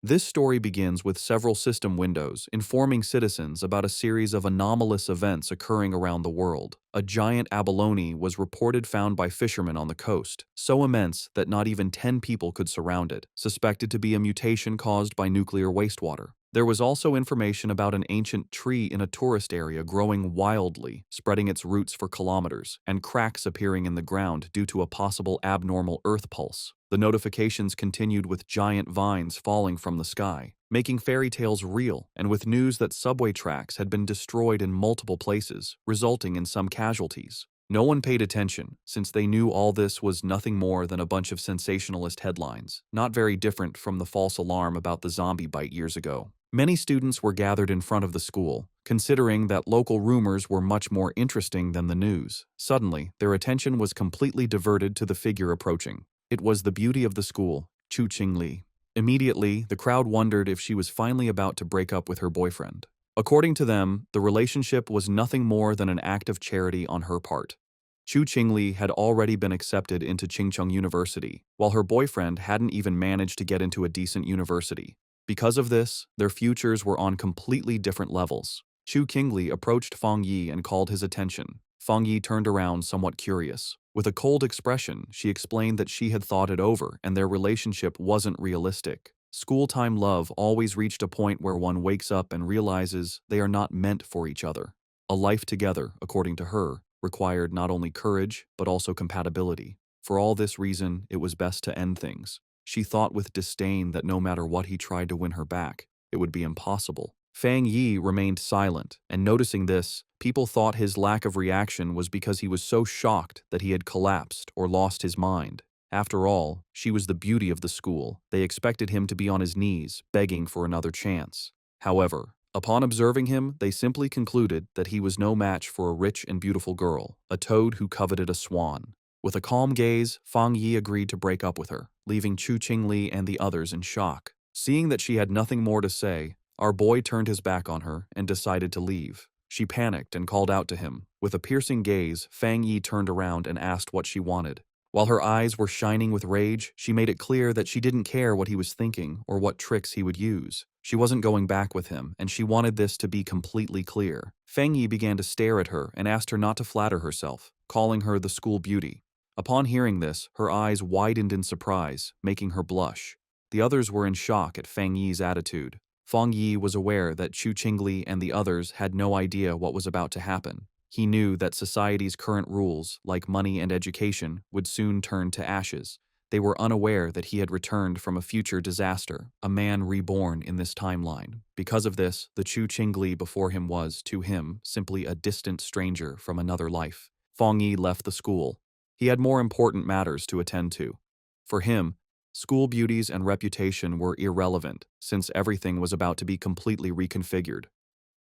This story begins with several system windows informing citizens about a series of anomalous events occurring around the world. A giant abalone was reported found by fishermen on the coast, so immense that not even 10 people could surround it, suspected to be a mutation caused by nuclear wastewater. There was also information about an ancient tree in a tourist area growing wildly, spreading its roots for kilometers, and cracks appearing in the ground due to a possible abnormal earth pulse. The notifications continued with giant vines falling from the sky, making fairy tales real, and with news that subway tracks had been destroyed in multiple places, resulting in some casualties. No one paid attention, since they knew all this was nothing more than a bunch of sensationalist headlines, not very different from the false alarm about the zombie bite years ago. Many students were gathered in front of the school, considering that local rumors were much more interesting than the news. Suddenly, their attention was completely diverted to the figure approaching. It was the beauty of the school, Chu Qingli. Immediately, the crowd wondered if she was finally about to break up with her boyfriend. According to them, the relationship was nothing more than an act of charity on her part. Chu Qingli had already been accepted into Qingcheng University, while her boyfriend hadn't even managed to get into a decent university. Because of this, their futures were on completely different levels. Chu Qingli approached Fang Yi and called his attention. Fang Yi turned around somewhat curious. With a cold expression, she explained that she had thought it over and their relationship wasn't realistic. School-time love always reached a point where one wakes up and realizes they are not meant for each other. A life together, according to her, required not only courage but also compatibility. For all this reason, it was best to end things. She thought with disdain that no matter what he tried to win her back, it would be impossible. Fang Yi remained silent, and noticing this, people thought his lack of reaction was because he was so shocked that he had collapsed or lost his mind. After all, she was the beauty of the school. They expected him to be on his knees, begging for another chance. However, upon observing him, they simply concluded that he was no match for a rich and beautiful girl, a toad who coveted a swan. With a calm gaze, Fang Yi agreed to break up with her, leaving Chu Qingli and the others in shock. Seeing that she had nothing more to say, our boy turned his back on her and decided to leave. She panicked and called out to him. With a piercing gaze, Fang Yi turned around and asked what she wanted. While her eyes were shining with rage, she made it clear that she didn't care what he was thinking or what tricks he would use. She wasn't going back with him, and she wanted this to be completely clear. Fang Yi began to stare at her and asked her not to flatter herself, calling her the school beauty. Upon hearing this, her eyes widened in surprise, making her blush. The others were in shock at Fang Yi's attitude. Fang Yi was aware that Chu Qingli and the others had no idea what was about to happen. He knew that society's current rules, like money and education, would soon turn to ashes. They were unaware that he had returned from a future disaster, a man reborn in this timeline. Because of this, the Chu Qingli before him was, to him, simply a distant stranger from another life. Fang Yi left the school. He had more important matters to attend to. For him, school beauties and reputation were irrelevant, since everything was about to be completely reconfigured.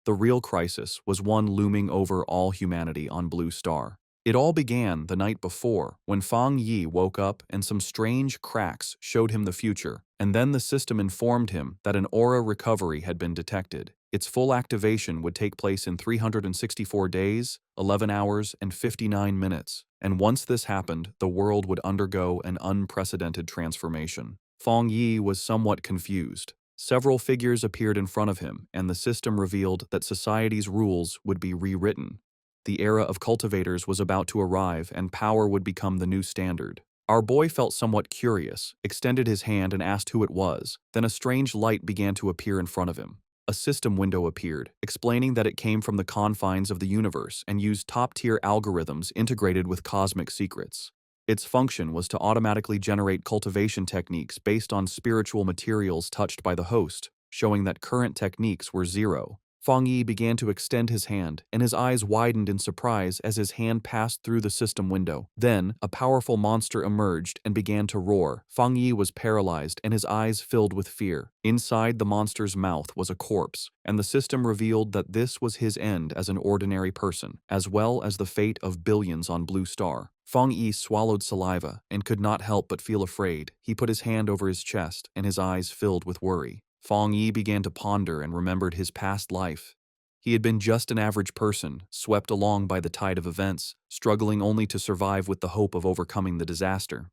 The real crisis was one looming over all humanity on Blue Star. It all began the night before, when Fang Yi woke up and some strange cracks showed him the future, and then the system informed him that an aura recovery had been detected. Its full activation would take place in 364 days, 11 hours, and 59 minutes, and once this happened, the world would undergo an unprecedented transformation. Fang Yi was somewhat confused. Several figures appeared in front of him, and the system revealed that society's rules would be rewritten. The era of cultivators was about to arrive, and power would become the new standard. Our boy felt somewhat curious, extended his hand and asked who it was. Then a strange light began to appear in front of him. A system window appeared, explaining that it came from the confines of the universe and used top-tier algorithms integrated with cosmic secrets. Its function was to automatically generate cultivation techniques based on spiritual materials touched by the host, showing that current techniques were zero. Fang Yi began to extend his hand, and his eyes widened in surprise as his hand passed through the system window. Then, a powerful monster emerged and began to roar. Fang Yi was paralyzed and his eyes filled with fear. Inside the monster's mouth was a corpse, and the system revealed that this was his end as an ordinary person, as well as the fate of billions on Blue Star. Fang Yi swallowed saliva and could not help but feel afraid. He put his hand over his chest, and his eyes filled with worry. Fang Yi began to ponder and remembered his past life. He had been just an average person, swept along by the tide of events, struggling only to survive with the hope of overcoming the disaster.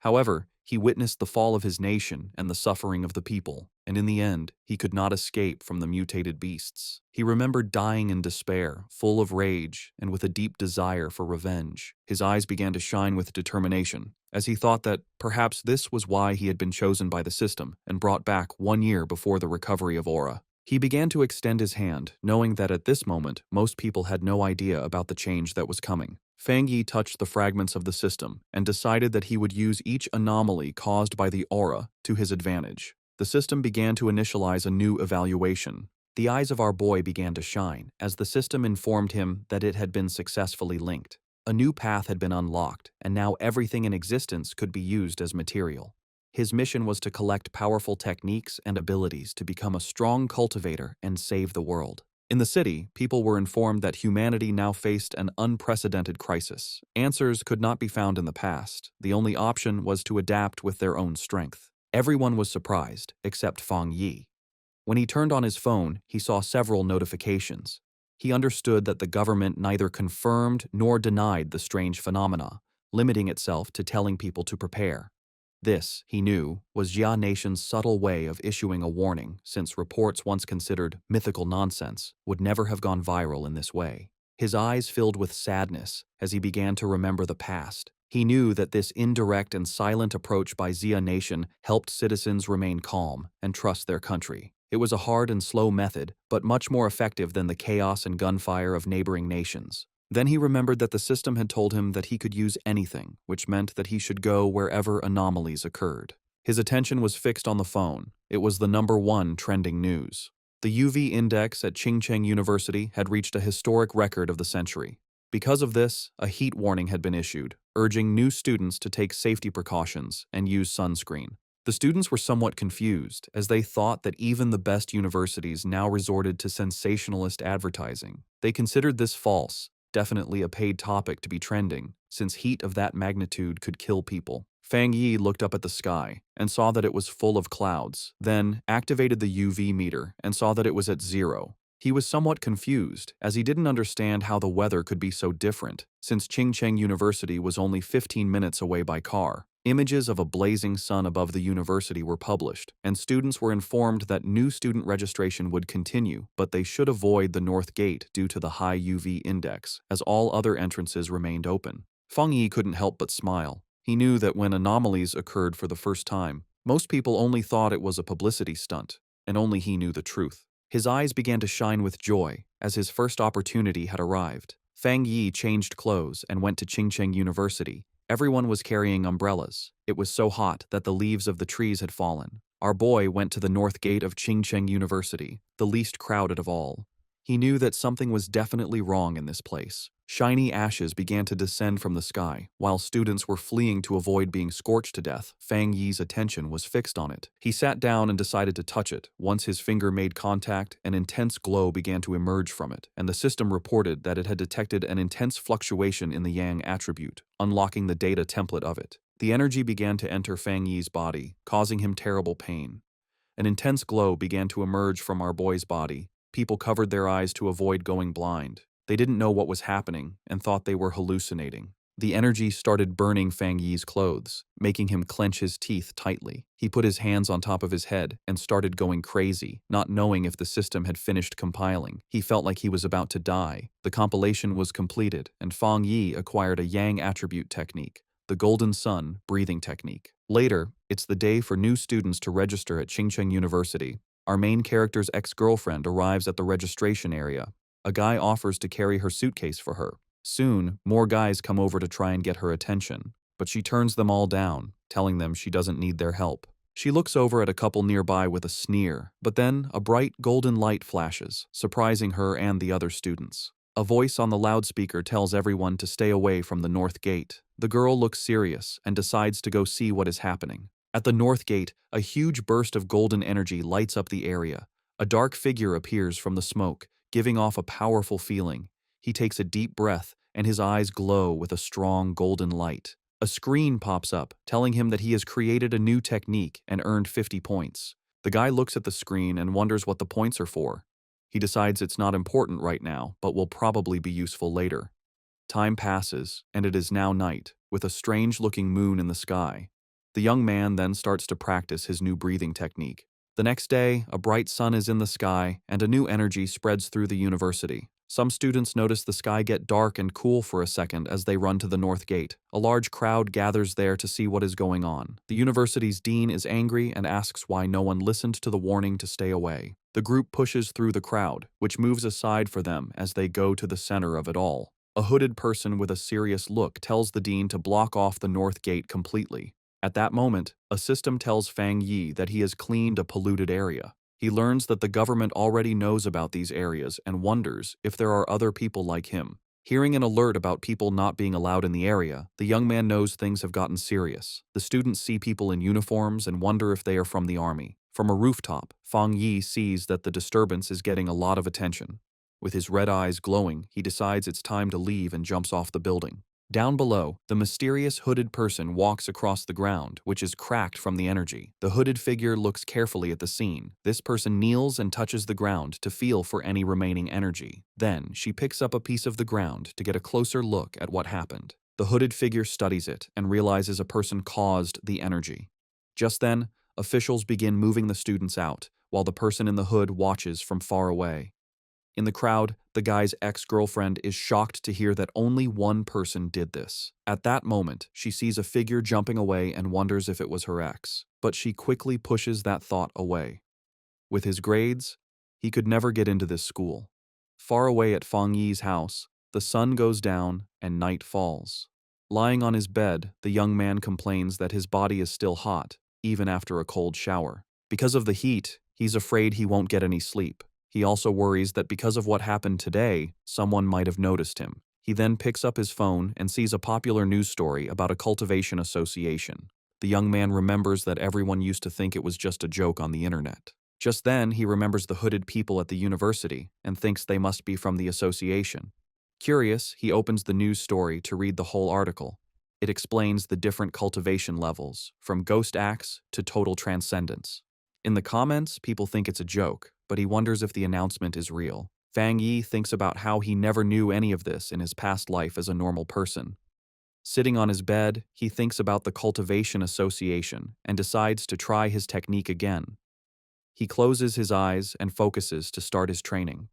However, he witnessed the fall of his nation and the suffering of the people, and in the end, he could not escape from the mutated beasts. He remembered dying in despair, full of rage, and with a deep desire for revenge. His eyes began to shine with determination, as he thought that perhaps this was why he had been chosen by the system and brought back 1 year before the recovery of Aura. He began to extend his hand, knowing that at this moment, most people had no idea about the change that was coming. Fang Yi touched the fragments of the system and decided that he would use each anomaly caused by the aura to his advantage. The system began to initialize a new evaluation. The eyes of our boy began to shine as the system informed him that it had been successfully linked. A new path had been unlocked, and now everything in existence could be used as material. His mission was to collect powerful techniques and abilities to become a strong cultivator and save the world. In the city, people were informed that humanity now faced an unprecedented crisis. Answers could not be found in the past. The only option was to adapt with their own strength. Everyone was surprised, except Fang Yi. When he turned on his phone, he saw several notifications. He understood that the government neither confirmed nor denied the strange phenomena, limiting itself to telling people to prepare. This, he knew, was Jia Nation's subtle way of issuing a warning, since reports once considered mythical nonsense would never have gone viral in this way. His eyes filled with sadness as he began to remember the past. He knew that this indirect and silent approach by Jia Nation helped citizens remain calm and trust their country. It was a hard and slow method, but much more effective than the chaos and gunfire of neighboring nations. Then he remembered that the system had told him that he could use anything, which meant that he should go wherever anomalies occurred. His attention was fixed on the phone. It was the #1 trending news. The UV index at Qingcheng University had reached a historic record of the century. Because of this, a heat warning had been issued, urging new students to take safety precautions and use sunscreen. The students were somewhat confused, as they thought that even the best universities now resorted to sensationalist advertising. They considered this false, definitely a paid topic to be trending, since heat of that magnitude could kill people. Fang Yi looked up at the sky and saw that it was full of clouds, then activated the UV meter and saw that it was at 0. He was somewhat confused, as he didn't understand how the weather could be so different, since Qingcheng University was only 15 minutes away by car. Images of a blazing sun above the university were published, and students were informed that new student registration would continue, but they should avoid the north gate due to the high UV index, as all other entrances remained open. Feng Yi couldn't help but smile. He knew that when anomalies occurred for the first time, most people only thought it was a publicity stunt, and only he knew the truth. His eyes began to shine with joy, as his first opportunity had arrived. Fang Yi changed clothes and went to Qingcheng University. Everyone was carrying umbrellas. It was so hot that the leaves of the trees had fallen. Our boy went to the north gate of Qingcheng University, the least crowded of all. He knew that something was definitely wrong in this place. Shiny ashes began to descend from the sky. While students were fleeing to avoid being scorched to death, Fang Yi's attention was fixed on it. He sat down and decided to touch it. Once his finger made contact, an intense glow began to emerge from it, and the system reported that it had detected an intense fluctuation in the Yang attribute, unlocking the data template of it. The energy began to enter Fang Yi's body, causing him terrible pain. An intense glow began to emerge from our boy's body. People covered their eyes to avoid going blind. They didn't know what was happening and thought they were hallucinating. The energy started burning Fang Yi's clothes, making him clench his teeth tightly. He put his hands on top of his head and started going crazy, not knowing if the system had finished compiling. He felt like he was about to die. The compilation was completed, and Fang Yi acquired a Yang attribute technique, the Golden Sun breathing technique. Later, it's the day for new students to register at Qingcheng University. Our main character's ex-girlfriend arrives at the registration area. A guy offers to carry her suitcase for her. Soon, more guys come over to try and get her attention, but she turns them all down, telling them she doesn't need their help. She looks over at a couple nearby with a sneer, but then a bright golden light flashes, surprising her and the other students. A voice on the loudspeaker tells everyone to stay away from the north gate. The girl looks serious and decides to go see what is happening. At the north gate, a huge burst of golden energy lights up the area. A dark figure appears from the smoke, giving off a powerful feeling. He takes a deep breath, and his eyes glow with a strong golden light. A screen pops up, telling him that he has created a new technique and earned 50 points. The guy looks at the screen and wonders what the points are for. He decides it's not important right now, but will probably be useful later. Time passes, and it is now night, with a strange-looking moon in the sky. The young man then starts to practice his new breathing technique. The next day, a bright sun is in the sky, and a new energy spreads through the university. Some students notice the sky get dark and cool for a second as they run to the north gate. A large crowd gathers there to see what is going on. The university's dean is angry and asks why no one listened to the warning to stay away. The group pushes through the crowd, which moves aside for them as they go to the center of it all. A hooded person with a serious look tells the dean to block off the north gate completely. At that moment, a system tells Fang Yi that he has cleaned a polluted area. He learns that the government already knows about these areas and wonders if there are other people like him. Hearing an alert about people not being allowed in the area, the young man knows things have gotten serious. The students see people in uniforms and wonder if they are from the army. From a rooftop, Fang Yi sees that the disturbance is getting a lot of attention. With his red eyes glowing, he decides it's time to leave and jumps off the building. Down below, the mysterious hooded person walks across the ground, which is cracked from the energy. The hooded figure looks carefully at the scene. This person kneels and touches the ground to feel for any remaining energy. Then, she picks up a piece of the ground to get a closer look at what happened. The hooded figure studies it and realizes a person caused the energy. Just then, officials begin moving the students out, while the person in the hood watches from far away. In the crowd, the guy's ex-girlfriend is shocked to hear that only one person did this. At that moment, she sees a figure jumping away and wonders if it was her ex, but she quickly pushes that thought away. With his grades, he could never get into this school. Far away at Fang Yi's house, the sun goes down and night falls. Lying on his bed, the young man complains that his body is still hot, even after a cold shower. Because of the heat, he's afraid he won't get any sleep. He also worries that because of what happened today, someone might have noticed him. He then picks up his phone and sees a popular news story about a cultivation association. The young man remembers that everyone used to think it was just a joke on the internet. Just then, he remembers the hooded people at the university and thinks they must be from the association. Curious, he opens the news story to read the whole article. It explains the different cultivation levels, from ghost acts to total transcendence. In the comments, people think it's a joke, but he wonders if the announcement is real. Fang Yi thinks about how he never knew any of this in his past life as a normal person. Sitting on his bed, he thinks about the cultivation association and decides to try his technique again. He closes his eyes and focuses to start his training.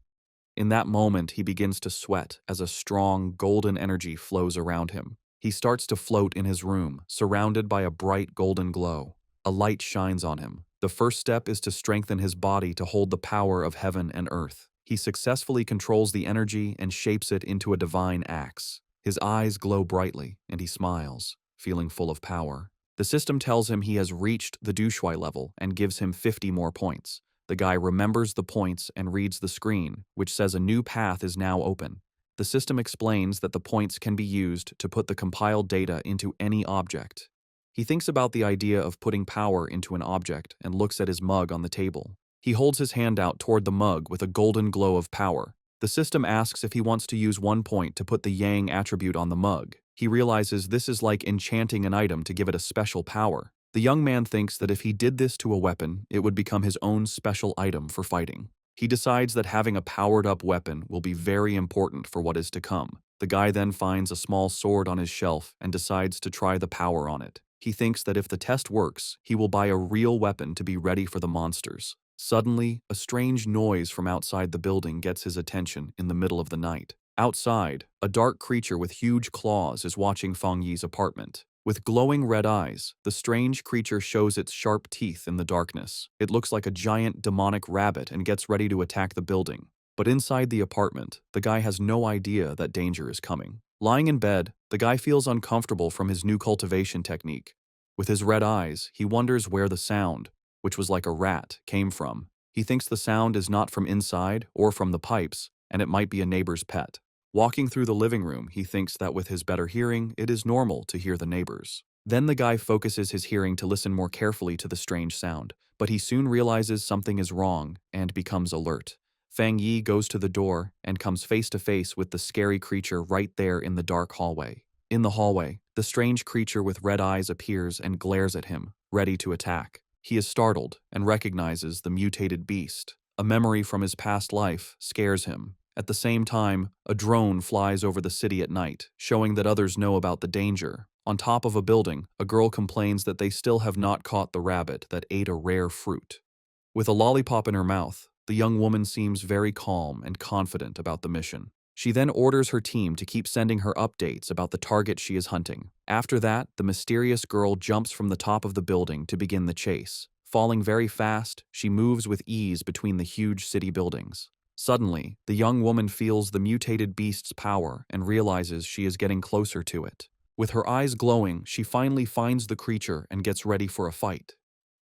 In that moment, he begins to sweat as a strong, golden energy flows around him. He starts to float in his room, surrounded by a bright golden glow. A light shines on him. The first step is to strengthen his body to hold the power of heaven and earth. He successfully controls the energy and shapes it into a divine axe. His eyes glow brightly, and he smiles, feeling full of power. The system tells him he has reached the Dushui level and gives him 50 more points. The guy remembers the points and reads the screen, which says a new path is now open. The system explains that the points can be used to put the compiled data into any object. He thinks about the idea of putting power into an object and looks at his mug on the table. He holds his hand out toward the mug with a golden glow of power. The system asks if he wants to use 1 point to put the Yang attribute on the mug. He realizes this is like enchanting an item to give it a special power. The young man thinks that if he did this to a weapon, it would become his own special item for fighting. He decides that having a powered-up weapon will be very important for what is to come. The guy then finds a small sword on his shelf and decides to try the power on it. He thinks that if the test works, he will buy a real weapon to be ready for the monsters. Suddenly, a strange noise from outside the building gets his attention in the middle of the night. Outside, a dark creature with huge claws is watching Fang Yi's apartment. With glowing red eyes, the strange creature shows its sharp teeth in the darkness. It looks like a giant demonic rabbit and gets ready to attack the building. But inside the apartment, the guy has no idea that danger is coming. Lying in bed, the guy feels uncomfortable from his new cultivation technique. With his red eyes, he wonders where the sound, which was like a rat, came from. He thinks the sound is not from inside or from the pipes, and it might be a neighbor's pet. Walking through the living room, he thinks that with his better hearing, it is normal to hear the neighbors. Then the guy focuses his hearing to listen more carefully to the strange sound, but he soon realizes something is wrong and becomes alert. Fang Yi goes to the door and comes face to face with the scary creature right there in the dark hallway. In the hallway, the strange creature with red eyes appears and glares at him, ready to attack. He is startled and recognizes the mutated beast. A memory from his past life scares him. At the same time, a drone flies over the city at night, showing that others know about the danger. On top of a building, a girl complains that they still have not caught the rabbit that ate a rare fruit. With a lollipop in her mouth, the young woman seems very calm and confident about the mission. She then orders her team to keep sending her updates about the target she is hunting. After that, the mysterious girl jumps from the top of the building to begin the chase. Falling very fast, she moves with ease between the huge city buildings. Suddenly, the young woman feels the mutated beast's power and realizes she is getting closer to it. With her eyes glowing, she finally finds the creature and gets ready for a fight.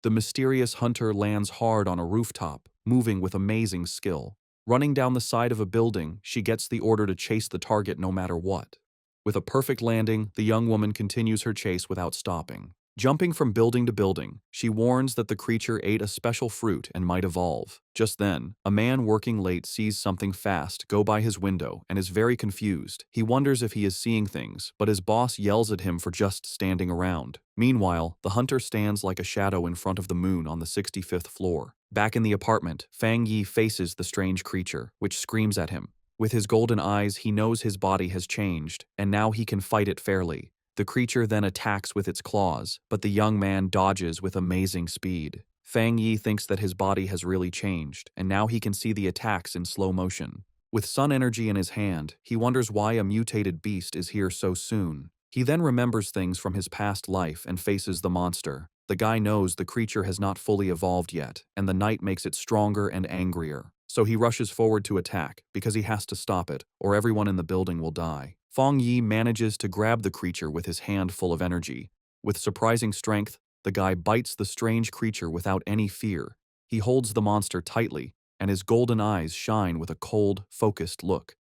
The mysterious hunter lands hard on a rooftop, moving with amazing skill. Running down the side of a building, she gets the order to chase the target no matter what. With a perfect landing, the young woman continues her chase without stopping. Jumping from building to building, she warns that the creature ate a special fruit and might evolve. Just then, a man working late sees something fast go by his window and is very confused. He wonders if he is seeing things, but his boss yells at him for just standing around. Meanwhile, the hunter stands like a shadow in front of the moon on the 65th floor. Back in the apartment, Fang Yi faces the strange creature, which screams at him. With his golden eyes, he knows his body has changed, and now he can fight it fairly. The creature then attacks with its claws, but the young man dodges with amazing speed. Fang Yi thinks that his body has really changed, and now he can see the attacks in slow motion. With sun energy in his hand, he wonders why a mutated beast is here so soon. He then remembers things from his past life and faces the monster. The guy knows the creature has not fully evolved yet, and the night makes it stronger and angrier. So he rushes forward to attack, because he has to stop it, or everyone in the building will die. Fang Yi manages to grab the creature with his hand full of energy. With surprising strength, the guy bites the strange creature without any fear. He holds the monster tightly, and his golden eyes shine with a cold, focused look.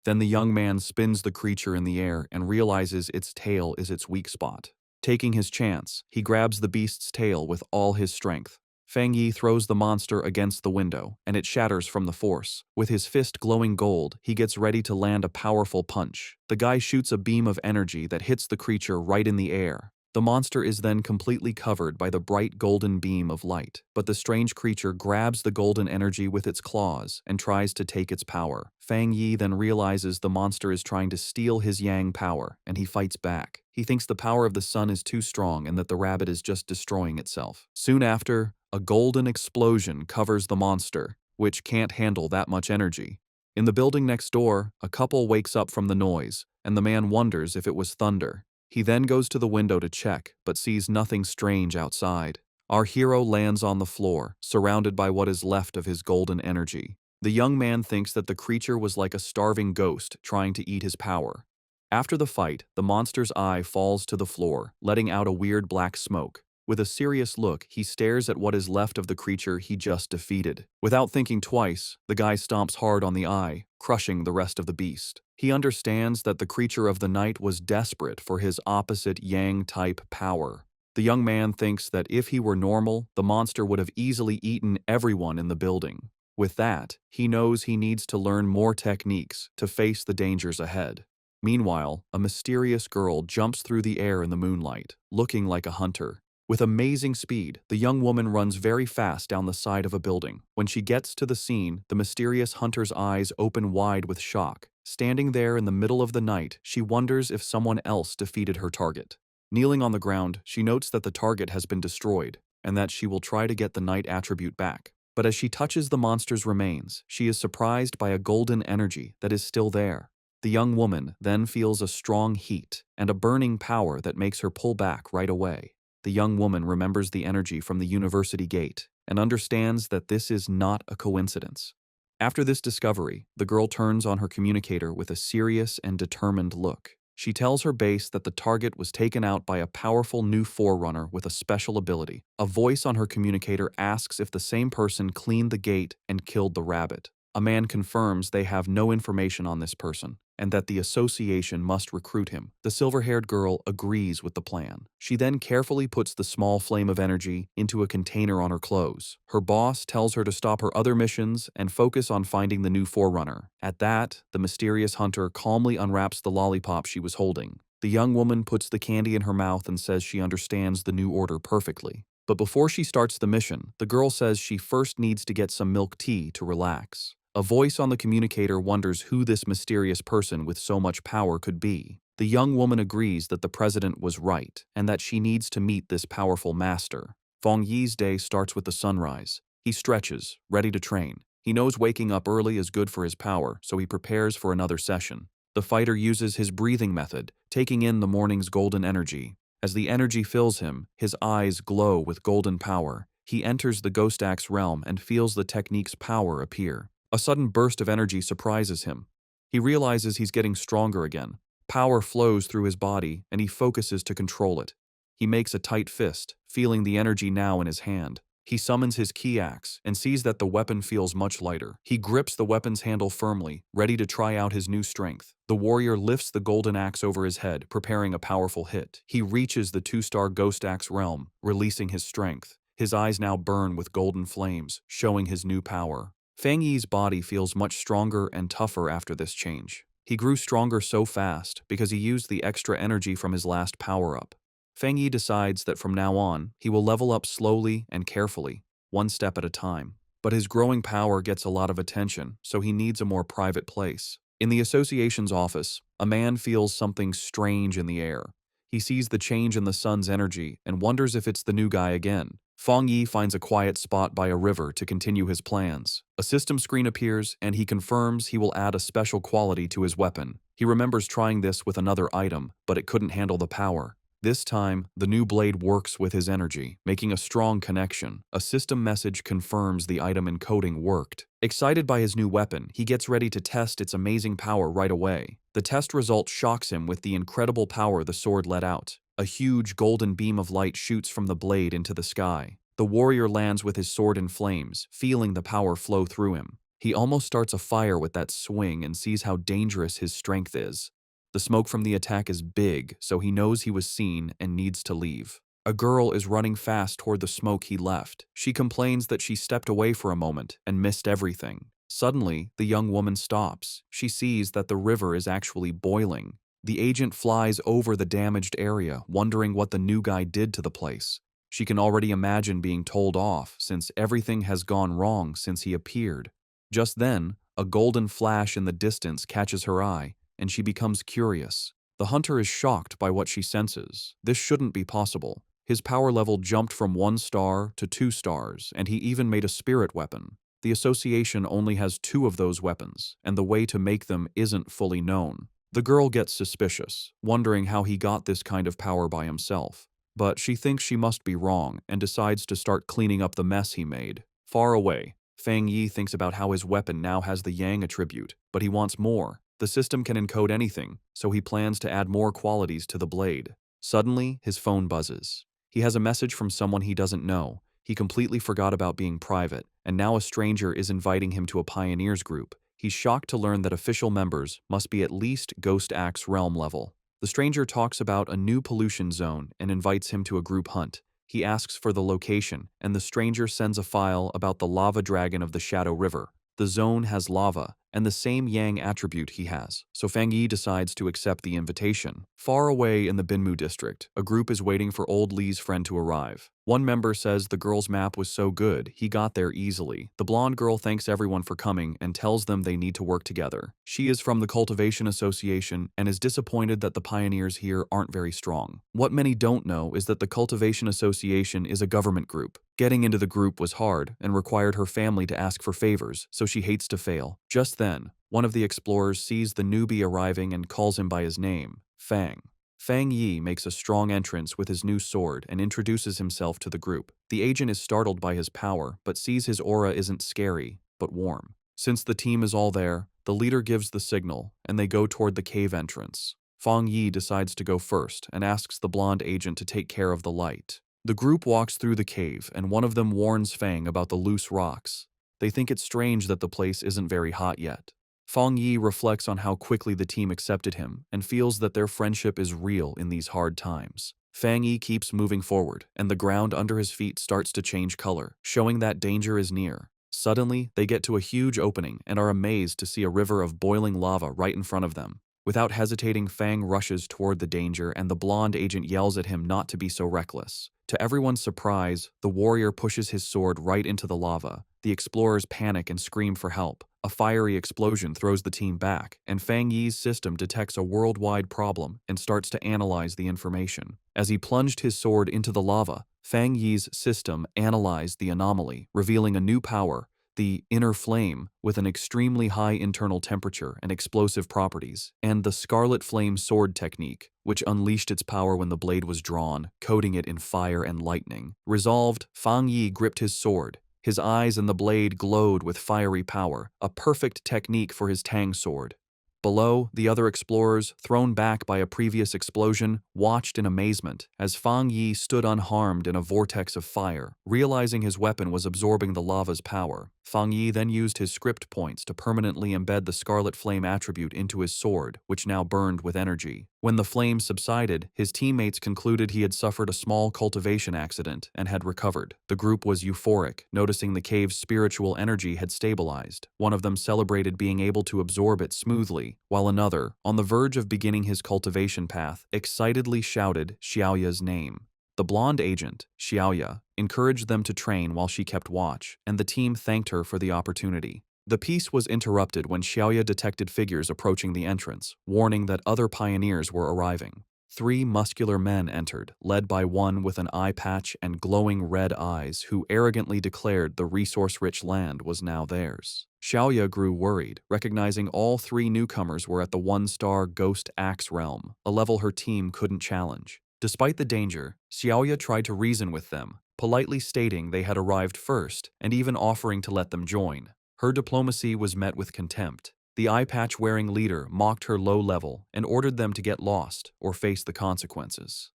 Then the young man spins the creature in the air and realizes its tail is its weak spot. Taking his chance, he grabs the beast's tail with all his strength. Fang Yi throws the monster against the window, and it shatters from the force. With his fist glowing gold, he gets ready to land a powerful punch. The guy shoots a beam of energy that hits the creature right in the air. The monster is then completely covered by the bright golden beam of light, but the strange creature grabs the golden energy with its claws and tries to take its power. Fang Yi then realizes the monster is trying to steal his yang power, and he fights back. He thinks the power of the sun is too strong and that the rabbit is just destroying itself. Soon after, a golden explosion covers the monster, which can't handle that much energy. In the building next door, a couple wakes up from the noise, and the man wonders if it was thunder. He then goes to the window to check, but sees nothing strange outside. Our hero lands on the floor, surrounded by what is left of his golden energy. The young man thinks that the creature was like a starving ghost trying to eat his power. After the fight, the monster's eye falls to the floor, letting out a weird black smoke. With a serious look, he stares at what is left of the creature he just defeated. Without thinking twice, the guy stomps hard on the eye, crushing the rest of the beast. He understands that the creature of the night was desperate for his opposite yang-type power. The young man thinks that if he were normal, the monster would have easily eaten everyone in the building. With that, he knows he needs to learn more techniques to face the dangers ahead. Meanwhile, a mysterious girl jumps through the air in the moonlight, looking like a hunter. With amazing speed, the young woman runs very fast down the side of a building. When she gets to the scene, the mysterious hunter's eyes open wide with shock. Standing there in the middle of the night, she wonders if someone else defeated her target. Kneeling on the ground, she notes that the target has been destroyed, and that she will try to get the night attribute back. But as she touches the monster's remains, she is surprised by a golden energy that is still there. The young woman then feels a strong heat and a burning power that makes her pull back right away. The young woman remembers the energy from the university gate and understands that this is not a coincidence. After this discovery, the girl turns on her communicator with a serious and determined look. She tells her base that the target was taken out by a powerful new forerunner with a special ability. A voice on her communicator asks if the same person cleaned the gate and killed the rabbit. A man confirms they have no information on this person, and that the association must recruit him. The silver-haired girl agrees with the plan. She then carefully puts the small flame of energy into a container on her clothes. Her boss tells her to stop her other missions and focus on finding the new forerunner. At that, the mysterious hunter calmly unwraps the lollipop she was holding. The young woman puts the candy in her mouth and says she understands the new order perfectly. But before she starts the mission, the girl says she first needs to get some milk tea to relax. A voice on the communicator wonders who this mysterious person with so much power could be. The young woman agrees that the president was right and that she needs to meet this powerful master. Feng Yi's day starts with the sunrise. He stretches, ready to train. He knows waking up early is good for his power, so he prepares for another session. The fighter uses his breathing method, taking in the morning's golden energy. As the energy fills him, his eyes glow with golden power. He enters the Ghost Axe realm and feels the technique's power appear. A sudden burst of energy surprises him. He realizes he's getting stronger again. Power flows through his body, and he focuses to control it. He makes a tight fist, feeling the energy now in his hand. He summons his key axe and sees that the weapon feels much lighter. He grips the weapon's handle firmly, ready to try out his new strength. The warrior lifts the golden axe over his head, preparing a powerful hit. He reaches the 2-star Ghost Axe realm, releasing his strength. His eyes now burn with golden flames, showing his new power. Feng Yi's body feels much stronger and tougher after this change. He grew stronger so fast because he used the extra energy from his last power-up. Feng Yi decides that from now on, he will level up slowly and carefully, one step at a time. But his growing power gets a lot of attention, so he needs a more private place. In the association's office, a man feels something strange in the air. He sees the change in the sun's energy and wonders if it's the new guy again. Feng Yi finds a quiet spot by a river to continue his plans. A system screen appears, and he confirms he will add a special quality to his weapon. He remembers trying this with another item, but it couldn't handle the power. This time, the new blade works with his energy, making a strong connection. A system message confirms the item encoding worked. Excited by his new weapon, he gets ready to test its amazing power right away. The test result shocks him with the incredible power the sword let out. A huge golden beam of light shoots from the blade into the sky. The warrior lands with his sword in flames, feeling the power flow through him. He almost starts a fire with that swing and sees how dangerous his strength is. The smoke from the attack is big, so he knows he was seen and needs to leave. A girl is running fast toward the smoke he left. She complains that she stepped away for a moment and missed everything. Suddenly, the young woman stops. She sees that the river is actually boiling. The agent flies over the damaged area, wondering what the new guy did to the place. She can already imagine being told off, since everything has gone wrong since he appeared. Just then, a golden flash in the distance catches her eye, and she becomes curious. The hunter is shocked by what she senses. This shouldn't be possible. His power level jumped from 1 star to 2 stars, and he even made a spirit weapon. The association only has 2 of those weapons, and the way to make them isn't fully known. The girl gets suspicious, wondering how he got this kind of power by himself. But she thinks she must be wrong and decides to start cleaning up the mess he made. Far away, Feng Yi thinks about how his weapon now has the Yang attribute, but he wants more. The system can encode anything, so he plans to add more qualities to the blade. Suddenly, his phone buzzes. He has a message from someone he doesn't know. He completely forgot about being private, and now a stranger is inviting him to a pioneers group. He's shocked to learn that official members must be at least Ghost Axe realm level. The stranger talks about a new pollution zone and invites him to a group hunt. He asks for the location, and the stranger sends a file about the lava dragon of the Shadow River. The zone has lava, and the same Yang attribute he has, so Feng Yi decides to accept the invitation. Far away in the Binmu district, a group is waiting for old Li's friend to arrive. One member says the girl's map was so good, he got there easily. The blonde girl thanks everyone for coming and tells them they need to work together. She is from the Cultivation Association and is disappointed that the pioneers here aren't very strong. What many don't know is that the Cultivation Association is a government group. Getting into the group was hard and required her family to ask for favors, so she hates to fail. Just then, one of the explorers sees the newbie arriving and calls him by his name, Fang. Feng Yi makes a strong entrance with his new sword and introduces himself to the group. The agent is startled by his power, but sees his aura isn't scary, but warm. Since the team is all there, the leader gives the signal, and they go toward the cave entrance. Feng Yi decides to go first and asks the blonde agent to take care of the light. The group walks through the cave, and one of them warns Fang about the loose rocks. They think it's strange that the place isn't very hot yet. Feng Yi reflects on how quickly the team accepted him and feels that their friendship is real in these hard times. Feng Yi keeps moving forward, and the ground under his feet starts to change color, showing that danger is near. Suddenly, they get to a huge opening and are amazed to see a river of boiling lava right in front of them. Without hesitating, Fang rushes toward the danger, and the blonde agent yells at him not to be so reckless. To everyone's surprise, the warrior pushes his sword right into the lava. The explorers panic and scream for help. A fiery explosion throws the team back, and Fang Yi's system detects a worldwide problem and starts to analyze the information. As he plunged his sword into the lava, Fang Yi's system analyzed the anomaly, revealing a new power, the inner flame, with an extremely high internal temperature and explosive properties, and the scarlet flame sword technique, which unleashed its power when the blade was drawn, coating it in fire and lightning. Resolved, Fang Yi gripped his sword. His eyes and the blade glowed with fiery power, a perfect technique for his Tang sword. Below, the other explorers, thrown back by a previous explosion, watched in amazement as Fang Yi stood unharmed in a vortex of fire. Realizing his weapon was absorbing the lava's power, Fang Yi then used his script points to permanently embed the scarlet flame attribute into his sword, which now burned with energy. When the flames subsided, his teammates concluded he had suffered a small cultivation accident and had recovered. The group was euphoric, noticing the cave's spiritual energy had stabilized. One of them celebrated being able to absorb it smoothly, while another, on the verge of beginning his cultivation path, excitedly shouted Xiaoya's name. The blonde agent, Xiaoya, encouraged them to train while she kept watch, and the team thanked her for the opportunity. The peace was interrupted when Xiaoya detected figures approaching the entrance, warning that other pioneers were arriving. 3 muscular men entered, led by one with an eye patch and glowing red eyes who arrogantly declared the resource-rich land was now theirs. Xiaoya grew worried, recognizing all 3 newcomers were at the 1-star Ghost Axe realm, a level her team couldn't challenge. Despite the danger, Xiaoya tried to reason with them, politely stating they had arrived first and even offering to let them join. Her diplomacy was met with contempt. The eye-patch-wearing leader mocked her low level and ordered them to get lost or face the consequences.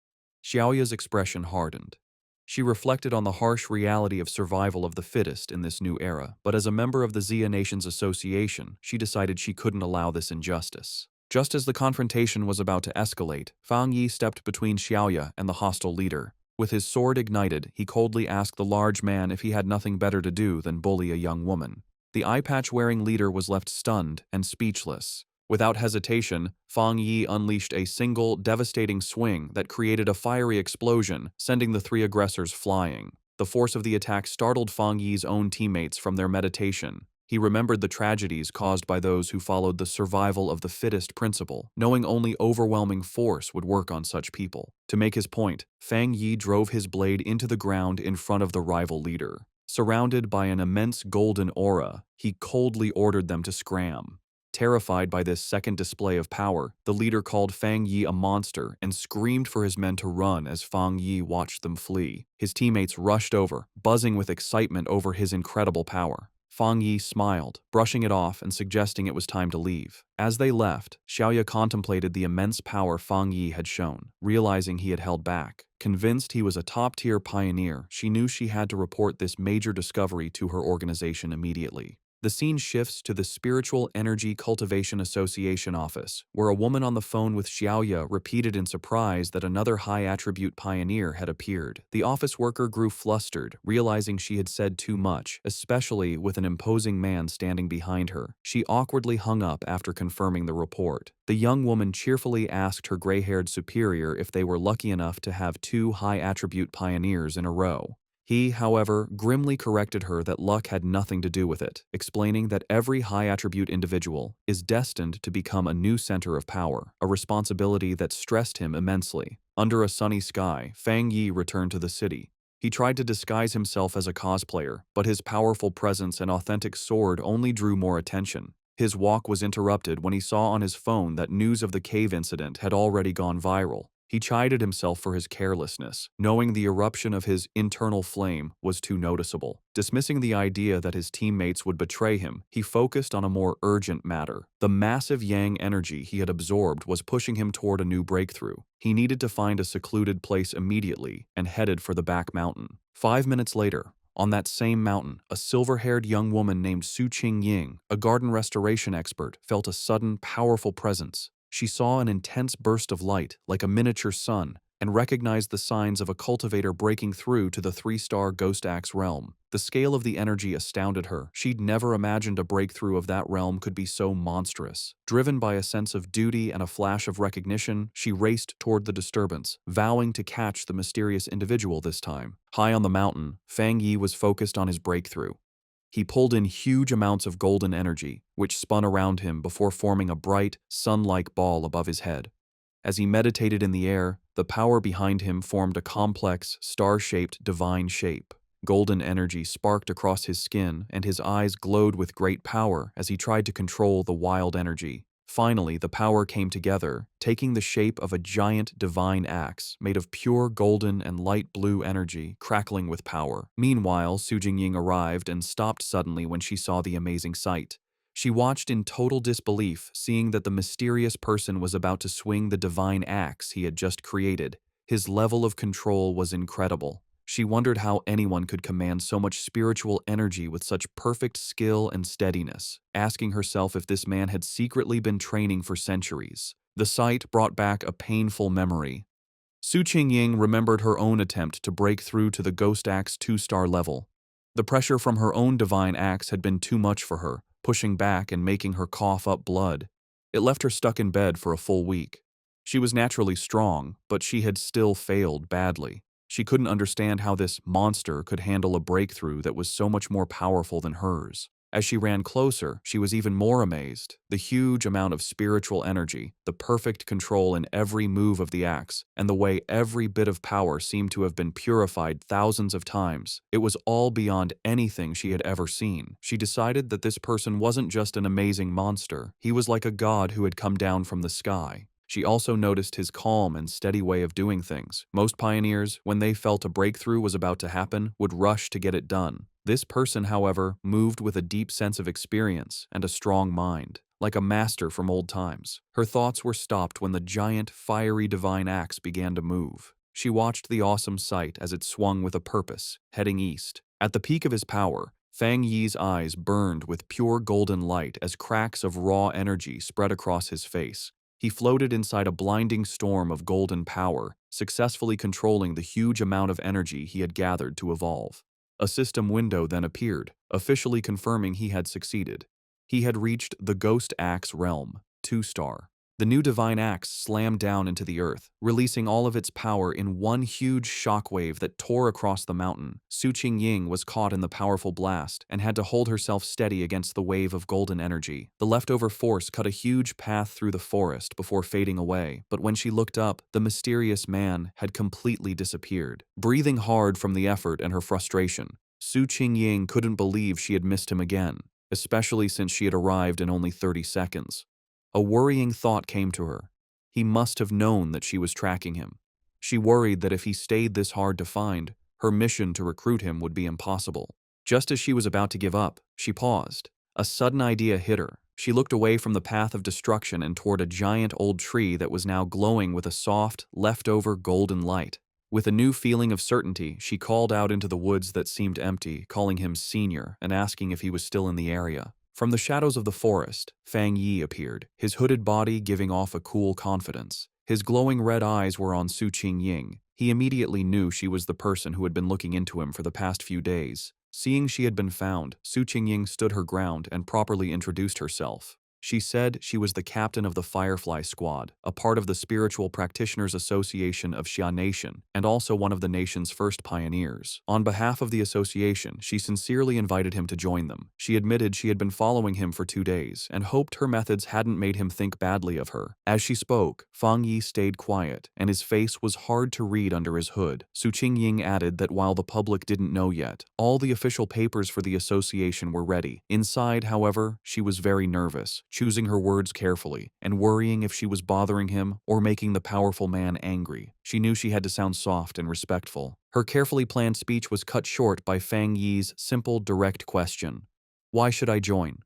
Xiaoya's expression hardened. She reflected on the harsh reality of survival of the fittest in this new era, but as a member of the Xia Nations Association, she decided she couldn't allow this injustice. Just as the confrontation was about to escalate, Fang Yi stepped between Xiaoya and the hostile leader. With his sword ignited, he coldly asked the large man if he had nothing better to do than bully a young woman. The eye-patch-wearing leader was left stunned and speechless. Without hesitation, Fang Yi unleashed a single, devastating swing that created a fiery explosion, sending the 3 aggressors flying. The force of the attack startled Fang Yi's own teammates from their meditation. He remembered the tragedies caused by those who followed the survival of the fittest principle, knowing only overwhelming force would work on such people. To make his point, Fang Yi drove his blade into the ground in front of the rival leader. Surrounded by an immense golden aura, he coldly ordered them to scram. Terrified by this second display of power, the leader called Fang Yi a monster and screamed for his men to run as Fang Yi watched them flee. His teammates rushed over, buzzing with excitement over his incredible power. Fang Yi smiled, brushing it off and suggesting it was time to leave. As they left, Xiaoya contemplated the immense power Fang Yi had shown, realizing he had held back. Convinced he was a top-tier pioneer, she knew she had to report this major discovery to her organization immediately. The scene shifts to the Spiritual Energy Cultivation Association office, where a woman on the phone with Xiaoya repeated in surprise that another high-attribute pioneer had appeared. The office worker grew flustered, realizing she had said too much, especially with an imposing man standing behind her. She awkwardly hung up after confirming the report. The young woman cheerfully asked her gray-haired superior if they were lucky enough to have 2 high-attribute pioneers in a row. He, however, grimly corrected her that luck had nothing to do with it, explaining that every high-attribute individual is destined to become a new center of power, a responsibility that stressed him immensely. Under a sunny sky, Fang Yi returned to the city. He tried to disguise himself as a cosplayer, but his powerful presence and authentic sword only drew more attention. His walk was interrupted when he saw on his phone that news of the cave incident had already gone viral. He chided himself for his carelessness, knowing the eruption of his internal flame was too noticeable. Dismissing the idea that his teammates would betray him, he focused on a more urgent matter. The massive yang energy he had absorbed was pushing him toward a new breakthrough. He needed to find a secluded place immediately and headed for the back mountain. 5 minutes later, on that same mountain, a silver-haired young woman named Su Qingying, a garden restoration expert, felt a sudden, powerful presence. She saw an intense burst of light, like a miniature sun, and recognized the signs of a cultivator breaking through to the 3-star Ghost Axe realm. The scale of the energy astounded her. She'd never imagined a breakthrough of that realm could be so monstrous. Driven by a sense of duty and a flash of recognition, she raced toward the disturbance, vowing to catch the mysterious individual this time. High on the mountain, Fang Yi was focused on his breakthrough. He pulled in huge amounts of golden energy, which spun around him before forming a bright, sun-like ball above his head. As he meditated in the air, the power behind him formed a complex, star-shaped divine shape. Golden energy sparked across his skin, and his eyes glowed with great power as he tried to control the wild energy. Finally, the power came together, taking the shape of a giant divine axe made of pure golden and light blue energy, crackling with power. Meanwhile, Su Jingying arrived and stopped suddenly when she saw the amazing sight. She watched in total disbelief, seeing that the mysterious person was about to swing the divine axe he had just created. His level of control was incredible. She wondered how anyone could command so much spiritual energy with such perfect skill and steadiness, asking herself if this man had secretly been training for centuries. The sight brought back a painful memory. Su Qingying remembered her own attempt to break through to the Ghost Axe 2-star level. The pressure from her own divine axe had been too much for her, pushing back and making her cough up blood. It left her stuck in bed for a full week. She was naturally strong, but she had still failed badly. She couldn't understand how this monster could handle a breakthrough that was so much more powerful than hers. As she ran closer, she was even more amazed. The huge amount of spiritual energy, the perfect control in every move of the axe, and the way every bit of power seemed to have been purified thousands of times. It was all beyond anything she had ever seen. She decided that this person wasn't just an amazing monster. He was like a god who had come down from the sky. She also noticed his calm and steady way of doing things. Most pioneers, when they felt a breakthrough was about to happen, would rush to get it done. This person, however, moved with a deep sense of experience and a strong mind, like a master from old times. Her thoughts were stopped when the giant, fiery divine axe began to move. She watched the awesome sight as it swung with a purpose, heading east. At the peak of his power, Fang Yi's eyes burned with pure golden light as cracks of raw energy spread across his face. He floated inside a blinding storm of golden power, successfully controlling the huge amount of energy he had gathered to evolve. A system window then appeared, officially confirming he had succeeded. He had reached the Ghost Axe realm, 2-star. The new divine axe slammed down into the earth, releasing all of its power in one huge shockwave that tore across the mountain. Su Qingying was caught in the powerful blast and had to hold herself steady against the wave of golden energy. The leftover force cut a huge path through the forest before fading away, but when she looked up, the mysterious man had completely disappeared. Breathing hard from the effort and her frustration, Su Qingying couldn't believe she had missed him again, especially since she had arrived in only 30 seconds. A worrying thought came to her. He must have known that she was tracking him. She worried that if he stayed this hard to find, her mission to recruit him would be impossible. Just as she was about to give up, she paused. A sudden idea hit her. She looked away from the path of destruction and toward a giant old tree that was now glowing with a soft, leftover golden light. With a new feeling of certainty, she called out into the woods that seemed empty, calling him Senior and asking if he was still in the area. From the shadows of the forest, Fang Yi appeared, his hooded body giving off a cool confidence. His glowing red eyes were on Su Qingying. He immediately knew she was the person who had been looking into him for the past few days. Seeing she had been found, Su Qingying stood her ground and properly introduced herself. She said she was the captain of the Firefly Squad, a part of the Spiritual Practitioners Association of Xia Nation, and also one of the nation's first pioneers. On behalf of the association, she sincerely invited him to join them. She admitted she had been following him for 2 days and hoped her methods hadn't made him think badly of her. As she spoke, Fang Yi stayed quiet, and his face was hard to read under his hood. Su Qingying added that while the public didn't know yet, all the official papers for the association were ready. Inside, however, she was very nervous, choosing her words carefully, and worrying if she was bothering him or making the powerful man angry. She knew she had to sound soft and respectful. Her carefully planned speech was cut short by Fang Yi's simple, direct question. "Why should I join?"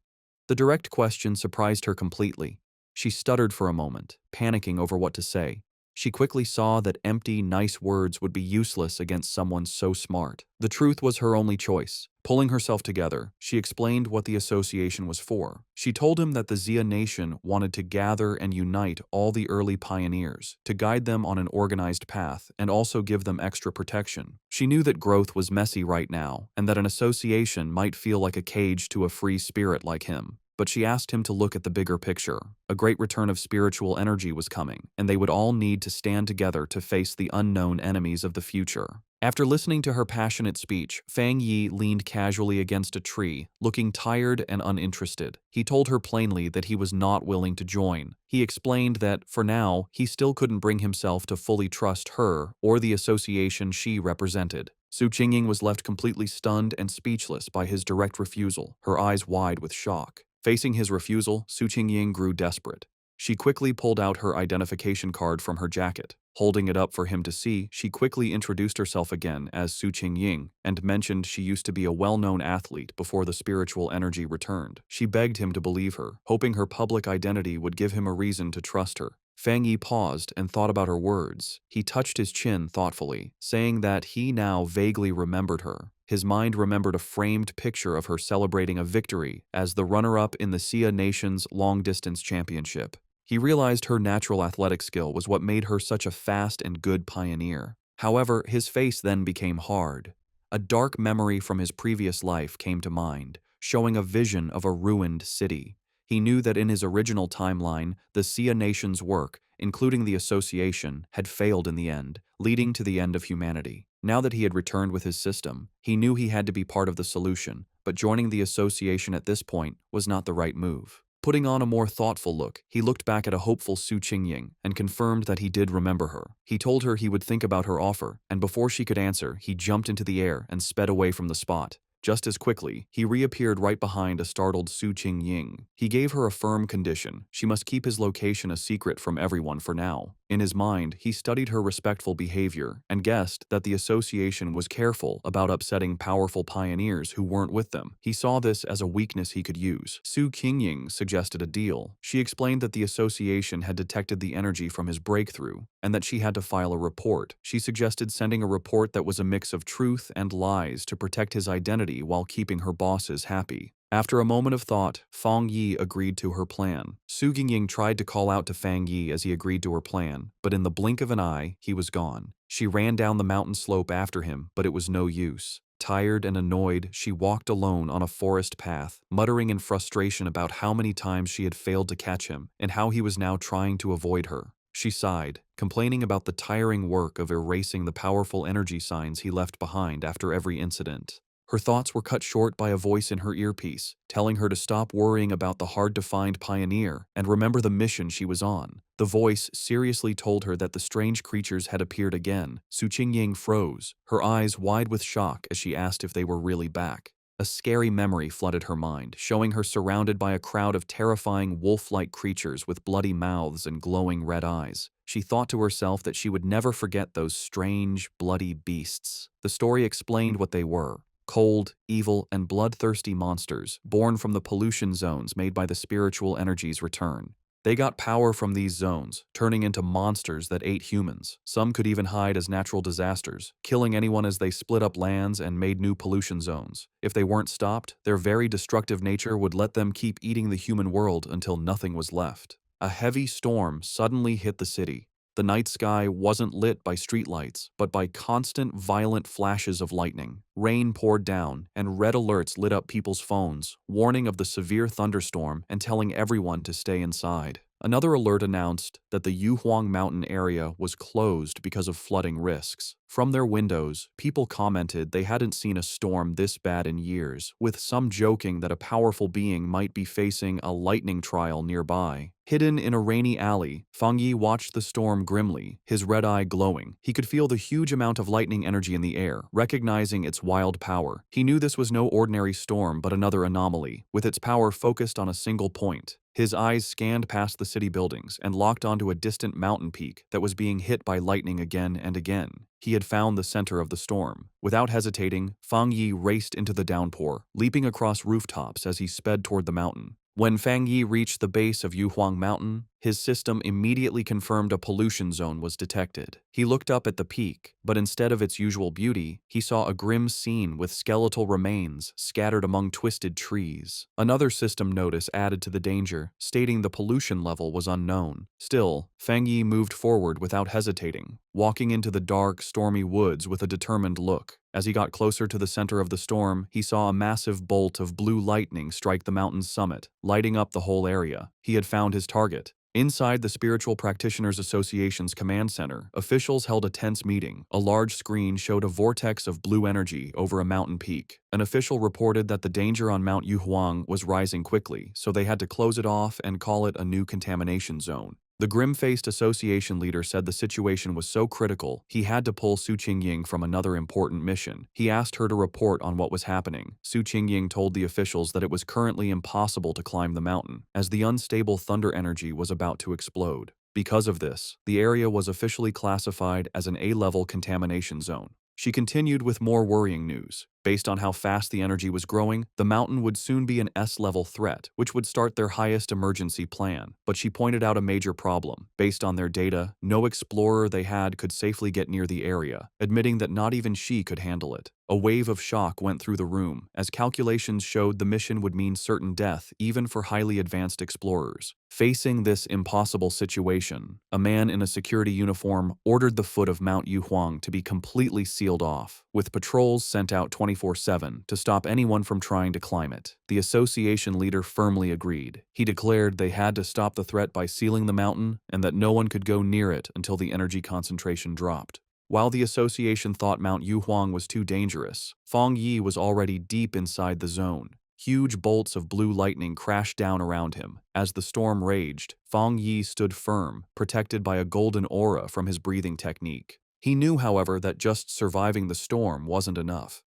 The direct question surprised her completely. She stuttered for a moment, panicking over what to say. She quickly saw that empty, nice words would be useless against someone so smart. The truth was her only choice. Pulling herself together, she explained what the association was for. She told him that the Xia nation wanted to gather and unite all the early pioneers, to guide them on an organized path and also give them extra protection. She knew that growth was messy right now, and that an association might feel like a cage to a free spirit like him. But she asked him to look at the bigger picture. A great return of spiritual energy was coming, and they would all need to stand together to face the unknown enemies of the future. After listening to her passionate speech, Fang Yi leaned casually against a tree, looking tired and uninterested. He told her plainly that he was not willing to join. He explained that, for now, he still couldn't bring himself to fully trust her or the association she represented. Su Qingying was left completely stunned and speechless by his direct refusal, her eyes wide with shock. Facing his refusal, Su Qingying grew desperate. She quickly pulled out her identification card from her jacket. Holding it up for him to see, she quickly introduced herself again as Su Qingying and mentioned she used to be a well-known athlete before the spiritual energy returned. She begged him to believe her, hoping her public identity would give him a reason to trust her. Fang Yi paused and thought about her words. He touched his chin thoughtfully, saying that he now vaguely remembered her. His mind remembered a framed picture of her celebrating a victory as the runner-up in the Xia Nation's long-distance championship. He realized her natural athletic skill was what made her such a fast and good pioneer. However, his face then became hard. A dark memory from his previous life came to mind, showing a vision of a ruined city. He knew that in his original timeline, the Xia Nation's work, including the association, had failed in the end, leading to the end of humanity. Now that he had returned with his system, he knew he had to be part of the solution, but joining the association at this point was not the right move. Putting on a more thoughtful look, he looked back at a hopeful Su Qingying and confirmed that he did remember her. He told her he would think about her offer, and before she could answer, he jumped into the air and sped away from the spot. Just as quickly, he reappeared right behind a startled Su Qingying. He gave her a firm condition. She must keep his location a secret from everyone for now. In his mind, he studied her respectful behavior and guessed that the association was careful about upsetting powerful pioneers who weren't with them. He saw this as a weakness he could use. Su Qingying suggested a deal. She explained that the association had detected the energy from his breakthrough and that she had to file a report. She suggested sending a report that was a mix of truth and lies to protect his identity while keeping her bosses happy. After a moment of thought, Fang Yi agreed to her plan. Su Qingying tried to call out to Fang Yi as he agreed to her plan, but in the blink of an eye, he was gone. She ran down the mountain slope after him, but it was no use. Tired and annoyed, she walked alone on a forest path, muttering in frustration about how many times she had failed to catch him and how he was now trying to avoid her. She sighed, complaining about the tiring work of erasing the powerful energy signs he left behind after every incident. Her thoughts were cut short by a voice in her earpiece, telling her to stop worrying about the hard-to-find pioneer and remember the mission she was on. The voice seriously told her that the strange creatures had appeared again. Su Qingying froze, her eyes wide with shock as she asked if they were really back. A scary memory flooded her mind, showing her surrounded by a crowd of terrifying wolf-like creatures with bloody mouths and glowing red eyes. She thought to herself that she would never forget those strange, bloody beasts. The story explained what they were. Cold, evil, and bloodthirsty monsters born from the pollution zones made by the spiritual energy's return. They got power from these zones, turning into monsters that ate humans. Some could even hide as natural disasters, killing anyone as they split up lands and made new pollution zones. If they weren't stopped, their very destructive nature would let them keep eating the human world until nothing was left. A heavy storm suddenly hit the city. The night sky wasn't lit by streetlights, but by constant, violent flashes of lightning. Rain poured down, and red alerts lit up people's phones, warning of the severe thunderstorm and telling everyone to stay inside. Another alert announced that the Yuhuang Mountain area was closed because of flooding risks. From their windows, people commented they hadn't seen a storm this bad in years, with some joking that a powerful being might be facing a lightning trial nearby. Hidden in a rainy alley, Fang Yi watched the storm grimly, his red eye glowing. He could feel the huge amount of lightning energy in the air, recognizing its wild power. He knew this was no ordinary storm but another anomaly, with its power focused on a single point. His eyes scanned past the city buildings and locked onto a distant mountain peak that was being hit by lightning again and again. He had found the center of the storm. Without hesitating, Fang Yi raced into the downpour, leaping across rooftops as he sped toward the mountain. When Fang Yi reached the base of Yuhuang Mountain, his system immediately confirmed a pollution zone was detected. He looked up at the peak, but instead of its usual beauty, he saw a grim scene with skeletal remains scattered among twisted trees. Another system notice added to the danger, stating the pollution level was unknown. Still, Fang Yi moved forward without hesitating, walking into the dark, stormy woods with a determined look. As he got closer to the center of the storm, he saw a massive bolt of blue lightning strike the mountain's summit, lighting up the whole area. He had found his target. Inside the Spiritual Practitioners Association's command center, officials held a tense meeting. A large screen showed a vortex of blue energy over a mountain peak. An official reported that the danger on Mount Yuhuang was rising quickly, so they had to close it off and call it a new contamination zone. The grim-faced association leader said the situation was so critical, he had to pull Su Qingying from another important mission. He asked her to report on what was happening. Su Qingying told the officials that it was currently impossible to climb the mountain, as the unstable thunder energy was about to explode. Because of this, the area was officially classified as an A-level contamination zone. She continued with more worrying news. Based on how fast the energy was growing, the mountain would soon be an S-level threat, which would start their highest emergency plan. But she pointed out a major problem. Based on their data, no explorer they had could safely get near the area, admitting that not even she could handle it. A wave of shock went through the room, as calculations showed the mission would mean certain death even for highly advanced explorers. Facing this impossible situation, a man in a security uniform ordered the foot of Mount Yuhuang to be completely sealed off, with patrols sent out 24/7 to stop anyone from trying to climb it. The association leader firmly agreed. He declared they had to stop the threat by sealing the mountain and that no one could go near it until the energy concentration dropped. While the association thought Mount Yuhuang was too dangerous, Fang Yi was already deep inside the zone. Huge bolts of blue lightning crashed down around him. As the storm raged, Fang Yi stood firm, protected by a golden aura from his breathing technique. He knew, however, that just surviving the storm wasn't enough.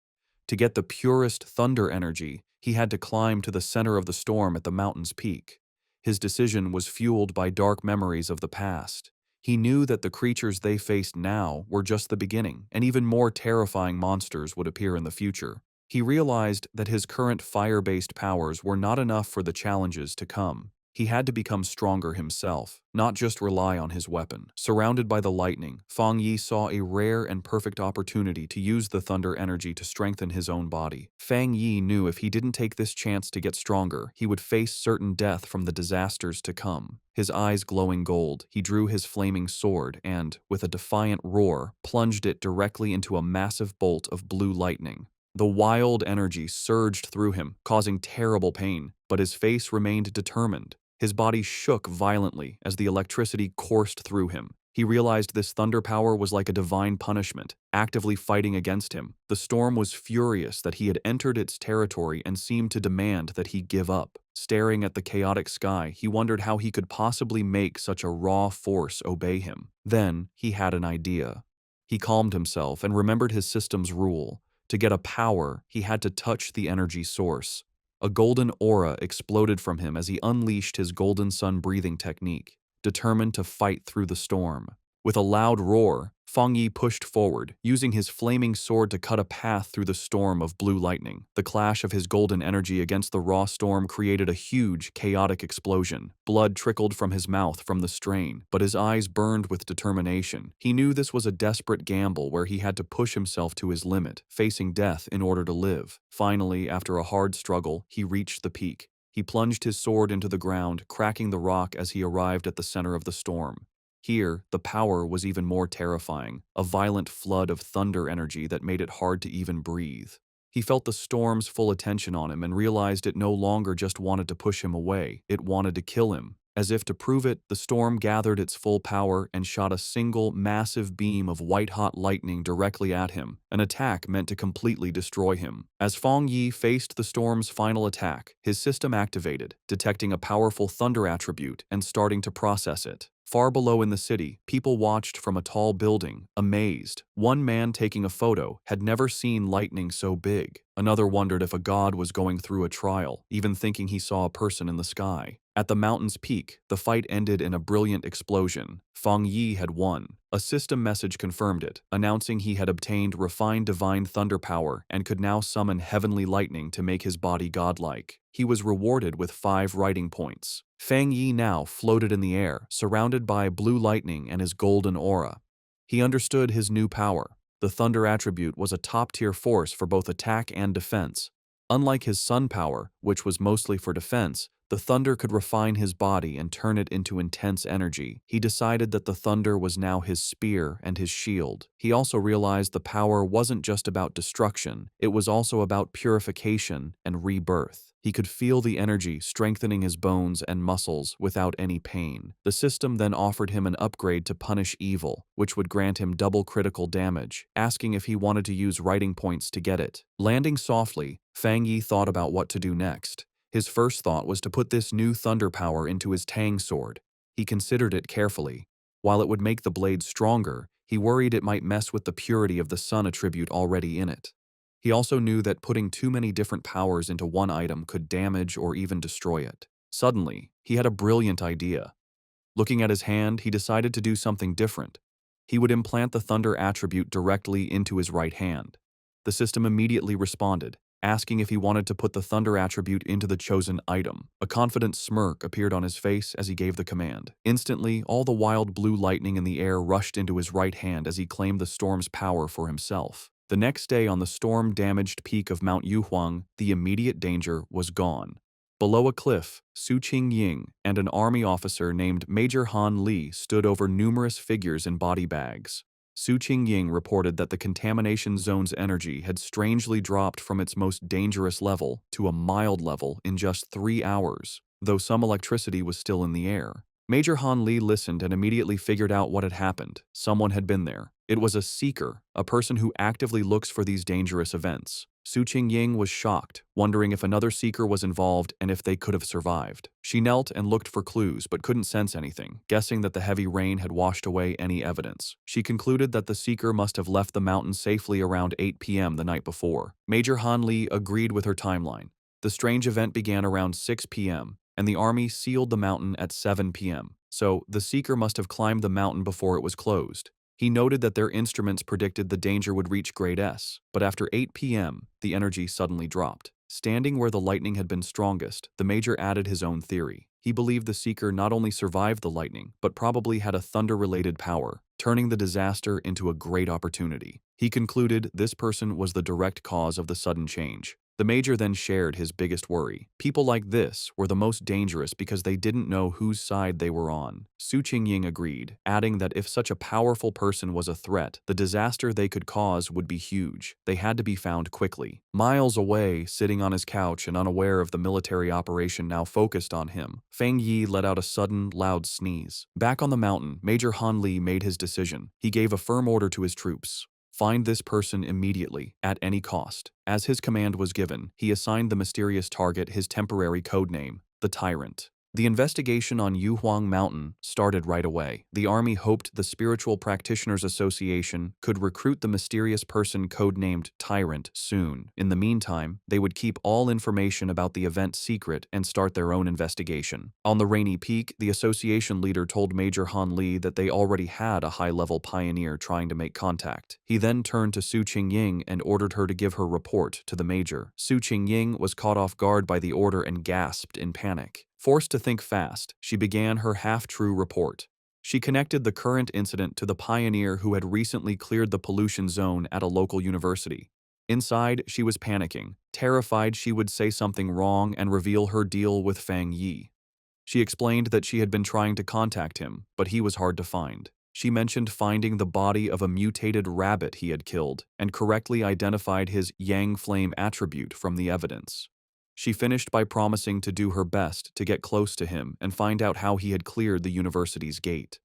To get the purest thunder energy, he had to climb to the center of the storm at the mountain's peak. His decision was fueled by dark memories of the past. He knew that the creatures they faced now were just the beginning, and even more terrifying monsters would appear in the future. He realized that his current fire-based powers were not enough for the challenges to come. He had to become stronger himself, not just rely on his weapon. Surrounded by the lightning, Fang Yi saw a rare and perfect opportunity to use the thunder energy to strengthen his own body. Fang Yi knew if he didn't take this chance to get stronger, he would face certain death from the disasters to come. His eyes glowing gold, he drew his flaming sword and, with a defiant roar, plunged it directly into a massive bolt of blue lightning. The wild energy surged through him, causing terrible pain, but his face remained determined. His body shook violently as the electricity coursed through him. He realized this thunder power was like a divine punishment, actively fighting against him. The storm was furious that he had entered its territory and seemed to demand that he give up. Staring at the chaotic sky, he wondered how he could possibly make such a raw force obey him. Then, he had an idea. He calmed himself and remembered his system's rule. To get a power, he had to touch the energy source. A golden aura exploded from him as he unleashed his golden sun breathing technique, determined to fight through the storm. With a loud roar, Fang Yi pushed forward, using his flaming sword to cut a path through the storm of blue lightning. The clash of his golden energy against the raw storm created a huge, chaotic explosion. Blood trickled from his mouth from the strain, but his eyes burned with determination. He knew this was a desperate gamble where he had to push himself to his limit, facing death in order to live. Finally, after a hard struggle, he reached the peak. He plunged his sword into the ground, cracking the rock as he arrived at the center of the storm. Here, the power was even more terrifying, a violent flood of thunder energy that made it hard to even breathe. He felt the storm's full attention on him and realized it no longer just wanted to push him away, it wanted to kill him. As if to prove it, the storm gathered its full power and shot a single, massive beam of white-hot lightning directly at him, an attack meant to completely destroy him. As Fang Yi faced the storm's final attack, his system activated, detecting a powerful thunder attribute and starting to process it. Far below in the city, people watched from a tall building, amazed. One man taking a photo had never seen lightning so big. Another wondered if a god was going through a trial, even thinking he saw a person in the sky. At the mountain's peak, the fight ended in a brilliant explosion. Feng Yi had won. A system message confirmed it, announcing he had obtained refined divine thunder power and could now summon heavenly lightning to make his body godlike. He was rewarded with 5 writing points. Feng Yi now floated in the air, surrounded by blue lightning and his golden aura. He understood his new power. The thunder attribute was a top-tier force for both attack and defense. Unlike his sun power, which was mostly for defense, the thunder could refine his body and turn it into intense energy. He decided that the thunder was now his spear and his shield. He also realized the power wasn't just about destruction, it was also about purification and rebirth. He could feel the energy strengthening his bones and muscles without any pain. The system then offered him an upgrade to punish evil, which would grant him double critical damage, asking if he wanted to use writing points to get it. Landing softly, Feng Yi thought about what to do next. His first thought was to put this new thunder power into his Tang sword. He considered it carefully. While it would make the blade stronger, he worried it might mess with the purity of the sun attribute already in it. He also knew that putting too many different powers into one item could damage or even destroy it. Suddenly, he had a brilliant idea. Looking at his hand, he decided to do something different. He would implant the thunder attribute directly into his right hand. The system immediately responded, asking if he wanted to put the thunder attribute into the chosen item. A confident smirk appeared on his face as he gave the command. Instantly, all the wild blue lightning in the air rushed into his right hand as he claimed the storm's power for himself. The next day on the storm-damaged peak of Mount Yuhuang, the immediate danger was gone. Below a cliff, Su Qingying and an army officer named Major Han Li stood over numerous figures in body bags. Su Qingying reported that the contamination zone's energy had strangely dropped from its most dangerous level to a mild level in just 3 hours, though some electricity was still in the air. Major Han Li listened and immediately figured out what had happened. Someone had been there. It was a seeker, a person who actively looks for these dangerous events. Su Qingying was shocked, wondering if another seeker was involved and if they could have survived. She knelt and looked for clues but couldn't sense anything, guessing that the heavy rain had washed away any evidence. She concluded that the seeker must have left the mountain safely around 8 p.m. the night before. Major Han Li agreed with her timeline. The strange event began around 6 p.m., and the army sealed the mountain at 7 p.m., so the seeker must have climbed the mountain before it was closed. He noted that their instruments predicted the danger would reach grade S, but after 8 p.m., the energy suddenly dropped. Standing where the lightning had been strongest, the major added his own theory. He believed the seeker not only survived the lightning, but probably had a thunder-related power, turning the disaster into a great opportunity. He concluded this person was the direct cause of the sudden change. The major then shared his biggest worry. People like this were the most dangerous because they didn't know whose side they were on. Su Qingying agreed, adding that if such a powerful person was a threat, the disaster they could cause would be huge. They had to be found quickly. Miles away, sitting on his couch and unaware of the military operation now focused on him, Feng Yi let out a sudden, loud sneeze. Back on the mountain, Major Han Li made his decision. He gave a firm order to his troops. Find this person immediately, at any cost. As his command was given, he assigned the mysterious target his temporary codename, the Tyrant. The investigation on Yuhuang Mountain started right away. The army hoped the Spiritual Practitioners Association could recruit the mysterious person codenamed Tyrant soon. In the meantime, they would keep all information about the event secret and start their own investigation. On the rainy peak, the association leader told Major Han Li that they already had a high-level pioneer trying to make contact. He then turned to Su Qingying and ordered her to give her report to the major. Su Qingying was caught off guard by the order and gasped in panic. Forced to think fast, she began her half-true report. She connected the current incident to the pioneer who had recently cleared the pollution zone at a local university. Inside, she was panicking, terrified she would say something wrong and reveal her deal with Feng Yi. She explained that she had been trying to contact him, but he was hard to find. She mentioned finding the body of a mutated rabbit he had killed and correctly identified his Yang Flame attribute from the evidence. She finished by promising to do her best to get close to him and find out how he had cleared the university's gate.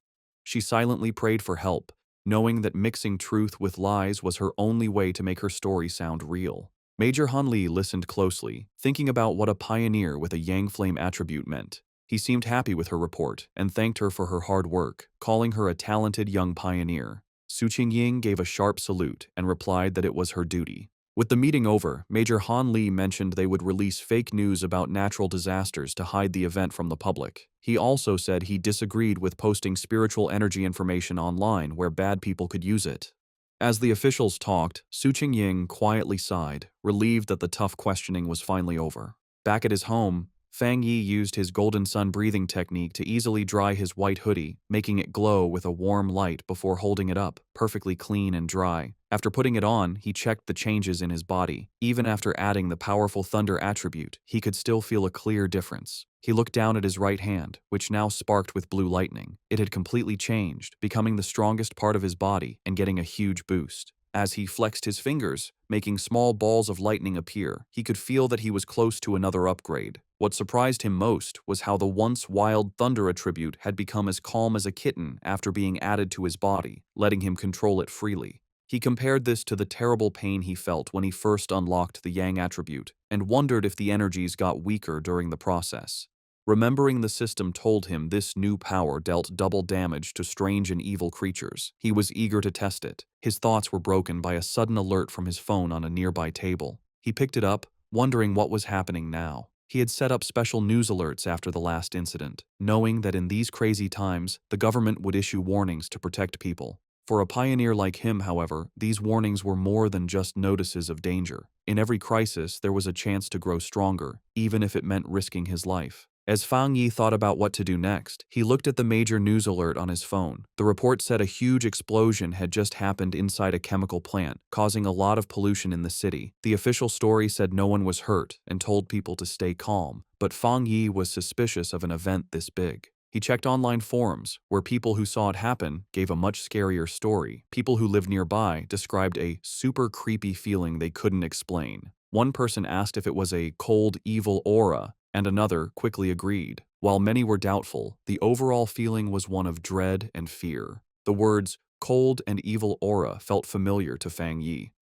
She silently prayed for help, knowing that mixing truth with lies was her only way to make her story sound real. Major Han Li listened closely, thinking about what a pioneer with a Yang Flame attribute meant. He seemed happy with her report and thanked her for her hard work, calling her a talented young pioneer. Su Qingying gave a sharp salute and replied that it was her duty. With the meeting over, Major Han Li mentioned they would release fake news about natural disasters to hide the event from the public. He also said he disagreed with posting spiritual energy information online where bad people could use it. As the officials talked, Su Qingying quietly sighed, relieved that the tough questioning was finally over. Back at his home, Fang Yi used his golden sun breathing technique to easily dry his white hoodie, making it glow with a warm light before holding it up, perfectly clean and dry. After putting it on, he checked the changes in his body. Even after adding the powerful thunder attribute, he could still feel a clear difference. He looked down at his right hand, which now sparked with blue lightning. It had completely changed, becoming the strongest part of his body and getting a huge boost. As he flexed his fingers, making small balls of lightning appear, he could feel that he was close to another upgrade. What surprised him most was how the once wild thunder attribute had become as calm as a kitten after being added to his body, letting him control it freely. He compared this to the terrible pain he felt when he first unlocked the Yang attribute, and wondered if the energies got weaker during the process. Remembering the system told him this new power dealt double damage to strange and evil creatures, he was eager to test it. His thoughts were broken by a sudden alert from his phone on a nearby table. He picked it up, wondering what was happening now. He had set up special news alerts after the last incident, knowing that in these crazy times, the government would issue warnings to protect people. For a pioneer like him, however, these warnings were more than just notices of danger. In every crisis, there was a chance to grow stronger, even if it meant risking his life. As Fang Yi thought about what to do next, he looked at the major news alert on his phone. The report said a huge explosion had just happened inside a chemical plant, causing a lot of pollution in the city. The official story said no one was hurt and told people to stay calm, but Fang Yi was suspicious of an event this big. He checked online forums, where people who saw it happen gave a much scarier story. People who lived nearby described a super creepy feeling they couldn't explain. One person asked if it was a cold, evil aura, and another quickly agreed. While many were doubtful, the overall feeling was one of dread and fear. The words cold and evil aura felt familiar to Fang Yi.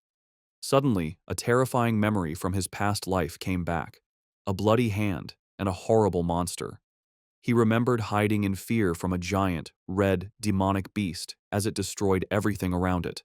Suddenly, a terrifying memory from his past life came back. A bloody hand and a horrible monster. He remembered hiding in fear from a giant, red, demonic beast as it destroyed everything around it.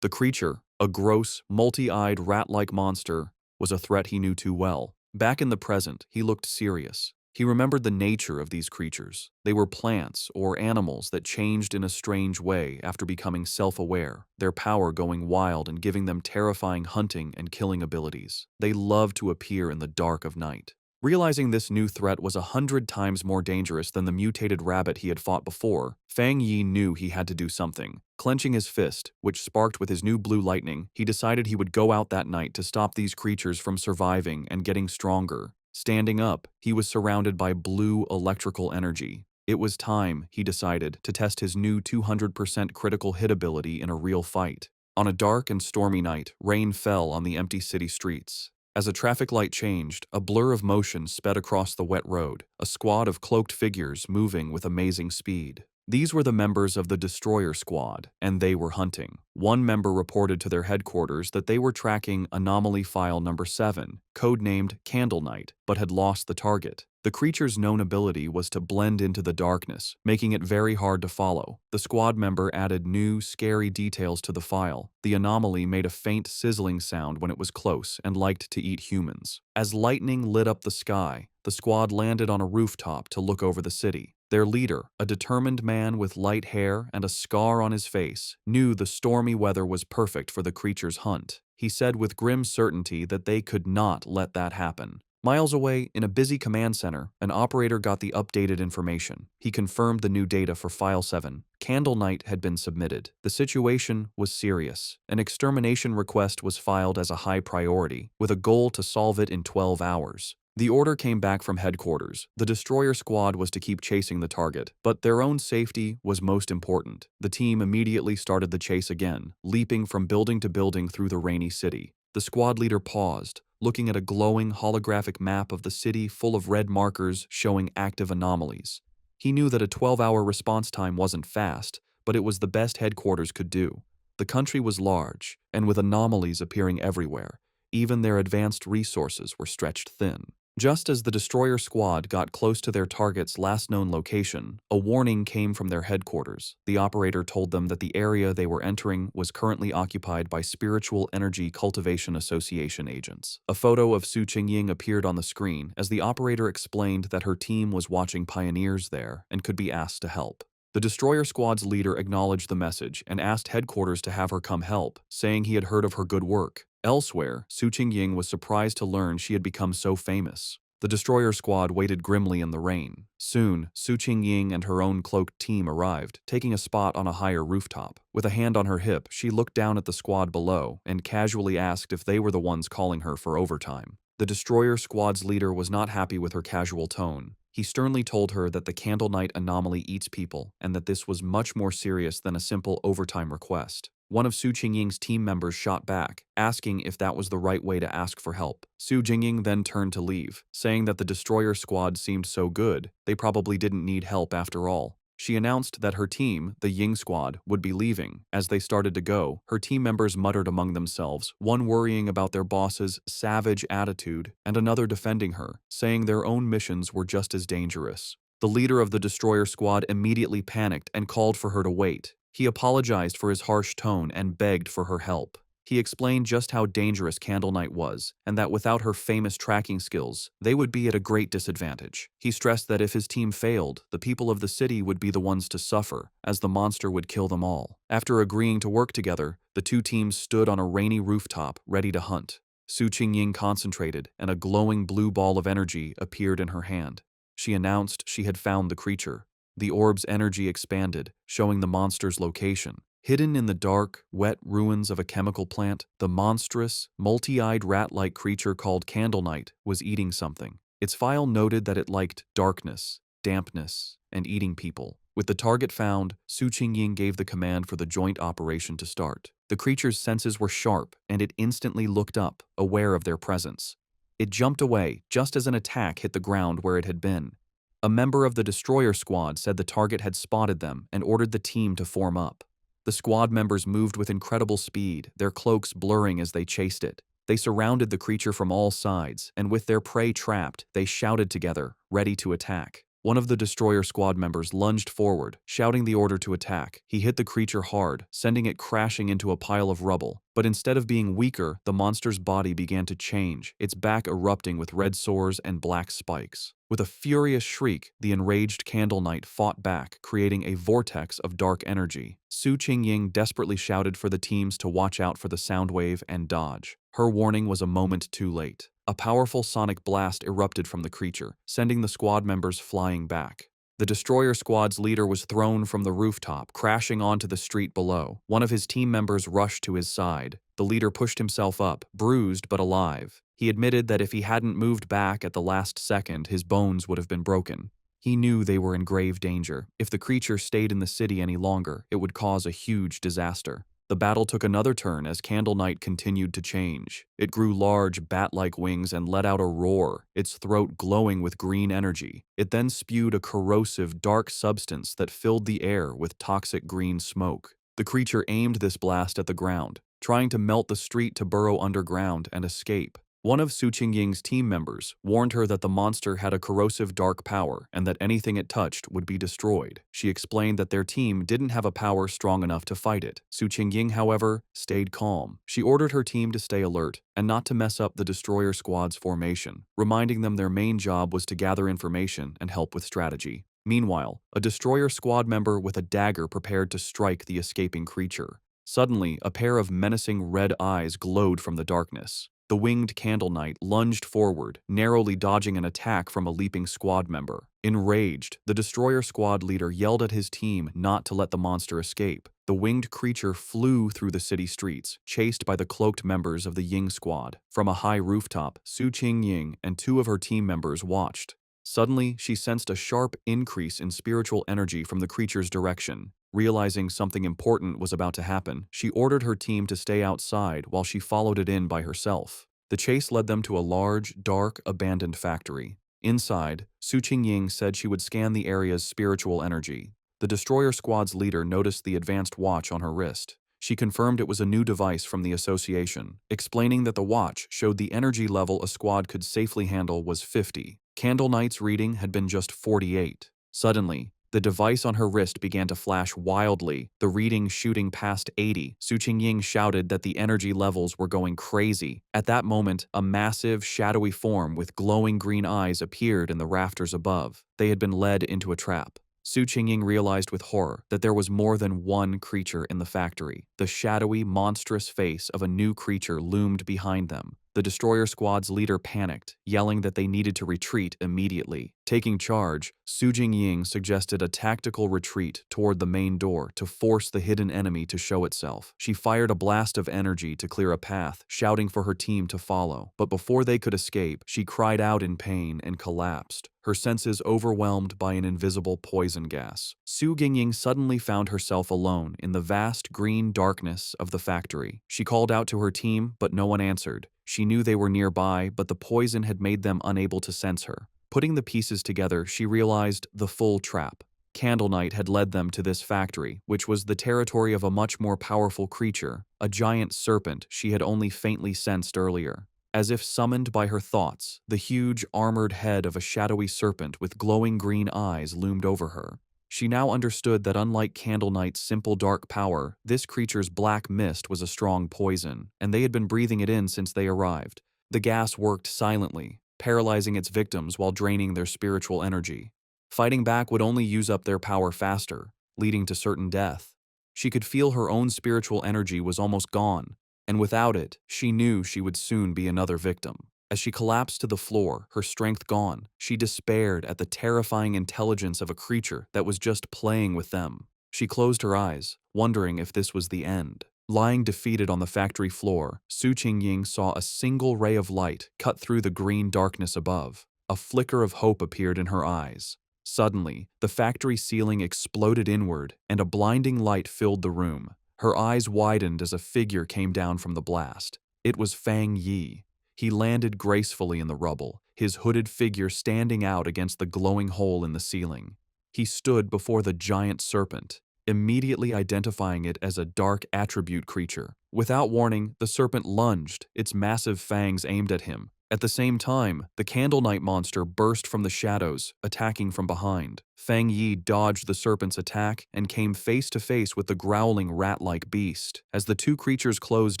The creature, a gross, multi-eyed rat-like monster, was a threat he knew too well. Back in the present, he looked serious. He remembered the nature of these creatures. They were plants or animals that changed in a strange way after becoming self-aware, their power going wild and giving them terrifying hunting and killing abilities. They loved to appear in the dark of night. Realizing this new threat was 100 times more dangerous than the mutated rabbit he had fought before, Fang Yi knew he had to do something. Clenching his fist, which sparked with his new blue lightning, he decided he would go out that night to stop these creatures from surviving and getting stronger. Standing up, he was surrounded by blue electrical energy. It was time, he decided, to test his new 200% critical hit ability in a real fight. On a dark and stormy night, rain fell on the empty city streets. As a traffic light changed, a blur of motion sped across the wet road, a squad of cloaked figures moving with amazing speed. These were the members of the Destroyer Squad, and they were hunting. One member reported to their headquarters that they were tracking Anomaly File Number 7, codenamed Candle Knight, but had lost the target. The creature's known ability was to blend into the darkness, making it very hard to follow. The squad member added new, scary details to the file. The anomaly made a faint sizzling sound when it was close and liked to eat humans. As lightning lit up the sky, the squad landed on a rooftop to look over the city. Their leader, a determined man with light hair and a scar on his face, knew the stormy weather was perfect for the creature's hunt. He said with grim certainty that they could not let that happen. Miles away, in a busy command center, an operator got the updated information. He confirmed the new data for File 7. Candle Knight had been submitted. The situation was serious. An extermination request was filed as a high priority, with a goal to solve it in 12 hours. The order came back from headquarters. The Destroyer Squad was to keep chasing the target, but their own safety was most important. The team immediately started the chase again, leaping from building to building through the rainy city. The squad leader paused, looking at a glowing holographic map of the city full of red markers showing active anomalies. He knew that a 12-hour response time wasn't fast, but it was the best headquarters could do. The country was large, and with anomalies appearing everywhere, even their advanced resources were stretched thin. Just as the destroyer squad got close to their target's last known location, a warning came from their headquarters. The operator told them that the area they were entering was currently occupied by Spiritual Energy Cultivation Association agents. A photo of Su Qingying appeared on the screen as the operator explained that her team was watching pioneers there and could be asked to help. The destroyer squad's leader acknowledged the message and asked headquarters to have her come help, saying he had heard of her good work. Elsewhere, Su Qingying was surprised to learn she had become so famous. The destroyer squad waited grimly in the rain. Soon, Su Qingying and her own cloaked team arrived, taking a spot on a higher rooftop. With a hand on her hip, she looked down at the squad below and casually asked if they were the ones calling her for overtime. The destroyer squad's leader was not happy with her casual tone. He sternly told her that the Candle Night anomaly eats people and that this was much more serious than a simple overtime request. One of Su Qingying's team members shot back, asking if that was the right way to ask for help. Su Qingying then turned to leave, saying that the destroyer squad seemed so good, they probably didn't need help after all. She announced that her team, the Ying squad, would be leaving. As they started to go, her team members muttered among themselves, one worrying about their boss's savage attitude and another defending her, saying their own missions were just as dangerous. The leader of the destroyer squad immediately panicked and called for her to wait. He apologized for his harsh tone and begged for her help. He explained just how dangerous Candle Night was, and that without her famous tracking skills, they would be at a great disadvantage. He stressed that if his team failed, the people of the city would be the ones to suffer, as the monster would kill them all. After agreeing to work together, the two teams stood on a rainy rooftop, ready to hunt. Su Qingying concentrated, and a glowing blue ball of energy appeared in her hand. She announced she had found the creature. The orb's energy expanded, showing the monster's location. Hidden in the dark, wet ruins of a chemical plant, the monstrous, multi-eyed rat-like creature called Candle Night was eating something. Its file noted that it liked darkness, dampness, and eating people. With the target found, Su Qingying gave the command for the joint operation to start. The creature's senses were sharp, and it instantly looked up, aware of their presence. It jumped away, just as an attack hit the ground where it had been. A member of the destroyer squad said the target had spotted them and ordered the team to form up. The squad members moved with incredible speed, their cloaks blurring as they chased it. They surrounded the creature from all sides, and with their prey trapped, they shouted together, ready to attack. One of the destroyer squad members lunged forward, shouting the order to attack. He hit the creature hard, sending it crashing into a pile of rubble. But instead of being weaker, the monster's body began to change, its back erupting with red sores and black spikes. With a furious shriek, the enraged Candle Knight fought back, creating a vortex of dark energy. Su Qingying desperately shouted for the teams to watch out for the sound wave and dodge. Her warning was a moment too late. A powerful sonic blast erupted from the creature, sending the squad members flying back. The destroyer squad's leader was thrown from the rooftop, crashing onto the street below. One of his team members rushed to his side. The leader pushed himself up, bruised but alive. He admitted that if he hadn't moved back at the last second, his bones would have been broken. He knew they were in grave danger. If the creature stayed in the city any longer, it would cause a huge disaster. The battle took another turn as Candle Night continued to change. It grew large, bat-like wings and let out a roar, its throat glowing with green energy. It then spewed a corrosive, dark substance that filled the air with toxic green smoke. The creature aimed this blast at the ground, trying to melt the street to burrow underground and escape. One of Su Qingying's team members warned her that the monster had a corrosive dark power and that anything it touched would be destroyed. She explained that their team didn't have a power strong enough to fight it. Su Qingying, however, stayed calm. She ordered her team to stay alert and not to mess up the destroyer squad's formation, reminding them their main job was to gather information and help with strategy. Meanwhile, a destroyer squad member with a dagger prepared to strike the escaping creature. Suddenly, a pair of menacing red eyes glowed from the darkness. The winged Candle Knight lunged forward, narrowly dodging an attack from a leaping squad member. Enraged, the destroyer squad leader yelled at his team not to let the monster escape. The winged creature flew through the city streets, chased by the cloaked members of the Ying squad. From a high rooftop, Su Qingying and two of her team members watched. Suddenly, she sensed a sharp increase in spiritual energy from the creature's direction. Realizing something important was about to happen, she ordered her team to stay outside while she followed it in by herself. The chase led them to a large, dark, abandoned factory. Inside, Su Qingying said she would scan the area's spiritual energy. The destroyer squad's leader noticed the advanced watch on her wrist. She confirmed it was a new device from the association, explaining that the watch showed the energy level a squad could safely handle was 50. Candle Knight's reading had been just 48. Suddenly, the device on her wrist began to flash wildly, the reading shooting past 80. Su Qingying shouted that the energy levels were going crazy. At that moment, a massive, shadowy form with glowing green eyes appeared in the rafters above. They had been led into a trap. Su Qingying realized with horror that there was more than one creature in the factory. The shadowy, monstrous face of a new creature loomed behind them. The destroyer squad's leader panicked, yelling that they needed to retreat immediately. Taking charge, Su Jingying suggested a tactical retreat toward the main door to force the hidden enemy to show itself. She fired a blast of energy to clear a path, shouting for her team to follow. But before they could escape, she cried out in pain and collapsed, her senses overwhelmed by an invisible poison gas. Su Jingying suddenly found herself alone in the vast green darkness of the factory. She called out to her team, but no one answered. She knew they were nearby, but the poison had made them unable to sense her. Putting the pieces together, she realized the full trap. Candle Knight had led them to this factory, which was the territory of a much more powerful creature, a giant serpent she had only faintly sensed earlier. As if summoned by her thoughts, the huge, armored head of a shadowy serpent with glowing green eyes loomed over her. She now understood that unlike Candle Knight's simple dark power, this creature's black mist was a strong poison, and they had been breathing it in since they arrived. The gas worked silently, paralyzing its victims while draining their spiritual energy. Fighting back would only use up their power faster, leading to certain death. She could feel her own spiritual energy was almost gone, and without it, she knew she would soon be another victim. As she collapsed to the floor, her strength gone, she despaired at the terrifying intelligence of a creature that was just playing with them. She closed her eyes, wondering if this was the end. Lying defeated on the factory floor, Su Qingying saw a single ray of light cut through the green darkness above. A flicker of hope appeared in her eyes. Suddenly, the factory ceiling exploded inward, and a blinding light filled the room. Her eyes widened as a figure came down from the blast. It was Fang Yi. He landed gracefully in the rubble, his hooded figure standing out against the glowing hole in the ceiling. He stood before the giant serpent, immediately identifying it as a dark attribute creature. Without warning, the serpent lunged, its massive fangs aimed at him. At the same time, the Candle Knight monster burst from the shadows, attacking from behind. Fang Yi dodged the serpent's attack and came face to face with the growling rat-like beast. As the two creatures closed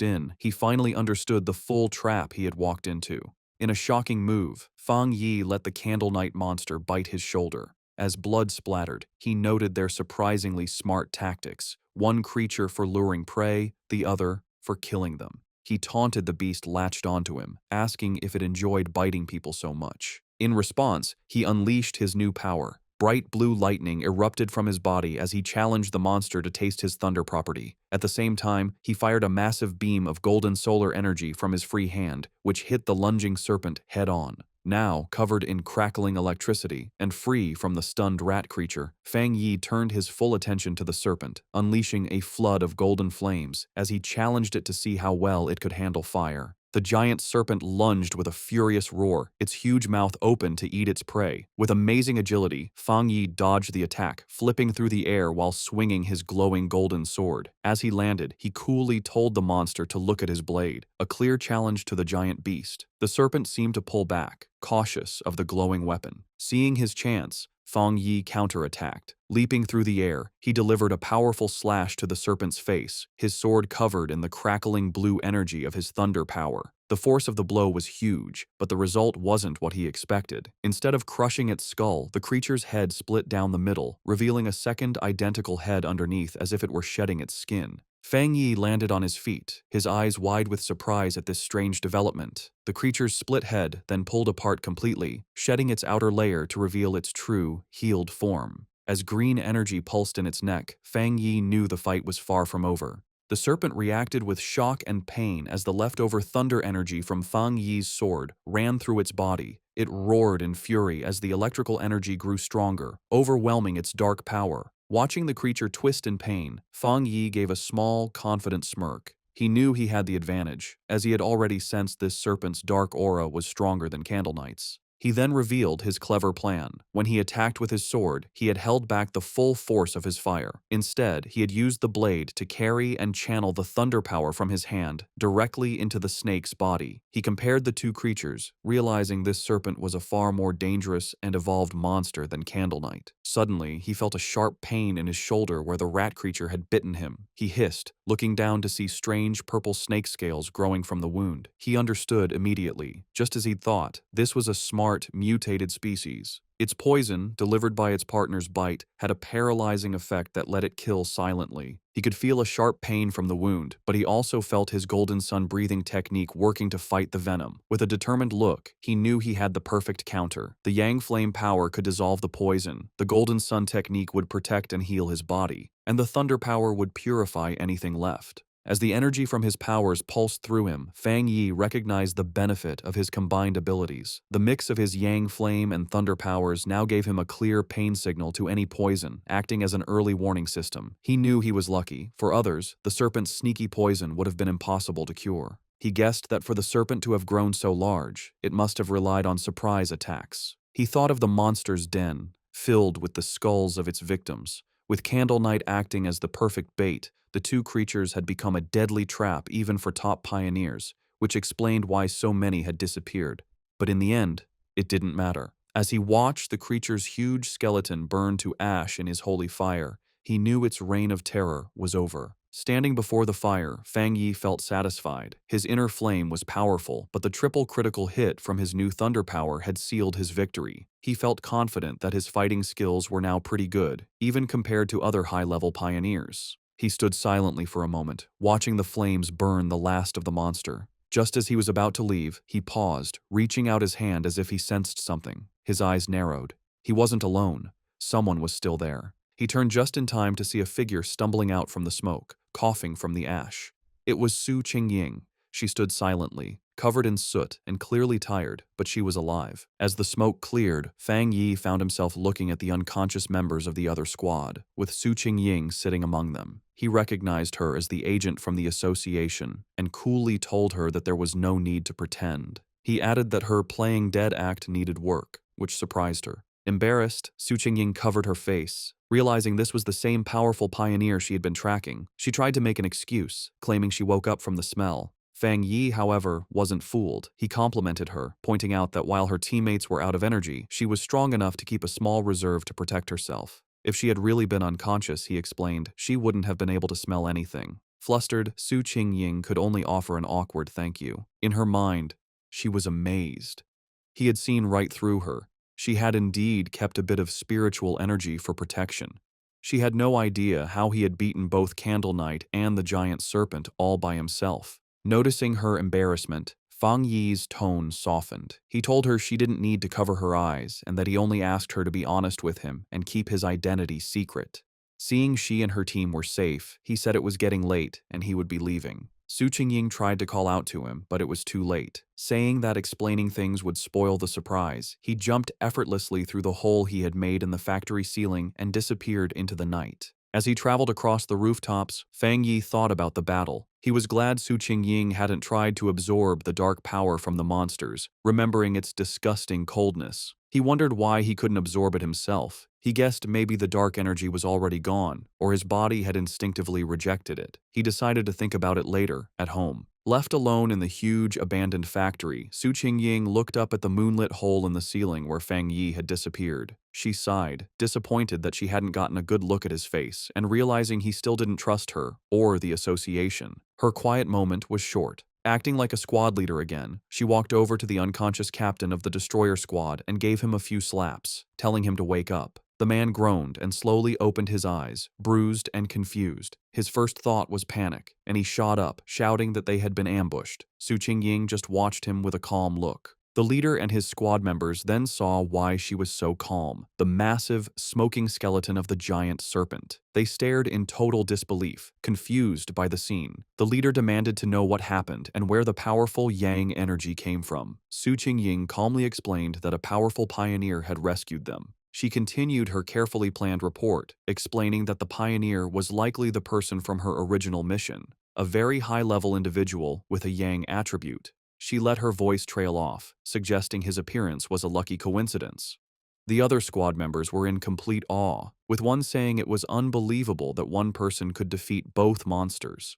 in, he finally understood the full trap he had walked into. In a shocking move, Fang Yi let the Candle Knight monster bite his shoulder. As blood splattered, he noted their surprisingly smart tactics, one creature for luring prey, the other for killing them. He taunted the beast latched onto him, asking if it enjoyed biting people so much. In response, he unleashed his new power. Bright blue lightning erupted from his body as he challenged the monster to taste his thunder property. At the same time, he fired a massive beam of golden solar energy from his free hand, which hit the lunging serpent head-on. Now, covered in crackling electricity and free from the stunned rat creature, Fang Yi turned his full attention to the serpent, unleashing a flood of golden flames as he challenged it to see how well it could handle fire. The giant serpent lunged with a furious roar, its huge mouth open to eat its prey. With amazing agility, Fang Yi dodged the attack, flipping through the air while swinging his glowing golden sword. As he landed, he coolly told the monster to look at his blade, a clear challenge to the giant beast. The serpent seemed to pull back, cautious of the glowing weapon. Seeing his chance, Fang Yi counterattacked. Leaping through the air, he delivered a powerful slash to the serpent's face, his sword covered in the crackling blue energy of his thunder power. The force of the blow was huge, but the result wasn't what he expected. Instead of crushing its skull, the creature's head split down the middle, revealing a second identical head underneath as if it were shedding its skin. Fang Yi landed on his feet, his eyes wide with surprise at this strange development. The creature's split head then pulled apart completely, shedding its outer layer to reveal its true, healed form. As green energy pulsed in its neck, Fang Yi knew the fight was far from over. The serpent reacted with shock and pain as the leftover thunder energy from Fang Yi's sword ran through its body. It roared in fury as the electrical energy grew stronger, overwhelming its dark power. Watching the creature twist in pain, Fang Yi gave a small, confident smirk. He knew he had the advantage, as he had already sensed this serpent's dark aura was stronger than Candle Knight's. He then revealed his clever plan. When he attacked with his sword, he had held back the full force of his fire. Instead, he had used the blade to carry and channel the thunder power from his hand directly into the snake's body. He compared the two creatures, realizing this serpent was a far more dangerous and evolved monster than Candle Knight. Suddenly, he felt a sharp pain in his shoulder where the rat creature had bitten him. He hissed, looking down to see strange purple snake scales growing from the wound. He understood immediately. Just as he'd thought, this was a smart, mutated species. Its poison, delivered by its partner's bite, had a paralyzing effect that let it kill silently. He could feel a sharp pain from the wound, but he also felt his Golden Sun breathing technique working to fight the venom. With a determined look, he knew he had the perfect counter. The Yang Flame power could dissolve the poison, the Golden Sun technique would protect and heal his body, and the Thunder power would purify anything left. As the energy from his powers pulsed through him, Fang Yi recognized the benefit of his combined abilities. The mix of his Yang Flame and Thunder powers now gave him a clear pain signal to any poison, acting as an early warning system. He knew he was lucky. For others, the serpent's sneaky poison would have been impossible to cure. He guessed that for the serpent to have grown so large, it must have relied on surprise attacks. He thought of the monster's den, filled with the skulls of its victims. With Candle Knight acting as the perfect bait, the two creatures had become a deadly trap even for top pioneers, which explained why so many had disappeared. But in the end, it didn't matter. As he watched the creature's huge skeleton burn to ash in his holy fire, he knew its reign of terror was over. Standing before the fire, Fang Yi felt satisfied. His inner flame was powerful, but the triple critical hit from his new thunder power had sealed his victory. He felt confident that his fighting skills were now pretty good, even compared to other high-level pioneers. He stood silently for a moment, watching the flames burn the last of the monster. Just as he was about to leave, he paused, reaching out his hand as if he sensed something. His eyes narrowed. He wasn't alone. Someone was still there. He turned just in time to see a figure stumbling out from the smoke, coughing from the ash. It was Su Qingying. She stood silently, covered in soot and clearly tired, but she was alive. As the smoke cleared, Fang Yi found himself looking at the unconscious members of the other squad, with Su Qingying sitting among them. He recognized her as the agent from the association and coolly told her that there was no need to pretend. He added that her playing dead act needed work, which surprised her. Embarrassed, Su Qingying covered her face. Realizing this was the same powerful pioneer she had been tracking, she tried to make an excuse, claiming she woke up from the smell. Fang Yi, however, wasn't fooled. He complimented her, pointing out that while her teammates were out of energy, she was strong enough to keep a small reserve to protect herself. If she had really been unconscious, he explained, she wouldn't have been able to smell anything. Flustered, Su Qingying could only offer an awkward thank you. In her mind, she was amazed. He had seen right through her. She had indeed kept a bit of spiritual energy for protection. She had no idea how he had beaten both Candle Knight and the giant serpent all by himself. Noticing her embarrassment, Fang Yi's tone softened. He told her she didn't need to cover her eyes and that he only asked her to be honest with him and keep his identity secret. Seeing she and her team were safe, he said it was getting late and he would be leaving. Su Qingying tried to call out to him, but it was too late. Saying that explaining things would spoil the surprise, he jumped effortlessly through the hole he had made in the factory ceiling and disappeared into the night. As he traveled across the rooftops, Fang Yi thought about the battle. He was glad Su Qingying hadn't tried to absorb the dark power from the monsters, remembering its disgusting coldness. He wondered why he couldn't absorb it himself. He guessed maybe the dark energy was already gone, or his body had instinctively rejected it. He decided to think about it later, at home. Left alone in the huge, abandoned factory, Su Qingying looked up at the moonlit hole in the ceiling where Fang Yi had disappeared. She sighed, disappointed that she hadn't gotten a good look at his face, and realizing he still didn't trust her, or the association. Her quiet moment was short. Acting like a squad leader again, she walked over to the unconscious captain of the destroyer squad and gave him a few slaps, telling him to wake up. The man groaned and slowly opened his eyes, bruised and confused. His first thought was panic, and he shot up, shouting that they had been ambushed. Su Qingying just watched him with a calm look. The leader and his squad members then saw why she was so calm: the massive, smoking skeleton of the giant serpent. They stared in total disbelief, confused by the scene. The leader demanded to know what happened and where the powerful Yang energy came from. Su Qingying calmly explained that a powerful pioneer had rescued them. She continued her carefully planned report, explaining that the pioneer was likely the person from her original mission, a very high-level individual with a Yang attribute. She let her voice trail off, suggesting his appearance was a lucky coincidence. The other squad members were in complete awe, with one saying it was unbelievable that one person could defeat both monsters.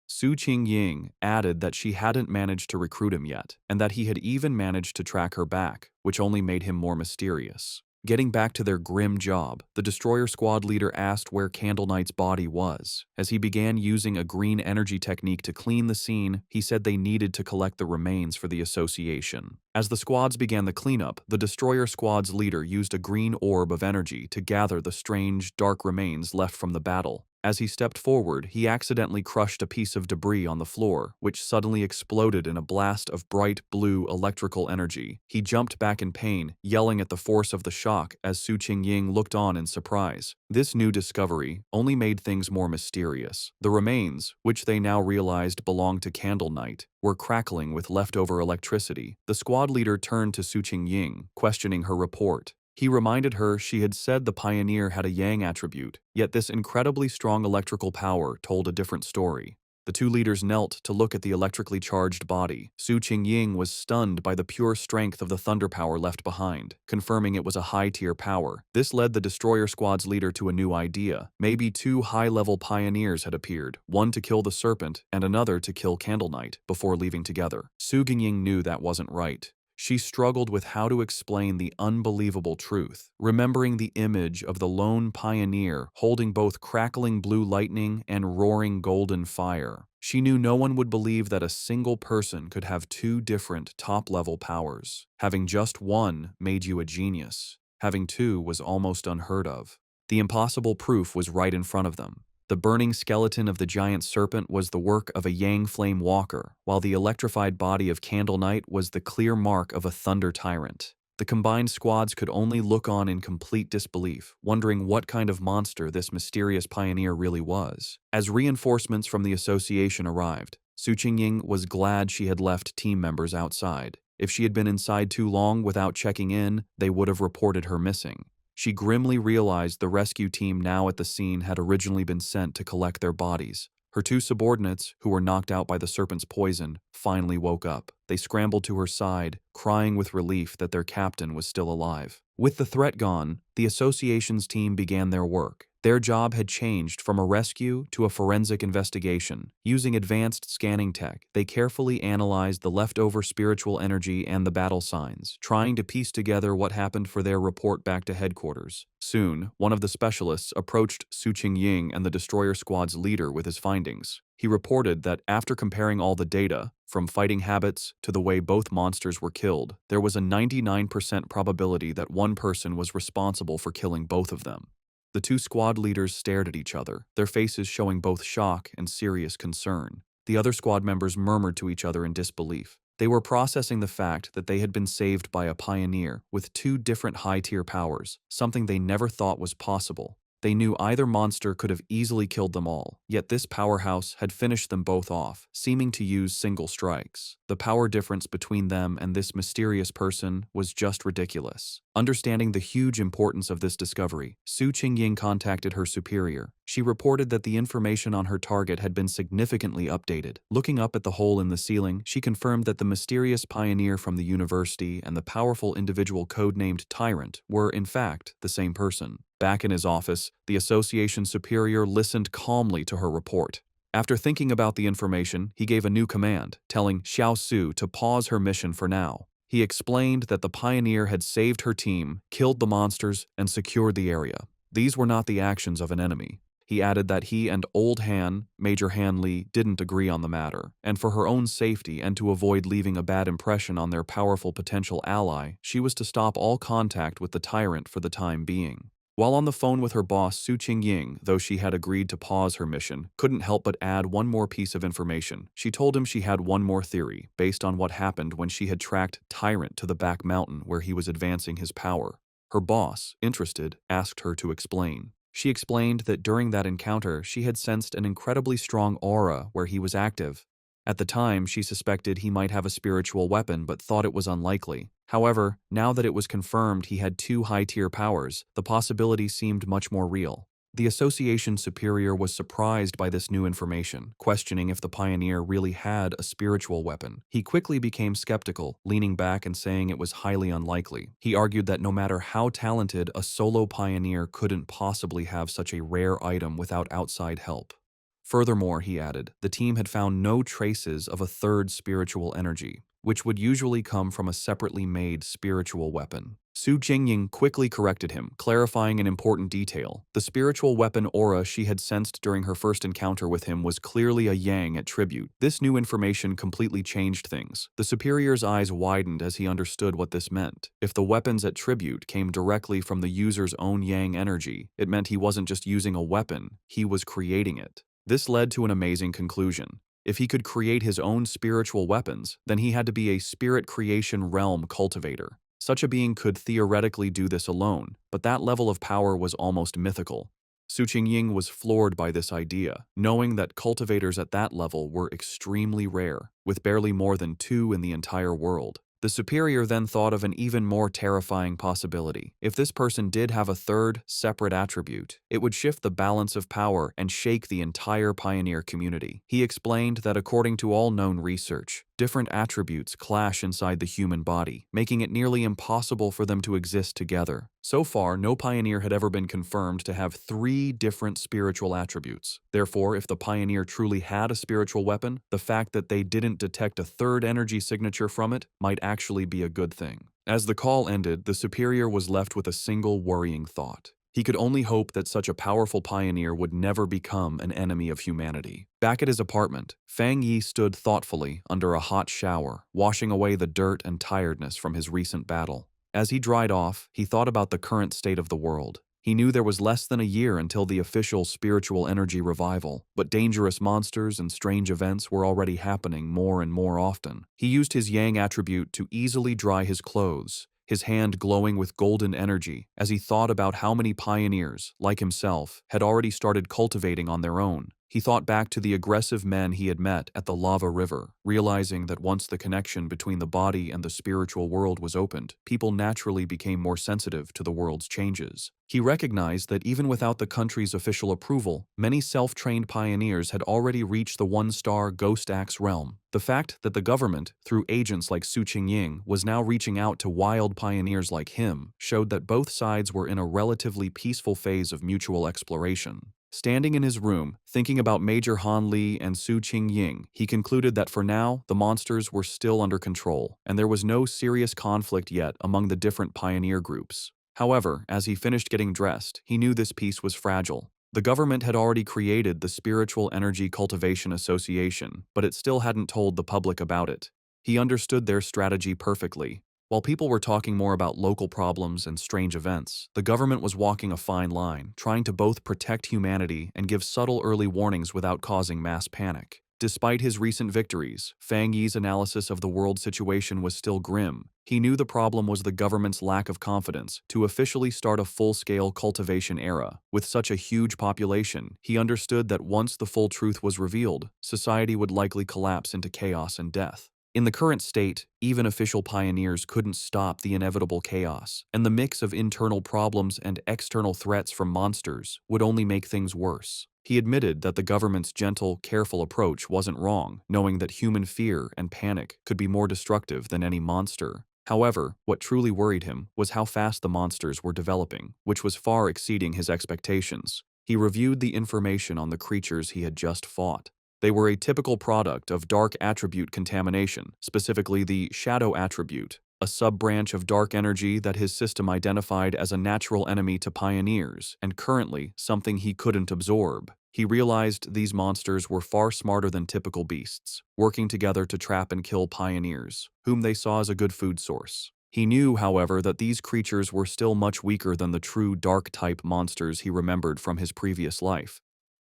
Su Qingying added that she hadn't managed to recruit him yet, and that he had even managed to track her back, which only made him more mysterious. Getting back to their grim job, the destroyer squad leader asked where Candle Knight's body was. As he began using a green energy technique to clean the scene, he said they needed to collect the remains for the association. As the squads began the cleanup, the destroyer squad's leader used a green orb of energy to gather the strange, dark remains left from the battle. As he stepped forward, he accidentally crushed a piece of debris on the floor, which suddenly exploded in a blast of bright blue electrical energy. He jumped back in pain, yelling at the force of the shock as Su Qingying looked on in surprise. This new discovery only made things more mysterious. The remains, which they now realized belonged to Candle Knight, were crackling with leftover electricity. The squad leader turned to Su Qingying, questioning her report. He reminded her she had said the pioneer had a yang attribute, yet this incredibly strong electrical power told a different story. The two leaders knelt to look at the electrically charged body. Su Qingying was stunned by the pure strength of the thunder power left behind, confirming it was a high-tier power. This led the destroyer squad's leader to a new idea. Maybe two high-level pioneers had appeared, one to kill the serpent and another to kill Candle Knight, before leaving together. Su Qingying knew that wasn't right. She struggled with how to explain the unbelievable truth, remembering the image of the lone pioneer holding both crackling blue lightning and roaring golden fire. She knew no one would believe that a single person could have two different top-level powers. Having just one made you a genius. Having two was almost unheard of. The impossible proof was right in front of them. The burning skeleton of the giant serpent was the work of a Yang Flame Walker, while the electrified body of Candle Knight was the clear mark of a Thunder Tyrant. The combined squads could only look on in complete disbelief, wondering what kind of monster this mysterious pioneer really was. As reinforcements from the association arrived, Su Qingying was glad she had left team members outside. If she had been inside too long without checking in, they would have reported her missing. She grimly realized the rescue team now at the scene had originally been sent to collect their bodies. Her two subordinates, who were knocked out by the serpent's poison, finally woke up. They scrambled to her side, crying with relief that their captain was still alive. With the threat gone, the association's team began their work. Their job had changed from a rescue to a forensic investigation. Using advanced scanning tech, they carefully analyzed the leftover spiritual energy and the battle signs, trying to piece together what happened for their report back to headquarters. Soon, one of the specialists approached Su Qingying and the destroyer squad's leader with his findings. He reported that after comparing all the data, from fighting habits to the way both monsters were killed, there was a 99% probability that one person was responsible for killing both of them. The two squad leaders stared at each other, their faces showing both shock and serious concern. The other squad members murmured to each other in disbelief. They were processing the fact that they had been saved by a pioneer with two different high-tier powers, something they never thought was possible. They knew either monster could have easily killed them all, yet this powerhouse had finished them both off, seeming to use single strikes. The power difference between them and this mysterious person was just ridiculous. Understanding the huge importance of this discovery, Su Qingying contacted her superior. She reported that the information on her target had been significantly updated. Looking up at the hole in the ceiling, she confirmed that the mysterious pioneer from the university and the powerful individual codenamed Tyrant were, in fact, the same person. Back in his office, the association superior listened calmly to her report. After thinking about the information, he gave a new command, telling Xiao Su to pause her mission for now. He explained that the pioneer had saved her team, killed the monsters, and secured the area. These were not the actions of an enemy. He added that he and Old Han, Major Han Li, didn't agree on the matter, and for her own safety and to avoid leaving a bad impression on their powerful potential ally, she was to stop all contact with the tyrant for the time being. While on the phone with her boss, Su Qingying, though she had agreed to pause her mission, couldn't help but add one more piece of information. She told him she had one more theory, based on what happened when she had tracked Tyrant to the back mountain where he was advancing his power. Her boss, interested, asked her to explain. She explained that during that encounter, she had sensed an incredibly strong aura where he was active. At the time, she suspected he might have a spiritual weapon but thought it was unlikely. However, now that it was confirmed he had two high-tier powers, the possibility seemed much more real. The association superior was surprised by this new information, questioning if the pioneer really had a spiritual weapon. He quickly became skeptical, leaning back and saying it was highly unlikely. He argued that no matter how talented, a solo pioneer couldn't possibly have such a rare item without outside help. Furthermore, he added, the team had found no traces of a third spiritual energy, which would usually come from a separately made spiritual weapon. Su Jingying quickly corrected him, clarifying an important detail. The spiritual weapon aura she had sensed during her first encounter with him was clearly a yang attribute. This new information completely changed things. The superior's eyes widened as he understood what this meant. If the weapon's attribute came directly from the user's own yang energy, it meant he wasn't just using a weapon, he was creating it. This led to an amazing conclusion. If he could create his own spiritual weapons, then he had to be a spirit creation realm cultivator. Such a being could theoretically do this alone, but that level of power was almost mythical. Su Qingying was floored by this idea, knowing that cultivators at that level were extremely rare, with barely more than 2 in the entire world. The superior then thought of an even more terrifying possibility. If this person did have a third, separate attribute, it would shift the balance of power and shake the entire pioneer community. He explained that according to all known research, different attributes clash inside the human body, making it nearly impossible for them to exist together. So far, no pioneer had ever been confirmed to have 3 different spiritual attributes. Therefore, if the pioneer truly had a spiritual weapon, the fact that they didn't detect a third energy signature from it might actually be a good thing. As the call ended, the superior was left with a single worrying thought. He could only hope that such a powerful pioneer would never become an enemy of humanity. Back at his apartment, Fang Yi stood thoughtfully under a hot shower, washing away the dirt and tiredness from his recent battle. As he dried off, he thought about the current state of the world. He knew there was less than a year until the official spiritual energy revival, but dangerous monsters and strange events were already happening more and more often. He used his yang attribute to easily dry his clothes, his hand glowing with golden energy as he thought about how many pioneers, like himself, had already started cultivating on their own. He thought back to the aggressive men he had met at the lava river, realizing that once the connection between the body and the spiritual world was opened, people naturally became more sensitive to the world's changes. He recognized that even without the country's official approval, many self-trained pioneers had already reached the 1-star Ghost Axe realm. The fact that the government, through agents like Su Qingying, was now reaching out to wild pioneers like him showed that both sides were in a relatively peaceful phase of mutual exploration. Standing in his room, thinking about Major Han Li and Su Qingying, he concluded that for now, the monsters were still under control, and there was no serious conflict yet among the different pioneer groups. However, as he finished getting dressed, he knew this peace was fragile. The government had already created the Spiritual Energy Cultivation Association, but it still hadn't told the public about it. He understood their strategy perfectly. While people were talking more about local problems and strange events, the government was walking a fine line, trying to both protect humanity and give subtle early warnings without causing mass panic. Despite his recent victories, Fang Yi's analysis of the world situation was still grim. He knew the problem was the government's lack of confidence to officially start a full-scale cultivation era. With such a huge population, he understood that once the full truth was revealed, society would likely collapse into chaos and death. In the current state, even official pioneers couldn't stop the inevitable chaos, and the mix of internal problems and external threats from monsters would only make things worse. He admitted that the government's gentle, careful approach wasn't wrong, knowing that human fear and panic could be more destructive than any monster. However, what truly worried him was how fast the monsters were developing, which was far exceeding his expectations. He reviewed the information on the creatures he had just fought. They were a typical product of dark attribute contamination, specifically the shadow attribute, a sub-branch of dark energy that his system identified as a natural enemy to pioneers, and currently something he couldn't absorb. He realized these monsters were far smarter than typical beasts, working together to trap and kill pioneers, whom they saw as a good food source. He knew, however, that these creatures were still much weaker than the true dark-type monsters he remembered from his previous life.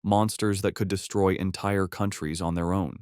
Monsters that could destroy entire countries on their own.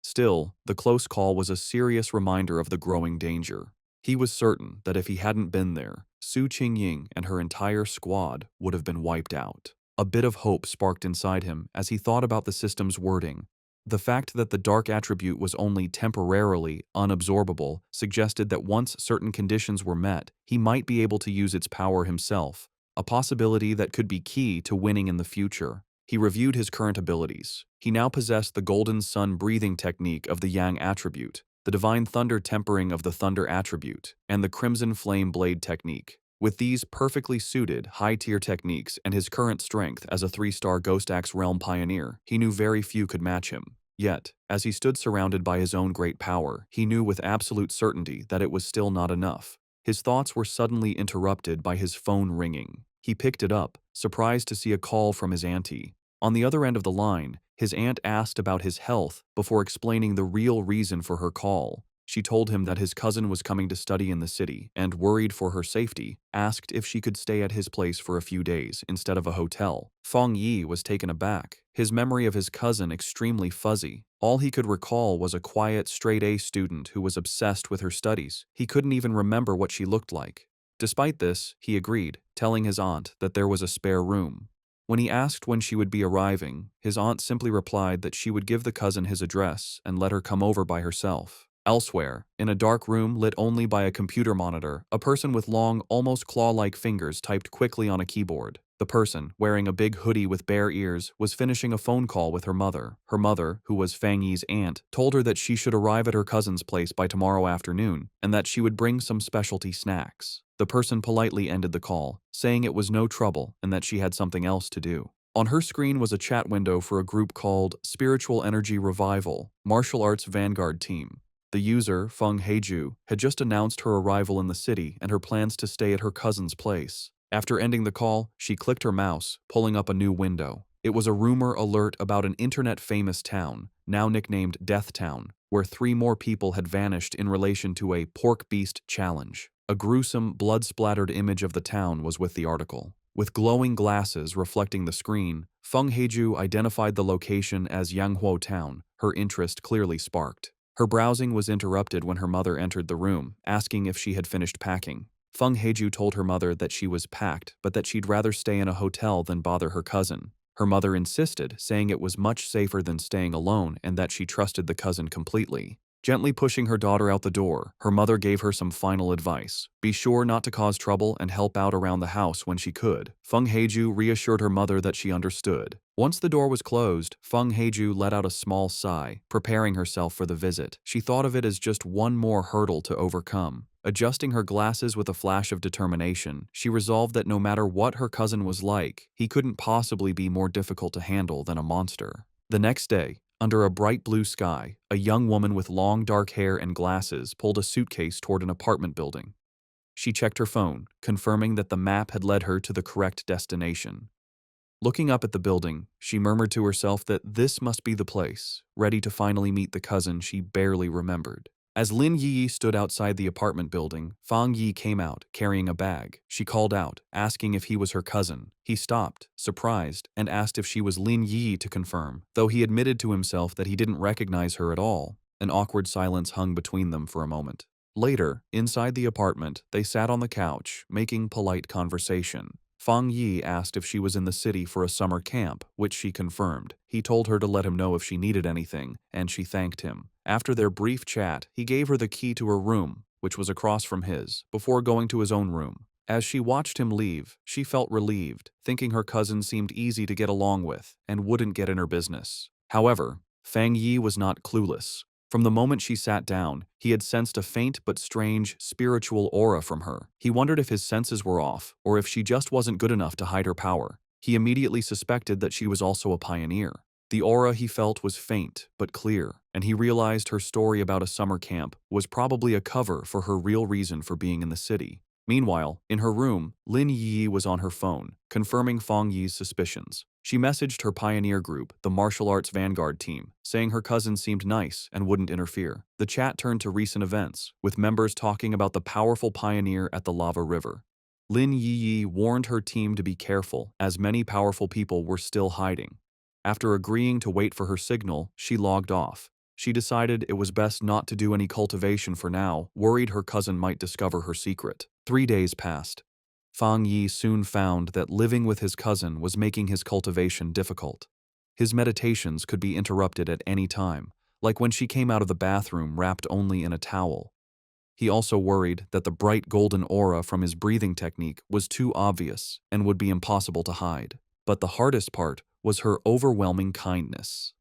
Still, the close call was a serious reminder of the growing danger. He was certain that if he hadn't been there, Su Qingying and her entire squad would have been wiped out. A bit of hope sparked inside him as he thought about the system's wording. The fact that the dark attribute was only temporarily unabsorbable suggested that once certain conditions were met, he might be able to use its power himself. a possibility that could be key to winning in the future. He reviewed his current abilities. He now possessed the golden sun breathing technique of the yang attribute, the divine thunder tempering of the thunder attribute, and the crimson flame blade technique. With these perfectly suited, high-tier techniques and his current strength as a 3-star Ghost Axe Realm pioneer, he knew very few could match him. Yet, as he stood surrounded by his own great power, he knew with absolute certainty that it was still not enough. His thoughts were suddenly interrupted by his phone ringing. He picked it up, surprised to see a call from his auntie. On the other end of the line, his aunt asked about his health before explaining the real reason for her call. She told him that his cousin was coming to study in the city and, worried for her safety, asked if she could stay at his place for a few days instead of a hotel. Feng Yi was taken aback, his memory of his cousin extremely fuzzy. All he could recall was a quiet, straight-A student who was obsessed with her studies. He couldn't even remember what she looked like. Despite this, he agreed, telling his aunt that there was a spare room. When he asked when she would be arriving, his aunt simply replied that she would give the cousin his address and let her come over by herself. Elsewhere, in a dark room lit only by a computer monitor, a person with long, almost claw-like fingers typed quickly on a keyboard. The person, wearing a big hoodie with bare ears, was finishing a phone call with her mother. Her mother, who was Feng Yi's aunt, told her that she should arrive at her cousin's place by tomorrow afternoon and that she would bring some specialty snacks. The person politely ended the call, saying it was no trouble and that she had something else to do. On her screen was a chat window for a group called Spiritual Energy Revival, Martial Arts Vanguard Team. The user, Feng Heiju, had just announced her arrival in the city and her plans to stay at her cousin's place. After ending the call, she clicked her mouse, pulling up a new window. It was a rumor alert about an internet-famous town, now nicknamed Death Town, where 3 more people had vanished in relation to a pork beast challenge. A gruesome, blood-splattered image of the town was with the article. With glowing glasses reflecting the screen, Feng Heiju identified the location as Yanghuo Town. Her interest clearly sparked. Her browsing was interrupted when her mother entered the room, asking if she had finished packing. Feng Heiju told her mother that she was packed, but that she'd rather stay in a hotel than bother her cousin. Her mother insisted, saying it was much safer than staying alone and that she trusted the cousin completely. Gently pushing her daughter out the door, her mother gave her some final advice. Be sure not to cause trouble and help out around the house when she could. Feng Heiju reassured her mother that she understood. Once the door was closed, Feng Heiju let out a small sigh, preparing herself for the visit. She thought of it as just one more hurdle to overcome. Adjusting her glasses with a flash of determination, she resolved that no matter what her cousin was like, he couldn't possibly be more difficult to handle than a monster. The next day, under a bright blue sky, a young woman with long dark hair and glasses pulled a suitcase toward an apartment building. She checked her phone, confirming that the map had led her to the correct destination. Looking up at the building, she murmured to herself that this must be the place, ready to finally meet the cousin she barely remembered. As Lin Yi stood outside the apartment building, Fang Yi came out, carrying a bag. She called out, asking if he was her cousin. He stopped, surprised, and asked if she was Lin Yi to confirm, though he admitted to himself that he didn't recognize her at all. An awkward silence hung between them for a moment. Later, inside the apartment, they sat on the couch, making polite conversation. Fang Yi asked if she was in the city for a summer camp, which she confirmed. He told her to let him know if she needed anything, and she thanked him. After their brief chat, he gave her the key to her room, which was across from his, before going to his own room. As she watched him leave, she felt relieved, thinking her cousin seemed easy to get along with and wouldn't get in her business. However, Fang Yi was not clueless. From the moment she sat down, he had sensed a faint but strange spiritual aura from her. He wondered if his senses were off, or if she just wasn't good enough to hide her power. He immediately suspected that she was also a pioneer. The aura he felt was faint but clear, and he realized her story about a summer camp was probably a cover for her real reason for being in the city. Meanwhile, in her room, Lin Yi was on her phone, confirming Fang Yi's suspicions. She messaged her pioneer group, the Martial Arts Vanguard Team, saying her cousin seemed nice and wouldn't interfere. The chat turned to recent events, with members talking about the powerful pioneer at the lava river. Lin Yi warned her team to be careful, as many powerful people were still hiding. After agreeing to wait for her signal, she logged off. She decided it was best not to do any cultivation for now, worried her cousin might discover her secret. 3 days passed. Fang Yi soon found that living with his cousin was making his cultivation difficult. His meditations could be interrupted at any time, like when she came out of the bathroom wrapped only in a towel. He also worried that the bright golden aura from his breathing technique was too obvious and would be impossible to hide. But the hardest part was her overwhelming kindness.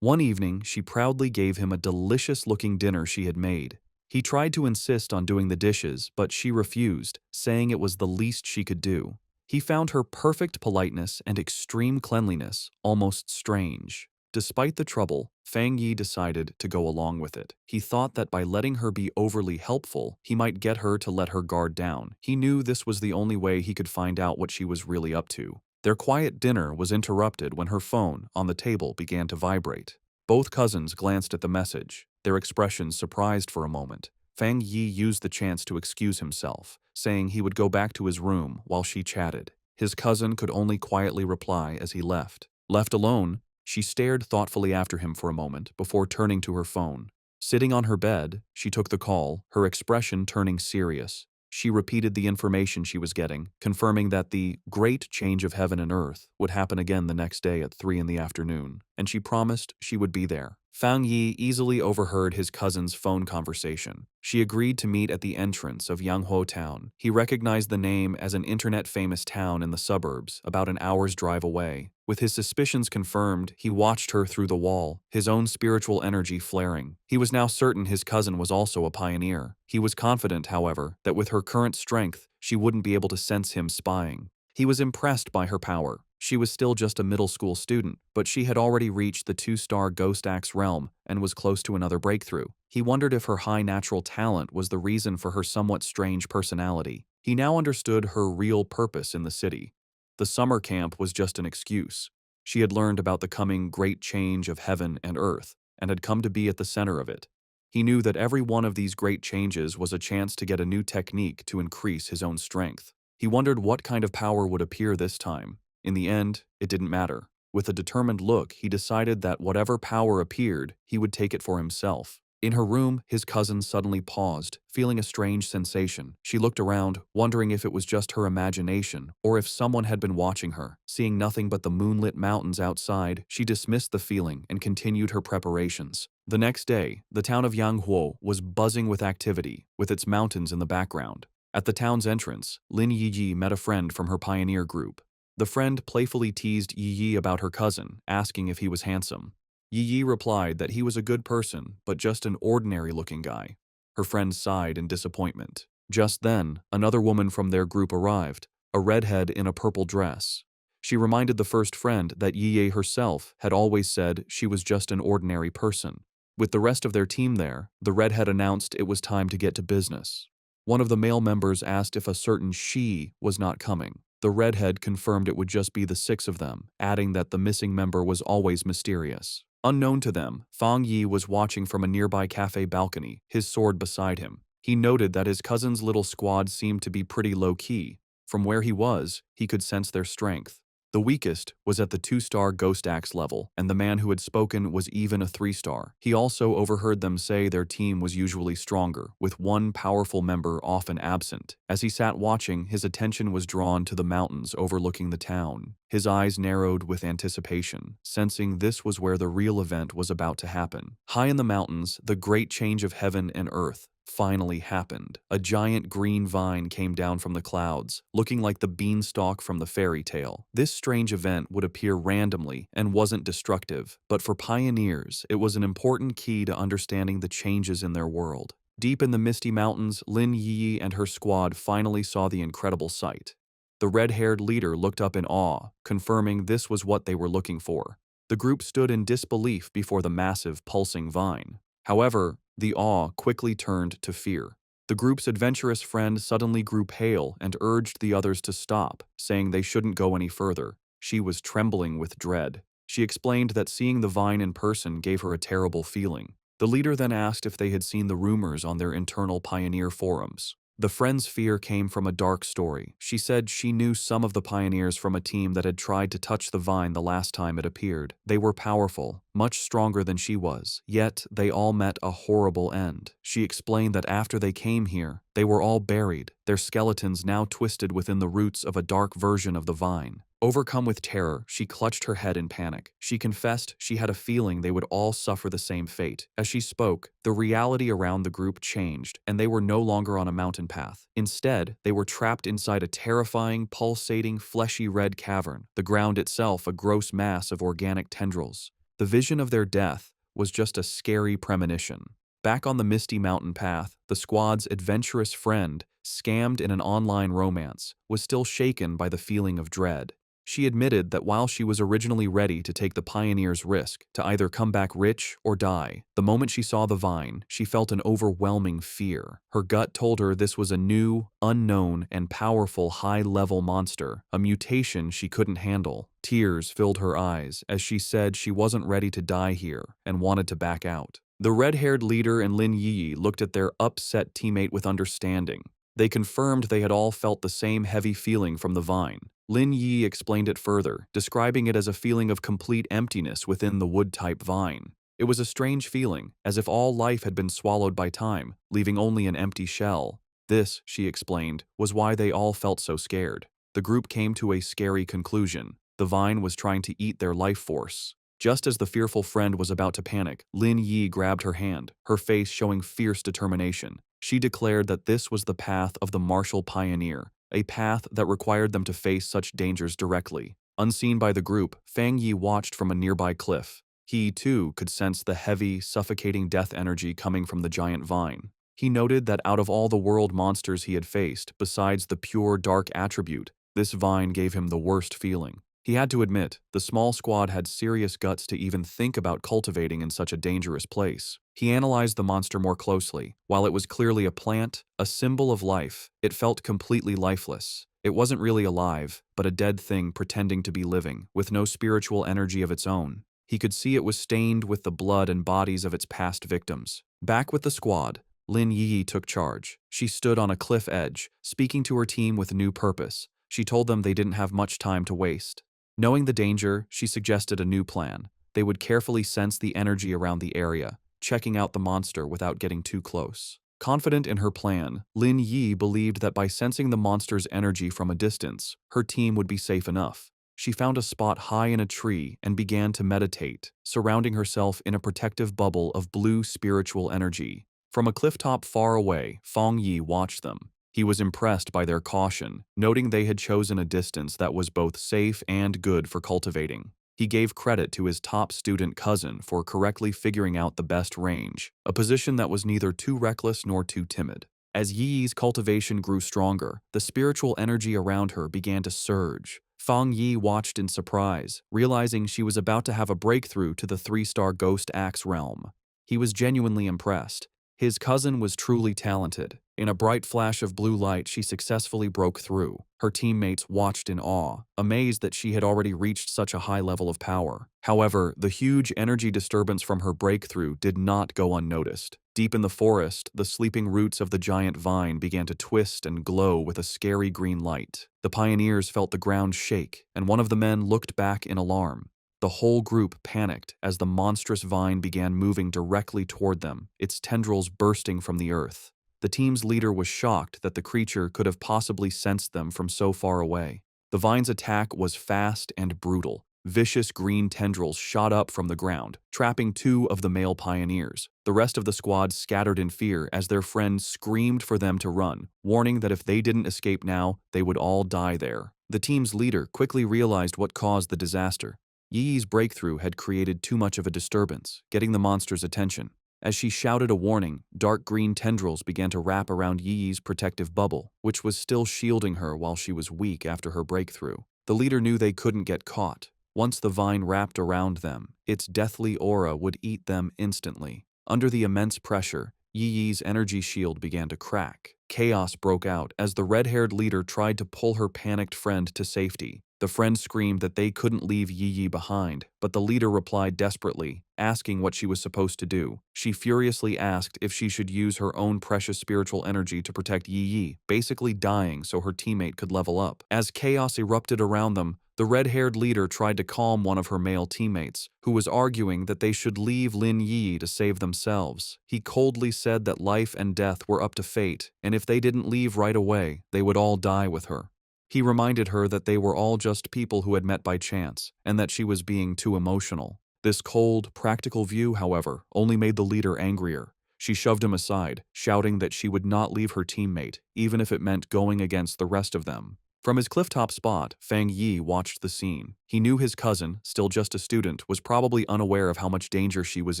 One evening, she proudly gave him a delicious-looking dinner she had made. He tried to insist on doing the dishes, but she refused, saying it was the least she could do. He found her perfect politeness and extreme cleanliness almost strange. Despite the trouble, Fang Yi decided to go along with it. He thought that by letting her be overly helpful, he might get her to let her guard down. He knew this was the only way he could find out what she was really up to. Their quiet dinner was interrupted when her phone on the table began to vibrate. Both cousins glanced at the message, their expressions surprised for a moment. Fang Yi used the chance to excuse himself, saying he would go back to his room while she chatted. His cousin could only quietly reply as he left. Left alone, she stared thoughtfully after him for a moment before turning to her phone. Sitting on her bed, she took the call, her expression turning serious. She repeated the information she was getting, confirming that the great change of heaven and earth would happen again the next day at 3 in the afternoon, and she promised she would be there. Fang Yi easily overheard his cousin's phone conversation. She agreed to meet at the entrance of Yanghuo Town. He recognized the name as an internet-famous town in the suburbs, about an hour's drive away. With his suspicions confirmed, he watched her through the wall, his own spiritual energy flaring. He was now certain his cousin was also a pioneer. He was confident, however, that with her current strength, she wouldn't be able to sense him spying. He was impressed by her power. She was still just a middle school student, but she had already reached the 2-star Ghost Axe realm and was close to another breakthrough. He wondered if her high natural talent was the reason for her somewhat strange personality. He now understood her real purpose in the city. The summer camp was just an excuse. She had learned about the coming great change of heaven and earth, and had come to be at the center of it. He knew that every one of these great changes was a chance to get a new technique to increase his own strength. He wondered what kind of power would appear this time. In the end, it didn't matter. With a determined look, he decided that whatever power appeared, he would take it for himself. In her room, his cousin suddenly paused, feeling a strange sensation. She looked around, wondering if it was just her imagination or if someone had been watching her. Seeing nothing but the moonlit mountains outside, she dismissed the feeling and continued her preparations. The next day, the town of Yanghuo was buzzing with activity, with its mountains in the background. At the town's entrance, Lin Yiyi met a friend from her pioneer group. The friend playfully teased Yiyi about her cousin, asking if he was handsome. Yiyi replied that he was a good person, but just an ordinary-looking guy. Her friend sighed in disappointment. Just then, another woman from their group arrived, a redhead in a purple dress. She reminded the first friend that Yiyi herself had always said she was just an ordinary person. With the rest of their team there, the redhead announced it was time to get to business. One of the male members asked if a certain she was not coming. The redhead confirmed it would just be the 6 of them, adding that the missing member was always mysterious. Unknown to them, Fang Yi was watching from a nearby cafe balcony, his sword beside him. He noted that his cousin's little squad seemed to be pretty low-key. From where he was, he could sense their strength. The weakest was at the 2-star Ghost Axe level, and the man who had spoken was even a 3-star. He also overheard them say their team was usually stronger, with one powerful member often absent. As he sat watching, his attention was drawn to the mountains overlooking the town. His eyes narrowed with anticipation, sensing this was where the real event was about to happen. High in the mountains, the great change of heaven and earth finally happened. A giant green vine came down from the clouds, looking like the beanstalk from the fairy tale. This strange event would appear randomly and wasn't destructive, but for pioneers, it was an important key to understanding the changes in their world. Deep in the misty mountains, Lin Yi and her squad finally saw the incredible sight. The red-haired leader looked up in awe, confirming this was what they were looking for. The group stood in disbelief before the massive, pulsing vine. However, the awe quickly turned to fear. The group's adventurous friend suddenly grew pale and urged the others to stop, saying they shouldn't go any further. She was trembling with dread. She explained that seeing the vine in person gave her a terrible feeling. The leader then asked if they had seen the rumors on their internal pioneer forums. The friend's fear came from a dark story. She said she knew some of the pioneers from a team that had tried to touch the vine the last time it appeared. They were powerful, much stronger than she was, yet they all met a horrible end. She explained that after they came here, they were all buried, their skeletons now twisted within the roots of a dark version of the vine. Overcome with terror, she clutched her head in panic. She confessed she had a feeling they would all suffer the same fate. As she spoke, the reality around the group changed, and they were no longer on a mountain path. Instead, they were trapped inside a terrifying, pulsating, fleshy red cavern, the ground itself a gross mass of organic tendrils. The vision of their death was just a scary premonition. Back on the misty mountain path, the squad's adventurous friend, scammed in an online romance, was still shaken by the feeling of dread. She admitted that while she was originally ready to take the pioneer's risk, to either come back rich or die, the moment she saw the vine, she felt an overwhelming fear. Her gut told her this was a new, unknown, and powerful high-level monster, a mutation she couldn't handle. Tears filled her eyes as she said she wasn't ready to die here and wanted to back out. The red-haired leader and Lin Yi looked at their upset teammate with understanding. They confirmed they had all felt the same heavy feeling from the vine. Lin Yi explained it further, describing it as a feeling of complete emptiness within the wood-type vine. It was a strange feeling, as if all life had been swallowed by time, leaving only an empty shell. This, she explained, was why they all felt so scared. The group came to a scary conclusion. The vine was trying to eat their life force. Just as the fearful friend was about to panic, Lin Yi grabbed her hand, her face showing fierce determination. She declared that this was the path of the martial pioneer, a path that required them to face such dangers directly. Unseen by the group, Fang Yi watched from a nearby cliff. He, too, could sense the heavy, suffocating death energy coming from the giant vine. He noted that out of all the world monsters he had faced, besides the pure dark attribute, this vine gave him the worst feeling. He had to admit, the small squad had serious guts to even think about cultivating in such a dangerous place. He analyzed the monster more closely. While it was clearly a plant, a symbol of life, it felt completely lifeless. It wasn't really alive, but a dead thing pretending to be living, with no spiritual energy of its own. He could see it was stained with the blood and bodies of its past victims. Back with the squad, Lin Yi took charge. She stood on a cliff edge, speaking to her team with new purpose. She told them they didn't have much time to waste. Knowing the danger, she suggested a new plan. They would carefully sense the energy around the area, checking out the monster without getting too close. Confident in her plan, Lin Yi believed that by sensing the monster's energy from a distance, her team would be safe enough. She found a spot high in a tree and began to meditate, surrounding herself in a protective bubble of blue spiritual energy. From a clifftop far away, Fang Yi watched them. He was impressed by their caution, noting they had chosen a distance that was both safe and good for cultivating. He gave credit to his top student cousin for correctly figuring out the best range, a position that was neither too reckless nor too timid. As Yi's cultivation grew stronger, the spiritual energy around her began to surge. Fang Yi watched in surprise, realizing she was about to have a breakthrough to the 3-star Ghost Axe realm. He was genuinely impressed. His cousin was truly talented. In a bright flash of blue light, she successfully broke through. Her teammates watched in awe, amazed that she had already reached such a high level of power. However, the huge energy disturbance from her breakthrough did not go unnoticed. Deep in the forest, the sleeping roots of the giant vine began to twist and glow with a scary green light. The pioneers felt the ground shake, and one of the men looked back in alarm. The whole group panicked as the monstrous vine began moving directly toward them, its tendrils bursting from the earth. The team's leader was shocked that the creature could have possibly sensed them from so far away. The vine's attack was fast and brutal. Vicious green tendrils shot up from the ground, trapping 2 of the male pioneers. The rest of the squad scattered in fear as their friend screamed for them to run, warning that if they didn't escape now, they would all die there. The team's leader quickly realized what caused the disaster. Yi's breakthrough had created too much of a disturbance, getting the monster's attention. As she shouted a warning, dark green tendrils began to wrap around Yi's protective bubble, which was still shielding her while she was weak after her breakthrough. The leader knew they couldn't get caught. Once the vine wrapped around them, its deathly aura would eat them instantly. Under the immense pressure, Yi's energy shield began to crack. Chaos broke out as the red-haired leader tried to pull her panicked friend to safety. The friend screamed that they couldn't leave Yi behind, but the leader replied desperately, asking what she was supposed to do. She furiously asked if she should use her own precious spiritual energy to protect Yi, basically dying so her teammate could level up. As chaos erupted around them, the red-haired leader tried to calm one of her male teammates, who was arguing that they should leave Lin Yi to save themselves. He coldly said that life and death were up to fate, and if they didn't leave right away, they would all die with her. He reminded her that they were all just people who had met by chance, and that she was being too emotional. This cold, practical view, however, only made the leader angrier. She shoved him aside, shouting that she would not leave her teammate, even if it meant going against the rest of them. From his clifftop spot, Fang Yi watched the scene. He knew his cousin, still just a student, was probably unaware of how much danger she was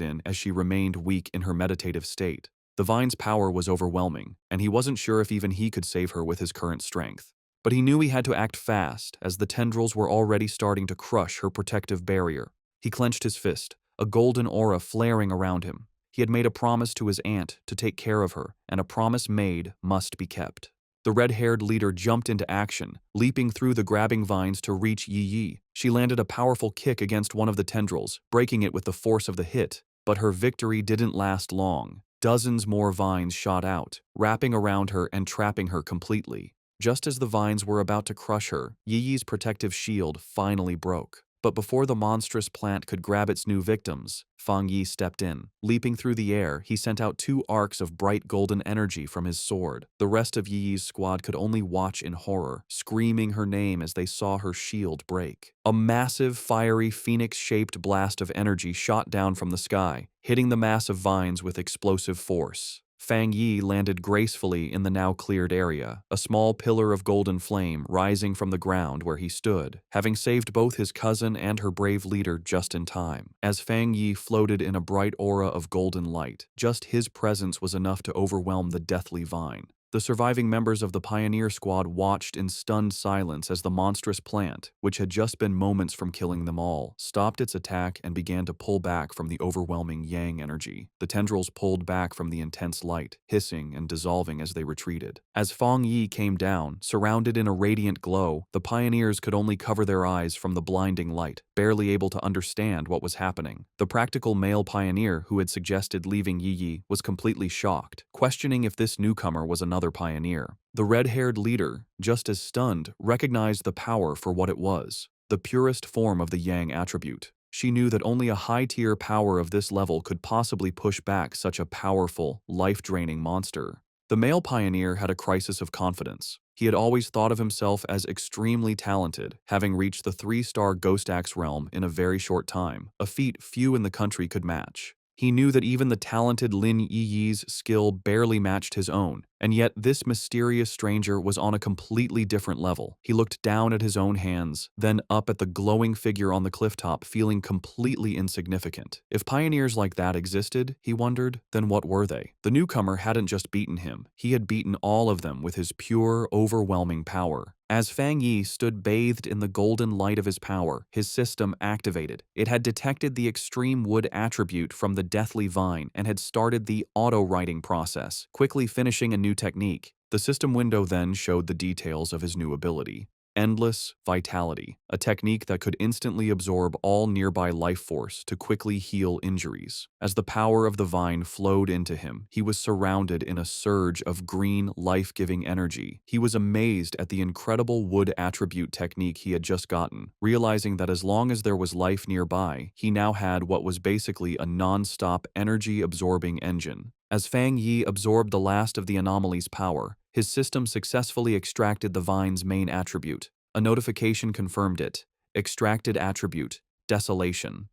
in as she remained weak in her meditative state. The vine's power was overwhelming, and he wasn't sure if even he could save her with his current strength. But he knew he had to act fast, as the tendrils were already starting to crush her protective barrier. He clenched his fist, a golden aura flaring around him. He had made a promise to his aunt to take care of her, and a promise made must be kept. The red-haired leader jumped into action, leaping through the grabbing vines to reach Yi Yi. She landed a powerful kick against one of the tendrils, breaking it with the force of the hit. But her victory didn't last long. Dozens more vines shot out, wrapping around her and trapping her completely. Just as the vines were about to crush her, Yi Yi's protective shield finally broke. But before the monstrous plant could grab its new victims, Fang Yi stepped in. Leaping through the air, he sent out 2 arcs of bright golden energy from his sword. The rest of Yi Yi's squad could only watch in horror, screaming her name as they saw her shield break. A massive, fiery, phoenix-shaped blast of energy shot down from the sky, hitting the mass of vines with explosive force. Fang Yi landed gracefully in the now cleared area, a small pillar of golden flame rising from the ground where he stood, having saved both his cousin and her brave leader just in time. As Fang Yi floated in a bright aura of golden light, just his presence was enough to overwhelm the deathly vine. The surviving members of the pioneer squad watched in stunned silence as the monstrous plant, which had just been moments from killing them all, stopped its attack and began to pull back from the overwhelming yang energy. The tendrils pulled back from the intense light, hissing and dissolving as they retreated. As Fang Yi came down, surrounded in a radiant glow, the pioneers could only cover their eyes from the blinding light, barely able to understand what was happening. The practical male pioneer who had suggested leaving Yi Yi was completely shocked, questioning if this newcomer was another pioneer. The red-haired leader, just as stunned, recognized the power for what it was, the purest form of the yang attribute. She knew that only a high-tier power of this level could possibly push back such a powerful, life-draining monster. The male pioneer had a crisis of confidence. He had always thought of himself as extremely talented, having reached the 3-star Ghost Axe realm in a very short time, a feat few in the country could match. He knew that even the talented Lin Yi Yi's skill barely matched his own, and yet this mysterious stranger was on a completely different level. He looked down at his own hands, then up at the glowing figure on the clifftop, feeling completely insignificant. If pioneers like that existed, he wondered, then what were they? The newcomer hadn't just beaten him, he had beaten all of them with his pure, overwhelming power. As Fang Yi stood bathed in the golden light of his power, his system activated. It had detected the extreme wood attribute from the deathly vine and had started the auto-writing process, quickly finishing a new technique. The system window then showed the details of his new ability. Endless Vitality, a technique that could instantly absorb all nearby life force to quickly heal injuries. As the power of the vine flowed into him, he was surrounded in a surge of green, life-giving energy. He was amazed at the incredible wood attribute technique he had just gotten, realizing that as long as there was life nearby, he now had what was basically a non-stop energy-absorbing engine. As Fang Yi absorbed the last of the anomaly's power, his system successfully extracted the vine's main attribute. A notification confirmed it. Extracted attribute, Desolation.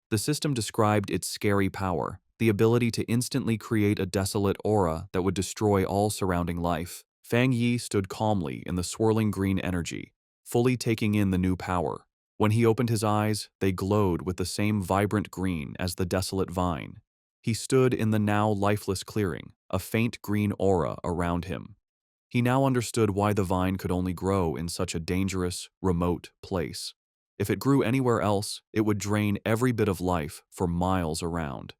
The system described its scary power, the ability to instantly create a desolate aura that would destroy all surrounding life. Fang Yi stood calmly in the swirling green energy, fully taking in the new power. When he opened his eyes, they glowed with the same vibrant green as the desolate vine. He stood in the now lifeless clearing, a faint green aura around him. He now understood why the vine could only grow in such a dangerous, remote place. If it grew anywhere else, it would drain every bit of life for miles around.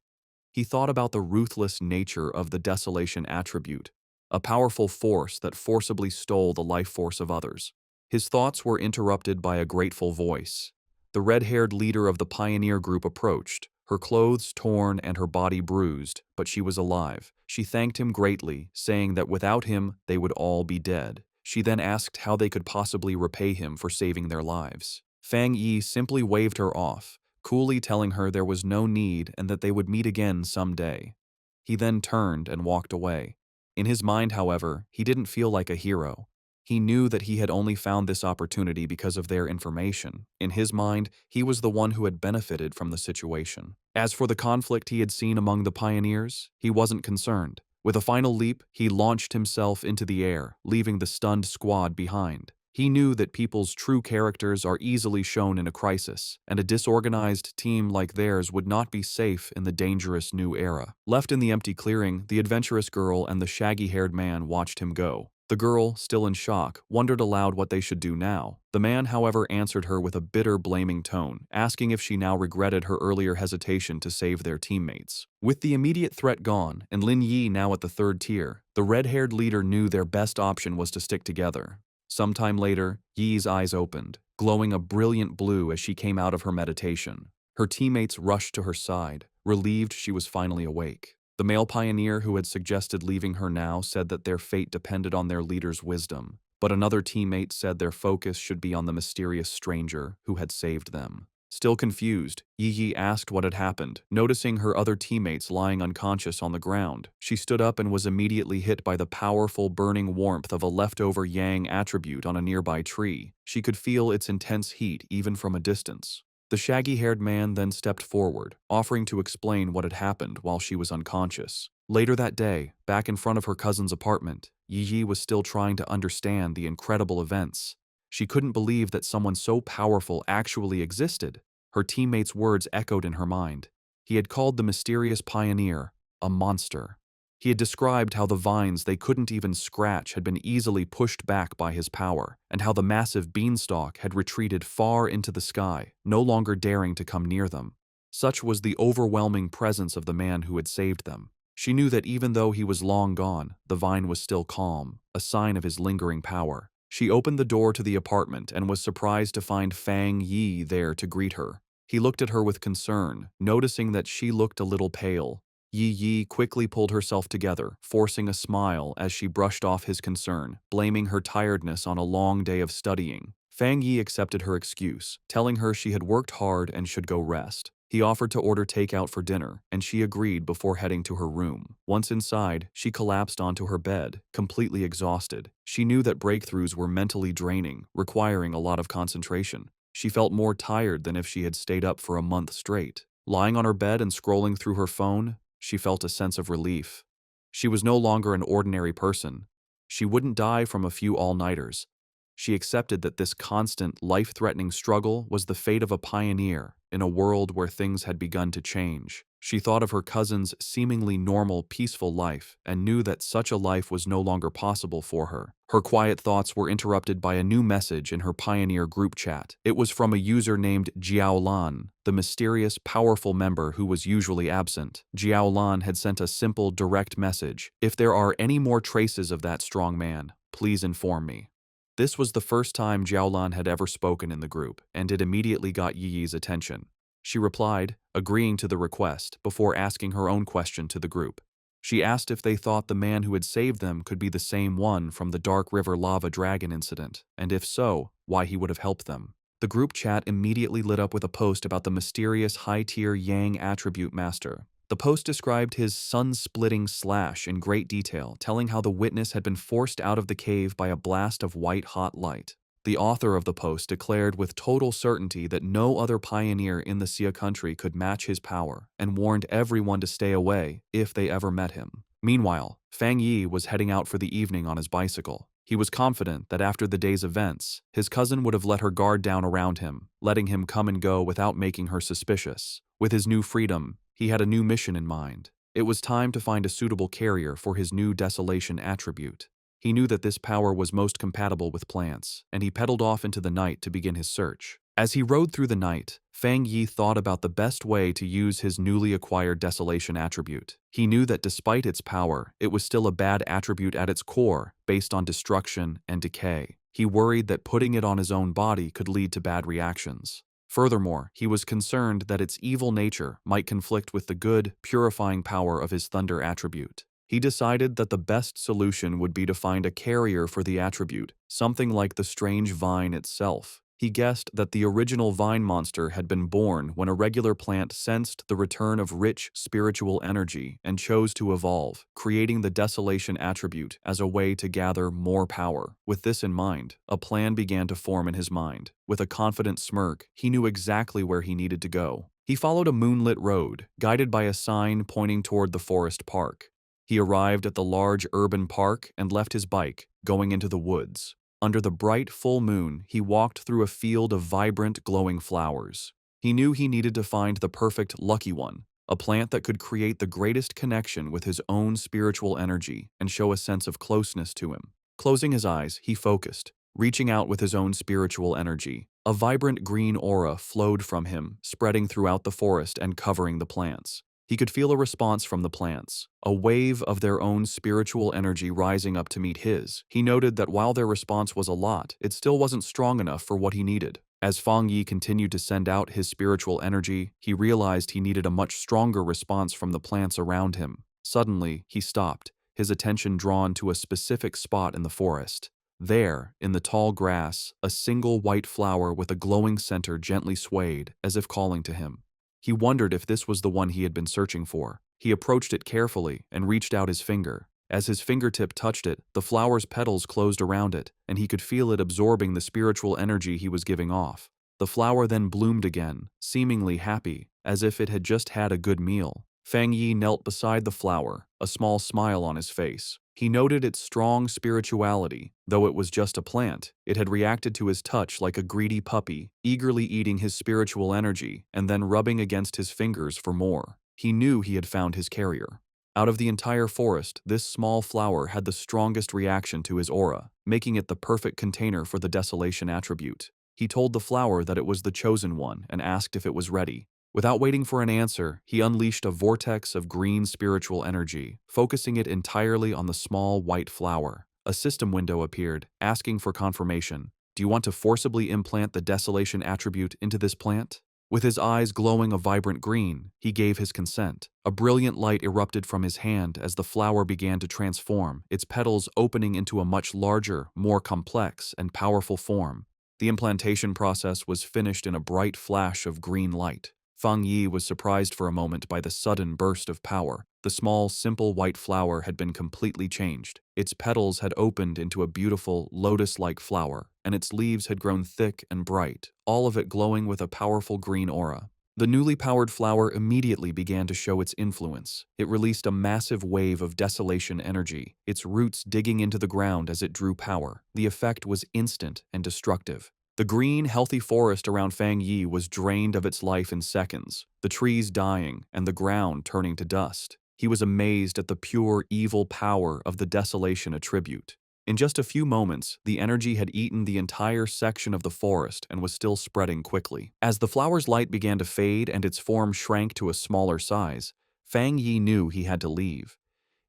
He thought about the ruthless nature of the desolation attribute, a powerful force that forcibly stole the life force of others. His thoughts were interrupted by a grateful voice. The red-haired leader of the pioneer group approached, her clothes torn and her body bruised, but she was alive. She thanked him greatly, saying that without him, they would all be dead. She then asked how they could possibly repay him for saving their lives. Fang Yi simply waved her off, coolly telling her there was no need and that they would meet again someday. He then turned and walked away. In his mind, however, he didn't feel like a hero. He knew that he had only found this opportunity because of their information. In his mind, he was the one who had benefited from the situation. As for the conflict he had seen among the pioneers, he wasn't concerned. With a final leap, he launched himself into the air, leaving the stunned squad behind. He knew that people's true characters are easily shown in a crisis, and a disorganized team like theirs would not be safe in the dangerous new era. Left in the empty clearing, the adventurous girl and the shaggy-haired man watched him go. The girl, still in shock, wondered aloud what they should do now. The man, however, answered her with a bitter, blaming tone, asking if she now regretted her earlier hesitation to save their teammates. With the immediate threat gone, and Lin Yi now at the third tier, the red-haired leader knew their best option was to stick together. Sometime later, Yi's eyes opened, glowing a brilliant blue as she came out of her meditation. Her teammates rushed to her side, relieved she was finally awake. The male pioneer who had suggested leaving her now said that their fate depended on their leader's wisdom, but another teammate said their focus should be on the mysterious stranger who had saved them. Still confused, Yi asked what had happened. Noticing her other teammates lying unconscious on the ground, she stood up and was immediately hit by the powerful burning warmth of a leftover yang attribute on a nearby tree. She could feel its intense heat even from a distance. The shaggy-haired man then stepped forward, offering to explain what had happened while she was unconscious. Later that day, back in front of her cousin's apartment, Yi was still trying to understand the incredible events. She couldn't believe that someone so powerful actually existed. Her teammates' words echoed in her mind. He had called the mysterious pioneer a monster. He had described how the vines they couldn't even scratch had been easily pushed back by his power, and how the massive beanstalk had retreated far into the sky, no longer daring to come near them. Such was the overwhelming presence of the man who had saved them. She knew that even though he was long gone, the vine was still calm, a sign of his lingering power. She opened the door to the apartment and was surprised to find Fang Yi there to greet her. He looked at her with concern, noticing that she looked a little pale. Yi quickly pulled herself together, forcing a smile as she brushed off his concern, blaming her tiredness on a long day of studying. Fang Yi accepted her excuse, telling her she had worked hard and should go rest. He offered to order takeout for dinner, and she agreed before heading to her room. Once inside, she collapsed onto her bed, completely exhausted. She knew that breakthroughs were mentally draining, requiring a lot of concentration. She felt more tired than if she had stayed up for a month straight. Lying on her bed and scrolling through her phone, she felt a sense of relief. She was no longer an ordinary person. She wouldn't die from a few all-nighters. She accepted that this constant, life-threatening struggle was the fate of a pioneer in a world where things had begun to change. She thought of her cousin's seemingly normal, peaceful life and knew that such a life was no longer possible for her. Her quiet thoughts were interrupted by a new message in her Pioneer group chat. It was from a user named Jiaolan, the mysterious, powerful member who was usually absent. Jiaolan had sent a simple, direct message. "If there are any more traces of that strong man, please inform me." This was the first time Jiaolan had ever spoken in the group, and it immediately got Yi's attention. She replied, agreeing to the request, before asking her own question to the group. She asked if they thought the man who had saved them could be the same one from the Dark River Lava Dragon incident, and if so, why he would have helped them. The group chat immediately lit up with a post about the mysterious high-tier Yang attribute master. The post described his sun-splitting slash in great detail, telling how the witness had been forced out of the cave by a blast of white-hot light. The author of the post declared with total certainty that no other pioneer in the Xia country could match his power, and warned everyone to stay away if they ever met him. Meanwhile, Fang Yi was heading out for the evening on his bicycle. He was confident that after the day's events, his cousin would have let her guard down around him, letting him come and go without making her suspicious. With his new freedom, he had a new mission in mind. It was time to find a suitable carrier for his new desolation attribute. He knew that this power was most compatible with plants, and he pedaled off into the night to begin his search. As he rode through the night, Fang Yi thought about the best way to use his newly acquired desolation attribute. He knew that despite its power, it was still a bad attribute at its core, based on destruction and decay. He worried that putting it on his own body could lead to bad reactions. Furthermore, he was concerned that its evil nature might conflict with the good, purifying power of his thunder attribute. He decided that the best solution would be to find a carrier for the attribute, something like the strange vine itself. He guessed that the original vine monster had been born when a regular plant sensed the return of rich spiritual energy and chose to evolve, creating the desolation attribute as a way to gather more power. With this in mind, a plan began to form in his mind. With a confident smirk, he knew exactly where he needed to go. He followed a moonlit road, guided by a sign pointing toward the forest park. He arrived at the large urban park and left his bike, going into the woods. Under the bright full moon, he walked through a field of vibrant, glowing flowers. He knew he needed to find the perfect lucky one, a plant that could create the greatest connection with his own spiritual energy and show a sense of closeness to him. Closing his eyes, he focused, reaching out with his own spiritual energy. A vibrant green aura flowed from him, spreading throughout the forest and covering the plants. He could feel a response from the plants, a wave of their own spiritual energy rising up to meet his. He noted that while their response was a lot, it still wasn't strong enough for what he needed. As Fang Yi continued to send out his spiritual energy, he realized he needed a much stronger response from the plants around him. Suddenly, he stopped, his attention drawn to a specific spot in the forest. There, in the tall grass, a single white flower with a glowing center gently swayed, as if calling to him. He wondered if this was the one he had been searching for. He approached it carefully and reached out his finger. As his fingertip touched it, the flower's petals closed around it, and he could feel it absorbing the spiritual energy he was giving off. The flower then bloomed again, seemingly happy, as if it had just had a good meal. Fang Yi knelt beside the flower, a small smile on his face. He noted its strong spirituality. Though it was just a plant, it had reacted to his touch like a greedy puppy, eagerly eating his spiritual energy and then rubbing against his fingers for more. He knew he had found his carrier. Out of the entire forest, this small flower had the strongest reaction to his aura, making it the perfect container for the desolation attribute. He told the flower that it was the chosen one and asked if it was ready. Without waiting for an answer, he unleashed a vortex of green spiritual energy, focusing it entirely on the small white flower. A system window appeared, asking for confirmation. Do you want to forcibly implant the desolation attribute into this plant? With his eyes glowing a vibrant green, he gave his consent. A brilliant light erupted from his hand as the flower began to transform, its petals opening into a much larger, more complex, and powerful form. The implantation process was finished in a bright flash of green light. Fang Yi was surprised for a moment by the sudden burst of power. The small, simple white flower had been completely changed. Its petals had opened into a beautiful, lotus-like flower, and its leaves had grown thick and bright, all of it glowing with a powerful green aura. The newly powered flower immediately began to show its influence. It released a massive wave of desolation energy, its roots digging into the ground as it drew power. The effect was instant and destructive. The green, healthy forest around Fang Yi was drained of its life in seconds, the trees dying and the ground turning to dust. He was amazed at the pure, evil power of the desolation attribute. In just a few moments, the energy had eaten the entire section of the forest and was still spreading quickly. As the flower's light began to fade and its form shrank to a smaller size, Fang Yi knew he had to leave.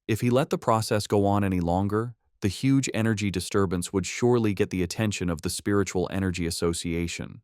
If he let the process go on any longer, the huge energy disturbance would surely get the attention of the Spiritual Energy Association.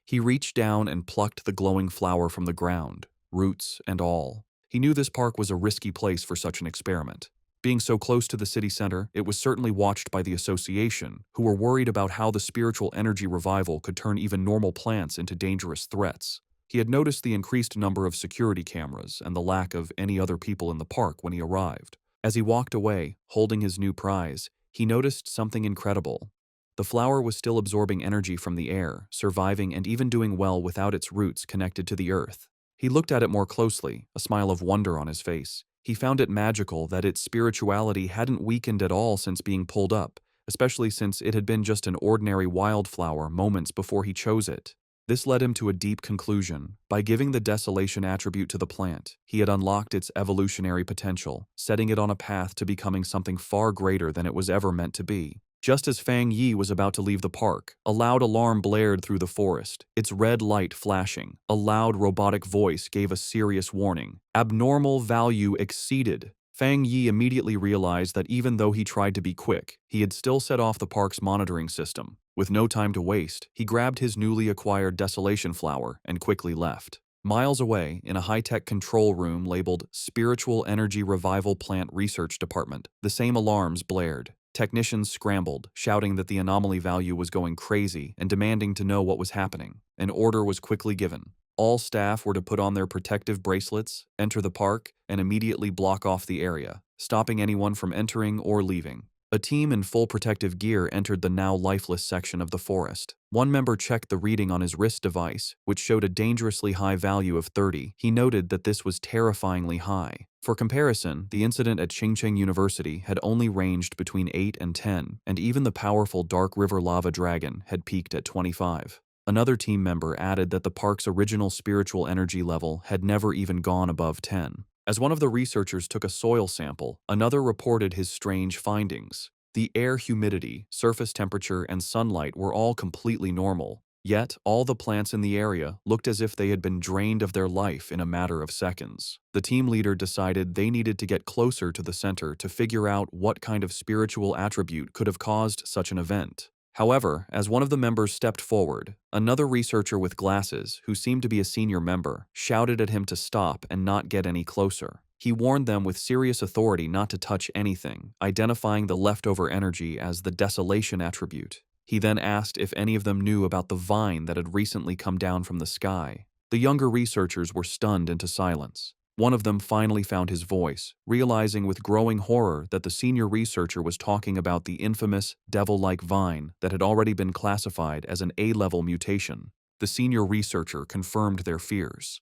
He reached down and plucked the glowing flower from the ground, roots and all. He knew this park was a risky place for such an experiment. Being so close to the city center, it was certainly watched by the association, who were worried about how the spiritual energy revival could turn even normal plants into dangerous threats. He had noticed the increased number of security cameras and the lack of any other people in the park when he arrived. As he walked away, holding his new prize, he noticed something incredible. The flower was still absorbing energy from the air, surviving and even doing well without its roots connected to the earth. He looked at it more closely, a smile of wonder on his face. He found it magical that its spirituality hadn't weakened at all since being pulled up, especially since it had been just an ordinary wildflower moments before he chose it. This led him to a deep conclusion. By giving the desolation attribute to the plant, he had unlocked its evolutionary potential, setting it on a path to becoming something far greater than it was ever meant to be. Just as Fang Yi was about to leave the park, a loud alarm blared through the forest, its red light flashing. A loud robotic voice gave a serious warning. Abnormal value exceeded. Fang Yi immediately realized that even though he tried to be quick, he had still set off the park's monitoring system. With no time to waste, he grabbed his newly acquired desolation flower and quickly left. Miles away, in a high-tech control room labeled Spiritual Energy Revival Plant Research Department, the same alarms blared. Technicians scrambled, shouting that the anomaly value was going crazy and demanding to know what was happening. An order was quickly given. All staff were to put on their protective bracelets, enter the park, and immediately block off the area, stopping anyone from entering or leaving. A team in full protective gear entered the now lifeless section of the forest. One member checked the reading on his wrist device, which showed a dangerously high value of 30. He noted that this was terrifyingly high. For comparison, the incident at Qingcheng University had only ranged between 8 and 10, and even the powerful Dark River lava dragon had peaked at 25. Another team member added that the park's original spiritual energy level had never even gone above 10. As one of the researchers took a soil sample, another reported his strange findings. The air humidity, surface temperature, and sunlight were all completely normal. Yet, all the plants in the area looked as if they had been drained of their life in a matter of seconds. The team leader decided they needed to get closer to the center to figure out what kind of spiritual attribute could have caused such an event. However, as one of the members stepped forward, another researcher with glasses, who seemed to be a senior member, shouted at him to stop and not get any closer. He warned them with serious authority not to touch anything, identifying the leftover energy as the desolation attribute. He then asked if any of them knew about the vine that had recently come down from the sky. The younger researchers were stunned into silence. One of them finally found his voice, realizing with growing horror that the senior researcher was talking about the infamous devil-like vine that had already been classified as an A-level mutation. The senior researcher confirmed their fears.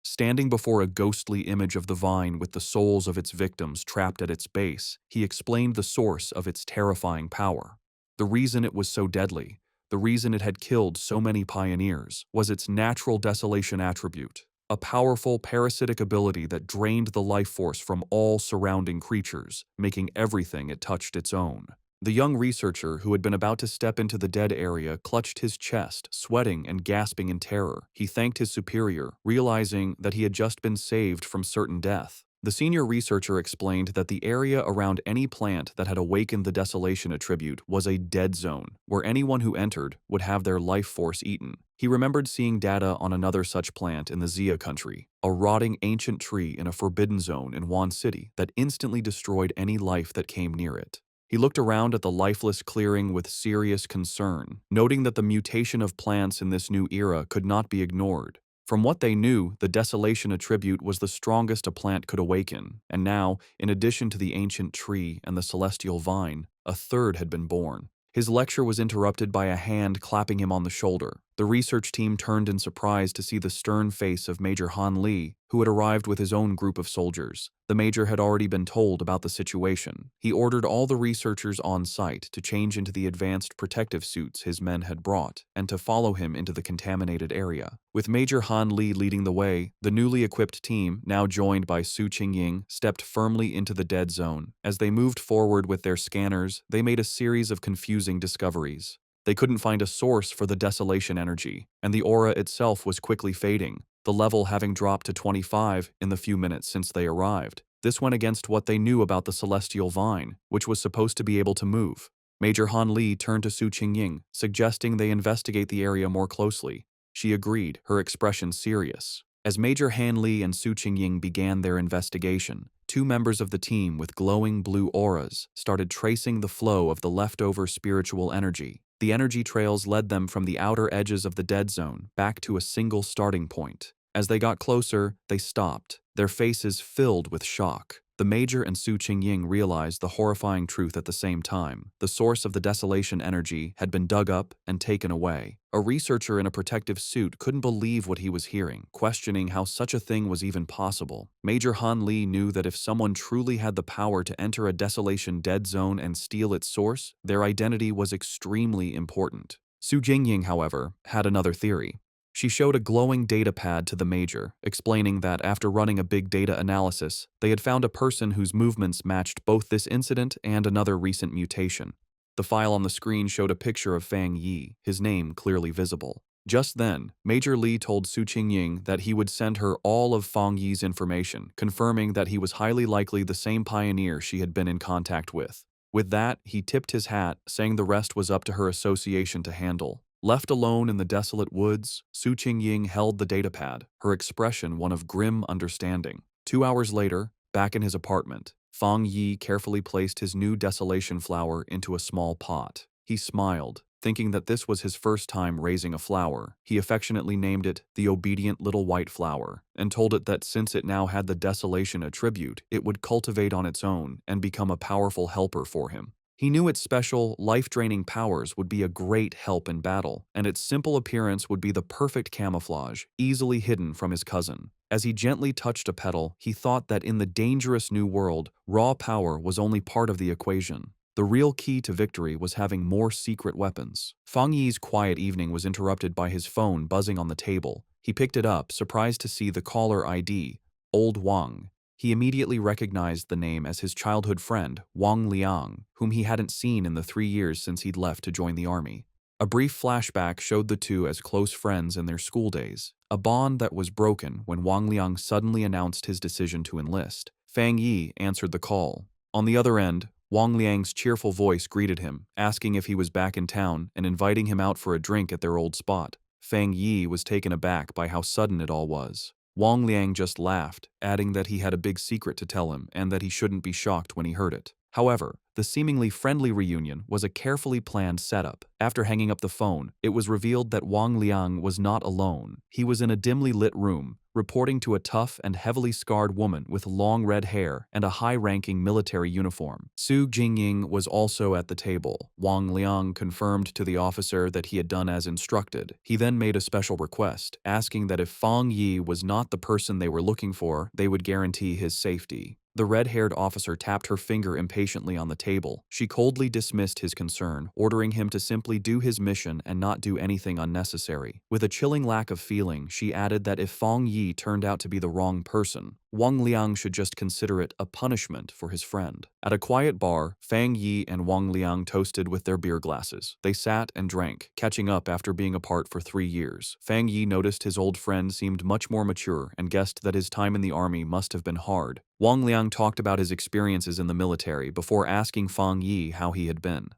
Standing before a ghostly image of the vine with the souls of its victims trapped at its base, he explained the source of its terrifying power. The reason it was so deadly, the reason it had killed so many pioneers, was its natural desolation attribute. A powerful parasitic ability that drained the life force from all surrounding creatures, making everything it touched its own. The young researcher, who had been about to step into the dead area, clutched his chest, sweating and gasping in terror. He thanked his superior, realizing that he had just been saved from certain death. The senior researcher explained that the area around any plant that had awakened the desolation attribute was a dead zone, where anyone who entered would have their life force eaten. He remembered seeing data on another such plant in the Xia country, a rotting ancient tree in a forbidden zone in Wan City that instantly destroyed any life that came near it. He looked around at the lifeless clearing with serious concern, noting that the mutation of plants in this new era could not be ignored. From what they knew, the desolation attribute was the strongest a plant could awaken, and now, in addition to the ancient tree and the celestial vine, a third had been born. His lecture was interrupted by a hand clapping him on the shoulder. The research team turned in surprise to see the stern face of Major Han Li, who had arrived with his own group of soldiers. The major had already been told about the situation. He ordered all the researchers on site to change into the advanced protective suits his men had brought, and to follow him into the contaminated area. With Major Han Li leading the way, the newly equipped team, now joined by Su Qingying, stepped firmly into the dead zone. As they moved forward with their scanners, they made a series of confusing discoveries. They couldn't find a source for the desolation energy, and the aura itself was quickly fading, the level having dropped to 25 in the few minutes since they arrived. This went against what they knew about the celestial vine, which was supposed to be able to move. Major Han Li turned to Su Qingying, suggesting they investigate the area more closely. She agreed, her expression serious. As Major Han Li and Su Qingying began their investigation, two members of the team with glowing blue auras started tracing the flow of the leftover spiritual energy. The energy trails led them from the outer edges of the dead zone back to a single starting point. As they got closer, they stopped, their faces filled with shock. The Major and Su Qingying realized the horrifying truth at the same time. The source of the desolation energy had been dug up and taken away. A researcher in a protective suit couldn't believe what he was hearing, questioning how such a thing was even possible. Major Han Li knew that if someone truly had the power to enter a desolation dead zone and steal its source, their identity was extremely important. Su Jingying, however, had another theory. She showed a glowing data pad to the Major, explaining that after running a big data analysis, they had found a person whose movements matched both this incident and another recent mutation. The file on the screen showed a picture of Fang Yi, his name clearly visible. Just then, Major Li told Su Qingying that he would send her all of Fang Yi's information, confirming that he was highly likely the same pioneer she had been in contact with. With that, he tipped his hat, saying the rest was up to her association to handle. Left alone in the desolate woods, Su Qingying held the datapad, her expression one of grim understanding. 2 hours later, back in his apartment, Fang Yi carefully placed his new desolation flower into a small pot. He smiled, thinking that this was his first time raising a flower. He affectionately named it the obedient little white flower, and told it that since it now had the desolation attribute, it would cultivate on its own and become a powerful helper for him. He knew its special, life-draining powers would be a great help in battle, and its simple appearance would be the perfect camouflage, easily hidden from his cousin. As he gently touched a petal, he thought that in the dangerous new world, raw power was only part of the equation. The real key to victory was having more secret weapons. Fang Yi's quiet evening was interrupted by his phone buzzing on the table. He picked it up, surprised to see the caller ID, Old Wang. He immediately recognized the name as his childhood friend, Wang Liang, whom he hadn't seen in the 3 years since he'd left to join the army. A brief flashback showed the two as close friends in their school days, a bond that was broken when Wang Liang suddenly announced his decision to enlist. Fang Yi answered the call. On the other end, Wang Liang's cheerful voice greeted him, asking if he was back in town and inviting him out for a drink at their old spot. Fang Yi was taken aback by how sudden it all was. Wang Liang just laughed, adding that he had a big secret to tell him and that he shouldn't be shocked when he heard it. However, the seemingly friendly reunion was a carefully planned setup. After hanging up the phone, it was revealed that Wang Liang was not alone. He was in a dimly lit room, reporting to a tough and heavily scarred woman with long red hair and a high-ranking military uniform. Su Jingying was also at the table. Wang Liang confirmed to the officer that he had done as instructed. He then made a special request, asking that if Fang Yi was not the person they were looking for, they would guarantee his safety. The red-haired officer tapped her finger impatiently on the table. She coldly dismissed his concern, ordering him to simply do his mission and not do anything unnecessary. With a chilling lack of feeling, she added that if Fang Yi turned out to be the wrong person, Wang Liang should just consider it a punishment for his friend. At a quiet bar, Fang Yi and Wang Liang toasted with their beer glasses. They sat and drank, catching up after being apart for 3 years. Fang Yi noticed his old friend seemed much more mature and guessed that his time in the army must have been hard. Wang Liang talked about his experiences in the military before asking Fang Yi how he had been.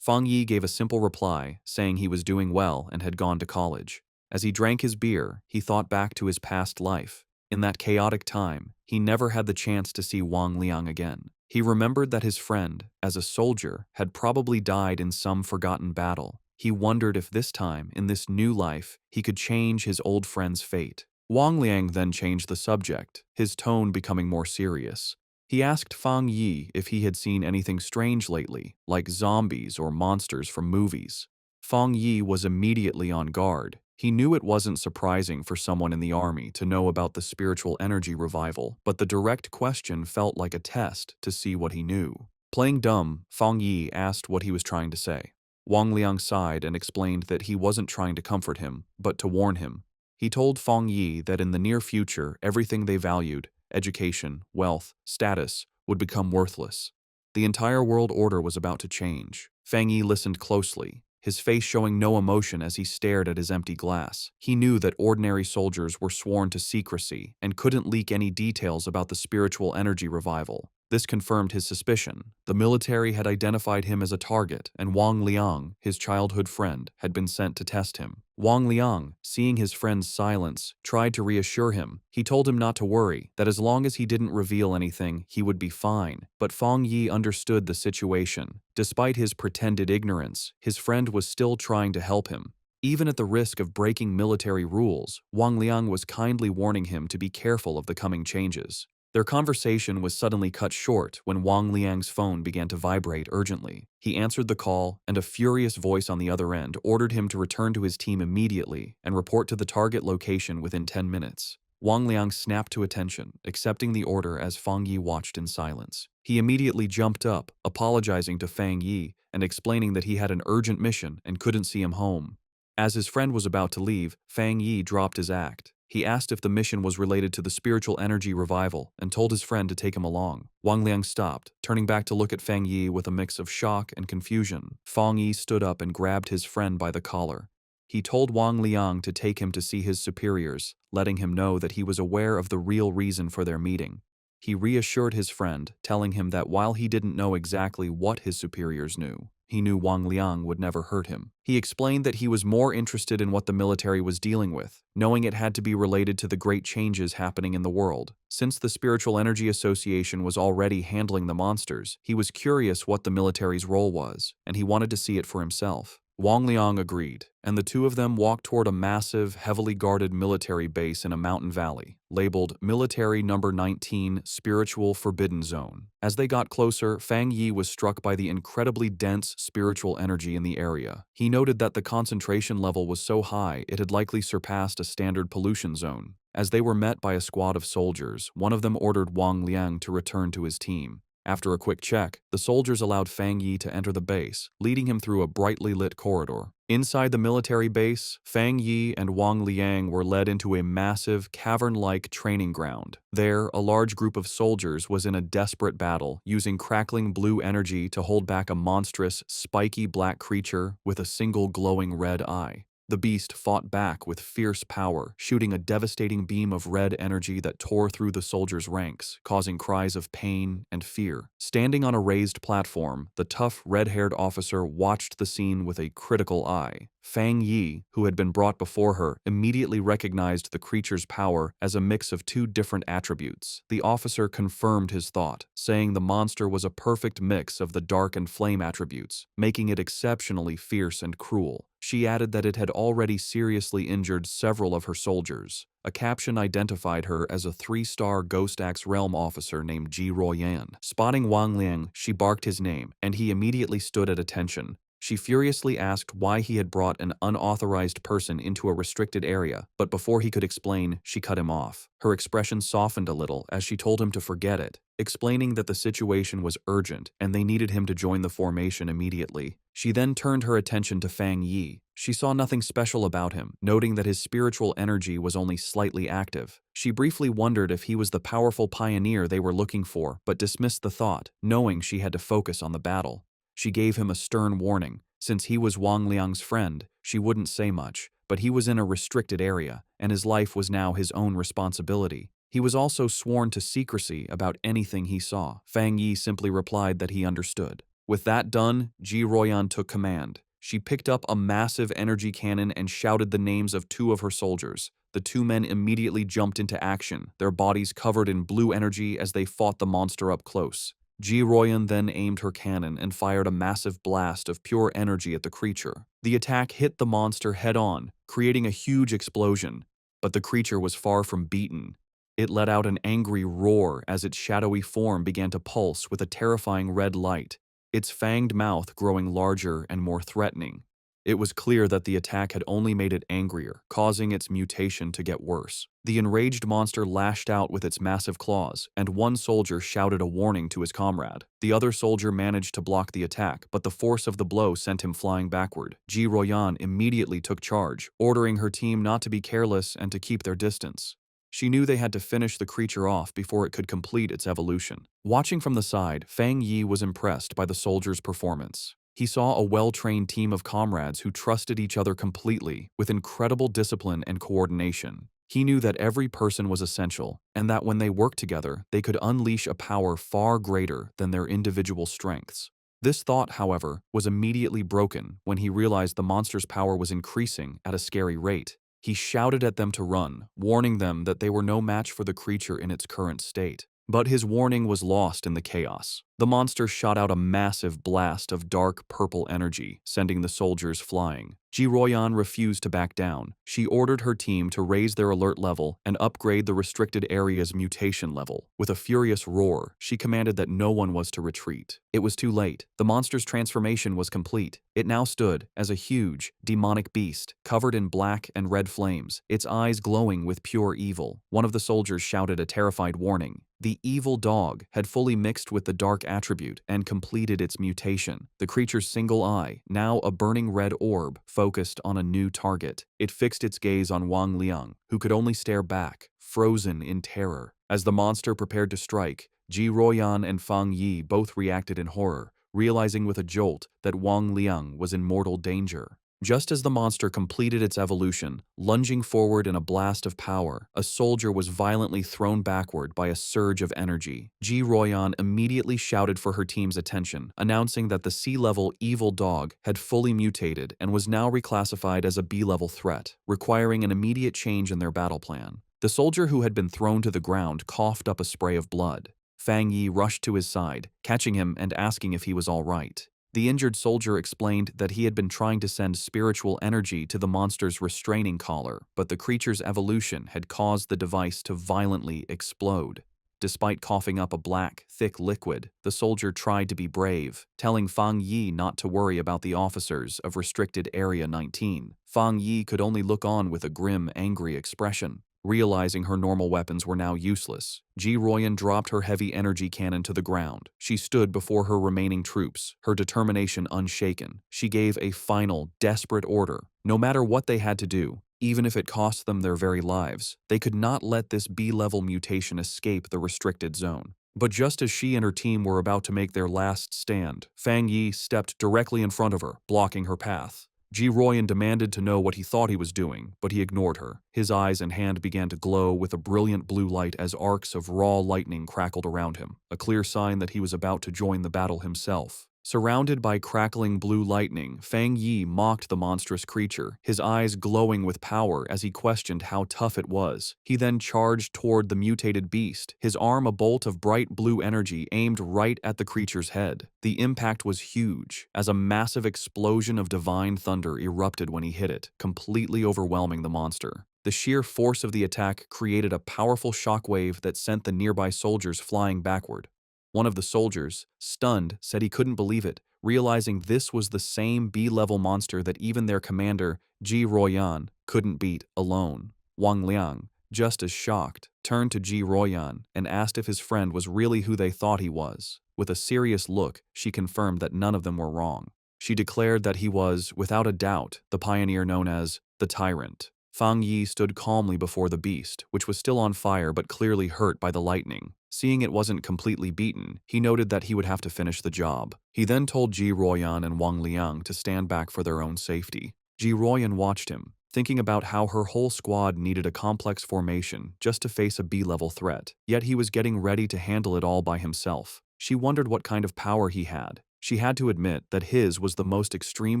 Fang Yi gave a simple reply, saying he was doing well and had gone to college. As he drank his beer, he thought back to his past life. In that chaotic time, he never had the chance to see Wang Liang again. He remembered that his friend, as a soldier, had probably died in some forgotten battle. He wondered if this time, in this new life, he could change his old friend's fate. Wang Liang then changed the subject, his tone becoming more serious. He asked Fang Yi if he had seen anything strange lately, like zombies or monsters from movies. Fang Yi was immediately on guard. He knew it wasn't surprising for someone in the army to know about the spiritual energy revival, but the direct question felt like a test to see what he knew. Playing dumb, Fang Yi asked what he was trying to say. Wang Liang sighed and explained that he wasn't trying to comfort him, but to warn him. He told Fang Yi that in the near future, everything they valued, education, wealth, status, would become worthless. The entire world order was about to change. Fang Yi listened closely, his face showing no emotion as he stared at his empty glass. He knew that ordinary soldiers were sworn to secrecy and couldn't leak any details about the spiritual energy revival. This confirmed his suspicion. The military had identified him as a target, and Wang Liang, his childhood friend, had been sent to test him. Wang Liang, seeing his friend's silence, tried to reassure him. He told him not to worry, that as long as he didn't reveal anything, he would be fine. But Fang Yi understood the situation. Despite his pretended ignorance, his friend was still trying to help him. Even at the risk of breaking military rules, Wang Liang was kindly warning him to be careful of the coming changes. Their conversation was suddenly cut short when Wang Liang's phone began to vibrate urgently. He answered the call, and a furious voice on the other end ordered him to return to his team immediately and report to the target location within 10 minutes. Wang Liang snapped to attention, accepting the order as Fang Yi watched in silence. He immediately jumped up, apologizing to Fang Yi and explaining that he had an urgent mission and couldn't see him home. As his friend was about to leave, Fang Yi dropped his act. He asked if the mission was related to the spiritual energy revival and told his friend to take him along. Wang Liang stopped, turning back to look at Fang Yi with a mix of shock and confusion. Fang Yi stood up and grabbed his friend by the collar. He told Wang Liang to take him to see his superiors, letting him know that he was aware of the real reason for their meeting. He reassured his friend, telling him that while he didn't know exactly what his superiors knew, he knew Wang Liang would never hurt him. He explained that he was more interested in what the military was dealing with, knowing it had to be related to the great changes happening in the world. Since the Spiritual Energy Association was already handling the monsters, he was curious what the military's role was, and he wanted to see it for himself. Wang Liang agreed, and the two of them walked toward a massive, heavily guarded military base in a mountain valley, labeled Military Number 19 Spiritual Forbidden Zone. As they got closer, Fang Yi was struck by the incredibly dense spiritual energy in the area. He noted that the concentration level was so high it had likely surpassed a standard pollution zone. As they were met by a squad of soldiers, one of them ordered Wang Liang to return to his team. After a quick check, the soldiers allowed Fang Yi to enter the base, leading him through a brightly lit corridor. Inside the military base, Fang Yi and Wang Liang were led into a massive, cavern-like training ground. There, a large group of soldiers was in a desperate battle, using crackling blue energy to hold back a monstrous, spiky black creature with a single glowing red eye. The beast fought back with fierce power, shooting a devastating beam of red energy that tore through the soldiers' ranks, causing cries of pain and fear. Standing on a raised platform, the tough, red-haired officer watched the scene with a critical eye. Fang Yi, who had been brought before her, immediately recognized the creature's power as a mix of two different attributes. The officer confirmed his thought, saying the monster was a perfect mix of the dark and flame attributes, making it exceptionally fierce and cruel. She added that it had already seriously injured several of her soldiers. A caption identified her as a 3-star Ghost Axe Realm officer named Ji Royan. Spotting Wang Liang, she barked his name, and he immediately stood at attention. She furiously asked why he had brought an unauthorized person into a restricted area, but before he could explain, she cut him off. Her expression softened a little as she told him to forget it, explaining that the situation was urgent and they needed him to join the formation immediately. She then turned her attention to Fang Yi. She saw nothing special about him, noting that his spiritual energy was only slightly active. She briefly wondered if he was the powerful pioneer they were looking for, but dismissed the thought, knowing she had to focus on the battle. She gave him a stern warning. Since he was Wang Liang's friend, she wouldn't say much, but he was in a restricted area, and his life was now his own responsibility. He was also sworn to secrecy about anything he saw. Fang Yi simply replied that he understood. With that done, Ji Royan took command. She picked up a massive energy cannon and shouted the names of two of her soldiers. The two men immediately jumped into action, their bodies covered in blue energy as they fought the monster up close. Ji Royan then aimed her cannon and fired a massive blast of pure energy at the creature. The attack hit the monster head-on, creating a huge explosion, but the creature was far from beaten. It let out an angry roar as its shadowy form began to pulse with a terrifying red light, its fanged mouth growing larger and more threatening. It was clear that the attack had only made it angrier, causing its mutation to get worse. The enraged monster lashed out with its massive claws, and one soldier shouted a warning to his comrade. The other soldier managed to block the attack, but the force of the blow sent him flying backward. Ji Royan immediately took charge, ordering her team not to be careless and to keep their distance. She knew they had to finish the creature off before it could complete its evolution. Watching from the side, Fang Yi was impressed by the soldiers' performance. He saw a well-trained team of comrades who trusted each other completely, with incredible discipline and coordination. He knew that every person was essential, and that when they worked together, they could unleash a power far greater than their individual strengths. This thought, however, was immediately broken when he realized the monster's power was increasing at a scary rate. He shouted at them to run, warning them that they were no match for the creature in its current state. But his warning was lost in the chaos. The monster shot out a massive blast of dark purple energy, sending the soldiers flying. Ji Royan refused to back down. She ordered her team to raise their alert level and upgrade the restricted area's mutation level. With a furious roar, she commanded that no one was to retreat. It was too late. The monster's transformation was complete. It now stood as a huge, demonic beast, covered in black and red flames, its eyes glowing with pure evil. One of the soldiers shouted a terrified warning. The evil dog had fully mixed with the dark attribute and completed its mutation. The creature's single eye, now a burning red orb, focused on a new target. It fixed its gaze on Wang Liang, who could only stare back, frozen in terror. As the monster prepared to strike, Ji Royan and Fang Yi both reacted in horror, realizing with a jolt that Wang Liang was in mortal danger. Just as the monster completed its evolution, lunging forward in a blast of power, a soldier was violently thrown backward by a surge of energy. Ji Royan immediately shouted for her team's attention, announcing that the C-level evil dog had fully mutated and was now reclassified as a B-level threat, requiring an immediate change in their battle plan. The soldier who had been thrown to the ground coughed up a spray of blood. Fang Yi rushed to his side, catching him and asking if he was all right. The injured soldier explained that he had been trying to send spiritual energy to the monster's restraining collar, but the creature's evolution had caused the device to violently explode. Despite coughing up a black, thick liquid, the soldier tried to be brave, telling Fang Yi not to worry about the officers of Restricted Area 19. Fang Yi could only look on with a grim, angry expression. Realizing her normal weapons were now useless, Ji Royan dropped her heavy energy cannon to the ground. She stood before her remaining troops, her determination unshaken. She gave a final, desperate order. No matter what they had to do, even if it cost them their very lives, they could not let this B-level mutation escape the restricted zone. But just as she and her team were about to make their last stand, Fang Yi stepped directly in front of her, blocking her path. Ji Royan demanded to know what he thought he was doing, but he ignored her. His eyes and hand began to glow with a brilliant blue light as arcs of raw lightning crackled around him, a clear sign that he was about to join the battle himself. Surrounded by crackling blue lightning, Fang Yi mocked the monstrous creature, his eyes glowing with power as he questioned how tough it was. He then charged toward the mutated beast, his arm a bolt of bright blue energy aimed right at the creature's head. The impact was huge, as a massive explosion of divine thunder erupted when he hit it, completely overwhelming the monster. The sheer force of the attack created a powerful shockwave that sent the nearby soldiers flying backward. One of the soldiers, stunned, said he couldn't believe it, realizing this was the same B-level monster that even their commander, Ji Royan, couldn't beat alone. Wang Liang, just as shocked, turned to Ji Royan and asked if his friend was really who they thought he was. With a serious look, she confirmed that none of them were wrong. She declared that he was, without a doubt, the pioneer known as the Tyrant. Fang Yi stood calmly before the beast, which was still on fire but clearly hurt by the lightning. Seeing it wasn't completely beaten, he noted that he would have to finish the job. He then told Ji Royan and Wang Liang to stand back for their own safety. Ji Royan watched him, thinking about how her whole squad needed a complex formation just to face a B-level threat, yet he was getting ready to handle it all by himself. She wondered what kind of power he had. She had to admit that his was the most extreme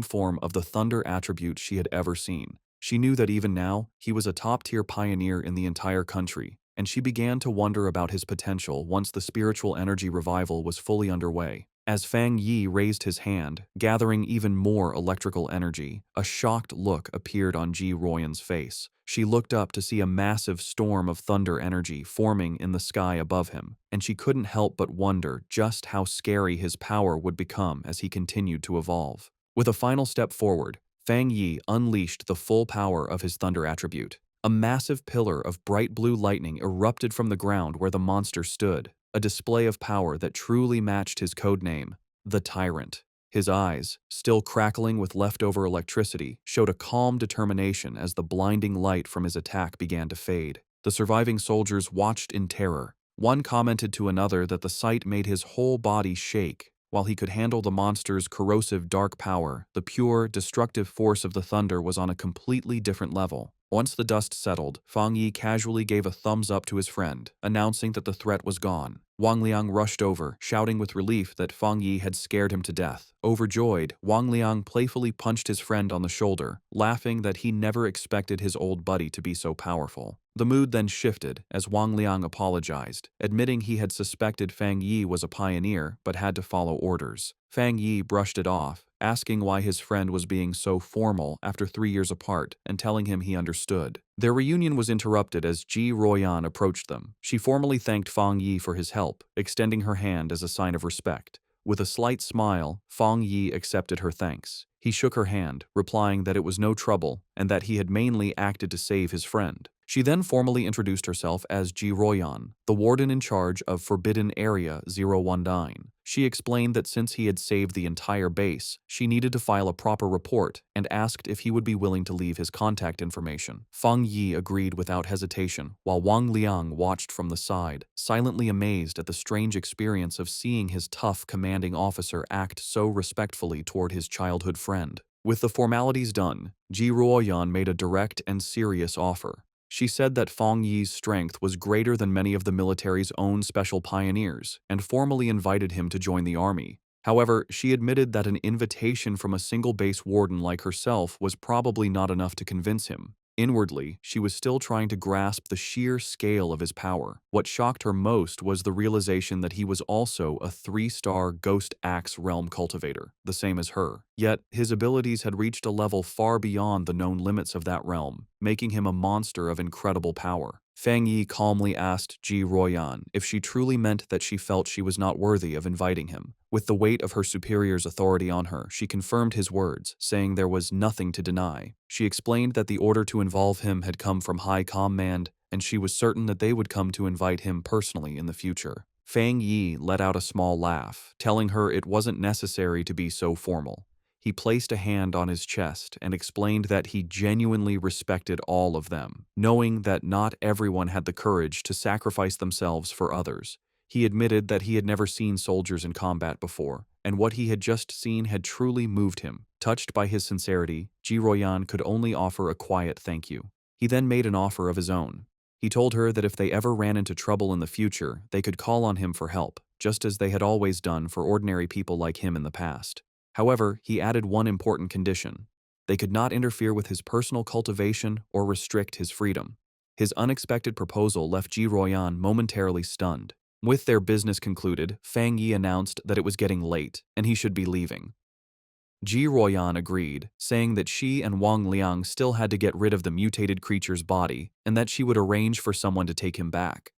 form of the thunder attribute she had ever seen. She knew that even now, he was a top-tier pioneer in the entire country, and she began to wonder about his potential once the spiritual energy revival was fully underway. As Fang Yi raised his hand, gathering even more electrical energy, a shocked look appeared on Ji Royan's face. She looked up to see a massive storm of thunder energy forming in the sky above him, and she couldn't help but wonder just how scary his power would become as he continued to evolve. With a final step forward, Fang Yi unleashed the full power of his thunder attribute. A massive pillar of bright blue lightning erupted from the ground where the monster stood, a display of power that truly matched his codename, the Tyrant. His eyes, still crackling with leftover electricity, showed a calm determination as the blinding light from his attack began to fade. The surviving soldiers watched in terror. One commented to another that the sight made his whole body shake. While he could handle the monster's corrosive dark power, the pure, destructive force of the thunder was on a completely different level. Once the dust settled, Fang Yi casually gave a thumbs up to his friend, announcing that the threat was gone. Wang Liang rushed over, shouting with relief that Fang Yi had scared him to death. Overjoyed, Wang Liang playfully punched his friend on the shoulder, laughing that he never expected his old buddy to be so powerful. The mood then shifted as Wang Liang apologized, admitting he had suspected Fang Yi was a pioneer but had to follow orders. Fang Yi brushed it off, asking why his friend was being so formal after 3 years apart and telling him he understood. Their reunion was interrupted as Ji Royan approached them. She formally thanked Fang Yi for his help, extending her hand as a sign of respect. With a slight smile, Fang Yi accepted her thanks. He shook her hand, replying that it was no trouble and that he had mainly acted to save his friend. She then formally introduced herself as Ji Royan, the warden in charge of Forbidden Area 019. She explained that since he had saved the entire base, she needed to file a proper report and asked if he would be willing to leave his contact information. Fang Yi agreed without hesitation, while Wang Liang watched from the side, silently amazed at the strange experience of seeing his tough commanding officer act so respectfully toward his childhood friend. With the formalities done, Ji Ruoyan made a direct and serious offer. She said that Fang Yi's strength was greater than many of the military's own special pioneers and formally invited him to join the army. However, she admitted that an invitation from a single base warden like herself was probably not enough to convince him. Inwardly, she was still trying to grasp the sheer scale of his power. What shocked her most was the realization that he was also a 3-star Ghost Axe realm cultivator, the same as her. Yet, his abilities had reached a level far beyond the known limits of that realm, making him a monster of incredible power. Fang Yi calmly asked Ji Ruoyan if she truly meant that she felt she was not worthy of inviting him. With the weight of her superior's authority on her, she confirmed his words, saying there was nothing to deny. She explained that the order to involve him had come from high command, and she was certain that they would come to invite him personally in the future. Fang Yi let out a small laugh, telling her it wasn't necessary to be so formal. He placed a hand on his chest and explained that he genuinely respected all of them, knowing that not everyone had the courage to sacrifice themselves for others. He admitted that he had never seen soldiers in combat before, and what he had just seen had truly moved him. Touched by his sincerity, Ji Ruoyan could only offer a quiet thank you. He then made an offer of his own. He told her that if they ever ran into trouble in the future, they could call on him for help, just as they had always done for ordinary people like him in the past. However, he added one important condition. They could not interfere with his personal cultivation or restrict his freedom. His unexpected proposal left Ji Ruoyan momentarily stunned. With their business concluded, Fang Yi announced that it was getting late and he should be leaving. Ji Ruoyan agreed, saying that she and Wang Liang still had to get rid of the mutated creature's body and that she would arrange for someone to take him back.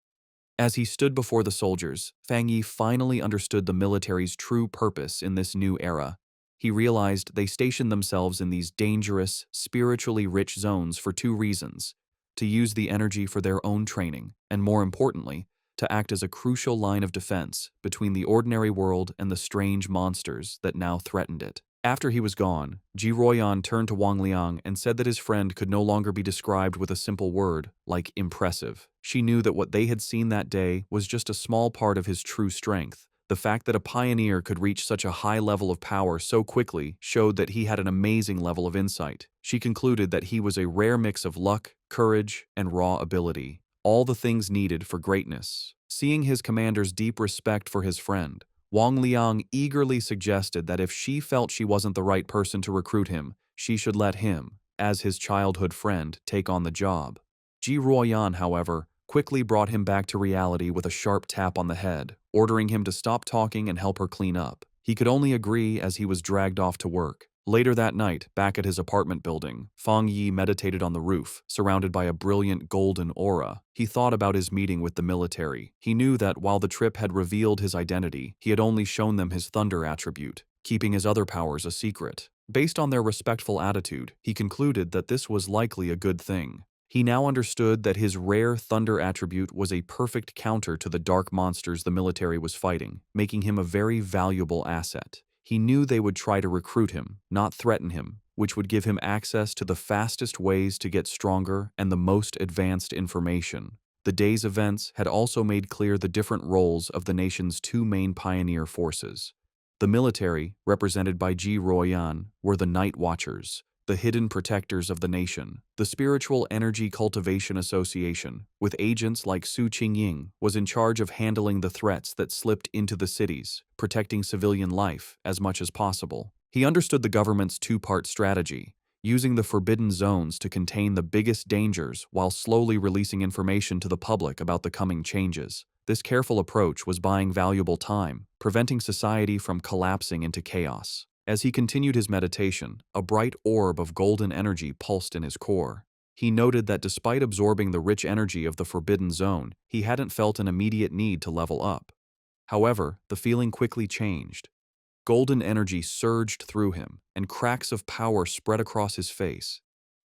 As he stood before the soldiers, Fang Yi finally understood the military's true purpose in this new era. He realized they stationed themselves in these dangerous, spiritually rich zones for 2 reasons: to use the energy for their own training, and more importantly, to act as a crucial line of defense between the ordinary world and the strange monsters that now threatened it. After he was gone, Ji Ruoyan turned to Wang Liang and said that his friend could no longer be described with a simple word, like impressive. She knew that what they had seen that day was just a small part of his true strength. The fact that a pioneer could reach such a high level of power so quickly showed that he had an amazing level of insight. She concluded that he was a rare mix of luck, courage, and raw ability, all the things needed for greatness. Seeing his commander's deep respect for his friend, Wang Liang eagerly suggested that if she felt she wasn't the right person to recruit him, she should let him, as his childhood friend, take on the job. Ji Ruoyan, however, quickly brought him back to reality with a sharp tap on the head, ordering him to stop talking and help her clean up. He could only agree as he was dragged off to work. Later that night, back at his apartment building, Fang Yi meditated on the roof, surrounded by a brilliant golden aura. He thought about his meeting with the military. He knew that while the trip had revealed his identity, he had only shown them his thunder attribute, keeping his other powers a secret. Based on their respectful attitude, he concluded that this was likely a good thing. He now understood that his rare thunder attribute was a perfect counter to the dark monsters the military was fighting, making him a very valuable asset. He knew they would try to recruit him, not threaten him, which would give him access to the fastest ways to get stronger and the most advanced information. The day's events had also made clear the different roles of the nation's 2 main pioneer forces. The military, represented by Ji Ruoyan, were the Night Watchers, the hidden protectors of the nation. The Spiritual Energy Cultivation Association, with agents like Su Qingying, was in charge of handling the threats that slipped into the cities, protecting civilian life as much as possible. He understood the government's 2-part strategy, using the forbidden zones to contain the biggest dangers while slowly releasing information to the public about the coming changes. This careful approach was buying valuable time, preventing society from collapsing into chaos. As he continued his meditation, a bright orb of golden energy pulsed in his core. He noted that despite absorbing the rich energy of the forbidden zone, he hadn't felt an immediate need to level up. However, the feeling quickly changed. Golden energy surged through him, and cracks of power spread across his face.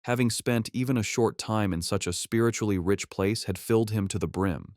Having spent even a short time in such a spiritually rich place had filled him to the brim.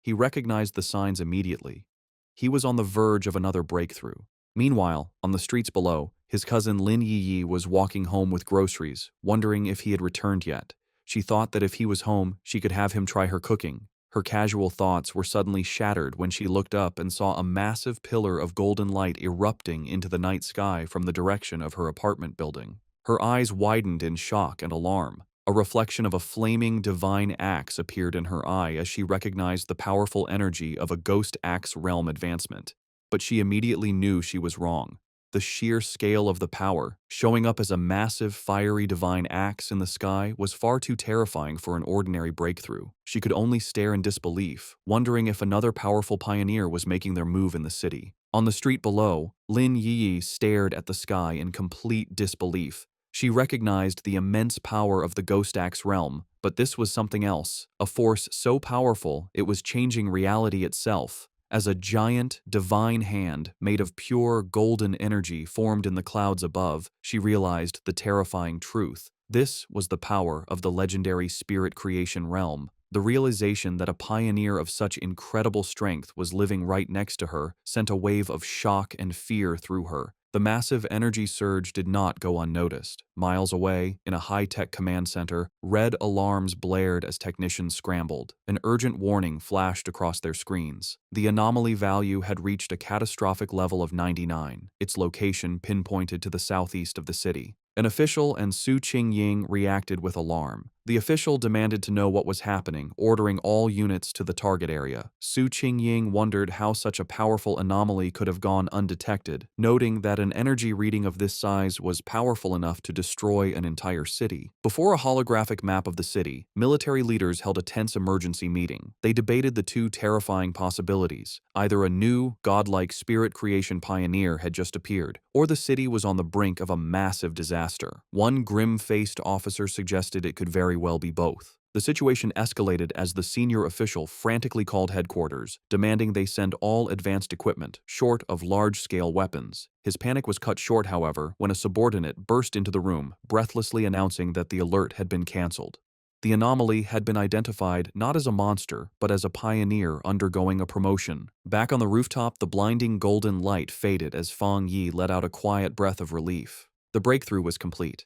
He recognized the signs immediately. He was on the verge of another breakthrough. Meanwhile, on the streets below, his cousin Lin Yi was walking home with groceries, wondering if he had returned yet. She thought that if he was home, she could have him try her cooking. Her casual thoughts were suddenly shattered when she looked up and saw a massive pillar of golden light erupting into the night sky from the direction of her apartment building. Her eyes widened in shock and alarm. A reflection of a flaming divine axe appeared in her eye as she recognized the powerful energy of a ghost axe realm advancement. But she immediately knew she was wrong. The sheer scale of the power, showing up as a massive, fiery divine axe in the sky, was far too terrifying for an ordinary breakthrough. She could only stare in disbelief, wondering if another powerful pioneer was making their move in the city. On the street below, Lin Yi stared at the sky in complete disbelief. She recognized the immense power of the Ghost Axe realm, but this was something else, a force so powerful it was changing reality itself. As a giant, divine hand made of pure golden energy formed in the clouds above, she realized the terrifying truth. This was the power of the legendary spirit creation realm. The realization that a pioneer of such incredible strength was living right next to her sent a wave of shock and fear through her. The massive energy surge did not go unnoticed. Miles away, in a high-tech command center, red alarms blared as technicians scrambled. An urgent warning flashed across their screens. The anomaly value had reached a catastrophic level of 99, its location pinpointed to the southeast of the city. An official and Su Qingying reacted with alarm. The official demanded to know what was happening, ordering all units to the target area. Su Qingying wondered how such a powerful anomaly could have gone undetected, noting that an energy reading of this size was powerful enough to destroy an entire city. Before a holographic map of the city, military leaders held a tense emergency meeting. They debated the two terrifying possibilities. Either a new, godlike spirit creation pioneer had just appeared, or the city was on the brink of a massive disaster. One grim-faced officer suggested it could very well be both. The situation escalated as the senior official frantically called headquarters, demanding they send all advanced equipment, short of large-scale weapons. His panic was cut short, however, when a subordinate burst into the room, breathlessly announcing that the alert had been cancelled. The anomaly had been identified not as a monster, but as a pioneer undergoing a promotion. Back on the rooftop, the blinding golden light faded as Fang Yi let out a quiet breath of relief. The breakthrough was complete.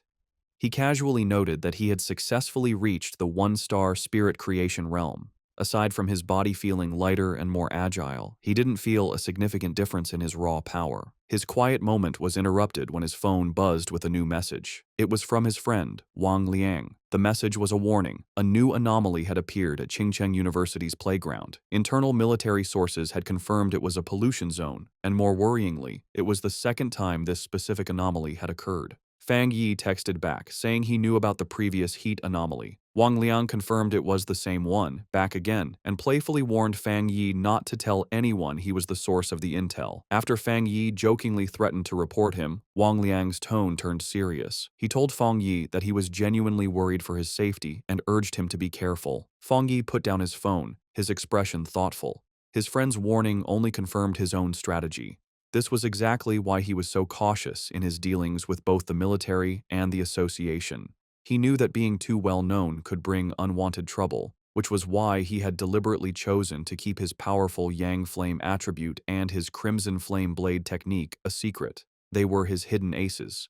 He casually noted that he had successfully reached the one-star spirit creation realm. Aside from his body feeling lighter and more agile, he didn't feel a significant difference in his raw power. His quiet moment was interrupted when his phone buzzed with a new message. It was from his friend, Wang Liang. The message was a warning. A new anomaly had appeared at Qingcheng University's playground. Internal military sources had confirmed it was a pollution zone, and more worryingly, it was the second time this specific anomaly had occurred. Fang Yi texted back, saying he knew about the previous heat anomaly. Wang Liang confirmed it was the same one, back again, and playfully warned Fang Yi not to tell anyone he was the source of the intel. After Fang Yi jokingly threatened to report him, Wang Liang's tone turned serious. He told Fang Yi that he was genuinely worried for his safety and urged him to be careful. Fang Yi put down his phone, his expression thoughtful. His friend's warning only confirmed his own strategy. This was exactly why he was so cautious in his dealings with both the military and the association. He knew that being too well known could bring unwanted trouble, which was why he had deliberately chosen to keep his powerful Yang Flame attribute and his Crimson Flame Blade technique a secret. They were his hidden aces.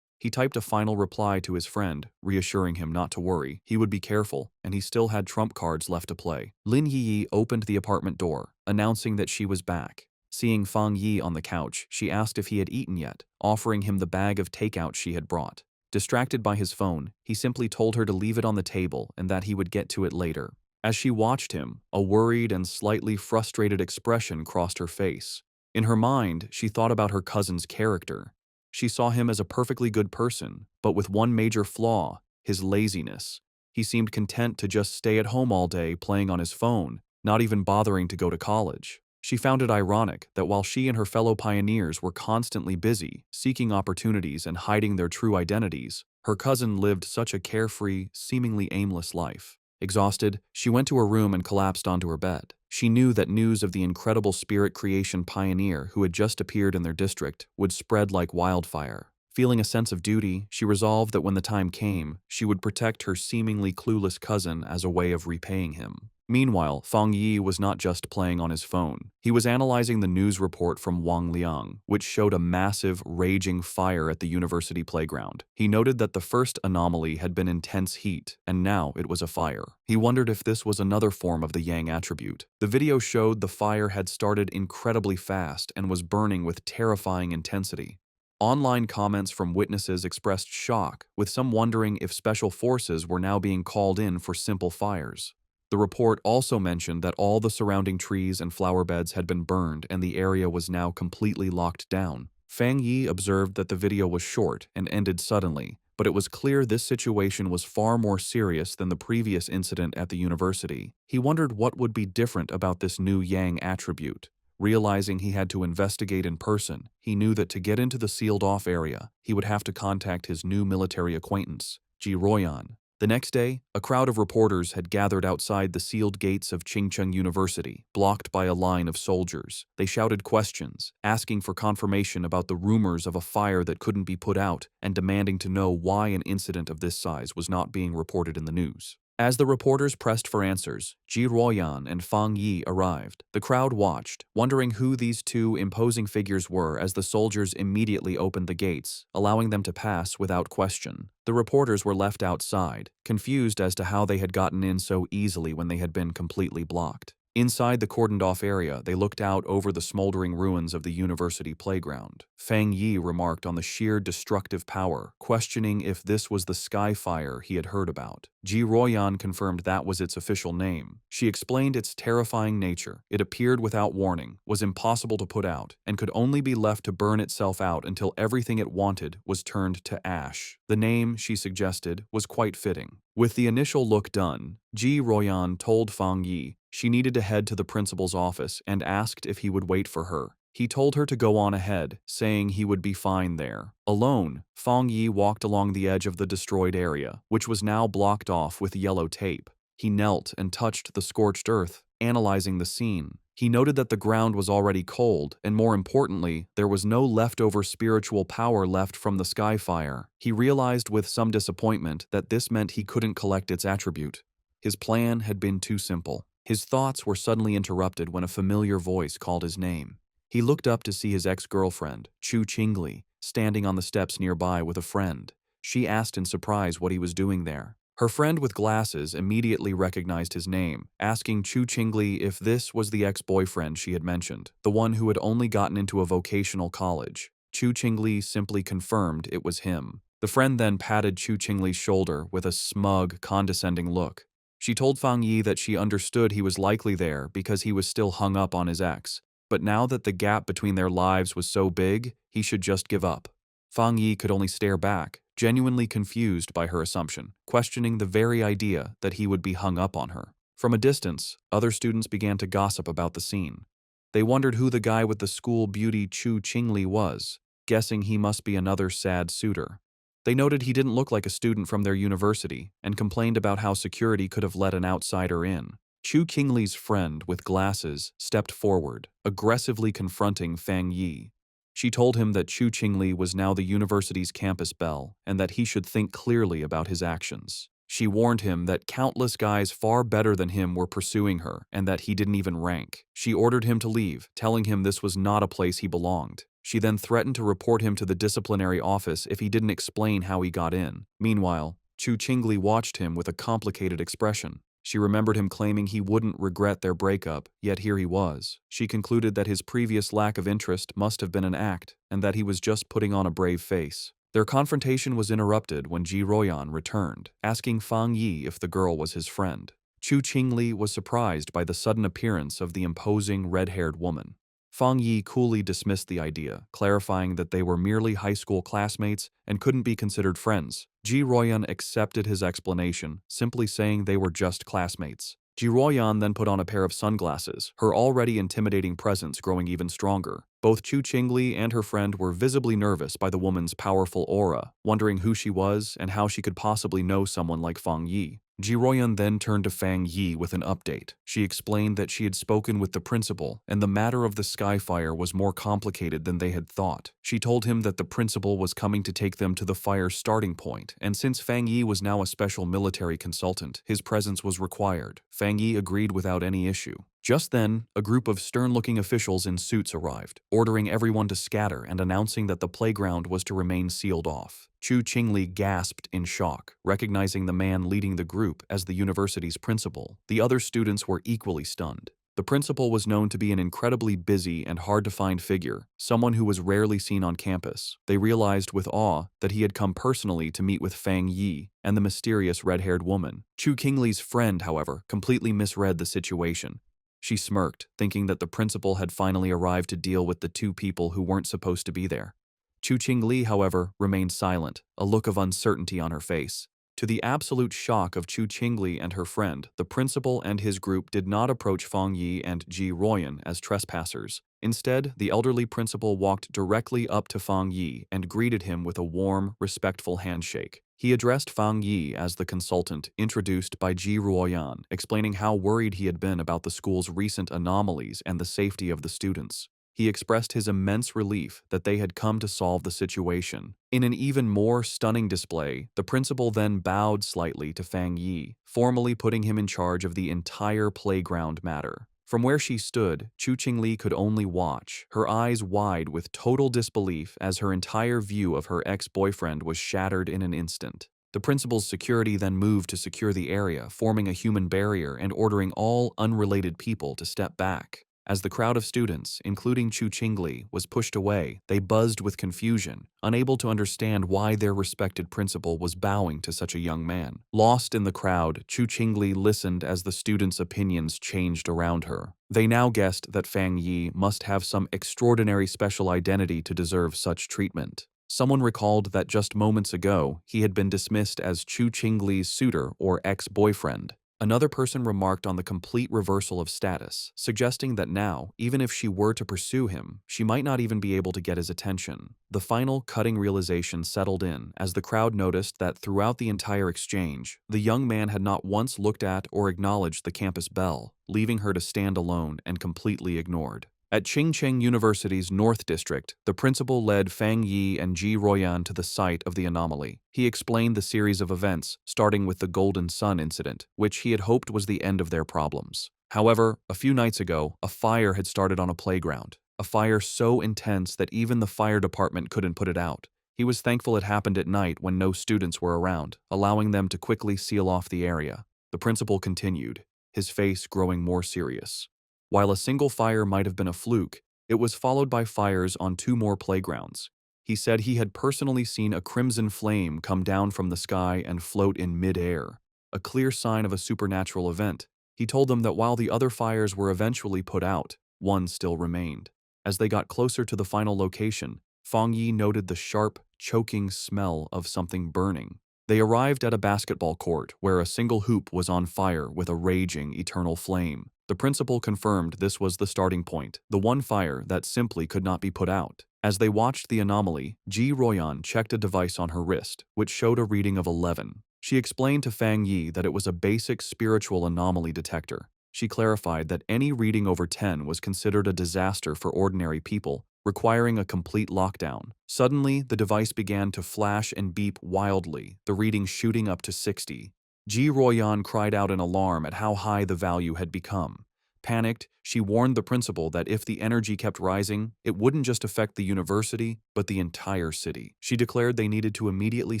He typed a final reply to his friend, reassuring him not to worry. He would be careful, and he still had trump cards left to play. Lin Yi opened the apartment door, announcing that she was back. Seeing Fang Yi on the couch, she asked if he had eaten yet, offering him the bag of takeout she had brought. Distracted by his phone, he simply told her to leave it on the table and that he would get to it later. As she watched him, a worried and slightly frustrated expression crossed her face. In her mind, she thought about her cousin's character. She saw him as a perfectly good person, but with one major flaw, his laziness. He seemed content to just stay at home all day playing on his phone, not even bothering to go to college. She found it ironic that while she and her fellow pioneers were constantly busy, seeking opportunities and hiding their true identities, her cousin lived such a carefree, seemingly aimless life. Exhausted, she went to her room and collapsed onto her bed. She knew that news of the incredible spirit creation pioneer who had just appeared in their district would spread like wildfire. Feeling a sense of duty, she resolved that when the time came, she would protect her seemingly clueless cousin as a way of repaying him. Meanwhile, Fang Yi was not just playing on his phone. He was analyzing the news report from Wang Liang, which showed a massive, raging fire at the university playground. He noted that the first anomaly had been intense heat, and now it was a fire. He wondered if this was another form of the Yang attribute. The video showed the fire had started incredibly fast and was burning with terrifying intensity. Online comments from witnesses expressed shock, with some wondering if special forces were now being called in for simple fires. The report also mentioned that all the surrounding trees and flower beds had been burned and the area was now completely locked down. Fang Yi observed that the video was short and ended suddenly, but it was clear this situation was far more serious than the previous incident at the university. He wondered what would be different about this new Yang attribute. Realizing he had to investigate in person, he knew that to get into the sealed-off area, he would have to contact his new military acquaintance, Ji Royan. The next day, a crowd of reporters had gathered outside the sealed gates of Chingcheng University, blocked by a line of soldiers. They shouted questions, asking for confirmation about the rumors of a fire that couldn't be put out, and demanding to know why an incident of this size was not being reported in the news. As the reporters pressed for answers, Ji Ruoyan and Fang Yi arrived. The crowd watched, wondering who these two imposing figures were as the soldiers immediately opened the gates, allowing them to pass without question. The reporters were left outside, confused as to how they had gotten in so easily when they had been completely blocked. Inside the cordoned-off area, they looked out over the smoldering ruins of the university playground. Fang Yi remarked on the sheer destructive power, questioning if this was the sky fire he had heard about. Ji Ruoyan confirmed that was its official name. She explained its terrifying nature. It appeared without warning, was impossible to put out, and could only be left to burn itself out until everything it wanted was turned to ash. The name, she suggested, was quite fitting. With the initial look done, Ji Ruoyan told Fang Yi she needed to head to the principal's office and asked if he would wait for her. He told her to go on ahead, saying he would be fine there. Alone, Fang Yi walked along the edge of the destroyed area, which was now blocked off with yellow tape. He knelt and touched the scorched earth, analyzing the scene. He noted that the ground was already cold, and more importantly, there was no leftover spiritual power left from the sky fire. He realized with some disappointment that this meant he couldn't collect its attribute. His plan had been too simple. His thoughts were suddenly interrupted when a familiar voice called his name. He looked up to see his ex-girlfriend, Chu Qingli, standing on the steps nearby with a friend. She asked in surprise what he was doing there. Her friend with glasses immediately recognized his name, asking Chu Qingli if this was the ex-boyfriend she had mentioned, the one who had only gotten into a vocational college. Chu Qingli simply confirmed it was him. The friend then patted Chu Qingli's shoulder with a smug, condescending look. She told Fang Yi that she understood he was likely there because he was still hung up on his ex, but now that the gap between their lives was so big, he should just give up. Fang Yi could only stare back, genuinely confused by her assumption, questioning the very idea that he would be hung up on her. From a distance, other students began to gossip about the scene. They wondered who the guy with the school beauty Chu Qingli was, guessing he must be another sad suitor. They noted he didn't look like a student from their university and complained about how security could have let an outsider in. Chu Qingli's friend with glasses stepped forward, aggressively confronting Fang Yi. She told him that Chu Qingli was now the university's campus belle and that he should think clearly about his actions. She warned him that countless guys far better than him were pursuing her and that he didn't even rank. She ordered him to leave, telling him this was not a place he belonged. She then threatened to report him to the disciplinary office if he didn't explain how he got in. Meanwhile, Chu Qingli watched him with a complicated expression. She remembered him claiming he wouldn't regret their breakup, yet here he was. She concluded that his previous lack of interest must have been an act, and that he was just putting on a brave face. Their confrontation was interrupted when Ji Royan returned, asking Fang Yi if the girl was his friend. Chu Qingli was surprised by the sudden appearance of the imposing red-haired woman. Fang Yi coolly dismissed the idea, clarifying that they were merely high school classmates and couldn't be considered friends. Ji Royan accepted his explanation, simply saying they were just classmates. Ji Royan then put on a pair of sunglasses, her already intimidating presence growing even stronger. Both Chu Qingli and her friend were visibly nervous by the woman's powerful aura, wondering who she was and how she could possibly know someone like Fang Yi. Ji Ruoyan then turned to Fang Yi with an update. She explained that she had spoken with the principal, and the matter of the Skyfire was more complicated than they had thought. She told him that the principal was coming to take them to the fire's starting point, and since Fang Yi was now a special military consultant, his presence was required. Fang Yi agreed without any issue. Just then, a group of stern-looking officials in suits arrived, ordering everyone to scatter and announcing that the playground was to remain sealed off. Chu Qingli gasped in shock, recognizing the man leading the group as the university's principal. The other students were equally stunned. The principal was known to be an incredibly busy and hard-to-find figure, someone who was rarely seen on campus. They realized with awe that he had come personally to meet with Fang Yi and the mysterious red-haired woman. Chu Qingli's friend, however, completely misread the situation. She smirked, thinking that the principal had finally arrived to deal with the two people who weren't supposed to be there. Chu Qingli, however, remained silent, a look of uncertainty on her face. To the absolute shock of Chu Qingli and her friend, the principal and his group did not approach Fang Yi and Ji Ruoyan as trespassers. Instead, the elderly principal walked directly up to Fang Yi and greeted him with a warm, respectful handshake. He addressed Fang Yi as the consultant introduced by Ji Ruoyan, explaining how worried he had been about the school's recent anomalies and the safety of the students. He expressed his immense relief that they had come to solve the situation. In an even more stunning display, the principal then bowed slightly to Fang Yi, formally putting him in charge of the entire playground matter. From where she stood, Chu Qingli could only watch, her eyes wide with total disbelief as her entire view of her ex-boyfriend was shattered in an instant. The principal's security then moved to secure the area, forming a human barrier and ordering all unrelated people to step back. As the crowd of students, including Chu Qingli, was pushed away, they buzzed with confusion, unable to understand why their respected principal was bowing to such a young man. Lost in the crowd, Chu Qingli listened as the students' opinions changed around her. They now guessed that Fang Yi must have some extraordinary special identity to deserve such treatment. Someone recalled that just moments ago, he had been dismissed as Chu Qingli's suitor or ex-boyfriend. Another person remarked on the complete reversal of status, suggesting that now, even if she were to pursue him, she might not even be able to get his attention. The final cutting realization settled in as the crowd noticed that throughout the entire exchange, the young man had not once looked at or acknowledged the campus belle, leaving her to stand alone and completely ignored. At Qingcheng University's North District, the principal led Fang Yi and Ji Ruoyan to the site of the anomaly. He explained the series of events, starting with the Golden Sun incident, which he had hoped was the end of their problems. However, a few nights ago, a fire had started on a playground. A fire so intense that even the fire department couldn't put it out. He was thankful it happened at night when no students were around, allowing them to quickly seal off the area. The principal continued, his face growing more serious. While a single fire might have been a fluke, it was followed by fires on 2 more playgrounds. He said he had personally seen a crimson flame come down from the sky and float in mid-air, a clear sign of a supernatural event. He told them that while the other fires were eventually put out, one still remained. As they got closer to the final location, Fang Yi noted the sharp, choking smell of something burning. They arrived at a basketball court where a single hoop was on fire with a raging eternal flame. The principal confirmed this was the starting point, the one fire that simply could not be put out. As they watched the anomaly, Ji Ruoyan checked a device on her wrist, which showed a reading of 11. She explained to Fang Yi that it was a basic spiritual anomaly detector. She clarified that any reading over 10 was considered a disaster for ordinary people, requiring a complete lockdown. Suddenly, the device began to flash and beep wildly, the reading shooting up to 60. Ji Ruoyan cried out in alarm at how high the value had become. Panicked, she warned the principal that if the energy kept rising, it wouldn't just affect the university, but the entire city. She declared they needed to immediately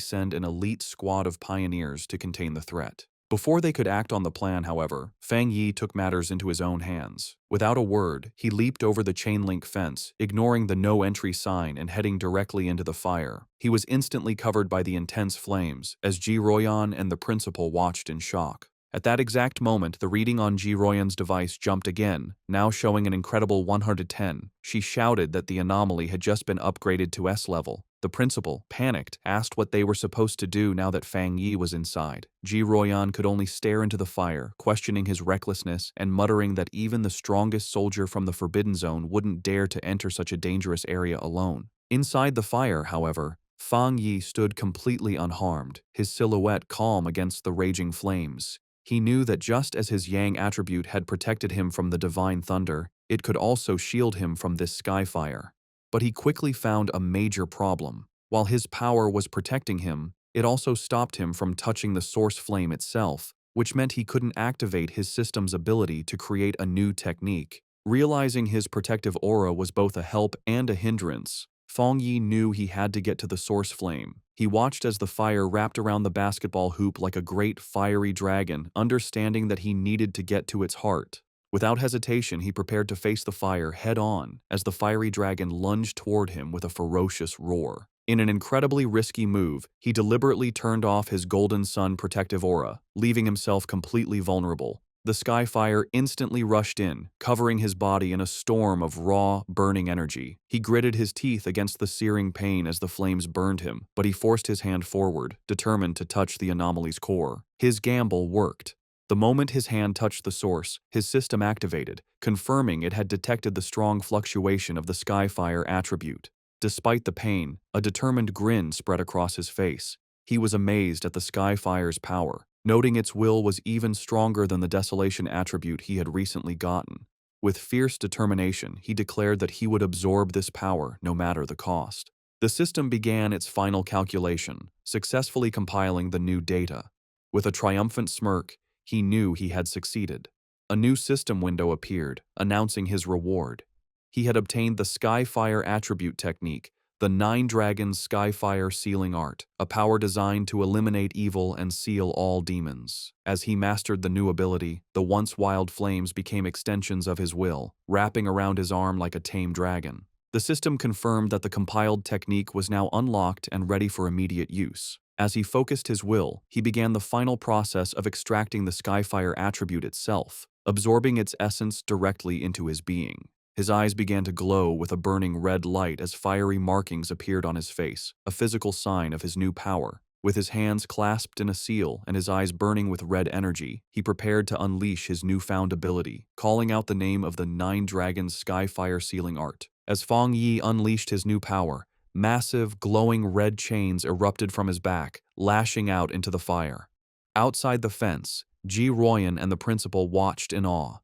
send an elite squad of pioneers to contain the threat. Before they could act on the plan, however, Fang Yi took matters into his own hands. Without a word, he leaped over the chain-link fence, ignoring the no-entry sign and heading directly into the fire. He was instantly covered by the intense flames, as Ji Ruoyan and the principal watched in shock. At that exact moment, the reading on Ji Ruoyan's device jumped again, now showing an incredible 110. She shouted that the anomaly had just been upgraded to S level. The principal, panicked, asked what they were supposed to do now that Fang Yi was inside. Ji Ruoyan could only stare into the fire, questioning his recklessness and muttering that even the strongest soldier from the Forbidden Zone wouldn't dare to enter such a dangerous area alone. Inside the fire, however, Fang Yi stood completely unharmed, his silhouette calm against the raging flames. He knew that just as his Yang attribute had protected him from the divine thunder, it could also shield him from this sky fire. But he quickly found a major problem. While his power was protecting him, it also stopped him from touching the source flame itself, which meant he couldn't activate his system's ability to create a new technique. Realizing his protective aura was both a help and a hindrance, Fang Yi knew he had to get to the source flame. He watched as the fire wrapped around the basketball hoop like a great fiery dragon, understanding that he needed to get to its heart. Without hesitation, he prepared to face the fire head-on as the fiery dragon lunged toward him with a ferocious roar. In an incredibly risky move, he deliberately turned off his Golden Sun protective aura, leaving himself completely vulnerable. The sky fire instantly rushed in, covering his body in a storm of raw, burning energy. He gritted his teeth against the searing pain as the flames burned him, but he forced his hand forward, determined to touch the anomaly's core. His gamble worked. The moment his hand touched the source, his system activated, confirming it had detected the strong fluctuation of the Skyfire attribute. Despite the pain, a determined grin spread across his face. He was amazed at the Skyfire's power, noting its will was even stronger than the Desolation attribute he had recently gotten. With fierce determination, he declared that he would absorb this power no matter the cost. The system began its final calculation, successfully compiling the new data. With a triumphant smirk, he knew he had succeeded. A new system window appeared, announcing his reward. He had obtained the Skyfire attribute technique, the Nine Dragons Skyfire Sealing Art, a power designed to eliminate evil and seal all demons. As he mastered the new ability, the once wild flames became extensions of his will, wrapping around his arm like a tame dragon. The system confirmed that the compiled technique was now unlocked and ready for immediate use. As he focused his will, he began the final process of extracting the Skyfire attribute itself, absorbing its essence directly into his being. His eyes began to glow with a burning red light as fiery markings appeared on his face, a physical sign of his new power. With his hands clasped in a seal and his eyes burning with red energy, he prepared to unleash his newfound ability, calling out the name of the Nine Dragons Skyfire Sealing Art. As Fang Yi unleashed his new power, massive, glowing red chains erupted from his back, lashing out into the fire. Outside the fence, Ji Ruoyan and the principal watched in awe.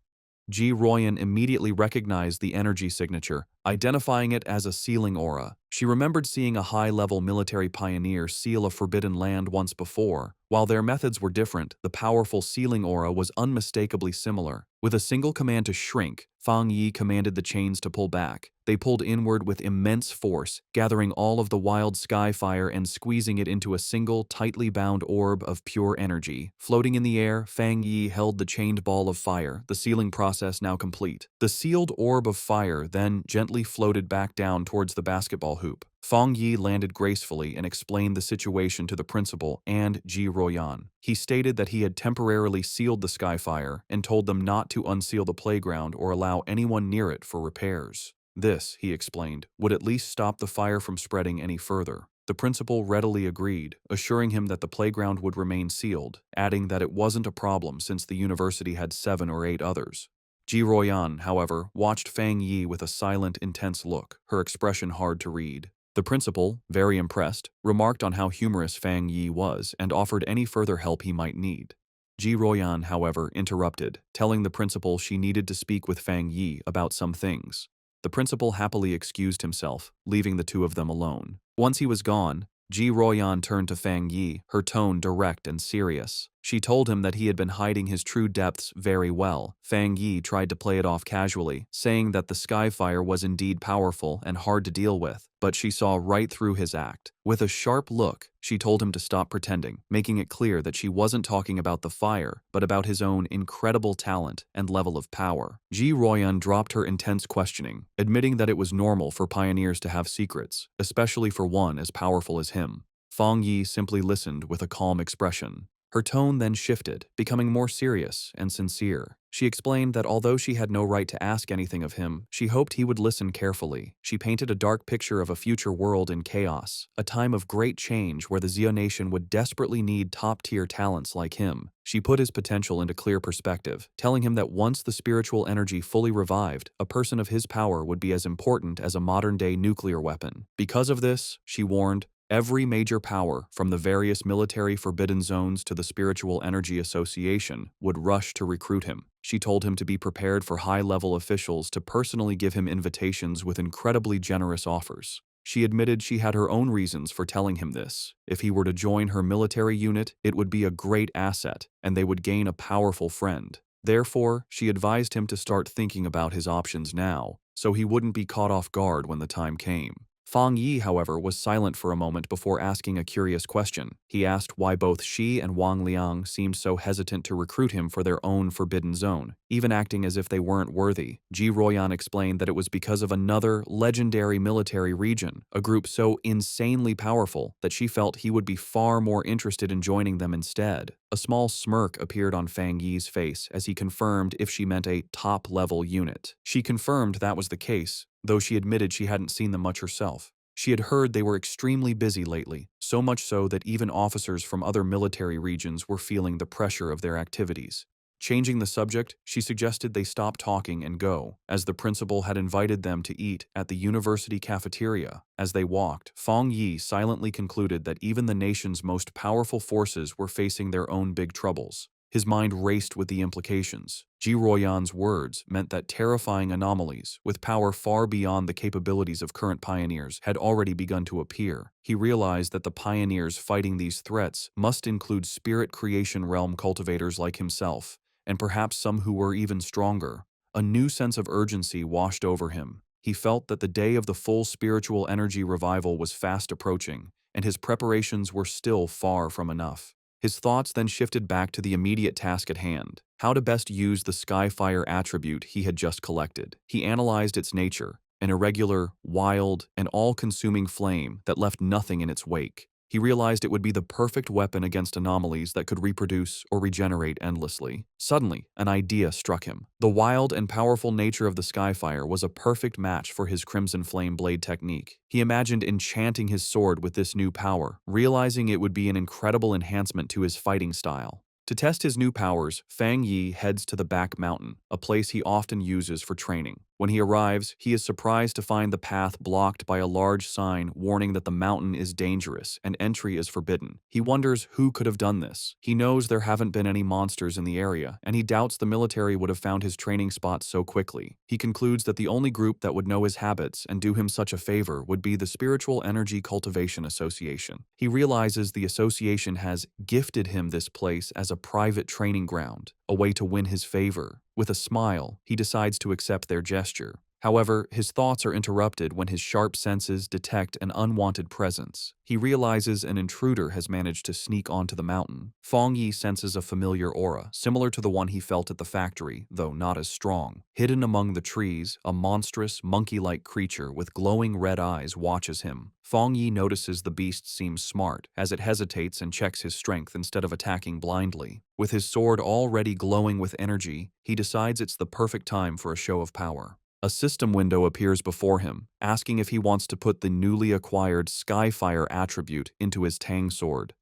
Ji Ruoyan immediately recognized the energy signature, identifying it as a sealing aura. She remembered seeing a high-level military pioneer seal a forbidden land once before. While their methods were different, the powerful sealing aura was unmistakably similar. With a single command to shrink, Fang Yi commanded the chains to pull back. They pulled inward with immense force, gathering all of the wild sky fire and squeezing it into a single, tightly bound orb of pure energy. Floating in the air, Fang Yi held the chained ball of fire, the sealing process now complete. The sealed orb of fire then gently floated back down towards the basketball hoop. Fang Yi landed gracefully and explained the situation to the principal and Ji Ruoyan. He stated that he had temporarily sealed the Skyfire and told them not to unseal the playground or allow anyone near it for repairs. This, he explained, would at least stop the fire from spreading any further. The principal readily agreed, assuring him that the playground would remain sealed, adding that it wasn't a problem since the university had 7 or 8 others. Ji Ruoyan, however, watched Fang Yi with a silent, intense look, her expression hard to read. The principal, very impressed, remarked on how humorous Fang Yi was and offered any further help he might need. Ji Ruoyan, however, interrupted, telling the principal she needed to speak with Fang Yi about some things. The principal happily excused himself, leaving the two of them alone. Once he was gone, Ji Ruoyan turned to Fang Yi, her tone direct and serious. She told him that he had been hiding his true depths very well. Fang Yi tried to play it off casually, saying that the Skyfire was indeed powerful and hard to deal with, but she saw right through his act. With a sharp look, she told him to stop pretending, making it clear that she wasn't talking about the fire, but about his own incredible talent and level of power. Ji Ruoyan dropped her intense questioning, admitting that it was normal for pioneers to have secrets, especially for one as powerful as him. Fang Yi simply listened with a calm expression. Her tone then shifted, becoming more serious and sincere. She explained that although she had no right to ask anything of him, she hoped he would listen carefully. She painted a dark picture of a future world in chaos, a time of great change where the Zio nation would desperately need top-tier talents like him. She put his potential into clear perspective, telling him that once the spiritual energy fully revived, a person of his power would be as important as a modern-day nuclear weapon. Because of this, she warned, every major power, from the various military forbidden zones to the Spiritual Energy Association, would rush to recruit him. She told him to be prepared for high-level officials to personally give him invitations with incredibly generous offers. She admitted she had her own reasons for telling him this. If he were to join her military unit, it would be a great asset, and they would gain a powerful friend. Therefore, she advised him to start thinking about his options now, so he wouldn't be caught off guard when the time came. Fang Yi, however, was silent for a moment before asking a curious question. He asked why both she and Wang Liang seemed so hesitant to recruit him for their own forbidden zone, even acting as if they weren't worthy. Ji Royan explained that it was because of another legendary military region, a group so insanely powerful that she felt he would be far more interested in joining them instead. A small smirk appeared on Fang Yi's face as he confirmed if she meant a top-level unit. She confirmed that was the case, though she admitted she hadn't seen them much herself. She had heard they were extremely busy lately, so much so that even officers from other military regions were feeling the pressure of their activities. Changing the subject, she suggested they stop talking and go, as the principal had invited them to eat at the university cafeteria. As they walked, Fang Yi silently concluded that even the nation's most powerful forces were facing their own big troubles. His mind raced with the implications. Ji Royan's words meant that terrifying anomalies, with power far beyond the capabilities of current pioneers, had already begun to appear. He realized that the pioneers fighting these threats must include spirit creation realm cultivators like himself, and perhaps some who were even stronger. A new sense of urgency washed over him. He felt that the day of the full spiritual energy revival was fast approaching, and his preparations were still far from enough. His thoughts then shifted back to the immediate task at hand, how to best use the Skyfire attribute he had just collected. He analyzed its nature, an irregular, wild, and all-consuming flame that left nothing in its wake. He realized it would be the perfect weapon against anomalies that could reproduce or regenerate endlessly. Suddenly, an idea struck him. The wild and powerful nature of the Skyfire was a perfect match for his Crimson Flame Blade technique. He imagined enchanting his sword with this new power, realizing it would be an incredible enhancement to his fighting style. To test his new powers, Fang Yi heads to the back mountain, a place he often uses for training. When he arrives, he is surprised to find the path blocked by a large sign warning that the mountain is dangerous and entry is forbidden. He wonders who could have done this. He knows there haven't been any monsters in the area, and he doubts the military would have found his training spot so quickly. He concludes that the only group that would know his habits and do him such a favor would be the Spiritual Energy Cultivation Association. He realizes the association has gifted him this place as a private training ground, a way to win his favor. With a smile, he decides to accept their gesture. However, his thoughts are interrupted when his sharp senses detect an unwanted presence. He realizes an intruder has managed to sneak onto the mountain. Fang Yi senses a familiar aura, similar to the one he felt at the factory, though not as strong. Hidden among the trees, a monstrous, monkey-like creature with glowing red eyes watches him. Fang Yi notices the beast seems smart, as it hesitates and checks his strength instead of attacking blindly. With his sword already glowing with energy, he decides it's the perfect time for a show of power. A system window appears before him, asking if he wants to put the newly acquired Skyfire attribute into his Tang sword.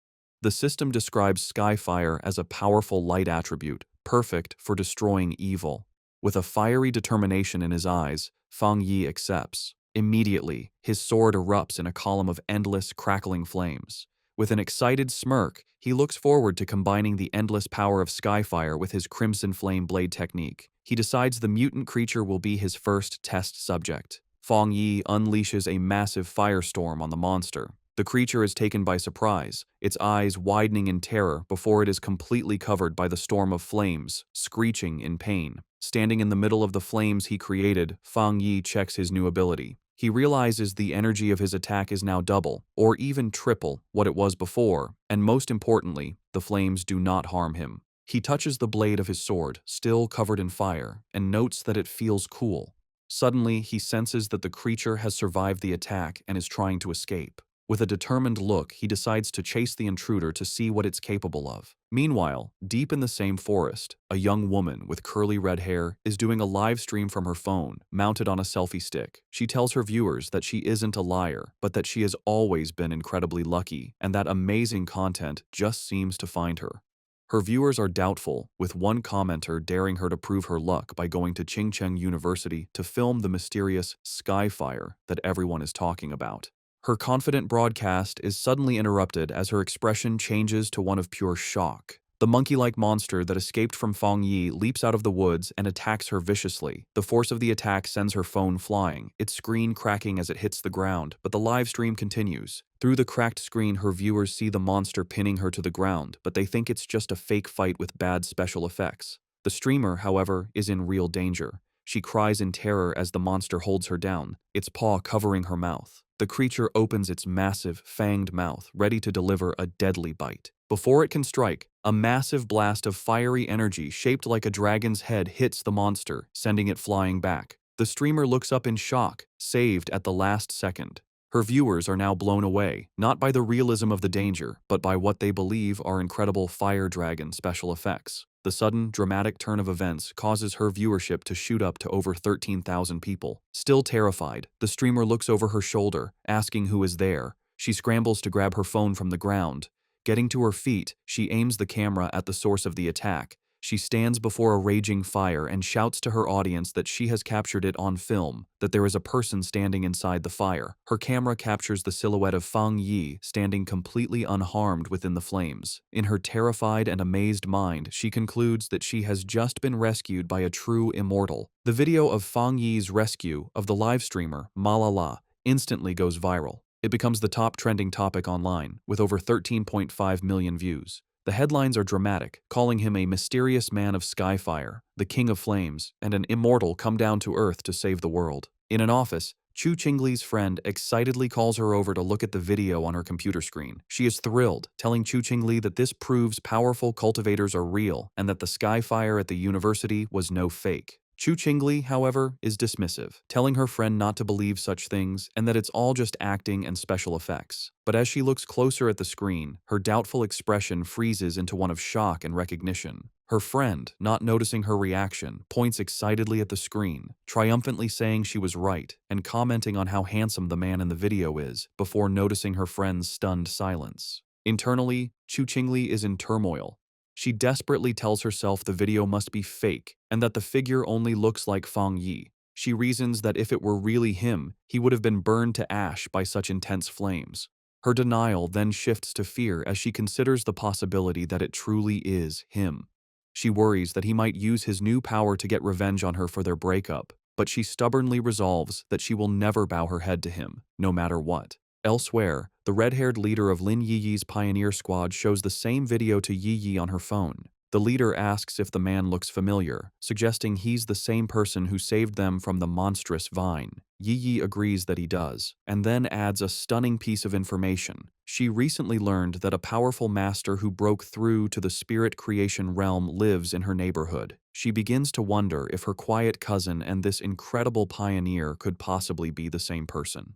The system describes Skyfire as a powerful light attribute, perfect for destroying evil. With a fiery determination in his eyes, Fang Yi accepts. Immediately, his sword erupts in a column of endless, crackling flames. With an excited smirk, he looks forward to combining the endless power of Skyfire with his Crimson Flame Blade technique. He decides the mutant creature will be his first test subject. Fang Yi unleashes a massive firestorm on the monster. The creature is taken by surprise, its eyes widening in terror before it is completely covered by the storm of flames, screeching in pain. Standing in the middle of the flames he created, Fang Yi checks his new ability. He realizes the energy of his attack is now double, or even triple, what it was before, and most importantly, the flames do not harm him. He touches the blade of his sword, still covered in fire, and notes that it feels cool. Suddenly, he senses that the creature has survived the attack and is trying to escape. With a determined look, he decides to chase the intruder to see what it's capable of. Meanwhile, deep in the same forest, a young woman with curly red hair is doing a live stream from her phone, mounted on a selfie stick. She tells her viewers that she isn't a liar, but that she has always been incredibly lucky, and that amazing content just seems to find her. Her viewers are doubtful, with one commenter daring her to prove her luck by going to Chingcheng University to film the mysterious sky fire that everyone is talking about. Her confident broadcast is suddenly interrupted as her expression changes to one of pure shock. The monkey-like monster that escaped from Fang Yi leaps out of the woods and attacks her viciously. The force of the attack sends her phone flying, its screen cracking as it hits the ground, but the live stream continues. Through the cracked screen, her viewers see the monster pinning her to the ground, but they think it's just a fake fight with bad special effects. The streamer, however, is in real danger. She cries in terror as the monster holds her down, its paw covering her mouth. The creature opens its massive, fanged mouth, ready to deliver a deadly bite. Before it can strike, a massive blast of fiery energy shaped like a dragon's head hits the monster, sending it flying back. The streamer looks up in shock, saved at the last second. Her viewers are now blown away, not by the realism of the danger, but by what they believe are incredible fire dragon special effects. The sudden, dramatic turn of events causes her viewership to shoot up to over 13,000 people. Still terrified, the streamer looks over her shoulder, asking who is there. She scrambles to grab her phone from the ground. Getting to her feet, she aims the camera at the source of the attack. She stands before a raging fire and shouts to her audience that she has captured it on film, that there is a person standing inside the fire. Her camera captures the silhouette of Fang Yi standing completely unharmed within the flames. In her terrified and amazed mind, she concludes that she has just been rescued by a true immortal. The video of Fang Yi's rescue of the live streamer, Malala, instantly goes viral. It becomes the top trending topic online, with over 13.5 million views. The headlines are dramatic, calling him a mysterious man of skyfire, the king of flames, and an immortal come down to earth to save the world. In an office, Chu Qingli's friend excitedly calls her over to look at the video on her computer screen. She is thrilled, telling Chu Qingli that this proves powerful cultivators are real and that the skyfire at the university was no fake. Chu Qingli, however, is dismissive, telling her friend not to believe such things and that it's all just acting and special effects. But as she looks closer at the screen, her doubtful expression freezes into one of shock and recognition. Her friend, not noticing her reaction, points excitedly at the screen, triumphantly saying she was right and commenting on how handsome the man in the video is, before noticing her friend's stunned silence. Internally, Chu Qingli is in turmoil. She desperately tells herself the video must be fake and that the figure only looks like Fang Yi. She reasons that if it were really him, he would have been burned to ash by such intense flames. Her denial then shifts to fear as she considers the possibility that it truly is him. She worries that he might use his new power to get revenge on her for their breakup, but she stubbornly resolves that she will never bow her head to him, no matter what. Elsewhere, the red-haired leader of Lin Yiyi's pioneer squad shows the same video to Yiyi on her phone. The leader asks if the man looks familiar, suggesting he's the same person who saved them from the monstrous vine. Yiyi agrees that he does, and then adds a stunning piece of information. She recently learned that a powerful master who broke through to the spirit creation realm lives in her neighborhood. She begins to wonder if her quiet cousin and this incredible pioneer could possibly be the same person.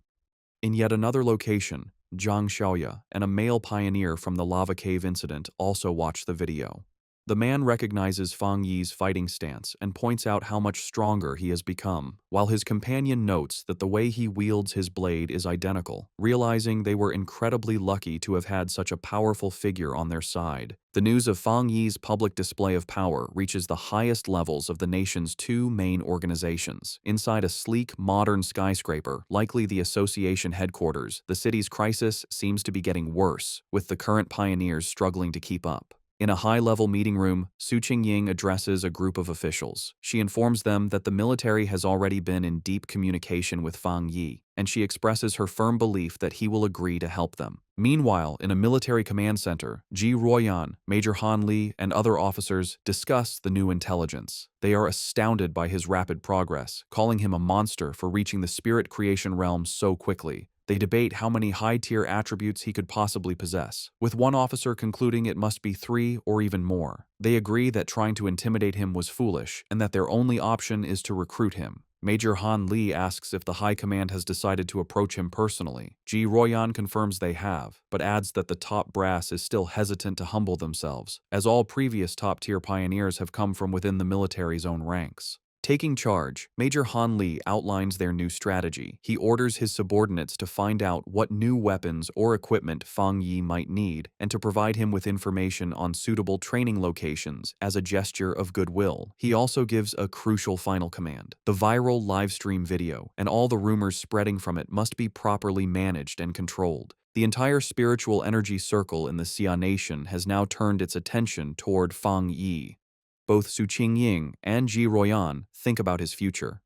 In yet another location, Zhang Xiaoya and a male pioneer from the lava cave incident also watch the video. The man recognizes Fang Yi's fighting stance and points out how much stronger he has become, while his companion notes that the way he wields his blade is identical, realizing they were incredibly lucky to have had such a powerful figure on their side. The news of Fang Yi's public display of power reaches the highest levels of the nation's two main organizations. Inside a sleek, modern skyscraper, likely the association headquarters, the city's crisis seems to be getting worse, with the current pioneers struggling to keep up. In a high-level meeting room, Su Qingying addresses a group of officials. She informs them that the military has already been in deep communication with Fang Yi, and she expresses her firm belief that he will agree to help them. Meanwhile, in a military command center, Ji Ruoyan, Major Han Li, and other officers discuss the new intelligence. They are astounded by his rapid progress, calling him a monster for reaching the spirit creation realm so quickly. They debate how many high-tier attributes he could possibly possess, with one officer concluding it must be 3 or even more. They agree that trying to intimidate him was foolish and that their only option is to recruit him. Major Han Li asks if the High Command has decided to approach him personally. Ji Royan confirms they have, but adds that the top brass is still hesitant to humble themselves, as all previous top-tier pioneers have come from within the military's own ranks. Taking charge, Major Han Li outlines their new strategy. He orders his subordinates to find out what new weapons or equipment Fang Yi might need and to provide him with information on suitable training locations as a gesture of goodwill. He also gives a crucial final command. The viral livestream video and all the rumors spreading from it must be properly managed and controlled. The entire spiritual energy circle in the Xia Nation has now turned its attention toward Fang Yi. Both Su Qingying and Ji Royan think about his future.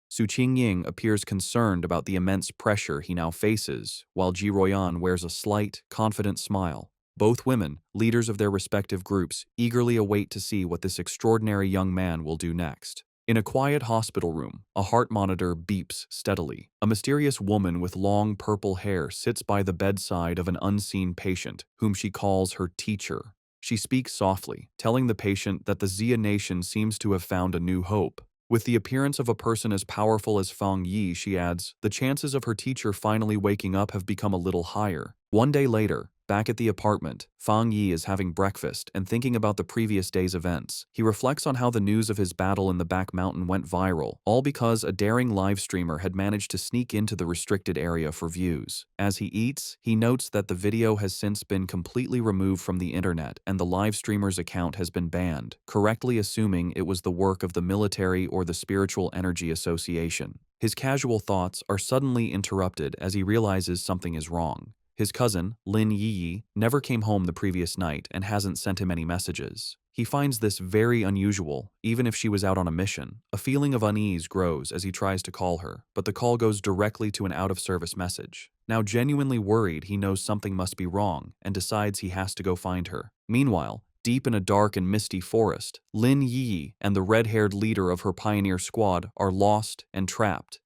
Su Qingying appears concerned about the immense pressure he now faces, while Ji Royan wears a slight, confident smile. Both women, leaders of their respective groups, eagerly await to see what this extraordinary young man will do next. In a quiet hospital room, a heart monitor beeps steadily. A mysterious woman with long purple hair sits by the bedside of an unseen patient, whom she calls her teacher. She speaks softly, telling the patient that the Xia Nation seems to have found a new hope. With the appearance of a person as powerful as Fang Yi, she adds, the chances of her teacher finally waking up have become a little higher. One day later, back at the apartment, Fang Yi is having breakfast and thinking about the previous day's events. He reflects on how the news of his battle in the back mountain went viral, all because a daring live streamer had managed to sneak into the restricted area for views. As he eats, he notes that the video has since been completely removed from the internet and the live streamer's account has been banned, correctly assuming it was the work of the military or the Spiritual Energy Association. His casual thoughts are suddenly interrupted as he realizes something is wrong. His cousin, Lin Yi, never came home the previous night and hasn't sent him any messages. He finds this very unusual, even if she was out on a mission. A feeling of unease grows as he tries to call her, but the call goes directly to an out-of-service message. Now genuinely worried, he knows something must be wrong and decides he has to go find her. Meanwhile, deep in a dark and misty forest, Lin Yi and the red-haired leader of her pioneer squad are lost and trapped.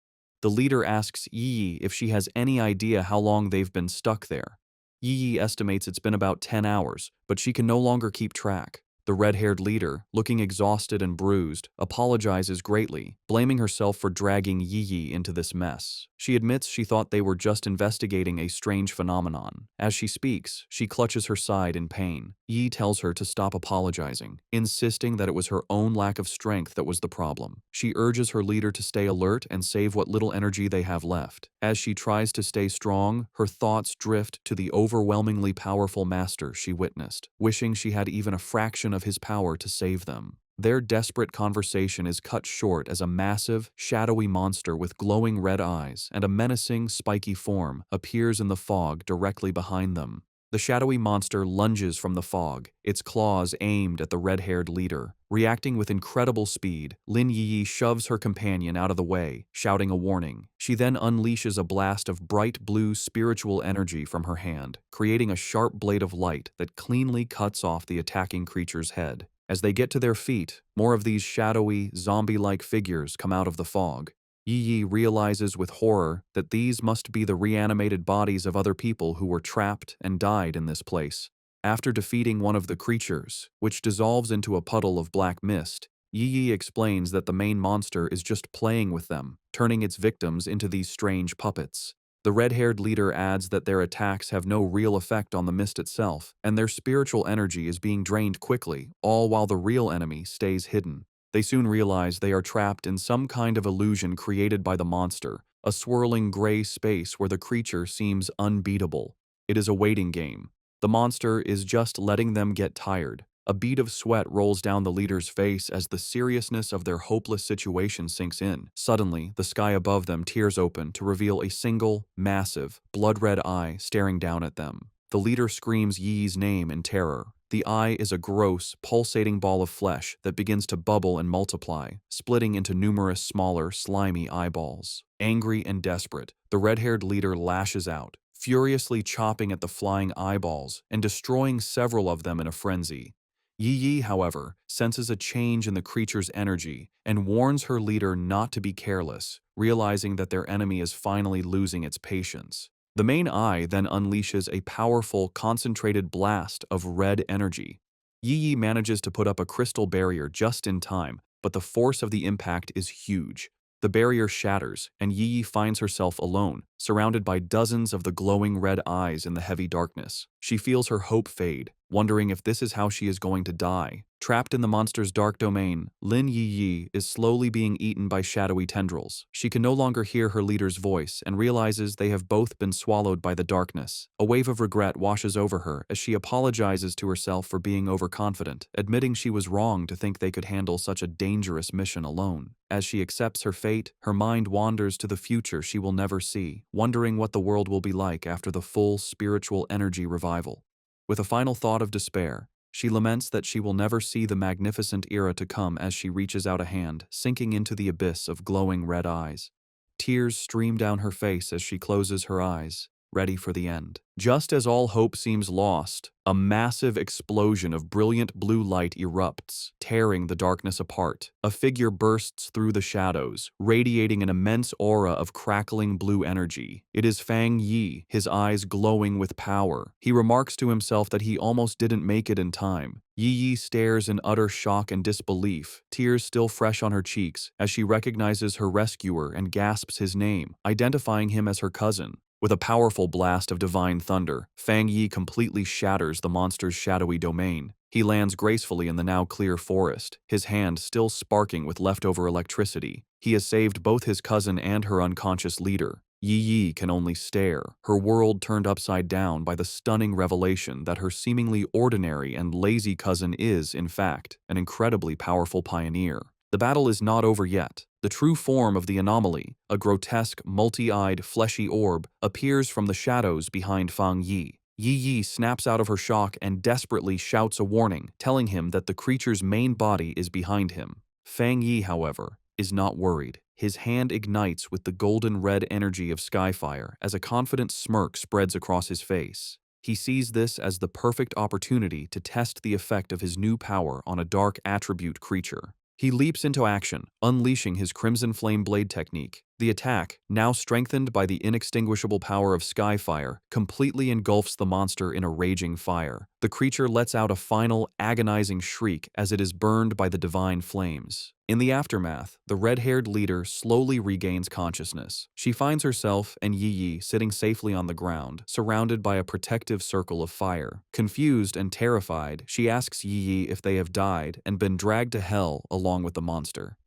The leader asks Yi if she has any idea how long they've been stuck there. Yi estimates it's been about 10 hours, but she can no longer keep track. The red-haired leader, looking exhausted and bruised, apologizes greatly, blaming herself for dragging Yi into this mess. She admits she thought they were just investigating a strange phenomenon. As she speaks, she clutches her side in pain. Yi tells her to stop apologizing, insisting that it was her own lack of strength that was the problem. She urges her leader to stay alert and save what little energy they have left. As she tries to stay strong, her thoughts drift to the overwhelmingly powerful master she witnessed, wishing she had even a fraction of his power to save them. Their desperate conversation is cut short as a massive, shadowy monster with glowing red eyes and a menacing, spiky form appears in the fog directly behind them. The shadowy monster lunges from the fog, its claws aimed at the red-haired leader. Reacting with incredible speed, Lin Yi shoves her companion out of the way, shouting a warning. She then unleashes a blast of bright blue spiritual energy from her hand, creating a sharp blade of light that cleanly cuts off the attacking creature's head. As they get to their feet, more of these shadowy, zombie-like figures come out of the fog. Yi realizes with horror that these must be the reanimated bodies of other people who were trapped and died in this place. After defeating one of the creatures, which dissolves into a puddle of black mist, Yi explains that the main monster is just playing with them, turning its victims into these strange puppets. The red-haired leader adds that their attacks have no real effect on the mist itself, and their spiritual energy is being drained quickly, all while the real enemy stays hidden. They soon realize they are trapped in some kind of illusion created by the monster, a swirling gray space where the creature seems unbeatable. It is a waiting game. The monster is just letting them get tired. A bead of sweat rolls down the leader's face as the seriousness of their hopeless situation sinks in. Suddenly, the sky above them tears open to reveal a single, massive, blood-red eye staring down at them. The leader screams Yi's name in terror. The eye is a gross, pulsating ball of flesh that begins to bubble and multiply, splitting into numerous smaller, slimy eyeballs. Angry and desperate, the red-haired leader lashes out, furiously chopping at the flying eyeballs and destroying several of them in a frenzy. Yi, however, senses a change in the creature's energy and warns her leader not to be careless, realizing that their enemy is finally losing its patience. The main eye then unleashes a powerful, concentrated blast of red energy. Yi manages to put up a crystal barrier just in time, but the force of the impact is huge. The barrier shatters, and Yi finds herself alone, surrounded by dozens of the glowing red eyes in the heavy darkness. She feels her hope fade, wondering if this is how she is going to die. Trapped in the monster's dark domain, Lin Yi is slowly being eaten by shadowy tendrils. She can no longer hear her leader's voice and realizes they have both been swallowed by the darkness. A wave of regret washes over her as she apologizes to herself for being overconfident, admitting she was wrong to think they could handle such a dangerous mission alone. As she accepts her fate, her mind wanders to the future she will never see, wondering what the world will be like after the full spiritual energy revival. With a final thought of despair, she laments that she will never see the magnificent era to come as she reaches out a hand, sinking into the abyss of glowing red eyes. Tears stream down her face as she closes her eyes, ready for the end. Just as all hope seems lost, a massive explosion of brilliant blue light erupts, tearing the darkness apart. A figure bursts through the shadows, radiating an immense aura of crackling blue energy. It is Fang Yi, his eyes glowing with power. He remarks to himself that he almost didn't make it in time. Yi stares in utter shock and disbelief, tears still fresh on her cheeks, as she recognizes her rescuer and gasps his name, identifying him as her cousin. With a powerful blast of divine thunder, Fang Yi completely shatters the monster's shadowy domain. He lands gracefully in the now clear forest, his hand still sparking with leftover electricity. He has saved both his cousin and her unconscious leader. Yi can only stare, her world turned upside down by the stunning revelation that her seemingly ordinary and lazy cousin is, in fact, an incredibly powerful pioneer. The battle is not over yet. The true form of the anomaly, a grotesque, multi-eyed, fleshy orb, appears from the shadows behind Fang Yi. Yi snaps out of her shock and desperately shouts a warning, telling him that the creature's main body is behind him. Fang Yi, however, is not worried. His hand ignites with the golden red energy of Skyfire as a confident smirk spreads across his face. He sees this as the perfect opportunity to test the effect of his new power on a dark attribute creature. He leaps into action, unleashing his Crimson Flame Blade technique. The attack, now strengthened by the inextinguishable power of Skyfire, completely engulfs the monster in a raging fire. The creature lets out a final, agonizing shriek as it is burned by the divine flames. In the aftermath, the red-haired leader slowly regains consciousness. She finds herself and Yi sitting safely on the ground, surrounded by a protective circle of fire. Confused and terrified, she asks Yi if they have died and been dragged to hell along with the monster.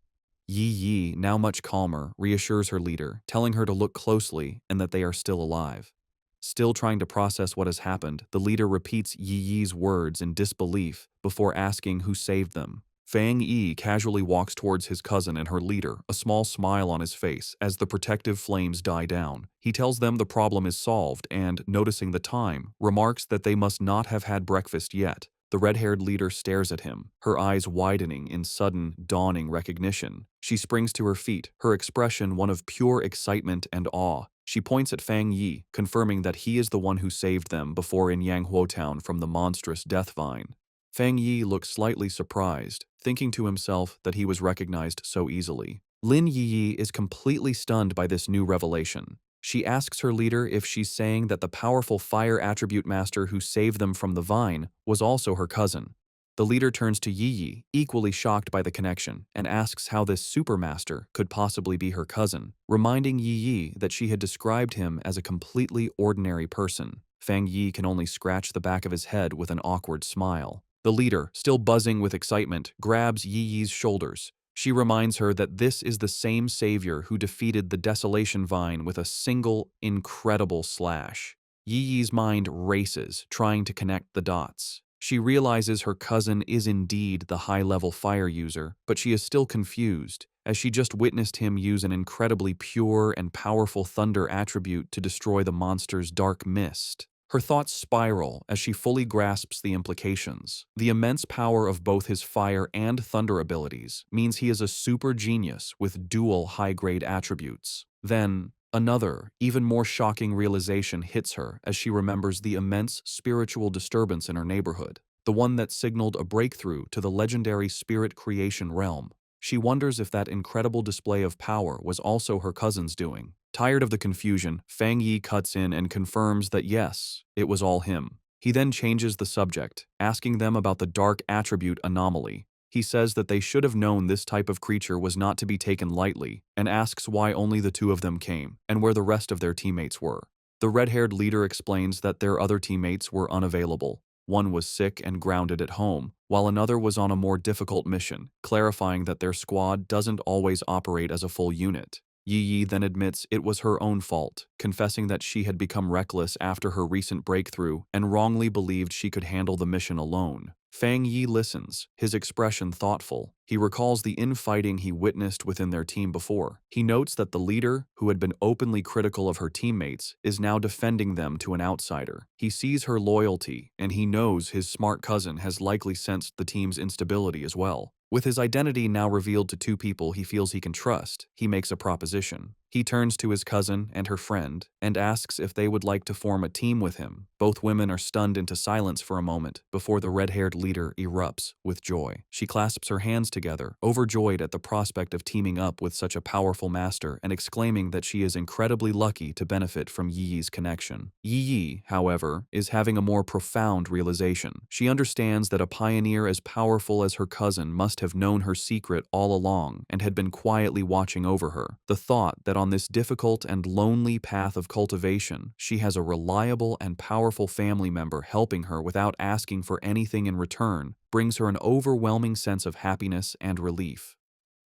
Yi, now much calmer, reassures her leader, telling her to look closely and that they are still alive. Still trying to process what has happened, the leader repeats Yi's words in disbelief before asking who saved them. Fang Yi casually walks towards his cousin and her leader, a small smile on his face as the protective flames die down. He tells them the problem is solved and, noticing the time, remarks that they must not have had breakfast yet. The red-haired leader stares at him, her eyes widening in sudden, dawning recognition. She springs to her feet, her expression one of pure excitement and awe. She points at Fang Yi, confirming that he is the one who saved them before in Yanghuo Town from the monstrous death vine. Fang Yi looks slightly surprised, thinking to himself that he was recognized so easily. Lin Yi is completely stunned by this new revelation. She asks her leader if she's saying that the powerful fire attribute master who saved them from the vine was also her cousin. The leader turns to Yi, equally shocked by the connection, and asks how this supermaster could possibly be her cousin, reminding Yi that she had described him as a completely ordinary person. Fang Yi can only scratch the back of his head with an awkward smile. The leader, still buzzing with excitement, grabs Yi's shoulders. She reminds her that this is the same savior who defeated the Desolation Vine with a single, incredible slash. Yi's mind races, trying to connect the dots. She realizes her cousin is indeed the high-level fire user, but she is still confused, as she just witnessed him use an incredibly pure and powerful thunder attribute to destroy the monster's dark mist. Her thoughts spiral as she fully grasps the implications. The immense power of both his fire and thunder abilities means he is a super genius with dual high-grade attributes. Then, another, even more shocking realization hits her as she remembers the immense spiritual disturbance in her neighborhood, the one that signaled a breakthrough to the legendary spirit creation realm. She wonders if that incredible display of power was also her cousin's doing. Tired of the confusion, Fang Yi cuts in and confirms that yes, it was all him. He then changes the subject, asking them about the dark attribute anomaly. He says that they should have known this type of creature was not to be taken lightly, and asks why only the two of them came and where the rest of their teammates were. The red-haired leader explains that their other teammates were unavailable. One was sick and grounded at home, while another was on a more difficult mission, clarifying that their squad doesn't always operate as a full unit. Yi Yi then admits it was her own fault, confessing that she had become reckless after her recent breakthrough and wrongly believed she could handle the mission alone. Fang Yi listens, his expression thoughtful. He recalls the infighting he witnessed within their team before. He notes that the leader, who had been openly critical of her teammates, is now defending them to an outsider. He sees her loyalty, and he knows his smart cousin has likely sensed the team's instability as well. With his identity now revealed to two people he feels he can trust, he makes a proposition. He turns to his cousin and her friend and asks if they would like to form a team with him. Both women are stunned into silence for a moment before the red-haired leader erupts with joy. She clasps her hands together, overjoyed at the prospect of teaming up with such a powerful master and exclaiming that she is incredibly lucky to benefit from Yi Yi's connection. Yi Yi, however, is having a more profound realization. She understands that a pioneer as powerful as her cousin must have known her secret all along and had been quietly watching over her. The thought that on this difficult and lonely path of cultivation, she has a reliable and powerful family member helping her without asking for anything in return brings her an overwhelming sense of happiness and relief.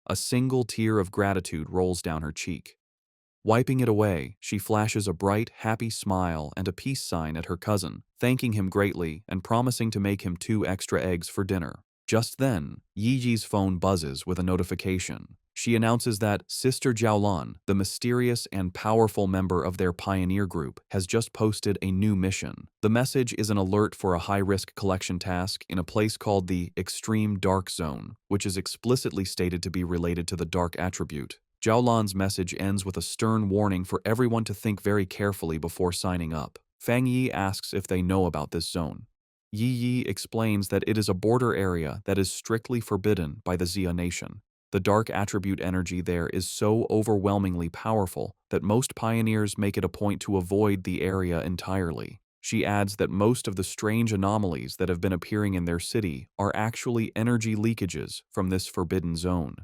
A single tear of gratitude rolls down her cheek. Wiping it away, she flashes a bright, happy smile and a peace sign at her cousin, thanking him greatly and promising to make him 2 extra eggs for dinner. Just then, Yi Yi's phone buzzes with a notification. She announces that Sister Jiaolan, the mysterious and powerful member of their pioneer group, has just posted a new mission. The message is an alert for a high-risk collection task in a place called the Extreme Dark Zone, which is explicitly stated to be related to the dark attribute. Jiaolan's message ends with a stern warning for everyone to think very carefully before signing up. Fang Yi asks if they know about this zone. Yi Yi explains that it is a border area that is strictly forbidden by the Xia nation. The dark attribute energy there is so overwhelmingly powerful that most pioneers make it a point to avoid the area entirely. She adds that most of the strange anomalies that have been appearing in their city are actually energy leakages from this forbidden zone.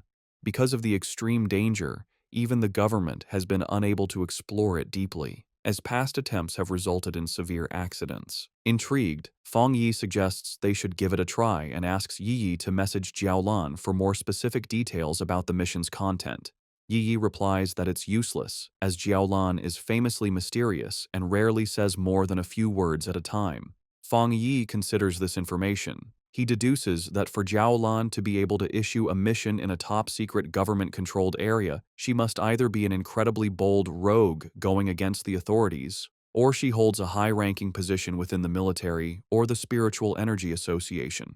Because of the extreme danger, even the government has been unable to explore it deeply, as past attempts have resulted in severe accidents. Intrigued, Fang Yi suggests they should give it a try and asks Yi Yi to message Jiaolan for more specific details about the mission's content. Yi Yi replies that it's useless, as Jiaolan is famously mysterious and rarely says more than a few words at a time. Fang Yi considers this information. He deduces that for Jiaolan to be able to issue a mission in a top-secret government-controlled area, she must either be an incredibly bold rogue going against the authorities, or she holds a high-ranking position within the military or the Spiritual Energy Association.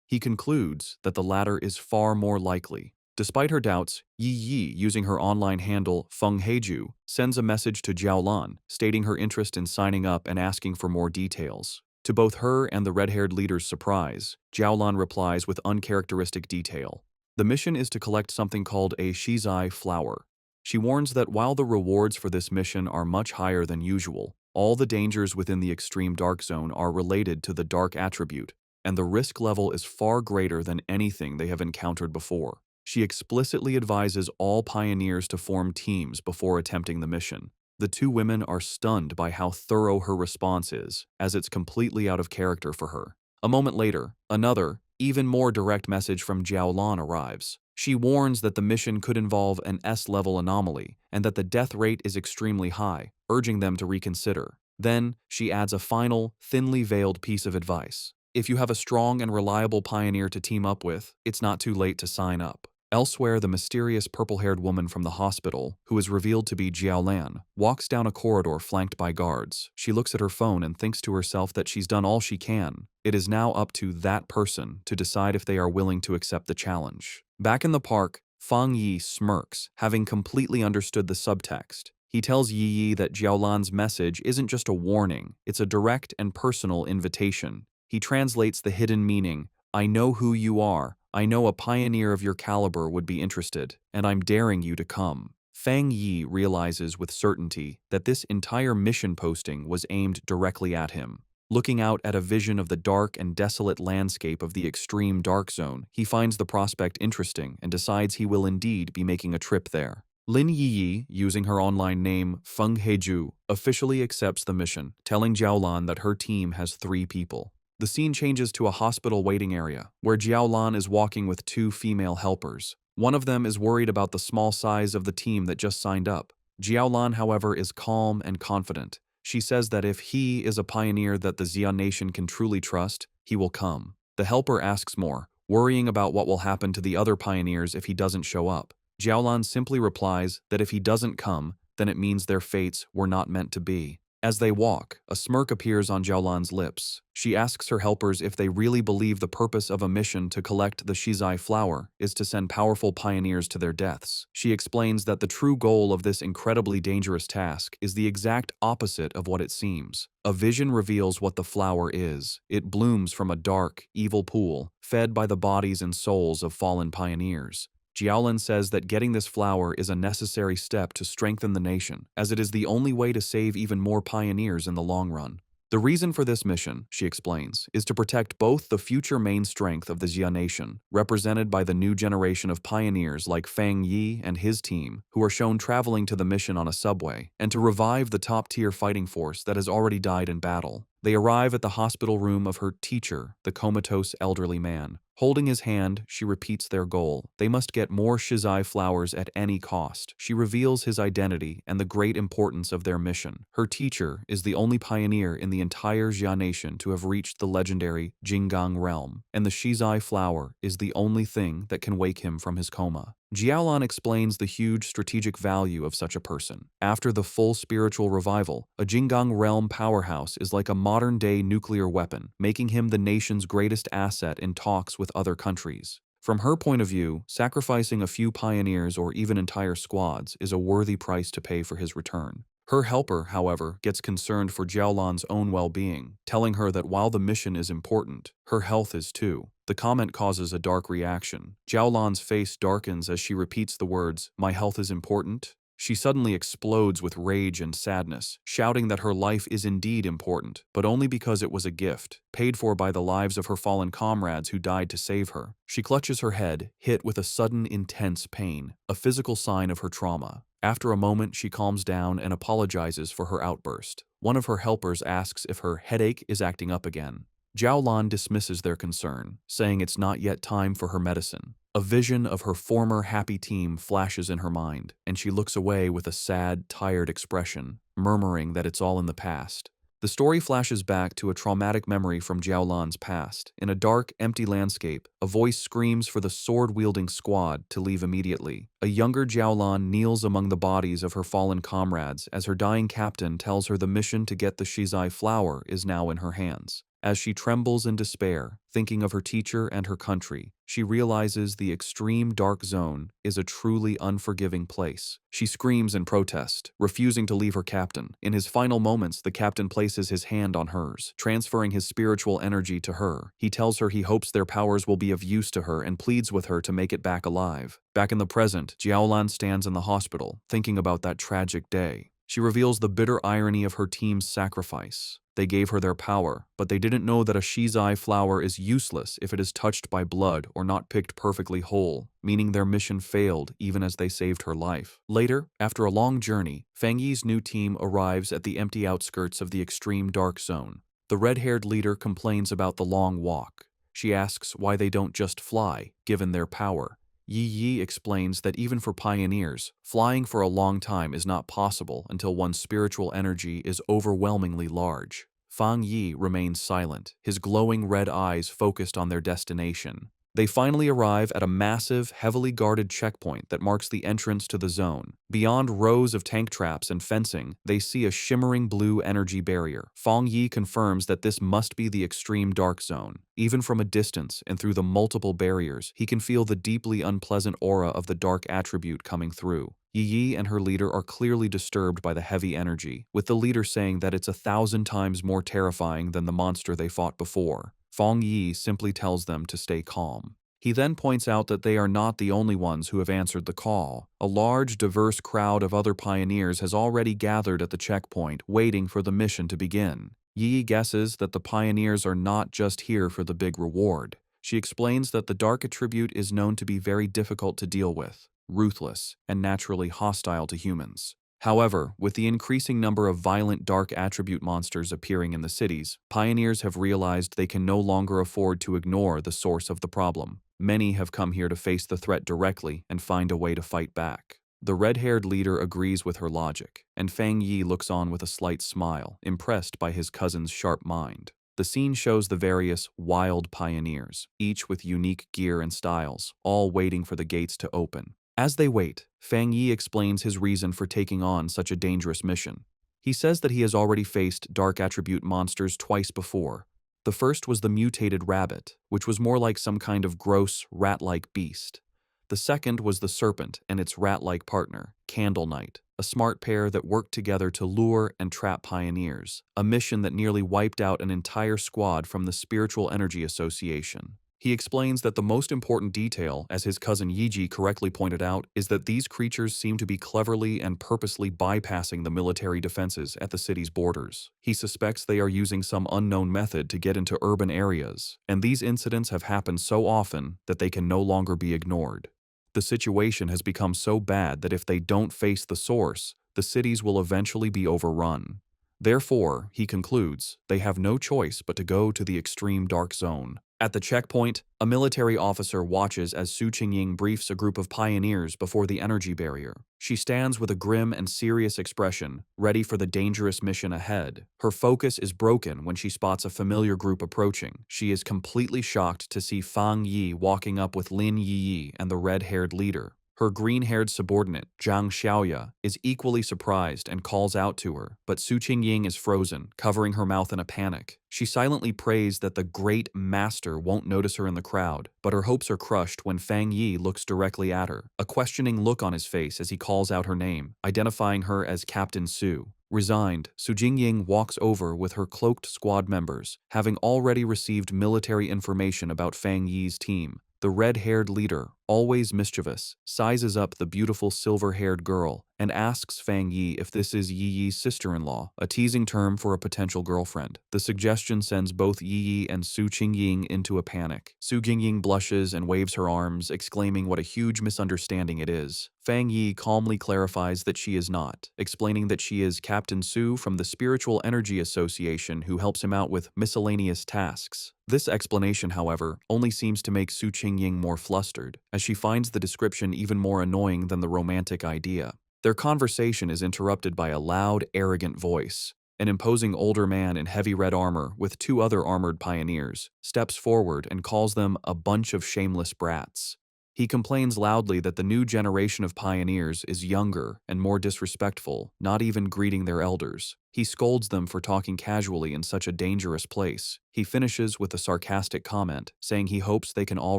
He concludes that the latter is far more likely. Despite her doubts, Yi Yi, using her online handle Feng Heiju, sends a message to Jiaolan, stating her interest in signing up and asking for more details. To both her and the red-haired leader's surprise, Jiaolan replies with uncharacteristic detail. The mission is to collect something called a shizai flower. She warns that while the rewards for this mission are much higher than usual, all the dangers within the extreme dark zone are related to the dark attribute, and the risk level is far greater than anything they have encountered before. She explicitly advises all pioneers to form teams before attempting the mission. The two women are stunned by how thorough her response is, as it's completely out of character for her. A moment later, another, even more direct message from Jiaolan arrives. She warns that the mission could involve an S-level anomaly and that the death rate is extremely high, urging them to reconsider. Then, she adds a final, thinly veiled piece of advice. If you have a strong and reliable pioneer to team up with, it's not too late to sign up. Elsewhere, the mysterious purple-haired woman from the hospital, who is revealed to be Jiaolan, walks down a corridor flanked by guards. She looks at her phone and thinks to herself that she's done all she can. It is now up to that person to decide if they are willing to accept the challenge. Back in the park, Fang Yi smirks, having completely understood the subtext. He tells Yi Yi that Jiaolan's message isn't just a warning, it's a direct and personal invitation. He translates the hidden meaning, "I know who you are. I know a pioneer of your caliber would be interested, and I'm daring you to come." Fang Yi realizes with certainty that this entire mission posting was aimed directly at him. Looking out at a vision of the dark and desolate landscape of the extreme dark zone, he finds the prospect interesting and decides he will indeed be making a trip there. Lin Yiyi, using her online name Feng Heju, officially accepts the mission, telling Jiaolan that her team has 3 people. The scene changes to a hospital waiting area, where Jiaolan is walking with 2 female helpers. One of them is worried about the small size of the team that just signed up. Jiaolan, however, is calm and confident. She says that if he is a pioneer that the Xia nation can truly trust, he will come. The helper asks more, worrying about what will happen to the other pioneers if he doesn't show up. Jiaolan simply replies that if he doesn't come, then it means their fates were not meant to be. As they walk, a smirk appears on Jiaolan's lips. She asks her helpers if they really believe the purpose of a mission to collect the Shizai flower is to send powerful pioneers to their deaths. She explains that the true goal of this incredibly dangerous task is the exact opposite of what it seems. A vision reveals what the flower is. It blooms from a dark, evil pool, fed by the bodies and souls of fallen pioneers. Jiaolan says that getting this flower is a necessary step to strengthen the nation, as it is the only way to save even more pioneers in the long run. The reason for this mission, she explains, is to protect both the future main strength of the Xia nation, represented by the new generation of pioneers like Fang Yi and his team, who are shown traveling to the mission on a subway, and to revive the top-tier fighting force that has already died in battle. They arrive at the hospital room of her teacher, the comatose elderly man. Holding his hand, she repeats their goal. They must get more Shizai flowers at any cost. She reveals his identity and the great importance of their mission. Her teacher is the only pioneer in the entire Xia nation to have reached the legendary Jinggang realm, and the Shizai flower is the only thing that can wake him from his coma. Jiaolan explains the huge strategic value of such a person. After the full spiritual revival, a Jinggang realm powerhouse is like a modern-day nuclear weapon, making him the nation's greatest asset in talks with other countries. From her point of view, sacrificing a few pioneers or even entire squads is a worthy price to pay for his return. Her helper, however, gets concerned for Jiaolan's own well-being, telling her that while the mission is important, her health is too. The comment causes a dark reaction. Jiaolan's face darkens as she repeats the words, "My health is important." She suddenly explodes with rage and sadness, shouting that her life is indeed important, but only because it was a gift, paid for by the lives of her fallen comrades who died to save her. She clutches her head, hit with a sudden intense pain, a physical sign of her trauma. After a moment, she calms down and apologizes for her outburst. One of her helpers asks if her headache is acting up again. Jiaolan dismisses their concern, saying it's not yet time for her medicine. A vision of her former happy team flashes in her mind, and she looks away with a sad, tired expression, murmuring that it's all in the past. The story flashes back to a traumatic memory from Jiaolan's past. In a dark, empty landscape, a voice screams for the sword-wielding squad to leave immediately. A younger Jiaolan kneels among the bodies of her fallen comrades as her dying captain tells her the mission to get the Shizai flower is now in her hands. As she trembles in despair, thinking of her teacher and her country, she realizes the extreme dark zone is a truly unforgiving place. She screams in protest, refusing to leave her captain. In his final moments, the captain places his hand on hers, transferring his spiritual energy to her. He tells her he hopes their powers will be of use to her and pleads with her to make it back alive. Back in the present, Jiaolan stands in the hospital, thinking about that tragic day. She reveals the bitter irony of her team's sacrifice. They gave her their power, but they didn't know that a Shizai flower is useless if it is touched by blood or not picked perfectly whole, meaning their mission failed even as they saved her life. Later, after a long journey, Fang Yi's new team arrives at the empty outskirts of the extreme dark zone. The red-haired leader complains about the long walk. She asks why they don't just fly, given their power. Yi explains that even for pioneers, flying for a long time is not possible until one's spiritual energy is overwhelmingly large. Fang Yi remains silent, his glowing red eyes focused on their destination. They finally arrive at a massive, heavily guarded checkpoint that marks the entrance to the zone. Beyond rows of tank traps and fencing, they see a shimmering blue energy barrier. Fang Yi confirms that this must be the extreme dark zone. Even from a distance and through the multiple barriers, he can feel the deeply unpleasant aura of the dark attribute coming through. Yi and her leader are clearly disturbed by the heavy energy, with the leader saying that it's 1,000 times more terrifying than the monster they fought before. Fang Yi simply tells them to stay calm. He then points out that they are not the only ones who have answered the call. A large, diverse crowd of other pioneers has already gathered at the checkpoint, waiting for the mission to begin. Yi guesses that the pioneers are not just here for the big reward. She explains that the dark attribute is known to be very difficult to deal with, ruthless, and naturally hostile to humans. However, with the increasing number of violent dark attribute monsters appearing in the cities, pioneers have realized they can no longer afford to ignore the source of the problem. Many have come here to face the threat directly and find a way to fight back. The red-haired leader agrees with her logic, and Fang Yi looks on with a slight smile, impressed by his cousin's sharp mind. The scene shows the various wild pioneers, each with unique gear and styles, all waiting for the gates to open. As they wait, Fang Yi explains his reason for taking on such a dangerous mission. He says that he has already faced dark attribute monsters twice before. The first was the mutated rabbit, which was more like some kind of gross, rat-like beast. The second was the serpent and its rat-like partner, Candle Knight, a smart pair that worked together to lure and trap pioneers, a mission that nearly wiped out an entire squad from the Spiritual Energy Association. He explains that the most important detail, as his cousin Yiji correctly pointed out, is that these creatures seem to be cleverly and purposely bypassing the military defenses at the city's borders. He suspects they are using some unknown method to get into urban areas, and these incidents have happened so often that they can no longer be ignored. The situation has become so bad that if they don't face the source, the cities will eventually be overrun. Therefore, he concludes, they have no choice but to go to the extreme dark zone. At the checkpoint, a military officer watches as Su Qingying briefs a group of pioneers before the energy barrier. She stands with a grim and serious expression, ready for the dangerous mission ahead. Her focus is broken when she spots a familiar group approaching. She is completely shocked to see Fang Yi walking up with Lin Yi and the red-haired leader. Her green-haired subordinate, Zhang Xiaoya, is equally surprised and calls out to her, but Su Qingying is frozen, covering her mouth in a panic. She silently prays that the great master won't notice her in the crowd, but her hopes are crushed when Fang Yi looks directly at her, a questioning look on his face as he calls out her name, identifying her as Captain Su. Resigned, Su Jingying walks over with her cloaked squad members, having already received military information about Fang Yi's team. The red-haired leader, always mischievous, sizes up the beautiful silver-haired girl and asks Fang Yi if this is Yi Yi's sister-in-law, a teasing term for a potential girlfriend. The suggestion sends both Yi Yi and Su Qingying into a panic. Su Qingying blushes and waves her arms, exclaiming what a huge misunderstanding it is. Fang Yi calmly clarifies that she is not, explaining that she is Captain Su from the Spiritual Energy Association who helps him out with miscellaneous tasks. This explanation, however, only seems to make Su Qingying more flustered, as she finds the description even more annoying than the romantic idea. Their conversation is interrupted by a loud, arrogant voice. An imposing older man in heavy red armor with two other armored pioneers steps forward and calls them a bunch of shameless brats. He complains loudly that the new generation of pioneers is younger and more disrespectful, not even greeting their elders. He scolds them for talking casually in such a dangerous place. He finishes with a sarcastic comment, saying he hopes they can all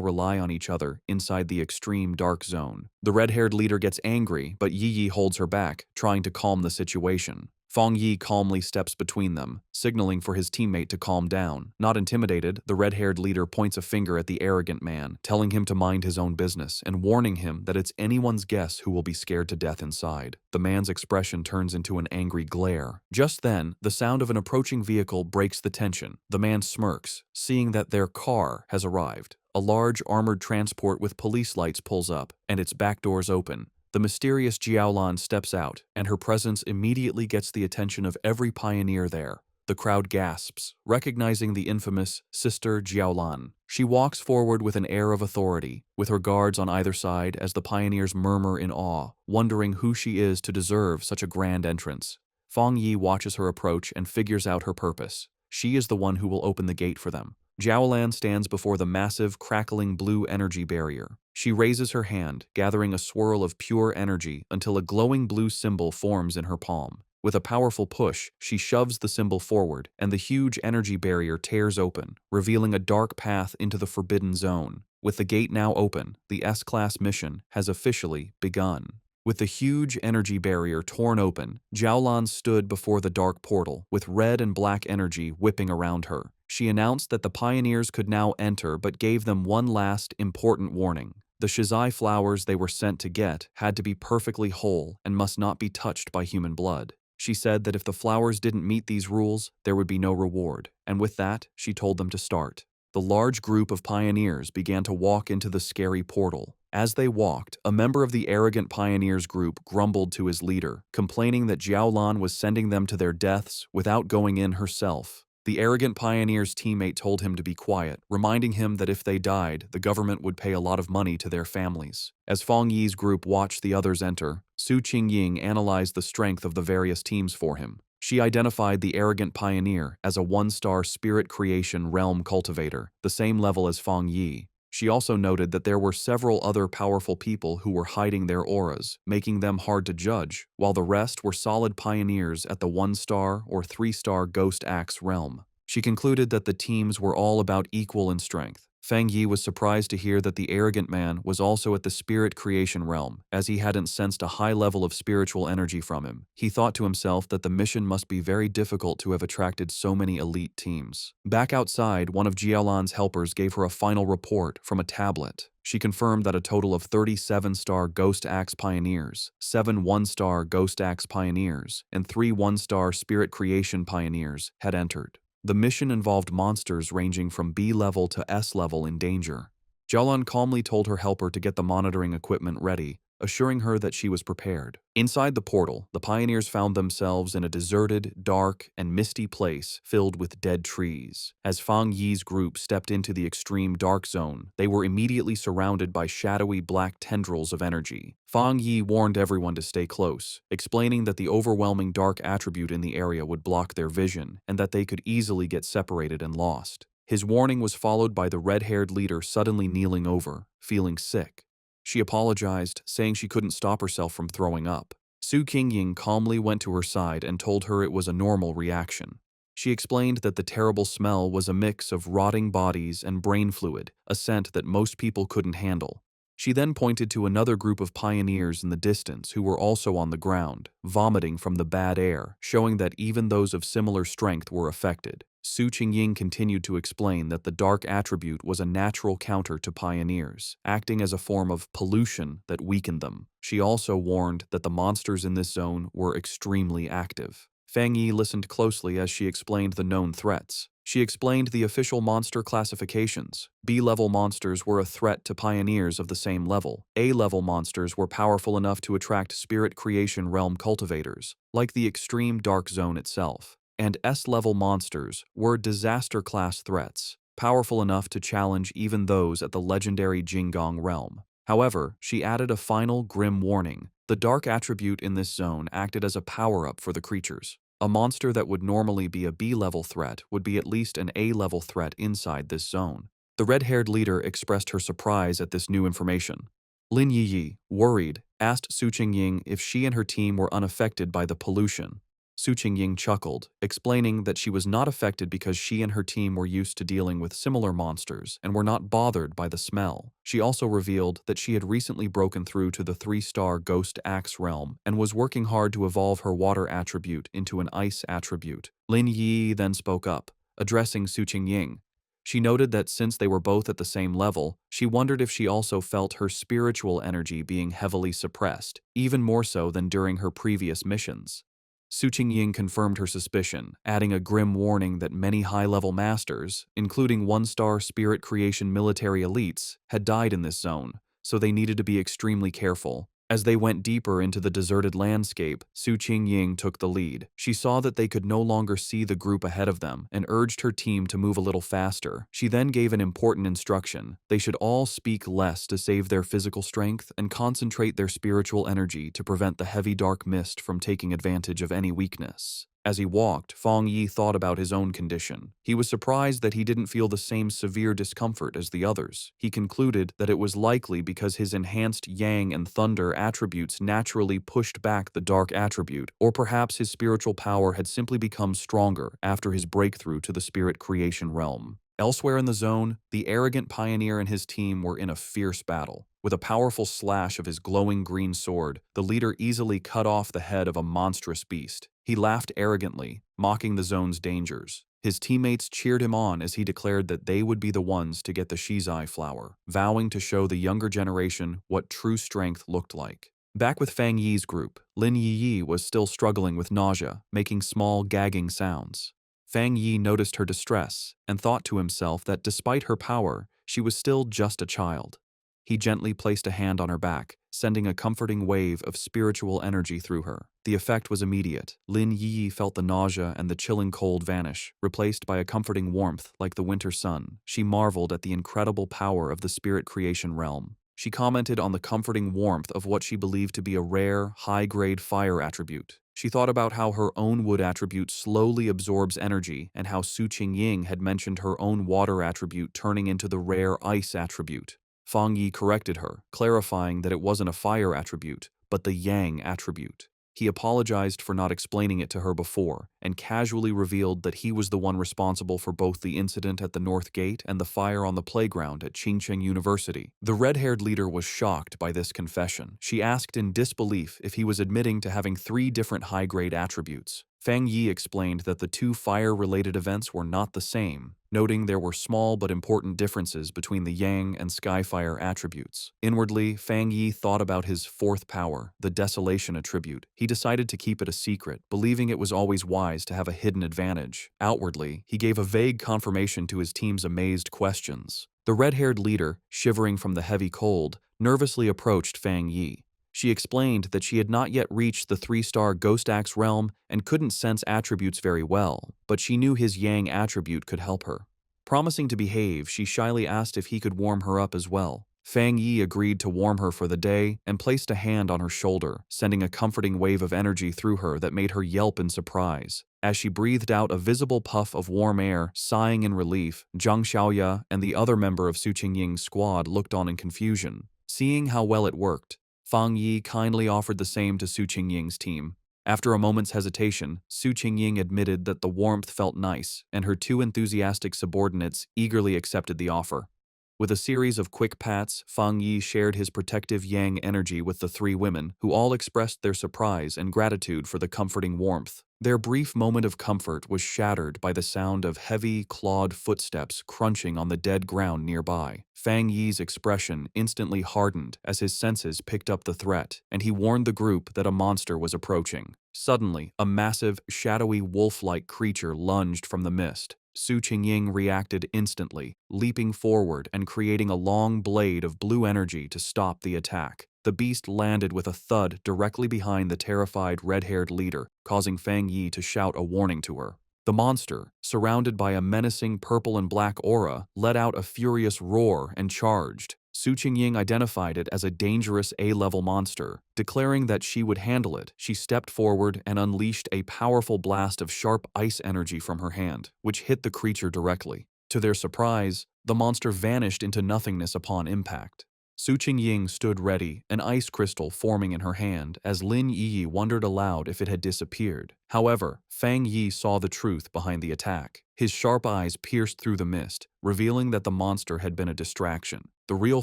rely on each other inside the extreme dark zone. The red-haired leader gets angry, but Yi Yi holds her back, trying to calm the situation. Fang Yi calmly steps between them, signaling for his teammate to calm down. Not intimidated, the red-haired leader points a finger at the arrogant man, telling him to mind his own business and warning him that it's anyone's guess who will be scared to death inside. The man's expression turns into an angry glare. Just then, the sound of an approaching vehicle breaks the tension. The man smirks, seeing that their car has arrived. A large armored transport with police lights pulls up, and its back doors open. The mysterious Jiaolan steps out, and her presence immediately gets the attention of every pioneer there. The crowd gasps, recognizing the infamous Sister Jiaolan. She walks forward with an air of authority, with her guards on either side as the pioneers murmur in awe, wondering who she is to deserve such a grand entrance. Fang Yi watches her approach and figures out her purpose. She is the one who will open the gate for them. Jiaolan stands before the massive, crackling blue energy barrier. She raises her hand, gathering a swirl of pure energy until a glowing blue symbol forms in her palm. With a powerful push, she shoves the symbol forward, and the huge energy barrier tears open, revealing a dark path into the forbidden zone. With the gate now open, the S-Class mission has officially begun. With the huge energy barrier torn open, Jiaolan stood before the dark portal, with red and black energy whipping around her. She announced that the pioneers could now enter but gave them one last, important warning. The Shizai flowers they were sent to get had to be perfectly whole and must not be touched by human blood. She said that if the flowers didn't meet these rules, there would be no reward, and with that, she told them to start. The large group of pioneers began to walk into the scary portal. As they walked, a member of the arrogant pioneers group grumbled to his leader, complaining that Jiaolan was sending them to their deaths without going in herself. The arrogant pioneer's teammate told him to be quiet, reminding him that if they died, the government would pay a lot of money to their families. As Fang Yi's group watched the others enter, Su Qingying analyzed the strength of the various teams for him. She identified the arrogant pioneer as a one-star spirit creation realm cultivator, the same level as Fang Yi. She also noted that there were several other powerful people who were hiding their auras, making them hard to judge, while the rest were solid pioneers at the 1-star or 3-star Ghost Axe realm. She concluded that the teams were all about equal in strength. Fang Yi was surprised to hear that the arrogant man was also at the spirit creation realm, as he hadn't sensed a high level of spiritual energy from him. He thought to himself that the mission must be very difficult to have attracted so many elite teams. Back outside, one of Jiaolan's helpers gave her a final report from a tablet. She confirmed that a total of 37-star Ghost Axe Pioneers, 7 1-star Ghost Axe Pioneers, and 3 1-star Spirit Creation Pioneers had entered. The mission involved monsters ranging from B level to S level in danger. Jiaolan calmly told her helper to get the monitoring equipment ready, assuring her that she was prepared. Inside the portal, the pioneers found themselves in a deserted, dark, and misty place filled with dead trees. As Fang Yi's group stepped into the extreme dark zone, they were immediately surrounded by shadowy black tendrils of energy. Fang Yi warned everyone to stay close, explaining that the overwhelming dark attribute in the area would block their vision and that they could easily get separated and lost. His warning was followed by the red-haired leader suddenly kneeling over, feeling sick. She apologized, saying she couldn't stop herself from throwing up. Su Qingying calmly went to her side and told her it was a normal reaction. She explained that the terrible smell was a mix of rotting bodies and brain fluid, a scent that most people couldn't handle. She then pointed to another group of pioneers in the distance who were also on the ground, vomiting from the bad air, showing that even those of similar strength were affected. Su Qingying continued to explain that the dark attribute was a natural counter to pioneers, acting as a form of pollution that weakened them. She also warned that the monsters in this zone were extremely active. Fang Yi listened closely as she explained the known threats. She explained the official monster classifications. B-level monsters were a threat to pioneers of the same level. A-level monsters were powerful enough to attract spirit creation realm cultivators, like the extreme dark zone itself. And S-level monsters were disaster-class threats, powerful enough to challenge even those at the legendary Jinggong realm. However, she added a final grim warning. The dark attribute in this zone acted as a power-up for the creatures. A monster that would normally be a B-level threat would be at least an A-level threat inside this zone. The red-haired leader expressed her surprise at this new information. Lin Yiyi, worried, asked Su Qingying if she and her team were unaffected by the pollution. Su Qingying chuckled, explaining that she was not affected because she and her team were used to dealing with similar monsters and were not bothered by the smell. She also revealed that she had recently broken through to the 3-star Ghost Axe realm and was working hard to evolve her water attribute into an ice attribute. Lin Yi then spoke up, addressing Su Qingying. She noted that since they were both at the same level, she wondered if she also felt her spiritual energy being heavily suppressed, even more so than during her previous missions. Su Qingying confirmed her suspicion, adding a grim warning that many high-level masters, including 1-star spirit creation military elites, had died in this zone, so they needed to be extremely careful. As they went deeper into the deserted landscape, Su Qingying took the lead. She saw that they could no longer see the group ahead of them and urged her team to move a little faster. She then gave an important instruction. They should all speak less to save their physical strength and concentrate their spiritual energy to prevent the heavy dark mist from taking advantage of any weakness. As he walked, Fang Yi thought about his own condition. He was surprised that he didn't feel the same severe discomfort as the others. He concluded that it was likely because his enhanced yang and thunder attributes naturally pushed back the dark attribute, or perhaps his spiritual power had simply become stronger after his breakthrough to the spirit creation realm. Elsewhere in the zone, the arrogant pioneer and his team were in a fierce battle. With a powerful slash of his glowing green sword, the leader easily cut off the head of a monstrous beast. He laughed arrogantly, mocking the zone's dangers. His teammates cheered him on as he declared that they would be the ones to get the Shizai flower, vowing to show the younger generation what true strength looked like. Back with Fang Yi's group, Lin Yi was still struggling with nausea, making small gagging sounds. Fang Yi noticed her distress and thought to himself that despite her power, she was still just a child. He gently placed a hand on her back, sending a comforting wave of spiritual energy through her. The effect was immediate. Lin Yi felt the nausea and the chilling cold vanish, replaced by a comforting warmth like the winter sun. She marveled at the incredible power of the spirit creation realm. She commented on the comforting warmth of what she believed to be a rare, high-grade fire attribute. She thought about how her own wood attribute slowly absorbs energy and how Su Qingying had mentioned her own water attribute turning into the rare ice attribute. Fang Yi corrected her, clarifying that it wasn't a fire attribute, but the yang attribute. He apologized for not explaining it to her before, and casually revealed that he was the one responsible for both the incident at the North Gate and the fire on the playground at Qingcheng University. The red-haired leader was shocked by this confession. She asked in disbelief if he was admitting to having 3 different high-grade attributes. Fang Yi explained that the 2 fire-related events were not the same, noting there were small but important differences between the Yang and Skyfire attributes. Inwardly, Fang Yi thought about his 4th power, the Desolation attribute. He decided to keep it a secret, believing it was always wise to have a hidden advantage. Outwardly, he gave a vague confirmation to his team's amazed questions. The red-haired leader, shivering from the heavy cold, nervously approached Fang Yi. She explained that she had not yet reached the 3-star Ghost Axe realm and couldn't sense attributes very well, but she knew his Yang attribute could help her. Promising to behave, she shyly asked if he could warm her up as well. Fang Yi agreed to warm her for the day and placed a hand on her shoulder, sending a comforting wave of energy through her that made her yelp in surprise. As she breathed out a visible puff of warm air, sighing in relief, Zhang Xiaoya and the other member of Su Qingying's squad looked on in confusion. Seeing how well it worked, Fang Yi kindly offered the same to Su Qingying's team. After a moment's hesitation, Su Qingying admitted that the warmth felt nice, and her 2 enthusiastic subordinates eagerly accepted the offer. With a series of quick pats, Fang Yi shared his protective yang energy with the 3 women, who all expressed their surprise and gratitude for the comforting warmth. Their brief moment of comfort was shattered by the sound of heavy, clawed footsteps crunching on the dead ground nearby. Fang Yi's expression instantly hardened as his senses picked up the threat, and he warned the group that a monster was approaching. Suddenly, a massive, shadowy wolf-like creature lunged from the mist. Su Qingying reacted instantly, leaping forward and creating a long blade of blue energy to stop the attack. The beast landed with a thud directly behind the terrified red-haired leader, causing Fang Yi to shout a warning to her. The monster, surrounded by a menacing purple and black aura, let out a furious roar and charged. Su Qingying identified it as a dangerous A-level monster. Declaring that she would handle it, she stepped forward and unleashed a powerful blast of sharp ice energy from her hand, which hit the creature directly. To their surprise, the monster vanished into nothingness upon impact. Su Qingying stood ready, an ice crystal forming in her hand, as Lin Yi wondered aloud if it had disappeared. However, Fang Yi saw the truth behind the attack. His sharp eyes pierced through the mist, revealing that the monster had been a distraction. The real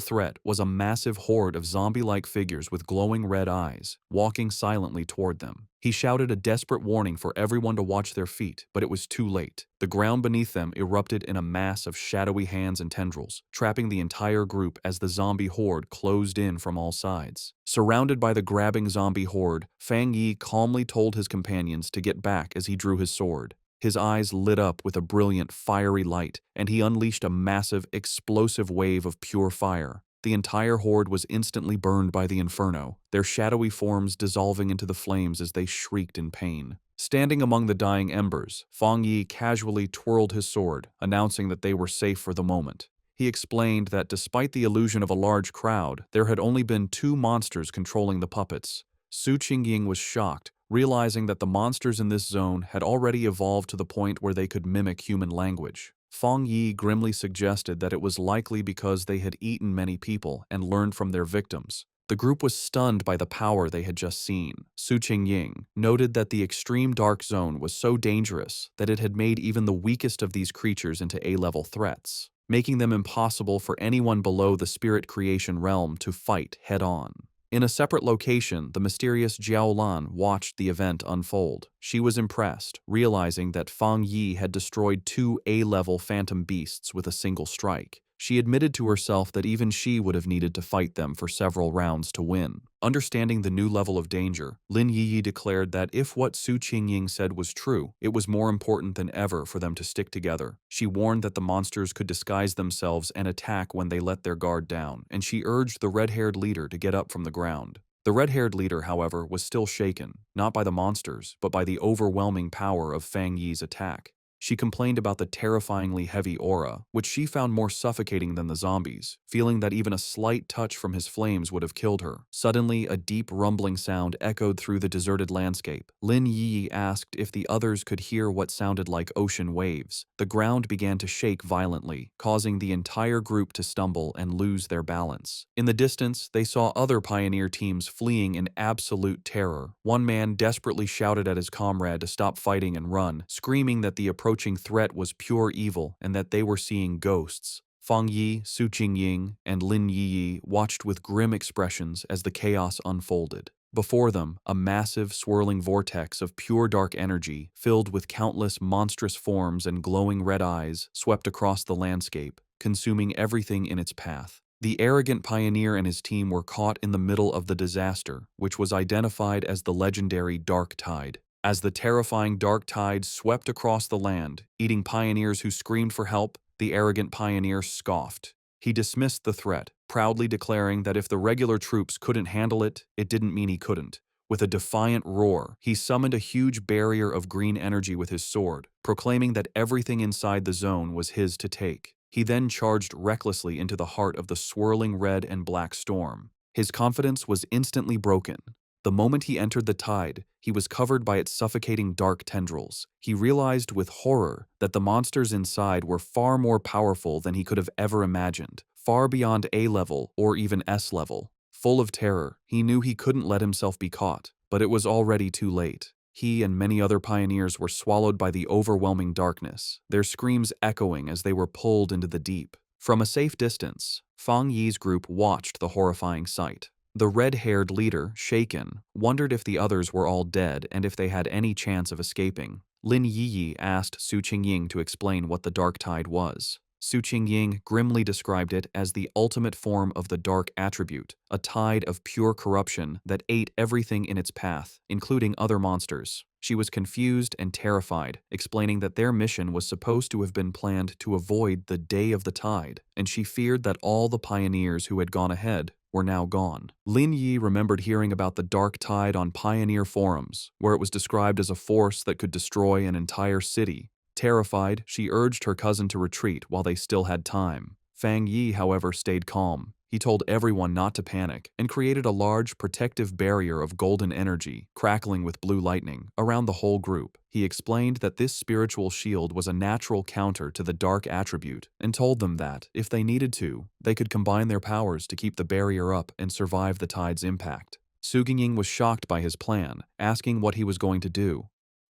threat was a massive horde of zombie-like figures with glowing red eyes, walking silently toward them. He shouted a desperate warning for everyone to watch their feet, but it was too late. The ground beneath them erupted in a mass of shadowy hands and tendrils, trapping the entire group as the zombie horde closed in from all sides. Surrounded by the grabbing zombie horde, Fang Yi calmly told his companions to get back as he drew his sword. His eyes lit up with a brilliant, fiery light, and he unleashed a massive, explosive wave of pure fire. The entire horde was instantly burned by the inferno, their shadowy forms dissolving into the flames as they shrieked in pain. Standing among the dying embers, Fang Yi casually twirled his sword, announcing that they were safe for the moment. He explained that despite the illusion of a large crowd, there had only been 2 monsters controlling the puppets. Su Qingying was shocked, realizing that the monsters in this zone had already evolved to the point where they could mimic human language. Fang Yi grimly suggested that it was likely because they had eaten many people and learned from their victims. The group was stunned by the power they had just seen. Su Qingying noted that the extreme dark zone was so dangerous that it had made even the weakest of these creatures into A-level threats, making them impossible for anyone below the spirit creation realm to fight head-on. In a separate location, the mysterious Jiao Lan watched the event unfold. She was impressed, realizing that Fang Yi had destroyed 2 A-level phantom beasts with a single strike. She admitted to herself that even she would have needed to fight them for several rounds to win. Understanding the new level of danger, Lin Yiyi declared that if what Su Qingying said was true, it was more important than ever for them to stick together. She warned that the monsters could disguise themselves and attack when they let their guard down, and she urged the red-haired leader to get up from the ground. The red-haired leader, however, was still shaken, not by the monsters, but by the overwhelming power of Fang Yi's attack. She complained about the terrifyingly heavy aura, which she found more suffocating than the zombies, feeling that even a slight touch from his flames would have killed her. Suddenly, a deep rumbling sound echoed through the deserted landscape. Lin Yi asked if the others could hear what sounded like ocean waves. The ground began to shake violently, causing the entire group to stumble and lose their balance. In the distance, they saw other pioneer teams fleeing in absolute terror. One man desperately shouted at his comrade to stop fighting and run, screaming that the approaching threat was pure evil and that they were seeing ghosts. Fang Yi, Su Qingying, and Lin Yiyi watched with grim expressions as the chaos unfolded. Before them, a massive, swirling vortex of pure dark energy, filled with countless monstrous forms and glowing red eyes, swept across the landscape, consuming everything in its path. The arrogant pioneer and his team were caught in the middle of the disaster, which was identified as the legendary Dark Tide. As the terrifying dark tide swept across the land, eating pioneers who screamed for help, the arrogant pioneer scoffed. He dismissed the threat, proudly declaring that if the regular troops couldn't handle it, it didn't mean he couldn't. With a defiant roar, he summoned a huge barrier of green energy with his sword, proclaiming that everything inside the zone was his to take. He then charged recklessly into the heart of the swirling red and black storm. His confidence was instantly broken. The moment he entered the tide, he was covered by its suffocating dark tendrils. He realized with horror that the monsters inside were far more powerful than he could have ever imagined, far beyond A level or even S level. Full of terror, he knew he couldn't let himself be caught, but it was already too late. He and many other pioneers were swallowed by the overwhelming darkness, their screams echoing as they were pulled into the deep. From a safe distance, Fang Yi's group watched the horrifying sight. The red-haired leader, shaken, wondered if the others were all dead and if they had any chance of escaping. Lin Yiyi asked Su Qingying to explain what the dark tide was. Su Qingying grimly described it as the ultimate form of the dark attribute, a tide of pure corruption that ate everything in its path, including other monsters. She was confused and terrified, explaining that their mission was supposed to have been planned to avoid the Day of the Tide, and she feared that all the pioneers who had gone ahead were now gone. Lin Yi remembered hearing about the dark tide on pioneer forums, where it was described as a force that could destroy an entire city. Terrified, she urged her cousin to retreat while they still had time. Fang Yi, however, stayed calm. He told everyone not to panic and created a large protective barrier of golden energy, crackling with blue lightning, around the whole group. He explained that this spiritual shield was a natural counter to the dark attribute and told them that, if they needed to, they could combine their powers to keep the barrier up and survive the tide's impact. Su Qingying was shocked by his plan, asking what he was going to do.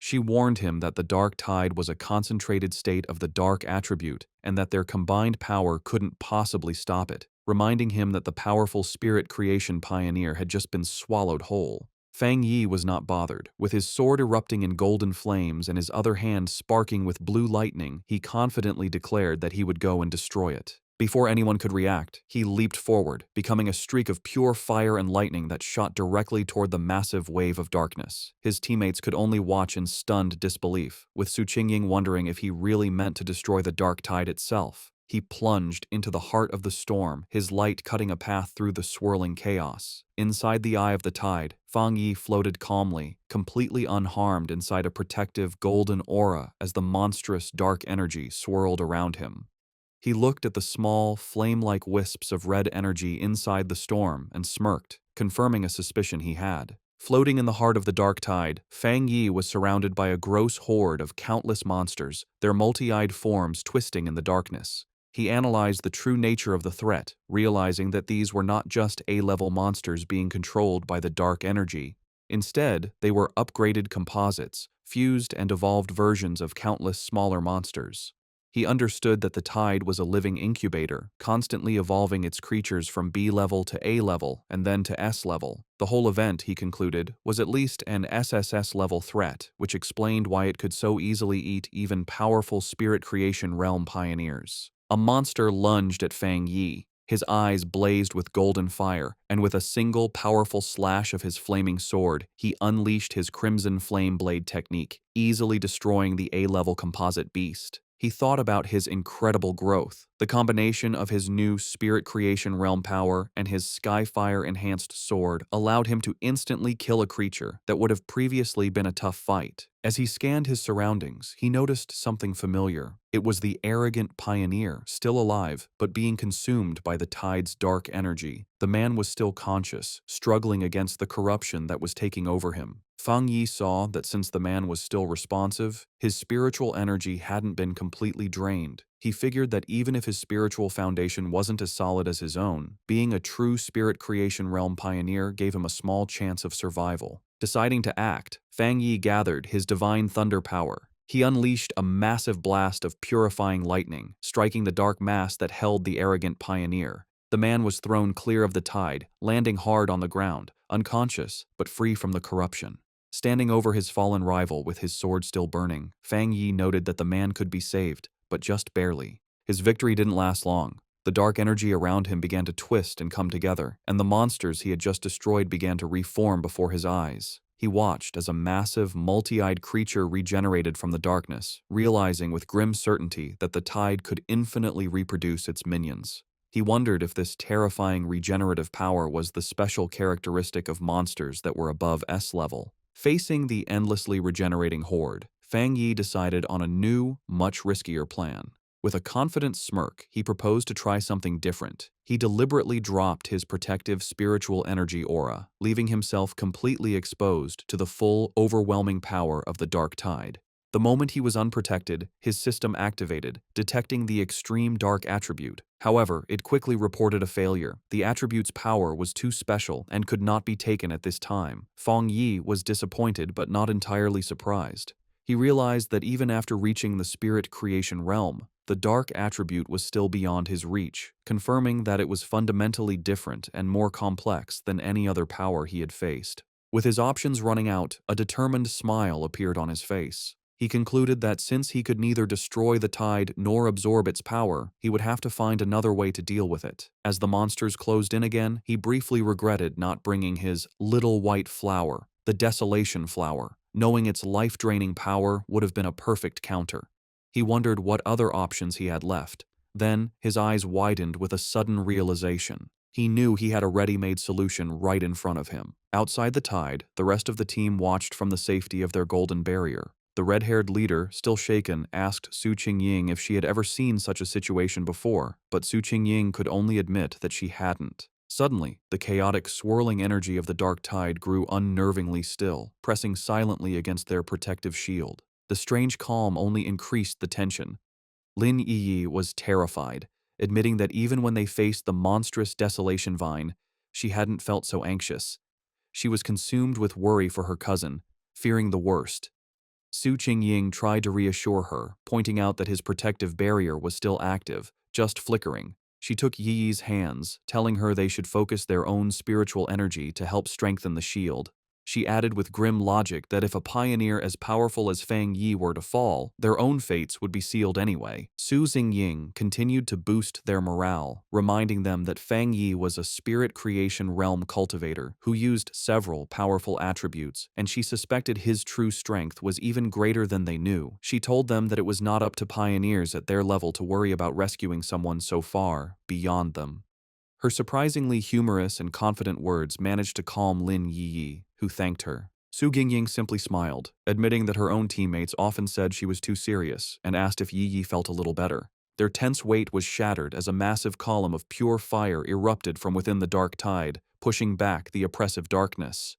She warned him that the dark tide was a concentrated state of the dark attribute and that their combined power couldn't possibly stop it, reminding him that the powerful spirit creation pioneer had just been swallowed whole. Fang Yi was not bothered. With his sword erupting in golden flames and his other hand sparking with blue lightning, he confidently declared that he would go and destroy it. Before anyone could react, he leaped forward, becoming a streak of pure fire and lightning that shot directly toward the massive wave of darkness. His teammates could only watch in stunned disbelief, with Su Qingying wondering if he really meant to destroy the dark tide itself. He plunged into the heart of the storm, his light cutting a path through the swirling chaos. Inside the eye of the tide, Fang Yi floated calmly, completely unharmed inside a protective golden aura as the monstrous dark energy swirled around him. He looked at the small, flame-like wisps of red energy inside the storm and smirked, confirming a suspicion he had. Floating in the heart of the dark tide, Fang Yi was surrounded by a gross horde of countless monsters, their multi-eyed forms twisting in the darkness. He analyzed the true nature of the threat, realizing that these were not just A-level monsters being controlled by the dark energy. Instead, they were upgraded composites, fused and evolved versions of countless smaller monsters. He understood that the tide was a living incubator, constantly evolving its creatures from B level to A level and then to S level. The whole event, he concluded, was at least an SSS level threat, which explained why it could so easily eat even powerful spirit creation realm pioneers. A monster lunged at Fang Yi. His eyes blazed with golden fire, and with a single powerful slash of his flaming sword, he unleashed his crimson flame blade technique, easily destroying the A-level composite beast. He thought about his incredible growth. The combination of his new Spirit Creation Realm power and his Skyfire-enhanced sword allowed him to instantly kill a creature that would have previously been a tough fight. As he scanned his surroundings, he noticed something familiar. It was the arrogant pioneer, still alive, but being consumed by the tide's dark energy. The man was still conscious, struggling against the corruption that was taking over him. Fang Yi saw that since the man was still responsive, his spiritual energy hadn't been completely drained. He figured that even if his spiritual foundation wasn't as solid as his own, being a true Spirit Creation Realm pioneer gave him a small chance of survival. Deciding to act, Fang Yi gathered his divine thunder power. He unleashed a massive blast of purifying lightning, striking the dark mass that held the arrogant pioneer. The man was thrown clear of the tide, landing hard on the ground, unconscious but free from the corruption. Standing over his fallen rival with his sword still burning, Fang Yi noted that the man could be saved, but just barely. His victory didn't last long. The dark energy around him began to twist and come together, and the monsters he had just destroyed began to reform before his eyes. He watched as a massive, multi-eyed creature regenerated from the darkness, realizing with grim certainty that the tide could infinitely reproduce its minions. He wondered if this terrifying regenerative power was the special characteristic of monsters that were above S level. Facing the endlessly regenerating horde, Fang Yi decided on a new, much riskier plan. With a confident smirk, he proposed to try something different. He deliberately dropped his protective spiritual energy aura, leaving himself completely exposed to the full, overwhelming power of the dark tide. The moment he was unprotected, his system activated, detecting the extreme dark attribute. However, it quickly reported a failure. The attribute's power was too special and could not be taken at this time. Fang Yi was disappointed but not entirely surprised. He realized that even after reaching the Spirit Creation Realm, the dark attribute was still beyond his reach, confirming that it was fundamentally different and more complex than any other power he had faced. With his options running out, a determined smile appeared on his face. He concluded that since he could neither destroy the tide nor absorb its power, he would have to find another way to deal with it. As the monsters closed in again, he briefly regretted not bringing his little white flower, the Desolation Flower, knowing its life-draining power would have been a perfect counter. He wondered what other options he had left. Then, his eyes widened with a sudden realization. He knew he had a ready-made solution right in front of him. Outside the tide, the rest of the team watched from the safety of their golden barrier. The red-haired leader, still shaken, asked Su Qingying if she had ever seen such a situation before, but Su Qingying could only admit that she hadn't. Suddenly, the chaotic, swirling energy of the dark tide grew unnervingly still, pressing silently against their protective shield. The strange calm only increased the tension. Lin Yi was terrified, admitting that even when they faced the monstrous Desolation Vine, she hadn't felt so anxious. She was consumed with worry for her cousin, fearing the worst. Su Qingying tried to reassure her, pointing out that his protective barrier was still active, just flickering. She took Yi's hands, telling her they should focus their own spiritual energy to help strengthen the shield. She added with grim logic that if a pioneer as powerful as Fang Yi were to fall, their own fates would be sealed anyway. Su Xingying continued to boost their morale, reminding them that Fang Yi was a Spirit Creation Realm cultivator who used several powerful attributes, and she suspected his true strength was even greater than they knew. She told them that it was not up to pioneers at their level to worry about rescuing someone so far beyond them. Her surprisingly humorous and confident words managed to calm Lin Yi, who thanked her. Su Gingying simply smiled, admitting that her own teammates often said she was too serious, and asked if Yi felt a little better. Their tense weight was shattered as a massive column of pure fire erupted from within the dark tide, pushing back the oppressive darkness.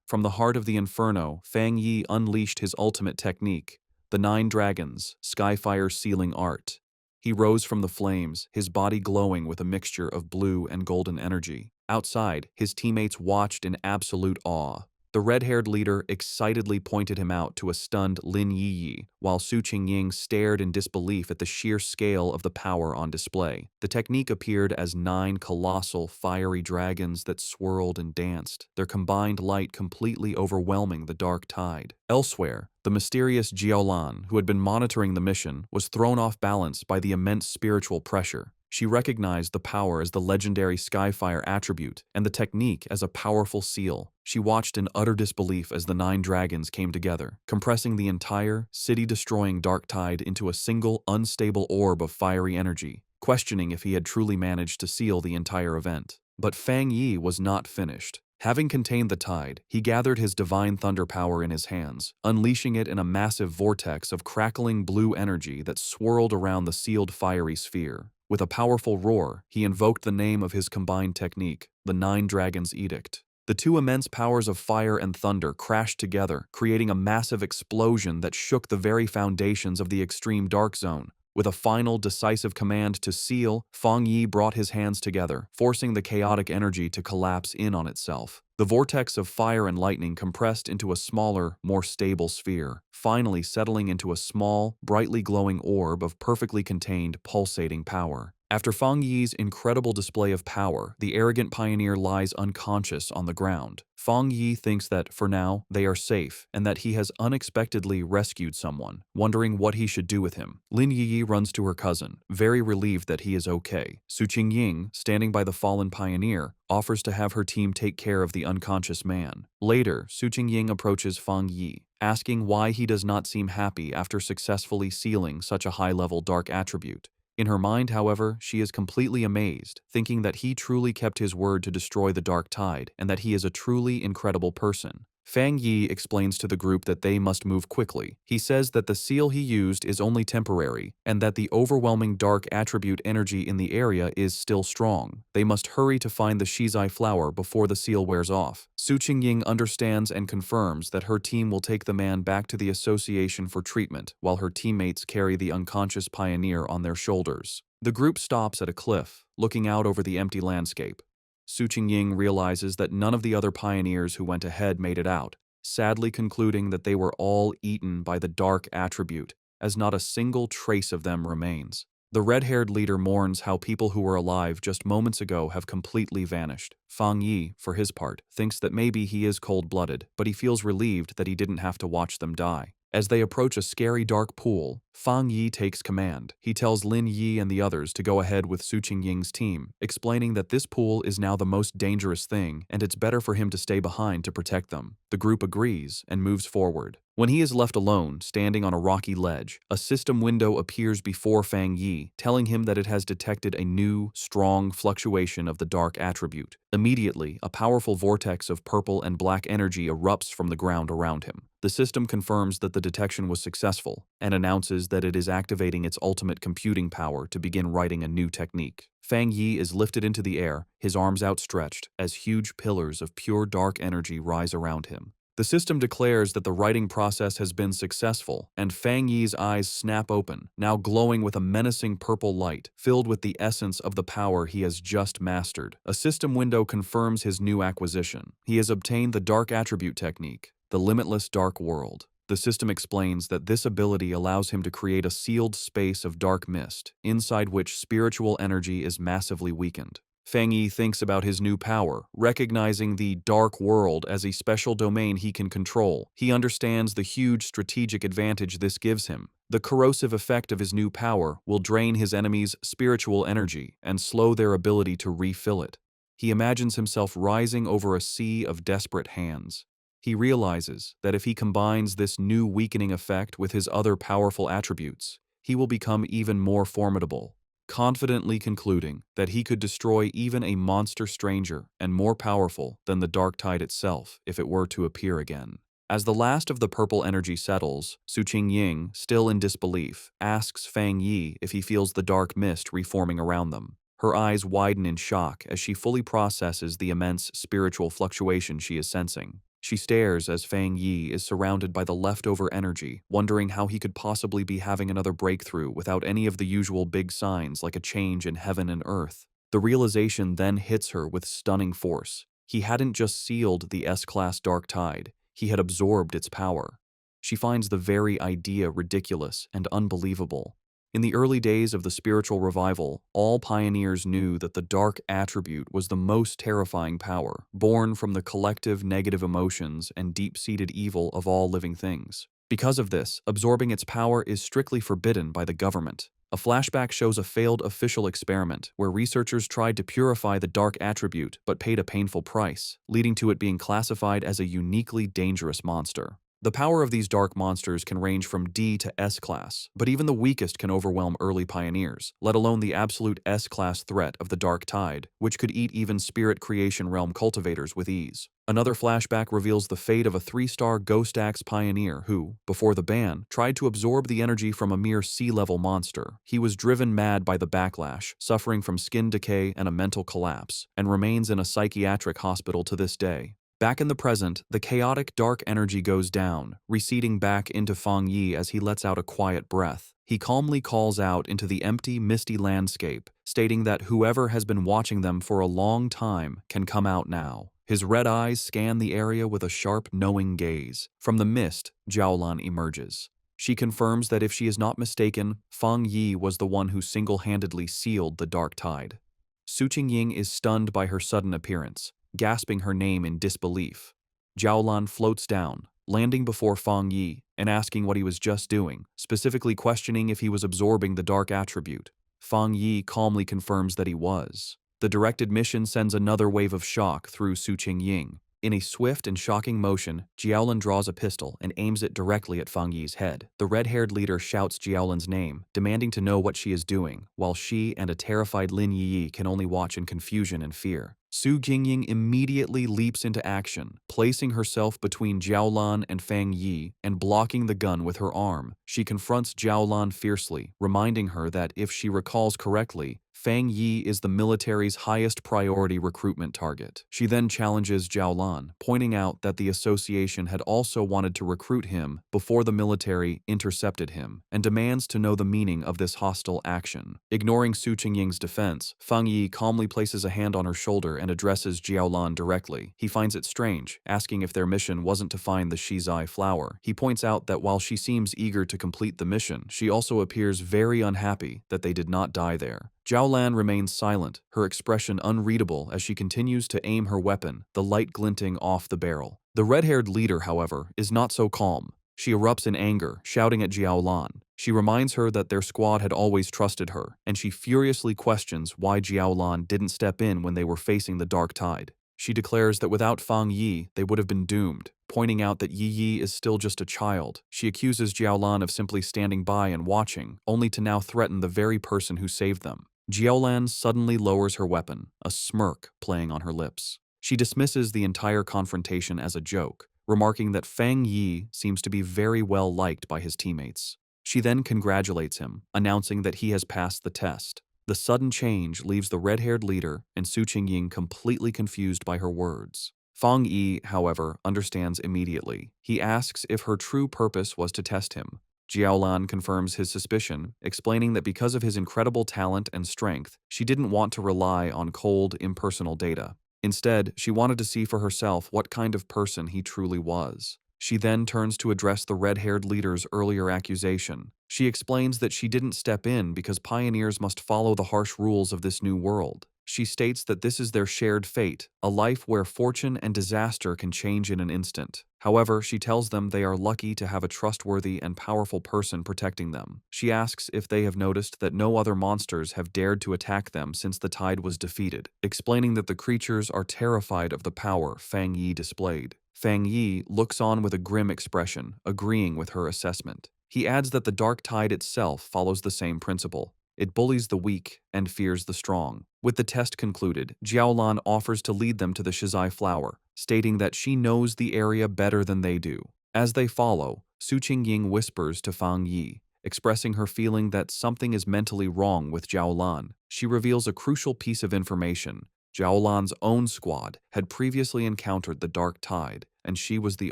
From the heart of the inferno, Fang Yi unleashed his ultimate technique, the 9 Dragons, Skyfire Sealing Art. He rose from the flames, his body glowing with a mixture of blue and golden energy. Outside, his teammates watched in absolute awe. The red-haired leader excitedly pointed him out to a stunned Lin Yi, while Su Qingying stared in disbelief at the sheer scale of the power on display. The technique appeared as 9 colossal, fiery dragons that swirled and danced, their combined light completely overwhelming the dark tide. Elsewhere, the mysterious Jiaolan, who had been monitoring the mission, was thrown off balance by the immense spiritual pressure. She recognized the power as the legendary Skyfire attribute and the technique as a powerful seal. She watched in utter disbelief as the 9 dragons came together, compressing the entire, city-destroying dark tide into a single, unstable orb of fiery energy, questioning if he had truly managed to seal the entire event. But Fang Yi was not finished. Having contained the tide, he gathered his divine thunder power in his hands, unleashing it in a massive vortex of crackling blue energy that swirled around the sealed fiery sphere. With a powerful roar, he invoked the name of his combined technique, the 9 Dragons' Edict. The 2 immense powers of fire and thunder crashed together, creating a massive explosion that shook the very foundations of the extreme dark zone. With a final, decisive command to seal, Fang Yi brought his hands together, forcing the chaotic energy to collapse in on itself. The vortex of fire and lightning compressed into a smaller, more stable sphere, finally settling into a small, brightly glowing orb of perfectly contained, pulsating power. After Fang Yi's incredible display of power, the arrogant pioneer lies unconscious on the ground. Fang Yi thinks that, for now, they are safe, and that he has unexpectedly rescued someone, wondering what he should do with him. Lin Yi runs to her cousin, very relieved that he is okay. Su Qingying, standing by the fallen pioneer, offers to have her team take care of the unconscious man. Later, Su Qingying approaches Fang Yi, asking why he does not seem happy after successfully sealing such a high-level dark attribute. In her mind, however, she is completely amazed, thinking that he truly kept his word to destroy the dark tide and that he is a truly incredible person. Fang Yi explains to the group that they must move quickly. He says that the seal he used is only temporary and that the overwhelming dark attribute energy in the area is still strong. They must hurry to find the Shizai flower before the seal wears off. Su Qingying understands and confirms that her team will take the man back to the association for treatment while her teammates carry the unconscious pioneer on their shoulders. The group stops at a cliff, looking out over the empty landscape. Su Qingying realizes that none of the other pioneers who went ahead made it out, sadly concluding that they were all eaten by the dark attribute, as not a single trace of them remains. The red-haired leader mourns how people who were alive just moments ago have completely vanished. Fang Yi, for his part, thinks that maybe he is cold-blooded, but he feels relieved that he didn't have to watch them die. As they approach a scary dark pool, Fang Yi takes command. He tells Lin Yi and the others to go ahead with Su Qingying's team, explaining that this pool is now the most dangerous thing and it's better for him to stay behind to protect them. The group agrees and moves forward. When he is left alone, standing on a rocky ledge, a system window appears before Fang Yi, telling him that it has detected a new, strong fluctuation of the dark attribute. Immediately, a powerful vortex of purple and black energy erupts from the ground around him. The system confirms that the detection was successful and announces that it is activating its ultimate computing power to begin writing a new technique. Fang Yi is lifted into the air, his arms outstretched, as huge pillars of pure dark energy rise around him. The system declares that the writing process has been successful, and Fang Yi's eyes snap open, now glowing with a menacing purple light, filled with the essence of the power he has just mastered. A system window confirms his new acquisition. He has obtained the dark attribute technique, the limitless dark world. The system explains that this ability allows him to create a sealed space of dark mist, inside which spiritual energy is massively weakened. Fang Yi thinks about his new power, recognizing the dark world as a special domain he can control. He understands the huge strategic advantage this gives him. The corrosive effect of his new power will drain his enemies' spiritual energy and slow their ability to refill it. He imagines himself rising over a sea of desperate hands. He realizes that if he combines this new weakening effect with his other powerful attributes, he will become even more formidable, confidently concluding that he could destroy even a monster stranger and more powerful than the dark tide itself if it were to appear again. As the last of the purple energy settles, Su Qingying, still in disbelief, asks Fang Yi if he feels the dark mist reforming around them. Her eyes widen in shock as she fully processes the immense spiritual fluctuation she is sensing. She stares as Fang Yi is surrounded by the leftover energy, wondering how he could possibly be having another breakthrough without any of the usual big signs like a change in heaven and earth. The realization then hits her with stunning force. He hadn't just sealed the S-class dark tide, he had absorbed its power. She finds the very idea ridiculous and unbelievable. In the early days of the spiritual revival, all pioneers knew that the dark attribute was the most terrifying power, born from the collective negative emotions and deep-seated evil of all living things. Because of this, absorbing its power is strictly forbidden by the government. A flashback shows a failed official experiment where researchers tried to purify the dark attribute but paid a painful price, leading to it being classified as a uniquely dangerous monster. The power of these dark monsters can range from D to S-class, but even the weakest can overwhelm early pioneers, let alone the absolute S-class threat of the dark tide, which could eat even spirit creation realm cultivators with ease. Another flashback reveals the fate of a 3-star Ghost Axe pioneer who, before the ban, tried to absorb the energy from a mere sea-level monster. He was driven mad by the backlash, suffering from skin decay and a mental collapse, and remains in a psychiatric hospital to this day. Back in the present, the chaotic dark energy goes down, receding back into Fang Yi as he lets out a quiet breath. He calmly calls out into the empty, misty landscape, stating that whoever has been watching them for a long time can come out now. His red eyes scan the area with a sharp, knowing gaze. From the mist, Jiaolan emerges. She confirms that if she is not mistaken, Fang Yi was the one who single-handedly sealed the dark tide. Su Qingying is stunned by her sudden appearance, gasping her name in disbelief. Jiaolan floats down, landing before Fang Yi and asking what he was just doing, specifically questioning if he was absorbing the dark attribute. Fang Yi calmly confirms that he was. The directed mission sends another wave of shock through Su Qingying. In a swift and shocking motion, Jiaolan draws a pistol and aims it directly at Fang Yi's head. The red-haired leader shouts Jiaolan's name, demanding to know what she is doing, while she and a terrified Lin Yi can only watch in confusion and fear. Su Qingying immediately leaps into action, placing herself between Jiaolan and Fang Yi and blocking the gun with her arm. She confronts Jiaolan fiercely, reminding her that if she recalls correctly, Fang Yi is the military's highest priority recruitment target. She then challenges Jiaolan, pointing out that the association had also wanted to recruit him before the military intercepted him, and demands to know the meaning of this hostile action. Ignoring Su Qingying's defense, Fang Yi calmly places a hand on her shoulder and addresses Jiaolan directly. He finds it strange, asking if their mission wasn't to find the Shizai flower. He points out that while she seems eager to complete the mission, she also appears very unhappy that they did not die there. Jiaolan remains silent, her expression unreadable as she continues to aim her weapon, the light glinting off the barrel. The red-haired leader, however, is not so calm. She erupts in anger, shouting at Jiaolan. She reminds her that their squad had always trusted her, and she furiously questions why Jiaolan didn't step in when they were facing the dark tide. She declares that without Fang Yi, they would have been doomed, pointing out that Yi is still just a child. She accuses Jiaolan of simply standing by and watching, only to now threaten the very person who saved them. Jiaolan suddenly lowers her weapon, a smirk playing on her lips. She dismisses the entire confrontation as a joke, remarking that Fang Yi seems to be very well liked by his teammates. She then congratulates him, announcing that he has passed the test. The sudden change leaves the red-haired leader and Su Qingying completely confused by her words. Fang Yi, however, understands immediately. He asks if her true purpose was to test him. Jiaolan confirms his suspicion, explaining that because of his incredible talent and strength, she didn't want to rely on cold, impersonal data. Instead, she wanted to see for herself what kind of person he truly was. She then turns to address the red-haired leader's earlier accusation. She explains that she didn't step in because pioneers must follow the harsh rules of this new world. She states that this is their shared fate, a life where fortune and disaster can change in an instant. However, she tells them they are lucky to have a trustworthy and powerful person protecting them. She asks if they have noticed that no other monsters have dared to attack them since the tide was defeated, explaining that the creatures are terrified of the power Fang Yi displayed. Fang Yi looks on with a grim expression, agreeing with her assessment. He adds that the dark tide itself follows the same principle. It bullies the weak and fears the strong. With the test concluded, Jiaolan offers to lead them to the Shizai flower, stating that she knows the area better than they do. As they follow, Su Qingying whispers to Fang Yi, expressing her feeling that something is mentally wrong with Jiaolan. She reveals a crucial piece of information. Jiaolan's own squad had previously encountered the dark tide, and she was the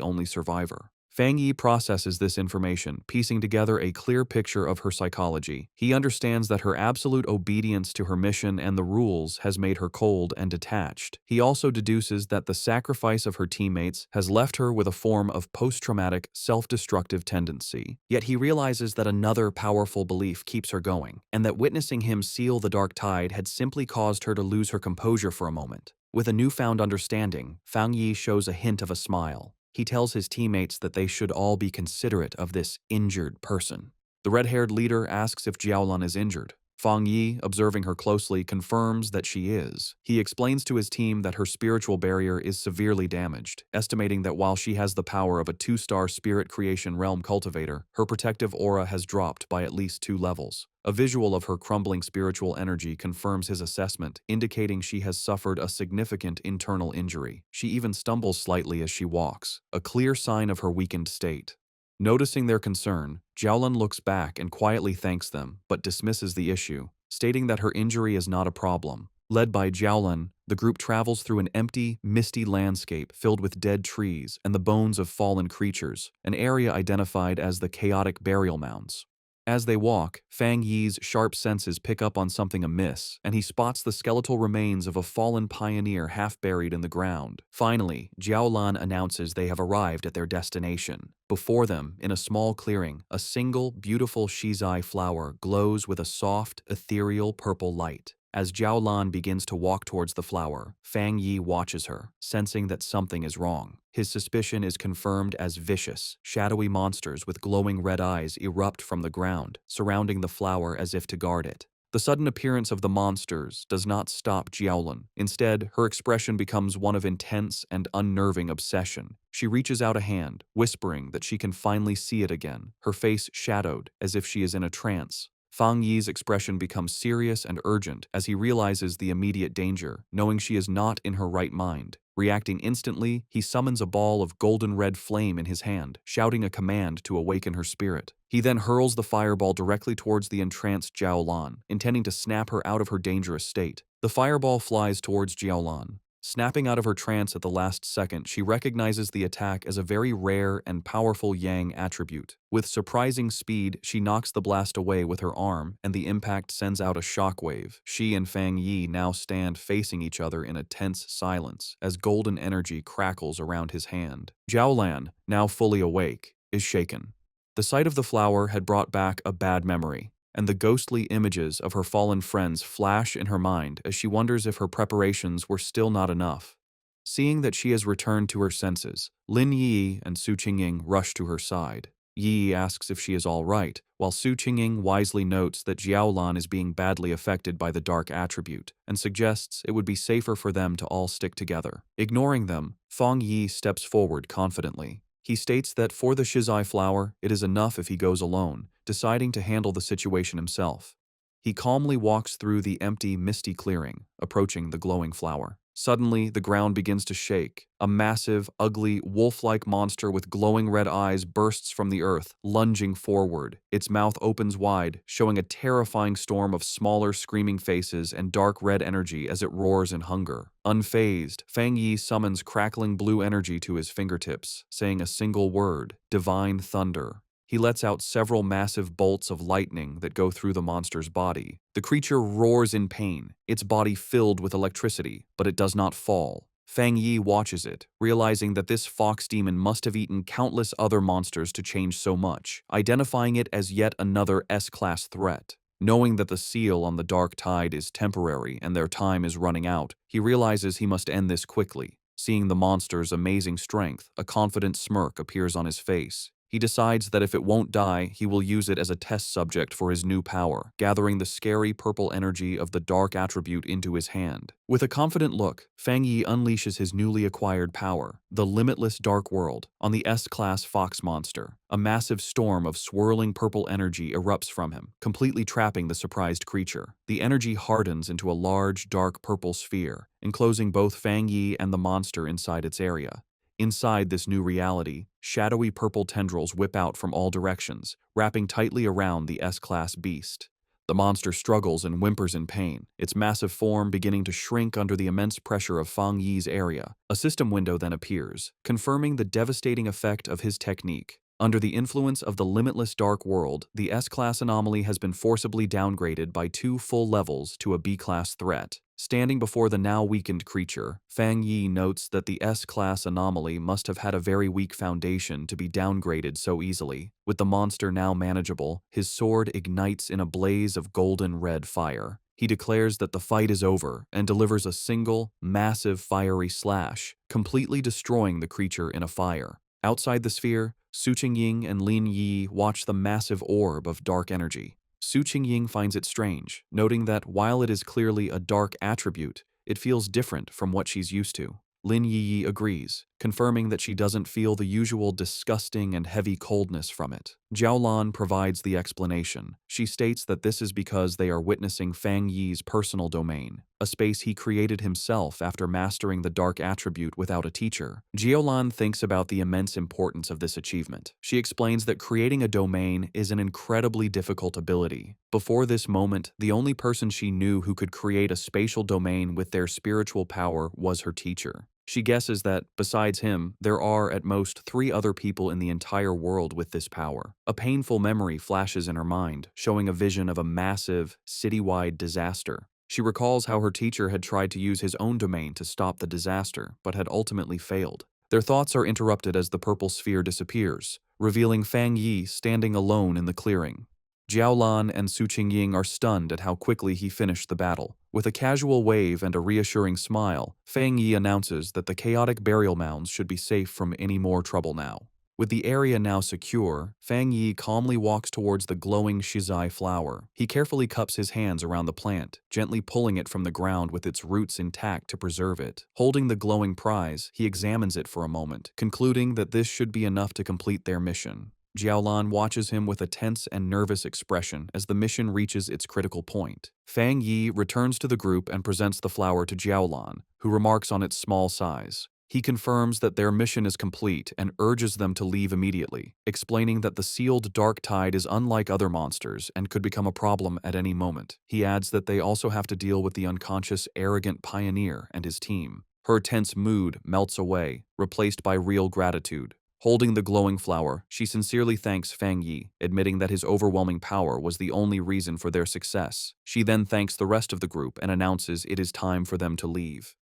only survivor. Fang Yi processes this information, piecing together a clear picture of her psychology. He understands that her absolute obedience to her mission and the rules has made her cold and detached. He also deduces that the sacrifice of her teammates has left her with a form of post-traumatic, self-destructive tendency. Yet he realizes that another powerful belief keeps her going, and that witnessing him seal the dark tide had simply caused her to lose her composure for a moment. With a newfound understanding, Fang Yi shows a hint of a smile. He tells his teammates that they should all be considerate of this injured person. The red-haired leader asks if Jiaolan is injured. Fang Yi, observing her closely, confirms that she is. He explains to his team that her spiritual barrier is severely damaged, estimating that while she has the power of a 2-star spirit creation realm cultivator, her protective aura has dropped by at least 2 levels. A visual of her crumbling spiritual energy confirms his assessment, indicating she has suffered a significant internal injury. She even stumbles slightly as she walks, a clear sign of her weakened state. Noticing their concern, Jiaolan looks back and quietly thanks them, but dismisses the issue, stating that her injury is not a problem. Led by Jiaolan, the group travels through an empty, misty landscape filled with dead trees and the bones of fallen creatures, an area identified as the chaotic burial mounds. As they walk, Fang Yi's sharp senses pick up on something amiss, and he spots the skeletal remains of a fallen pioneer half buried in the ground. Finally, Jiaolan announces they have arrived at their destination. Before them, in a small clearing, a single, beautiful shizai flower glows with a soft, ethereal purple light. As Jiaolan begins to walk towards the flower, Fang Yi watches her, sensing that something is wrong. His suspicion is confirmed as vicious, shadowy monsters with glowing red eyes erupt from the ground, surrounding the flower as if to guard it. The sudden appearance of the monsters does not stop Jiaolan. Instead, her expression becomes one of intense and unnerving obsession. She reaches out a hand, whispering that she can finally see it again, her face shadowed as if she is in a trance. Fang Yi's expression becomes serious and urgent as he realizes the immediate danger, knowing she is not in her right mind. Reacting instantly, he summons a ball of golden red flame in his hand, shouting a command to awaken her spirit. He then hurls the fireball directly towards the entranced Jiaolan, intending to snap her out of her dangerous state. The fireball flies towards Jiaolan. Snapping out of her trance at the last second, she recognizes the attack as a very rare and powerful Yang attribute. With surprising speed, she knocks the blast away with her arm, and the impact sends out a shockwave. She and Fang Yi now stand facing each other in a tense silence, as golden energy crackles around his hand. Jiaolan, now fully awake, is shaken. The sight of the flower had brought back a bad memory, and the ghostly images of her fallen friends flash in her mind as she wonders if her preparations were still not enough. Seeing that she has returned to her senses, Lin Yi and Su Qingying rush to her side. Yi asks if she is all right, while Su Qingying wisely notes that Jiaolan is being badly affected by the dark attribute, and suggests it would be safer for them to all stick together. Ignoring them, Fang Yi steps forward confidently. He states that for the shizai flower, it is enough if he goes alone, deciding to handle the situation himself. He calmly walks through the empty, misty clearing, approaching the glowing flower. Suddenly, the ground begins to shake. A massive, ugly, wolf-like monster with glowing red eyes bursts from the earth, lunging forward. Its mouth opens wide, showing a terrifying storm of smaller, screaming faces and dark red energy as it roars in hunger. Unfazed, Fang Yi summons crackling blue energy to his fingertips, saying a single word: Divine Thunder. He lets out several massive bolts of lightning that go through the monster's body. The creature roars in pain, its body filled with electricity, but it does not fall. Fang Yi watches it, realizing that this fox demon must have eaten countless other monsters to change so much, identifying it as yet another S-class threat. Knowing that the seal on the dark tide is temporary and their time is running out, he realizes he must end this quickly. Seeing the monster's amazing strength, a confident smirk appears on his face. He decides that if it won't die, he will use it as a test subject for his new power, gathering the scary purple energy of the dark attribute into his hand. With a confident look, Fang Yi unleashes his newly acquired power, the limitless dark world, on the S-class fox monster. A massive storm of swirling purple energy erupts from him, completely trapping the surprised creature. The energy hardens into a large, dark purple sphere, enclosing both Fang Yi and the monster inside its area. Inside this new reality, shadowy purple tendrils whip out from all directions, wrapping tightly around the S-class beast. The monster struggles and whimpers in pain, its massive form beginning to shrink under the immense pressure of Fang Yi's area. A system window then appears, confirming the devastating effect of his technique. Under the influence of the limitless dark world, the S-class anomaly has been forcibly downgraded by 2 full levels to a B-class threat. Standing before the now weakened creature, Fang Yi notes that the S-class anomaly must have had a very weak foundation to be downgraded so easily. With the monster now manageable, his sword ignites in a blaze of golden red fire. He declares that the fight is over and delivers a single, massive fiery slash, completely destroying the creature in a fire. Outside the sphere, Su Qingying and Lin Yi watch the massive orb of dark energy. Su Qingying finds it strange, noting that while it is clearly a dark attribute, it feels different from what she's used to. Lin Yi agrees, confirming that she doesn't feel the usual disgusting and heavy coldness from it. Jiaolan provides the explanation. She states that this is because they are witnessing Fang Yi's personal domain, a space he created himself after mastering the dark attribute without a teacher. Jiaolan thinks about the immense importance of this achievement. She explains that creating a domain is an incredibly difficult ability. Before this moment, the only person she knew who could create a spatial domain with their spiritual power was her teacher. She guesses that, besides him, there are at most 3 other people in the entire world with this power. A painful memory flashes in her mind, showing a vision of a massive, citywide disaster. She recalls how her teacher had tried to use his own domain to stop the disaster, but had ultimately failed. Their thoughts are interrupted as the purple sphere disappears, revealing Fang Yi standing alone in the clearing. Jiaolan and Su Qingying are stunned at how quickly he finished the battle. With a casual wave and a reassuring smile, Fang Yi announces that the chaotic burial mounds should be safe from any more trouble now. With the area now secure, Fang Yi calmly walks towards the glowing shizai flower. He carefully cups his hands around the plant, gently pulling it from the ground with its roots intact to preserve it. Holding the glowing prize, he examines it for a moment, concluding that this should be enough to complete their mission. Jiaolan watches him with a tense and nervous expression as the mission reaches its critical point. Fang Yi returns to the group and presents the flower to Jiaolan, who remarks on its small size. He confirms that their mission is complete and urges them to leave immediately, explaining that the sealed dark tide is unlike other monsters and could become a problem at any moment. He adds that they also have to deal with the unconscious, arrogant pioneer and his team. Her tense mood melts away, replaced by real gratitude. Holding the glowing flower, she sincerely thanks Fang Yi, admitting that his overwhelming power was the only reason for their success. She then thanks the rest of the group and announces it is time for them to leave.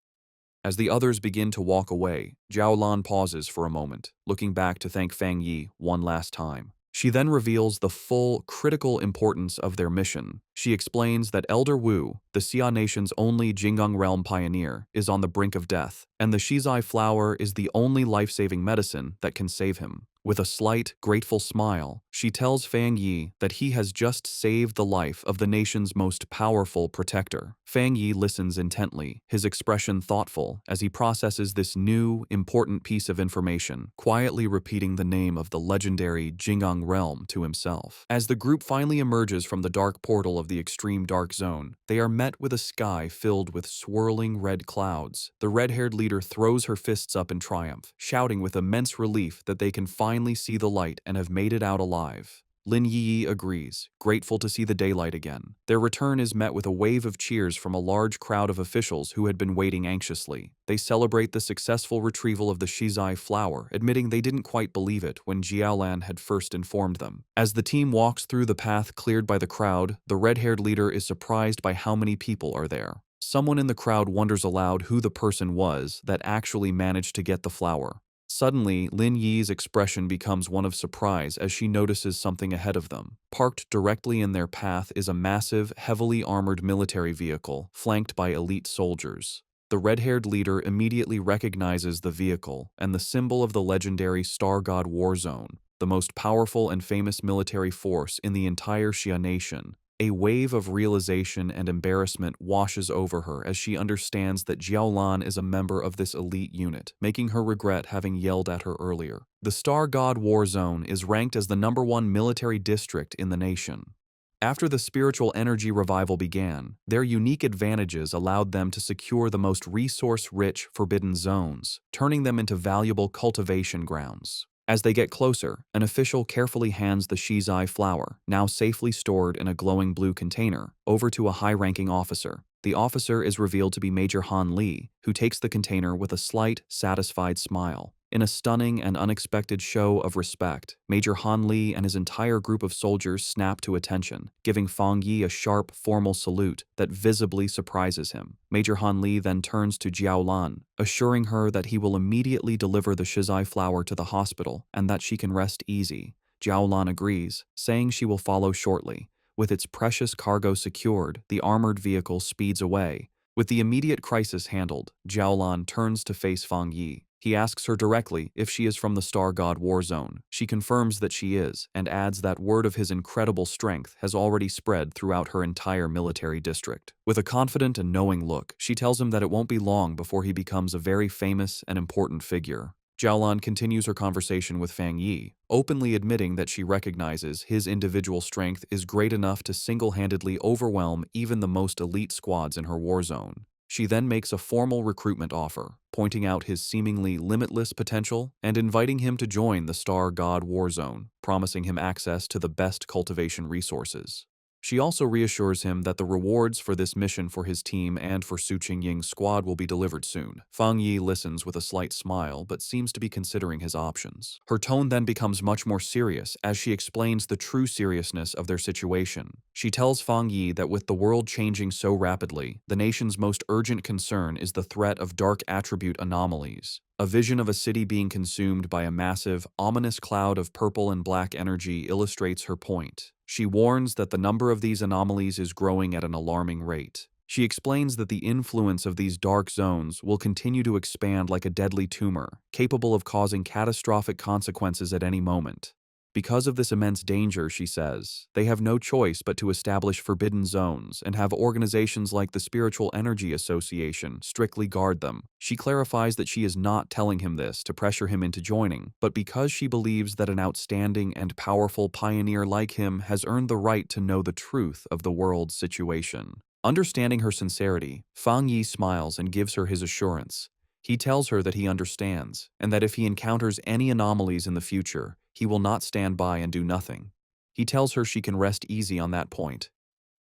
As the others begin to walk away, Jiaolan pauses for a moment, looking back to thank Fang Yi one last time. She then reveals the full, critical importance of their mission. She explains that Elder Wu, the Xia Nation's only Jinggang realm pioneer, is on the brink of death, and the shizai flower is the only life-saving medicine that can save him. With a slight, grateful smile, she tells Fang Yi that he has just saved the life of the nation's most powerful protector. Fang Yi listens intently, his expression thoughtful as he processes this new, important piece of information, quietly repeating the name of the legendary Jinggang realm to himself. As the group finally emerges from the dark portal of the extreme dark zone, they are met with a sky filled with swirling red clouds. The red-haired leader throws her fists up in triumph, shouting with immense relief that they can finally see the light and have made it out alive. Lin Yi agrees, grateful to see the daylight again. Their return is met with a wave of cheers from a large crowd of officials who had been waiting anxiously. They celebrate the successful retrieval of the shizai flower, admitting they didn't quite believe it when Jiaolan had first informed them. As the team walks through the path cleared by the crowd, the red-haired leader is surprised by how many people are there. Someone in the crowd wonders aloud who the person was that actually managed to get the flower. Suddenly, Lin Yi's expression becomes one of surprise as she notices something ahead of them. Parked directly in their path is a massive, heavily armored military vehicle, flanked by elite soldiers. The red-haired leader immediately recognizes the vehicle and the symbol of the legendary Star God War Zone, the most powerful and famous military force in the entire Xia Nation. A wave of realization and embarrassment washes over her as she understands that Jiaolan is a member of this elite unit, making her regret having yelled at her earlier. The Star God War Zone is ranked as the #1 military district in the nation. After the spiritual energy revival began, their unique advantages allowed them to secure the most resource-rich forbidden zones, turning them into valuable cultivation grounds. As they get closer, an official carefully hands the shizai flower, now safely stored in a glowing blue container, over to a high-ranking officer. The officer is revealed to be Major Han Lee, who takes the container with a slight, satisfied smile. In a stunning and unexpected show of respect, Major Han Lee and his entire group of soldiers snap to attention, giving Fang Yi a sharp, formal salute that visibly surprises him. Major Han Lee then turns to Jiao Lan, assuring her that he will immediately deliver the shizai flower to the hospital and that she can rest easy. Jiao Lan agrees, saying she will follow shortly. With its precious cargo secured, the armored vehicle speeds away. With the immediate crisis handled, Jiao Lan turns to face Fang Yi. He asks her directly if she is from the Star God War Zone. She confirms that she is, and adds that word of his incredible strength has already spread throughout her entire military district. With a confident and knowing look, she tells him that it won't be long before he becomes a very famous and important figure. Jiaolan continues her conversation with Fang Yi, openly admitting that she recognizes his individual strength is great enough to single-handedly overwhelm even the most elite squads in her war zone. She then makes a formal recruitment offer, pointing out his seemingly limitless potential and inviting him to join the Star God War Zone, promising him access to the best cultivation resources. She also reassures him that the rewards for this mission for his team and for Su Qingying's squad will be delivered soon. Fang Yi listens with a slight smile but seems to be considering his options. Her tone then becomes much more serious as she explains the true seriousness of their situation. She tells Fang Yi that with the world changing so rapidly, the nation's most urgent concern is the threat of dark attribute anomalies. A vision of a city being consumed by a massive, ominous cloud of purple and black energy illustrates her point. She warns that the number of these anomalies is growing at an alarming rate. She explains that the influence of these dark zones will continue to expand like a deadly tumor, capable of causing catastrophic consequences at any moment. Because of this immense danger, she says, they have no choice but to establish forbidden zones and have organizations like the Spiritual Energy Association strictly guard them. She clarifies that she is not telling him this to pressure him into joining, but because she believes that an outstanding and powerful pioneer like him has earned the right to know the truth of the world's situation. Understanding her sincerity, Fang Yi smiles and gives her his assurance. He tells her that he understands, and that if he encounters any anomalies in the future, he will not stand by and do nothing. He tells her she can rest easy on that point.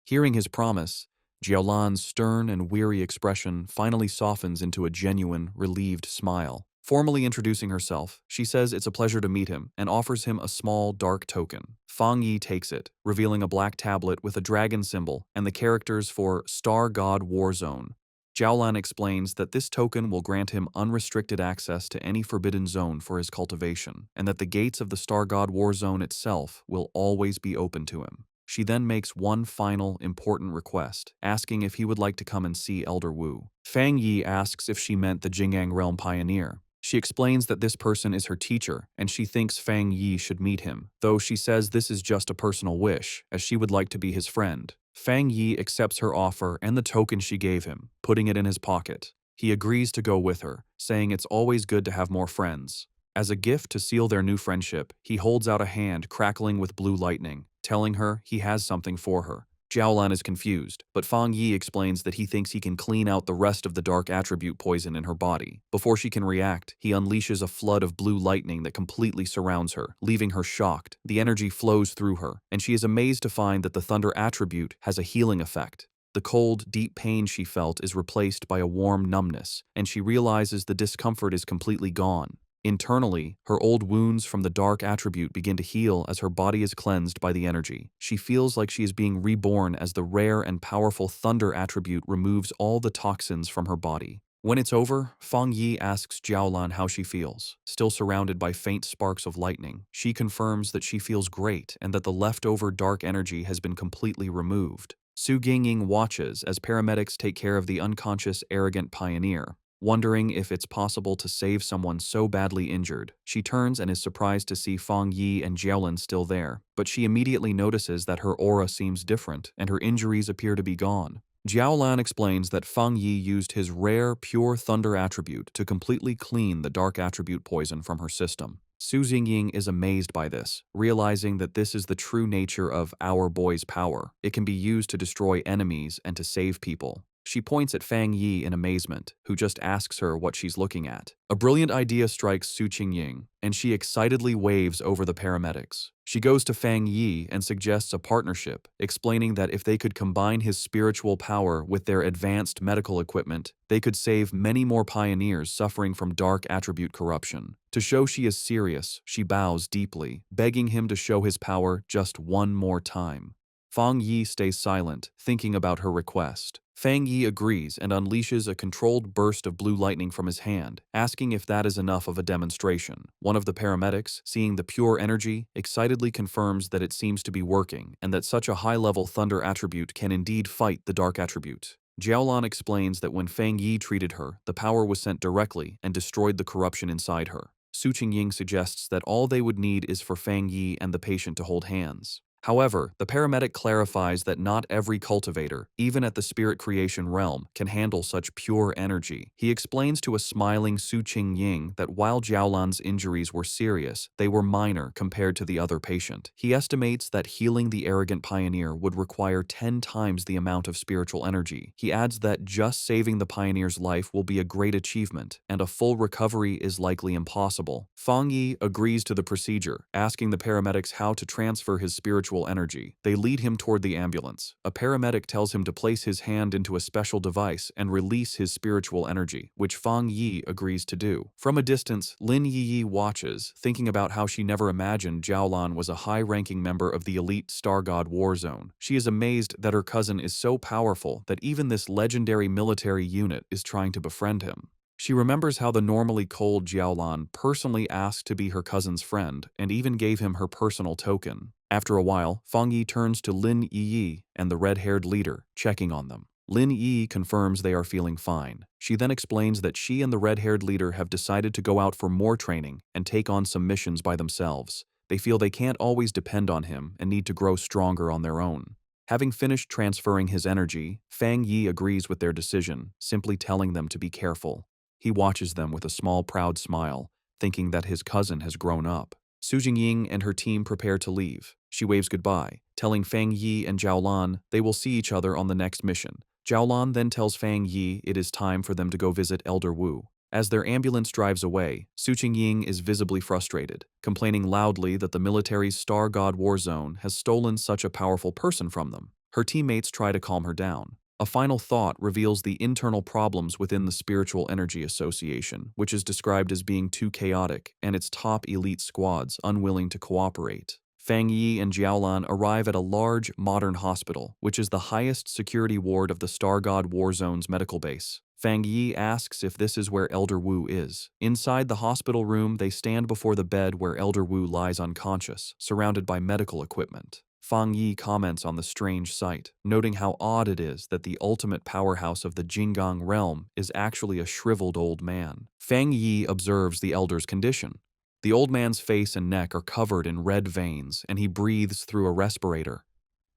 Hearing his promise, Jiaolan's stern and weary expression finally softens into a genuine, relieved smile. Formally introducing herself, she says it's a pleasure to meet him and offers him a small, dark token. Fang Yi takes it, revealing a black tablet with a dragon symbol and the characters for Star God War Zone. Jiaolan explains that this token will grant him unrestricted access to any forbidden zone for his cultivation, and that the gates of the Star God War Zone itself will always be open to him. She then makes one final, important request, asking if he would like to come and see Elder Wu. Fang Yi asks if she meant the Jing'an Realm Pioneer. She explains that this person is her teacher, and she thinks Fang Yi should meet him, though she says this is just a personal wish, as she would like to be his friend. Fang Yi accepts her offer and the token she gave him, putting it in his pocket. He agrees to go with her, saying it's always good to have more friends. As a gift to seal their new friendship, he holds out a hand crackling with blue lightning, telling her he has something for her. Jiaolan is confused, but Fang Yi explains that he thinks he can clean out the rest of the dark attribute poison in her body. Before she can react, he unleashes a flood of blue lightning that completely surrounds her, leaving her shocked. The energy flows through her, and she is amazed to find that the thunder attribute has a healing effect. The cold, deep pain she felt is replaced by a warm numbness, and she realizes the discomfort is completely gone. Internally, her old wounds from the dark attribute begin to heal as her body is cleansed by the energy. She feels like she is being reborn as the rare and powerful thunder attribute removes all the toxins from her body. When it's over, Fang Yi asks Jiaolan how she feels. Still surrounded by faint sparks of lightning, she confirms that she feels great and that the leftover dark energy has been completely removed. Su Jingying watches as paramedics take care of the unconscious, arrogant pioneer. Wondering if it's possible to save someone so badly injured, she turns and is surprised to see Fang Yi and Jiaolan still there, but she immediately notices that her aura seems different and her injuries appear to be gone. Jiaolan explains that Fang Yi used his rare, pure thunder attribute to completely clean the dark attribute poison from her system. Su Jingying is amazed by this, realizing that this is the true nature of our boy's power. It can be used to destroy enemies and to save people. She points at Fang Yi in amazement, who just asks her what she's looking at. A brilliant idea strikes Su Qingying, and she excitedly waves over the paramedics. She goes to Fang Yi and suggests a partnership, explaining that if they could combine his spiritual power with their advanced medical equipment, they could save many more pioneers suffering from dark attribute corruption. To show she is serious, she bows deeply, begging him to show his power just one more time. Fang Yi stays silent, thinking about her request. Fang Yi agrees and unleashes a controlled burst of blue lightning from his hand, asking if that is enough of a demonstration. One of the paramedics, seeing the pure energy, excitedly confirms that it seems to be working and that such a high-level thunder attribute can indeed fight the dark attribute. Jiaolan explains that when Fang Yi treated her, the power was sent directly and destroyed the corruption inside her. Su Qingying suggests that all they would need is for Fang Yi and the patient to hold hands. However, the paramedic clarifies that not every cultivator, even at the spirit creation realm, can handle such pure energy. He explains to a smiling Su Qingying that while Jiaolan's injuries were serious, they were minor compared to the other patient. He estimates that healing the arrogant pioneer would require 10 times the amount of spiritual energy. He adds that just saving the pioneer's life will be a great achievement, and a full recovery is likely impossible. Fang Yi agrees to the procedure, asking the paramedics how to transfer his spiritual energy. They lead him toward the ambulance. A paramedic tells him to place his hand into a special device and release his spiritual energy, which Fang Yi agrees to do. From a distance, Lin Yi watches, thinking about how she never imagined Jiaolan was a high-ranking member of the elite Star God War Zone. She is amazed that her cousin is so powerful that even this legendary military unit is trying to befriend him. She remembers how the normally cold Jiaolan personally asked to be her cousin's friend and even gave him her personal token. After a while, Fang Yi turns to Lin Yi and the red-haired leader, checking on them. Lin Yi confirms they are feeling fine. She then explains that she and the red-haired leader have decided to go out for more training and take on some missions by themselves. They feel they can't always depend on him and need to grow stronger on their own. Having finished transferring his energy, Fang Yi agrees with their decision, simply telling them to be careful. He watches them with a small, proud smile, thinking that his cousin has grown up. Su Jingying and her team prepare to leave. She waves goodbye, telling Fang Yi and Jiaolan they will see each other on the next mission. Jiaolan then tells Fang Yi it is time for them to go visit Elder Wu. As their ambulance drives away, Su Qingying is visibly frustrated, complaining loudly that the military's Star God War Zone has stolen such a powerful person from them. Her teammates try to calm her down. A final thought reveals the internal problems within the Spiritual Energy Association, which is described as being too chaotic, and its top elite squads unwilling to cooperate. Fang Yi and Jiaolan arrive at a large, modern hospital, which is the highest security ward of the Star God War Zone's medical base. Fang Yi asks if this is where Elder Wu is. Inside the hospital room, they stand before the bed where Elder Wu lies unconscious, surrounded by medical equipment. Fang Yi comments on the strange sight, noting how odd it is that the ultimate powerhouse of the Jinggang realm is actually a shriveled old man. Fang Yi observes the elder's condition. The old man's face and neck are covered in red veins, and he breathes through a respirator.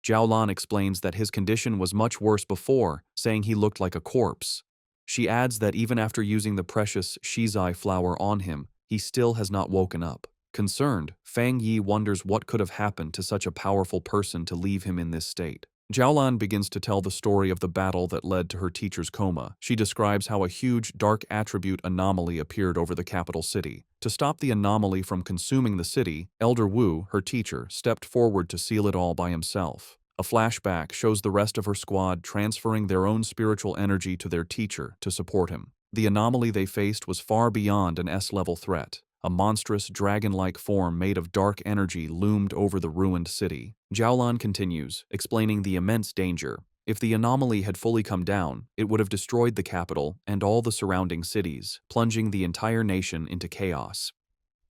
Jiaolan explains that his condition was much worse before, saying he looked like a corpse. She adds that even after using the precious shizai flower on him, he still has not woken up. Concerned, Fang Yi wonders what could have happened to such a powerful person to leave him in this state. Jiaolan begins to tell the story of the battle that led to her teacher's coma. She describes how a huge dark attribute anomaly appeared over the capital city. To stop the anomaly from consuming the city, Elder Wu, her teacher, stepped forward to seal it all by himself. A flashback shows the rest of her squad transferring their own spiritual energy to their teacher to support him. The anomaly they faced was far beyond an S-level threat. A monstrous, dragon-like form made of dark energy loomed over the ruined city. Jiaolan continues, explaining the immense danger. If the anomaly had fully come down, it would have destroyed the capital and all the surrounding cities, plunging the entire nation into chaos.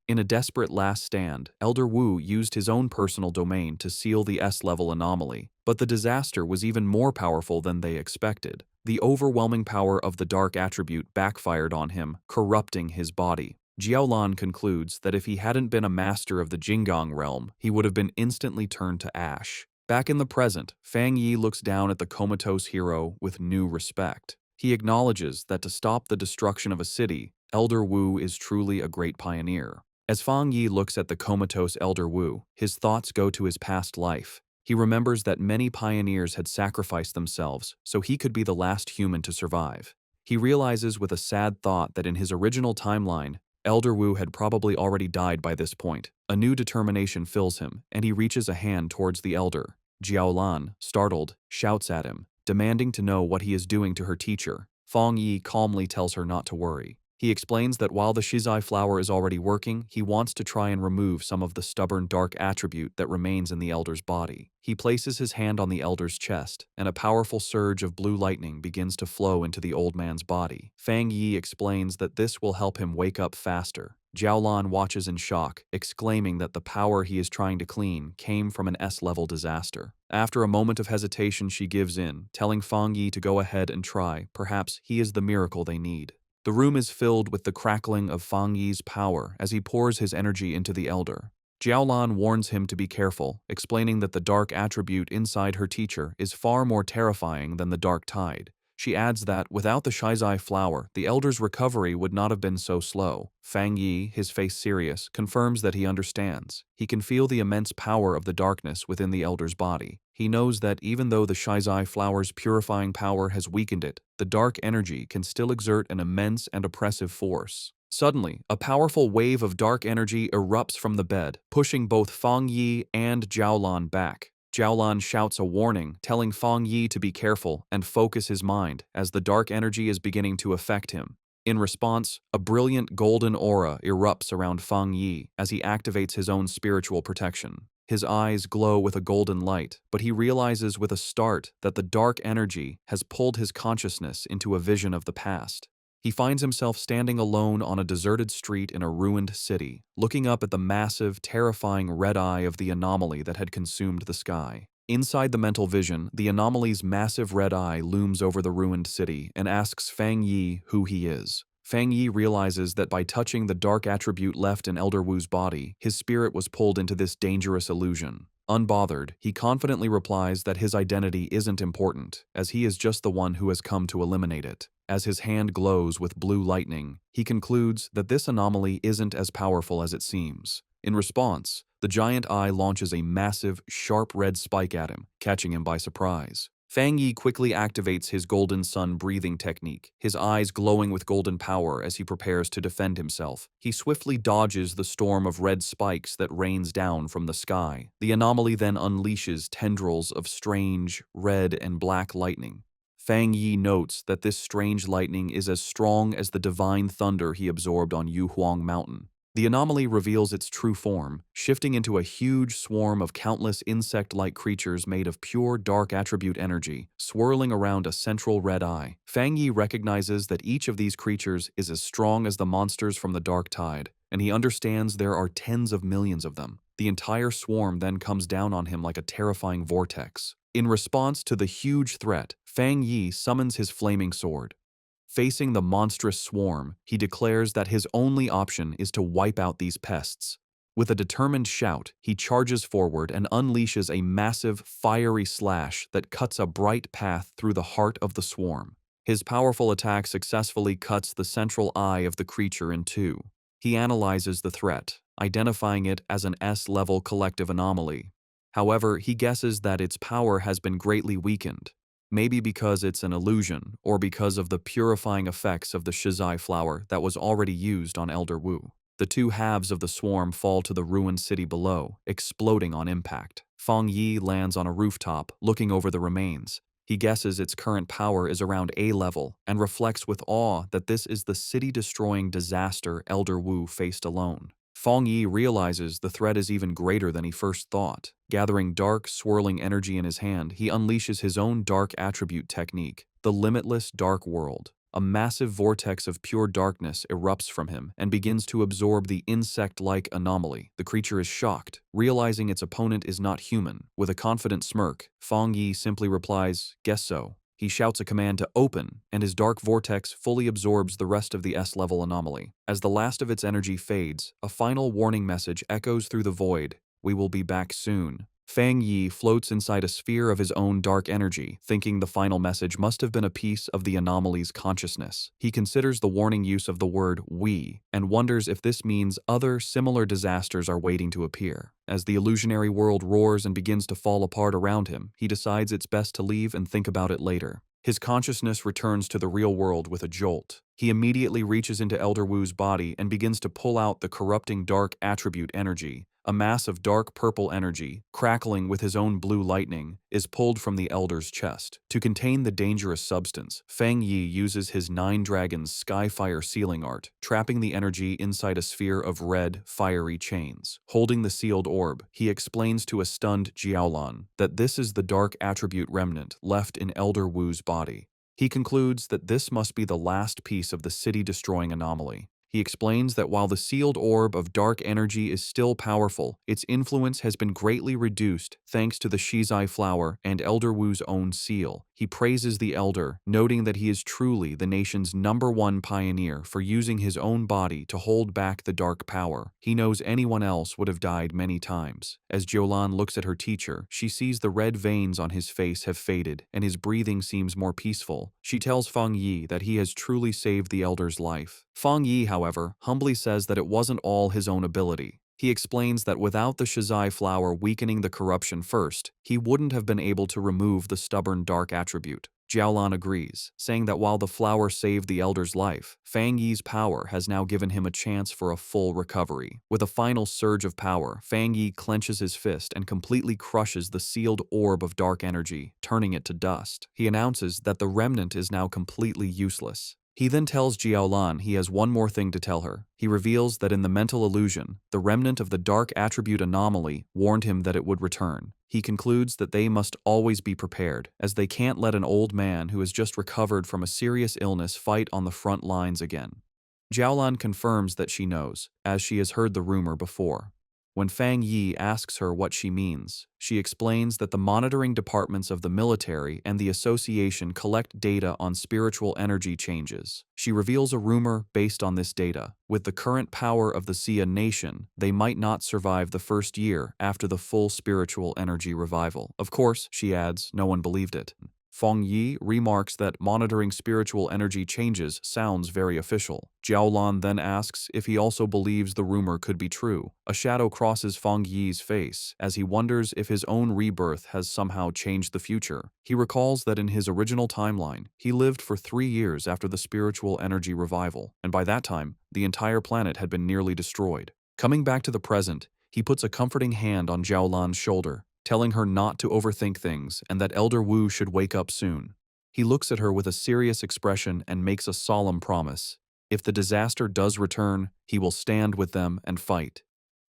In a desperate last stand, Elder Wu used his own personal domain to seal the S-level anomaly, but the disaster was even more powerful than they expected. The overwhelming power of the dark attribute backfired on him, corrupting his body. Jiaolan concludes that if he hadn't been a master of the Jinggang realm, he would have been instantly turned to ash. Back in the present, Fang Yi looks down at the comatose hero with new respect. He acknowledges that to stop the destruction of a city, Elder Wu is truly a great pioneer. As Fang Yi looks at the comatose Elder Wu, his thoughts go to his past life. He remembers that many pioneers had sacrificed themselves so he could be the last human to survive. He realizes with a sad thought that in his original timeline, Elder Wu had probably already died by this point. A new determination fills him, and he reaches a hand towards the elder. Jiaolan, startled, shouts at him, demanding to know what he is doing to her teacher. Fang Yi calmly tells her not to worry. He explains that while the shizai flower is already working, he wants to try and remove some of the stubborn dark attribute that remains in the elder's body. He places his hand on the elder's chest, and a powerful surge of blue lightning begins to flow into the old man's body. Fang Yi explains that this will help him wake up faster. Jiaolan watches in shock, exclaiming that the power he is trying to clean came from an S-level disaster. After a moment of hesitation, she gives in, telling Fang Yi to go ahead and try. Perhaps he is the miracle they need. The room is filled with the crackling of Fang Yi's power as he pours his energy into the elder. Jiaolan warns him to be careful, explaining that the dark attribute inside her teacher is far more terrifying than the dark tide. She adds that, without the shizai flower, the elder's recovery would not have been so slow. Fang Yi, his face serious, confirms that he understands. He can feel the immense power of the darkness within the elder's body. He knows that even though the shizai flower's purifying power has weakened it, the dark energy can still exert an immense and oppressive force. Suddenly, a powerful wave of dark energy erupts from the bed, pushing both Fang Yi and Jiaolan back. Jiaolan shouts a warning, telling Fang Yi to be careful and focus his mind as the dark energy is beginning to affect him. In response, a brilliant golden aura erupts around Fang Yi as he activates his own spiritual protection. His eyes glow with a golden light, but he realizes with a start that the dark energy has pulled his consciousness into a vision of the past. He finds himself standing alone on a deserted street in a ruined city, looking up at the massive, terrifying red eye of the anomaly that had consumed the sky. Inside the mental vision, the anomaly's massive red eye looms over the ruined city and asks Fang Yi who he is. Fang Yi realizes that by touching the dark attribute left in Elder Wu's body, his spirit was pulled into this dangerous illusion. Unbothered, he confidently replies that his identity isn't important, as he is just the one who has come to eliminate it. As his hand glows with blue lightning, he concludes that this anomaly isn't as powerful as it seems. In response, the giant eye launches a massive, sharp red spike at him, catching him by surprise. Fang Yi quickly activates his golden sun breathing technique, his eyes glowing with golden power as he prepares to defend himself. He swiftly dodges the storm of red spikes that rains down from the sky. The anomaly then unleashes tendrils of strange, red and black lightning. Fang Yi notes that this strange lightning is as strong as the divine thunder he absorbed on Yuhuang Mountain. The anomaly reveals its true form, shifting into a huge swarm of countless insect-like creatures made of pure dark attribute energy, swirling around a central red eye. Fang Yi recognizes that each of these creatures is as strong as the monsters from the dark tide, and he understands there are tens of millions of them. The entire swarm then comes down on him like a terrifying vortex. In response to the huge threat, Fang Yi summons his flaming sword. Facing the monstrous swarm, he declares that his only option is to wipe out these pests. With a determined shout, he charges forward and unleashes a massive, fiery slash that cuts a bright path through the heart of the swarm. His powerful attack successfully cuts the central eye of the creature in two. He analyzes the threat, identifying it as an S-level collective anomaly. However, he guesses that its power has been greatly weakened. Maybe because it's an illusion, or because of the purifying effects of the shizai flower that was already used on Elder Wu. The two halves of the swarm fall to the ruined city below, exploding on impact. Fang Yi lands on a rooftop, looking over the remains. He guesses its current power is around A level, and reflects with awe that this is the city-destroying disaster Elder Wu faced alone. Fang Yi realizes the threat is even greater than he first thought. Gathering dark, swirling energy in his hand, he unleashes his own dark attribute technique, the limitless dark world. A massive vortex of pure darkness erupts from him and begins to absorb the insect-like anomaly. The creature is shocked, realizing its opponent is not human. With a confident smirk, Fang Yi simply replies, "Guess so." He shouts a command to open, and his dark vortex fully absorbs the rest of the S-level anomaly. As the last of its energy fades, a final warning message echoes through the void: "We will be back soon." Fang Yi floats inside a sphere of his own dark energy, thinking the final message must have been a piece of the anomaly's consciousness. He considers the warning use of the word "we" and wonders if this means other similar disasters are waiting to appear. As the illusionary world roars and begins to fall apart around him, he decides it's best to leave and think about it later. His consciousness returns to the real world with a jolt. He immediately reaches into Elder Wu's body and begins to pull out the corrupting dark attribute energy. A mass of dark purple energy, crackling with his own blue lightning, is pulled from the Elder's chest. To contain the dangerous substance, Fang Yi uses his Nine Dragons Skyfire sealing art, trapping the energy inside a sphere of red, fiery chains. Holding the sealed orb, he explains to a stunned Jiaolan that this is the dark attribute remnant left in Elder Wu's body. He concludes that this must be the last piece of the city-destroying anomaly. He explains that while the sealed orb of dark energy is still powerful, its influence has been greatly reduced thanks to the Shizai flower and Elder Wu's own seal. He praises the Elder, noting that he is truly the nation's #1 pioneer for using his own body to hold back the dark power. He knows anyone else would have died many times. As Jiolan looks at her teacher, she sees the red veins on his face have faded and his breathing seems more peaceful. She tells Fang Yi that he has truly saved the Elder's life. Fang Yi, however, humbly says that it wasn't all his own ability. He explains that without the Shizai flower weakening the corruption first, he wouldn't have been able to remove the stubborn dark attribute. Jiaolan agrees, saying that while the flower saved the Elder's life, Fang Yi's power has now given him a chance for a full recovery. With a final surge of power, Fang Yi clenches his fist and completely crushes the sealed orb of dark energy, turning it to dust. He announces that the remnant is now completely useless. He then tells Jiaolan he has one more thing to tell her. He reveals that in the mental illusion, the remnant of the dark attribute anomaly warned him that it would return. He concludes that they must always be prepared, as they can't let an old man who has just recovered from a serious illness fight on the front lines again. Jiaolan confirms that she knows, as she has heard the rumor before. When Fang Yi asks her what she means, she explains that the monitoring departments of the military and the association collect data on spiritual energy changes. She reveals a rumor based on this data. With the current power of the Xia nation, they might not survive the first year after the full spiritual energy revival. Of course, she adds, no one believed it. Fang Yi remarks that monitoring spiritual energy changes sounds very official. Jiaolan then asks if he also believes the rumor could be true. A shadow crosses Fang Yi's face as he wonders if his own rebirth has somehow changed the future. He recalls that in his original timeline, he lived for 3 years after the spiritual energy revival, and by that time, the entire planet had been nearly destroyed. Coming back to the present, he puts a comforting hand on Jiaolan's shoulder, telling her not to overthink things and that Elder Wu should wake up soon. He looks at her with a serious expression and makes a solemn promise. If the disaster does return, he will stand with them and fight.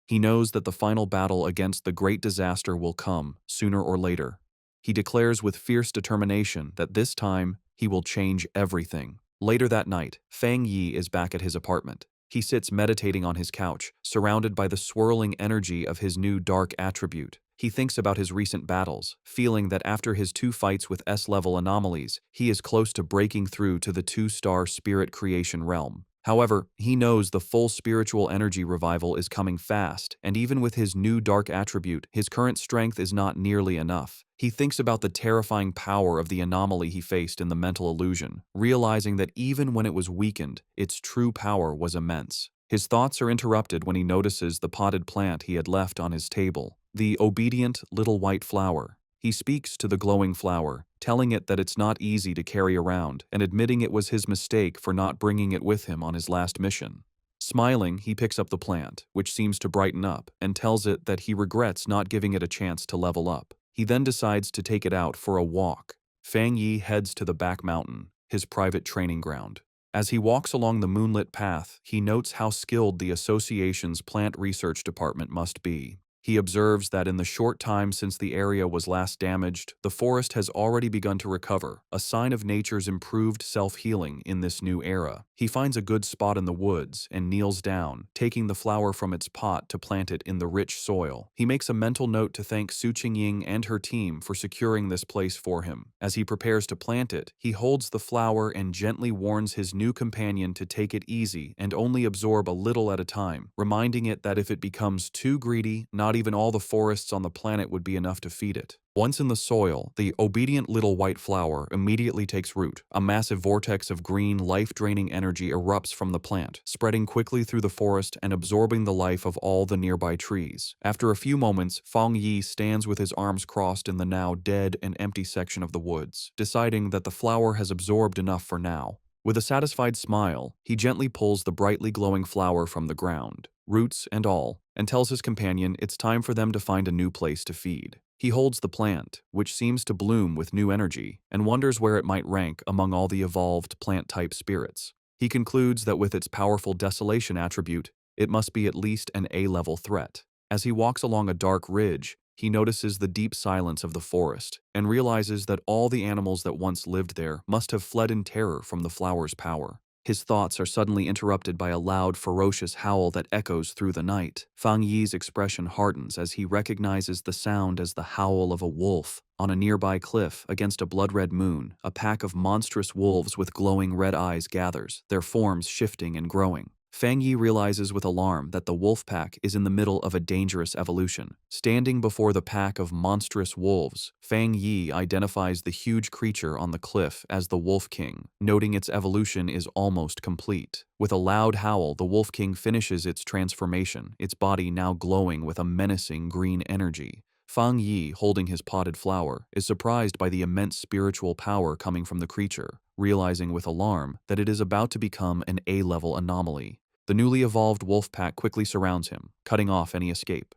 He knows that the final battle against the great disaster will come, sooner or later. He declares with fierce determination that this time, he will change everything. Later that night, Fang Yi is back at his apartment. He sits meditating on his couch, surrounded by the swirling energy of his new dark attribute. He thinks about his recent battles, feeling that after his 2 fights with S-level anomalies, he is close to breaking through to the 2-star spirit creation realm. However, he knows the full spiritual energy revival is coming fast, and even with his new dark attribute, his current strength is not nearly enough. He thinks about the terrifying power of the anomaly he faced in the mental illusion, realizing that even when it was weakened, its true power was immense. His thoughts are interrupted when he notices the potted plant he had left on his table, the obedient little white flower. He speaks to the glowing flower, telling it that it's not easy to carry around and admitting it was his mistake for not bringing it with him on his last mission. Smiling, he picks up the plant, which seems to brighten up, and tells it that he regrets not giving it a chance to level up. He then decides to take it out for a walk. Fang Yi heads to the back mountain, his private training ground. As he walks along the moonlit path, he notes how skilled the association's plant research department must be. He observes that in the short time since the area was last damaged, the forest has already begun to recover, a sign of nature's improved self-healing in this new era. He finds a good spot in the woods and kneels down, taking the flower from its pot to plant it in the rich soil. He makes a mental note to thank Su Qingying and her team for securing this place for him. As he prepares to plant it, he holds the flower and gently warns his new companion to take it easy and only absorb a little at a time, reminding it that if it becomes too greedy, not not even all the forests on the planet would be enough to feed it. Once in the soil, the obedient little white flower immediately takes root. A massive vortex of green, life-draining energy erupts from the plant, spreading quickly through the forest and absorbing the life of all the nearby trees. After a few moments, Fang Yi stands with his arms crossed in the now dead and empty section of the woods, deciding that the flower has absorbed enough for now. With a satisfied smile, he gently pulls the brightly glowing flower from the ground, roots and all, and tells his companion it's time for them to find a new place to feed. He holds the plant, which seems to bloom with new energy, and wonders where it might rank among all the evolved plant-type spirits. He concludes that with its powerful desolation attribute, it must be at least an A-level threat. As he walks along a dark ridge, he notices the deep silence of the forest and realizes that all the animals that once lived there must have fled in terror from the flower's power. His thoughts are suddenly interrupted by a loud, ferocious howl that echoes through the night. Fang Yi's expression hardens as he recognizes the sound as the howl of a wolf. On a nearby cliff, against a blood-red moon, a pack of monstrous wolves with glowing red eyes gathers, their forms shifting and growing. Fang Yi realizes with alarm that the wolf pack is in the middle of a dangerous evolution. Standing before the pack of monstrous wolves, Fang Yi identifies the huge creature on the cliff as the Wolf King, noting its evolution is almost complete. With a loud howl, the Wolf King finishes its transformation, its body now glowing with a menacing green energy. Fang Yi, holding his potted flower, is surprised by the immense spiritual power coming from the creature, realizing with alarm that it is about to become an A-level anomaly. The newly evolved wolf pack quickly surrounds him, cutting off any escape.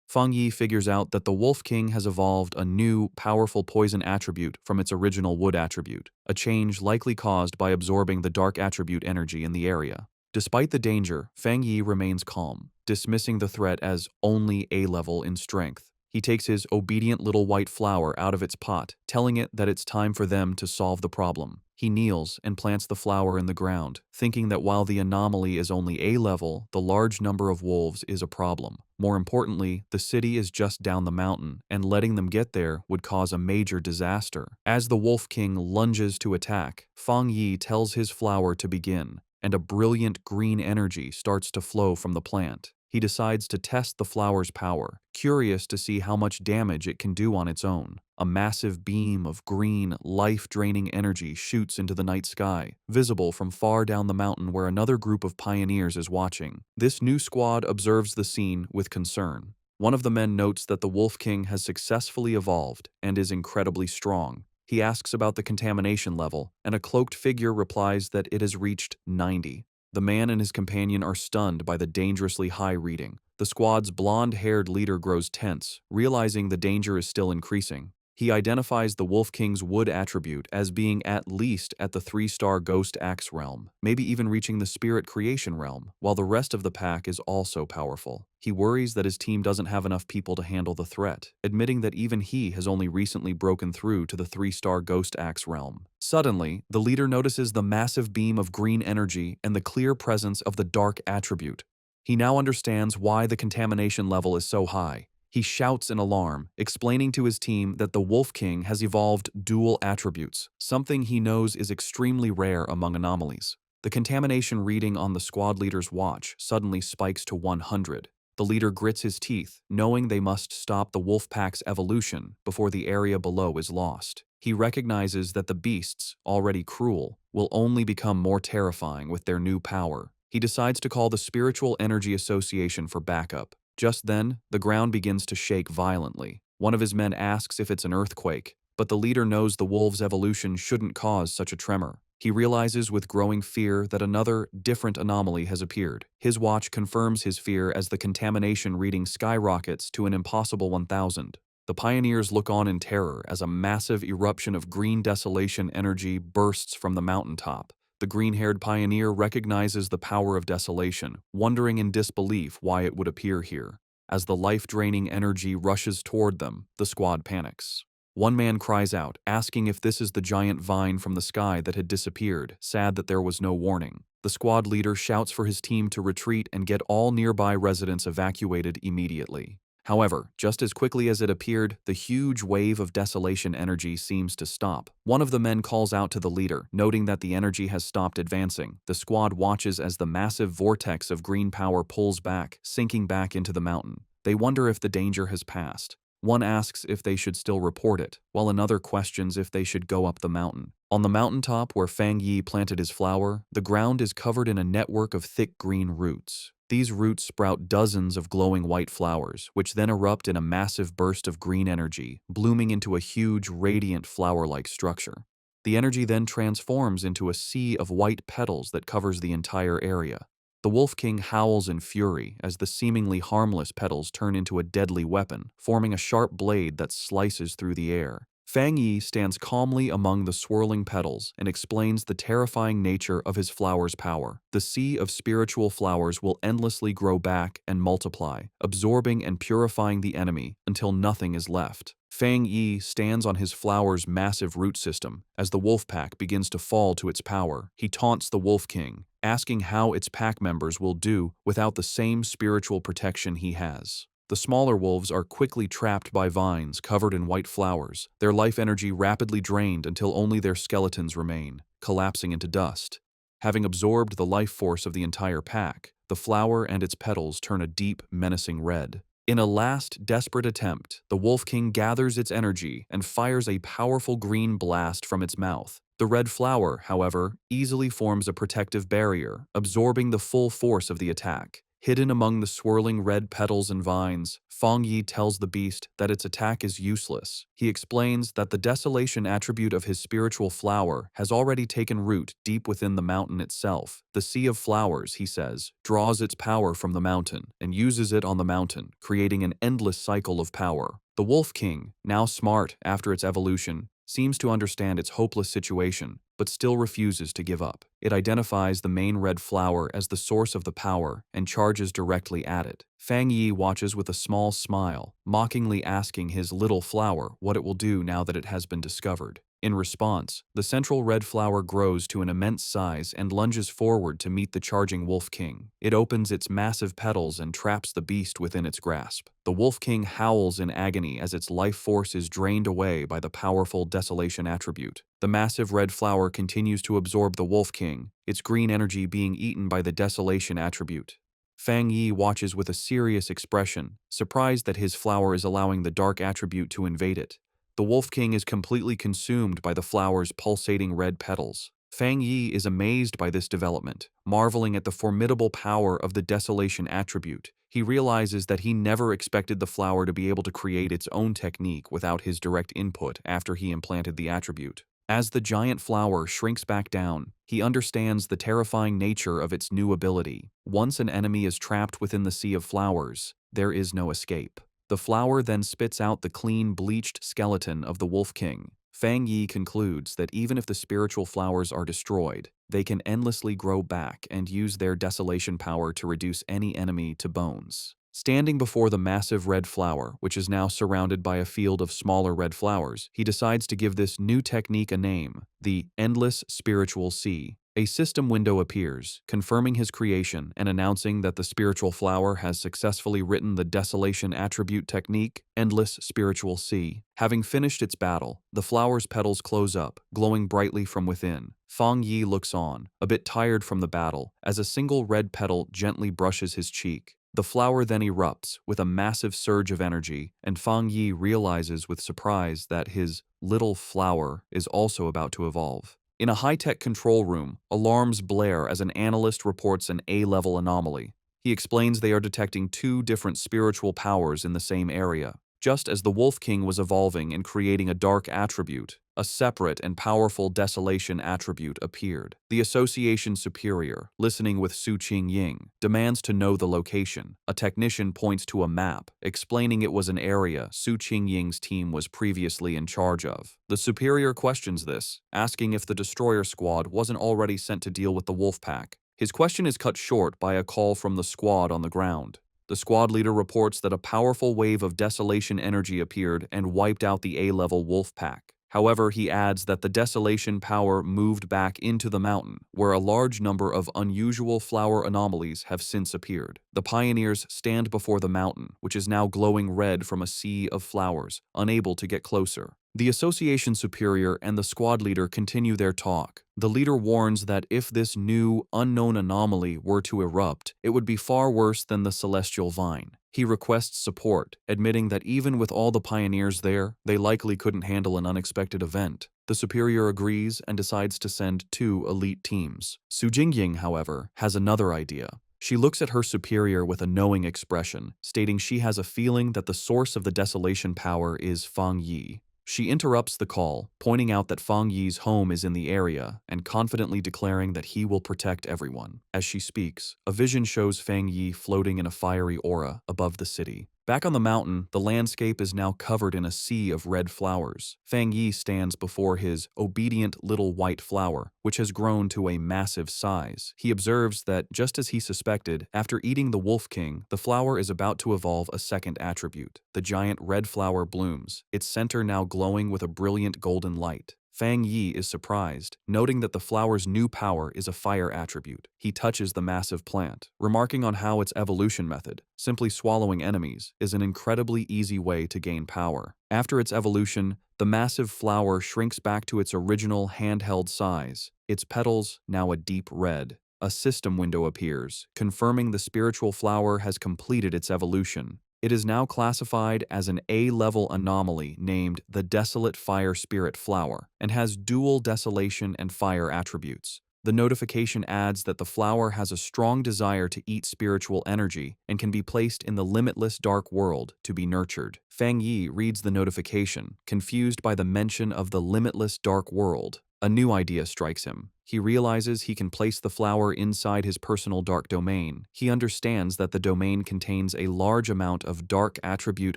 Fang Yi figures out that the Wolf King has evolved a new, powerful poison attribute from its original wood attribute, a change likely caused by absorbing the dark attribute energy in the area. Despite the danger, Fang Yi remains calm, dismissing the threat as only A-level in strength. He takes his obedient little white flower out of its pot, telling it that it's time for them to solve the problem. He kneels and plants the flower in the ground, thinking that while the anomaly is only A-level, the large number of wolves is a problem. More importantly, the city is just down the mountain, and letting them get there would cause a major disaster. As the Wolf King lunges to attack, Fang Yi tells his flower to begin, and a brilliant green energy starts to flow from the plant. He decides to test the flower's power, curious to see how much damage it can do on its own. A massive beam of green, life-draining energy shoots into the night sky, visible from far down the mountain where another group of pioneers is watching. This new squad observes the scene with concern. One of the men notes that the Wolf King has successfully evolved and is incredibly strong. He asks about the contamination level, and a cloaked figure replies that it has reached 90. The man and his companion are stunned by the dangerously high reading. The squad's blonde-haired leader grows tense, realizing the danger is still increasing. He identifies the Wolf King's wood attribute as being at least at the 3-star Ghost Axe realm, maybe even reaching the Spirit Creation realm, while the rest of the pack is also powerful. He worries that his team doesn't have enough people to handle the threat, admitting that even he has only recently broken through to the 3-star Ghost Axe realm. Suddenly, the leader notices the massive beam of green energy and the clear presence of the dark attribute. He now understands why the contamination level is so high. He shouts in alarm, explaining to his team that the Wolf King has evolved dual attributes, something he knows is extremely rare among anomalies. The contamination reading on the squad leader's watch suddenly spikes to 100. The leader grits his teeth, knowing they must stop the wolf pack's evolution before the area below is lost. He recognizes that the beasts, already cruel, will only become more terrifying with their new power. He decides to call the Spiritual Energy Association for backup. Just then, the ground begins to shake violently. One of his men asks if it's an earthquake, but the leader knows the wolf's evolution shouldn't cause such a tremor. He realizes with growing fear that another, different anomaly has appeared. His watch confirms his fear as the contamination reading skyrockets to an impossible 1,000. The pioneers look on in terror as a massive eruption of green desolation energy bursts from the mountaintop. The green-haired pioneer recognizes the power of desolation, wondering in disbelief why it would appear here. As the life-draining energy rushes toward them, the squad panics. One man cries out, asking if this is the giant vine from the sky that had disappeared, sad that there was no warning. The squad leader shouts for his team to retreat and get all nearby residents evacuated immediately. However, just as quickly as it appeared, the huge wave of desolation energy seems to stop. One of the men calls out to the leader, noting that the energy has stopped advancing. The squad watches as the massive vortex of green power pulls back, sinking back into the mountain. They wonder if the danger has passed. One asks if they should still report it, while another questions if they should go up the mountain. On the mountaintop where Fang Yi planted his flower, the ground is covered in a network of thick green roots. These roots sprout dozens of glowing white flowers, which then erupt in a massive burst of green energy, blooming into a huge, radiant flower-like structure. The energy then transforms into a sea of white petals that covers the entire area. The Wolf King howls in fury as the seemingly harmless petals turn into a deadly weapon, forming a sharp blade that slices through the air. Fang Yi stands calmly among the swirling petals and explains the terrifying nature of his flower's power. The sea of spiritual flowers will endlessly grow back and multiply, absorbing and purifying the enemy until nothing is left. Fang Yi stands on his flower's massive root system. As the wolf pack begins to fall to its power, he taunts the Wolf King, asking how its pack members will do without the same spiritual protection he has. The smaller wolves are quickly trapped by vines covered in white flowers, their life energy rapidly drained until only their skeletons remain, collapsing into dust. Having absorbed the life force of the entire pack, the flower and its petals turn a deep, menacing red. In a last, desperate attempt, the Wolf King gathers its energy and fires a powerful green blast from its mouth. The red flower, however, easily forms a protective barrier, absorbing the full force of the attack. Hidden among the swirling red petals and vines, Fang Yi tells the beast that its attack is useless. He explains that the desolation attribute of his spiritual flower has already taken root deep within the mountain itself. The sea of flowers, he says, draws its power from the mountain and uses it on the mountain, creating an endless cycle of power. The Wolf King, now smart after its evolution, seems to understand its hopeless situation, but still refuses to give up. It identifies the main red flower as the source of the power and charges directly at it. Fang Yi watches with a small smile, mockingly asking his little flower what it will do now that it has been discovered. In response, the central red flower grows to an immense size and lunges forward to meet the charging Wolf King. It opens its massive petals and traps the beast within its grasp. The Wolf King howls in agony as its life force is drained away by the powerful desolation attribute. The massive red flower continues to absorb the Wolf King, its green energy being eaten by the desolation attribute. Fang Yi watches with a serious expression, surprised that his flower is allowing the dark attribute to invade it. The Wolf King is completely consumed by the flower's pulsating red petals. Fang Yi is amazed by this development, marveling at the formidable power of the desolation attribute. He realizes that he never expected the flower to be able to create its own technique without his direct input after he implanted the attribute. As the giant flower shrinks back down, he understands the terrifying nature of its new ability. Once an enemy is trapped within the sea of flowers, there is no escape. The flower then spits out the clean, bleached skeleton of the Wolf King. Fang Yi concludes that even if the spiritual flowers are destroyed, they can endlessly grow back and use their desolation power to reduce any enemy to bones. Standing before the massive red flower, which is now surrounded by a field of smaller red flowers, he decides to give this new technique a name, the Endless Spiritual Sea. A system window appears, confirming his creation and announcing that the spiritual flower has successfully written the desolation attribute technique, Endless Spiritual Sea. Having finished its battle, the flower's petals close up, glowing brightly from within. Fang Yi looks on, a bit tired from the battle, as a single red petal gently brushes his cheek. The flower then erupts with a massive surge of energy, and Fang Yi realizes with surprise that his little flower is also about to evolve. In a high-tech control room, alarms blare as an analyst reports an A-level anomaly. He explains they are detecting two different spiritual powers in the same area. Just as the Wolf King was evolving and creating a dark attribute, a separate and powerful desolation attribute appeared. The Association Superior, listening with Su Qingying, demands to know the location. A technician points to a map, explaining it was an area Su Qingying's team was previously in charge of. The Superior questions this, asking if the destroyer squad wasn't already sent to deal with the wolf pack. His question is cut short by a call from the squad on the ground. The squad leader reports that a powerful wave of desolation energy appeared and wiped out the A-level wolf pack. However, he adds that the desolation power moved back into the mountain, where a large number of unusual flower anomalies have since appeared. The pioneers stand before the mountain, which is now glowing red from a sea of flowers, unable to get closer. The Association Superior and the squad leader continue their talk. The leader warns that if this new, unknown anomaly were to erupt, it would be far worse than the celestial vine. He requests support, admitting that even with all the pioneers there, they likely couldn't handle an unexpected event. The superior agrees and decides to send 2 elite teams. Su Jingying, however, has another idea. She looks at her superior with a knowing expression, stating she has a feeling that the source of the desolation power is Fang Yi. She interrupts the call, pointing out that Fang Yi's home is in the area and confidently declaring that he will protect everyone. As she speaks, a vision shows Fang Yi floating in a fiery aura above the city. Back on the mountain, the landscape is now covered in a sea of red flowers. Fang Yi stands before his obedient little white flower, which has grown to a massive size. He observes that, just as he suspected, after eating the Wolf King, the flower is about to evolve a second attribute. The giant red flower blooms, its center now glowing with a brilliant golden light. Fang Yi is surprised, noting that the flower's new power is a fire attribute. He touches the massive plant, remarking on how its evolution method, simply swallowing enemies, is an incredibly easy way to gain power. After its evolution, the massive flower shrinks back to its original handheld size, its petals now a deep red. A system window appears, confirming the spiritual flower has completed its evolution. It is now classified as an A-level anomaly named the Desolate Fire Spirit Flower and has dual desolation and fire attributes. The notification adds that the flower has a strong desire to eat spiritual energy and can be placed in the limitless dark world to be nurtured. Fang Yi reads the notification, confused by the mention of the limitless dark world. A new idea strikes him. He realizes he can place the flower inside his personal dark domain. He understands that the domain contains a large amount of dark attribute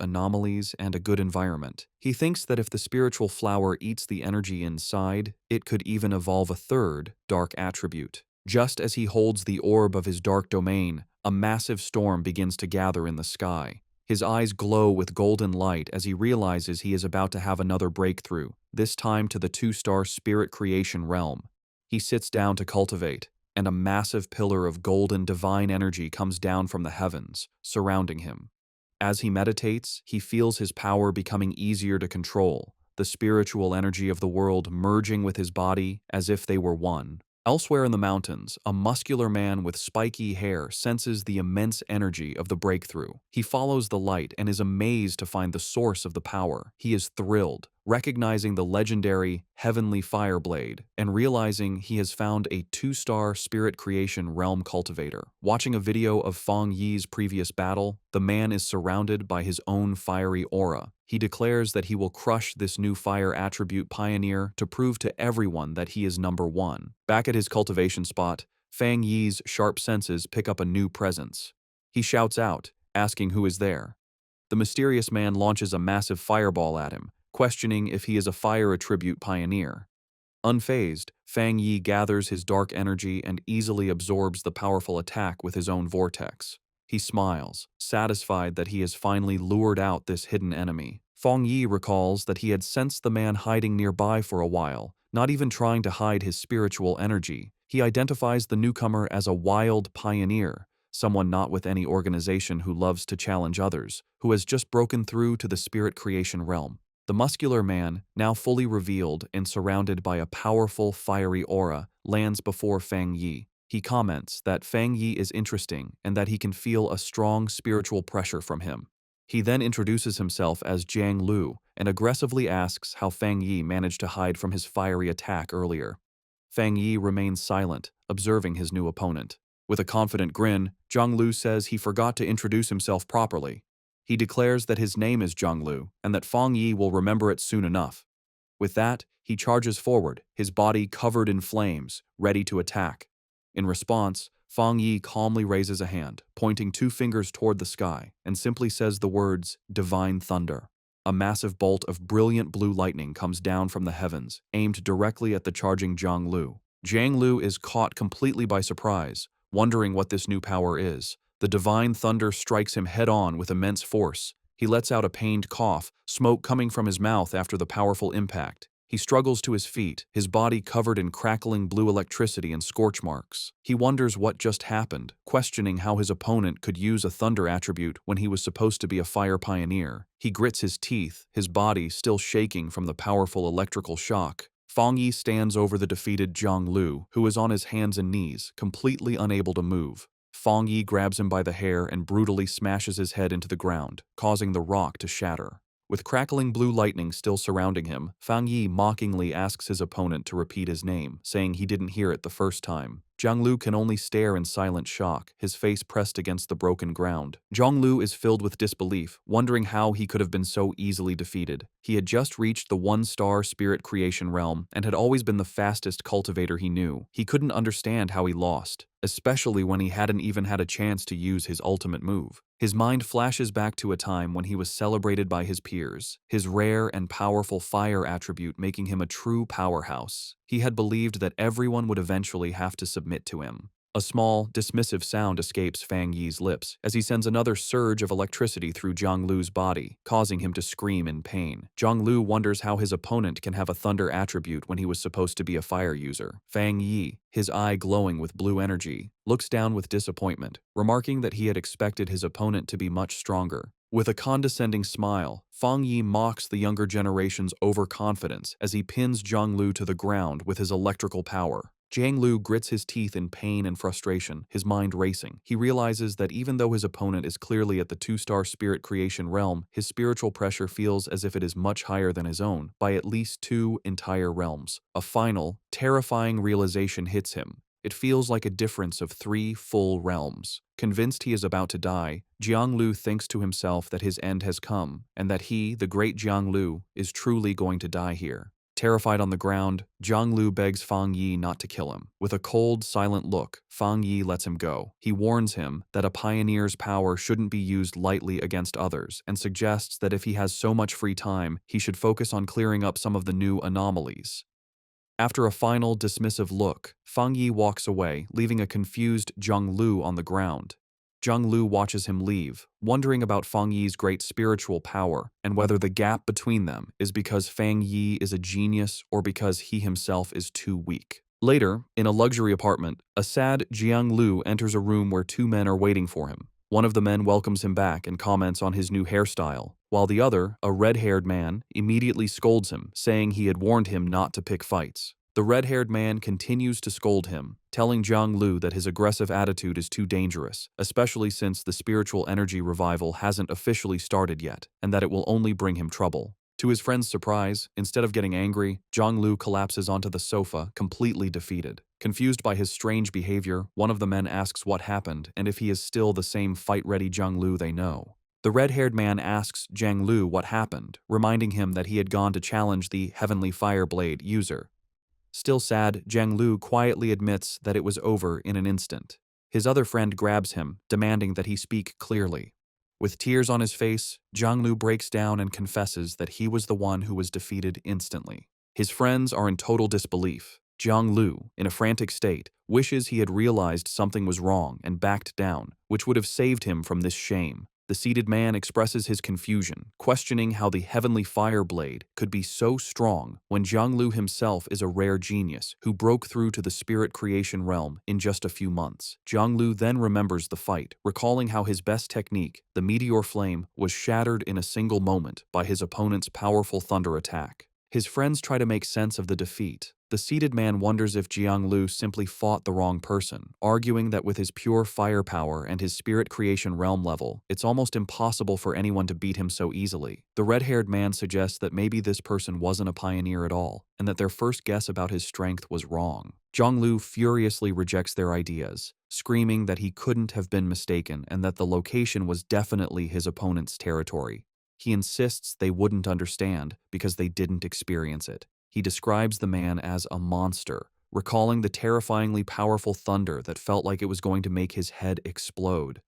anomalies and a good environment. He thinks that if the spiritual flower eats the energy inside, it could even evolve a third dark attribute. Just as he holds the orb of his dark domain, a massive storm begins to gather in the sky. His eyes glow with golden light as he realizes he is about to have another breakthrough, this time to the 2-star spirit creation realm. He sits down to cultivate, and a massive pillar of golden divine energy comes down from the heavens, surrounding him. As he meditates, he feels his power becoming easier to control, the spiritual energy of the world merging with his body as if they were one. Elsewhere in the mountains, a muscular man with spiky hair senses the immense energy of the breakthrough. He follows the light and is amazed to find the source of the power. He is thrilled, recognizing the legendary Heavenly Fire Blade and realizing he has found a 2-star spirit creation realm cultivator. Watching a video of Fang Yi's previous battle, the man is surrounded by his own fiery aura. He declares that he will crush this new fire attribute pioneer to prove to everyone that he is number 1. Back at his cultivation spot, Fang Yi's sharp senses pick up a new presence. He shouts out, asking who is there. The mysterious man launches a massive fireball at him, questioning if he is a fire attribute pioneer. Unfazed, Fang Yi gathers his dark energy and easily absorbs the powerful attack with his own vortex. He smiles, satisfied that he has finally lured out this hidden enemy. Fang Yi recalls that he had sensed the man hiding nearby for a while, not even trying to hide his spiritual energy. He identifies the newcomer as a wild pioneer, someone not with any organization who loves to challenge others, who has just broken through to the spirit creation realm. The muscular man, now fully revealed and surrounded by a powerful fiery aura, lands before Fang Yi. He comments that Fang Yi is interesting and that he can feel a strong spiritual pressure from him. He then introduces himself as Jiang Lu and aggressively asks how Fang Yi managed to hide from his fiery attack earlier. Fang Yi remains silent, observing his new opponent. With a confident grin, Jiang Lu says he forgot to introduce himself properly. He declares that his name is Jiang Lu and that Fang Yi will remember it soon enough. With that, he charges forward, his body covered in flames, ready to attack. In response, Fang Yi calmly raises a hand, pointing 2 fingers toward the sky, and simply says the words, "Divine Thunder." A massive bolt of brilliant blue lightning comes down from the heavens, aimed directly at the charging Jiang Lu. Jiang Lu is caught completely by surprise, wondering what this new power is. The divine thunder strikes him head-on with immense force. He lets out a pained cough, smoke coming from his mouth after the powerful impact. He struggles to his feet, his body covered in crackling blue electricity and scorch marks. He wonders what just happened, questioning how his opponent could use a thunder attribute when he was supposed to be a fire pioneer. He grits his teeth, his body still shaking from the powerful electrical shock. Fang Yi stands over the defeated Jiang Lu, who is on his hands and knees, completely unable to move. Fang Yi grabs him by the hair and brutally smashes his head into the ground, causing the rock to shatter. With crackling blue lightning still surrounding him, Fang Yi mockingly asks his opponent to repeat his name, saying he didn't hear it the first time. Jianglu can only stare in silent shock, his face pressed against the broken ground. Jianglu is filled with disbelief, wondering how he could have been so easily defeated. He had just reached the one-star spirit creation realm and had always been the fastest cultivator he knew. He couldn't understand how he lost, especially when he hadn't even had a chance to use his ultimate move. His mind flashes back to a time when he was celebrated by his peers, his rare and powerful fire attribute making him a true powerhouse. He had believed that everyone would eventually have to submit to him. A small, dismissive sound escapes Fang Yi's lips as he sends another surge of electricity through Jianglu's body, causing him to scream in pain. Jianglu wonders how his opponent can have a thunder attribute when he was supposed to be a fire user. Fang Yi, his eye glowing with blue energy, looks down with disappointment, remarking that he had expected his opponent to be much stronger. With a condescending smile, Fang Yi mocks the younger generation's overconfidence as he pins Jianglu to the ground with his electrical power. Jianglu grits his teeth in pain and frustration, his mind racing. He realizes that even though his opponent is clearly at the two-star spirit creation realm, his spiritual pressure feels as if it is much higher than his own, by at least 2 entire realms. A final, terrifying realization hits him. It feels like a difference of 3 full realms. Convinced he is about to die, Jianglu thinks to himself that his end has come, and that he, the great Jianglu, is truly going to die here. Terrified on the ground, Jianglu begs Fang Yi not to kill him. With a cold, silent look, Fang Yi lets him go. He warns him that a pioneer's power shouldn't be used lightly against others, and suggests that if he has so much free time, he should focus on clearing up some of the new anomalies. After a final, dismissive look, Fang Yi walks away, leaving a confused Jianglu on the ground. Jianglu watches him leave, wondering about Fang Yi's great spiritual power and whether the gap between them is because Fang Yi is a genius or because he himself is too weak. Later, in a luxury apartment, a sad Jianglu enters a room where 2 men are waiting for him. One of the men welcomes him back and comments on his new hairstyle, while the other, a red-haired man, immediately scolds him, saying he had warned him not to pick fights. The red-haired man continues to scold him, telling Jianglu that his aggressive attitude is too dangerous, especially since the spiritual energy revival hasn't officially started yet, and that it will only bring him trouble. To his friend's surprise, instead of getting angry, Jianglu collapses onto the sofa, completely defeated. Confused by his strange behavior, one of the men asks what happened and if he is still the same fight-ready Jianglu they know. The red-haired man asks Jianglu what happened, reminding him that he had gone to challenge the Heavenly Fireblade user. Still sad, Jianglu quietly admits that it was over in an instant. His other friend grabs him, demanding that he speak clearly. With tears on his face, Jianglu breaks down and confesses that he was the one who was defeated instantly. His friends are in total disbelief. Jianglu, in a frantic state, wishes he had realized something was wrong and backed down, which would have saved him from this shame. The seated man expresses his confusion, questioning how the Heavenly Fireblade could be so strong when Jianglu himself is a rare genius who broke through to the spirit creation realm in just a few months. Jianglu then remembers the fight, recalling how his best technique, the meteor flame, was shattered in a single moment by his opponent's powerful thunder attack. His friends try to make sense of the defeat. The seated man wonders if Jianglu simply fought the wrong person, arguing that with his pure firepower and his spirit creation realm level, it's almost impossible for anyone to beat him so easily. The red-haired man suggests that maybe this person wasn't a pioneer at all, and that their first guess about his strength was wrong. Jianglu furiously rejects their ideas, screaming that he couldn't have been mistaken and that the location was definitely his opponent's territory. He insists they wouldn't understand because they didn't experience it. He describes the man as a monster, recalling the terrifyingly powerful thunder that felt like it was going to make his head explode.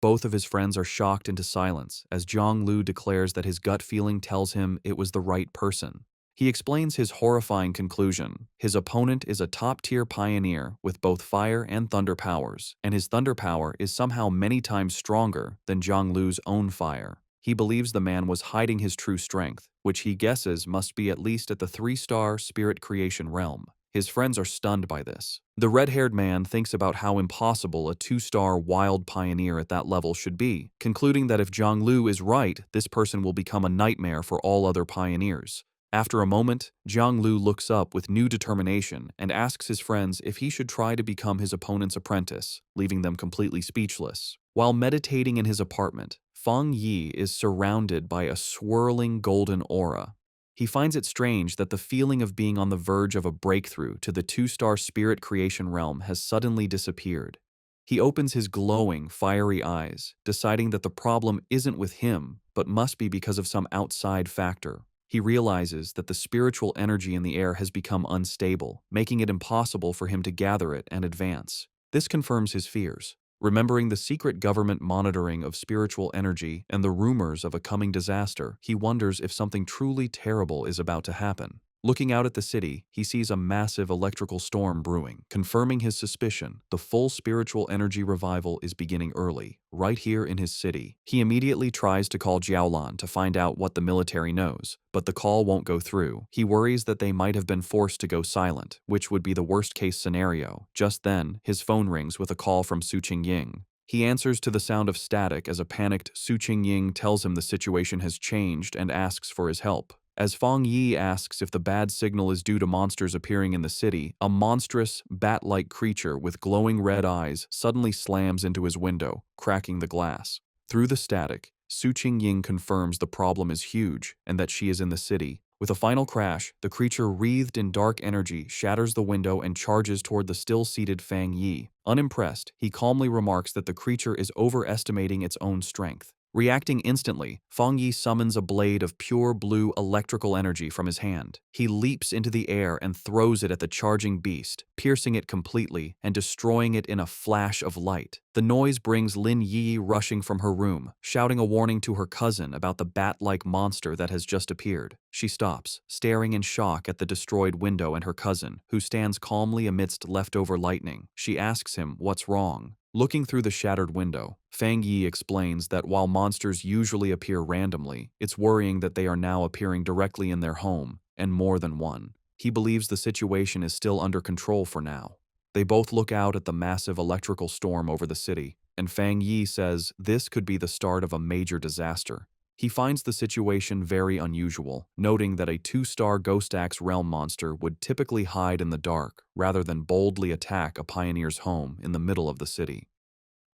Both of his friends are shocked into silence as Jianglu declares that his gut feeling tells him it was the right person. He explains his horrifying conclusion. His opponent is a top-tier pioneer with both fire and thunder powers, and his thunder power is somehow many times stronger than Jianglu's own fire. He believes the man was hiding his true strength, which he guesses must be at least at the 3-star spirit creation realm. His friends are stunned by this. The red-haired man thinks about how impossible a 2-star wild pioneer at that level should be, concluding that if Jianglu is right, this person will become a nightmare for all other pioneers. After a moment, Jiang Lu looks up with new determination and asks his friends if he should try to become his opponent's apprentice, leaving them completely speechless. While meditating in his apartment, Feng Yi is surrounded by a swirling golden aura. He finds it strange that the feeling of being on the verge of a breakthrough to the two-star spirit creation realm has suddenly disappeared. He opens his glowing, fiery eyes, deciding that the problem isn't with him, but must be because of some outside factor. He realizes that the spiritual energy in the air has become unstable, making it impossible for him to gather it and advance. This confirms his fears. Remembering the secret government monitoring of spiritual energy and the rumors of a coming disaster, he wonders if something truly terrible is about to happen. Looking out at the city, he sees a massive electrical storm brewing, confirming his suspicion. The full spiritual energy revival is beginning early, right here in his city. He immediately tries to call Jiaolan to find out what the military knows, but the call won't go through. He worries that they might have been forced to go silent, which would be the worst-case scenario. Just then, his phone rings with a call from Su Qingying. He answers to the sound of static as a panicked Su Qingying tells him the situation has changed and asks for his help. As Feng Yi asks if the bad signal is due to monsters appearing in the city, a monstrous, bat-like creature with glowing red eyes suddenly slams into his window, cracking the glass. Through the static, Su Qingying confirms the problem is huge and that she is in the city. With a final crash, the creature wreathed in dark energy shatters the window and charges toward the still-seated Feng Yi. Unimpressed, he calmly remarks that the creature is overestimating its own strength. Reacting instantly, Feng Yi summons a blade of pure blue electrical energy from his hand. He leaps into the air and throws it at the charging beast, piercing it completely and destroying it in a flash of light. The noise brings Lin Yi rushing from her room, shouting a warning to her cousin about the bat-like monster that has just appeared. She stops, staring in shock at the destroyed window and her cousin, who stands calmly amidst leftover lightning. She asks him what's wrong. Looking through the shattered window, Feng Yi explains that while monsters usually appear randomly, it's worrying that they are now appearing directly in their home, and more than one. He believes the situation is still under control for now. They both look out at the massive electrical storm over the city, and Feng Yi says this could be the start of a major disaster. He finds the situation very unusual, noting that a two-star Ghost Axe realm monster would typically hide in the dark rather than boldly attack a pioneer's home in the middle of the city.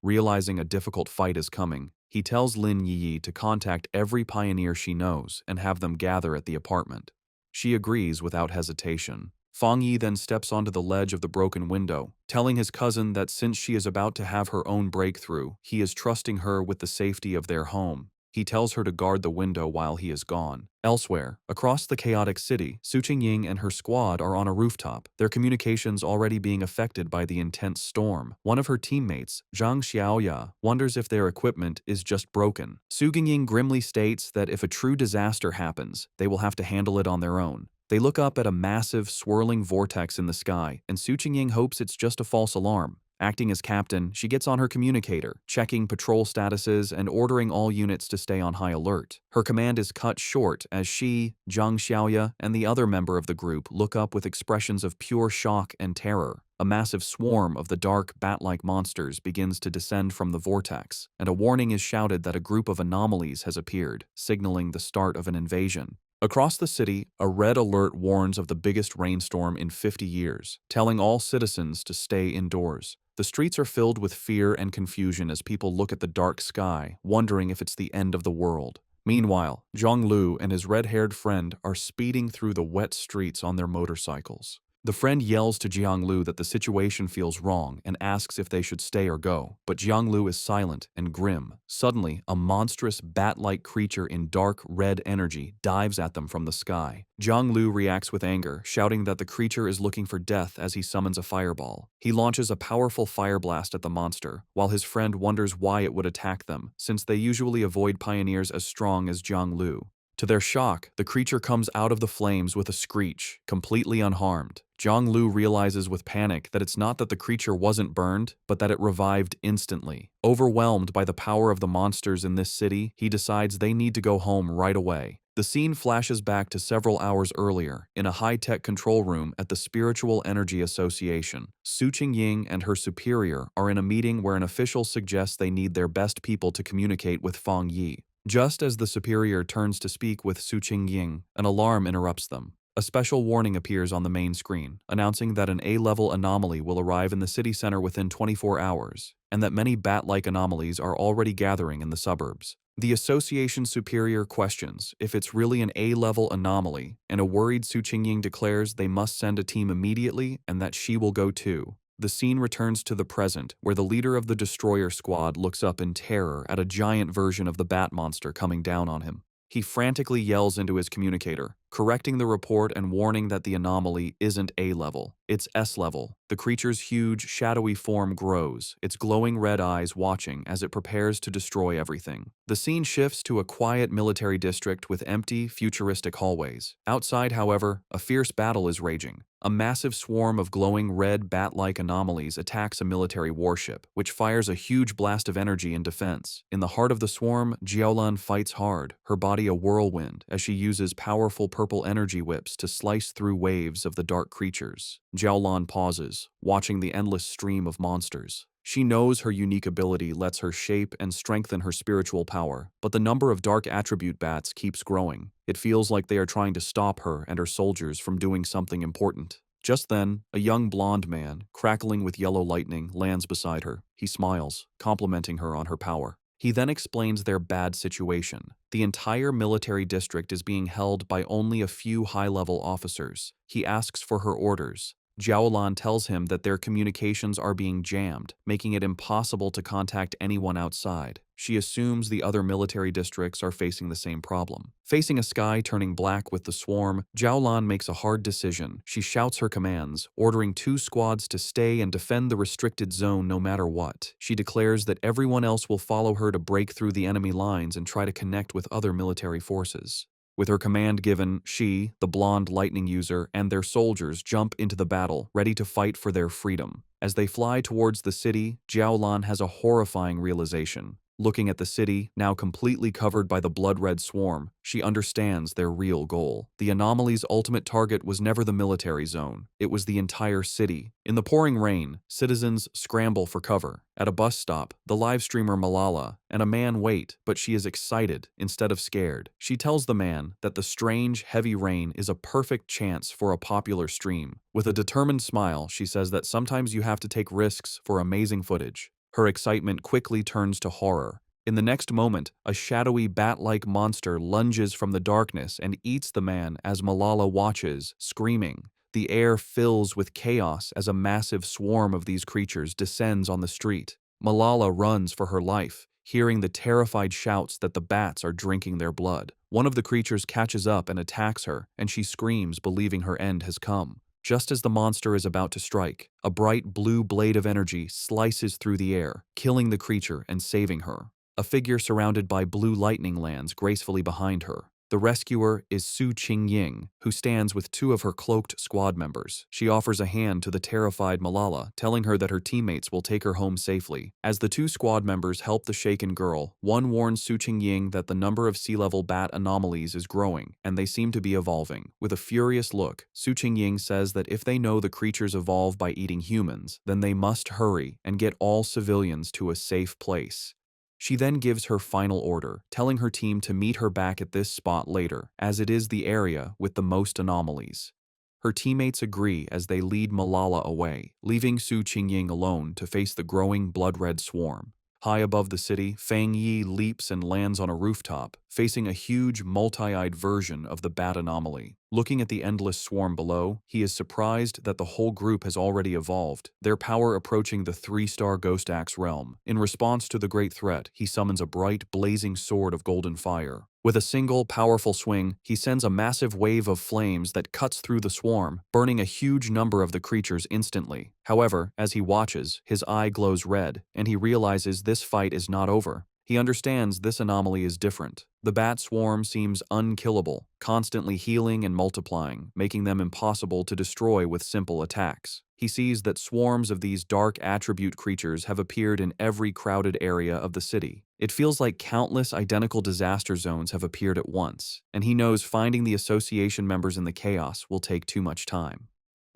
Realizing a difficult fight is coming, he tells Lin Yi to contact every pioneer she knows and have them gather at the apartment. She agrees without hesitation. Feng Yi then steps onto the ledge of the broken window, telling his cousin that since she is about to have her own breakthrough, he is trusting her with the safety of their home. He tells her to guard the window while he is gone. Elsewhere, across the chaotic city, Su Qingying and her squad are on a rooftop, their communications already being affected by the intense storm. One of her teammates, Zhang Xiaoya, wonders if their equipment is just broken. Su Qingying grimly states that if a true disaster happens, they will have to handle it on their own. They look up at a massive, swirling vortex in the sky, and Su Qingying hopes it's just a false alarm. Acting as captain, she gets on her communicator, checking patrol statuses and ordering all units to stay on high alert. Her command is cut short as she, Zhang Xiaoya, and the other member of the group look up with expressions of pure shock and terror. A massive swarm of the dark, bat-like monsters begins to descend from the vortex, and a warning is shouted that a group of anomalies has appeared, signaling the start of an invasion. Across the city, a red alert warns of the biggest rainstorm in 50 years, telling all citizens to stay indoors. The streets are filled with fear and confusion as people look at the dark sky, wondering if it's the end of the world. Meanwhile, Zhang Lu and his red-haired friend are speeding through the wet streets on their motorcycles. The friend yells to Jiang Lu that the situation feels wrong and asks if they should stay or go, but Jiang Lu is silent and grim. Suddenly, a monstrous bat-like creature in dark red energy dives at them from the sky. Jiang Lu reacts with anger, shouting that the creature is looking for death as he summons a fireball. He launches a powerful fire blast at the monster, while his friend wonders why it would attack them, since they usually avoid pioneers as strong as Jiang Lu. To their shock, the creature comes out of the flames with a screech, completely unharmed. Zhang Lu realizes with panic that it's not that the creature wasn't burned, but that it revived instantly. Overwhelmed by the power of the monsters in this city, he decides they need to go home right away. The scene flashes back to several hours earlier, in a high-tech control room at the Spiritual Energy Association. Su Qingying and her superior are in a meeting where an official suggests they need their best people to communicate with Feng Yi. Just as the superior turns to speak with Su Qingying, an alarm interrupts them. A special warning appears on the main screen, announcing that an A-level anomaly will arrive in the city center within 24 hours, and that many bat-like anomalies are already gathering in the suburbs. The association superior questions if it's really an A-level anomaly, and a worried Su Qingying declares they must send a team immediately and that she will go too. The scene returns to the present, where the leader of the destroyer squad looks up in terror at a giant version of the bat monster coming down on him. He frantically yells into his communicator, correcting the report and warning that the anomaly isn't A-level, it's S-level. The creature's huge, shadowy form grows, its glowing red eyes watching as it prepares to destroy everything. The scene shifts to a quiet military district with empty, futuristic hallways. Outside, however, a fierce battle is raging. A massive swarm of glowing red bat-like anomalies attacks a military warship, which fires a huge blast of energy in defense. In the heart of the swarm, Jiaolan fights hard, her body a whirlwind, as she uses powerful purple energy whips to slice through waves of the dark creatures. Jiaolan pauses, watching the endless stream of monsters. She knows her unique ability lets her shape and strengthen her spiritual power, but the number of dark attribute bats keeps growing. It feels like they are trying to stop her and her soldiers from doing something important. Just then, a young blonde man, crackling with yellow lightning, lands beside her. He smiles, complimenting her on her power. He then explains their bad situation. The entire military district is being held by only a few high-level officers. He asks for her orders. Jiaolan tells him that their communications are being jammed, making it impossible to contact anyone outside. She assumes the other military districts are facing the same problem. Facing a sky turning black with the swarm, Jiaolan makes a hard decision. She shouts her commands, ordering 2 squads to stay and defend the restricted zone no matter what. She declares that everyone else will follow her to break through the enemy lines and try to connect with other military forces. With her command given, she, the blonde lightning user, and their soldiers jump into the battle, ready to fight for their freedom. As they fly towards the city, Jiaolan has a horrifying realization. Looking at the city, now completely covered by the blood-red swarm, she understands their real goal. The anomaly's ultimate target was never the military zone. It was the entire city. In the pouring rain, citizens scramble for cover. At a bus stop, the live streamer Malala and a man wait, but she is excited instead of scared. She tells the man that the strange, heavy rain is a perfect chance for a popular stream. With a determined smile, she says that sometimes you have to take risks for amazing footage. Her excitement quickly turns to horror. In the next moment, a shadowy bat-like monster lunges from the darkness and eats the man as Malala watches, screaming. The air fills with chaos as a massive swarm of these creatures descends on the street. Malala runs for her life, hearing the terrified shouts that the bats are drinking their blood. One of the creatures catches up and attacks her, and she screams, believing her end has come. Just as the monster is about to strike, a bright blue blade of energy slices through the air, killing the creature and saving her. A figure surrounded by blue lightning lands gracefully behind her. The rescuer is Su Qingying, who stands with 2 of her cloaked squad members. She offers a hand to the terrified Malala, telling her that her teammates will take her home safely. As the 2 squad members help the shaken girl, one warns Su Qingying that the number of sea-level bat anomalies is growing, and they seem to be evolving. With a furious look, Su Qingying says that if they know the creatures evolve by eating humans, then they must hurry and get all civilians to a safe place. She then gives her final order, telling her team to meet her back at this spot later, as it is the area with the most anomalies. Her teammates agree as they lead Malala away, leaving Su Qingying alone to face the growing blood-red swarm. High above the city, Fang Yi leaps and lands on a rooftop, facing a huge, multi-eyed version of the bat anomaly. Looking at the endless swarm below, he is surprised that the whole group has already evolved, their power approaching the 3-star Ghost Axe realm. In response to the great threat, he summons a bright, blazing sword of golden fire. With a single, powerful swing, he sends a massive wave of flames that cuts through the swarm, burning a huge number of the creatures instantly. However, as he watches, his eye glows red, and he realizes this fight is not over. He understands this anomaly is different. The bat swarm seems unkillable, constantly healing and multiplying, making them impossible to destroy with simple attacks. He sees that swarms of these dark attribute creatures have appeared in every crowded area of the city. It feels like countless identical disaster zones have appeared at once, and he knows finding the association members in the chaos will take too much time.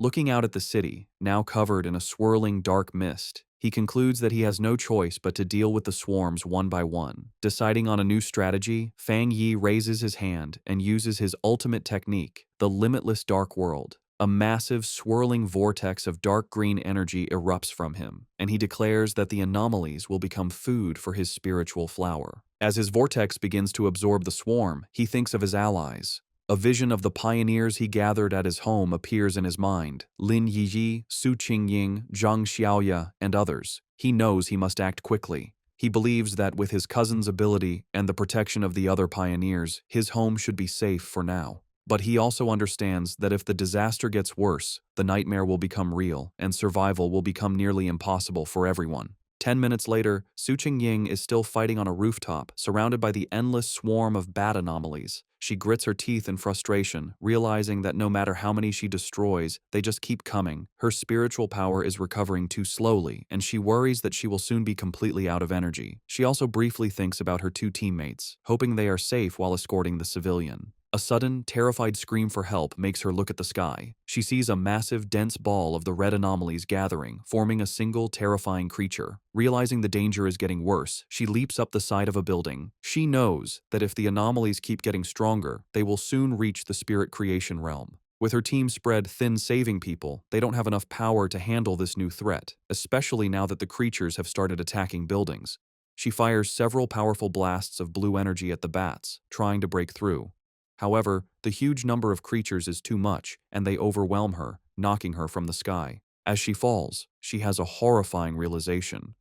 Looking out at the city, now covered in a swirling dark mist, he concludes that he has no choice but to deal with the swarms one by one. Deciding on a new strategy, Fang Yi raises his hand and uses his ultimate technique, the limitless dark world. A massive, swirling vortex of dark green energy erupts from him, and he declares that the anomalies will become food for his spiritual flower. As his vortex begins to absorb the swarm, he thinks of his allies. A vision of the pioneers he gathered at his home appears in his mind: Lin Yiyi, Su Qingying, Zhang Xiaoya, and others. He knows he must act quickly. He believes that with his cousin's ability and the protection of the other pioneers, his home should be safe for now. But he also understands that if the disaster gets worse, the nightmare will become real, and survival will become nearly impossible for everyone. 10 minutes later, Su Qingying is still fighting on a rooftop, surrounded by the endless swarm of bat anomalies. She grits her teeth in frustration, realizing that no matter how many she destroys, they just keep coming. Her spiritual power is recovering too slowly, and she worries that she will soon be completely out of energy. She also briefly thinks about her two teammates, hoping they are safe while escorting the civilian. A sudden, terrified scream for help makes her look at the sky. She sees a massive, dense ball of the red anomalies gathering, forming a single, terrifying creature. Realizing the danger is getting worse, she leaps up the side of a building. She knows that if the anomalies keep getting stronger, they will soon reach the spirit creation realm. With her team spread thin saving people, they don't have enough power to handle this new threat, especially now that the creatures have started attacking buildings. She fires several powerful blasts of blue energy at the bats, trying to break through. However, the huge number of creatures is too much, and they overwhelm her, knocking her from the sky. As she falls, she has a horrifying realization.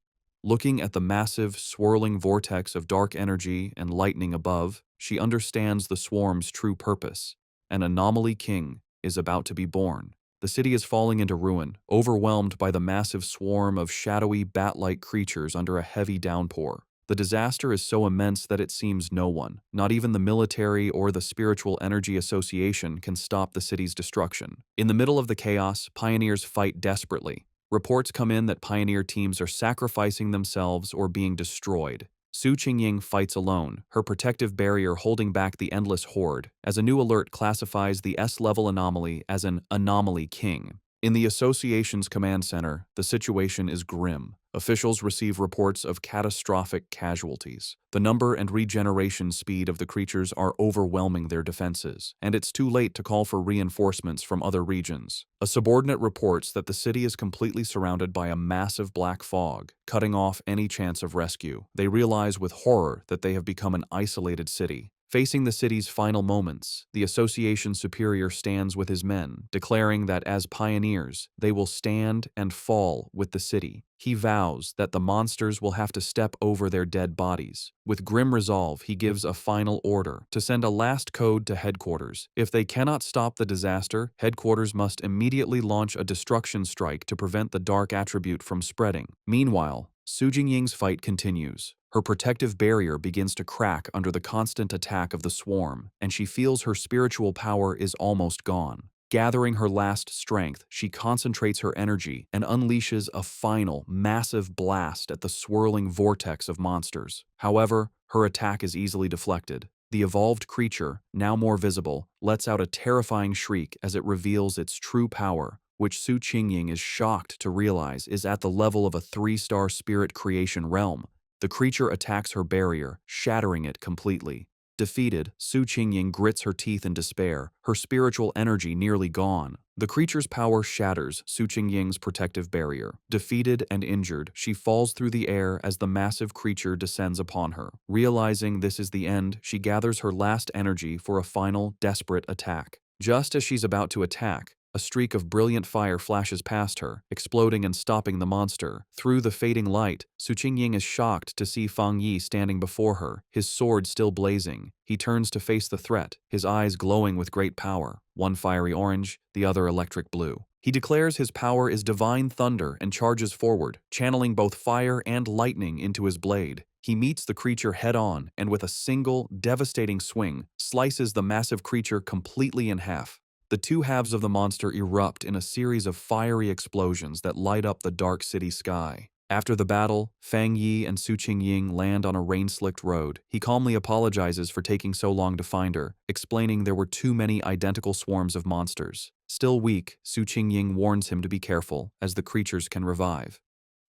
Looking at the massive, swirling vortex of dark energy and lightning above, she understands the swarm's true purpose. An anomaly king is about to be born. The city is falling into ruin, overwhelmed by the massive swarm of shadowy, bat-like creatures under a heavy downpour. The disaster is so immense that it seems no one, not even the military or the Spiritual Energy Association, can stop the city's destruction. In the middle of the chaos, pioneers fight desperately. Reports come in that pioneer teams are sacrificing themselves or being destroyed. Su Qingying fights alone, her protective barrier holding back the endless horde, as a new alert classifies the S-level anomaly as an anomaly king. In the association's command center, the situation is grim. Officials receive reports of catastrophic casualties. The number and regeneration speed of the creatures are overwhelming their defenses, and it's too late to call for reinforcements from other regions. A subordinate reports that the city is completely surrounded by a massive black fog, cutting off any chance of rescue. They realize with horror that they have become an isolated city. Facing the city's final moments, the association superior stands with his men, declaring that as pioneers, they will stand and fall with the city. He vows that the monsters will have to step over their dead bodies. With grim resolve, he gives a final order to send a last code to headquarters. If they cannot stop the disaster, headquarters must immediately launch a destruction strike to prevent the dark attribute from spreading. Meanwhile, Su Jingying's fight continues. Her protective barrier begins to crack under the constant attack of the swarm, and she feels her spiritual power is almost gone. Gathering her last strength, she concentrates her energy and unleashes a final, massive blast at the swirling vortex of monsters. However, her attack is easily deflected. The evolved creature, now more visible, lets out a terrifying shriek as it reveals its true power, which Su Qingying is shocked to realize is at the level of a 3-star spirit creation realm. The creature attacks her barrier, shattering it completely. Defeated, Su Qingying grits her teeth in despair, her spiritual energy nearly gone. The creature's power shatters Su Qingying's protective barrier. Defeated and injured, she falls through the air as the massive creature descends upon her. Realizing this is the end, she gathers her last energy for a final, desperate attack. Just as she's about to attack, a streak of brilliant fire flashes past her, exploding and stopping the monster. Through the fading light, Su Qingying is shocked to see Fang Yi standing before her, his sword still blazing. He turns to face the threat, his eyes glowing with great power, one fiery orange, the other electric blue. He declares his power is divine thunder and charges forward, channeling both fire and lightning into his blade. He meets the creature head-on and with a single, devastating swing, slices the massive creature completely in half. The two halves of the monster erupt in a series of fiery explosions that light up the dark city sky. After the battle, Fang Yi and Su Qingying land on a rain-slicked road. He calmly apologizes for taking so long to find her, explaining there were too many identical swarms of monsters. Still weak, Su Qingying warns him to be careful, as the creatures can revive.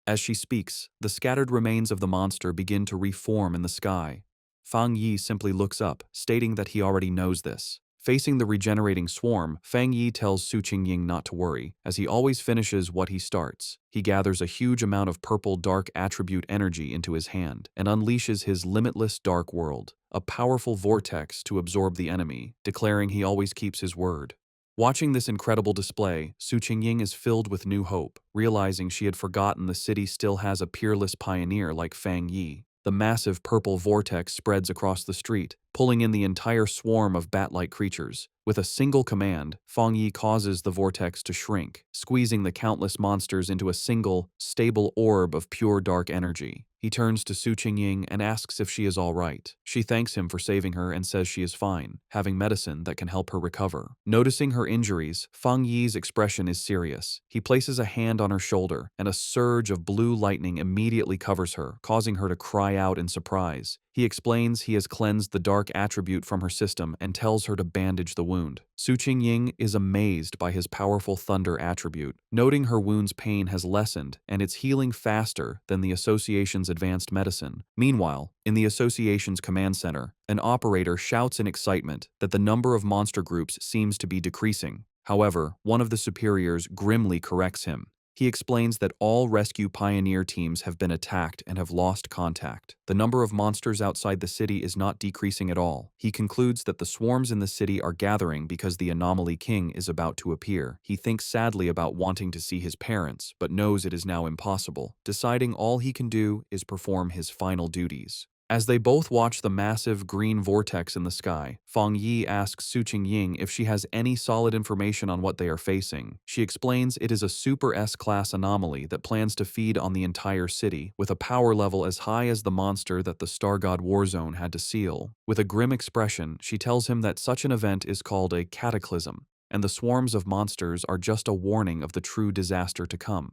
As she speaks, the scattered remains of the monster begin to reform in the sky. Fang Yi simply looks up, stating that he already knows this. Facing the regenerating swarm, Fang Yi tells Su Qingying not to worry, as he always finishes what he starts. He gathers a huge amount of purple dark attribute energy into his hand and unleashes his limitless dark world, a powerful vortex to absorb the enemy, declaring he always keeps his word. Watching this incredible display, Su Qingying is filled with new hope, realizing she had forgotten the city still has a peerless pioneer like Fang Yi. The massive purple vortex spreads across the street, pulling in the entire swarm of bat-like creatures. With a single command, Fang Yi causes the vortex to shrink, squeezing the countless monsters into a single, stable orb of pure dark energy. He turns to Su Qingying and asks if she is all right. She thanks him for saving her and says she is fine, having medicine that can help her recover. Noticing her injuries, Fang Yi's expression is serious. He places a hand on her shoulder, and a surge of blue lightning immediately covers her, causing her to cry out in surprise. He explains he has cleansed the dark attribute from her system and tells her to bandage the wound. Su Qingying is amazed by his powerful thunder attribute, noting her wound's pain has lessened and it's healing faster than the association's advanced medicine. Meanwhile, in the association's command center, an operator shouts in excitement that the number of monster groups seems to be decreasing. However, one of the superiors grimly corrects him. He explains that all rescue pioneer teams have been attacked and have lost contact. The number of monsters outside the city is not decreasing at all. He concludes that the swarms in the city are gathering because the anomaly king is about to appear. He thinks sadly about wanting to see his parents, but knows it is now impossible, deciding all he can do is perform his final duties. As they both watch the massive green vortex in the sky, Fang Yi asks Su Qingying if she has any solid information on what they are facing. She explains it is a Super S-class anomaly that plans to feed on the entire city, with a power level as high as the monster that the Star God Warzone had to seal. With a grim expression, she tells him that such an event is called a cataclysm, and the swarms of monsters are just a warning of the true disaster to come.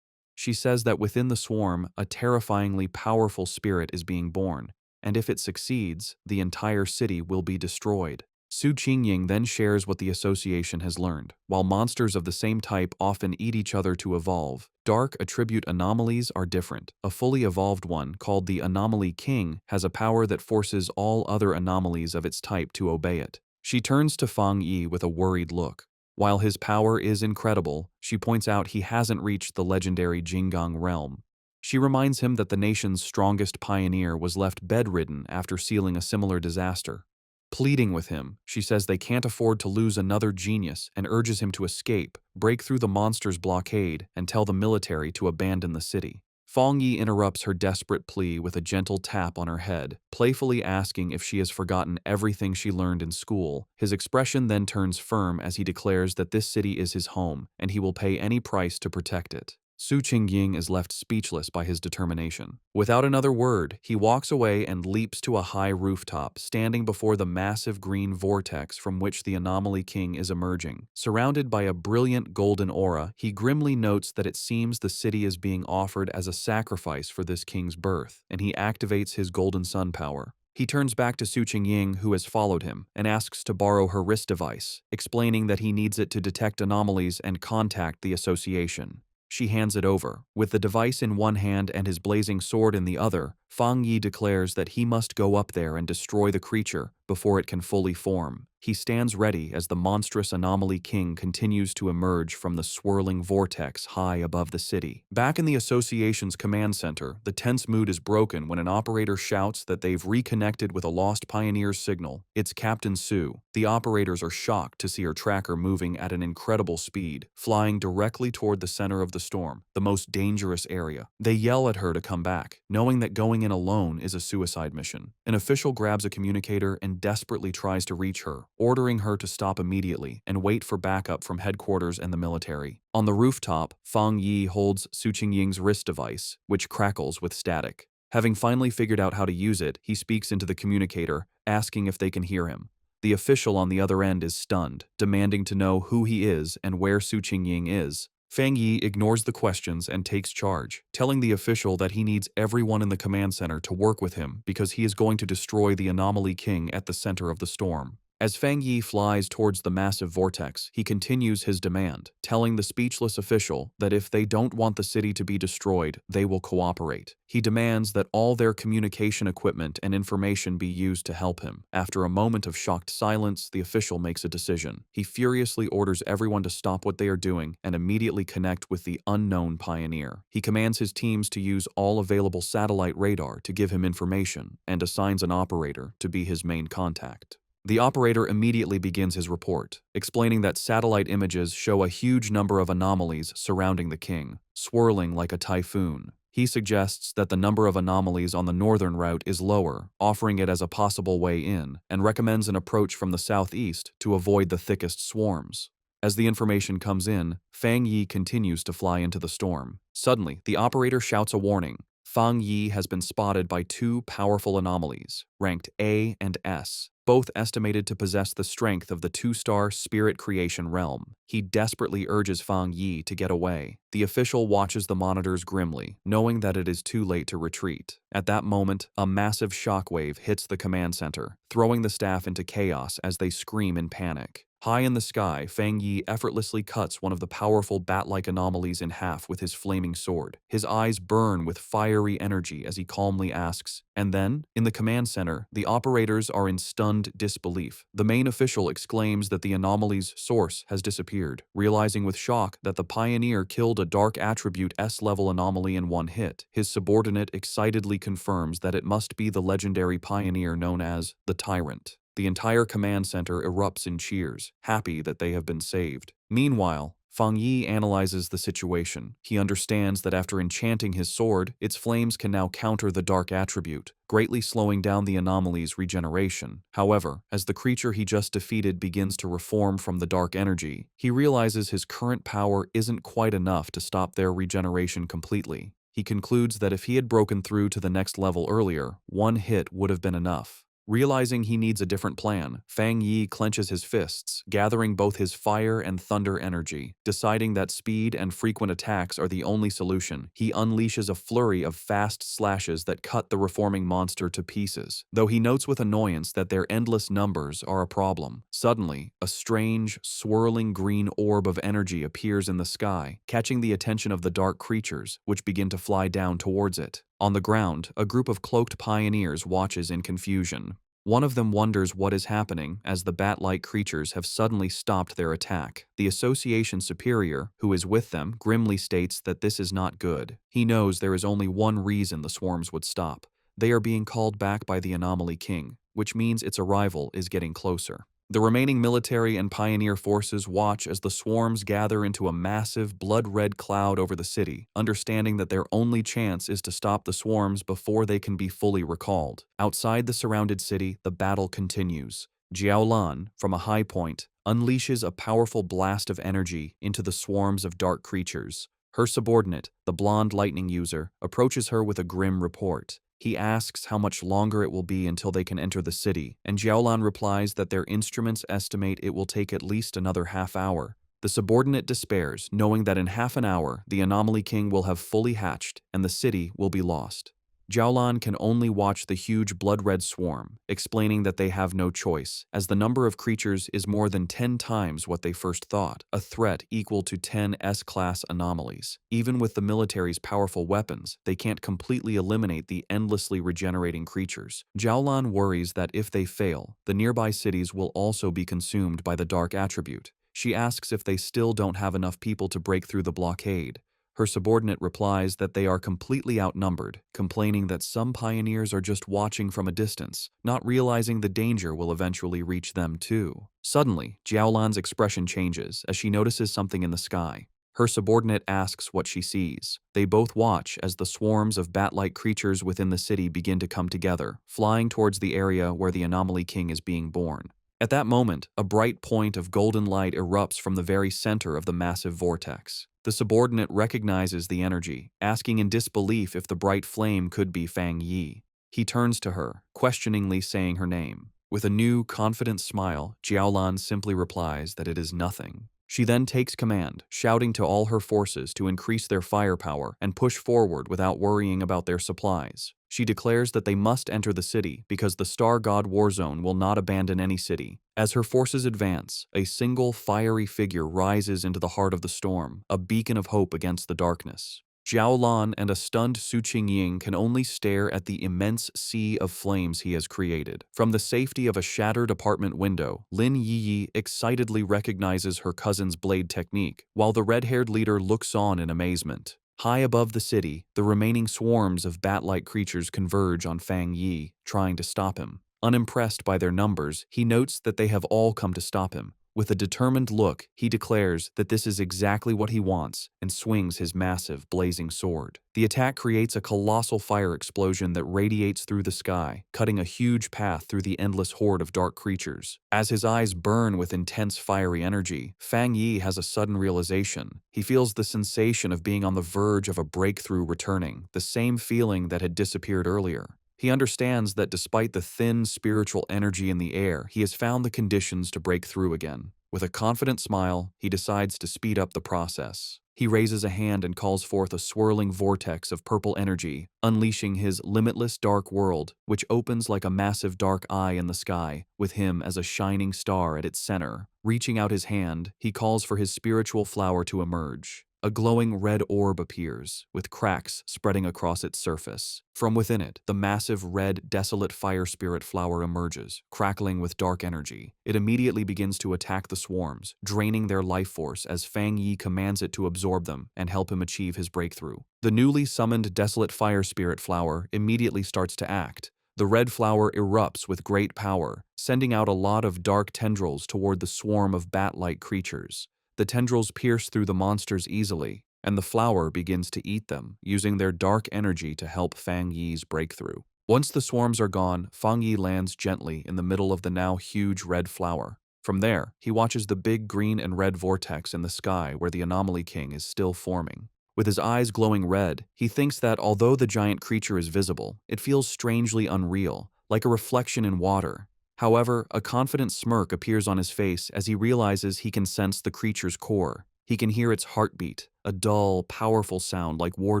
She says that within the swarm, a terrifyingly powerful spirit is being born, and if it succeeds, the entire city will be destroyed. Su Qingying then shares what the association has learned. While monsters of the same type often eat each other to evolve, dark attribute anomalies are different. A fully evolved one, called the Anomaly King, has a power that forces all other anomalies of its type to obey it. She turns to Fang Yi with a worried look. While his power is incredible, she points out he hasn't reached the legendary Jinggang realm. She reminds him that the nation's strongest pioneer was left bedridden after sealing a similar disaster. Pleading with him, she says they can't afford to lose another genius and urges him to escape, break through the monster's blockade, and tell the military to abandon the city. Fang Yi interrupts her desperate plea with a gentle tap on her head, playfully asking if she has forgotten everything she learned in school. His expression then turns firm as he declares that this city is his home, and he will pay any price to protect it. Su Qingying is left speechless by his determination. Without another word, he walks away and leaps to a high rooftop, standing before the massive green vortex from which the Anomaly King is emerging. Surrounded by a brilliant golden aura, he grimly notes that it seems the city is being offered as a sacrifice for this king's birth, and he activates his golden sun power. He turns back to Su Qingying, who has followed him, and asks to borrow her wrist device, explaining that he needs it to detect anomalies and contact the association. She hands it over. With the device in one hand and his blazing sword in the other, Fang Yi declares that he must go up there and destroy the creature before it can fully form. He stands ready as the monstrous Anomaly King continues to emerge from the swirling vortex high above the city. Back in the association's command center, the tense mood is broken when an operator shouts that they've reconnected with a lost pioneer's signal. It's Captain Su. The operators are shocked to see her tracker moving at an incredible speed, flying directly toward the center of the storm, the most dangerous area. They yell at her to come back, knowing that going in alone is a suicide mission. An official grabs a communicator and desperately tries to reach her, ordering her to stop immediately and wait for backup from headquarters and the military. On the rooftop, Fang Yi holds Su Qingying's wrist device, which crackles with static. Having finally figured out how to use it, he speaks into the communicator, asking if they can hear him. The official on the other end is stunned, demanding to know who he is and where Su Qingying is. Fang Yi ignores the questions and takes charge, telling the official that he needs everyone in the command center to work with him because he is going to destroy the Anomaly King at the center of the storm. As Fang Yi flies towards the massive vortex, he continues his demand, telling the speechless official that if they don't want the city to be destroyed, they will cooperate. He demands that all their communication equipment and information be used to help him. After a moment of shocked silence, the official makes a decision. He furiously orders everyone to stop what they are doing and immediately connect with the unknown pioneer. He commands his teams to use all available satellite radar to give him information and assigns an operator to be his main contact. The operator immediately begins his report, explaining that satellite images show a huge number of anomalies surrounding the king, swirling like a typhoon. He suggests that the number of anomalies on the northern route is lower, offering it as a possible way in, and recommends an approach from the southeast to avoid the thickest swarms. As the information comes in, Fang Yi continues to fly into the storm. Suddenly, the operator shouts a warning. Fang Yi has been spotted by two powerful anomalies, ranked A and S, both estimated to possess the strength of the two-star spirit creation realm. He desperately urges Fang Yi to get away. The official watches the monitors grimly, knowing that it is too late to retreat. At that moment, a massive shockwave hits the command center, throwing the staff into chaos as they scream in panic. High in the sky, Fang Yi effortlessly cuts one of the powerful bat-like anomalies in half with his flaming sword. His eyes burn with fiery energy as he calmly asks, and then, in the command center, the operators are in stunned disbelief. The main official exclaims that the anomaly's source has disappeared, realizing with shock that the pioneer killed a dark attribute S-level anomaly in one hit. His subordinate excitedly confirms that it must be the legendary pioneer known as the Tyrant. The entire command center erupts in cheers, happy that they have been saved. Meanwhile, Fang Yi analyzes the situation. He understands that after enchanting his sword, its flames can now counter the dark attribute, greatly slowing down the anomaly's regeneration. However, as the creature he just defeated begins to reform from the dark energy, he realizes his current power isn't quite enough to stop their regeneration completely. He concludes that if he had broken through to the next level earlier, one hit would have been enough. Realizing he needs a different plan, Fang Yi clenches his fists, gathering both his fire and thunder energy. Deciding that speed and frequent attacks are the only solution, he unleashes a flurry of fast slashes that cut the reforming monster to pieces, though he notes with annoyance that their endless numbers are a problem. Suddenly, a strange, swirling green orb of energy appears in the sky, catching the attention of the dark creatures, which begin to fly down towards it. On the ground, a group of cloaked pioneers watches in confusion. One of them wonders what is happening as the bat-like creatures have suddenly stopped their attack. The association superior, who is with them, grimly states that this is not good. He knows there is only one reason the swarms would stop. They are being called back by the Anomaly King, which means its arrival is getting closer. The remaining military and pioneer forces watch as the swarms gather into a massive, blood-red cloud over the city, understanding that their only chance is to stop the swarms before they can be fully recalled. Outside the surrounded city, the battle continues. Jiaolan, from a high point, unleashes a powerful blast of energy into the swarms of dark creatures. Her subordinate, the blonde lightning user, approaches her with a grim report. He asks how much longer it will be until they can enter the city, and Jiaolan replies that their instruments estimate it will take at least another half hour. The subordinate despairs, knowing that in half an hour, the Anomaly King will have fully hatched and the city will be lost. Jiaolan can only watch the huge blood-red swarm, explaining that they have no choice, as the number of creatures is more than 10 times what they first thought, a threat equal to 10 S-class anomalies. Even with the military's powerful weapons, they can't completely eliminate the endlessly regenerating creatures. Jiaolan worries that if they fail, the nearby cities will also be consumed by the dark attribute. She asks if they still don't have enough people to break through the blockade. Her subordinate replies that they are completely outnumbered, complaining that some pioneers are just watching from a distance, not realizing the danger will eventually reach them too. Suddenly, Jiaolan's expression changes as she notices something in the sky. Her subordinate asks what she sees. They both watch as the swarms of bat-like creatures within the city begin to come together, flying towards the area where the Anomaly King is being born. At that moment, a bright point of golden light erupts from the very center of the massive vortex. The subordinate recognizes the energy, asking in disbelief if the bright flame could be Fang Yi. He turns to her, questioningly saying her name. With a new, confident smile, Jiaolan simply replies that it is nothing. She then takes command, shouting to all her forces to increase their firepower and push forward without worrying about their supplies. She declares that they must enter the city because the Star God Warzone will not abandon any city. As her forces advance, a single fiery figure rises into the heart of the storm, a beacon of hope against the darkness. Jiaolan and a stunned Su Qingying can only stare at the immense sea of flames he has created. From the safety of a shattered apartment window, Lin Yiyi excitedly recognizes her cousin's blade technique, while the red-haired leader looks on in amazement. High above the city, the remaining swarms of bat-like creatures converge on Fang Yi, trying to stop him. Unimpressed by their numbers, he notes that they have all come to stop him. With a determined look, he declares that this is exactly what he wants and swings his massive, blazing sword. The attack creates a colossal fire explosion that radiates through the sky, cutting a huge path through the endless horde of dark creatures. As his eyes burn with intense fiery energy, Fang Yi has a sudden realization. He feels the sensation of being on the verge of a breakthrough returning, the same feeling that had disappeared earlier. He understands that despite the thin spiritual energy in the air, he has found the conditions to break through again. With a confident smile, he decides to speed up the process. He raises a hand and calls forth a swirling vortex of purple energy, unleashing his limitless dark world, which opens like a massive dark eye in the sky, with him as a shining star at its center. Reaching out his hand, he calls for his spiritual flower to emerge. A glowing red orb appears, with cracks spreading across its surface. From within it, the massive red, desolate fire spirit flower emerges, crackling with dark energy. It immediately begins to attack the swarms, draining their life force as Fang Yi commands it to absorb them and help him achieve his breakthrough. The newly summoned desolate fire spirit flower immediately starts to act. The red flower erupts with great power, sending out a lot of dark tendrils toward the swarm of bat-like creatures. The tendrils pierce through the monsters easily, and the flower begins to eat them, using their dark energy to help Fang Yi's breakthrough. Once the swarms are gone, Fang Yi lands gently in the middle of the now huge red flower. From there, he watches the big green and red vortex in the sky where the Anomaly King is still forming. With his eyes glowing red, he thinks that although the giant creature is visible, it feels strangely unreal, like a reflection in water. However, a confident smirk appears on his face as he realizes he can sense the creature's core. He can hear its heartbeat, a dull, powerful sound like war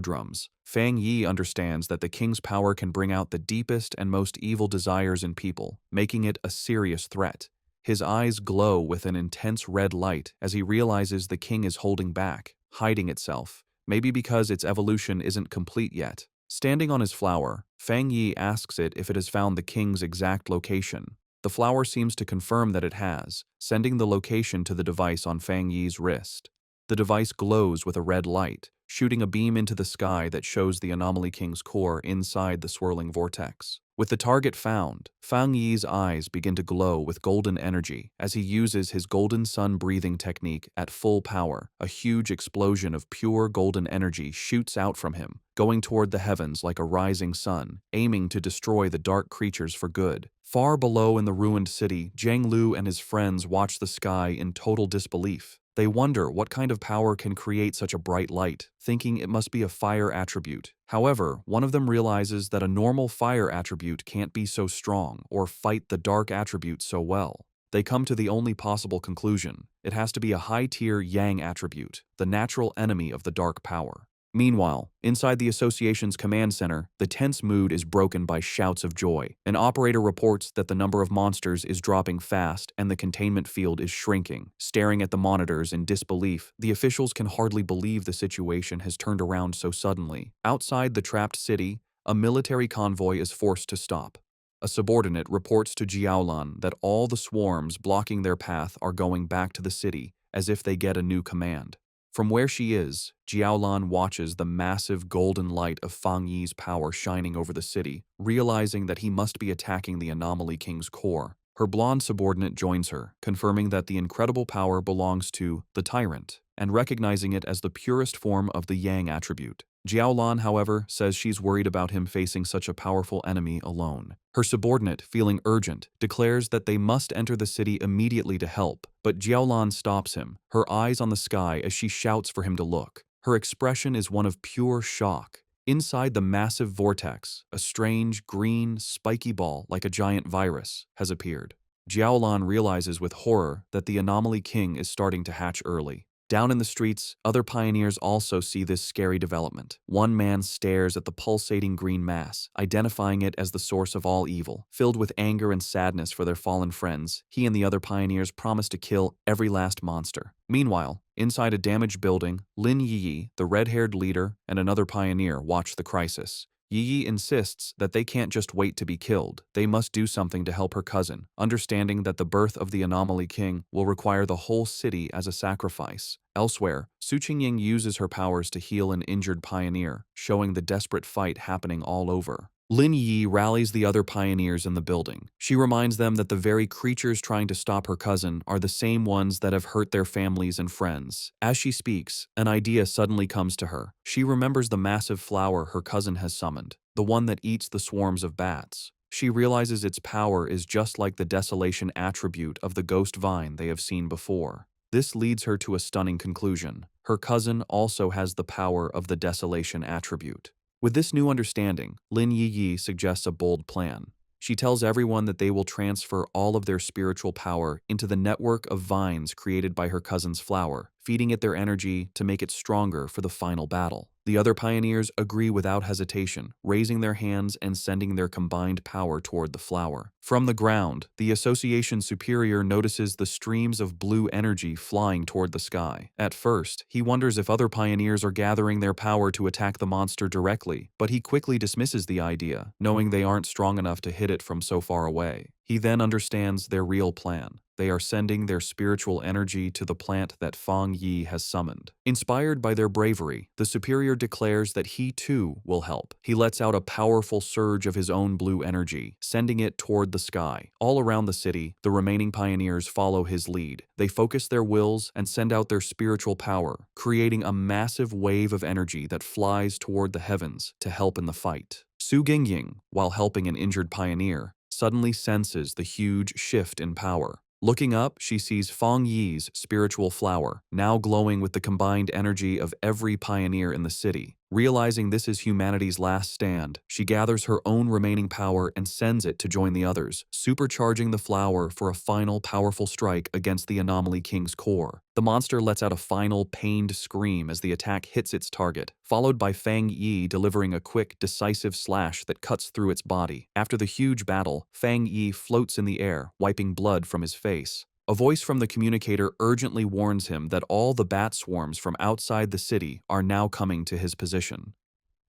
drums. Fang Yi understands that the king's power can bring out the deepest and most evil desires in people, making it a serious threat. His eyes glow with an intense red light as he realizes the king is holding back, hiding itself, maybe because its evolution isn't complete yet. Standing on his flower, Fang Yi asks it if it has found the king's exact location. The flower seems to confirm that it has, sending the location to the device on Fang Yi's wrist. The device glows with a red light, shooting a beam into the sky that shows the Anomaly King's core inside the swirling vortex. With the target found, Fang Yi's eyes begin to glow with golden energy as he uses his golden sun breathing technique at full power. A huge explosion of pure golden energy shoots out from him, going toward the heavens like a rising sun, aiming to destroy the dark creatures for good. Far below in the ruined city, Zhang Lu and his friends watch the sky in total disbelief. They wonder what kind of power can create such a bright light, thinking it must be a fire attribute. However, one of them realizes that a normal fire attribute can't be so strong or fight the dark attribute so well. They come to the only possible conclusion: it has to be a high-tier yang attribute, the natural enemy of the dark power. Meanwhile, inside the association's command center, the tense mood is broken by shouts of joy. An operator reports that the number of monsters is dropping fast and the containment field is shrinking. Staring at the monitors in disbelief, the officials can hardly believe the situation has turned around so suddenly. Outside the trapped city, a military convoy is forced to stop. A subordinate reports to Jiaolan that all the swarms blocking their path are going back to the city, as if they get a new command. From where she is, Jiaolan watches the massive golden light of Fang Yi's power shining over the city, realizing that he must be attacking the Anomaly King's core. Her blonde subordinate joins her, confirming that the incredible power belongs to the Tyrant, and recognizing it as the purest form of the Yang attribute. Jiaolan, however, says she's worried about him facing such a powerful enemy alone. Her subordinate, feeling urgent, declares that they must enter the city immediately to help, but Jiaolan stops him, her eyes on the sky as she shouts for him to look. Her expression is one of pure shock. Inside the massive vortex, a strange, green, spiky ball like a giant virus has appeared. Jiaolan realizes with horror that the Anomaly King is starting to hatch early. Down in the streets, other pioneers also see this scary development. One man stares at the pulsating green mass, identifying it as the source of all evil. Filled with anger and sadness for their fallen friends, he and the other pioneers promise to kill every last monster. Meanwhile, inside a damaged building, Lin Yi, the red-haired leader, and another pioneer watch the crisis. Yi insists that they can't just wait to be killed. They must do something to help her cousin, understanding that the birth of the Anomaly King will require the whole city as a sacrifice. Elsewhere, Su Qingying uses her powers to heal an injured pioneer, showing the desperate fight happening all over. Lin Yi rallies the other pioneers in the building. She reminds them that the very creatures trying to stop her cousin are the same ones that have hurt their families and friends. As she speaks, an idea suddenly comes to her. She remembers the massive flower her cousin has summoned, the one that eats the swarms of bats. She realizes its power is just like the desolation attribute of the ghost vine they have seen before. This leads her to a stunning conclusion. Her cousin also has the power of the desolation attribute. With this new understanding, Lin Yi suggests a bold plan. She tells everyone that they will transfer all of their spiritual power into the network of vines created by her cousin's flower, feeding it their energy to make it stronger for the final battle. The other pioneers agree without hesitation, raising their hands and sending their combined power toward the flower. From the ground, the Association Superior notices the streams of blue energy flying toward the sky. At first, he wonders if other pioneers are gathering their power to attack the monster directly, but he quickly dismisses the idea, knowing they aren't strong enough to hit it from so far away. He then understands their real plan. They are sending their spiritual energy to the plant that Fang Yi has summoned. Inspired by their bravery, the superior declares that he too will help. He lets out a powerful surge of his own blue energy, sending it toward the sky. All around the city, the remaining pioneers follow his lead. They focus their wills and send out their spiritual power, creating a massive wave of energy that flies toward the heavens to help in the fight. Su Gingying, while helping an injured pioneer, suddenly senses the huge shift in power. Looking up, she sees Fang Yi's spiritual flower, now glowing with the combined energy of every pioneer in the city. Realizing this is humanity's last stand, she gathers her own remaining power and sends it to join the others, supercharging the flower for a final powerful strike against the Anomaly King's core. The monster lets out a final pained scream as the attack hits its target, followed by Fang Yi delivering a quick, decisive slash that cuts through its body. After the huge battle, Fang Yi floats in the air, wiping blood from his face. A voice from the communicator urgently warns him that all the bat swarms from outside the city are now coming to his position.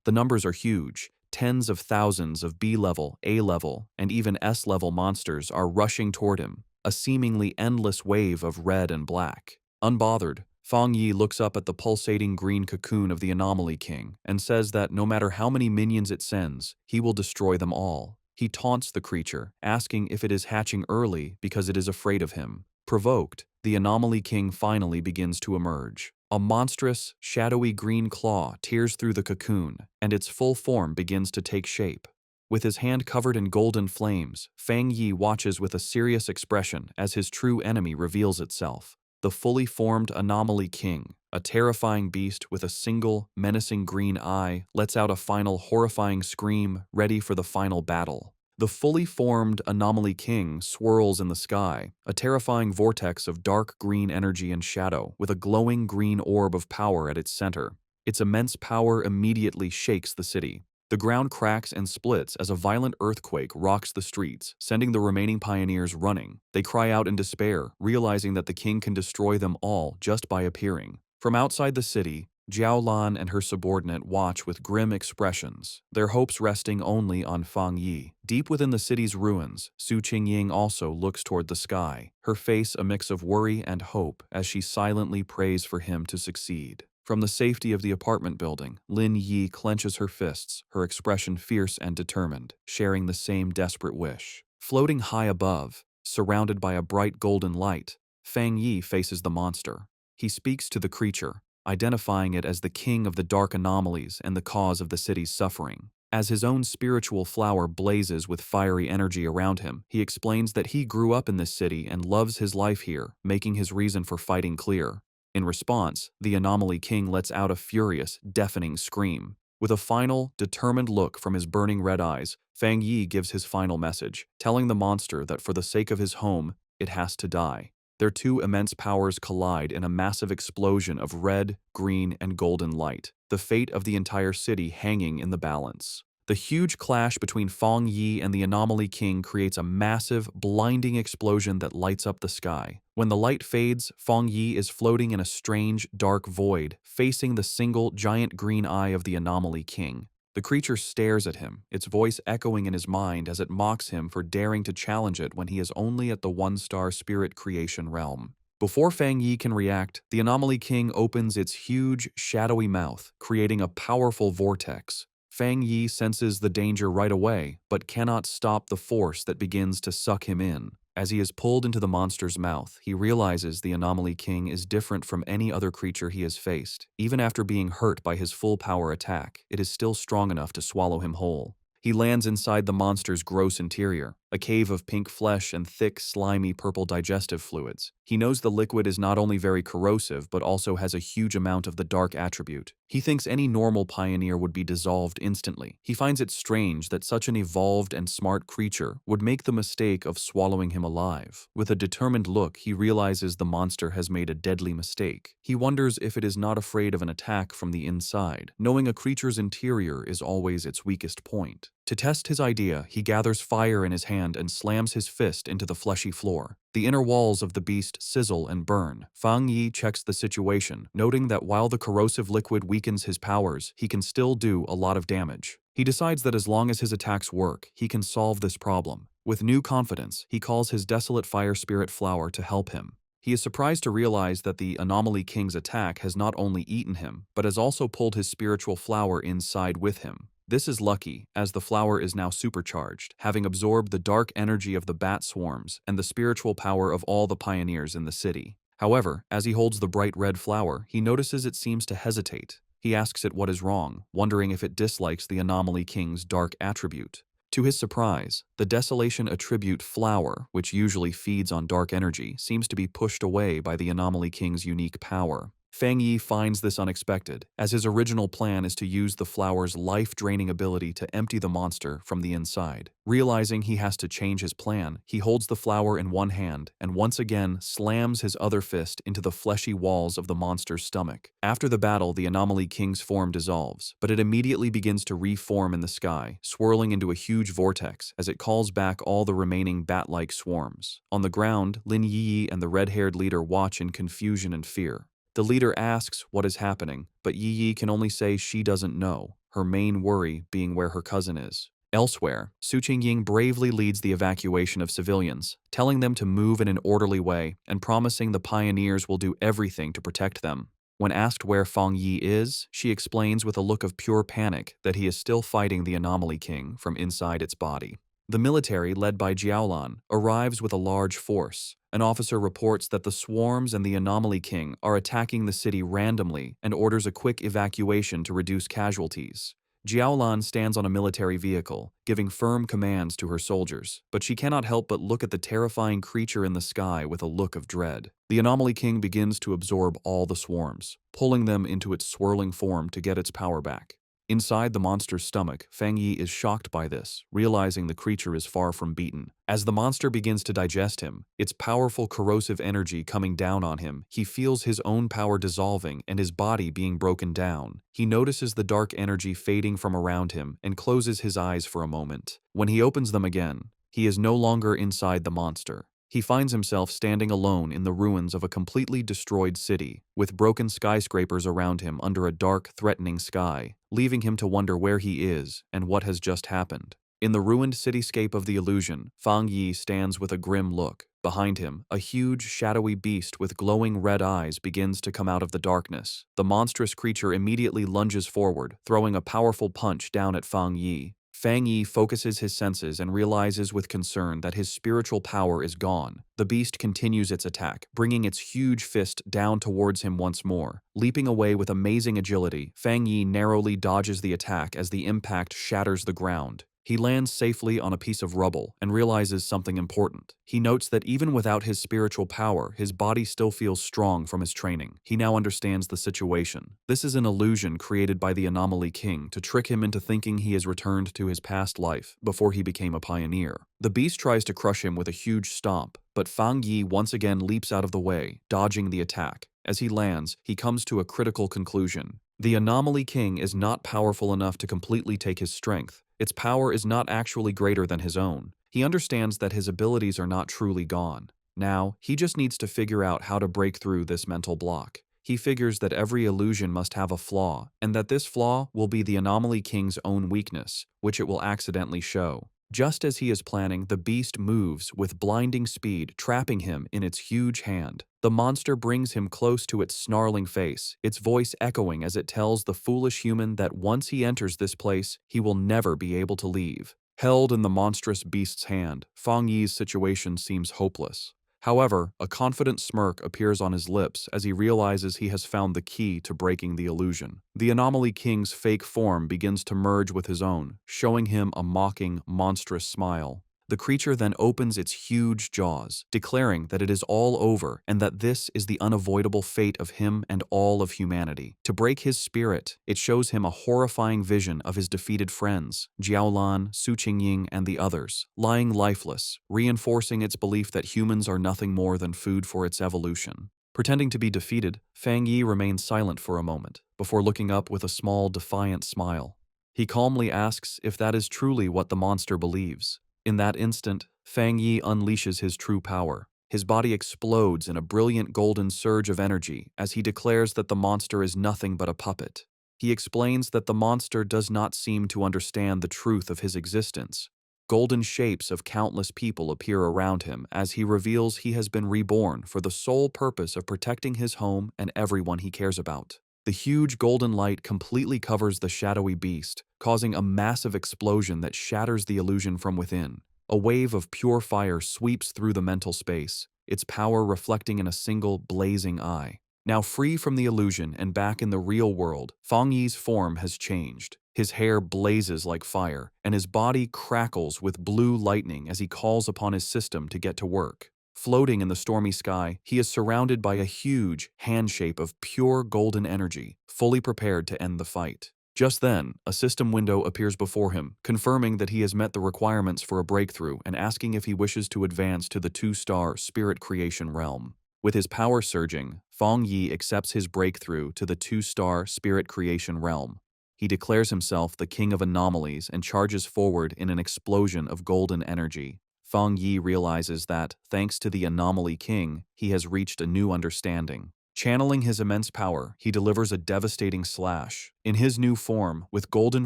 The numbers are huge. Tens of thousands of B-level, A-level, and even S-level monsters are rushing toward him, a seemingly endless wave of red and black. Unbothered, Fang Yi looks up at the pulsating green cocoon of the Anomaly King and says that no matter how many minions it sends, he will destroy them all. He taunts the creature, asking if it is hatching early because it is afraid of him. Provoked, the Anomaly King finally begins to emerge. A monstrous, shadowy green claw tears through the cocoon, and its full form begins to take shape. With his hand covered in golden flames, Fang Yi watches with a serious expression as his true enemy reveals itself. The fully formed Anomaly King, a terrifying beast with a single, menacing green eye, lets out a final horrifying scream, ready for the final battle. The fully formed Anomaly King swirls in the sky, a terrifying vortex of dark green energy and shadow, with a glowing green orb of power at its center. Its immense power immediately shakes the city. The ground cracks and splits as a violent earthquake rocks the streets, sending the remaining pioneers running. They cry out in despair, realizing that the king can destroy them all just by appearing. From outside the city, Jiaolan and her subordinate watch with grim expressions, their hopes resting only on Fang Yi. Deep within the city's ruins, Su Qingying also looks toward the sky, her face a mix of worry and hope as she silently prays for him to succeed. From the safety of the apartment building, Lin Yi clenches her fists, her expression fierce and determined, sharing the same desperate wish. Floating high above, surrounded by a bright golden light, Fang Yi faces the monster. He speaks to the creature, identifying it as the king of the dark anomalies and the cause of the city's suffering. As his own spiritual flower blazes with fiery energy around him, he explains that he grew up in this city and loves his life here, making his reason for fighting clear. In response, the Anomaly King lets out a furious, deafening scream. With a final, determined look from his burning red eyes, Fang Yi gives his final message, telling the monster that for the sake of his home, it has to die. Their two immense powers collide in a massive explosion of red, green, and golden light, the fate of the entire city hanging in the balance. The huge clash between Fang Yi and the Anomaly King creates a massive, blinding explosion that lights up the sky. When the light fades, Fang Yi is floating in a strange, dark void, facing the single, giant green eye of the Anomaly King. The creature stares at him, its voice echoing in his mind as it mocks him for daring to challenge it when he is only at the one-star spirit creation realm. Before Fang Yi can react, the Anomaly King opens its huge, shadowy mouth, creating a powerful vortex. Fang Yi senses the danger right away, but cannot stop the force that begins to suck him in. As he is pulled into the monster's mouth, he realizes the Anomaly King is different from any other creature he has faced. Even after being hurt by his full power attack, it is still strong enough to swallow him whole. He lands inside the monster's gross interior, a cave of pink flesh and thick, slimy purple digestive fluids. He knows the liquid is not only very corrosive, but also has a huge amount of the dark attribute. He thinks any normal pioneer would be dissolved instantly. He finds it strange that such an evolved and smart creature would make the mistake of swallowing him alive. With a determined look, he realizes the monster has made a deadly mistake. He wonders if it is not afraid of an attack from the inside, knowing a creature's interior is always its weakest point. To test his idea, he gathers fire in his hand and slams his fist into the fleshy floor. The inner walls of the beast sizzle and burn. Fang Yi checks the situation, noting that while the corrosive liquid weakens his powers, he can still do a lot of damage. He decides that as long as his attacks work, he can solve this problem. With new confidence, he calls his desolate fire spirit flower to help him. He is surprised to realize that the Anomaly King's attack has not only eaten him, but has also pulled his spiritual flower inside with him. This is lucky, as the flower is now supercharged, having absorbed the dark energy of the bat swarms and the spiritual power of all the pioneers in the city. However, as he holds the bright red flower, he notices it seems to hesitate. He asks it what is wrong, wondering if it dislikes the Anomaly King's dark attribute. To his surprise, the Desolation attribute flower, which usually feeds on dark energy, seems to be pushed away by the Anomaly King's unique power. Fang Yi finds this unexpected, as his original plan is to use the flower's life-draining ability to empty the monster from the inside. Realizing he has to change his plan, he holds the flower in one hand and once again slams his other fist into the fleshy walls of the monster's stomach. After the battle, the Anomaly King's form dissolves, but it immediately begins to reform in the sky, swirling into a huge vortex as it calls back all the remaining bat-like swarms. On the ground, Lin Yi and the red-haired leader watch in confusion and fear. The leader asks what is happening, but Yi can only say she doesn't know, her main worry being where her cousin is. Elsewhere, Su Qingying bravely leads the evacuation of civilians, telling them to move in an orderly way and promising the pioneers will do everything to protect them. When asked where Fang Yi is, she explains with a look of pure panic that he is still fighting the Anomaly King from inside its body. The military, led by Jiaolan, arrives with a large force. An officer reports that the swarms and the Anomaly King are attacking the city randomly and orders a quick evacuation to reduce casualties. Jiaolan stands on a military vehicle, giving firm commands to her soldiers, but she cannot help but look at the terrifying creature in the sky with a look of dread. The Anomaly King begins to absorb all the swarms, pulling them into its swirling form to get its power back. Inside the monster's stomach, Fang Yi is shocked by this, realizing the creature is far from beaten. As the monster begins to digest him, its powerful corrosive energy coming down on him, he feels his own power dissolving and his body being broken down. He notices the dark energy fading from around him and closes his eyes for a moment. When he opens them again, he is no longer inside the monster. He finds himself standing alone in the ruins of a completely destroyed city, with broken skyscrapers around him under a dark, threatening sky, leaving him to wonder where he is and what has just happened. In the ruined cityscape of the illusion, Fang Yi stands with a grim look. Behind him, a huge, shadowy beast with glowing red eyes begins to come out of the darkness. The monstrous creature immediately lunges forward, throwing a powerful punch down at Fang Yi. Fang Yi focuses his senses and realizes with concern that his spiritual power is gone. The beast continues its attack, bringing its huge fist down towards him once more. Leaping away with amazing agility, Fang Yi narrowly dodges the attack as the impact shatters the ground. He lands safely on a piece of rubble and realizes something important. He notes that even without his spiritual power, his body still feels strong from his training. He now understands the situation. This is an illusion created by the Anomaly King to trick him into thinking he has returned to his past life before he became a pioneer. The beast tries to crush him with a huge stomp, but Fang Yi once again leaps out of the way, dodging the attack. As he lands, he comes to a critical conclusion. The Anomaly King is not powerful enough to completely take his strength. Its power is not actually greater than his own. He understands that his abilities are not truly gone. Now, he just needs to figure out how to break through this mental block. He figures that every illusion must have a flaw, and that this flaw will be the Anomaly King's own weakness, which it will accidentally show. Just as he is planning, the beast moves with blinding speed, trapping him in its huge hand. The monster brings him close to its snarling face, its voice echoing as it tells the foolish human that once he enters this place, he will never be able to leave. Held in the monstrous beast's hand, Fang Yi's situation seems hopeless. However, a confident smirk appears on his lips as he realizes he has found the key to breaking the illusion. The Anomaly King's fake form begins to merge with his own, showing him a mocking, monstrous smile. The creature then opens its huge jaws, declaring that it is all over and that this is the unavoidable fate of him and all of humanity. To break his spirit, it shows him a horrifying vision of his defeated friends, Jiaolan, Su Qingying, and the others, lying lifeless, reinforcing its belief that humans are nothing more than food for its evolution. Pretending to be defeated, Fang Yi remains silent for a moment, before looking up with a small, defiant smile. He calmly asks if that is truly what the monster believes. In that instant, Fang Yi unleashes his true power. His body explodes in a brilliant golden surge of energy as he declares that the monster is nothing but a puppet. He explains that the monster does not seem to understand the truth of his existence. Golden shapes of countless people appear around him as he reveals he has been reborn for the sole purpose of protecting his home and everyone he cares about. The huge golden light completely covers the shadowy beast, causing a massive explosion that shatters the illusion from within. A wave of pure fire sweeps through the mental space, its power reflecting in a single blazing eye. Now free from the illusion and back in the real world, Fang Yi's form has changed. His hair blazes like fire, and his body crackles with blue lightning as he calls upon his system to get to work. Floating in the stormy sky, he is surrounded by a huge handshape of pure golden energy, fully prepared to end the fight. Just then, a system window appears before him, confirming that he has met the requirements for a breakthrough and asking if he wishes to advance to the 2-star spirit creation realm. With his power surging, Fang Yi accepts his breakthrough to the 2-star spirit creation realm. He declares himself the king of anomalies and charges forward in an explosion of golden energy. Fang Yi realizes that, thanks to the Anomaly King, he has reached a new understanding. Channeling his immense power, he delivers a devastating slash. In his new form, with golden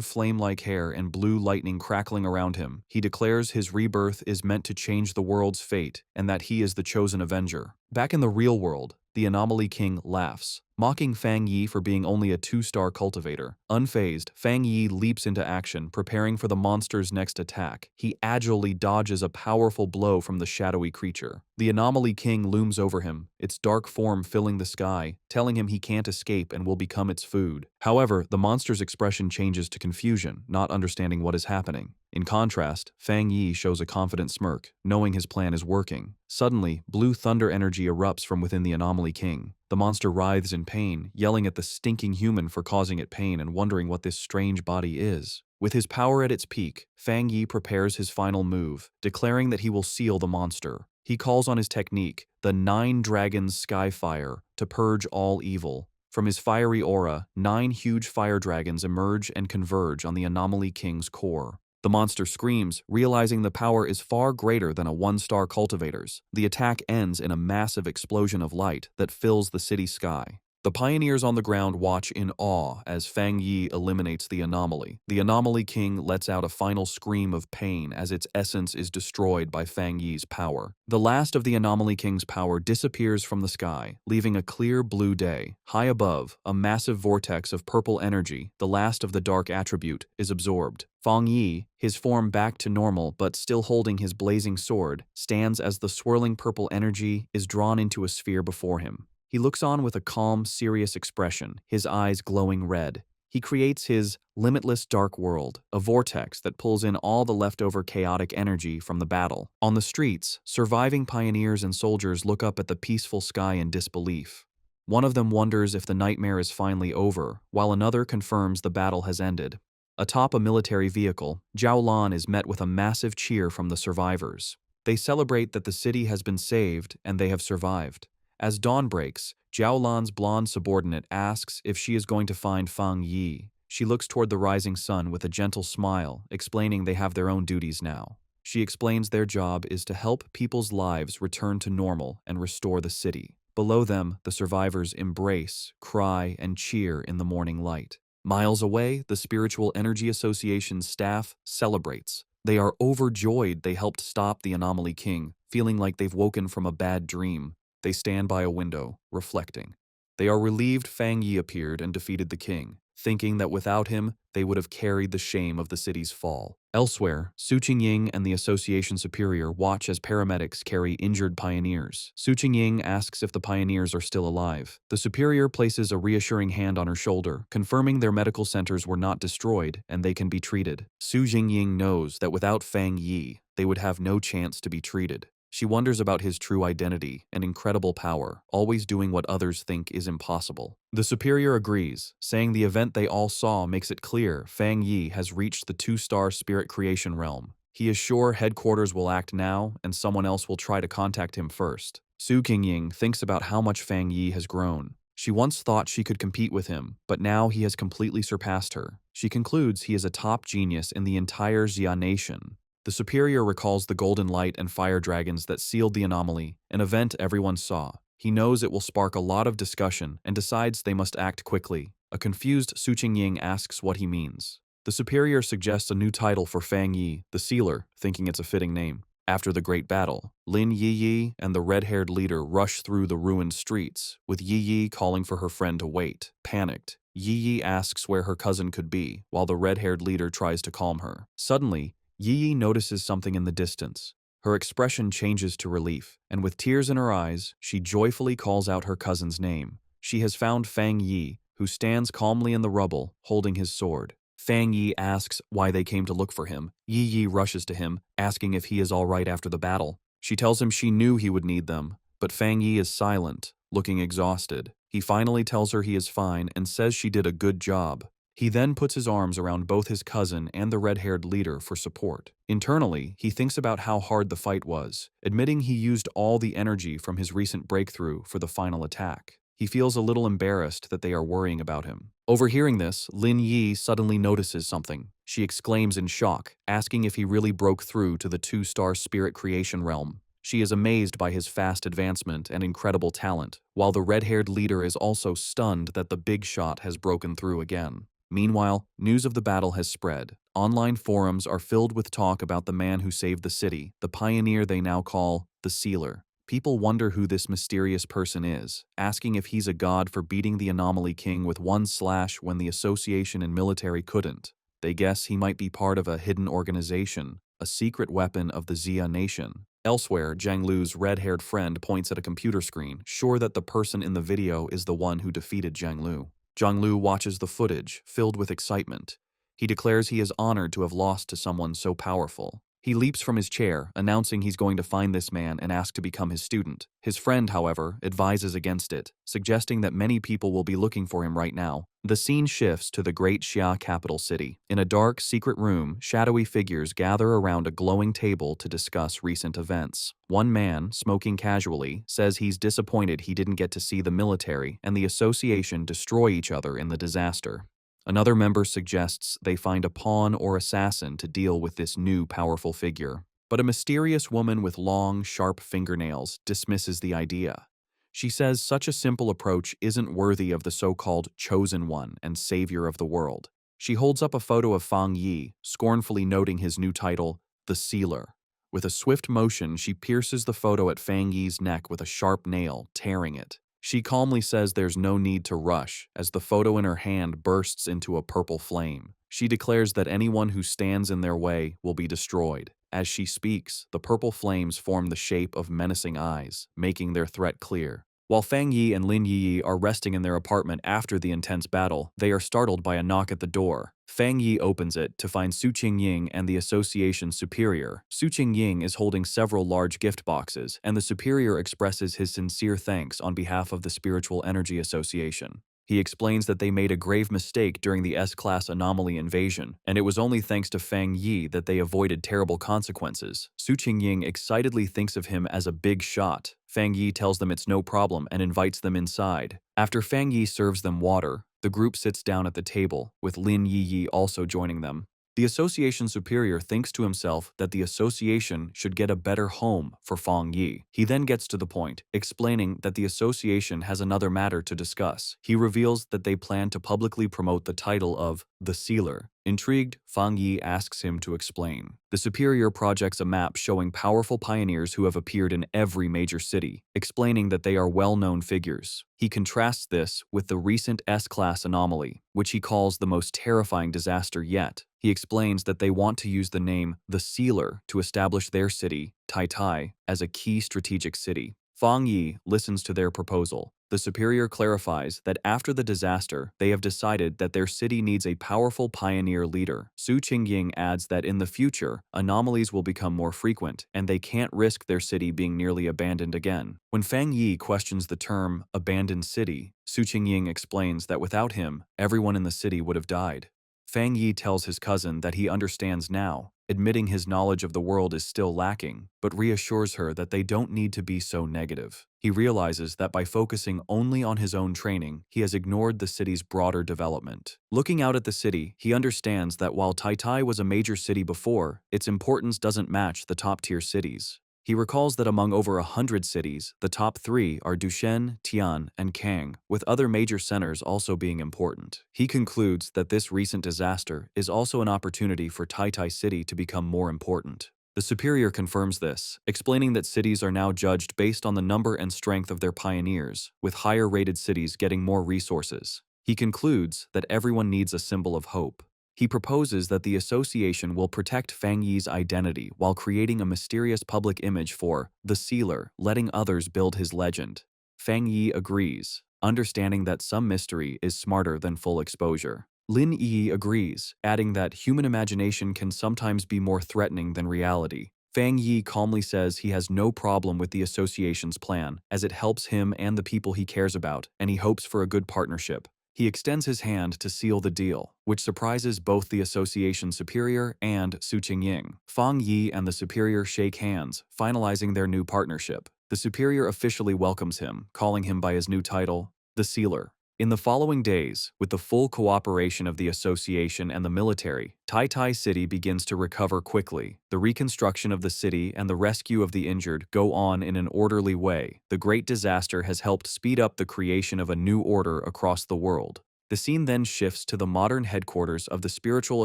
flame-like hair and blue lightning crackling around him, he declares his rebirth is meant to change the world's fate and that he is the chosen avenger. Back in the real world, the Anomaly King laughs, mocking Fang Yi for being only a 2-star cultivator. Unfazed, Fang Yi leaps into action, preparing for the monster's next attack. He agilely dodges a powerful blow from the shadowy creature. The Anomaly King looms over him, its dark form filling the sky, telling him he can't escape and will become its food. However, the monster's expression changes to confusion, not understanding what is happening. In contrast, Fang Yi shows a confident smirk, knowing his plan is working. Suddenly, blue thunder energy erupts from within the Anomaly King. The monster writhes in pain, yelling at the stinking human for causing it pain and wondering what this strange body is. With his power at its peak, Fang Yi prepares his final move, declaring that he will seal the monster. He calls on his technique, the 9 Dragons Skyfire, to purge all evil. From his fiery aura, 9 huge fire dragons emerge and converge on the Anomaly King's core. The monster screams, realizing the power is far greater than a 1-star cultivator's. The attack ends in a massive explosion of light that fills the city sky. The pioneers on the ground watch in awe as Fang Yi eliminates the anomaly. The Anomaly King lets out a final scream of pain as its essence is destroyed by Fang Yi's power. The last of the Anomaly King's power disappears from the sky, leaving a clear blue day. High above, a massive vortex of purple energy, the last of the dark attribute, is absorbed. Fang Yi, his form back to normal but still holding his blazing sword, stands as the swirling purple energy is drawn into a sphere before him. He looks on with a calm, serious expression, his eyes glowing red. He creates his limitless dark world, a vortex that pulls in all the leftover chaotic energy from the battle. On the streets, surviving pioneers and soldiers look up at the peaceful sky in disbelief. One of them wonders if the nightmare is finally over, while another confirms the battle has ended. Atop a military vehicle, Zhao Lan is met with a massive cheer from the survivors. They celebrate that the city has been saved and they have survived. As dawn breaks, Zhao Lan's blonde subordinate asks if she is going to find Fang Yi. She looks toward the rising sun with a gentle smile, explaining they have their own duties now. She explains their job is to help people's lives return to normal and restore the city. Below them, the survivors embrace, cry, and cheer in the morning light. Miles away, the Spiritual Energy Association's staff celebrates. They are overjoyed they helped stop the Anomaly King, feeling like they've woken from a bad dream. They stand by a window, reflecting. They are relieved Fang Yi appeared and defeated the king, thinking that without him, they would have carried the shame of the city's fall. Elsewhere, Su Qingying and the association superior watch as paramedics carry injured pioneers. Su Qingying asks if the pioneers are still alive. The superior places a reassuring hand on her shoulder, confirming their medical centers were not destroyed and they can be treated. Su Qingying knows that without Fang Yi, they would have no chance to be treated. She wonders about his true identity and incredible power, always doing what others think is impossible. The superior agrees, saying the event they all saw makes it clear Fang Yi has reached the 2-star spirit creation realm. He is sure headquarters will act now, and someone else will try to contact him first. Su Qingying thinks about how much Fang Yi has grown. She once thought she could compete with him, but now he has completely surpassed her. She concludes he is a top genius in the entire Xia nation. The superior recalls the golden light and fire dragons that sealed the anomaly, an event everyone saw. He knows it will spark a lot of discussion and decides they must act quickly. A confused Su Qingying asks what he means. The superior suggests a new title for Fang Yi, the Sealer, thinking it's a fitting name. After the great battle, Lin Yi and the red-haired leader rush through the ruined streets, with Yi calling for her friend to wait. Panicked, Yi asks where her cousin could be, while the red-haired leader tries to calm her. Suddenly, Yi notices something in the distance. Her expression changes to relief, and with tears in her eyes, she joyfully calls out her cousin's name. She has found Fang Yi, who stands calmly in the rubble, holding his sword. Fang Yi asks why they came to look for him. Yi rushes to him, asking if he is all right after the battle. She tells him she knew he would need them, but Fang Yi is silent, looking exhausted. He finally tells her he is fine and says she did a good job. He then puts his arms around both his cousin and the red-haired leader for support. Internally, he thinks about how hard the fight was, admitting he used all the energy from his recent breakthrough for the final attack. He feels a little embarrassed that they are worrying about him. Overhearing this, Lin Yi suddenly notices something. She exclaims in shock, asking if he really broke through to the 2-star spirit creation realm. She is amazed by his fast advancement and incredible talent, while the red-haired leader is also stunned that the big shot has broken through again. Meanwhile, news of the battle has spread. Online forums are filled with talk about the man who saved the city, the pioneer they now call the Sealer. People wonder who this mysterious person is, asking if he's a god for beating the Anomaly King with one slash when the association and military couldn't. They guess he might be part of a hidden organization, a secret weapon of the Xia nation. Elsewhere, Zhang Lu's red-haired friend points at a computer screen, sure that the person in the video is the one who defeated Zhang Lu. Zhang Lu watches the footage, filled with excitement. He declares he is honored to have lost to someone so powerful. He leaps from his chair, announcing he's going to find this man and ask to become his student. His friend, however, advises against it, suggesting that many people will be looking for him right now. The scene shifts to the great Xia capital city. In a dark, secret room, shadowy figures gather around a glowing table to discuss recent events. One man, smoking casually, says he's disappointed he didn't get to see the military and the association destroy each other in the disaster. Another member suggests they find a pawn or assassin to deal with this new powerful figure. But a mysterious woman with long, sharp fingernails dismisses the idea. She says such a simple approach isn't worthy of the so-called chosen one and savior of the world. She holds up a photo of Fang Yi, scornfully noting his new title, the Sealer. With a swift motion, she pierces the photo at Fang Yi's neck with a sharp nail, tearing it. She calmly says there's no need to rush, as the photo in her hand bursts into a purple flame. She declares that anyone who stands in their way will be destroyed. As she speaks, the purple flames form the shape of menacing eyes, making their threat clear. While Fang Yi and Lin Yi are resting in their apartment after the intense battle, they are startled by a knock at the door. Fang Yi opens it to find Su Qingying and the association's superior. Su Qingying is holding several large gift boxes, and the superior expresses his sincere thanks on behalf of the Spiritual Energy Association. He explains that they made a grave mistake during the S-class anomaly invasion, and it was only thanks to Fang Yi that they avoided terrible consequences. Su Qingying excitedly thinks of him as a big shot. Fang Yi tells them it's no problem and invites them inside. After Fang Yi serves them water, the group sits down at the table, with Lin Yi also joining them. The association superior thinks to himself that the association should get a better home for Fang Yi. He then gets to the point, explaining that the association has another matter to discuss. He reveals that they plan to publicly promote the title of the Sealer. Intrigued, Fang Yi asks him to explain. The superior projects a map showing powerful pioneers who have appeared in every major city, explaining that they are well-known figures. He contrasts this with the recent S-class anomaly, which he calls the most terrifying disaster yet. He explains that they want to use the name the Sealer to establish their city, Tai, as a key strategic city. Fang Yi listens to their proposal. The superior clarifies that after the disaster, they have decided that their city needs a powerful pioneer leader. Su Qingying adds that in the future, anomalies will become more frequent, and they can't risk their city being nearly abandoned again. When Fang Yi questions the term abandoned city, Su Qingying explains that without him, everyone in the city would have died. Fang Yi tells his cousin that he understands now, admitting his knowledge of the world is still lacking, but reassures her that they don't need to be so negative. He realizes that by focusing only on his own training, he has ignored the city's broader development. Looking out at the city, he understands that while Tai was a major city before, its importance doesn't match the top-tier cities. He recalls that among over 100 cities, the top 3 are Dushen, Tian, and Kang, with other major centers also being important. He concludes that this recent disaster is also an opportunity for Tai City to become more important. The superior confirms this, explaining that cities are now judged based on the number and strength of their pioneers, with higher-rated cities getting more resources. He concludes that everyone needs a symbol of hope. He proposes that the association will protect Fang Yi's identity while creating a mysterious public image for the Sealer, letting others build his legend. Fang Yi agrees, understanding that some mystery is smarter than full exposure. Lin Yi agrees, adding that human imagination can sometimes be more threatening than reality. Fang Yi calmly says he has no problem with the association's plan, as it helps him and the people he cares about, and he hopes for a good partnership. He extends his hand to seal the deal, which surprises both the association superior and Su Qingying. Fang Yi and the superior shake hands, finalizing their new partnership. The superior officially welcomes him, calling him by his new title, the Sealer. In the following days, with the full cooperation of the association and the military, Tai City begins to recover quickly. The reconstruction of the city and the rescue of the injured go on in an orderly way. The great disaster has helped speed up the creation of a new order across the world. The scene then shifts to the modern headquarters of the Spiritual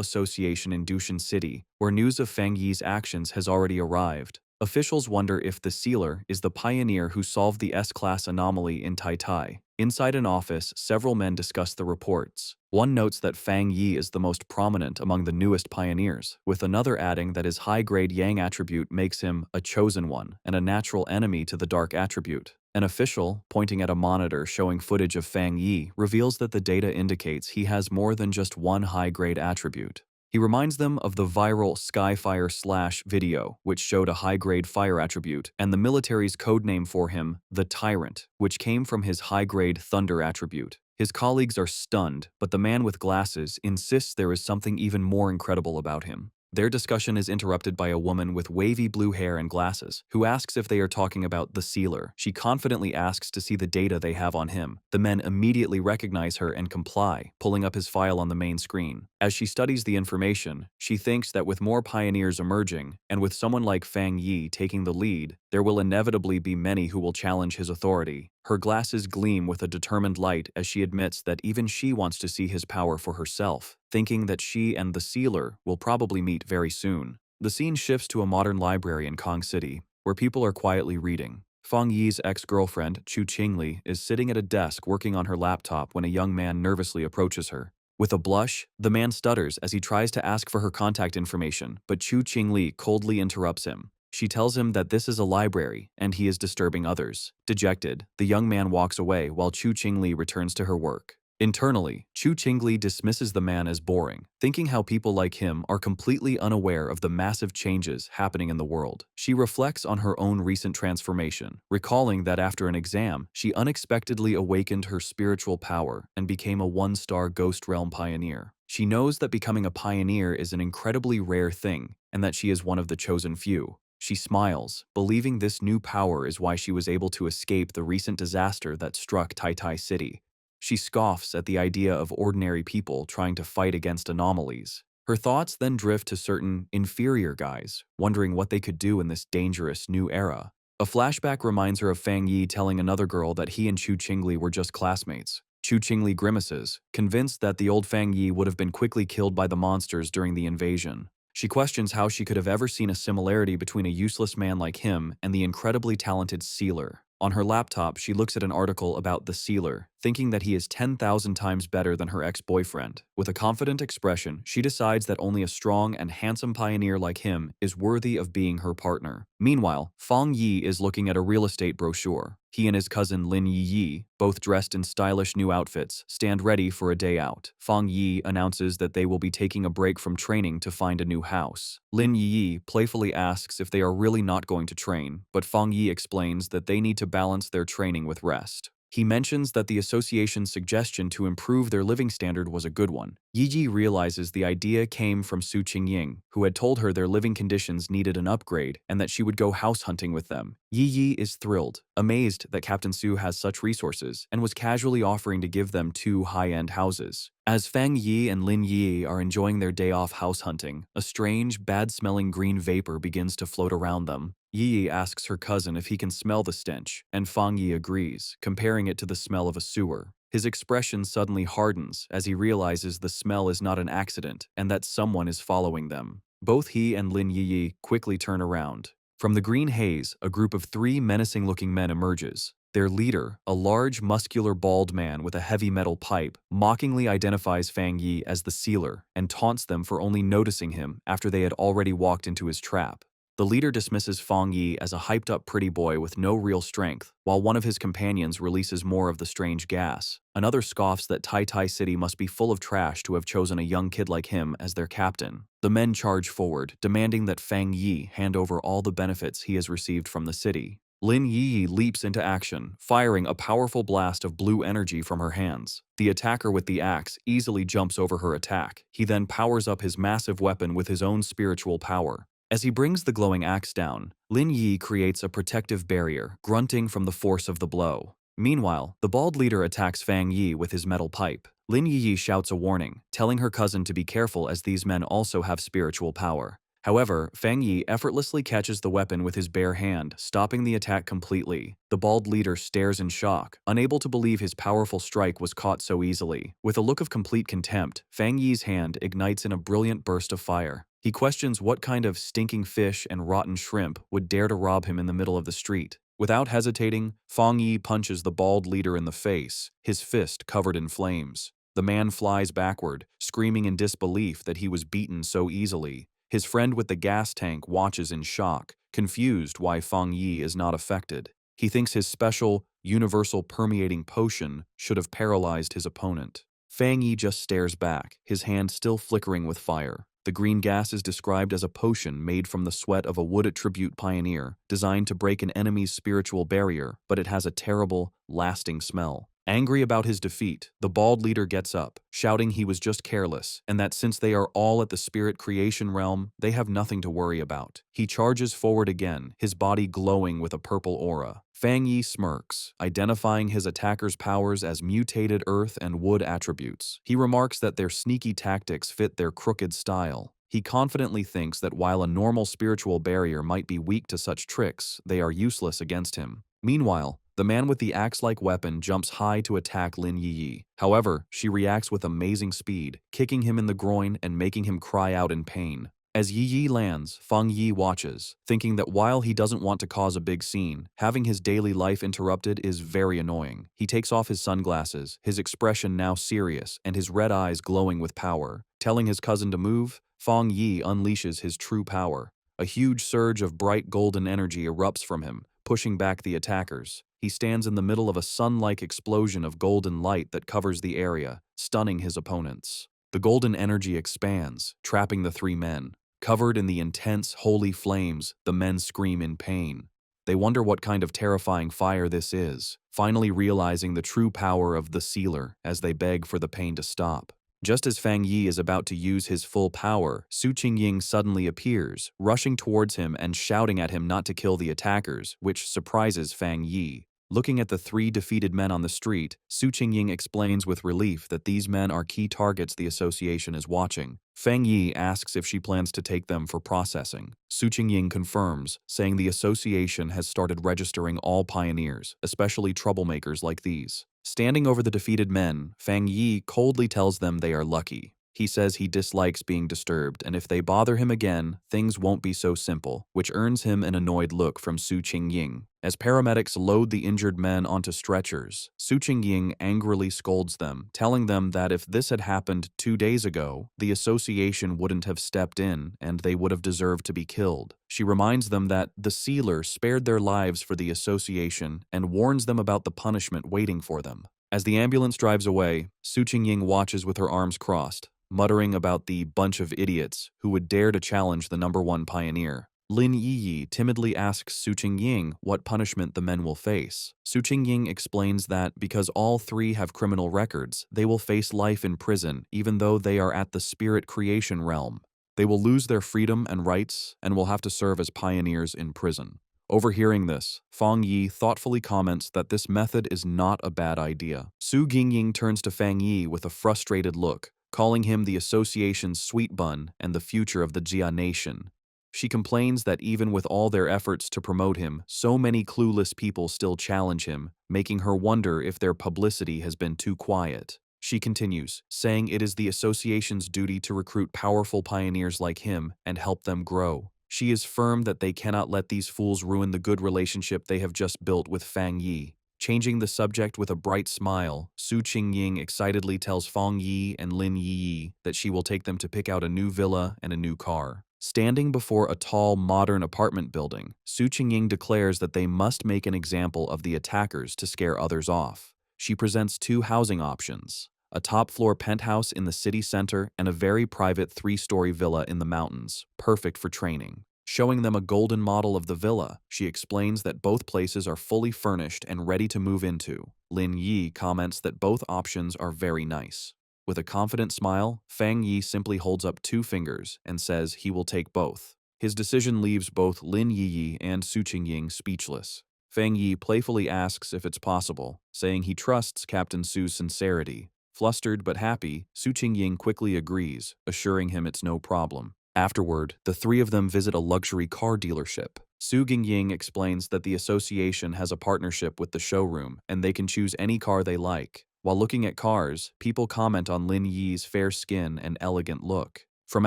Association in Dushan City, where news of Fang Yi's actions has already arrived. Officials wonder if the Sealer is the pioneer who solved the S-class anomaly in Tai. Inside an office, several men discuss the reports. One notes that Fang Yi is the most prominent among the newest pioneers, with another adding that his high-grade Yang attribute makes him a chosen one and a natural enemy to the dark attribute. An official, pointing at a monitor showing footage of Fang Yi, reveals that the data indicates he has more than just one high-grade attribute. He reminds them of the viral Skyfire Slash video, which showed a high-grade fire attribute, and the military's codename for him, the Tyrant, which came from his high-grade Thunder attribute. His colleagues are stunned, but the man with glasses insists there is something even more incredible about him. Their discussion is interrupted by a woman with wavy blue hair and glasses, who asks if they are talking about the Sealer. She confidently asks to see the data they have on him. The men immediately recognize her and comply, pulling up his file on the main screen. As she studies the information, she thinks that with more pioneers emerging, and with someone like Fang Yi taking the lead, there will inevitably be many who will challenge his authority. Her glasses gleam with a determined light as she admits that even she wants to see his power for herself, thinking that she and the Sealer will probably meet very soon. The scene shifts to a modern library in Kong City, where people are quietly reading. Fang Yi's ex-girlfriend, Chu Qingli, is sitting at a desk working on her laptop when a young man nervously approaches her. With a blush, the man stutters as he tries to ask for her contact information, but Chu Qingli coldly interrupts him. She tells him that this is a library and he is disturbing others. Dejected, the young man walks away while Chu Qingli returns to her work. Internally, Chu Qingli dismisses the man as boring, thinking how people like him are completely unaware of the massive changes happening in the world. She reflects on her own recent transformation, recalling that after an exam, she unexpectedly awakened her spiritual power and became a one-star Ghost Realm pioneer. She knows that becoming a pioneer is an incredibly rare thing and that she is one of the chosen few. She smiles, believing this new power is why she was able to escape the recent disaster that struck Tai Tai City. She scoffs at the idea of ordinary people trying to fight against anomalies. Her thoughts then drift to certain inferior guys, wondering what they could do in this dangerous new era. A flashback reminds her of Fang Yi telling another girl that he and Chu Qingli were just classmates. Chu Qingli grimaces, convinced that the old Fang Yi would have been quickly killed by the monsters during the invasion. She questions how she could have ever seen a similarity between a useless man like him and the incredibly talented Sealer. On her laptop, she looks at an article about the Sealer, thinking that he is 10,000 times better than her ex-boyfriend. With a confident expression, she decides that only a strong and handsome pioneer like him is worthy of being her partner. Meanwhile, Fang Yi is looking at a real estate brochure. He and his cousin Lin Yi, both dressed in stylish new outfits, stand ready for a day out. Fang Yi announces that they will be taking a break from training to find a new house. Lin Yi playfully asks if they are really not going to train, but Fang Yi explains that they need to balance their training with rest. He mentions that the association's suggestion to improve their living standard was a good one. Yi realizes the idea came from Su Qingying, who had told her their living conditions needed an upgrade and that she would go house hunting with them. Yi is thrilled, amazed that Captain Su has such resources, and was casually offering to give them 2 high-end houses. As Fang Yi and Lin Yi are enjoying their day off house hunting, a strange, bad-smelling green vapor begins to float around them. Yi asks her cousin if he can smell the stench, and Fang Yi agrees, comparing it to the smell of a sewer. His expression suddenly hardens as he realizes the smell is not an accident and that someone is following them. Both he and Lin Yi quickly turn around. From the green haze, a group of 3 menacing-looking men emerges. Their leader, a large, muscular, bald man with a heavy metal pipe, mockingly identifies Fang Yi as the Sealer and taunts them for only noticing him after they had already walked into his trap. The leader dismisses Fang Yi as a hyped-up pretty boy with no real strength, while one of his companions releases more of the strange gas. Another scoffs that Tai Tai City must be full of trash to have chosen a young kid like him as their captain. The men charge forward, demanding that Fang Yi hand over all the benefits he has received from the city. Lin Yi leaps into action, firing a powerful blast of blue energy from her hands. The attacker with the axe easily jumps over her attack. He then powers up his massive weapon with his own spiritual power. As he brings the glowing axe down, Lin Yi creates a protective barrier, grunting from the force of the blow. Meanwhile, the bald leader attacks Fang Yi with his metal pipe. Lin Yi shouts a warning, telling her cousin to be careful as these men also have spiritual power. However, Fang Yi effortlessly catches the weapon with his bare hand, stopping the attack completely. The bald leader stares in shock, unable to believe his powerful strike was caught so easily. With a look of complete contempt, Fang Yi's hand ignites in a brilliant burst of fire. He questions what kind of stinking fish and rotten shrimp would dare to rob him in the middle of the street. Without hesitating, Fang Yi punches the bald leader in the face, his fist covered in flames. The man flies backward, screaming in disbelief that he was beaten so easily. His friend with the gas tank watches in shock, confused why Fang Yi is not affected. He thinks his special, universal permeating potion should have paralyzed his opponent. Fang Yi just stares back, his hand still flickering with fire. The green gas is described as a potion made from the sweat of a wood attribute pioneer, designed to break an enemy's spiritual barrier, but it has a terrible, lasting smell. Angry about his defeat, the bald leader gets up, shouting he was just careless, and that since they are all at the spirit creation realm, they have nothing to worry about. He charges forward again, his body glowing with a purple aura. Fang Yi smirks, identifying his attacker's powers as mutated earth and wood attributes. He remarks that their sneaky tactics fit their crooked style. He confidently thinks that while a normal spiritual barrier might be weak to such tricks, they are useless against him. Meanwhile, the man with the axe-like weapon jumps high to attack Lin Yi. However, she reacts with amazing speed, kicking him in the groin and making him cry out in pain. As Yi lands, Fang Yi watches, thinking that while he doesn't want to cause a big scene, having his daily life interrupted is very annoying. He takes off his sunglasses, his expression now serious and his red eyes glowing with power. Telling his cousin to move, Fang Yi unleashes his true power. A huge surge of bright golden energy erupts from him, pushing back the attackers. He stands in the middle of a sun-like explosion of golden light that covers the area, stunning his opponents. The golden energy expands, trapping the three men. Covered in the intense, holy flames, the men scream in pain. They wonder what kind of terrifying fire this is, finally realizing the true power of the sealer as they beg for the pain to stop. Just as Fang Yi is about to use his full power, Su Qingying suddenly appears, rushing towards him and shouting at him not to kill the attackers, which surprises Fang Yi. Looking at the three defeated men on the street, Su Qingying explains with relief that these men are key targets the association is watching. Fang Yi asks if she plans to take them for processing. Su Qingying confirms, saying the association has started registering all pioneers, especially troublemakers like these. Standing over the defeated men, Fang Yi coldly tells them they are lucky. He says he dislikes being disturbed, and if they bother him again, things won't be so simple, which earns him an annoyed look from Su Qingying. As paramedics load the injured men onto stretchers, Su Qingying angrily scolds them, telling them that if this had happened 2 days ago, the association wouldn't have stepped in and they would have deserved to be killed. She reminds them that the sealer spared their lives for the association and warns them about the punishment waiting for them. As the ambulance drives away, Su Qingying watches with her arms crossed, muttering about the bunch of idiots who would dare to challenge the #1 pioneer. Lin Yiyi timidly asks Su Qingying what punishment the men will face. Su Qingying explains that because all three have criminal records, they will face life in prison even though they are at the spirit creation realm. They will lose their freedom and rights and will have to serve as pioneers in prison. Overhearing this, Fang Yi thoughtfully comments that this method is not a bad idea. Su Qingying turns to Fang Yi with a frustrated look, calling him the association's sweet bun and the future of the Jia nation. She complains that even with all their efforts to promote him, so many clueless people still challenge him, making her wonder if their publicity has been too quiet. She continues, saying it is the association's duty to recruit powerful pioneers like him and help them grow. She is firm that they cannot let these fools ruin the good relationship they have just built with Fang Yi. Changing the subject with a bright smile, Su Qingying excitedly tells Fang Yi and Lin Yiyi that she will take them to pick out a new villa and a new car. Standing before a tall, modern apartment building, Su Qingying declares that they must make an example of the attackers to scare others off. She presents 2 housing options: a top-floor penthouse in the city center and a very private 3-story villa in the mountains, perfect for training. Showing them a golden model of the villa, she explains that both places are fully furnished and ready to move into. Lin Yi comments that both options are very nice. With a confident smile, Fang Yi simply holds up 2 fingers and says he will take both. His decision leaves both Lin Yiyi and Su Qingying speechless. Fang Yi playfully asks if it's possible, saying he trusts Captain Su's sincerity. Flustered but happy, Su Qingying quickly agrees, assuring him it's no problem. Afterward, the 3 of them visit a luxury car dealership. Su Qingying explains that the association has a partnership with the showroom and they can choose any car they like. While looking at cars, people comment on Lin Yi's fair skin and elegant look. From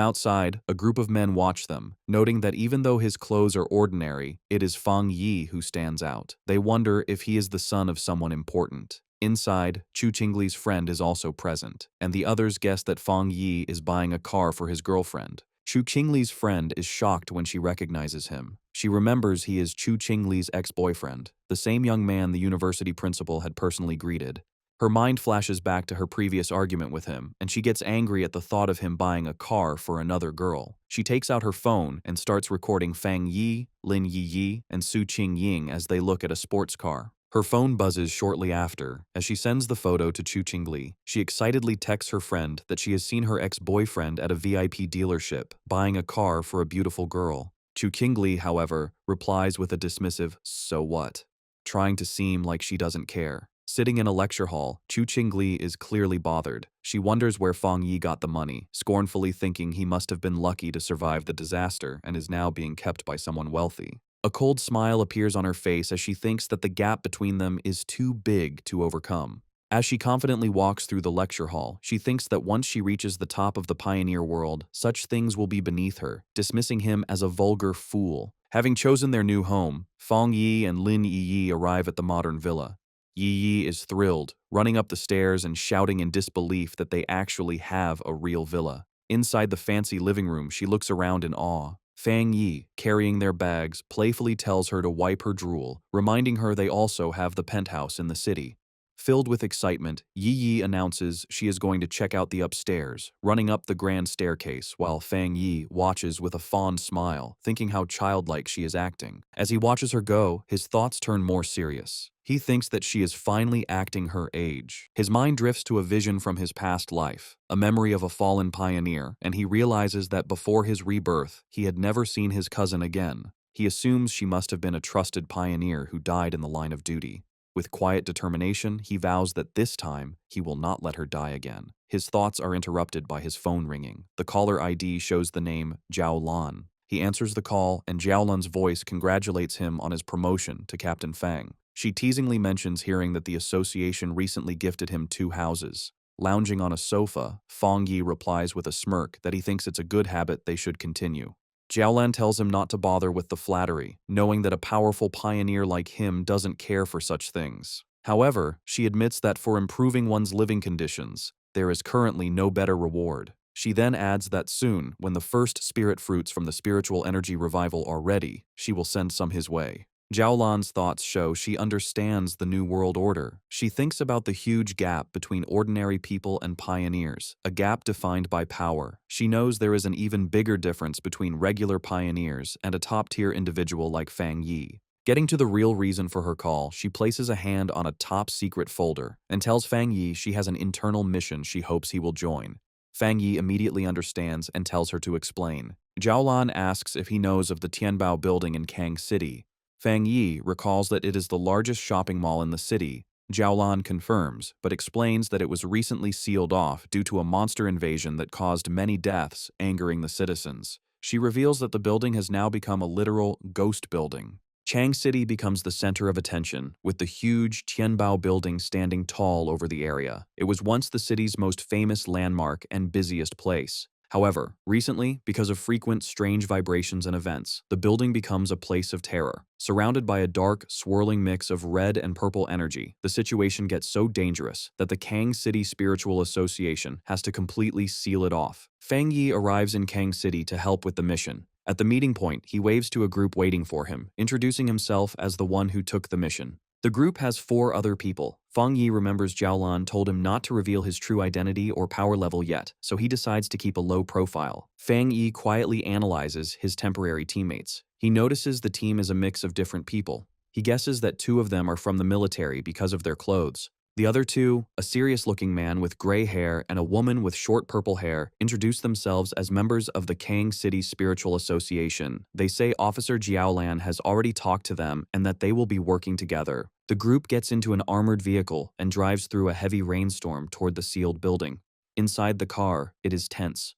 outside, a group of men watch them, noting that even though his clothes are ordinary, it is Fang Yi who stands out. They wonder if he is the son of someone important. Inside, Chu Qingli's friend is also present, and the others guess that Fang Yi is buying a car for his girlfriend. Chu Qingli's friend is shocked when she recognizes him. She remembers he is Chu Qingli's ex-boyfriend, the same young man the university principal had personally greeted. Her mind flashes back to her previous argument with him, and she gets angry at the thought of him buying a car for another girl. She takes out her phone and starts recording Fang Yi, Lin Yiyi, and Su Qingying as they look at a sports car. Her phone buzzes shortly after. As she sends the photo to Chu Qingli, she excitedly texts her friend that she has seen her ex-boyfriend at a VIP dealership, buying a car for a beautiful girl. Chu Qingli, however, replies with a dismissive, "So what?" trying to seem like she doesn't care. Sitting in a lecture hall, Chu Qingli is clearly bothered. She wonders where Fang Yi got the money, scornfully thinking he must have been lucky to survive the disaster and is now being kept by someone wealthy. A cold smile appears on her face as she thinks that the gap between them is too big to overcome. As she confidently walks through the lecture hall, she thinks that once she reaches the top of the pioneer world, such things will be beneath her, dismissing him as a vulgar fool. Having chosen their new home, Fang Yi and Lin Yiyi arrive at the modern villa. Yiyi is thrilled, running up the stairs and shouting in disbelief that they actually have a real villa. Inside the fancy living room, she looks around in awe. Fang Yi, carrying their bags, playfully tells her to wipe her drool, reminding her they also have the penthouse in the city. Filled with excitement, Yi Yi announces she is going to check out the upstairs, running up the grand staircase while Fang Yi watches with a fond smile, thinking how childlike she is acting. As he watches her go, his thoughts turn more serious. He thinks that she is finally acting her age. His mind drifts to a vision from his past life, a memory of a fallen pioneer, and he realizes that before his rebirth, he had never seen his cousin again. He assumes she must have been a trusted pioneer who died in the line of duty. With quiet determination, he vows that this time, he will not let her die again. His thoughts are interrupted by his phone ringing. The caller ID shows the name Zhao Lan. He answers the call, and Zhao Lan's voice congratulates him on his promotion to Captain Fang. She teasingly mentions hearing that the association recently gifted him 2 houses. Lounging on a sofa, Fang Yi replies with a smirk that he thinks it's a good habit they should continue. Jiaolan tells him not to bother with the flattery, knowing that a powerful pioneer like him doesn't care for such things. However, she admits that for improving one's living conditions, there is currently no better reward. She then adds that soon, when the first spirit fruits from the spiritual energy revival are ready, she will send some his way. Jiaolan's thoughts show she understands the New World Order. She thinks about the huge gap between ordinary people and pioneers, a gap defined by power. She knows there is an even bigger difference between regular pioneers and a top-tier individual like Fang Yi. Getting to the real reason for her call, she places a hand on a top-secret folder and tells Fang Yi she has an internal mission she hopes he will join. Fang Yi immediately understands and tells her to explain. Jiaolan asks if he knows of the Tianbao building in Kang City. Fang Yi recalls that it is the largest shopping mall in the city. Jiaolan confirms, but explains that it was recently sealed off due to a monster invasion that caused many deaths, angering the citizens. She reveals that the building has now become a literal ghost building. Chang City becomes the center of attention, with the huge Tianbao building standing tall over the area. It was once the city's most famous landmark and busiest place. However, recently, because of frequent strange vibrations and events, the building becomes a place of terror. Surrounded by a dark, swirling mix of red and purple energy, the situation gets so dangerous that the Kang City Spiritual Association has to completely seal it off. Fang Yi arrives in Kang City to help with the mission. At the meeting point, he waves to a group waiting for him, introducing himself as the one who took the mission. The group has 4 other people. Fang Yi remembers Jiaolan told him not to reveal his true identity or power level yet, so he decides to keep a low profile. Fang Yi quietly analyzes his temporary teammates. He notices the team is a mix of different people. He guesses that 2 of them are from the military because of their clothes. The other 2, a serious-looking man with gray hair and a woman with short purple hair, introduce themselves as members of the Kang City Spiritual Association. They say Officer Jiaolan has already talked to them and that they will be working together. The group gets into an armored vehicle and drives through a heavy rainstorm toward the sealed building. Inside the car, it is tense.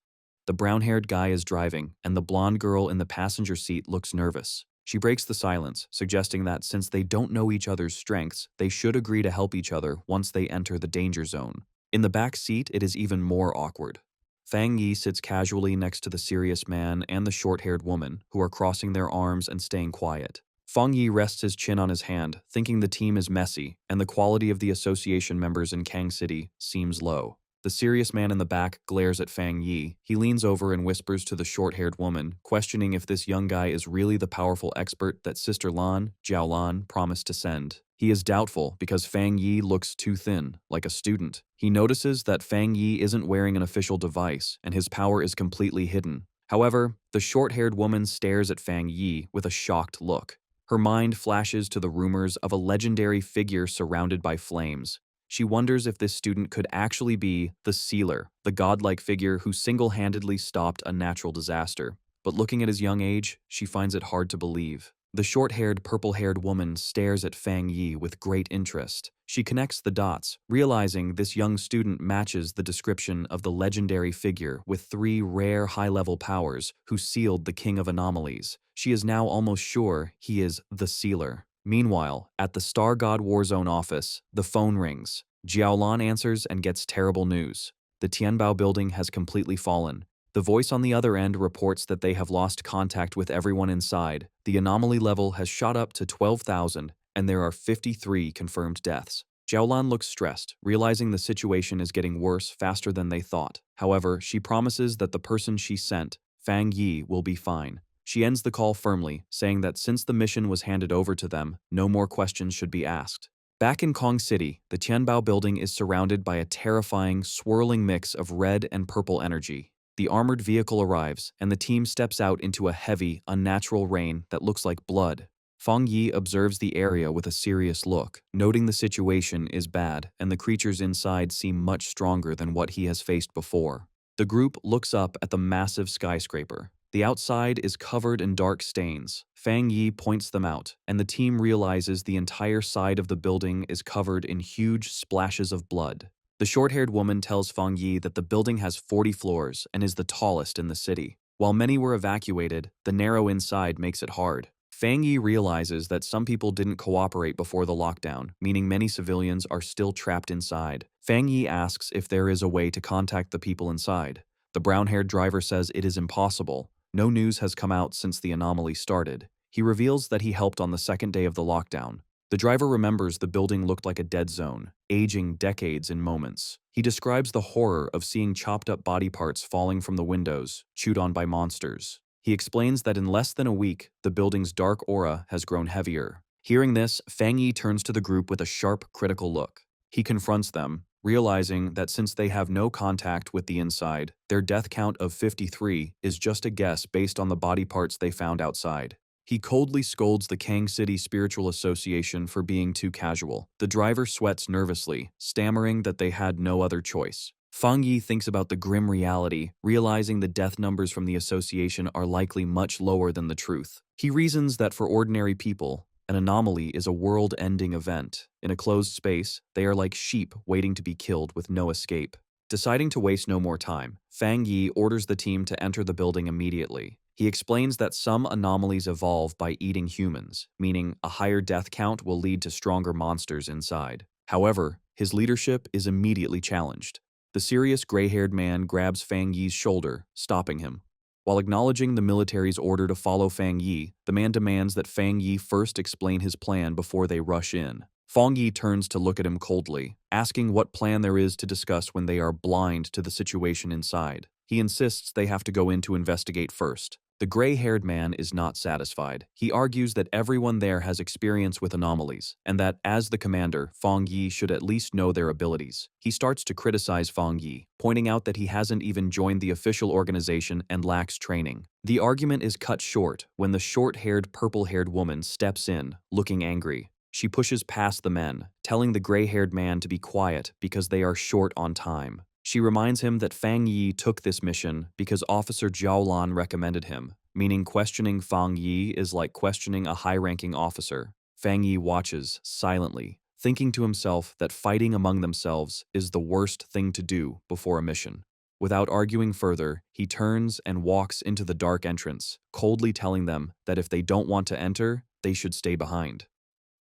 The brown-haired guy is driving, and the blonde girl in the passenger seat looks nervous. She breaks the silence, suggesting that since they don't know each other's strengths, they should agree to help each other once they enter the danger zone. In the back seat, it is even more awkward. Fang Yi sits casually next to the serious man and the short-haired woman, who are crossing their arms and staying quiet. Fang Yi rests his chin on his hand, thinking the team is messy, and the quality of the association members in Kang City seems low. The serious man in the back glares at Fang Yi. He leans over and whispers to the short-haired woman, questioning if this young guy is really the powerful expert that Sister Lan, Jiao Lan, promised to send. He is doubtful because Fang Yi looks too thin, like a student. He notices that Fang Yi isn't wearing an official device, and his power is completely hidden. However, the short-haired woman stares at Fang Yi with a shocked look. Her mind flashes to the rumors of a legendary figure surrounded by flames. She wonders if this student could actually be the Sealer, the godlike figure who single-handedly stopped a natural disaster. But looking at his young age, she finds it hard to believe. The short-haired, purple-haired woman stares at Fang Yi with great interest. She connects the dots, realizing this young student matches the description of the legendary figure with 3 rare high-level powers who sealed the King of Anomalies. She is now almost sure he is the Sealer. Meanwhile, at the Star God Warzone office, the phone rings. Jiaolan answers and gets terrible news. The Tianbao building has completely fallen. The voice on the other end reports that they have lost contact with everyone inside. The anomaly level has shot up to 12,000, and there are 53 confirmed deaths. Jiaolan looks stressed, realizing the situation is getting worse faster than they thought. However, she promises that the person she sent, Fang Yi, will be fine. She ends the call firmly, saying that since the mission was handed over to them, no more questions should be asked. Back in Kong City, the Tianbao building is surrounded by a terrifying, swirling mix of red and purple energy. The armored vehicle arrives, and the team steps out into a heavy, unnatural rain that looks like blood. Fang Yi observes the area with a serious look, noting the situation is bad and the creatures inside seem much stronger than what he has faced before. The group looks up at the massive skyscraper. The outside is covered in dark stains. Fang Yi points them out, and the team realizes the entire side of the building is covered in huge splashes of blood. The short-haired woman tells Fang Yi that the building has 40 floors and is the tallest in the city. While many were evacuated, the narrow inside makes it hard. Fang Yi realizes that some people didn't cooperate before the lockdown, meaning many civilians are still trapped inside. Fang Yi asks if there is a way to contact the people inside. The brown-haired driver says it is impossible. No news has come out since the anomaly started. He reveals that he helped on the second day of the lockdown. The driver remembers the building looked like a dead zone, aging decades in moments. He describes the horror of seeing chopped-up body parts falling from the windows, chewed on by monsters. He explains that in less than a week, the building's dark aura has grown heavier. Hearing this, Fang Yi turns to the group with a sharp, critical look. He confronts them, realizing that since they have no contact with the inside, their death count of 53 is just a guess based on the body parts they found outside. He coldly scolds the Kang City Spiritual Association for being too casual. The driver sweats nervously, stammering that they had no other choice. Fang Yi thinks about the grim reality, realizing the death numbers from the association are likely much lower than the truth. He reasons that for ordinary people, an anomaly is a world-ending event. In a closed space, they are like sheep waiting to be killed with no escape. Deciding to waste no more time, Fang Yi orders the team to enter the building immediately. He explains that some anomalies evolve by eating humans, meaning a higher death count will lead to stronger monsters inside. However, his leadership is immediately challenged. The serious gray-haired man grabs Fang Yi's shoulder, stopping him. While acknowledging the military's order to follow Fang Yi, the man demands that Fang Yi first explain his plan before they rush in. Fang Yi turns to look at him coldly, asking what plan there is to discuss when they are blind to the situation inside. He insists they have to go in to investigate first. The gray-haired man is not satisfied. He argues that everyone there has experience with anomalies, and that, as the commander, Fang Yi should at least know their abilities. He starts to criticize Fang Yi, pointing out that he hasn't even joined the official organization and lacks training. The argument is cut short when the short-haired, purple-haired woman steps in, looking angry. She pushes past the men, telling the gray-haired man to be quiet because they are short on time. She reminds him that Fang Yi took this mission because Officer Zhao Lan recommended him, meaning questioning Fang Yi is like questioning a high-ranking officer. Fang Yi watches, silently, thinking to himself that fighting among themselves is the worst thing to do before a mission. Without arguing further, he turns and walks into the dark entrance, coldly telling them that if they don't want to enter, they should stay behind.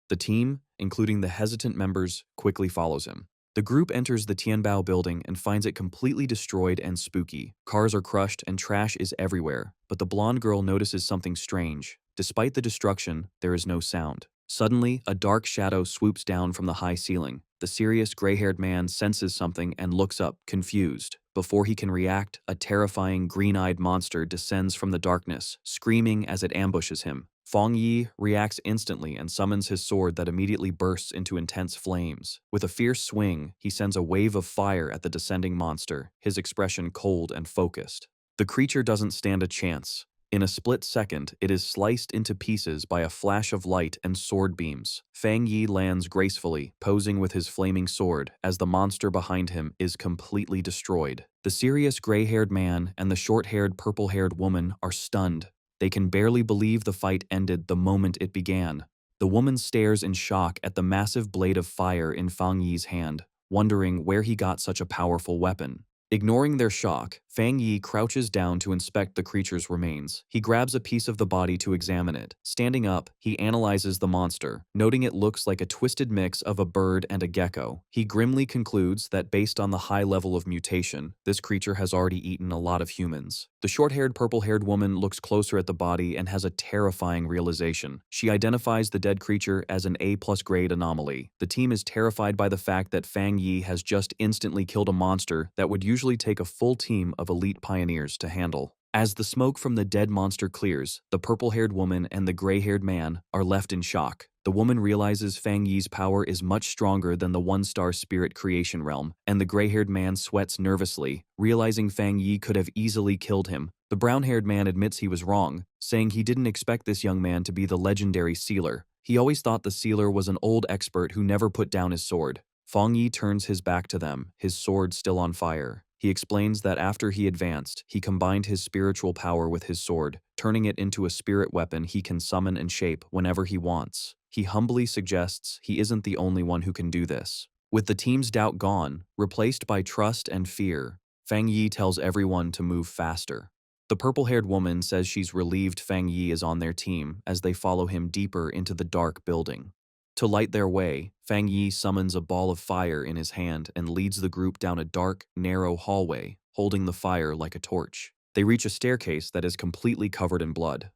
The team, including the hesitant members, quickly follows him. The group enters the Tianbao building and finds it completely destroyed and spooky. Cars are crushed and trash is everywhere, but the blonde girl notices something strange. Despite the destruction, there is no sound. Suddenly, a dark shadow swoops down from the high ceiling. The serious gray-haired man senses something and looks up, confused. Before he can react, a terrifying green-eyed monster descends from the darkness, screaming as it ambushes him. Fang Yi reacts instantly and summons his sword that immediately bursts into intense flames. With a fierce swing, he sends a wave of fire at the descending monster, his expression cold and focused. The creature doesn't stand a chance. In a split second, it is sliced into pieces by a flash of light and sword beams. Fang Yi lands gracefully, posing with his flaming sword, as the monster behind him is completely destroyed. The serious gray-haired man and the short-haired, purple-haired woman are stunned. They can barely believe the fight ended the moment it began. The woman stares in shock at the massive blade of fire in Fang Yi's hand, wondering where he got such a powerful weapon. Ignoring their shock, Fang Yi crouches down to inspect the creature's remains. He grabs a piece of the body to examine it. Standing up, he analyzes the monster, noting it looks like a twisted mix of a bird and a gecko. He grimly concludes that based on the high level of mutation, this creature has already eaten a lot of humans. The short-haired, purple-haired woman looks closer at the body and has a terrifying realization. She identifies the dead creature as an A+ grade anomaly. The team is terrified by the fact that Fang Yi has just instantly killed a monster that would usually take a full team of elite pioneers to handle. As the smoke from the dead monster clears, the purple-haired woman and the gray-haired man are left in shock. The woman realizes Fang Yi's power is much stronger than the one-star spirit creation realm, and the gray-haired man sweats nervously, realizing Fang Yi could have easily killed him. The brown-haired man admits he was wrong, saying he didn't expect this young man to be the legendary sealer. He always thought the sealer was an old expert who never put down his sword. Fang Yi turns his back to them, his sword still on fire. He explains that after he advanced, he combined his spiritual power with his sword, turning it into a spirit weapon he can summon and shape whenever he wants. He humbly suggests he isn't the only one who can do this. With the team's doubt gone, replaced by trust and fear, Fang Yi tells everyone to move faster. The purple-haired woman says she's relieved Fang Yi is on their team as they follow him deeper into the dark building. To light their way, Fang Yi summons a ball of fire in his hand and leads the group down a dark, narrow hallway, holding the fire like a torch. They reach a staircase that is completely covered in blood.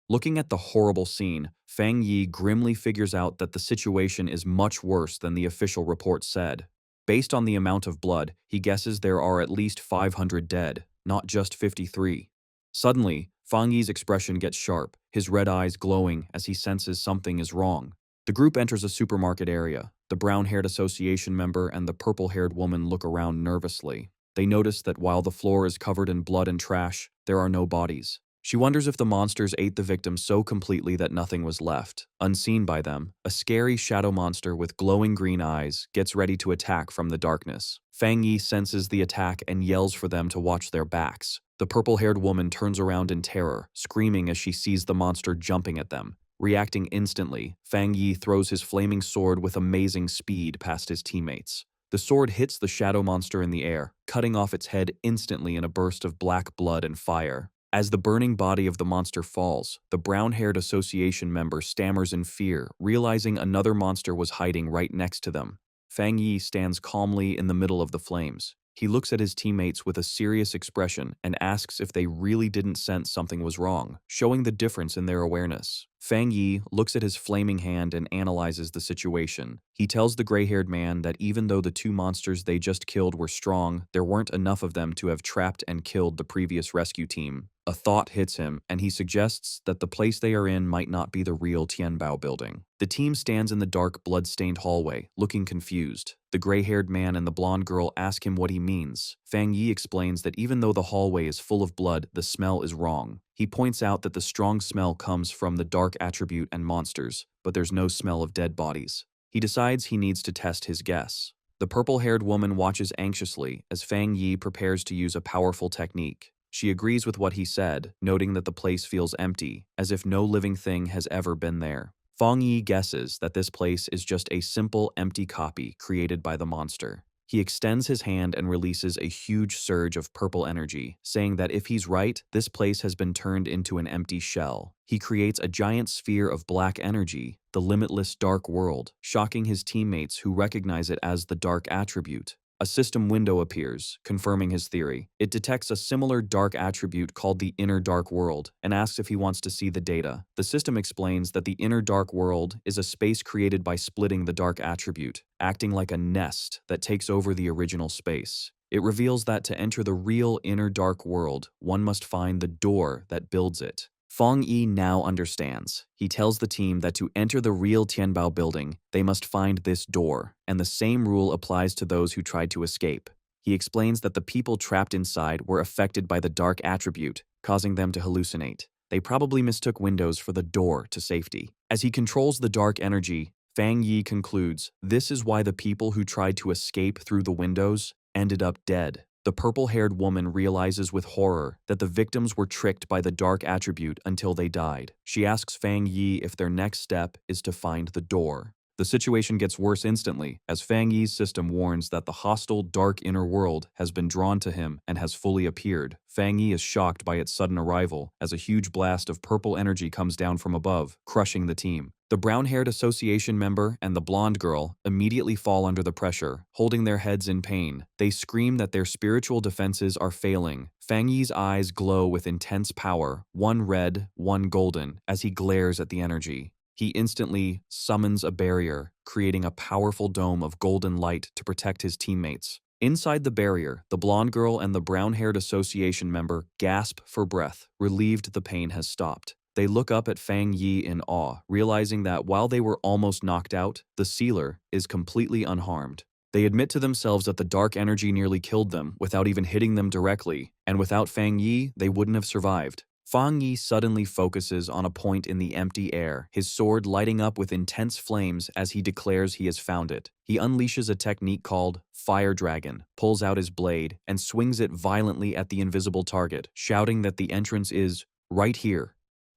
Looking at the horrible scene, Fang Yi grimly figures out that the situation is much worse than the official report said. Based on the amount of blood, he guesses there are at least 500 dead, not just 53. Suddenly, Fang Yi's expression gets sharp, his red eyes glowing as he senses something is wrong. The group enters a supermarket area. The brown-haired association member and the purple-haired woman look around nervously. They notice that while the floor is covered in blood and trash, there are no bodies. She wonders if the monsters ate the victims so completely that nothing was left. Unseen by them, a scary shadow monster with glowing green eyes gets ready to attack from the darkness. Fang Yi senses the attack and yells for them to watch their backs. The purple-haired woman turns around in terror, screaming as she sees the monster jumping at them. Reacting instantly, Fang Yi throws his flaming sword with amazing speed past his teammates. The sword hits the shadow monster in the air, cutting off its head instantly in a burst of black blood and fire. As the burning body of the monster falls, the brown-haired association member stammers in fear, realizing another monster was hiding right next to them. Fang Yi stands calmly in the middle of the flames. He looks at his teammates with a serious expression and asks if they really didn't sense something was wrong, showing the difference in their awareness. Fang Yi looks at his flaming hand and analyzes the situation. He tells the gray-haired man that even though the two monsters they just killed were strong, there weren't enough of them to have trapped and killed the previous rescue team. A thought hits him, and he suggests that the place they are in might not be the real Tianbao building. The team stands in the dark, blood-stained hallway, looking confused. The gray-haired man and the blonde girl ask him what he means. Fang Yi explains that even though the hallway is full of blood, the smell is wrong. He points out that the strong smell comes from the dark attribute and monsters, but there's no smell of dead bodies. He decides he needs to test his guess. The purple-haired woman watches anxiously as Fang Yi prepares to use a powerful technique. She agrees with what he said, noting that the place feels empty, as if no living thing has ever been there. Fang Yi guesses that this place is just a simple, empty copy created by the monster. He extends his hand and releases a huge surge of purple energy, saying that if he's right, this place has been turned into an empty shell. He creates a giant sphere of black energy, the limitless dark world, shocking his teammates who recognize it as the dark attribute. A system window appears, confirming his theory. It detects a similar dark attribute called the inner dark world and asks if he wants to see the data. The system explains that the inner dark world is a space created by splitting the dark attribute, acting like a nest that takes over the original space. It reveals that to enter the real inner dark world, one must find the door that builds it. Fang Yi now understands. He tells the team that to enter the real Tianbao building, they must find this door, and the same rule applies to those who tried to escape. He explains that the people trapped inside were affected by the dark attribute, causing them to hallucinate. They probably mistook windows for the door to safety. As he controls the dark energy, Fang Yi concludes this is why the people who tried to escape through the windows ended up dead. The purple-haired woman realizes with horror that the victims were tricked by the dark attribute until they died. She asks Fang Yi if their next step is to find the door. The situation gets worse instantly, as Fang Yi's system warns that the hostile, dark inner world has been drawn to him and has fully appeared. Fang Yi is shocked by its sudden arrival, as a huge blast of purple energy comes down from above, crushing the team. The brown-haired association member and the blonde girl immediately fall under the pressure, holding their heads in pain. They scream that their spiritual defenses are failing. Fang Yi's eyes glow with intense power, one red, one golden, as he glares at the energy. He instantly summons a barrier, creating a powerful dome of golden light to protect his teammates. Inside the barrier, the blonde girl and the brown-haired association member gasp for breath, relieved the pain has stopped. They look up at Fang Yi in awe, realizing that while they were almost knocked out, the sealer is completely unharmed. They admit to themselves that the dark energy nearly killed them without even hitting them directly, and without Fang Yi, they wouldn't have survived. Fang Yi suddenly focuses on a point in the empty air, his sword lighting up with intense flames as he declares he has found it. He unleashes a technique called Fire Dragon, pulls out his blade, and swings it violently at the invisible target, shouting that the entrance is right here.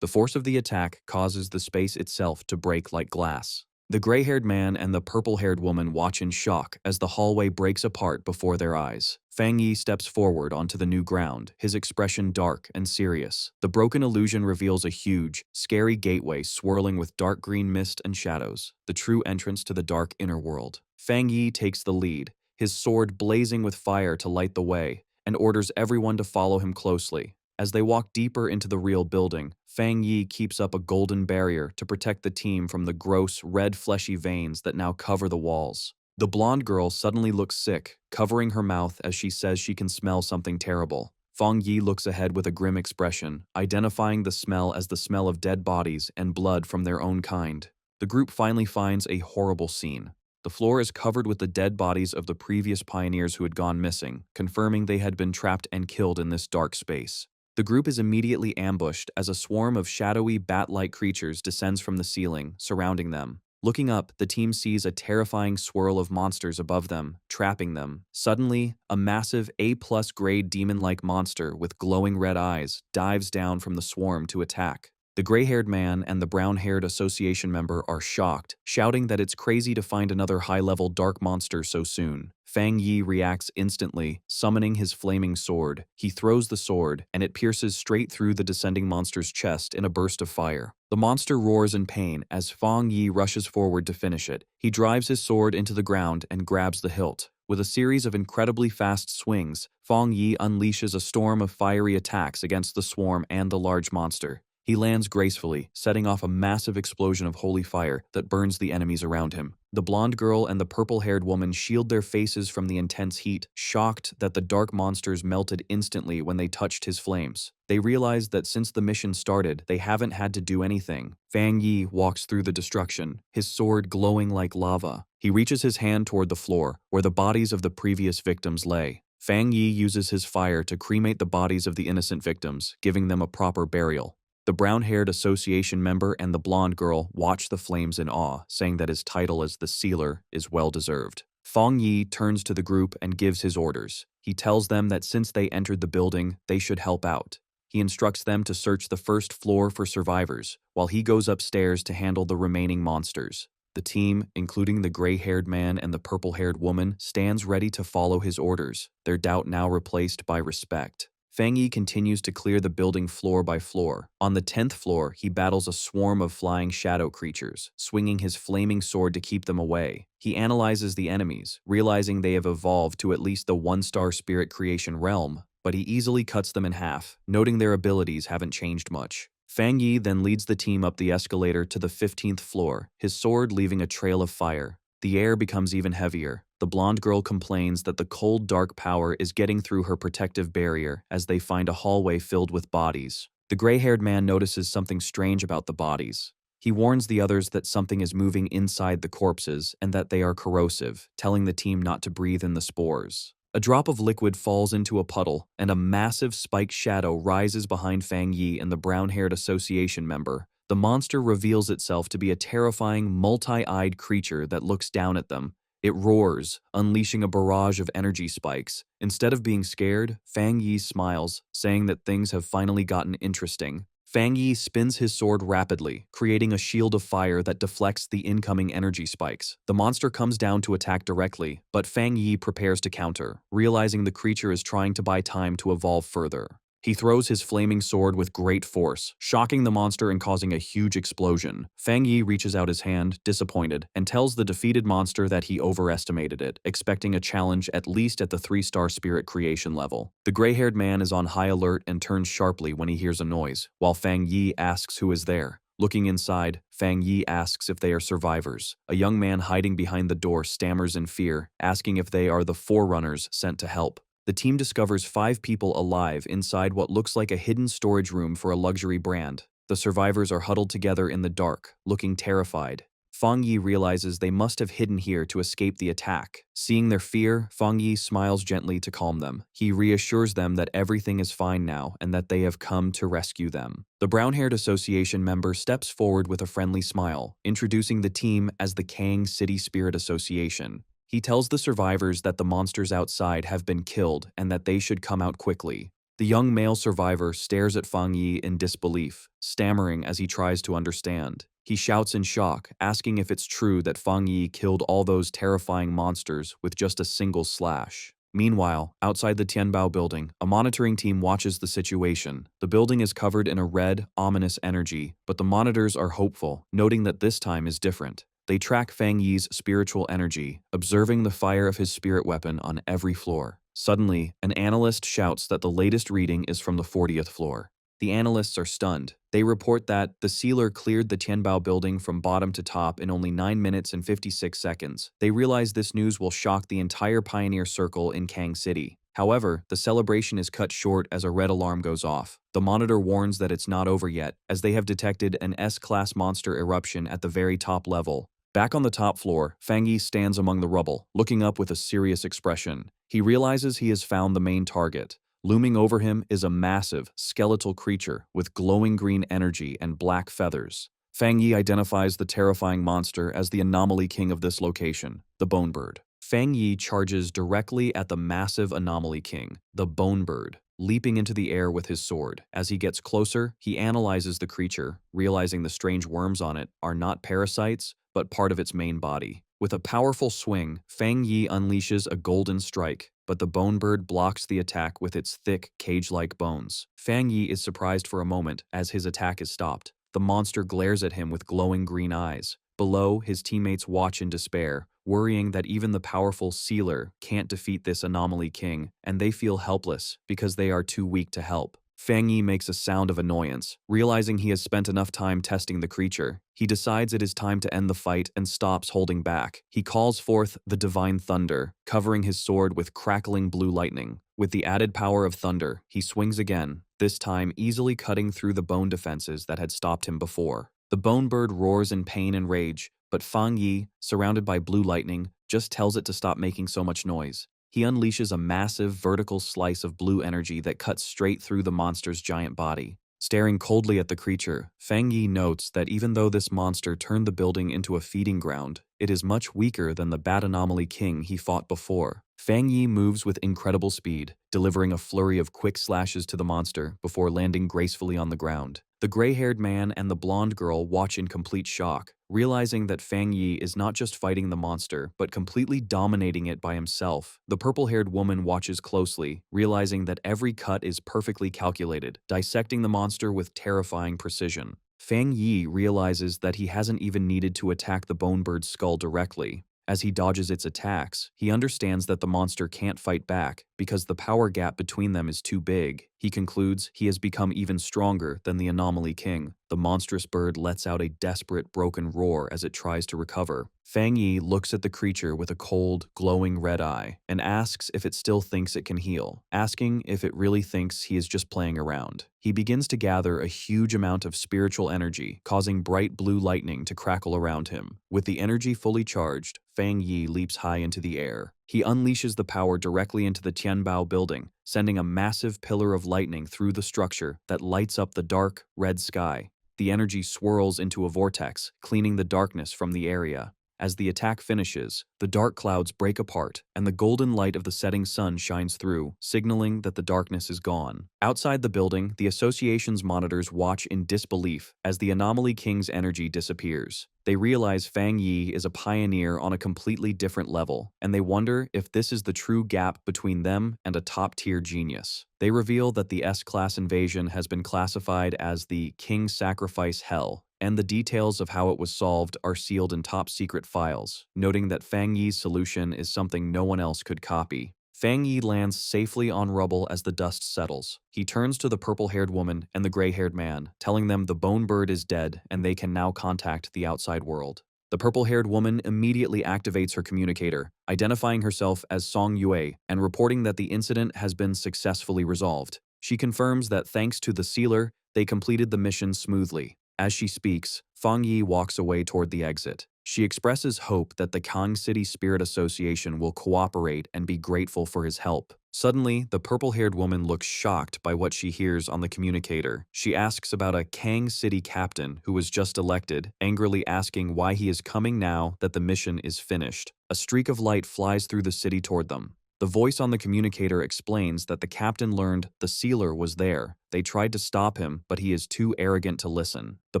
The force of the attack causes the space itself to break like glass. The gray-haired man and the purple-haired woman watch in shock as the hallway breaks apart before their eyes. Fang Yi steps forward onto the new ground, his expression dark and serious. The broken illusion reveals a huge, scary gateway swirling with dark green mist and shadows, the true entrance to the dark inner world. Fang Yi takes the lead, his sword blazing with fire to light the way, and orders everyone to follow him closely. As they walk deeper into the real building, Fang Yi keeps up a golden barrier to protect the team from the gross, red fleshy veins that now cover the walls. The blonde girl suddenly looks sick, covering her mouth as she says she can smell something terrible. Fang Yi looks ahead with a grim expression, identifying the smell as the smell of dead bodies and blood from their own kind. The group finally finds a horrible scene. The floor is covered with the dead bodies of the previous pioneers who had gone missing, confirming they had been trapped and killed in this dark space. The group is immediately ambushed as a swarm of shadowy, bat-like creatures descends from the ceiling, surrounding them. Looking up, the team sees a terrifying swirl of monsters above them, trapping them. Suddenly, a massive A+ grade demon-like monster with glowing red eyes dives down from the swarm to attack. The gray-haired man and the brown-haired association member are shocked, shouting that it's crazy to find another high-level dark monster so soon. Fang Yi reacts instantly, summoning his flaming sword. He throws the sword, and it pierces straight through the descending monster's chest in a burst of fire. The monster roars in pain as Fang Yi rushes forward to finish it. He drives his sword into the ground and grabs the hilt. With a series of incredibly fast swings, Fang Yi unleashes a storm of fiery attacks against the swarm and the large monster. He lands gracefully, setting off a massive explosion of holy fire that burns the enemies around him. The blonde girl and the purple-haired woman shield their faces from the intense heat, shocked that the dark monsters melted instantly when they touched his flames. They realize that since the mission started, they haven't had to do anything. Fang Yi walks through the destruction, his sword glowing like lava. He reaches his hand toward the floor, where the bodies of the previous victims lay. Fang Yi uses his fire to cremate the bodies of the innocent victims, giving them a proper burial. The brown-haired association member and the blonde girl watch the flames in awe, saying that his title as the Sealer is well-deserved. Fang Yi turns to the group and gives his orders. He tells them that since they entered the building, they should help out. He instructs them to search the first floor for survivors, while he goes upstairs to handle the remaining monsters. The team, including the gray-haired man and the purple-haired woman, stands ready to follow his orders, their doubt now replaced by respect. Fang Yi continues to clear the building floor by floor. On the 10th floor, he battles a swarm of flying shadow creatures, swinging his flaming sword to keep them away. He analyzes the enemies, realizing they have evolved to at least the 1-star spirit creation realm, but he easily cuts them in half, noting their abilities haven't changed much. Fang Yi then leads the team up the escalator to the 15th floor, his sword leaving a trail of fire. The air becomes even heavier. The blonde girl complains that the cold, dark power is getting through her protective barrier as they find a hallway filled with bodies. The gray-haired man notices something strange about the bodies. He warns the others that something is moving inside the corpses and that they are corrosive, telling the team not to breathe in the spores. A drop of liquid falls into a puddle, and a massive spiked shadow rises behind Fang Yi and the brown-haired association member. The monster reveals itself to be a terrifying, multi-eyed creature that looks down at them. It roars, unleashing a barrage of energy spikes. Instead of being scared, Fang Yi smiles, saying that things have finally gotten interesting. Fang Yi spins his sword rapidly, creating a shield of fire that deflects the incoming energy spikes. The monster comes down to attack directly, but Fang Yi prepares to counter, realizing the creature is trying to buy time to evolve further. He throws his flaming sword with great force, shocking the monster and causing a huge explosion. Fang Yi reaches out his hand, disappointed, and tells the defeated monster that he overestimated it, expecting a challenge at least at the 3-star spirit creation level. The gray-haired man is on high alert and turns sharply when he hears a noise, while Fang Yi asks who is there. Looking inside, Fang Yi asks if they are survivors. A young man hiding behind the door stammers in fear, asking if they are the forerunners sent to help. The team discovers 5 people alive inside what looks like a hidden storage room for a luxury brand. The survivors are huddled together in the dark, looking terrified. Fang Yi realizes they must have hidden here to escape the attack. Seeing their fear, Fang Yi smiles gently to calm them. He reassures them that everything is fine now and that they have come to rescue them. The brown-haired association member steps forward with a friendly smile, introducing the team as the Kang City Spirit Association. He tells the survivors that the monsters outside have been killed and that they should come out quickly. The young male survivor stares at Fang Yi in disbelief, stammering as he tries to understand. He shouts in shock, asking if it's true that Fang Yi killed all those terrifying monsters with just a single slash. Meanwhile, outside the Tianbao building, a monitoring team watches the situation. The building is covered in a red, ominous energy, but the monitors are hopeful, noting that this time is different. They track Fang Yi's spiritual energy, observing the fire of his spirit weapon on every floor. Suddenly, an analyst shouts that the latest reading is from the 40th floor. The analysts are stunned. They report that the sealer cleared the Tianbao building from bottom to top in only 9 minutes and 56 seconds. They realize this news will shock the entire Pioneer Circle in Kang City. However, the celebration is cut short as a red alarm goes off. The monitor warns that it's not over yet, as they have detected an S-class monster eruption at the very top level. Back on the top floor, Fang Yi stands among the rubble, looking up with a serious expression. He realizes he has found the main target. Looming over him is a massive, skeletal creature with glowing green energy and black feathers. Fang Yi identifies the terrifying monster as the anomaly king of this location, the Bone Bird. Fang Yi charges directly at the massive anomaly king, the Bone Bird, leaping into the air with his sword. As he gets closer, he analyzes the creature, realizing the strange worms on it are not parasites, but part of its main body. With a powerful swing, Fang Yi unleashes a golden strike, but the Bone Bird blocks the attack with its thick, cage-like bones. Fang Yi is surprised for a moment as his attack is stopped. The monster glares at him with glowing green eyes. Below, his teammates watch in despair, worrying that even the powerful Sealer can't defeat this anomaly king, and they feel helpless because they are too weak to help. Fang Yi makes a sound of annoyance, realizing he has spent enough time testing the creature. He decides it is time to end the fight and stops holding back. He calls forth the Divine Thunder, covering his sword with crackling blue lightning. With the added power of thunder, he swings again, this time easily cutting through the bone defenses that had stopped him before. The Bone Bird roars in pain and rage, but Fang Yi, surrounded by blue lightning, just tells it to stop making so much noise. He unleashes a massive vertical slice of blue energy that cuts straight through the monster's giant body. Staring coldly at the creature, Fang Yi notes that even though this monster turned the building into a feeding ground, it is much weaker than the Bat Anomaly King he fought before. Fang Yi moves with incredible speed, delivering a flurry of quick slashes to the monster before landing gracefully on the ground. The gray-haired man and the blonde girl watch in complete shock, realizing that Fang Yi is not just fighting the monster, but completely dominating it by himself. The purple-haired woman watches closely, realizing that every cut is perfectly calculated, dissecting the monster with terrifying precision. Fang Yi realizes that he hasn't even needed to attack the Bone Bird's skull directly. As he dodges its attacks, he understands that the monster can't fight back because the power gap between them is too big. He concludes he has become even stronger than the Anomaly King. The monstrous bird lets out a desperate, broken roar as it tries to recover. Fang Yi looks at the creature with a cold, glowing red eye and asks if it still thinks it can heal, asking if it really thinks he is just playing around. He begins to gather a huge amount of spiritual energy, causing bright blue lightning to crackle around him. With the energy fully charged, Fang Yi leaps high into the air. He unleashes the power directly into the Tianbao building, sending a massive pillar of lightning through the structure that lights up the dark, red sky. The energy swirls into a vortex, cleaning the darkness from the area. As the attack finishes, the dark clouds break apart, and the golden light of the setting sun shines through, signaling that the darkness is gone. Outside the building, the association's monitors watch in disbelief as the Anomaly King's energy disappears. They realize Fang Yi is a pioneer on a completely different level, and they wonder if this is the true gap between them and a top-tier genius. They reveal that the S-class invasion has been classified as the King Sacrifice Hell, and the details of how it was solved are sealed in top-secret files, noting that Fang Yi's solution is something no one else could copy. Fang Yi lands safely on rubble as the dust settles. He turns to the purple-haired woman and the gray-haired man, telling them the bone bird is dead and they can now contact the outside world. The purple-haired woman immediately activates her communicator, identifying herself as Song Yue and reporting that the incident has been successfully resolved. She confirms that thanks to the sealer, they completed the mission smoothly. As she speaks, Fang Yi walks away toward the exit. She expresses hope that the Kang City Spirit Association will cooperate and be grateful for his help. Suddenly, the purple-haired woman looks shocked by what she hears on the communicator. She asks about a Kang City captain who was just elected, angrily asking why he is coming now that the mission is finished. A streak of light flies through the city toward them. The voice on the communicator explains that the captain learned the sealer was there. They tried to stop him, but he is too arrogant to listen. The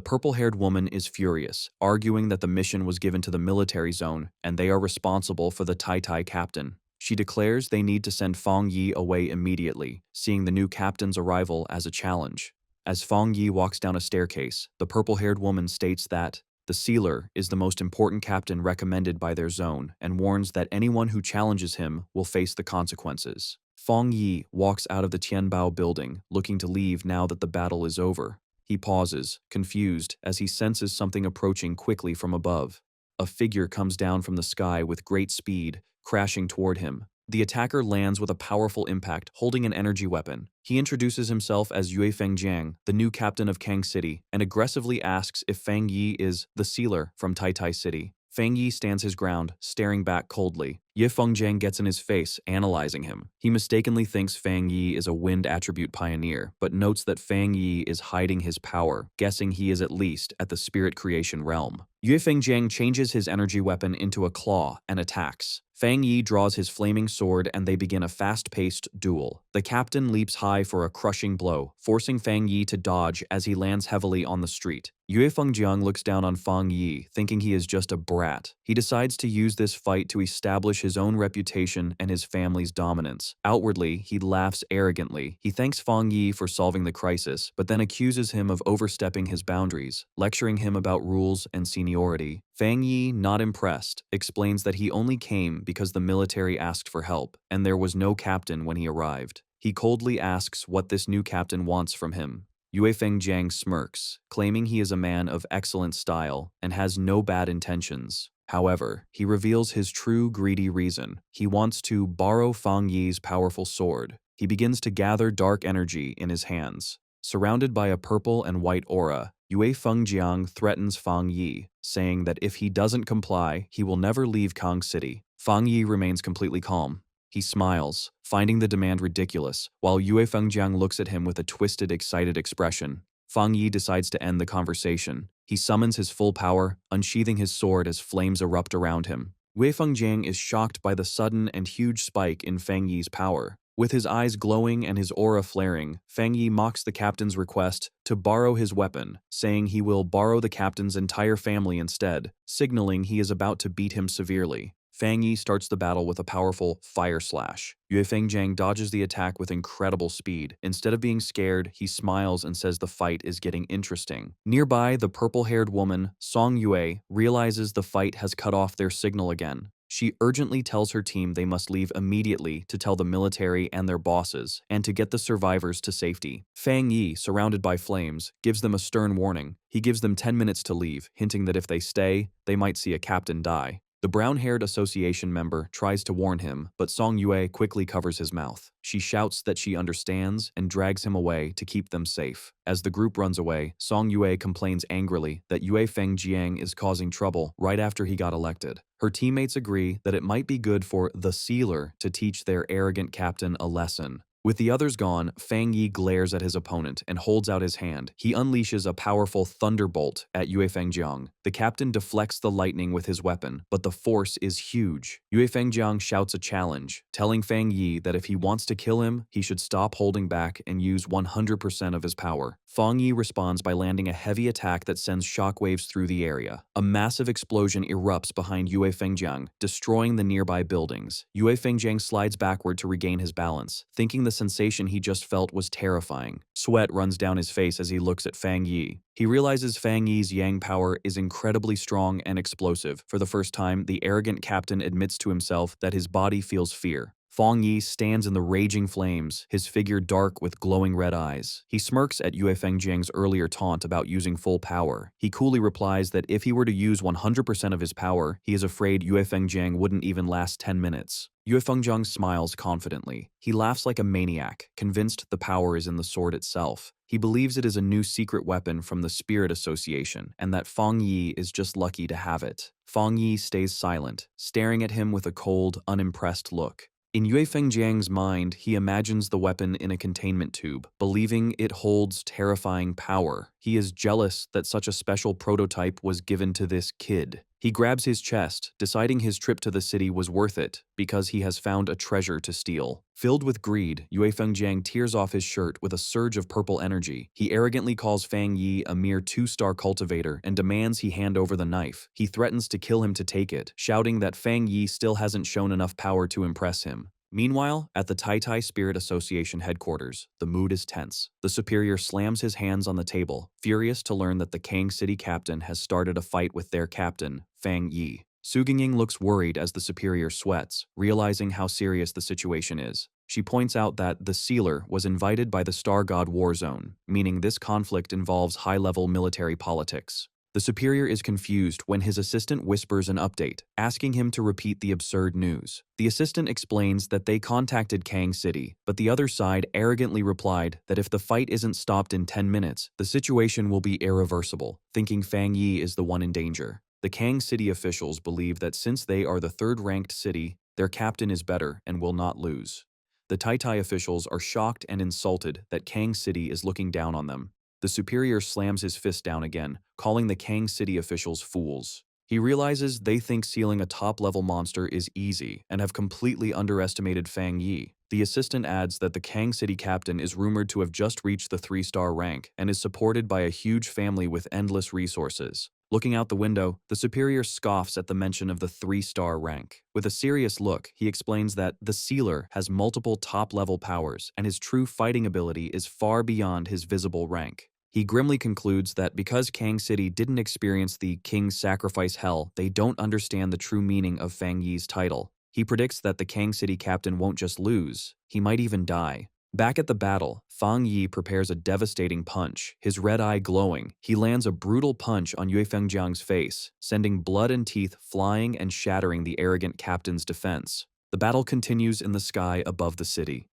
purple-haired woman is furious, arguing that the mission was given to the military zone and they are responsible for the Tai captain. She declares they need to send Fang Yi away immediately, seeing the new captain's arrival as a challenge. As Fang Yi walks down a staircase, the purple-haired woman states that the sealer is the most important captain recommended by their zone and warns that anyone who challenges him will face the consequences. Fang Yi walks out of the Tianbao building, looking to leave now that the battle is over. He pauses, confused, as he senses something approaching quickly from above. A figure comes down from the sky with great speed, crashing toward him. The attacker lands with a powerful impact, holding an energy weapon. He introduces himself as Yue Fengjiang, the new captain of Kang City, and aggressively asks if Fang Yi is the sealer from Tai City. Fang Yi stands his ground, staring back coldly. Ye Fengjiang gets in his face, analyzing him. He mistakenly thinks Fang Yi is a wind attribute pioneer, but notes that Fang Yi is hiding his power, guessing he is at least at the spirit creation realm. Yue Fengjiang changes his energy weapon into a claw and attacks. Fang Yi draws his flaming sword and they begin a fast-paced duel. The captain leaps high for a crushing blow, forcing Fang Yi to dodge as he lands heavily on the street. Yue Fengjiang looks down on Fang Yi, thinking he is just a brat. He decides to use this fight to establish his own reputation and his family's dominance. Outwardly, he laughs arrogantly. He thanks Fang Yi for solving the crisis, but then accuses him of overstepping his boundaries, lecturing him about rules and seniority. Fang Yi, not impressed, explains that he only came because the military asked for help, and there was no captain when he arrived. He coldly asks what this new captain wants from him. Yue Fengjiang smirks, claiming he is a man of excellent style and has no bad intentions. However, he reveals his true greedy reason. He wants to borrow Fang Yi's powerful sword. He begins to gather dark energy in his hands. Surrounded by a purple and white aura, Yue Fengjiang threatens Fang Yi, saying that if he doesn't comply, he will never leave Kang City. Fang Yi remains completely calm. He smiles, finding the demand ridiculous, while Yue Fengjiang looks at him with a twisted, excited expression. Fang Yi decides to end the conversation. He summons his full power, unsheathing his sword as flames erupt around him. Yue Fengjiang is shocked by the sudden and huge spike in Fang Yi's power. With his eyes glowing and his aura flaring, Fang Yi mocks the captain's request to borrow his weapon, saying he will borrow the captain's entire family instead, signaling he is about to beat him severely. Fang Yi starts the battle with a powerful fire slash. Yue Fengjiang dodges the attack with incredible speed. Instead of being scared, he smiles and says the fight is getting interesting. Nearby, the purple-haired woman, Song Yue, realizes the fight has cut off their signal again. She urgently tells her team they must leave immediately to tell the military and their bosses, and to get the survivors to safety. Fang Yi, surrounded by flames, gives them a stern warning. He gives them 10 minutes to leave, hinting that if they stay, they might see a captain die. The brown-haired association member tries to warn him, but Song Yue quickly covers his mouth. She shouts that she understands and drags him away to keep them safe. As the group runs away, Song Yue complains angrily that Yue Fengjiang is causing trouble right after he got elected. Her teammates agree that it might be good for the sealer to teach their arrogant captain a lesson. With the others gone, Fang Yi glares at his opponent and holds out his hand. He unleashes a powerful thunderbolt at Yue Fengjiang. The captain deflects the lightning with his weapon, but the force is huge. Yue Fengjiang shouts a challenge, telling Fang Yi that if he wants to kill him, he should stop holding back and use 100% of his power. Fang Yi responds by landing a heavy attack that sends shockwaves through the area. A massive explosion erupts behind Yue Fengjiang, destroying the nearby buildings. Yue Fengjiang slides backward to regain his balance, thinking the sensation he just felt was terrifying. Sweat runs down his face as he looks at Fang Yi. He realizes Fang Yi's yang power is incredibly strong and explosive. For the first time, the arrogant captain admits to himself that his body feels fear. Fang Yi stands in the raging flames, his figure dark with glowing red eyes. He smirks at Yue Fengjiang's earlier taunt about using full power. He coolly replies that if he were to use 100% of his power, he is afraid Yue Fengjiang wouldn't even last 10 minutes. Yue Fengjiang smiles confidently. He laughs like a maniac, convinced the power is in the sword itself. He believes it is a new secret weapon from the Spirit Association, and that Fang Yi is just lucky to have it. Fang Yi stays silent, staring at him with a cold, unimpressed look. In Yue Fengjiang's mind, he imagines the weapon in a containment tube, believing it holds terrifying power. He is jealous that such a special prototype was given to this kid. He grabs his chest, deciding his trip to the city was worth it because he has found a treasure to steal. Filled with greed, Yue Fengjiang tears off his shirt with a surge of purple energy. He arrogantly calls Fang Yi a mere 2-star cultivator and demands he hand over the knife. He threatens to kill him to take it, shouting that Fang Yi still hasn't shown enough power to impress him. Meanwhile, at the Tai Tai Spirit Association headquarters, the mood is tense. The superior slams his hands on the table, furious to learn that the Kang City captain has started a fight with their captain, Fang Yi. Su Gingying looks worried as the superior sweats, realizing how serious the situation is. She points out that the Sealer was invited by the Star God War Zone, meaning this conflict involves high-level military politics. The superior is confused when his assistant whispers an update, asking him to repeat the absurd news. The assistant explains that they contacted Kang City, but the other side arrogantly replied that if the fight isn't stopped in 10 minutes, the situation will be irreversible, thinking Fang Yi is the one in danger. The Kang City officials believe that since they are the third-ranked city, their captain is better and will not lose. The Tai Tai officials are shocked and insulted that Kang City is looking down on them. The superior slams his fist down again, calling the Kang City officials fools. He realizes they think sealing a top-level monster is easy and have completely underestimated Fang Yi. The assistant adds that the Kang City captain is rumored to have just reached the 3-star rank and is supported by a huge family with endless resources. Looking out the window, the superior scoffs at the mention of the 3-star rank. With a serious look, he explains that the Sealer has multiple top-level powers and his true fighting ability is far beyond his visible rank. He grimly concludes that because Kang City didn't experience the King's Sacrifice Hell, they don't understand the true meaning of Fang Yi's title. He predicts that the Kang City captain won't just lose, he might even die. Back at the battle, Fang Yi prepares a devastating punch, his red eye glowing. He lands a brutal punch on Yue Fengjiang's face, sending blood and teeth flying and shattering the arrogant captain's defense. The battle continues in the sky above the city.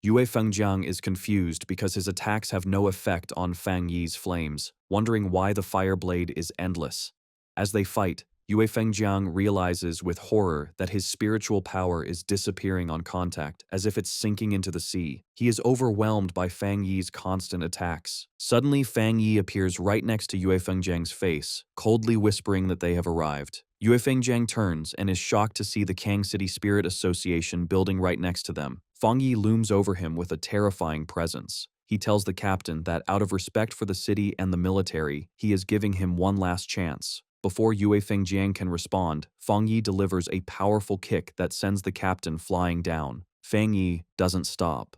Yue Fengjiang is confused because his attacks have no effect on Fang Yi's flames, wondering why the fire blade is endless. As they fight, Yue Fengjiang realizes with horror that his spiritual power is disappearing on contact, as if it's sinking into the sea. He is overwhelmed by Fang Yi's constant attacks. Suddenly, Fang Yi appears right next to Yue Fengjiang's face, coldly whispering that they have arrived. Yue Fengjiang turns and is shocked to see the Kang City Spirit Association building right next to them. Fang Yi looms over him with a terrifying presence. He tells the captain that out of respect for the city and the military, he is giving him one last chance. Before Yue Fengjiang can respond, Fang Yi delivers a powerful kick that sends the captain flying down. Fang Yi doesn't stop.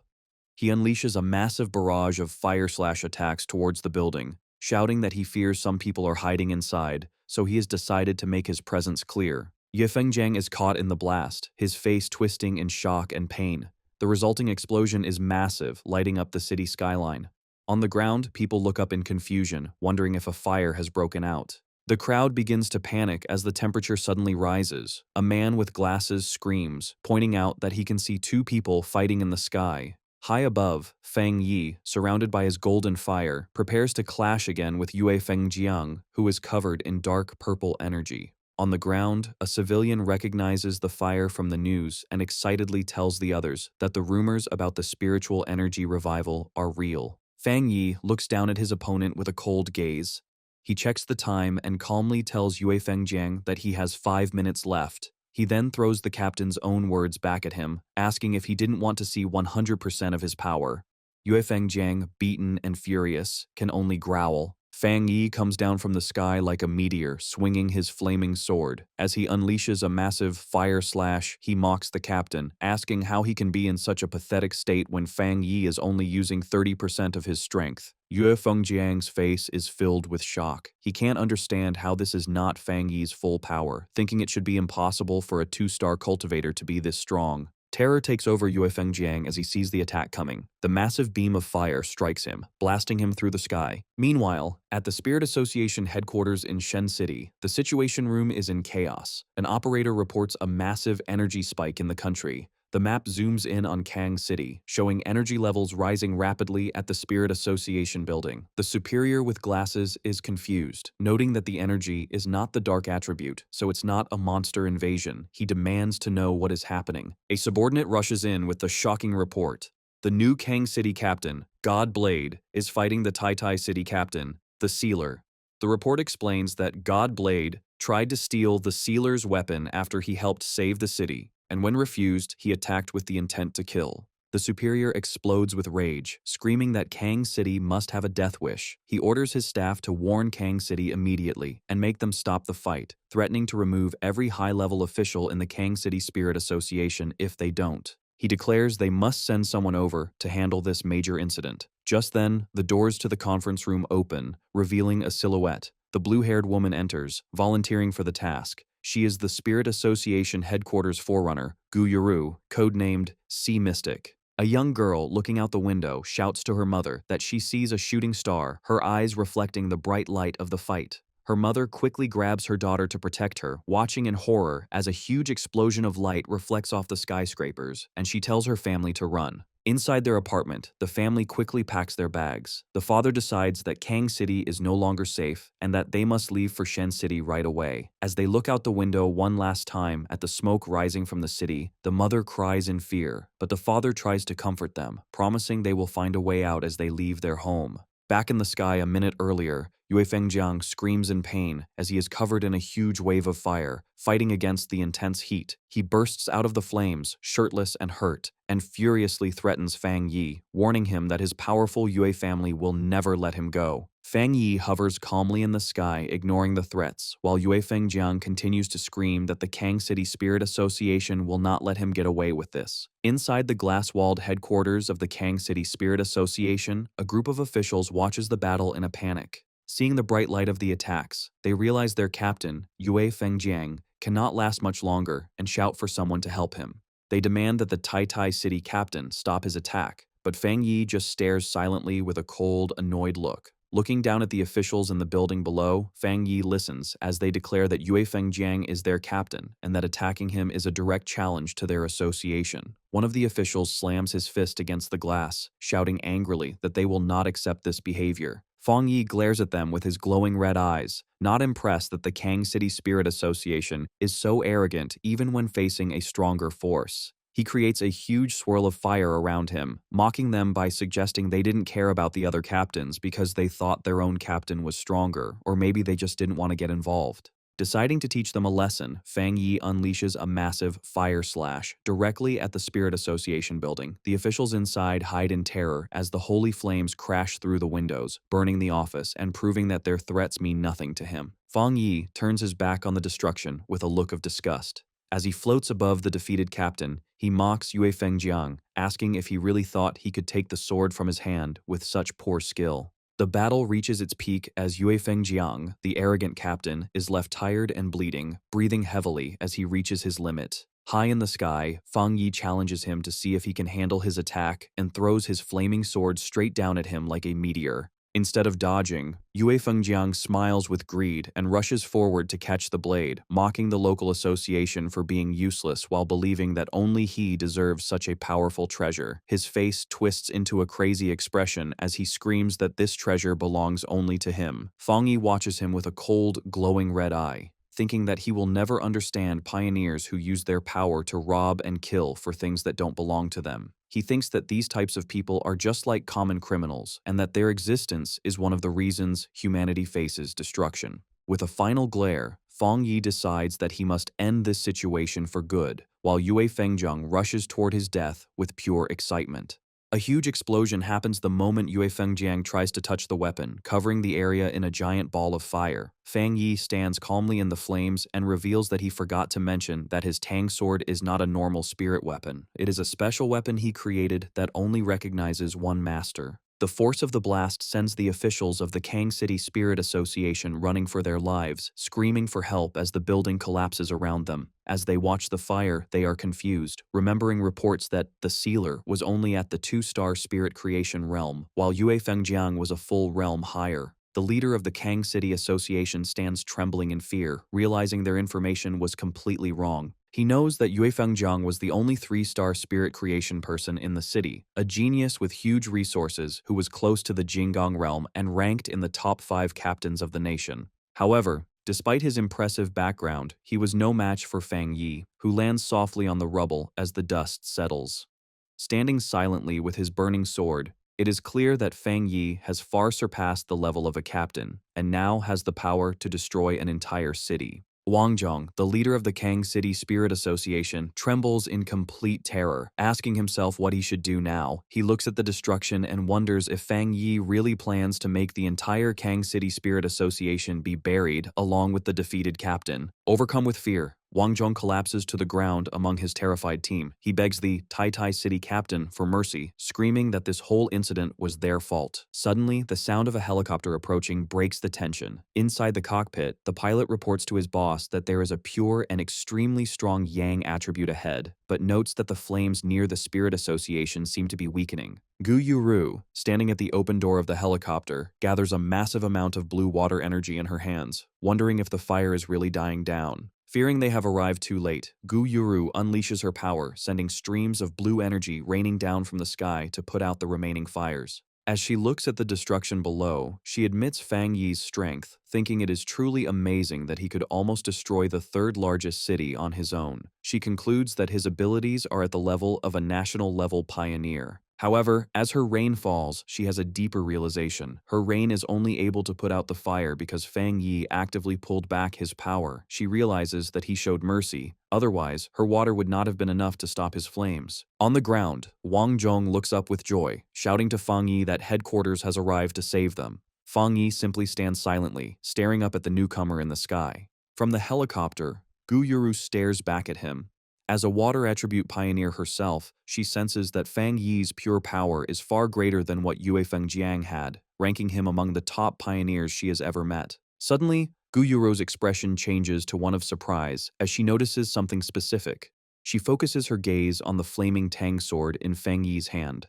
He unleashes a massive barrage of fire-slash attacks towards the building, shouting that he fears some people are hiding inside, so he has decided to make his presence clear. Yue Fengjiang is caught in the blast, his face twisting in shock and pain. The resulting explosion is massive, lighting up the city skyline. On the ground, people look up in confusion, wondering if a fire has broken out. The crowd begins to panic as the temperature suddenly rises. A man with glasses screams, pointing out that he can see 2 people fighting in the sky. High above, Fang Yi, surrounded by his golden fire, prepares to clash again with Yue Fengjiang, who is covered in dark purple energy. On the ground, a civilian recognizes the fire from the news and excitedly tells the others that the rumors about the spiritual energy revival are real. Fang Yi looks down at his opponent with a cold gaze. He checks the time and calmly tells Yue Fengjiang that he has 5 minutes left. He then throws the captain's own words back at him, asking if he didn't want to see 100% of his power. Yue Fengjiang, beaten and furious, can only growl. Fang Yi comes down from the sky like a meteor, swinging his flaming sword. As he unleashes a massive fire slash, he mocks the captain, asking how he can be in such a pathetic state when Fang Yi is only using 30% of his strength. Yue Fengjiang's face is filled with shock. He can't understand how this is not Fang Yi's full power, thinking it should be impossible for a 2-star cultivator to be this strong. Terror takes over Yue Fengjiang as he sees the attack coming. The massive beam of fire strikes him, blasting him through the sky. Meanwhile, at the Spirit Association headquarters in Shen City, the Situation Room is in chaos. An operator reports a massive energy spike in the country. The map zooms in on Kang City, showing energy levels rising rapidly at the Spirit Association building. The superior with glasses is confused, noting that the energy is not the dark attribute, so it's not a monster invasion. He demands to know what is happening. A subordinate rushes in with the shocking report. The new Kang City captain, God Blade, is fighting the Tai Tai City captain, the Sealer. The report explains that God Blade tried to steal the Sealer's weapon after he helped save the city, and when refused, he attacked with the intent to kill. The superior explodes with rage, screaming that Kang City must have a death wish. He orders his staff to warn Kang City immediately and make them stop the fight, threatening to remove every high-level official in the Kang City Spirit Association if they don't. He declares they must send someone over to handle this major incident. Just then, the doors to the conference room open, revealing a silhouette. The blue-haired woman enters, volunteering for the task. She is the Spirit Association headquarters forerunner, Gu Yuru, codenamed Sea Mystic. A young girl looking out the window shouts to her mother that she sees a shooting star, her eyes reflecting the bright light of the fight. Her mother quickly grabs her daughter to protect her, watching in horror as a huge explosion of light reflects off the skyscrapers, and she tells her family to run. Inside their apartment, the family quickly packs their bags. The father decides that Kang City is no longer safe and that they must leave for Shen City right away. As they look out the window one last time at the smoke rising from the city, the mother cries in fear, but the father tries to comfort them, promising they will find a way out as they leave their home. Back in the sky a minute earlier, Yue Fengjiang screams in pain as he is covered in a huge wave of fire, fighting against the intense heat. He bursts out of the flames, shirtless and hurt, and furiously threatens Fang Yi, warning him that his powerful Yue family will never let him go. Fang Yi hovers calmly in the sky, ignoring the threats, while Yue Fengjiang continues to scream that the Kang City Spirit Association will not let him get away with this. Inside the glass-walled headquarters of the Kang City Spirit Association, a group of officials watches the battle in a panic. Seeing the bright light of the attacks, they realize their captain, Yue Fengjiang, cannot last much longer and shout for someone to help him. They demand that the Tai Tai City captain stop his attack, but Fang Yi just stares silently with a cold, annoyed look. Looking down at the officials in the building below, Fang Yi listens as they declare that Yue Fengjiang is their captain and that attacking him is a direct challenge to their association. One of the officials slams his fist against the glass, shouting angrily that they will not accept this behavior. Fang Yi glares at them with his glowing red eyes, not impressed that the Kang City Spirit Association is so arrogant even when facing a stronger force. He creates a huge swirl of fire around him, mocking them by suggesting they didn't care about the other captains because they thought their own captain was stronger, or maybe they just didn't want to get involved. Deciding to teach them a lesson, Fang Yi unleashes a massive fire slash directly at the Spirit Association building. The officials inside hide in terror as the holy flames crash through the windows, burning the office and proving that their threats mean nothing to him. Fang Yi turns his back on the destruction with a look of disgust. As he floats above the defeated captain, he mocks Yue Fengjiang, asking if he really thought he could take the sword from his hand with such poor skill. The battle reaches its peak as Yue Fengjiang, the arrogant captain, is left tired and bleeding, breathing heavily as he reaches his limit. High in the sky, Fang Yi challenges him to see if he can handle his attack and throws his flaming sword straight down at him like a meteor. Instead of dodging, Yue Fengjiang smiles with greed and rushes forward to catch the blade, mocking the local association for being useless while believing that only he deserves such a powerful treasure. His face twists into a crazy expression as he screams that this treasure belongs only to him. Fang Yi watches him with a cold, glowing red eye, thinking that he will never understand pioneers who use their power to rob and kill for things that don't belong to them. He thinks that these types of people are just like common criminals and that their existence is one of the reasons humanity faces destruction. With a final glare, Fang Yi decides that he must end this situation for good, while Yue Fengjiang rushes toward his death with pure excitement. A huge explosion happens the moment Yue Fengjiang tries to touch the weapon, covering the area in a giant ball of fire. Fang Yi stands calmly in the flames and reveals that he forgot to mention that his Tang sword is not a normal spirit weapon. It is a special weapon he created that only recognizes one master. The force of the blast sends the officials of the Kang City Spirit Association running for their lives, screaming for help as the building collapses around them. As they watch the fire, they are confused, remembering reports that the sealer was only at the 2-star spirit creation realm, while Yue Fengjiang was a full realm higher. The leader of the Kang City Association stands trembling in fear, realizing their information was completely wrong. He knows that Yue Fengjiang was the only 3-star spirit creation person in the city, a genius with huge resources who was close to the Jinggang realm and ranked in the top 5 captains of the nation. However, despite his impressive background, he was no match for Fang Yi, who lands softly on the rubble as the dust settles. Standing silently with his burning sword, it is clear that Fang Yi has far surpassed the level of a captain, and now has the power to destroy an entire city. Wang Zhong, the leader of the Kang City Spirit Association, trembles in complete terror, asking himself what he should do now. He looks at the destruction and wonders if Fang Yi really plans to make the entire Kang City Spirit Association be buried along with the defeated captain. Overcome with fear, Wang Zhong collapses to the ground among his terrified team. He begs the Tai City captain for mercy, screaming that this whole incident was their fault. Suddenly, the sound of a helicopter approaching breaks the tension. Inside the cockpit, the pilot reports to his boss that there is a pure and extremely strong Yang attribute ahead, but notes that the flames near the Spirit Association seem to be weakening. Gu Yuru, standing at the open door of the helicopter, gathers a massive amount of blue water energy in her hands, wondering if the fire is really dying down. Fearing they have arrived too late, Gu Yuru unleashes her power, sending streams of blue energy raining down from the sky to put out the remaining fires. As she looks at the destruction below, she admits Fang Yi's strength, thinking it is truly amazing that he could almost destroy the 3rd largest city on his own. She concludes that his abilities are at the level of a national-level pioneer. However, as her rain falls, she has a deeper realization. Her rain is only able to put out the fire because Fang Yi actively pulled back his power. She realizes that he showed mercy. Otherwise, her water would not have been enough to stop his flames. On the ground, Wang Zhong looks up with joy, shouting to Fang Yi that headquarters has arrived to save them. Fang Yi simply stands silently, staring up at the newcomer in the sky. From the helicopter, Gu Yuru stares back at him. As a water attribute pioneer herself, she senses that Fang Yi's pure power is far greater than what Yue Fengjiang had, ranking him among the top pioneers she has ever met. Suddenly, Gu Yuru's expression changes to one of surprise as she notices something specific. She focuses her gaze on the flaming Tang sword in Fang Yi's hand.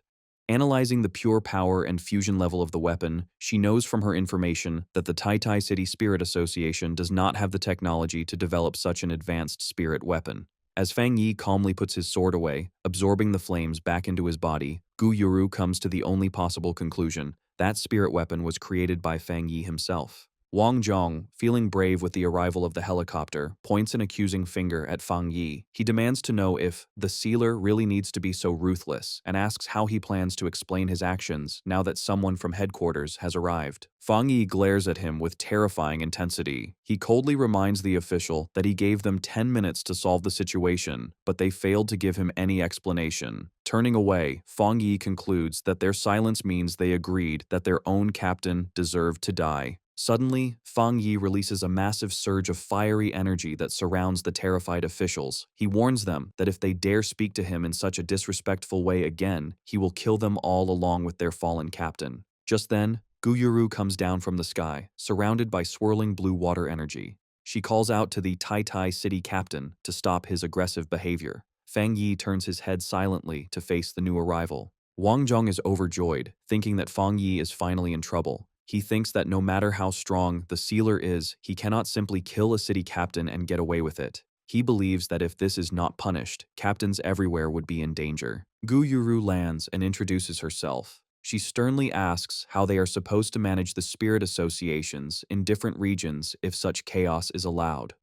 Analyzing the pure power and fusion level of the weapon, she knows from her information that the Tai City Spirit Association does not have the technology to develop such an advanced spirit weapon. As Fang Yi calmly puts his sword away, absorbing the flames back into his body, Gu Yuru comes to the only possible conclusion: that spirit weapon was created by Fang Yi himself. Wang Zhong, feeling brave with the arrival of the helicopter, points an accusing finger at Fang Yi. He demands to know if the sealer really needs to be so ruthless, and asks how he plans to explain his actions now that someone from headquarters has arrived. Fang Yi glares at him with terrifying intensity. He coldly reminds the official that he gave them 10 minutes to solve the situation, but they failed to give him any explanation. Turning away, Fang Yi concludes that their silence means they agreed that their own captain deserved to die. Suddenly, Fang Yi releases a massive surge of fiery energy that surrounds the terrified officials. He warns them that if they dare speak to him in such a disrespectful way again, he will kill them all along with their fallen captain. Just then, Gu Yuru comes down from the sky, surrounded by swirling blue water energy. She calls out to the Tai City captain to stop his aggressive behavior. Fang Yi turns his head silently to face the new arrival. Wang Zhong is overjoyed, thinking that Fang Yi is finally in trouble. He thinks that no matter how strong the sealer is, he cannot simply kill a city captain and get away with it. He believes that if this is not punished, captains everywhere would be in danger. Gu Yuru lands and introduces herself. She sternly asks how they are supposed to manage the spirit associations in different regions if such chaos is allowed.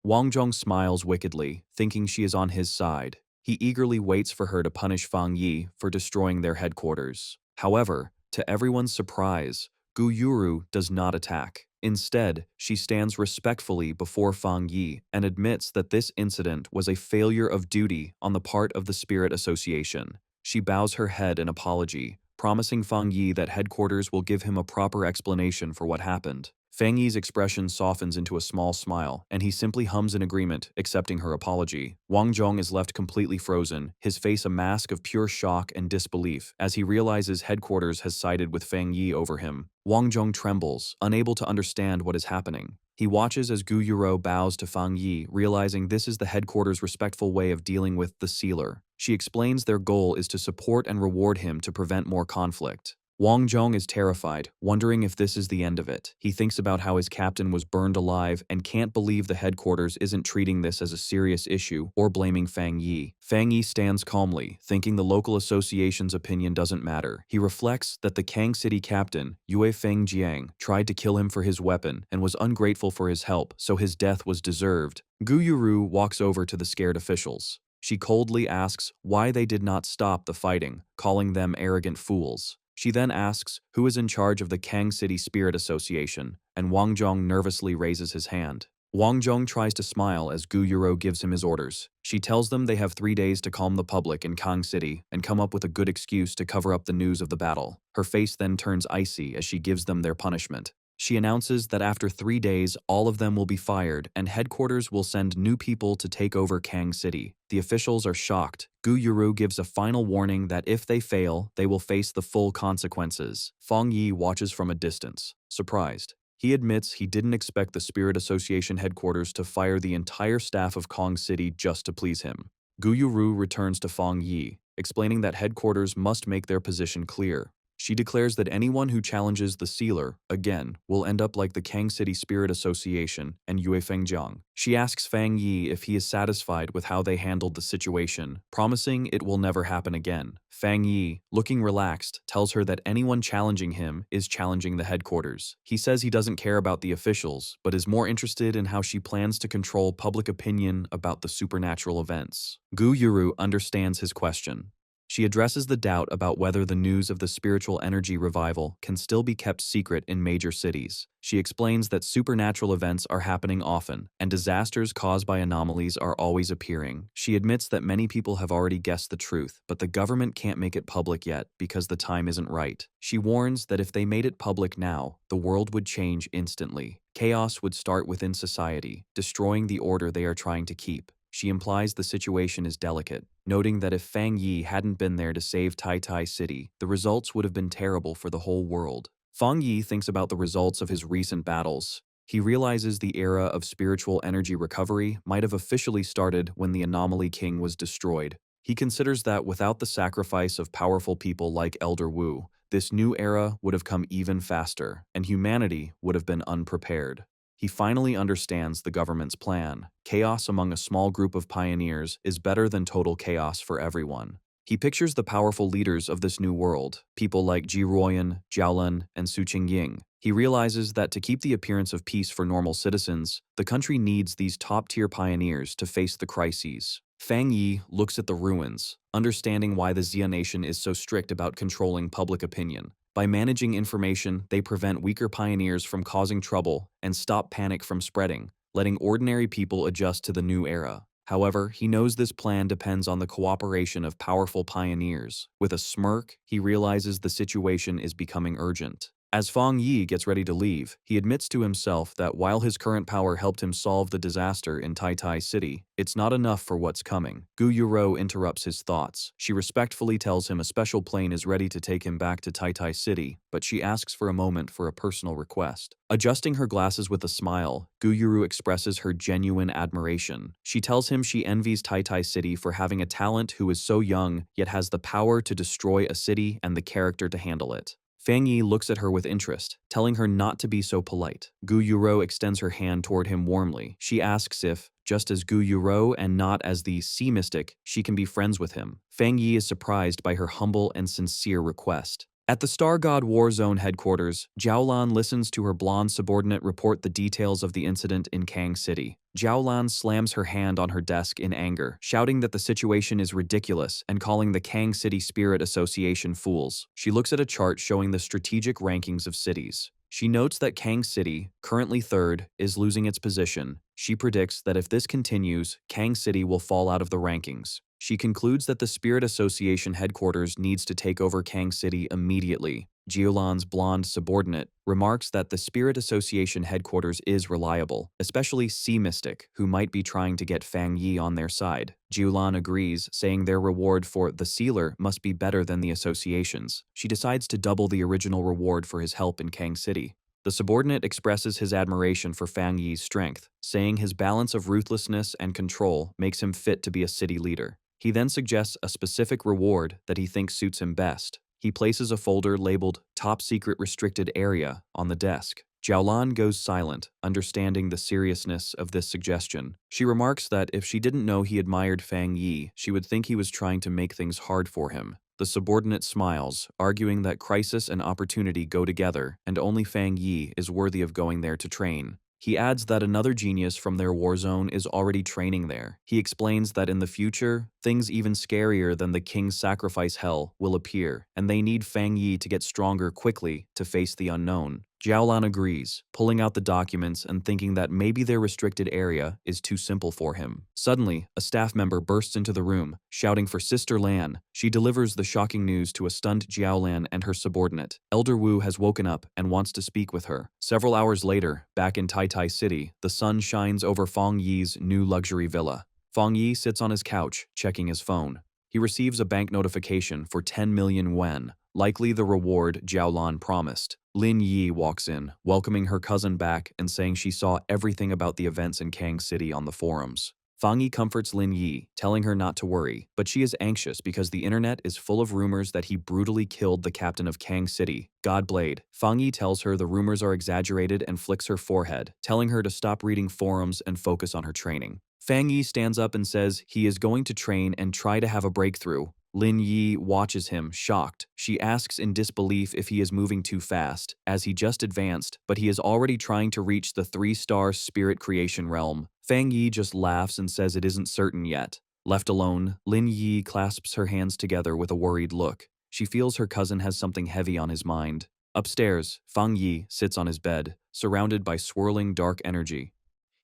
Wang Zhong smiles wickedly, thinking she is on his side. He eagerly waits for her to punish Fang Yi for destroying their headquarters. However, to everyone's surprise, Gu Yuru does not attack. Instead, she stands respectfully before Fang Yi and admits that this incident was a failure of duty on the part of the Spirit Association. She bows her head in apology, promising Fang Yi that headquarters will give him a proper explanation for what happened. Fang Yi's expression softens into a small smile, and he simply hums in agreement, accepting her apology. Wang Zhong is left completely frozen, his face a mask of pure shock and disbelief, as he realizes headquarters has sided with Fang Yi over him. Wang Zhong trembles, unable to understand what is happening. He watches as Gu Yuro bows to Fang Yi, realizing this is the headquarters' respectful way of dealing with the sealer. She explains their goal is to support and reward him to prevent more conflict. Wang Zhong is terrified, wondering if this is the end of it. He thinks about how his captain was burned alive and can't believe the headquarters isn't treating this as a serious issue or blaming Fang Yi. Fang Yi stands calmly, thinking the local association's opinion doesn't matter. He reflects that the Kang City captain, Yue Feng Jiang, tried to kill him for his weapon and was ungrateful for his help, so his death was deserved. Gu Yuru walks over to the scared officials. She coldly asks why they did not stop the fighting, calling them arrogant fools. She then asks who is in charge of the Kang City Spirit Association, and Wang Zhong nervously raises his hand. Wang Zhong tries to smile as Gu Yuro gives him his orders. She tells them they have 3 days to calm the public in Kang City and come up with a good excuse to cover up the news of the battle. Her face then turns icy as she gives them their punishment. She announces that after 3 days, all of them will be fired and headquarters will send new people to take over Kang City. The officials are shocked. Gu Yuru gives a final warning that if they fail, they will face the full consequences. Fang Yi watches from a distance, surprised. He admits he didn't expect the Spirit Association headquarters to fire the entire staff of Kang City just to please him. Gu Yuru returns to Fang Yi, explaining that headquarters must make their position clear. She declares that anyone who challenges the sealer, again, will end up like the Kang City Spirit Association and Yue Fengjiang. She asks Fang Yi if he is satisfied with how they handled the situation, promising it will never happen again. Fang Yi, looking relaxed, tells her that anyone challenging him is challenging the headquarters. He says he doesn't care about the officials, but is more interested in how she plans to control public opinion about the supernatural events. Gu Yuru understands his question. She addresses the doubt about whether the news of the spiritual energy revival can still be kept secret in major cities. She explains that supernatural events are happening often, and disasters caused by anomalies are always appearing. She admits that many people have already guessed the truth, but the government can't make it public yet because the time isn't right. She warns that if they made it public now, the world would change instantly. Chaos would start within society, destroying the order they are trying to keep. She implies the situation is delicate, noting that if Fang Yi hadn't been there to save Tai Tai City, the results would have been terrible for the whole world. Fang Yi thinks about the results of his recent battles. He realizes the era of spiritual energy recovery might have officially started when the Anomaly King was destroyed. He considers that without the sacrifice of powerful people like Elder Wu, this new era would have come even faster, and humanity would have been unprepared. He finally understands the government's plan. Chaos among a small group of pioneers is better than total chaos for everyone. He pictures the powerful leaders of this new world, people like Ji Ruoyan, Jiaolun, and Su Qingying. He realizes that to keep the appearance of peace for normal citizens, the country needs these top-tier pioneers to face the crises. Fang Yi looks at the ruins, understanding why the Xia nation is so strict about controlling public opinion. By managing information, they prevent weaker pioneers from causing trouble and stop panic from spreading, letting ordinary people adjust to the new era. However, he knows this plan depends on the cooperation of powerful pioneers. With a smirk, he realizes the situation is becoming urgent. As Fang Yi gets ready to leave, he admits to himself that while his current power helped him solve the disaster in Tai Tai City, it's not enough for what's coming. Gu Yuro interrupts his thoughts. She respectfully tells him a special plane is ready to take him back to Tai Tai City, but she asks for a moment for a personal request. Adjusting her glasses with a smile, Gu Yuru expresses her genuine admiration. She tells him she envies Tai Tai City for having a talent who is so young, yet has the power to destroy a city and the character to handle it. Fang Yi looks at her with interest, telling her not to be so polite. Gu Yuro extends her hand toward him warmly. She asks if, just as Gu Yuro and not as the sea mystic, she can be friends with him. Fang Yi is surprised by her humble and sincere request. At the Star God War Zone headquarters, Jiaolan listens to her blonde subordinate report the details of the incident in Kang City. Jiaolan slams her hand on her desk in anger, shouting that the situation is ridiculous and calling the Kang City Spirit Association fools. She looks at a chart showing the strategic rankings of cities. She notes that Kang City, currently third, is losing its position. She predicts that if this continues, Kang City will fall out of the rankings. She concludes that the Spirit Association headquarters needs to take over Kang City immediately. Jiulan's blonde subordinate remarks that the Spirit Association headquarters is reliable, especially Sea Mystic, who might be trying to get Fang Yi on their side. Jiulan agrees, saying their reward for the Sealer must be better than the association's. She decides to double the original reward for his help in Kang City. The subordinate expresses his admiration for Fang Yi's strength, saying his balance of ruthlessness and control makes him fit to be a city leader. He then suggests a specific reward that he thinks suits him best. He places a folder labeled Top Secret Restricted Area on the desk. Jiaolan goes silent, understanding the seriousness of this suggestion. She remarks that if she didn't know he admired Fang Yi, she would think he was trying to make things hard for him. The subordinate smiles, arguing that crisis and opportunity go together, and only Fang Yi is worthy of going there to train. He adds that another genius from their war zone is already training there. He explains that in the future, things even scarier than the king's sacrifice hell will appear, and they need Fang Yi to get stronger quickly to face the unknown. Jiaolan agrees, pulling out the documents and thinking that maybe their restricted area is too simple for him. Suddenly, a staff member bursts into the room, shouting for Sister Lan. She delivers the shocking news to a stunned Jiaolan and her subordinate. Elder Wu has woken up and wants to speak with her. Several hours later, back in Tai Tai City, the sun shines over Fang Yi's new luxury villa. Fang Yi sits on his couch, checking his phone. He receives a bank notification for 10 million yuan, likely the reward Jiaolan promised. Lin Yi walks in, welcoming her cousin back and saying she saw everything about the events in Kang City on the forums. Fang Yi comforts Lin Yi, telling her not to worry, but she is anxious because the internet is full of rumors that he brutally killed the captain of Kang City, Godblade. Fang Yi tells her the rumors are exaggerated and flicks her forehead, telling her to stop reading forums and focus on her training. Fang Yi stands up and says he is going to train and try to have a breakthrough. Lin Yi watches him, shocked. She asks in disbelief if he is moving too fast, as he just advanced, but he is already trying to reach the 3-star spirit creation realm. Fang Yi just laughs and says it isn't certain yet. Left alone, Lin Yi clasps her hands together with a worried look. She feels her cousin has something heavy on his mind. Upstairs, Fang Yi sits on his bed, surrounded by swirling dark energy.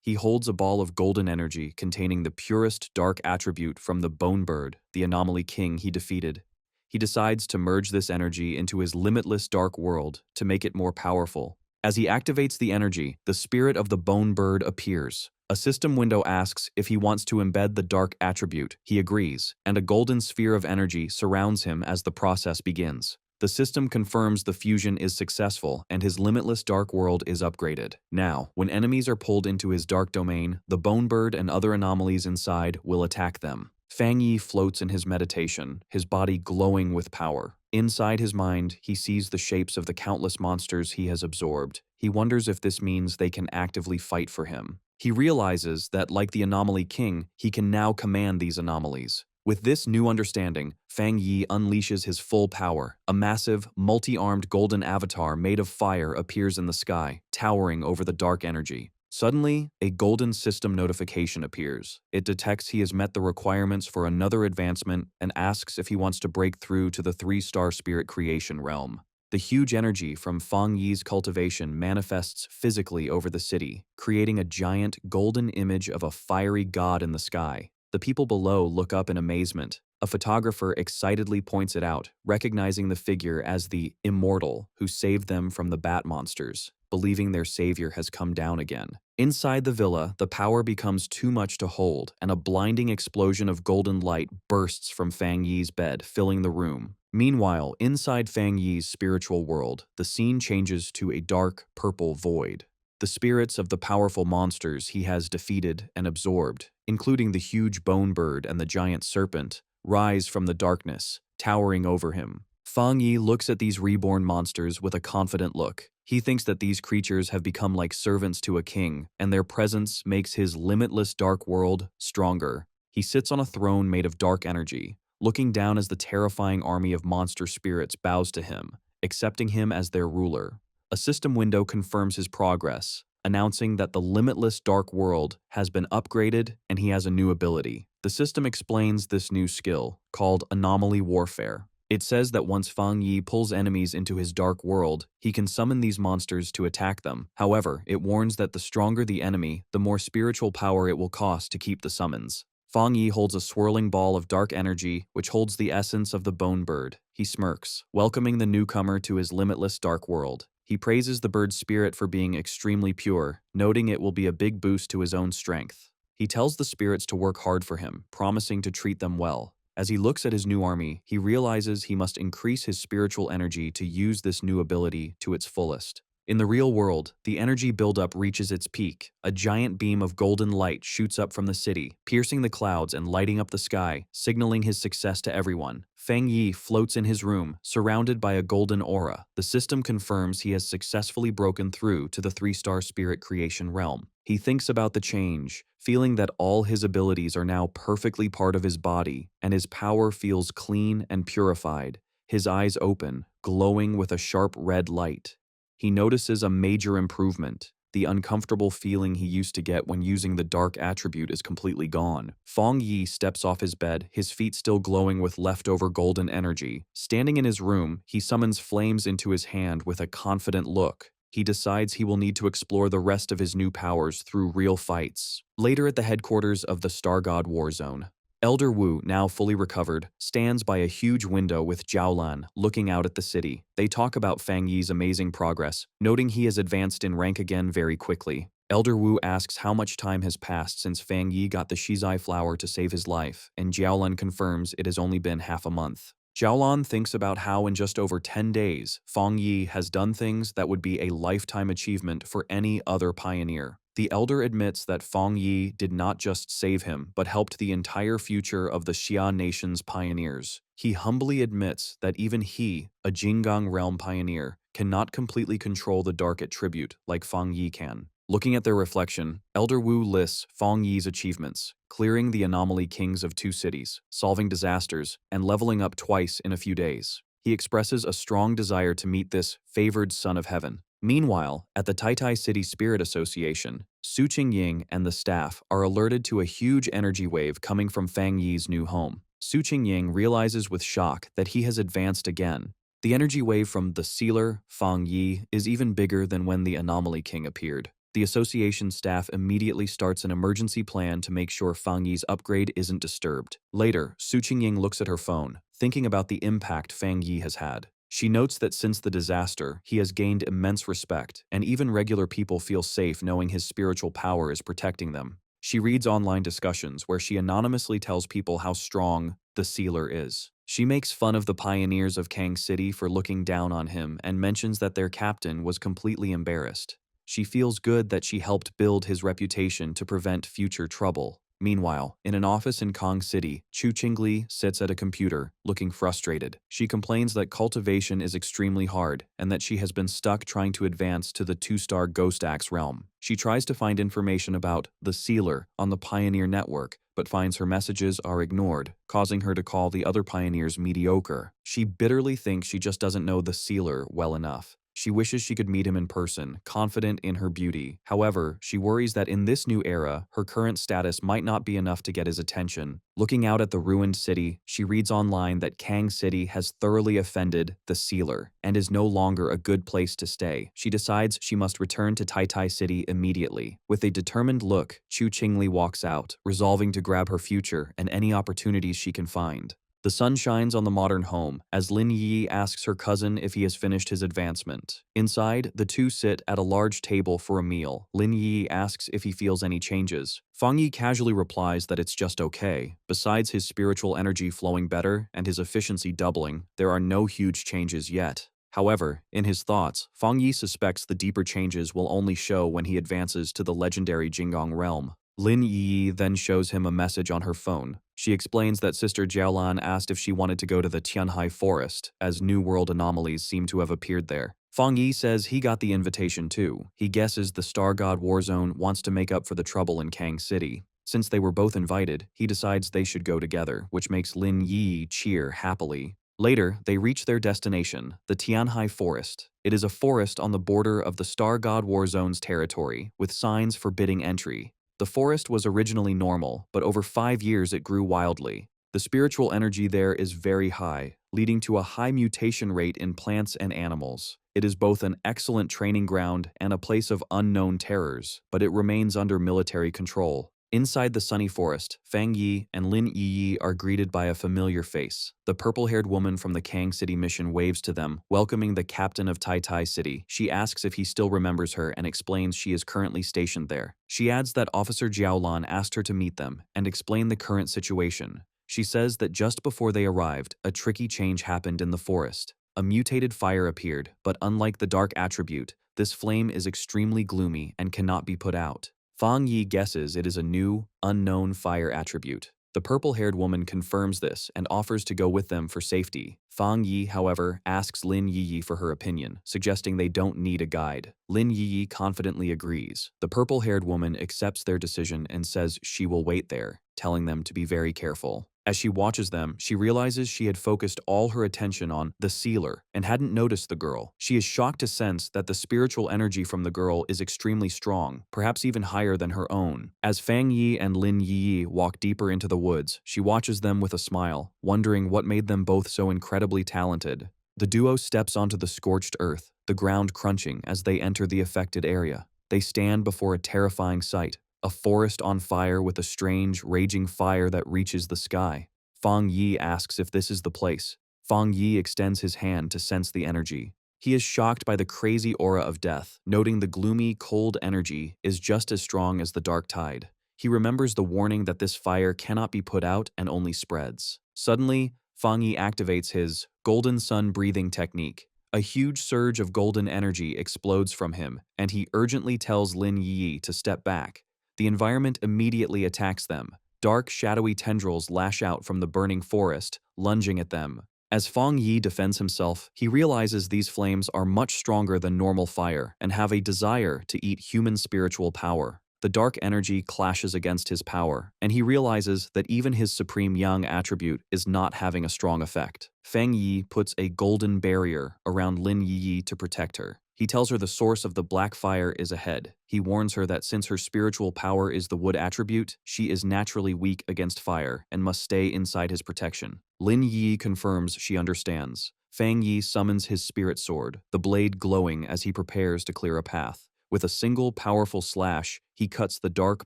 He holds a ball of golden energy containing the purest dark attribute from the Bone Bird, the anomaly king he defeated. He decides to merge this energy into his limitless dark world to make it more powerful. As he activates the energy, the spirit of the Bone Bird appears. A system window asks if he wants to embed the dark attribute. He agrees, and a golden sphere of energy surrounds him as the process begins. The system confirms the fusion is successful and his limitless dark world is upgraded. Now, when enemies are pulled into his dark domain, the Bone Bird and other anomalies inside will attack them. Fang Yi floats in his meditation, his body glowing with power. Inside his mind, he sees the shapes of the countless monsters he has absorbed. He wonders if this means they can actively fight for him. He realizes that, like the Anomaly King, he can now command these anomalies. With this new understanding, Fang Yi unleashes his full power. A massive, multi-armed golden avatar made of fire appears in the sky, towering over the dark energy. Suddenly, a golden system notification appears. It detects he has met the requirements for another advancement and asks if he wants to break through to the 3-star spirit creation realm. The huge energy from Fang Yi's cultivation manifests physically over the city, creating a giant golden image of a fiery god in the sky. The people below look up in amazement. A photographer excitedly points it out, recognizing the figure as the Immortal who saved them from the bat monsters, believing their savior has come down again. Inside the villa, the power becomes too much to hold, and a blinding explosion of golden light bursts from Fang Yi's bed, filling the room. Meanwhile, inside Fang Yi's spiritual world, the scene changes to a dark, purple void. The spirits of the powerful monsters he has defeated and absorbed, including the huge bone bird and the giant serpent, rise from the darkness, towering over him. Fang Yi looks at these reborn monsters with a confident look. He thinks that these creatures have become like servants to a king, and their presence makes his limitless dark world stronger. He sits on a throne made of dark energy, looking down as the terrifying army of monster spirits bows to him, accepting him as their ruler. A system window confirms his progress, announcing that the limitless dark world has been upgraded and he has a new ability. The system explains this new skill, called Anomaly Warfare. It says that once Fang Yi pulls enemies into his dark world, he can summon these monsters to attack them. However, it warns that the stronger the enemy, the more spiritual power it will cost to keep the summons. Fang Yi holds a swirling ball of dark energy, which holds the essence of the bone bird. He smirks, welcoming the newcomer to his limitless dark world. He praises the bird's spirit for being extremely pure, noting it will be a big boost to his own strength. He tells the spirits to work hard for him, promising to treat them well. As he looks at his new army, he realizes he must increase his spiritual energy to use this new ability to its fullest. In the real world, the energy buildup reaches its peak. A giant beam of golden light shoots up from the city, piercing the clouds and lighting up the sky, signaling his success to everyone. Fang Yi floats in his room, surrounded by a golden aura. The system confirms he has successfully broken through to the 3-star spirit creation realm. He thinks about the change, feeling that all his abilities are now perfectly part of his body, and his power feels clean and purified. His eyes open, glowing with a sharp red light. He notices a major improvement. The uncomfortable feeling he used to get when using the dark attribute is completely gone. Fang Yi steps off his bed, his feet still glowing with leftover golden energy. Standing in his room, he summons flames into his hand with a confident look. He decides he will need to explore the rest of his new powers through real fights. Later at the headquarters of the Star God War Zone, Elder Wu, now fully recovered, stands by a huge window with Jiaolan, looking out at the city. They talk about Fang Yi's amazing progress, noting he has advanced in rank again very quickly. Elder Wu asks how much time has passed since Fang Yi got the Shizai flower to save his life, and Jiaolan confirms it has only been half a month. Jiaolan thinks about how in just over 10 days, Fang Yi has done things that would be a lifetime achievement for any other pioneer. The elder admits that Fang Yi did not just save him, but helped the entire future of the Xia nation's pioneers. He humbly admits that even he, a Jinggang realm pioneer, cannot completely control the dark attribute like Fang Yi can. Looking at their reflection, Elder Wu lists Fang Yi's achievements, clearing the anomaly kings of 2 cities, solving disasters, and leveling up twice in a few days. He expresses a strong desire to meet this favored son of heaven. Meanwhile, at the Taitai City Spirit Association, Su Qingying and the staff are alerted to a huge energy wave coming from Fang Yi's new home. Su Qingying realizes with shock that he has advanced again. The energy wave from the sealer, Fang Yi, is even bigger than when the Anomaly King appeared. The association staff immediately starts an emergency plan to make sure Fang Yi's upgrade isn't disturbed. Later, Su Qingying looks at her phone, thinking about the impact Fang Yi has had. She notes that since the disaster, he has gained immense respect, and even regular people feel safe knowing his spiritual power is protecting them. She reads online discussions where she anonymously tells people how strong the sealer is. She makes fun of the pioneers of Kang City for looking down on him and mentions that their captain was completely embarrassed. She feels good that she helped build his reputation to prevent future trouble. Meanwhile, in an office in Kong City, Chu Qingli sits at a computer, looking frustrated. She complains that cultivation is extremely hard and that she has been stuck trying to advance to the 2-star Ghost Axe realm. She tries to find information about the Sealer on the Pioneer Network, but finds her messages are ignored, causing her to call the other pioneers mediocre. She bitterly thinks she just doesn't know the Sealer well enough. She wishes she could meet him in person, confident in her beauty. However, she worries that in this new era, her current status might not be enough to get his attention. Looking out at the ruined city, she reads online that Kang City has thoroughly offended the Sealer and is no longer a good place to stay. She decides she must return to Taitai City immediately. With a determined look, Chu Qingli walks out, resolving to grab her future and any opportunities she can find. The sun shines on the modern home as Lin Yi asks her cousin if he has finished his advancement. Inside, the two sit at a large table for a meal. Lin Yi asks if he feels any changes. Fang Yi casually replies that it's just okay. Besides his spiritual energy flowing better and his efficiency doubling, there are no huge changes yet. However, in his thoughts, Fang Yi suspects the deeper changes will only show when he advances to the legendary Jinggang realm. Lin Yi then shows him a message on her phone. She explains that Sister Jiaolan asked if she wanted to go to the Tianhai forest, as New World anomalies seem to have appeared there. Fang Yi says he got the invitation too. He guesses the Star God Warzone wants to make up for the trouble in Kang City. Since they were both invited, he decides they should go together, which makes Lin Yi cheer happily. Later, they reach their destination, the Tianhai Forest. It is a forest on the border of the Star God Warzone's territory, with signs forbidding entry. The forest was originally normal, but over 5 years it grew wildly. The spiritual energy there is very high, leading to a high mutation rate in plants and animals. It is both an excellent training ground and a place of unknown terrors, but it remains under military control. Inside the sunny forest, Fang Yi and Lin Yi are greeted by a familiar face. The purple-haired woman from the Kang City mission waves to them, welcoming the captain of Tai Tai City. She asks if he still remembers her and explains she is currently stationed there. She adds that Officer Jiaolan asked her to meet them and explain the current situation. She says that just before they arrived, a tricky change happened in the forest. A mutated fire appeared, but unlike the dark attribute, this flame is extremely gloomy and cannot be put out. Fang Yi guesses it is a new, unknown fire attribute. The purple-haired woman confirms this and offers to go with them for safety. Fang Yi, however, asks Lin Yi for her opinion, suggesting they don't need a guide. Lin Yi confidently agrees. The purple-haired woman accepts their decision and says she will wait there, telling them to be very careful. As she watches them, she realizes she had focused all her attention on the sealer and hadn't noticed the girl. She is shocked to sense that the spiritual energy from the girl is extremely strong, perhaps even higher than her own. As Fang Yi and Lin Yi walk deeper into the woods, she watches them with a smile, wondering what made them both so incredibly talented. The duo steps onto the scorched earth, the ground crunching as they enter the affected area. They stand before a terrifying sight. A forest on fire with a strange, raging fire that reaches the sky. Fang Yi asks if this is the place. Fang Yi extends his hand to sense the energy. He is shocked by the crazy aura of death, noting the gloomy, cold energy is just as strong as the dark tide. He remembers the warning that this fire cannot be put out and only spreads. Suddenly, Fang Yi activates his golden sun breathing technique. A huge surge of golden energy explodes from him, and he urgently tells Lin Yi to step back. The environment immediately attacks them. Dark, shadowy tendrils lash out from the burning forest, lunging at them. As Fang Yi defends himself, he realizes these flames are much stronger than normal fire and have a desire to eat human spiritual power. The dark energy clashes against his power, and he realizes that even his supreme yang attribute is not having a strong effect. Fang Yi puts a golden barrier around Lin Yi to protect her. He tells her the source of the black fire is ahead. He warns her that since her spiritual power is the wood attribute, she is naturally weak against fire and must stay inside his protection. Lin Yi confirms she understands. Fang Yi summons his spirit sword, the blade glowing as he prepares to clear a path. With a single powerful slash, he cuts the dark,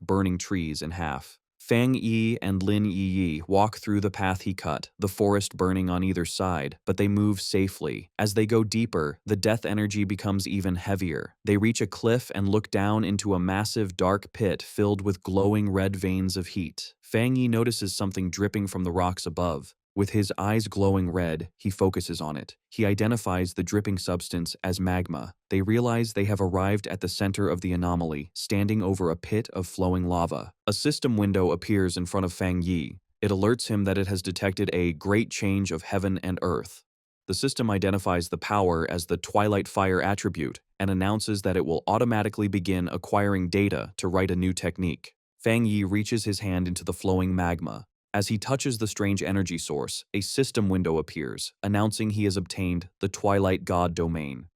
burning trees in half. Fang Yi and Lin Yi walk through the path he cut, the forest burning on either side, but they move safely. As they go deeper, the death energy becomes even heavier. They reach a cliff and look down into a massive dark pit filled with glowing red veins of heat. Fang Yi notices something dripping from the rocks above. With his eyes glowing red, he focuses on it. He identifies the dripping substance as magma. They realize they have arrived at the center of the anomaly, standing over a pit of flowing lava. A system window appears in front of Fang Yi. It alerts him that it has detected a great change of heaven and earth. The system identifies the power as the Twilight Fire attribute and announces that it will automatically begin acquiring data to write a new technique. Fang Yi reaches his hand into the flowing magma. As he touches the strange energy source, a system window appears, announcing he has obtained the Twilight God domain.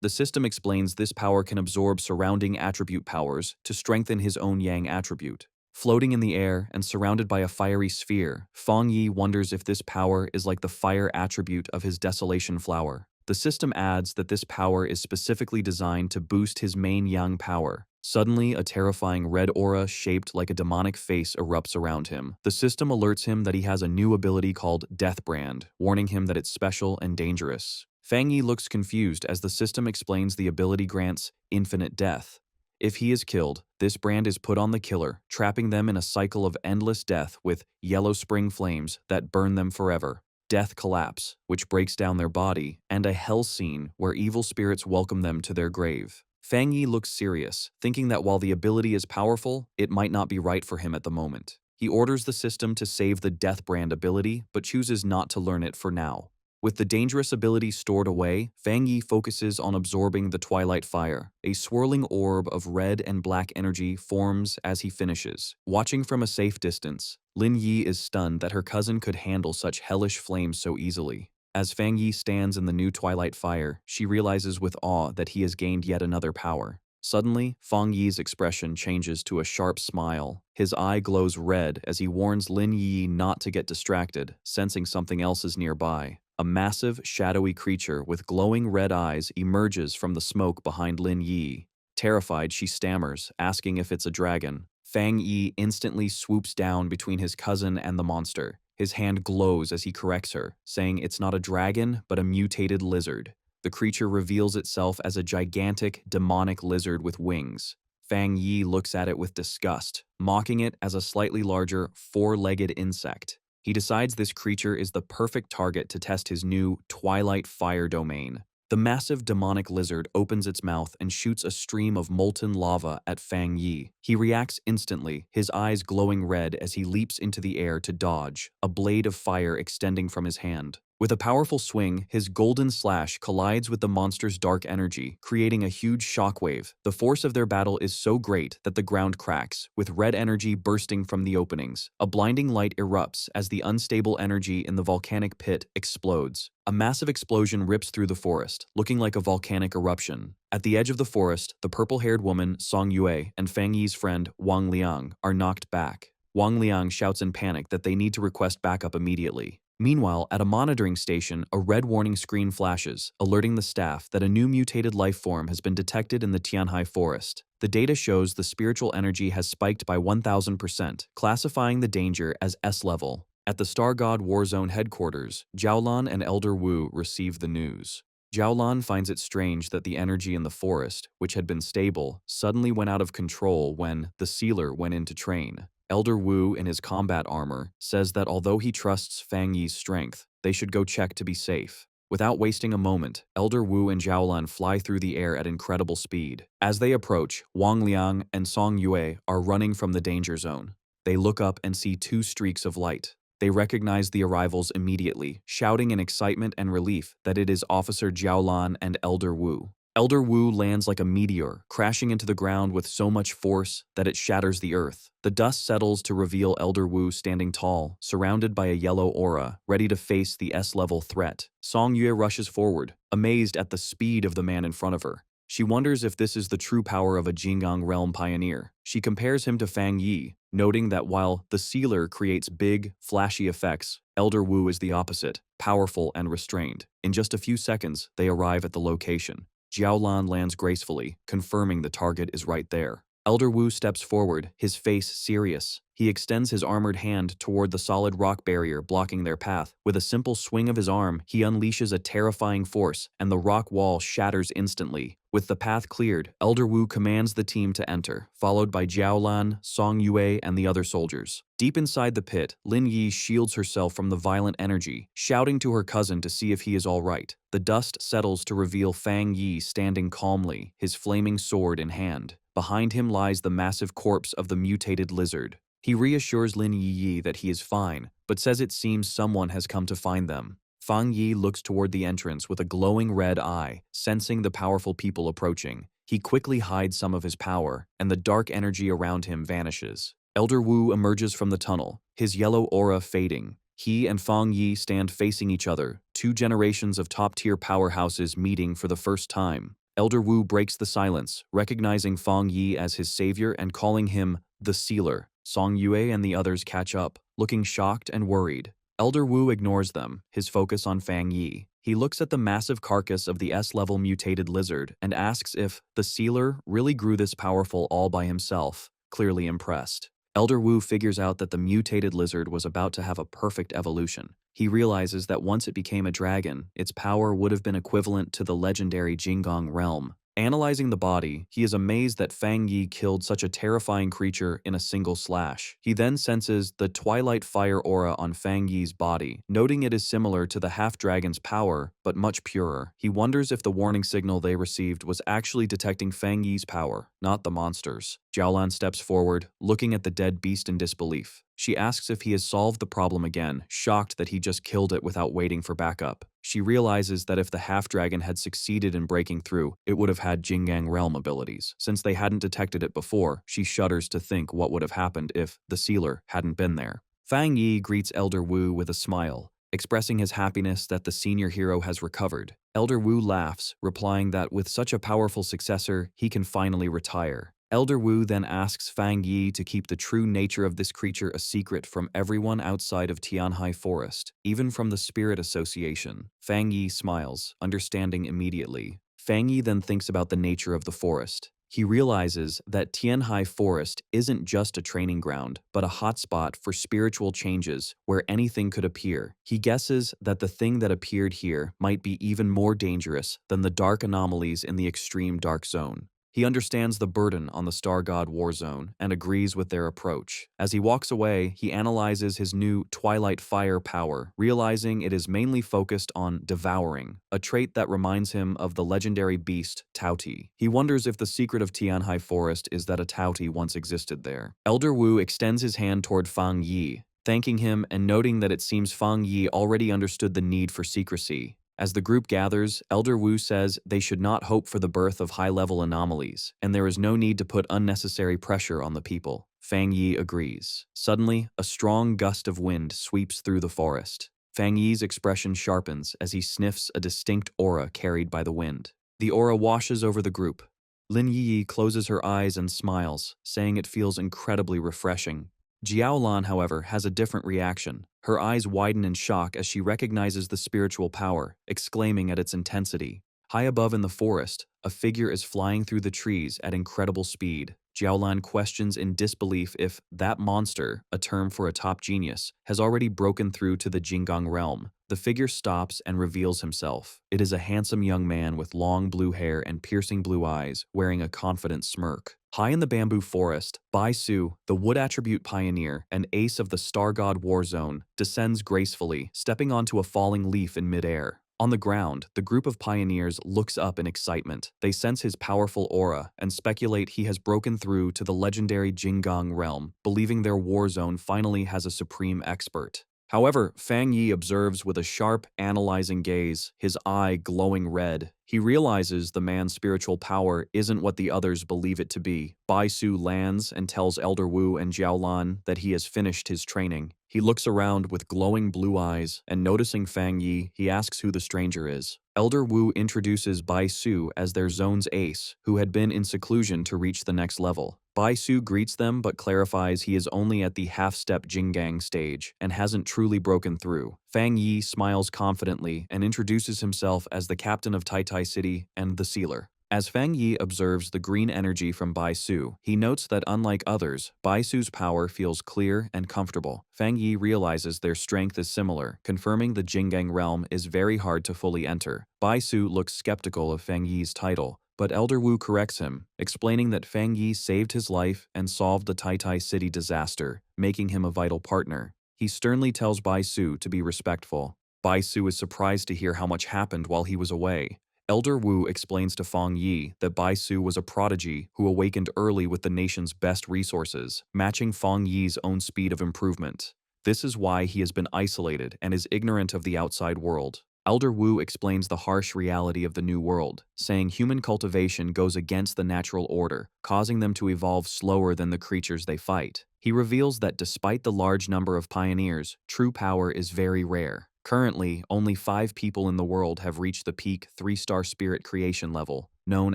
The system explains this power can absorb surrounding attribute powers to strengthen his own Yang attribute. Floating in the air and surrounded by a fiery sphere, Fang Yi wonders if this power is like the fire attribute of his Desolation Flower. The system adds that this power is specifically designed to boost his main Yang power. Suddenly, a terrifying red aura shaped like a demonic face erupts around him. The system alerts him that he has a new ability called Death Brand, warning him that it's special and dangerous. Fang Yi looks confused as the system explains the ability grants infinite death. If he is killed, this brand is put on the killer, trapping them in a cycle of endless death with yellow spring flames that burn them forever. Death collapse, which breaks down their body, and a hell scene where evil spirits welcome them to their grave. Fang Yi looks serious, thinking that while the ability is powerful, it might not be right for him at the moment. He orders the system to save the Death Brand ability, but chooses not to learn it for now. With the dangerous ability stored away, Fang Yi focuses on absorbing the Twilight Fire. A swirling orb of red and black energy forms as he finishes. Watching from a safe distance, Lin Yi is stunned that her cousin could handle such hellish flames so easily. As Fang Yi stands in the new Twilight Fire, she realizes with awe that he has gained yet another power. Suddenly, Fang Yi's expression changes to a sharp smile. His eye glows red as he warns Lin Yi not to get distracted, sensing something else is nearby. A massive, shadowy creature with glowing red eyes emerges from the smoke behind Lin Yi. Terrified, she stammers, asking if it's a dragon. Fang Yi instantly swoops down between his cousin and the monster. His hand glows as he corrects her, saying it's not a dragon, but a mutated lizard. The creature reveals itself as a gigantic, demonic lizard with wings. Fang Yi looks at it with disgust, mocking it as a slightly larger, four-legged insect. He decides this creature is the perfect target to test his new Twilight Fire domain. The massive demonic lizard opens its mouth and shoots a stream of molten lava at Fang Yi. He reacts instantly, his eyes glowing red as he leaps into the air to dodge, a blade of fire extending from his hand. With a powerful swing, his golden slash collides with the monster's dark energy, creating a huge shockwave. The force of their battle is so great that the ground cracks, with red energy bursting from the openings. A blinding light erupts as the unstable energy in the volcanic pit explodes. A massive explosion rips through the forest, looking like a volcanic eruption. At the edge of the forest, the purple-haired woman, Song Yue, and Fang Yi's friend, Wang Liang, are knocked back. Wang Liang shouts in panic that they need to request backup immediately. Meanwhile, at a monitoring station, a red warning screen flashes, alerting the staff that a new mutated life form has been detected in the Tianhai forest. The data shows the spiritual energy has spiked by 1000%, classifying the danger as S-level. At the Star God Warzone headquarters, Jiaolan and Elder Wu receive the news. Jiaolan finds it strange that the energy in the forest, which had been stable, suddenly went out of control when the sealer went in to train. Elder Wu, in his combat armor, says that although he trusts Fang Yi's strength, they should go check to be safe. Without wasting a moment, Elder Wu and Jiaolan fly through the air at incredible speed. As they approach, Wang Liang and Song Yue are running from the danger zone. They look up and see two streaks of light. They recognize the arrivals immediately, shouting in excitement and relief that it is Officer Jiaolan and Elder Wu. Elder Wu lands like a meteor, crashing into the ground with so much force that it shatters the earth. The dust settles to reveal Elder Wu standing tall, surrounded by a yellow aura, ready to face the S-level threat. Song Yue rushes forward, amazed at the speed of the man in front of her. She wonders if this is the true power of a Jinggang realm pioneer. She compares him to Fang Yi, noting that while the sealer creates big, flashy effects, Elder Wu is the opposite, powerful and restrained. In just a few seconds, they arrive at the location. Jiaolan lands gracefully, confirming the target is right there. Elder Wu steps forward, his face serious. He extends his armored hand toward the solid rock barrier blocking their path. With a simple swing of his arm, he unleashes a terrifying force, and the rock wall shatters instantly. With the path cleared, Elder Wu commands the team to enter, followed by Jiaolan, Song Yue, and the other soldiers. Deep inside the pit, Lin Yi shields herself from the violent energy, shouting to her cousin to see if he is all right. The dust settles to reveal Fang Yi standing calmly, his flaming sword in hand. Behind him lies the massive corpse of the mutated lizard. He reassures Lin Yi that he is fine, but says it seems someone has come to find them. Fang Yi looks toward the entrance with a glowing red eye, sensing the powerful people approaching. He quickly hides some of his power, and the dark energy around him vanishes. Elder Wu emerges from the tunnel, his yellow aura fading. He and Fang Yi stand facing each other, two generations of top-tier powerhouses meeting for the first time. Elder Wu breaks the silence, recognizing Fang Yi as his savior and calling him the Sealer. Song Yue and the others catch up, looking shocked and worried. Elder Wu ignores them, his focus on Fang Yi. He looks at the massive carcass of the S-level mutated lizard and asks if the Sealer really grew this powerful all by himself, clearly impressed. Elder Wu figures out that the mutated lizard was about to have a perfect evolution. He realizes that once it became a dragon, its power would have been equivalent to the legendary Jinggang realm. Analyzing the body, he is amazed that Fang Yi killed such a terrifying creature in a single slash. He then senses the Twilight Fire aura on Fang Yi's body, noting it is similar to the half-dragon's power, but much purer. He wonders if the warning signal they received was actually detecting Fang Yi's power, not the monster's. Jiaolan steps forward, looking at the dead beast in disbelief. She asks if he has solved the problem again, shocked that he just killed it without waiting for backup. She realizes that if the half-dragon had succeeded in breaking through, it would have had Jinggang realm abilities. Since they hadn't detected it before, she shudders to think what would have happened if the Sealer hadn't been there. Fang Yi greets Elder Wu with a smile, expressing his happiness that the senior hero has recovered. Elder Wu laughs, replying that with such a powerful successor, he can finally retire. Elder Wu then asks Fang Yi to keep the true nature of this creature a secret from everyone outside of Tianhai Forest, even from the Spirit Association. Fang Yi smiles, understanding immediately. Fang Yi then thinks about the nature of the forest. He realizes that Tianhai Forest isn't just a training ground, but a hotspot for spiritual changes where anything could appear. He guesses that the thing that appeared here might be even more dangerous than the dark anomalies in the extreme dark zone. He understands the burden on the Star God War Zone and agrees with their approach. As he walks away, he analyzes his new Twilight Fire power, realizing it is mainly focused on devouring, a trait that reminds him of the legendary beast Tauti. He wonders if the secret of Tianhai Forest is that a Tauti once existed there. Elder Wu extends his hand toward Fang Yi, thanking him and noting that it seems Fang Yi already understood the need for secrecy. As the group gathers, Elder Wu says they should not hope for the birth of high-level anomalies, and there is no need to put unnecessary pressure on the people. Fang Yi agrees. Suddenly, a strong gust of wind sweeps through the forest. Fang Yi's expression sharpens as he sniffs a distinct aura carried by the wind. The aura washes over the group. Lin Yi closes her eyes and smiles, saying it feels incredibly refreshing. Jiaolan, however, has a different reaction. Her eyes widen in shock as she recognizes the spiritual power, exclaiming at its intensity. High above in the forest, a figure is flying through the trees at incredible speed. Jiaolan questions in disbelief if that monster, a term for a top genius, has already broken through to the Jinggang realm. The figure stops and reveals himself. It is a handsome young man with long blue hair and piercing blue eyes, wearing a confident smirk. High in the bamboo forest, Bai Su, the wood attribute pioneer and ace of the Star God War Zone, descends gracefully, stepping onto a falling leaf in midair. On the ground, the group of pioneers looks up in excitement. They sense his powerful aura and speculate he has broken through to the legendary Jinggang realm, believing their war zone finally has a supreme expert. However, Fang Yi observes with a sharp, analyzing gaze, his eye glowing red. He realizes the man's spiritual power isn't what the others believe it to be. Bai Su lands and tells Elder Wu and Jiaolan that he has finished his training. He looks around with glowing blue eyes, and noticing Fang Yi, he asks who the stranger is. Elder Wu introduces Bai Su as their zone's ace, who had been in seclusion to reach the next level. Bai Su greets them but clarifies he is only at the half-step Jinggang stage and hasn't truly broken through. Fang Yi smiles confidently and introduces himself as the captain of Tai City and the Sealer. As Fang Yi observes the green energy from Bai Su, he notes that unlike others, Bai Su's power feels clear and comfortable. Fang Yi realizes their strength is similar, confirming the Jinggang realm is very hard to fully enter. Bai Su looks skeptical of Fang Yi's title, but Elder Wu corrects him, explaining that Fang Yi saved his life and solved the Tai City disaster, making him a vital partner. He sternly tells Bai Su to be respectful. Bai Su is surprised to hear how much happened while he was away. Elder Wu explains to Fang Yi that Bai Su was a prodigy who awakened early with the nation's best resources, matching Fang Yi's own speed of improvement. This is why he has been isolated and is ignorant of the outside world. Elder Wu explains the harsh reality of the new world, saying human cultivation goes against the natural order, causing them to evolve slower than the creatures they fight. He reveals that despite the large number of pioneers, true power is very rare. Currently, only 5 people in the world have reached the peak 3-star spirit creation level, known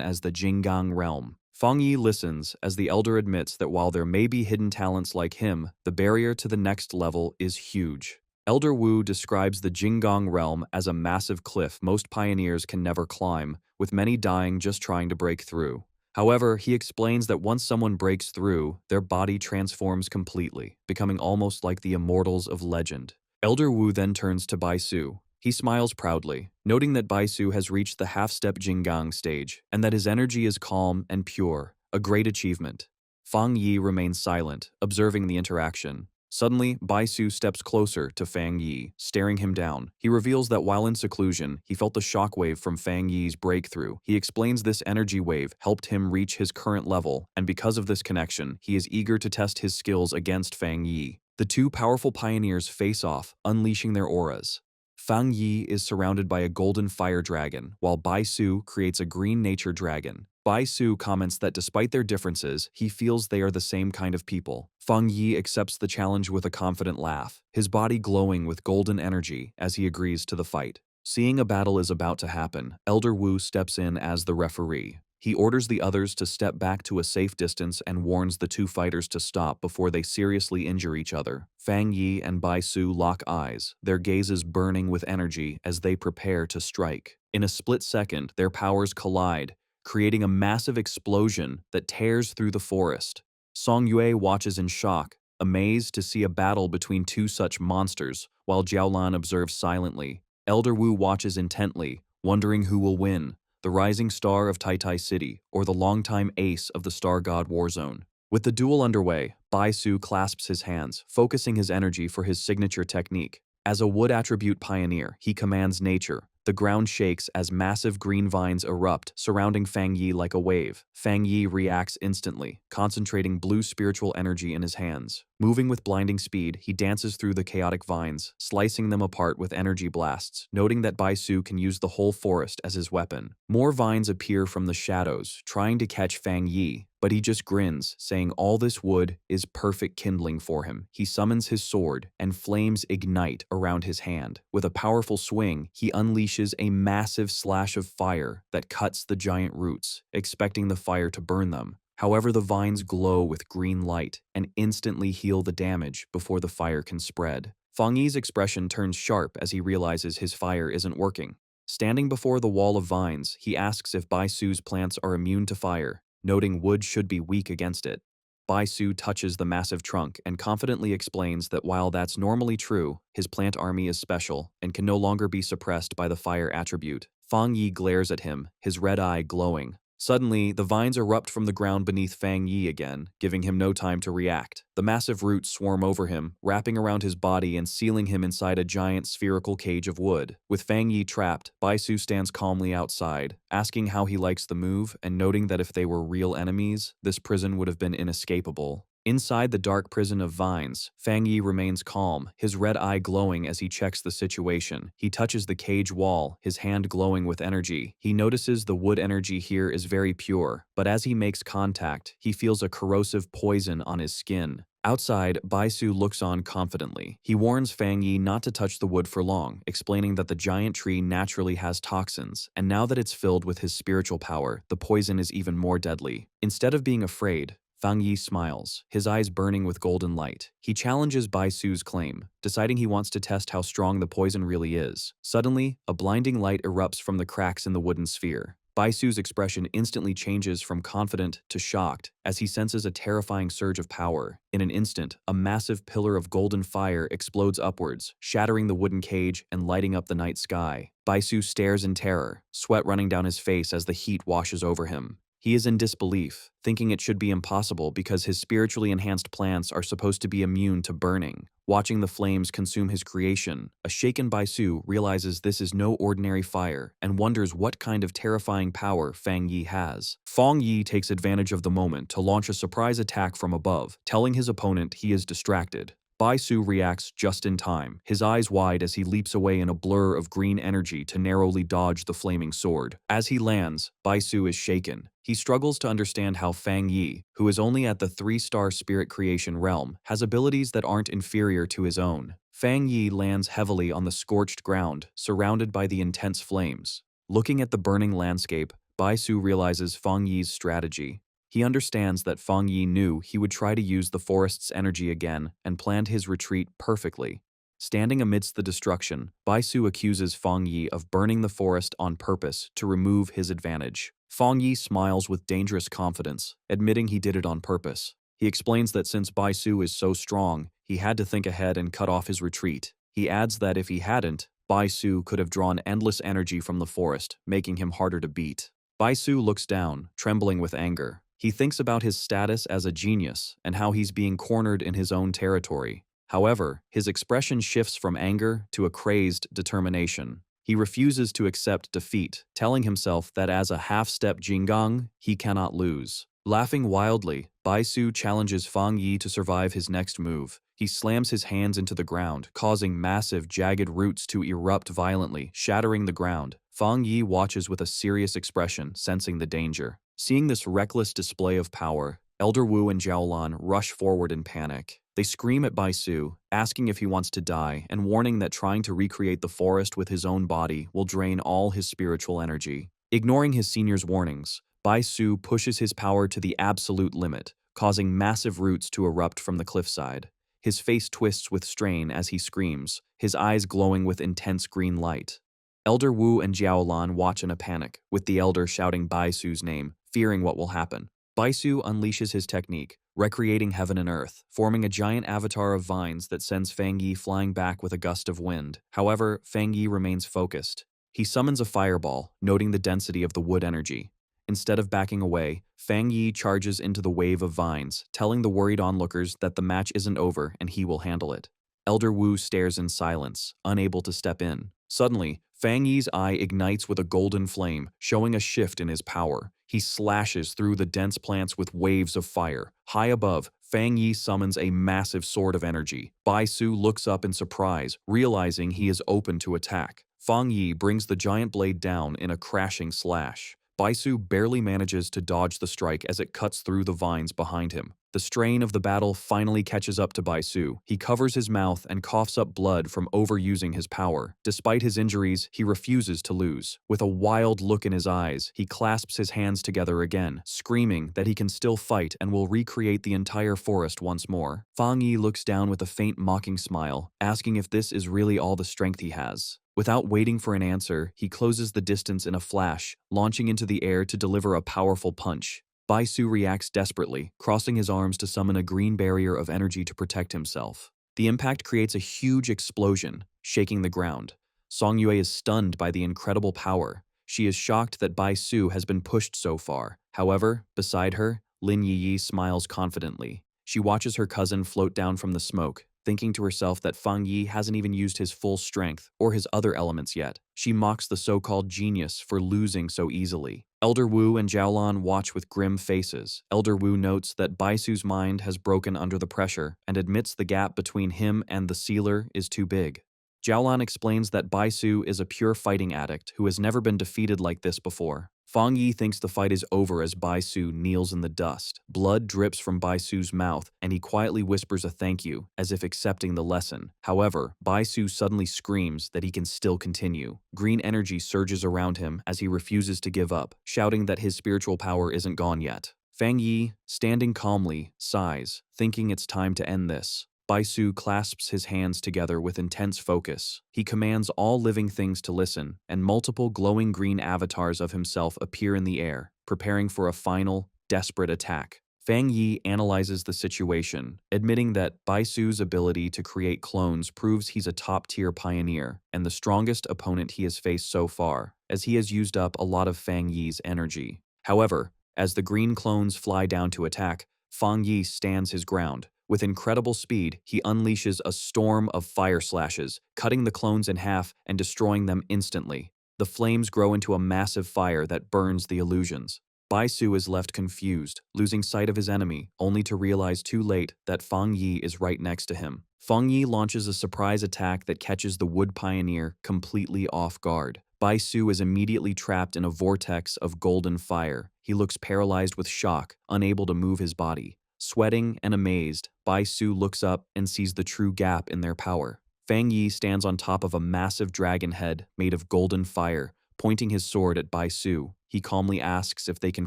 as the Jinggang realm. Fang Yi listens as the elder admits that while there may be hidden talents like him, the barrier to the next level is huge. Elder Wu describes the Jinggang realm as a massive cliff most pioneers can never climb, with many dying just trying to break through. However, he explains that once someone breaks through, their body transforms completely, becoming almost like the immortals of legend. Elder Wu then turns to Bai Su. He smiles proudly, noting that Bai Su has reached the half-step Jinggang stage and that his energy is calm and pure, a great achievement. Fang Yi remains silent, observing the interaction. Suddenly, Bai Su steps closer to Fang Yi, staring him down. He reveals that while in seclusion, he felt the shockwave from Fang Yi's breakthrough. He explains this energy wave helped him reach his current level, and because of this connection, he is eager to test his skills against Fang Yi. The two powerful pioneers face off, unleashing their auras. Fang Yi is surrounded by a golden fire dragon, while Bai Su creates a green nature dragon. Bai Su comments that despite their differences, he feels they are the same kind of people. Fang Yi accepts the challenge with a confident laugh, his body glowing with golden energy as he agrees to the fight. Seeing a battle is about to happen, Elder Wu steps in as the referee. He orders the others to step back to a safe distance and warns the two fighters to stop before they seriously injure each other. Fang Yi and Bai Su lock eyes, their gazes burning with energy as they prepare to strike. In a split second, their powers collide, creating a massive explosion that tears through the forest. Song Yue watches in shock, amazed to see a battle between two such monsters, while Jiaolan observes silently. Elder Wu watches intently, wondering who will win, the rising star of Tai City or the longtime ace of the Star God Warzone. With the duel underway, Bai Su clasps his hands, focusing his energy for his signature technique. As a wood attribute pioneer, he commands nature. The ground shakes as massive green vines erupt, surrounding Fang Yi like a wave. Fang Yi reacts instantly, concentrating blue spiritual energy in his hands. Moving with blinding speed, he dances through the chaotic vines, slicing them apart with energy blasts, noting that Bai Su can use the whole forest as his weapon. More vines appear from the shadows, trying to catch Fang Yi, but he just grins, saying all this wood is perfect kindling for him. He summons his sword, and flames ignite around his hand. With a powerful swing, he unleashes a massive slash of fire that cuts the giant roots, expecting the fire to burn them. However, the vines glow with green light and instantly heal the damage before the fire can spread. Fang Yi's expression turns sharp as he realizes his fire isn't working. Standing before the wall of vines, he asks if Bai Su's plants are immune to fire, noting wood should be weak against it. Bai Su touches the massive trunk and confidently explains that while that's normally true, his plant army is special and can no longer be suppressed by the fire attribute. Fang Yi glares at him, his red eye glowing. Suddenly, the vines erupt from the ground beneath Fang Yi again, giving him no time to react. The massive roots swarm over him, wrapping around his body and sealing him inside a giant spherical cage of wood. With Fang Yi trapped, Bai Su stands calmly outside, asking how he likes the move and noting that if they were real enemies, this prison would have been inescapable. Inside the dark prison of vines, Fang Yi remains calm, his red eye glowing as he checks the situation. He touches the cage wall, his hand glowing with energy. He notices the wood energy here is very pure, but as he makes contact, he feels a corrosive poison on his skin. Outside, Bai Su looks on confidently. He warns Fang Yi not to touch the wood for long, explaining that the giant tree naturally has toxins, and now that it's filled with his spiritual power, the poison is even more deadly. Instead of being afraid, Fang Yi smiles, his eyes burning with golden light. He challenges Bai Su's claim, deciding he wants to test how strong the poison really is. Suddenly, a blinding light erupts from the cracks in the wooden sphere. Bai Su's expression instantly changes from confident to shocked as he senses a terrifying surge of power. In an instant, a massive pillar of golden fire explodes upwards, shattering the wooden cage and lighting up the night sky. Bai Su stares in terror, sweat running down his face as the heat washes over him. He is in disbelief, thinking it should be impossible because his spiritually enhanced plants are supposed to be immune to burning. Watching the flames consume his creation, a shaken Bai Su realizes this is no ordinary fire and wonders what kind of terrifying power Fang Yi has. Fang Yi takes advantage of the moment to launch a surprise attack from above, telling his opponent he is distracted. Bai Su reacts just in time, his eyes wide as he leaps away in a blur of green energy to narrowly dodge the flaming sword. As he lands, Bai Su is shaken. He struggles to understand how Fang Yi, who is only at the 3-star spirit creation realm, has abilities that aren't inferior to his own. Fang Yi lands heavily on the scorched ground, surrounded by the intense flames. Looking at the burning landscape, Bai Su realizes Fang Yi's strategy. He understands that Fang Yi knew he would try to use the forest's energy again and planned his retreat perfectly. Standing amidst the destruction, Bai Su accuses Fang Yi of burning the forest on purpose to remove his advantage. Fang Yi smiles with dangerous confidence, admitting he did it on purpose. He explains that since Bai Su is so strong, he had to think ahead and cut off his retreat. He adds that if he hadn't, Bai Su could have drawn endless energy from the forest, making him harder to beat. Bai Su looks down, trembling with anger. He thinks about his status as a genius and how he's being cornered in his own territory. However, his expression shifts from anger to a crazed determination. He refuses to accept defeat, telling himself that as a half-step Jinggang, he cannot lose. Laughing wildly, Bai Su challenges Fang Yi to survive his next move. He slams his hands into the ground, causing massive, jagged roots to erupt violently, shattering the ground. Fang Yi watches with a serious expression, sensing the danger. Seeing this reckless display of power, Elder Wu and Jiaolan rush forward in panic. They scream at Bai Su, asking if he wants to die and warning that trying to recreate the forest with his own body will drain all his spiritual energy. Ignoring his senior's warnings, Bai Su pushes his power to the absolute limit, causing massive roots to erupt from the cliffside. His face twists with strain as he screams, his eyes glowing with intense green light. Elder Wu and Jiaolan watch in a panic, with the elder shouting Bai Su's name, fearing what will happen. Bai Su unleashes his technique, recreating heaven and earth, forming a giant avatar of vines that sends Fang Yi flying back with a gust of wind. However, Fang Yi remains focused. He summons a fireball, noting the density of the wood energy. Instead of backing away, Fang Yi charges into the wave of vines, telling the worried onlookers that the match isn't over and he will handle it. Elder Wu stares in silence, unable to step in. Suddenly, Fang Yi's eye ignites with a golden flame, showing a shift in his power. He slashes through the dense plants with waves of fire. High above, Fang Yi summons a massive sword of energy. Bai Su looks up in surprise, realizing he is open to attack. Fang Yi brings the giant blade down in a crashing slash. Bai Su barely manages to dodge the strike as it cuts through the vines behind him. The strain of the battle finally catches up to Bai Su. He covers his mouth and coughs up blood from overusing his power. Despite his injuries, he refuses to lose. With a wild look in his eyes, he clasps his hands together again, screaming that he can still fight and will recreate the entire forest once more. Fang Yi looks down with a faint mocking smile, asking if this is really all the strength he has. Without waiting for an answer, he closes the distance in a flash, launching into the air to deliver a powerful punch. Bai Su reacts desperately, crossing his arms to summon a green barrier of energy to protect himself. The impact creates a huge explosion, shaking the ground. Song Yue is stunned by the incredible power. She is shocked that Bai Su has been pushed so far. However, beside her, Lin Yi smiles confidently. She watches her cousin float down from the smoke, thinking to herself that Fang Yi hasn't even used his full strength or his other elements yet. She mocks the so-called genius for losing so easily. Elder Wu and Jiaolan watch with grim faces. Elder Wu notes that Bai Su's mind has broken under the pressure and admits the gap between him and the sealer is too big. Jiaolan explains that Bai Su is a pure fighting addict who has never been defeated like this before. Fang Yi thinks the fight is over as Bai Su kneels in the dust. Blood drips from Bai Su's mouth, and he quietly whispers a thank you, as if accepting the lesson. However, Bai Su suddenly screams that he can still continue. Green energy surges around him as he refuses to give up, shouting that his spiritual power isn't gone yet. Fang Yi, standing calmly, sighs, thinking it's time to end this. Bai Su clasps his hands together with intense focus. He commands all living things to listen, and multiple glowing green avatars of himself appear in the air, preparing for a final, desperate attack. Fang Yi analyzes the situation, admitting that Bai Su's ability to create clones proves he's a top-tier pioneer and the strongest opponent he has faced so far, as he has used up a lot of Fang Yi's energy. However, as the green clones fly down to attack, Fang Yi stands his ground. With incredible speed, he unleashes a storm of fire slashes, cutting the clones in half and destroying them instantly. The flames grow into a massive fire that burns the illusions. Bai Su is left confused, losing sight of his enemy, only to realize too late that Fang Yi is right next to him. Fang Yi launches a surprise attack that catches the wood pioneer completely off guard. Bai Su is immediately trapped in a vortex of golden fire. He looks paralyzed with shock, unable to move his body. Sweating and amazed, Bai Su looks up and sees the true gap in their power. Fang Yi stands on top of a massive dragon head made of golden fire, pointing his sword at Bai Su. He calmly asks if they can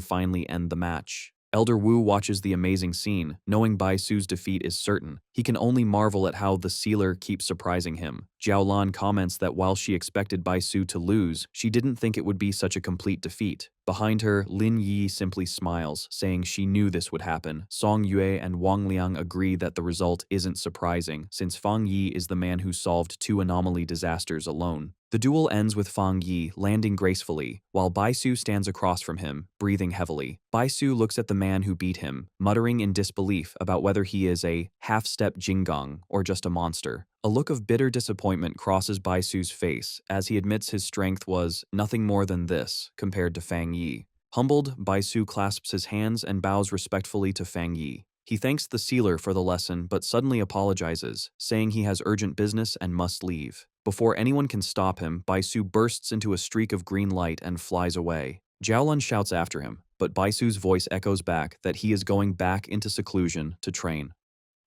finally end the match. Elder Wu watches the amazing scene, knowing Bai Su's defeat is certain. He can only marvel at how the sealer keeps surprising him. Jiaolan comments that while she expected Bai Su to lose, she didn't think it would be such a complete defeat. Behind her, Lin Yi simply smiles, saying she knew this would happen. Song Yue and Wang Liang agree that the result isn't surprising, since Fang Yi is the man who solved 2 anomaly disasters alone. The duel ends with Fang Yi landing gracefully, while Bai Su stands across from him, breathing heavily. Bai Su looks at the man who beat him, muttering in disbelief about whether he is a half-step Jinggang or just a monster. A look of bitter disappointment crosses Bai Su's face as he admits his strength was nothing more than this compared to Fang Yi. Humbled, Bai Su clasps his hands and bows respectfully to Fang Yi. He thanks the sealer for the lesson but suddenly apologizes, saying he has urgent business and must leave. Before anyone can stop him, Bai Su bursts into a streak of green light and flies away. Jiaolan shouts after him, but Bai Su's voice echoes back that he is going back into seclusion to train.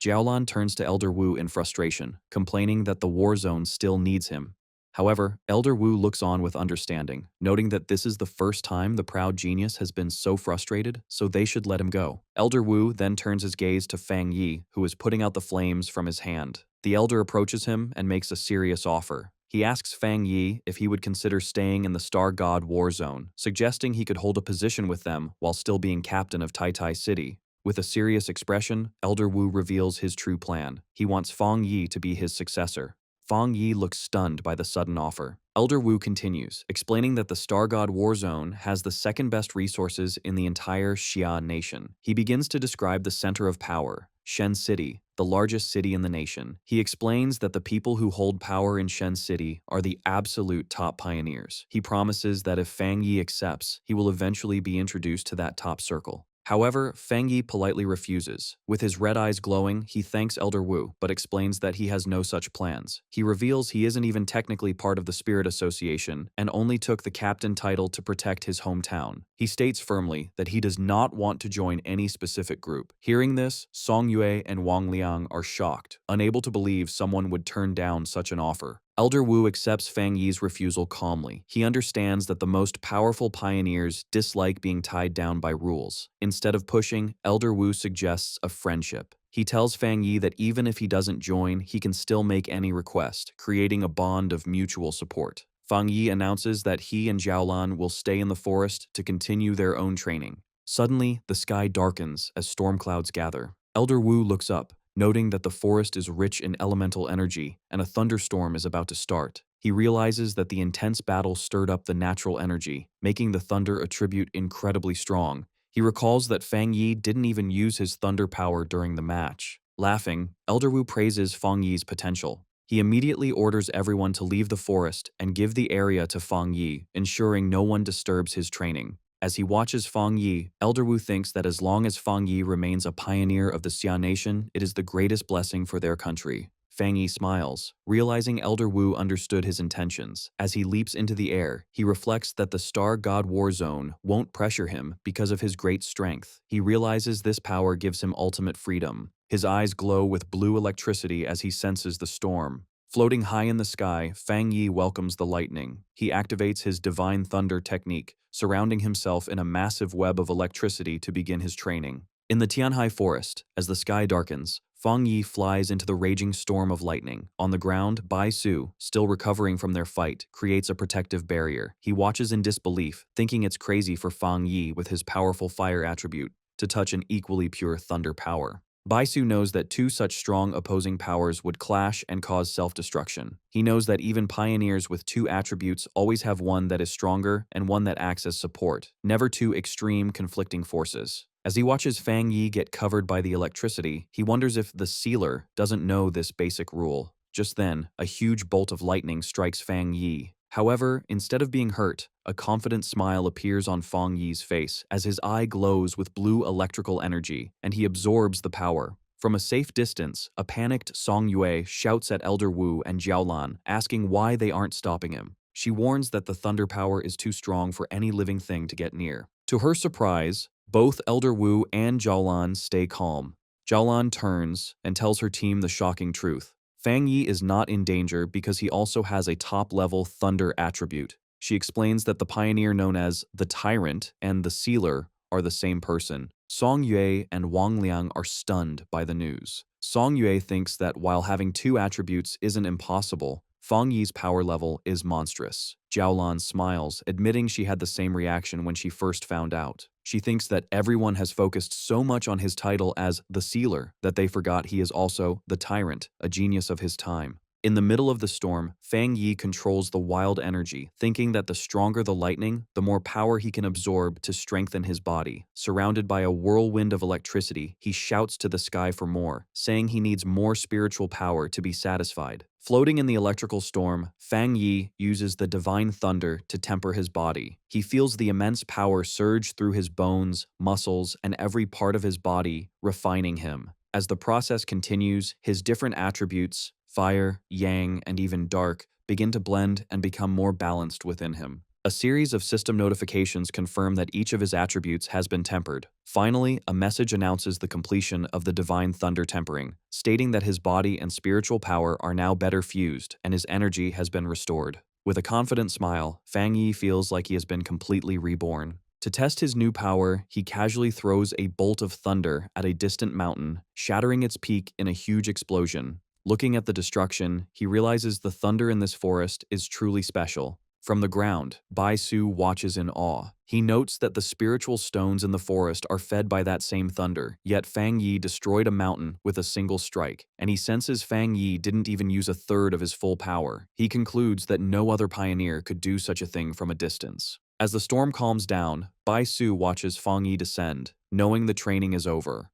Jiaolan turns to Elder Wu in frustration, complaining that the war zone still needs him. However, Elder Wu looks on with understanding, noting that this is the first time the proud genius has been so frustrated, so they should let him go. Elder Wu then turns his gaze to Fang Yi, who is putting out the flames from his hand. The elder approaches him and makes a serious offer. He asks Fang Yi if he would consider staying in the Star God War Zone, suggesting he could hold a position with them while still being captain of Tai Tai City. With a serious expression, Elder Wu reveals his true plan. He wants Fang Yi to be his successor. Fang Yi looks stunned by the sudden offer. Elder Wu continues, explaining that the Star God War Zone has the second best resources in the entire Xia nation. He begins to describe the center of power, Shen City, the largest city in the nation. He explains that the people who hold power in Shen City are the absolute top pioneers. He promises that if Fang Yi accepts, he will eventually be introduced to that top circle. However, Fang Yi politely refuses. With his red eyes glowing, he thanks Elder Wu, but explains that he has no such plans. He reveals he isn't even technically part of the Spirit Association and only took the captain title to protect his hometown. He states firmly that he does not want to join any specific group. Hearing this, Song Yue and Wang Liang are shocked, unable to believe someone would turn down such an offer. Elder Wu accepts Fang Yi's refusal calmly. He understands that the most powerful pioneers dislike being tied down by rules. Instead of pushing, Elder Wu suggests a friendship. He tells Fang Yi that even if he doesn't join, he can still make any request, creating a bond of mutual support. Fang Yi announces that he and Jiaolan will stay in the forest to continue their own training. Suddenly, the sky darkens as storm clouds gather. Elder Wu looks up, noting that the forest is rich in elemental energy and a thunderstorm is about to start. He realizes that the intense battle stirred up the natural energy, making the thunder attribute incredibly strong. He recalls that Fang Yi didn't even use his thunder power during the match. Laughing, Elder Wu praises Fang Yi's potential. He immediately orders everyone to leave the forest and give the area to Fang Yi, ensuring no one disturbs his training. As he watches Fang Yi, Elder Wu thinks that as long as Fang Yi remains a pioneer of the Xia Nation, it is the greatest blessing for their country. Fang Yi smiles, realizing Elder Wu understood his intentions. As he leaps into the air, he reflects that the Star God War Zone won't pressure him because of his great strength. He realizes this power gives him ultimate freedom. His eyes glow with blue electricity as he senses the storm. Floating high in the sky, Fang Yi welcomes the lightning. He activates his Divine Thunder technique, surrounding himself in a massive web of electricity to begin his training. In the Tianhai forest, as the sky darkens, Fang Yi flies into the raging storm of lightning. On the ground, Bai Su, still recovering from their fight, creates a protective barrier. He watches in disbelief, thinking it's crazy for Fang Yi with his powerful fire attribute to touch an equally pure thunder power. Bai Su knows that two such strong opposing powers would clash and cause self-destruction. He knows that even pioneers with two attributes always have one that is stronger and one that acts as support, never two extreme conflicting forces. As he watches Fang Yi get covered by the electricity, he wonders if the sealer doesn't know this basic rule. Just then, a huge bolt of lightning strikes Fang Yi. However, instead of being hurt, a confident smile appears on Fang Yi's face as his eye glows with blue electrical energy, and he absorbs the power. From a safe distance, a panicked Song Yue shouts at Elder Wu and Jiaolan, asking why they aren't stopping him. She warns that the thunder power is too strong for any living thing to get near. To her surprise, both Elder Wu and Jiaolan stay calm. Jiaolan turns and tells her team the shocking truth. Fang Yi is not in danger because he also has a top-level thunder attribute. She explains that the pioneer known as the Tyrant and the Sealer are the same person. Song Yue and Wang Liang are stunned by the news. Song Yue thinks that while having two attributes isn't impossible, Fang Yi's power level is monstrous. Jiaolan smiles, admitting she had the same reaction when she first found out. She thinks that everyone has focused so much on his title as the Sealer that they forgot he is also the Tyrant, a genius of his time. In the middle of the storm, Fang Yi controls the wild energy, thinking that the stronger the lightning, the more power he can absorb to strengthen his body. Surrounded by a whirlwind of electricity, he shouts to the sky for more, saying he needs more spiritual power to be satisfied. Floating in the electrical storm, Fang Yi uses the divine thunder to temper his body. He feels the immense power surge through his bones, muscles, and every part of his body, refining him. As the process continues, his different attributes, fire, yang, and even dark, begin to blend and become more balanced within him. A series of system notifications confirm that each of his attributes has been tempered. Finally, a message announces the completion of the divine thunder tempering, stating that his body and spiritual power are now better fused and his energy has been restored. With a confident smile, Fang Yi feels like he has been completely reborn. To test his new power, he casually throws a bolt of thunder at a distant mountain, shattering its peak in a huge explosion. Looking at the destruction, he realizes the thunder in this forest is truly special. From the ground, Bai Su watches in awe. He notes that the spiritual stones in the forest are fed by that same thunder, yet Fang Yi destroyed a mountain with a single strike, and he senses Fang Yi didn't even use a third of his full power. He concludes that no other pioneer could do such a thing from a distance. As the storm calms down, Bai Su watches Fang Yi descend, knowing the training is over.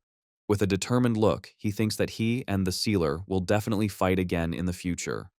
With a determined look, he thinks that he and the sealer will definitely fight again in the future.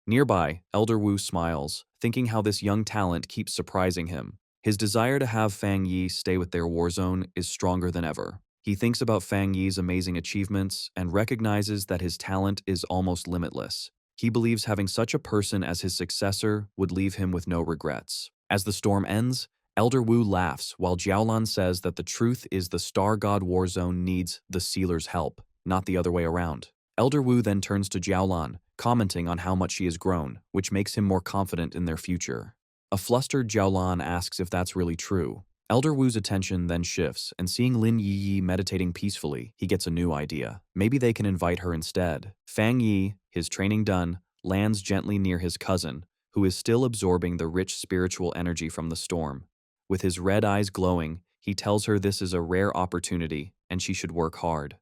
Nearby, Elder Wu smiles, thinking how this young talent keeps surprising him. His desire to have Fang Yi stay with their war zone is stronger than ever. He thinks about Fang Yi's amazing achievements and recognizes that his talent is almost limitless. He believes having such a person as his successor would leave him with no regrets. As the storm ends, Elder Wu laughs while Jiaolan says that the truth is the Star God War Zone needs the Sealer's help, not the other way around. Elder Wu then turns to Jiaolan, commenting on how much she has grown, which makes him more confident in their future. A flustered Jiaolan asks if that's really true. Elder Wu's attention then shifts, and seeing Lin Yi meditating peacefully, he gets a new idea. Maybe they can invite her instead. Fang Yi, his training done, lands gently near his cousin, who is still absorbing the rich spiritual energy from the storm. With his red eyes glowing, he tells her this is a rare opportunity and she should work hard.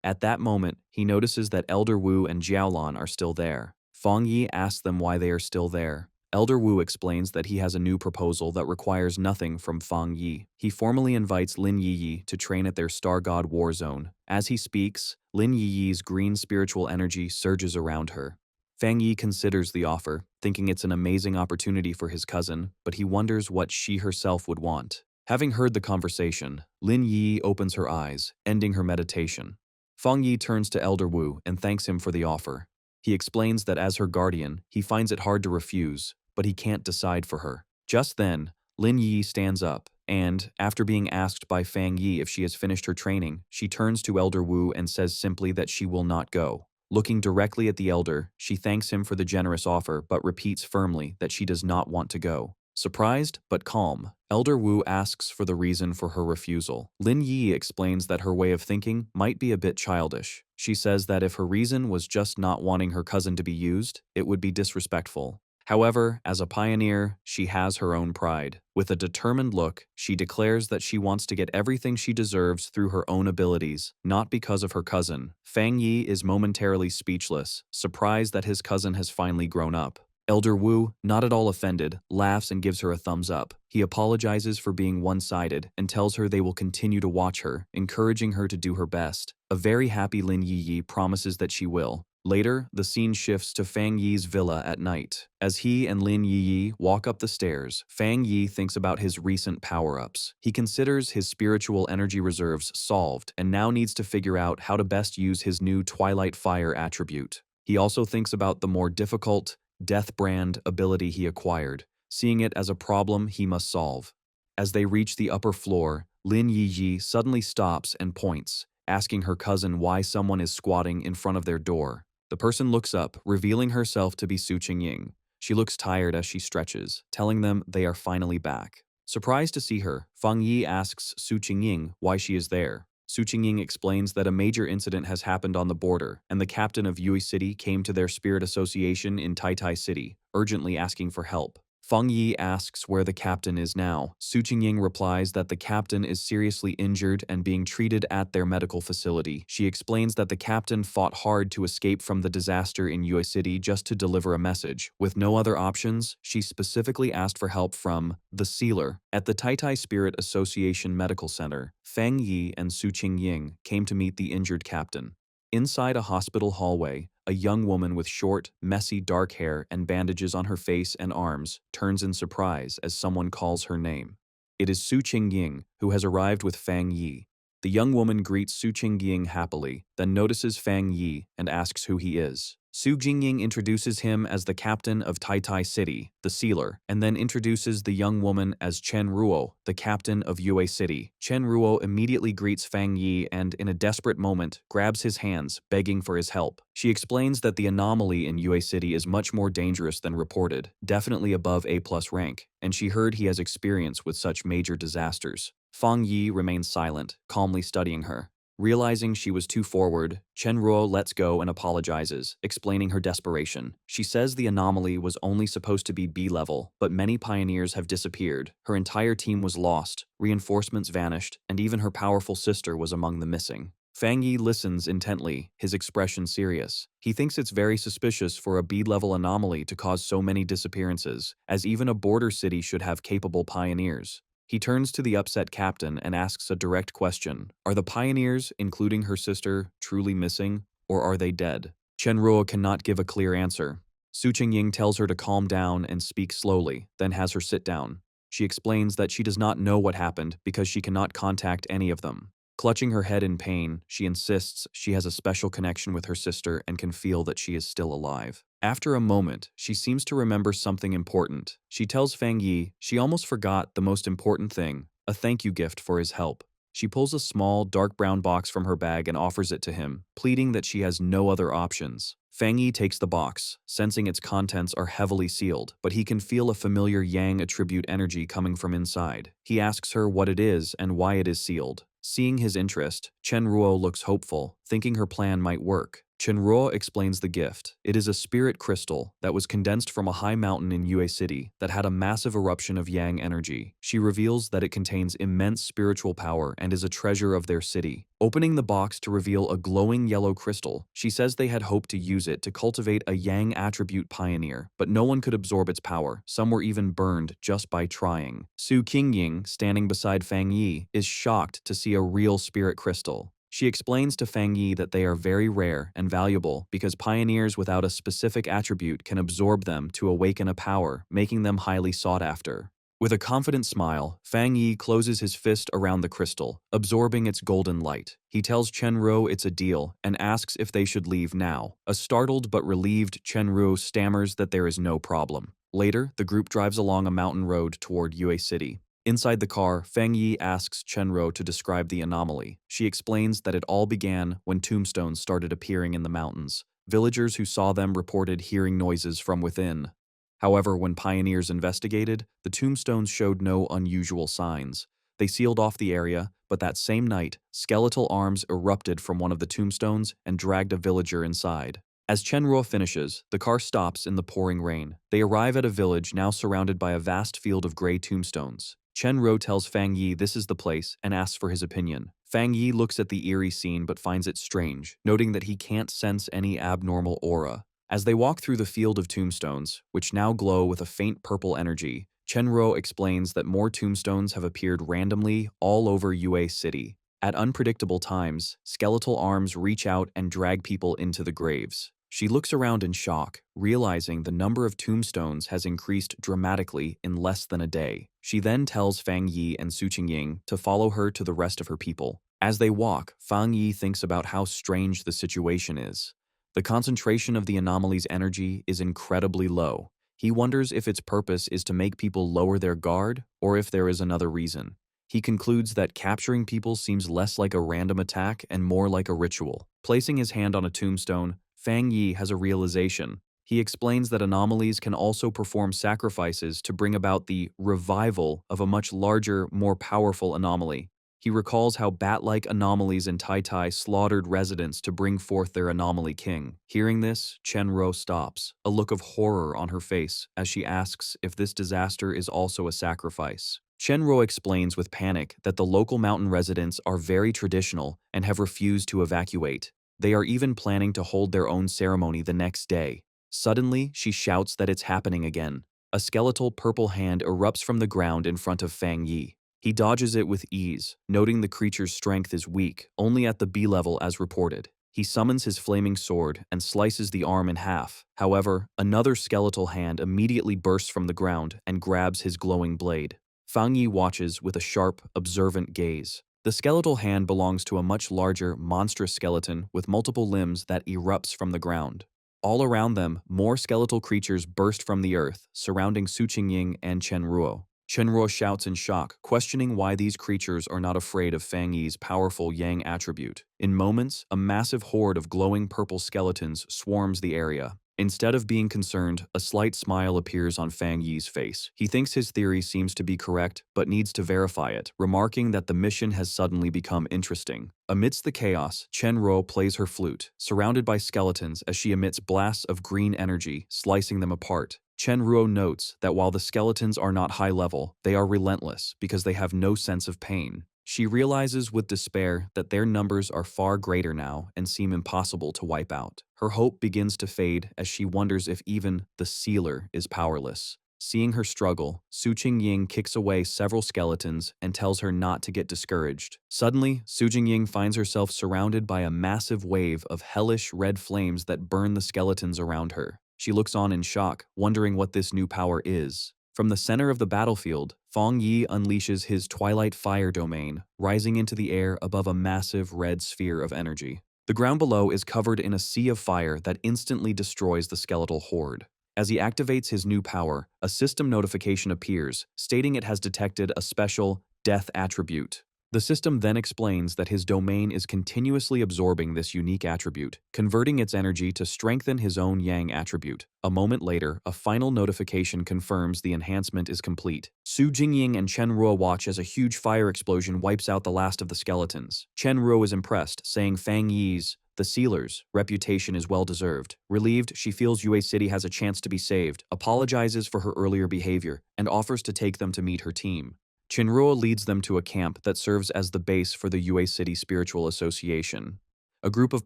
At that moment, he notices that Elder Wu and Jiaolan are still there. Fang Yi asks them why they are still there. Elder Wu explains that he has a new proposal that requires nothing from Fang Yi. He formally invites Lin Yi to train at their Star God War Zone. As he speaks, Lin Yi's green spiritual energy surges around her. Fang Yi considers the offer, thinking it's an amazing opportunity for his cousin, but he wonders what she herself would want. Having heard the conversation, Lin Yi opens her eyes, ending her meditation. Fang Yi turns to Elder Wu and thanks him for the offer. He explains that as her guardian, he finds it hard to refuse, but he can't decide for her. Just then, Lin Yi stands up, and, after being asked by Fang Yi if she has finished her training, she turns to Elder Wu and says simply that she will not go. Looking directly at the elder, she thanks him for the generous offer but repeats firmly that she does not want to go. Surprised but calm, Elder Wu asks for the reason for her refusal. Lin Yi explains that her way of thinking might be a bit childish. She says that if her reason was just not wanting her cousin to be used, it would be disrespectful. However, as a pioneer, she has her own pride. With a determined look, she declares that she wants to get everything she deserves through her own abilities, not because of her cousin. Fang Yi is momentarily speechless, surprised that his cousin has finally grown up. Elder Wu, not at all offended, laughs and gives her a thumbs up. He apologizes for being one-sided and tells her they will continue to watch her, encouraging her to do her best. A very happy Lin Yi promises that she will. Later, the scene shifts to Fang Yi's villa at night. As he and Lin Yi walk up the stairs, Fang Yi thinks about his recent power-ups. He considers his spiritual energy reserves solved and now needs to figure out how to best use his new Twilight Fire attribute. He also thinks about the more difficult Death Brand ability he acquired, seeing it as a problem he must solve. As they reach the upper floor, Lin Yi suddenly stops and points, asking her cousin why someone is squatting in front of their door. The person looks up, revealing herself to be Su Qingying. She looks tired as she stretches, telling them they are finally back. Surprised to see her, Fang Yi asks Su Qingying why she is there. Su Qingying explains that a major incident has happened on the border, and the captain of Yue City came to their spirit association in Tai City, urgently asking for help. Fang Yi asks where the captain is now. Su Qingying replies that the captain is seriously injured and being treated at their medical facility. She explains that the captain fought hard to escape from the disaster in Yue City just to deliver a message. With no other options, she specifically asked for help from the sealer. At the Tai Spirit Association Medical Center, Fang Yi and Su Qingying came to meet the injured captain. Inside a hospital hallway, a young woman with short, messy dark hair and bandages on her face and arms turns in surprise as someone calls her name. It is Su Qingying, who has arrived with Fang Yi. The young woman greets Su Qingying happily, then notices Fang Yi and asks who he is. Su Qingying introduces him as the captain of Tai City, the sealer, and then introduces the young woman as Chen Ruo, the captain of Yue City. Chen Ruo immediately greets Fang Yi and, in a desperate moment, grabs his hands, begging for his help. She explains that the anomaly in Yue City is much more dangerous than reported, definitely above A+ rank, and she heard he has experience with such major disasters. Fang Yi remains silent, calmly studying her. Realizing she was too forward, Chenruo lets go and apologizes, explaining her desperation. She says the anomaly was only supposed to be B-level, but many pioneers have disappeared. Her entire team was lost, reinforcements vanished, and even her powerful sister was among the missing. Fang Yi listens intently, his expression serious. He thinks it's very suspicious for a B-level anomaly to cause so many disappearances, as even a border city should have capable pioneers. He turns to the upset captain and asks a direct question. Are the pioneers, including her sister, truly missing, or are they dead? Chenruo cannot give a clear answer. Su Qingying tells her to calm down and speak slowly, then has her sit down. She explains that she does not know what happened because she cannot contact any of them. Clutching her head in pain, she insists she has a special connection with her sister and can feel that she is still alive. After a moment, she seems to remember something important. She tells Fang Yi she almost forgot the most important thing, a thank you gift for his help. She pulls a small, dark brown box from her bag and offers it to him, pleading that she has no other options. Fang Yi takes the box, sensing its contents are heavily sealed, but he can feel a familiar Yang attribute energy coming from inside. He asks her what it is and why it is sealed. Seeing his interest, Chenruo looks hopeful, thinking her plan might work. Chenruo explains the gift. It is a spirit crystal that was condensed from a high mountain in Yue City that had a massive eruption of Yang energy. She reveals that it contains immense spiritual power and is a treasure of their city. Opening the box to reveal a glowing yellow crystal, she says they had hoped to use it to cultivate a Yang attribute pioneer, but no one could absorb its power. Some were even burned just by trying. Su Qingying, standing beside Fang Yi, is shocked to see a real spirit crystal. She explains to Fang Yi that they are very rare and valuable because pioneers without a specific attribute can absorb them to awaken a power, making them highly sought after. With a confident smile, Fang Yi closes his fist around the crystal, absorbing its golden light. He tells Chenruo it's a deal and asks if they should leave now. A startled but relieved Chenruo stammers that there is no problem. Later, the group drives along a mountain road toward Yue City. Inside the car, Fang Yi asks Chenruo to describe the anomaly. She explains that it all began when tombstones started appearing in the mountains. Villagers who saw them reported hearing noises from within. However, when pioneers investigated, the tombstones showed no unusual signs. They sealed off the area, but that same night, skeletal arms erupted from one of the tombstones and dragged a villager inside. As Chenruo finishes, the car stops in the pouring rain. They arrive at a village now surrounded by a vast field of gray tombstones. Chenruo tells Fang Yi this is the place and asks for his opinion. Fang Yi looks at the eerie scene but finds it strange, noting that he can't sense any abnormal aura. As they walk through the field of tombstones, which now glow with a faint purple energy, Chenruo explains that more tombstones have appeared randomly all over Yue City. At unpredictable times, skeletal arms reach out and drag people into the graves. She looks around in shock, realizing the number of tombstones has increased dramatically in less than a day. She then tells Fang Yi and Su Qingying to follow her to the rest of her people. As they walk, Fang Yi thinks about how strange the situation is. The concentration of the anomaly's energy is incredibly low. He wonders if its purpose is to make people lower their guard or if there is another reason. He concludes that capturing people seems less like a random attack and more like a ritual. Placing his hand on a tombstone, Fang Yi has a realization. He explains that anomalies can also perform sacrifices to bring about the revival of a much larger, more powerful anomaly. He recalls how bat-like anomalies in Tai Tai slaughtered residents to bring forth their anomaly king. Hearing this, Chenruo stops, a look of horror on her face as she asks if this disaster is also a sacrifice. Chenruo explains with panic that the local mountain residents are very traditional and have refused to evacuate. They are even planning to hold their own ceremony the next day. Suddenly, she shouts that it's happening again. A skeletal purple hand erupts from the ground in front of Fang Yi. He dodges it with ease, noting the creature's strength is weak, only at the B level as reported. He summons his flaming sword and slices the arm in half. However, another skeletal hand immediately bursts from the ground and grabs his glowing blade. Fang Yi watches with a sharp, observant gaze. The skeletal hand belongs to a much larger, monstrous skeleton with multiple limbs that erupts from the ground. All around them, more skeletal creatures burst from the earth, surrounding Su Qingying and Chenruo. Chenruo shouts in shock, questioning why these creatures are not afraid of Fang Yi's powerful Yang attribute. In moments, a massive horde of glowing purple skeletons swarms the area. Instead of being concerned, a slight smile appears on Fang Yi's face. He thinks his theory seems to be correct, but needs to verify it, remarking that the mission has suddenly become interesting. Amidst the chaos, Chen Ruo plays her flute, surrounded by skeletons as she emits blasts of green energy, slicing them apart. Chen Ruo notes that while the skeletons are not high level, they are relentless because they have no sense of pain. She realizes with despair that their numbers are far greater now and seem impossible to wipe out. Her hope begins to fade as she wonders if even the sealer is powerless. Seeing her struggle, Su Qingying kicks away several skeletons and tells her not to get discouraged. Suddenly, Su Qingying finds herself surrounded by a massive wave of hellish red flames that burn the skeletons around her. She looks on in shock, wondering what this new power is. From the center of the battlefield, Fang Yi unleashes his Twilight Fire domain, rising into the air above a massive red sphere of energy. The ground below is covered in a sea of fire that instantly destroys the skeletal horde. As he activates his new power, a system notification appears, stating it has detected a special death attribute. The system then explains that his domain is continuously absorbing this unique attribute, converting its energy to strengthen his own yang attribute. A moment later, a final notification confirms the enhancement is complete. Su Jingying and Chen Ruo watch as a huge fire explosion wipes out the last of the skeletons. Chen Ruo is impressed, saying Fang Yi's, the sealer's, reputation is well-deserved. Relieved, she feels Yue City has a chance to be saved, apologizes for her earlier behavior, and offers to take them to meet her team. Chinruo leads them to a camp that serves as the base for the Yue City Spiritual Association. A group of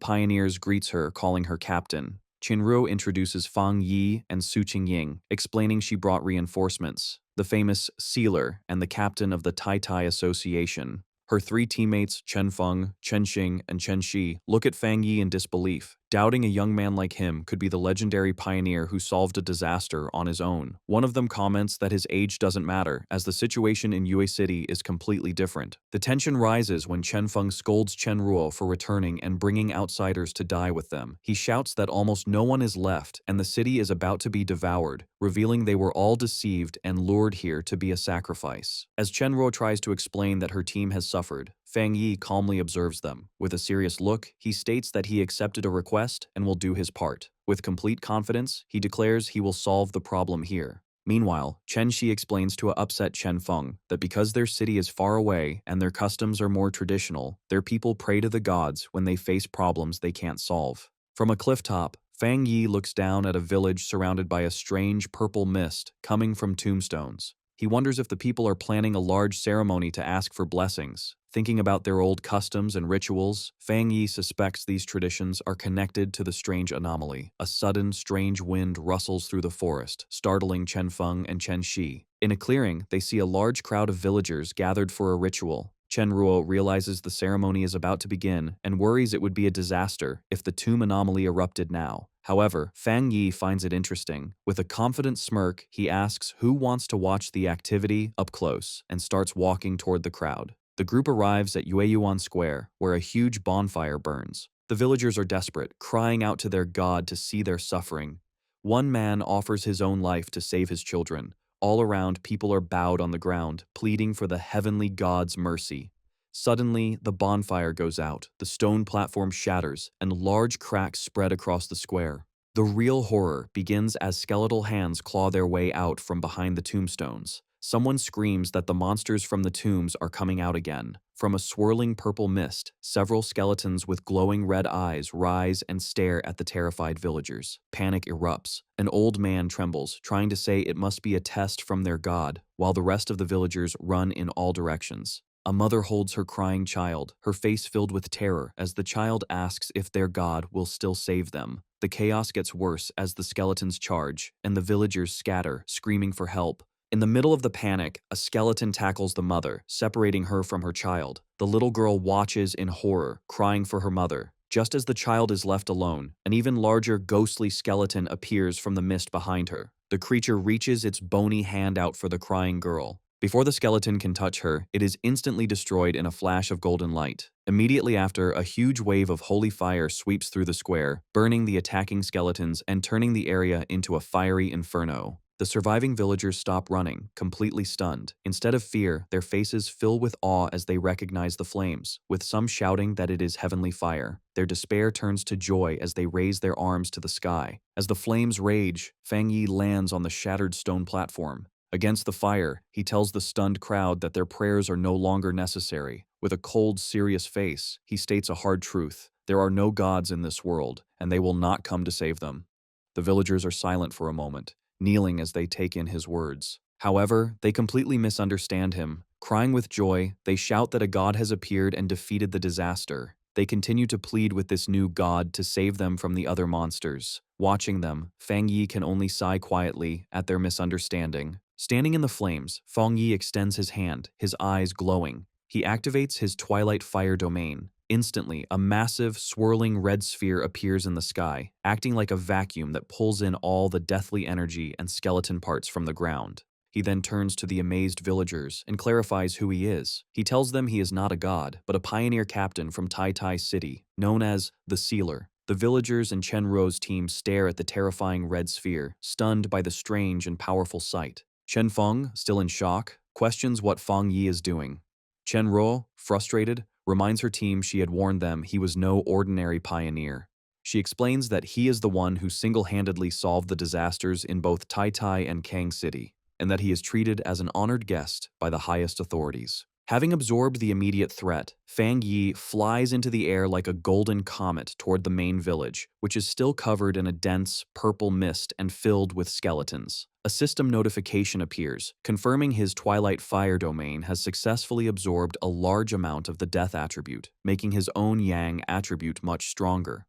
pioneers greets her, calling her captain. Chinruo introduces Fang Yi and Su Qingying, explaining she brought reinforcements, the famous sealer and the captain of the Tai Tai Association. Her three teammates, Chen Feng, Chen Xing, and Chen Shi, look at Fang Yi in disbelief, doubting a young man like him could be the legendary pioneer who solved a disaster on his own. One of them comments that his age doesn't matter, as the situation in Yue City is completely different. The tension rises when Chen Feng scolds Chen Ruo for returning and bringing outsiders to die with them. He shouts that almost no one is left and the city is about to be devoured, revealing they were all deceived and lured here to be a sacrifice. As Chen Ruo tries to explain that her team has suffered, Fang Yi calmly observes them. With a serious look, he states that he accepted a request and will do his part. With complete confidence, he declares he will solve the problem here. Meanwhile, Chen Shi explains to a upset Chen Feng that because their city is far away and their customs are more traditional, their people pray to the gods when they face problems they can't solve. From a cliff top, Fang Yi looks down at a village surrounded by a strange purple mist coming from tombstones. He wonders if the people are planning a large ceremony to ask for blessings. Thinking about their old customs and rituals, Fang Yi suspects these traditions are connected to the strange anomaly. A sudden, strange wind rustles through the forest, startling Chen Feng and Chen Shi. In a clearing, they see a large crowd of villagers gathered for a ritual. Chen Ruo realizes the ceremony is about to begin and worries it would be a disaster if the tomb anomaly erupted now. However, Fang Yi finds it interesting. With a confident smirk, he asks who wants to watch the activity up close and starts walking toward the crowd. The group arrives at Yueyuan Square, where a huge bonfire burns. The villagers are desperate, crying out to their god to see their suffering. One man offers his own life to save his children. All around, people are bowed on the ground, pleading for the heavenly god's mercy. Suddenly, the bonfire goes out, the stone platform shatters, and large cracks spread across the square. The real horror begins as skeletal hands claw their way out from behind the tombstones. Someone screams that the monsters from the tombs are coming out again. From a swirling purple mist, several skeletons with glowing red eyes rise and stare at the terrified villagers. Panic erupts. An old man trembles, trying to say it must be a test from their god, while the rest of the villagers run in all directions. A mother holds her crying child, her face filled with terror as the child asks if their god will still save them. The chaos gets worse as the skeletons charge, and the villagers scatter, screaming for help. In the middle of the panic, a skeleton tackles the mother, separating her from her child. The little girl watches in horror, crying for her mother. Just as the child is left alone, an even larger ghostly skeleton appears from the mist behind her. The creature reaches its bony hand out for the crying girl. Before the skeleton can touch her, it is instantly destroyed in a flash of golden light. Immediately after, a huge wave of holy fire sweeps through the square, burning the attacking skeletons and turning the area into a fiery inferno. The surviving villagers stop running, completely stunned. Instead of fear, their faces fill with awe as they recognize the flames, with some shouting that it is heavenly fire. Their despair turns to joy as they raise their arms to the sky. As the flames rage, Fang Yi lands on the shattered stone platform. Against the fire, he tells the stunned crowd that their prayers are no longer necessary. With a cold, serious face, he states a hard truth. There are no gods in this world, and they will not come to save them. The villagers are silent for a moment, kneeling as they take in his words. However, they completely misunderstand him. Crying with joy, they shout that a god has appeared and defeated the disaster. They continue to plead with this new god to save them from the other monsters. Watching them, Fang Yi can only sigh quietly at their misunderstanding. Standing in the flames, Fang Yi extends his hand, his eyes glowing. He activates his Twilight Fire domain. Instantly, a massive, swirling red sphere appears in the sky, acting like a vacuum that pulls in all the deathly energy and skeleton parts from the ground. He then turns to the amazed villagers and clarifies who he is. He tells them he is not a god, but a pioneer captain from Tai Tai City, known as the Sealer. The villagers and Chen Ruo's team stare at the terrifying red sphere, stunned by the strange and powerful sight. Chen Feng, still in shock, questions what Fang Yi is doing. Chen Ruo, frustrated, reminds her team she had warned them he was no ordinary pioneer. She explains that he is the one who single-handedly solved the disasters in both Tai Tai and Kang City, and that he is treated as an honored guest by the highest authorities. Having absorbed the immediate threat, Fang Yi flies into the air like a golden comet toward the main village, which is still covered in a dense, purple mist and filled with skeletons. A system notification appears, confirming his Twilight Fire domain has successfully absorbed a large amount of the death attribute, making his own Yang attribute much stronger.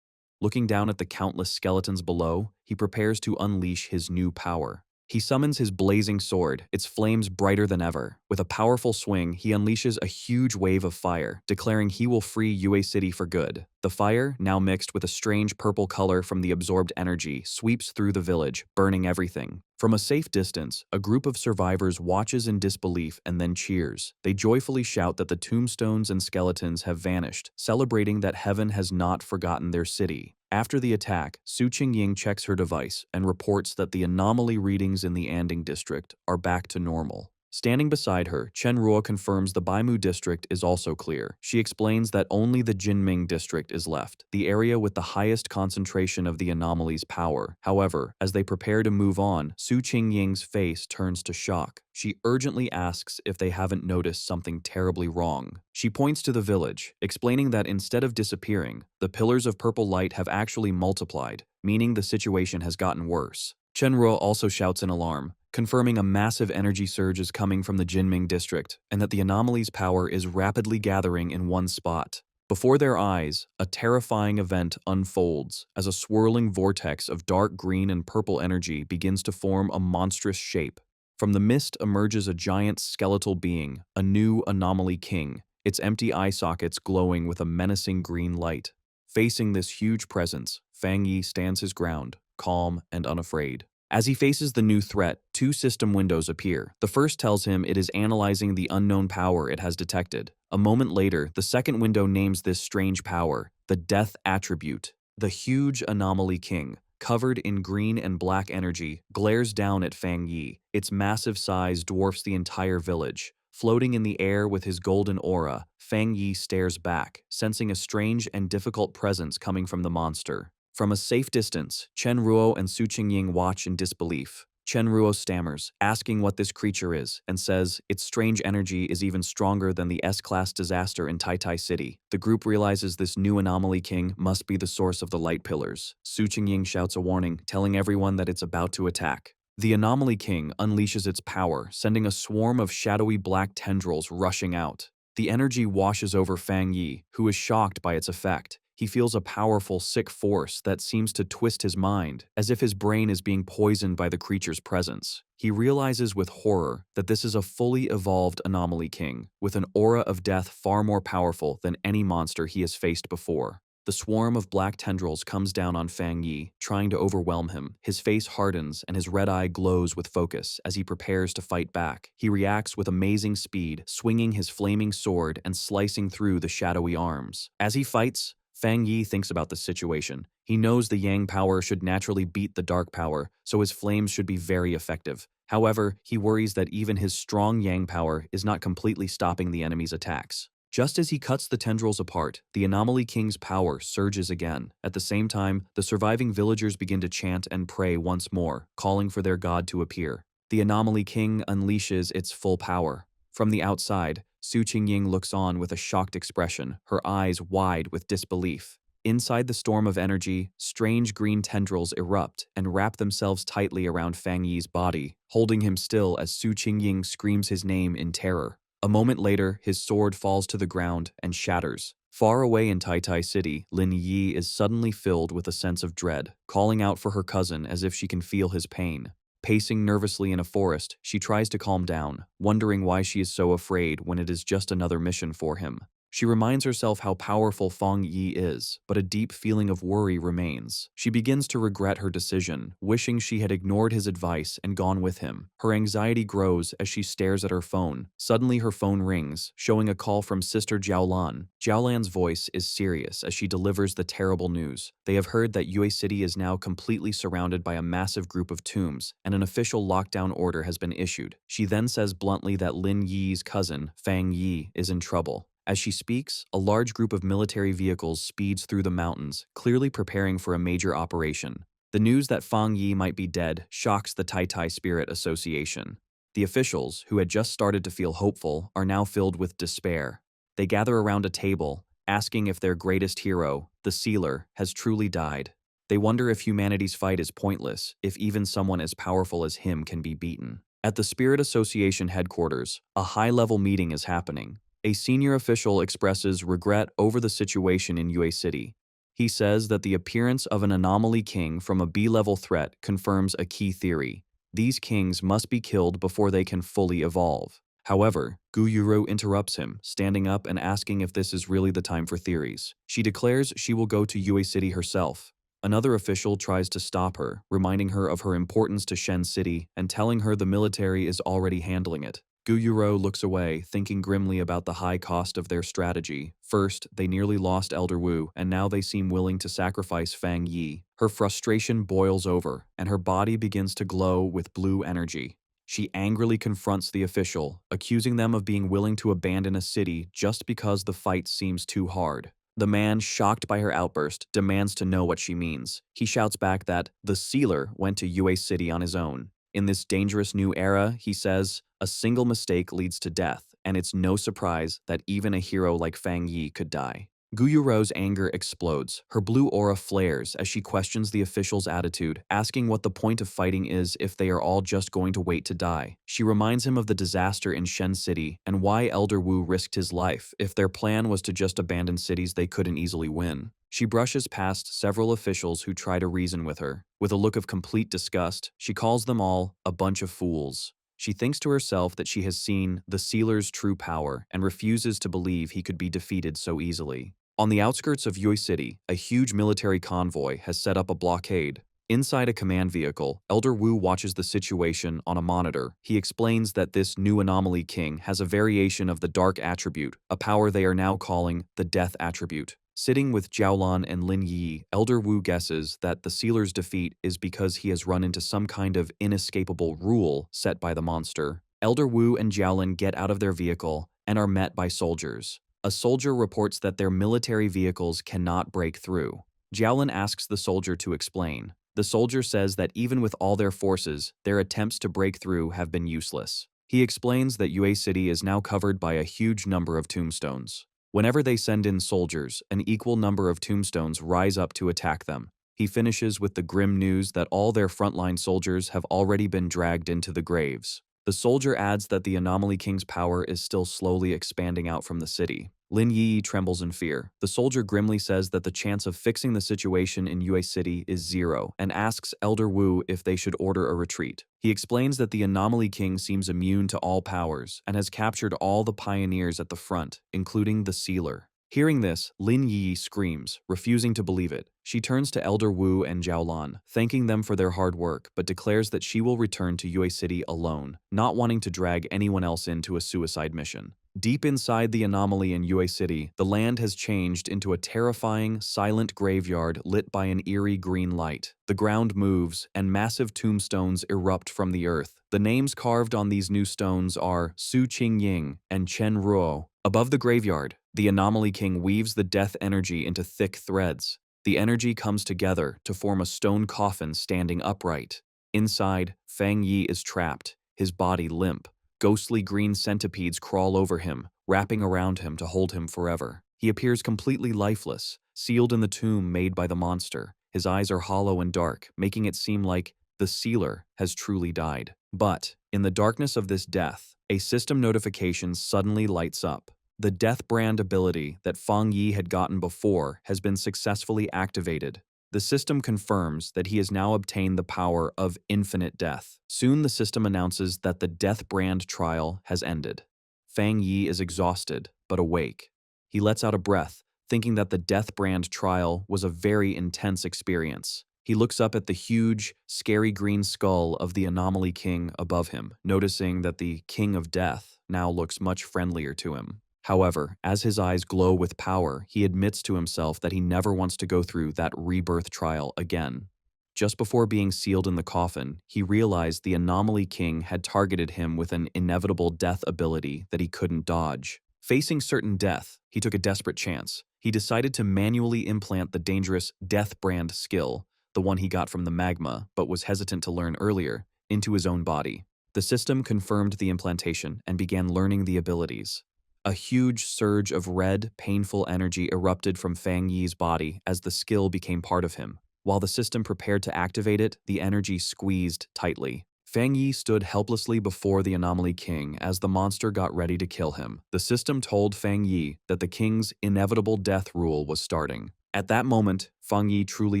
Looking down at the countless skeletons below, he prepares to unleash his new power. He summons his blazing sword, its flames brighter than ever. With a powerful swing, he unleashes a huge wave of fire, declaring he will free Yue City for good. The fire, now mixed with a strange purple color from the absorbed energy, sweeps through the village, burning everything. From a safe distance, a group of survivors watches in disbelief and then cheers. They joyfully shout that the tombstones and skeletons have vanished, celebrating that heaven has not forgotten their city. After the attack, Su Qingying checks her device and reports that the anomaly readings in the Anding district are back to normal. Standing beside her, Chen Ruo confirms the Baimu district is also clear. She explains that only the Jinming district is left, the area with the highest concentration of the anomaly's power. However, as they prepare to move on, Su Qingying's face turns to shock. She urgently asks if they haven't noticed something terribly wrong. She points to the village, explaining that instead of disappearing, the pillars of purple light have actually multiplied, meaning the situation has gotten worse. Chen Ruo also shouts in alarm, confirming a massive energy surge is coming from the Jinming district and that the anomaly's power is rapidly gathering in one spot. Before their eyes, a terrifying event unfolds as a swirling vortex of dark green and purple energy begins to form a monstrous shape. From the mist emerges a giant skeletal being, a new anomaly king, its empty eye sockets glowing with a menacing green light. Facing this huge presence, Fang Yi stands his ground, calm and unafraid. As he faces the new threat, two system windows appear. The first tells him it is analyzing the unknown power it has detected. A moment later, the second window names this strange power, the Death Attribute. The huge anomaly king, covered in green and black energy, glares down at Fang Yi. Its massive size dwarfs the entire village. Floating in the air with his golden aura, Fang Yi stares back, sensing a strange and difficult presence coming from the monster. From a safe distance, Chen Ruo and Su Qingying watch in disbelief. Chen Ruo stammers, asking what this creature is, and says its strange energy is even stronger than the S-class disaster in Tai Tai City. The group realizes this new anomaly king must be the source of the light pillars. Su Qingying shouts a warning, telling everyone that it's about to attack. The anomaly king unleashes its power, sending a swarm of shadowy black tendrils rushing out. The energy washes over Fang Yi, who is shocked by its effect. He feels a powerful, sick force that seems to twist his mind, as if his brain is being poisoned by the creature's presence. He realizes with horror that this is a fully evolved anomaly king, with an aura of death far more powerful than any monster he has faced before. The swarm of black tendrils comes down on Fang Yi, trying to overwhelm him. His face hardens and his red eye glows with focus as he prepares to fight back. He reacts with amazing speed, swinging his flaming sword and slicing through the shadowy arms. As he fights, Fang Yi thinks about the situation. He knows the yang power should naturally beat the dark power, so his flames should be very effective. However, he worries that even his strong yang power is not completely stopping the enemy's attacks. Just as he cuts the tendrils apart, the Anomaly King's power surges again. At the same time, the surviving villagers begin to chant and pray once more, calling for their god to appear. The Anomaly King unleashes its full power. From the outside, Su Qingying looks on with a shocked expression, her eyes wide with disbelief. Inside the storm of energy, strange green tendrils erupt and wrap themselves tightly around Fang Yi's body, holding him still as Su Qingying screams his name in terror. A moment later, his sword falls to the ground and shatters. Far away in Tai City, Lin Yi is suddenly filled with a sense of dread, calling out for her cousin as if she can feel his pain. Pacing nervously in a forest, she tries to calm down, wondering why she is so afraid when it is just another mission for him. She reminds herself how powerful Fang Yi is, but a deep feeling of worry remains. She begins to regret her decision, wishing she had ignored his advice and gone with him. Her anxiety grows as she stares at her phone. Suddenly her phone rings, showing a call from Sister Jiaolan. Jiaolan's voice is serious as she delivers the terrible news. They have heard that Yue City is now completely surrounded by a massive group of tombs, and an official lockdown order has been issued. She then says bluntly that Lin Yi's cousin, Fang Yi, is in trouble. As she speaks, a large group of military vehicles speeds through the mountains, clearly preparing for a major operation. The news that Fang Yi might be dead shocks the Tai Spirit Association. The officials, who had just started to feel hopeful, are now filled with despair. They gather around a table, asking if their greatest hero, the Sealer, has truly died. They wonder if humanity's fight is pointless, if even someone as powerful as him can be beaten. At the Spirit Association headquarters, a high-level meeting is happening. A senior official expresses regret over the situation in Yue City. He says that the appearance of an anomaly king from a B-level threat confirms a key theory. These kings must be killed before they can fully evolve. However, Gu Yuro interrupts him, standing up and asking if this is really the time for theories. She declares she will go to Yue City herself. Another official tries to stop her, reminding her of her importance to Shen City and telling her the military is already handling it. Gu Yuro looks away, thinking grimly about the high cost of their strategy. First, they nearly lost Elder Wu, and now they seem willing to sacrifice Fang Yi. Her frustration boils over, and her body begins to glow with blue energy. She angrily confronts the official, accusing them of being willing to abandon a city just because the fight seems too hard. The man, shocked by her outburst, demands to know what she means. He shouts back that the Sealer went to Yue City on his own. In this dangerous new era, he says, a single mistake leads to death, and it's no surprise that even a hero like Fang Yi could die. Gu Yuro's anger explodes. Her blue aura flares as she questions the official's attitude, asking what the point of fighting is if they are all just going to wait to die. She reminds him of the disaster in Shen City and why Elder Wu risked his life if their plan was to just abandon cities they couldn't easily win. She brushes past several officials who try to reason with her. With a look of complete disgust, she calls them all a bunch of fools. She thinks to herself that she has seen the Sealer's true power and refuses to believe he could be defeated so easily. On the outskirts of Yue City, a huge military convoy has set up a blockade. Inside a command vehicle, Elder Wu watches the situation on a monitor. He explains that this new anomaly king has a variation of the dark attribute, a power they are now calling the death attribute. Sitting with Jiaolan and Lin Yi, Elder Wu guesses that the Sealer's defeat is because he has run into some kind of inescapable rule set by the monster. Elder Wu and Jiaolan get out of their vehicle and are met by soldiers. A soldier reports that their military vehicles cannot break through. Jiaolan asks the soldier to explain. The soldier says that even with all their forces, their attempts to break through have been useless. He explains that Yue City is now covered by a huge number of tombstones. Whenever they send in soldiers, an equal number of tombstones rise up to attack them. He finishes with the grim news that all their frontline soldiers have already been dragged into the graves. The soldier adds that the Anomaly King's power is still slowly expanding out from the city. Lin Yi trembles in fear. The soldier grimly says that the chance of fixing the situation in Yue City is 0 and asks Elder Wu if they should order a retreat. He explains that the Anomaly King seems immune to all powers and has captured all the pioneers at the front, including the Sealer. Hearing this, Lin Yi screams, refusing to believe it. She turns to Elder Wu and Jiaolan, thanking them for their hard work, but declares that she will return to Yue City alone, not wanting to drag anyone else into a suicide mission. Deep inside the anomaly in Yue City, the land has changed into a terrifying, silent graveyard lit by an eerie green light. The ground moves, and massive tombstones erupt from the earth. The names carved on these new stones are Su Qingying and Chen Ruo. Above the graveyard, the Anomaly King weaves the death energy into thick threads. The energy comes together to form a stone coffin standing upright. Inside, Fang Yi is trapped, his body limp. Ghostly green centipedes crawl over him, wrapping around him to hold him forever. He appears completely lifeless, sealed in the tomb made by the monster. His eyes are hollow and dark, making it seem like the sealer has truly died. But, in the darkness of this death, a system notification suddenly lights up. The Death Brand ability that Fang Yi had gotten before has been successfully activated. The system confirms that he has now obtained the power of infinite death. Soon the system announces that the Death Brand trial has ended. Fang Yi is exhausted, but awake. He lets out a breath, thinking that the Death Brand trial was a very intense experience. He looks up at the huge, scary green skull of the Anomaly King above him, noticing that the King of Death now looks much friendlier to him. However, as his eyes glow with power, he admits to himself that he never wants to go through that rebirth trial again. Just before being sealed in the coffin, he realized the Anomaly King had targeted him with an inevitable death ability that he couldn't dodge. Facing certain death, he took a desperate chance. He decided to manually implant the dangerous Death Brand skill, the one he got from the magma but was hesitant to learn earlier, into his own body. The system confirmed the implantation and began learning the abilities. A huge surge of red, painful energy erupted from Fang Yi's body as the skill became part of him. While the system prepared to activate it, the energy squeezed tightly. Fang Yi stood helplessly before the Anomaly King as the monster got ready to kill him. The system told Fang Yi that the king's inevitable death rule was starting. At that moment, Fang Yi truly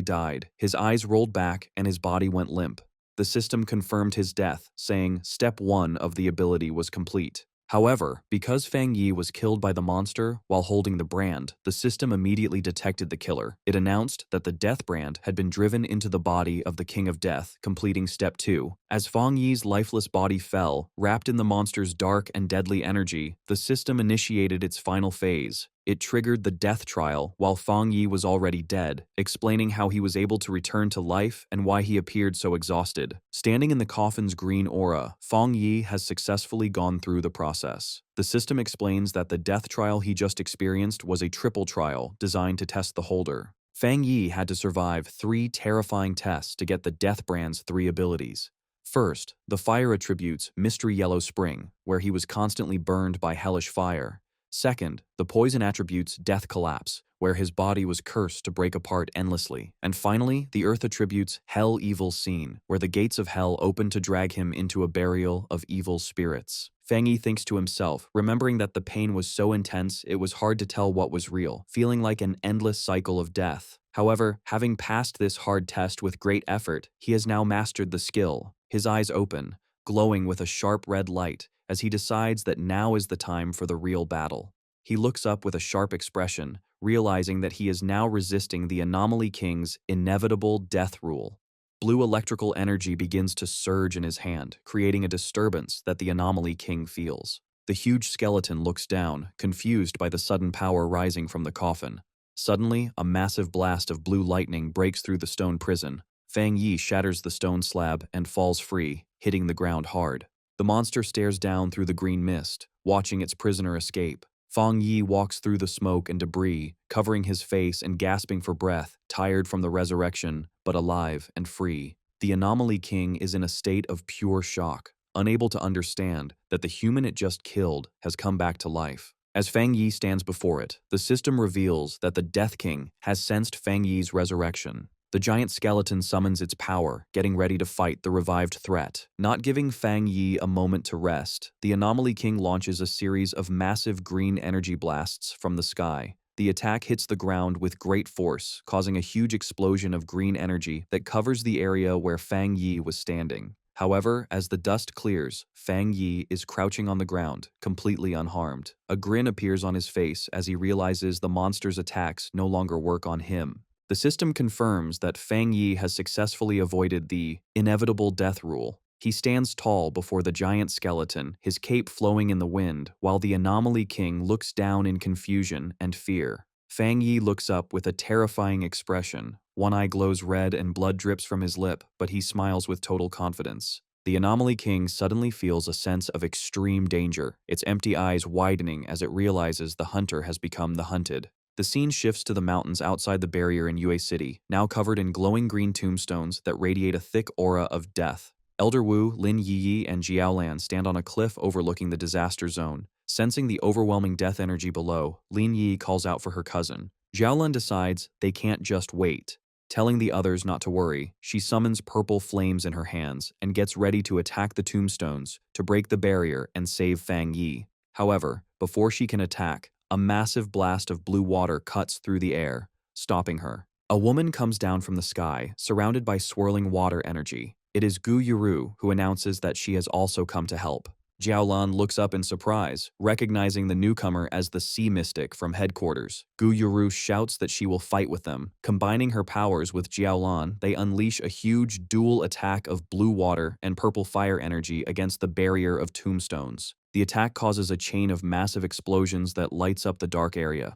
died. His eyes rolled back and his body went limp. The system confirmed his death, saying step 1 of the ability was complete. However, because Fang Yi was killed by the monster while holding the brand, the system immediately detected the killer. It announced that the death brand had been driven into the body of the King of Death, completing step 2. As Fang Yi's lifeless body fell, wrapped in the monster's dark and deadly energy, the system initiated its final phase. It triggered the death trial while Fang Yi was already dead, explaining how he was able to return to life and why he appeared so exhausted. Standing in the coffin's green aura, Fang Yi has successfully gone through the process. The system explains that the death trial he just experienced was a triple trial designed to test the holder. Fang Yi had to survive 3 terrifying tests to get the Death Brand's 3 abilities. First, the fire attributes Mystery Yellow Spring, where he was constantly burned by hellish fire. Second, the poison attributes Death Collapse, where his body was cursed to break apart endlessly. And finally, the earth attributes Hell Evil Scene, where the gates of hell open to drag him into a burial of evil spirits. Fang Yi thinks to himself, remembering that the pain was so intense it was hard to tell what was real, feeling like an endless cycle of death. However, having passed this hard test with great effort, he has now mastered the skill. His eyes open, glowing with a sharp red light, as he decides that now is the time for the real battle. He looks up with a sharp expression, realizing that he is now resisting the Anomaly King's inevitable death rule. Blue electrical energy begins to surge in his hand, creating a disturbance that the Anomaly King feels. The huge skeleton looks down, confused by the sudden power rising from the coffin. Suddenly, a massive blast of blue lightning breaks through the stone prison. Fang Yi shatters the stone slab and falls free, hitting the ground hard. The monster stares down through the green mist, watching its prisoner escape. Fang Yi walks through the smoke and debris, covering his face and gasping for breath, tired from the resurrection, but alive and free. The Anomaly King is in a state of pure shock, unable to understand that the human it just killed has come back to life. As Fang Yi stands before it, the system reveals that the Death King has sensed Fang Yi's resurrection. The giant skeleton summons its power, getting ready to fight the revived threat. Not giving Fang Yi a moment to rest, the Anomaly King launches a series of massive green energy blasts from the sky. The attack hits the ground with great force, causing a huge explosion of green energy that covers the area where Fang Yi was standing. However, as the dust clears, Fang Yi is crouching on the ground, completely unharmed. A grin appears on his face as he realizes the monster's attacks no longer work on him. The system confirms that Fang Yi has successfully avoided the inevitable death rule. He stands tall before the giant skeleton, his cape flowing in the wind, while the Anomaly King looks down in confusion and fear. Fang Yi looks up with a terrifying expression. One eye glows red and blood drips from his lip, but he smiles with total confidence. The Anomaly King suddenly feels a sense of extreme danger, its empty eyes widening as it realizes the hunter has become the hunted. The scene shifts to the mountains outside the barrier in Yue City, now covered in glowing green tombstones that radiate a thick aura of death. Elder Wu, Lin Yiyi, and Jiaolan stand on a cliff overlooking the disaster zone. Sensing the overwhelming death energy below, Lin Yi calls out for her cousin. Jiaolan decides they can't just wait. Telling the others not to worry, she summons purple flames in her hands and gets ready to attack the tombstones to break the barrier and save Fang Yi. However, before she can attack, a massive blast of blue water cuts through the air, stopping her. A woman comes down from the sky, surrounded by swirling water energy. It is Gu Yuru who announces that she has also come to help. Jiaolan looks up in surprise, recognizing the newcomer as the Sea Mystic from headquarters. Gu Yuru shouts that she will fight with them. Combining her powers with Jiaolan, they unleash a huge dual attack of blue water and purple fire energy against the barrier of tombstones. The attack causes a chain of massive explosions that lights up the dark area.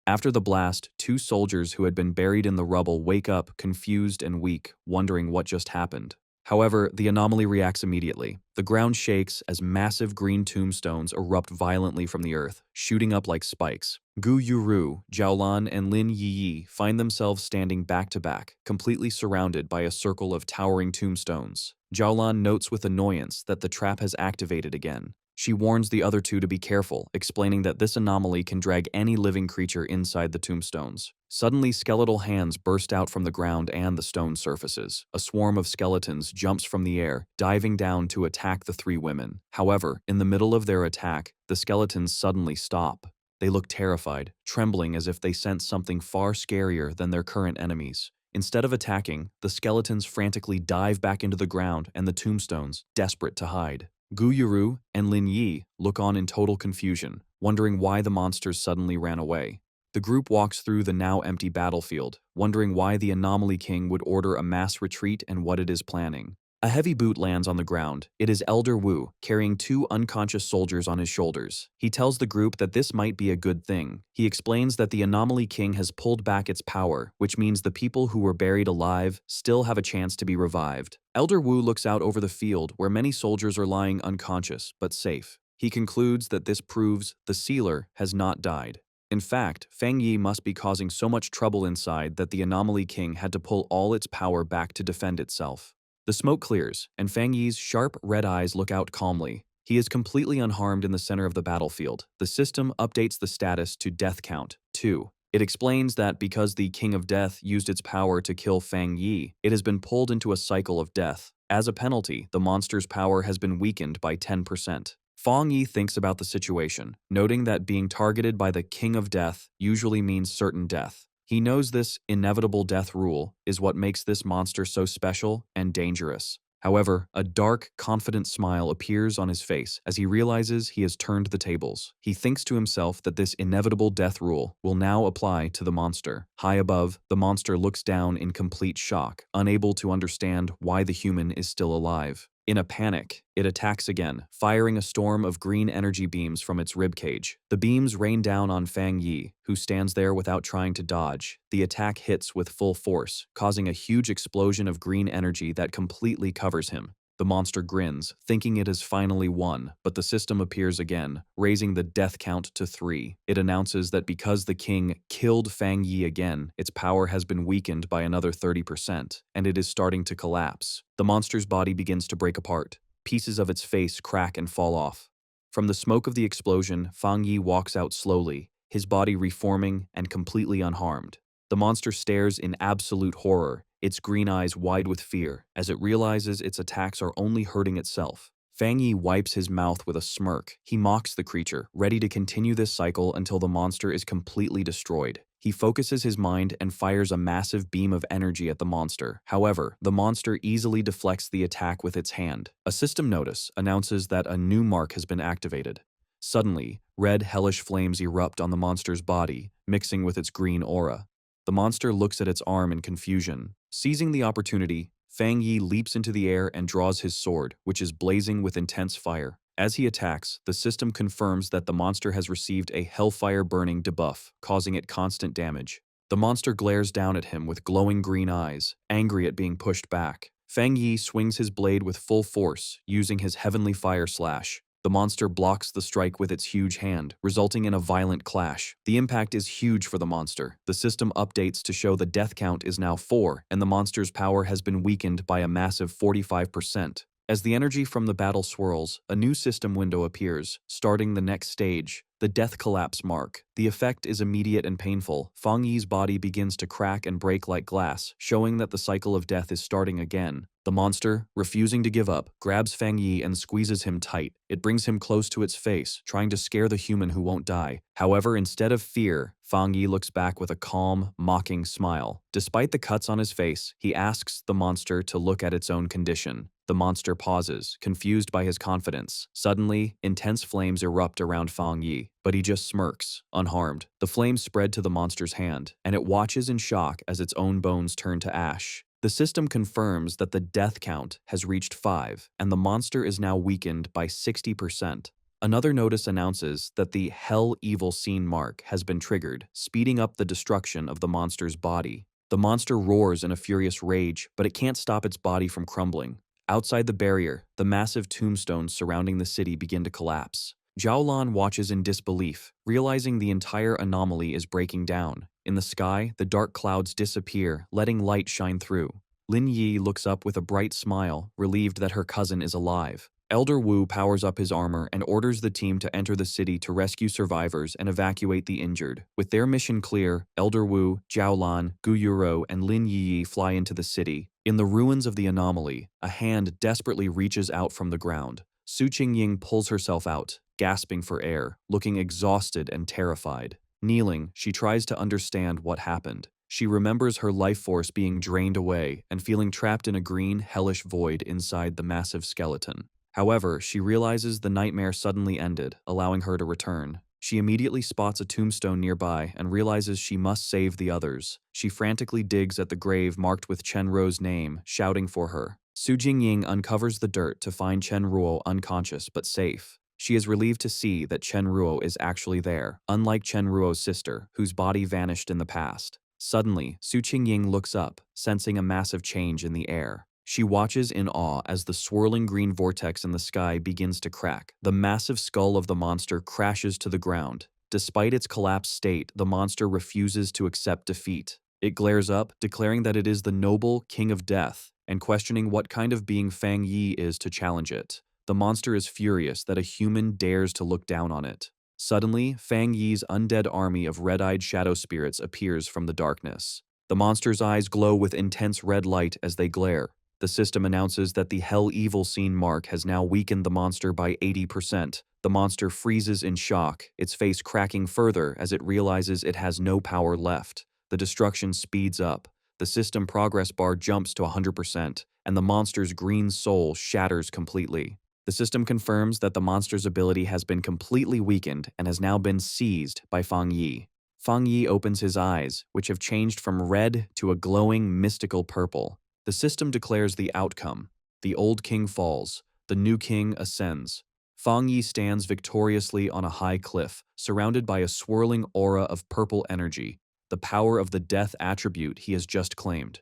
After the blast, two soldiers who had been buried in the rubble wake up, confused and weak, wondering what just happened. However, the anomaly reacts immediately. The ground shakes as massive green tombstones erupt violently from the earth, shooting up like spikes. Gu Yuru, Jiaolan, and Lin Yiyi find themselves standing back to back, completely surrounded by a circle of towering tombstones. Jiaolan notes with annoyance that the trap has activated again. She warns the other two to be careful, explaining that this anomaly can drag any living creature inside the tombstones. Suddenly, skeletal hands burst out from the ground and the stone surfaces. A swarm of skeletons jumps from the air, diving down to attack the three women. However, in the middle of their attack, the skeletons suddenly stop. They look terrified, trembling as if they sense something far scarier than their current enemies. Instead of attacking, the skeletons frantically dive back into the ground and the tombstones, desperate to hide. Gu Yuru and Lin Yi look on in total confusion, wondering why the monsters suddenly ran away. The group walks through the now empty battlefield, wondering why the Anomaly King would order a mass retreat and what it is planning. A heavy boot lands on the ground. It is Elder Wu, carrying two unconscious soldiers on his shoulders. He tells the group that this might be a good thing. He explains that the Anomaly King has pulled back its power, which means the people who were buried alive still have a chance to be revived. Elder Wu looks out over the field where many soldiers are lying unconscious, but safe. He concludes that this proves the sealer has not died. In fact, Fang Yi must be causing so much trouble inside that the Anomaly King had to pull all its power back to defend itself. The smoke clears, and Fang Yi's sharp red eyes look out calmly. He is completely unharmed in the center of the battlefield. The system updates the status to Death Count 2. It explains that because the King of Death used its power to kill Fang Yi, it has been pulled into a cycle of death. As a penalty, the monster's power has been weakened by 10%. Fang Yi thinks about the situation, noting that being targeted by the King of Death usually means certain death. He knows this inevitable death rule is what makes this monster so special and dangerous. However, a dark, confident smile appears on his face as he realizes he has turned the tables. He thinks to himself that this inevitable death rule will now apply to the monster. High above, the monster looks down in complete shock, unable to understand why the human is still alive. In a panic, it attacks again, firing a storm of green energy beams from its ribcage. The beams rain down on Fang Yi, who stands there without trying to dodge. The attack hits with full force, causing a huge explosion of green energy that completely covers him. The monster grins, thinking it has finally won, but the system appears again, raising the death count to 3. It announces that because the king killed Fang Yi again, its power has been weakened by another 30%, and it is starting to collapse. The monster's body begins to break apart. Pieces of its face crack and fall off. From the smoke of the explosion, Fang Yi walks out slowly, his body reforming and completely unharmed. The monster stares in absolute horror, its green eyes wide with fear, as it realizes its attacks are only hurting itself. Fang Yi wipes his mouth with a smirk. He mocks the creature, ready to continue this cycle until the monster is completely destroyed. He focuses his mind and fires a massive beam of energy at the monster. However, the monster easily deflects the attack with its hand. A system notice announces that a new mark has been activated. Suddenly, red hellish flames erupt on the monster's body, mixing with its green aura. The monster looks at its arm in confusion. Seizing the opportunity, Fang Yi leaps into the air and draws his sword, which is blazing with intense fire. As he attacks, the system confirms that the monster has received a hellfire burning debuff, causing it constant damage. The monster glares down at him with glowing green eyes, angry at being pushed back. Fang Yi swings his blade with full force, using his heavenly fire slash. The monster blocks the strike with its huge hand, resulting in a violent clash. The impact is huge for the monster. The system updates to show the death count is now 4, and the monster's power has been weakened by a massive 45%. As the energy from the battle swirls, a new system window appears, starting the next stage, the death collapse mark. The effect is immediate and painful. Fang Yi's body begins to crack and break like glass, showing that the cycle of death is starting again. The monster, refusing to give up, grabs Fang Yi and squeezes him tight. It brings him close to its face, trying to scare the human who won't die. However, instead of fear, Fang Yi looks back with a calm, mocking smile. Despite the cuts on his face, he asks the monster to look at its own condition. The monster pauses, confused by his confidence. Suddenly, intense flames erupt around Fang Yi, but he just smirks, unharmed. The flames spread to the monster's hand, and it watches in shock as its own bones turn to ash. The system confirms that the death count has reached 5, and the monster is now weakened by 60%. Another notice announces that the Hell Evil Scene mark has been triggered, speeding up the destruction of the monster's body. The monster roars in a furious rage, but it can't stop its body from crumbling. Outside the barrier, the massive tombstones surrounding the city begin to collapse. Zhao watches in disbelief, realizing the entire anomaly is breaking down. In the sky, the dark clouds disappear, letting light shine through. Lin Yi looks up with a bright smile, relieved that her cousin is alive. Elder Wu powers up his armor and orders the team to enter the city to rescue survivors and evacuate the injured. With their mission clear, Elder Wu, Zhao, Gu Yuro, and Lin Yi fly into the city. In the ruins of the anomaly, a hand desperately reaches out from the ground. Su Qingying pulls herself out, gasping for air, looking exhausted and terrified. Kneeling, she tries to understand what happened. She remembers her life force being drained away and feeling trapped in a green, hellish void inside the massive skeleton. However, she realizes the nightmare suddenly ended, allowing her to return. She immediately spots a tombstone nearby and realizes she must save the others. She frantically digs at the grave marked with Chen Ruo's name, shouting for her. Su Jingying uncovers the dirt to find Chen Ruo unconscious but safe. She is relieved to see that Chen Ruo is actually there, unlike Chen Ruo's sister, whose body vanished in the past. Suddenly, Su Qingying looks up, sensing a massive change in the air. She watches in awe as the swirling green vortex in the sky begins to crack. The massive skull of the monster crashes to the ground. Despite its collapsed state, the monster refuses to accept defeat. It glares up, declaring that it is the noble King of Death, and questioning what kind of being Fang Yi is to challenge it. The monster is furious that a human dares to look down on it. Suddenly, Fang Yi's undead army of red-eyed shadow spirits appears from the darkness. The monster's eyes glow with intense red light as they glare. The system announces that the Hell Evil Scene mark has now weakened the monster by 80%. The monster freezes in shock, its face cracking further as it realizes it has no power left. The destruction speeds up. The system progress bar jumps to 100%, and the monster's green soul shatters completely. The system confirms that the monster's ability has been completely weakened and has now been seized by Fang Yi. Fang Yi opens his eyes, which have changed from red to a glowing, mystical purple. The system declares the outcome. The old king falls. The new king ascends. Fang Yi stands victoriously on a high cliff, surrounded by a swirling aura of purple energy, the power of the death attribute he has just claimed.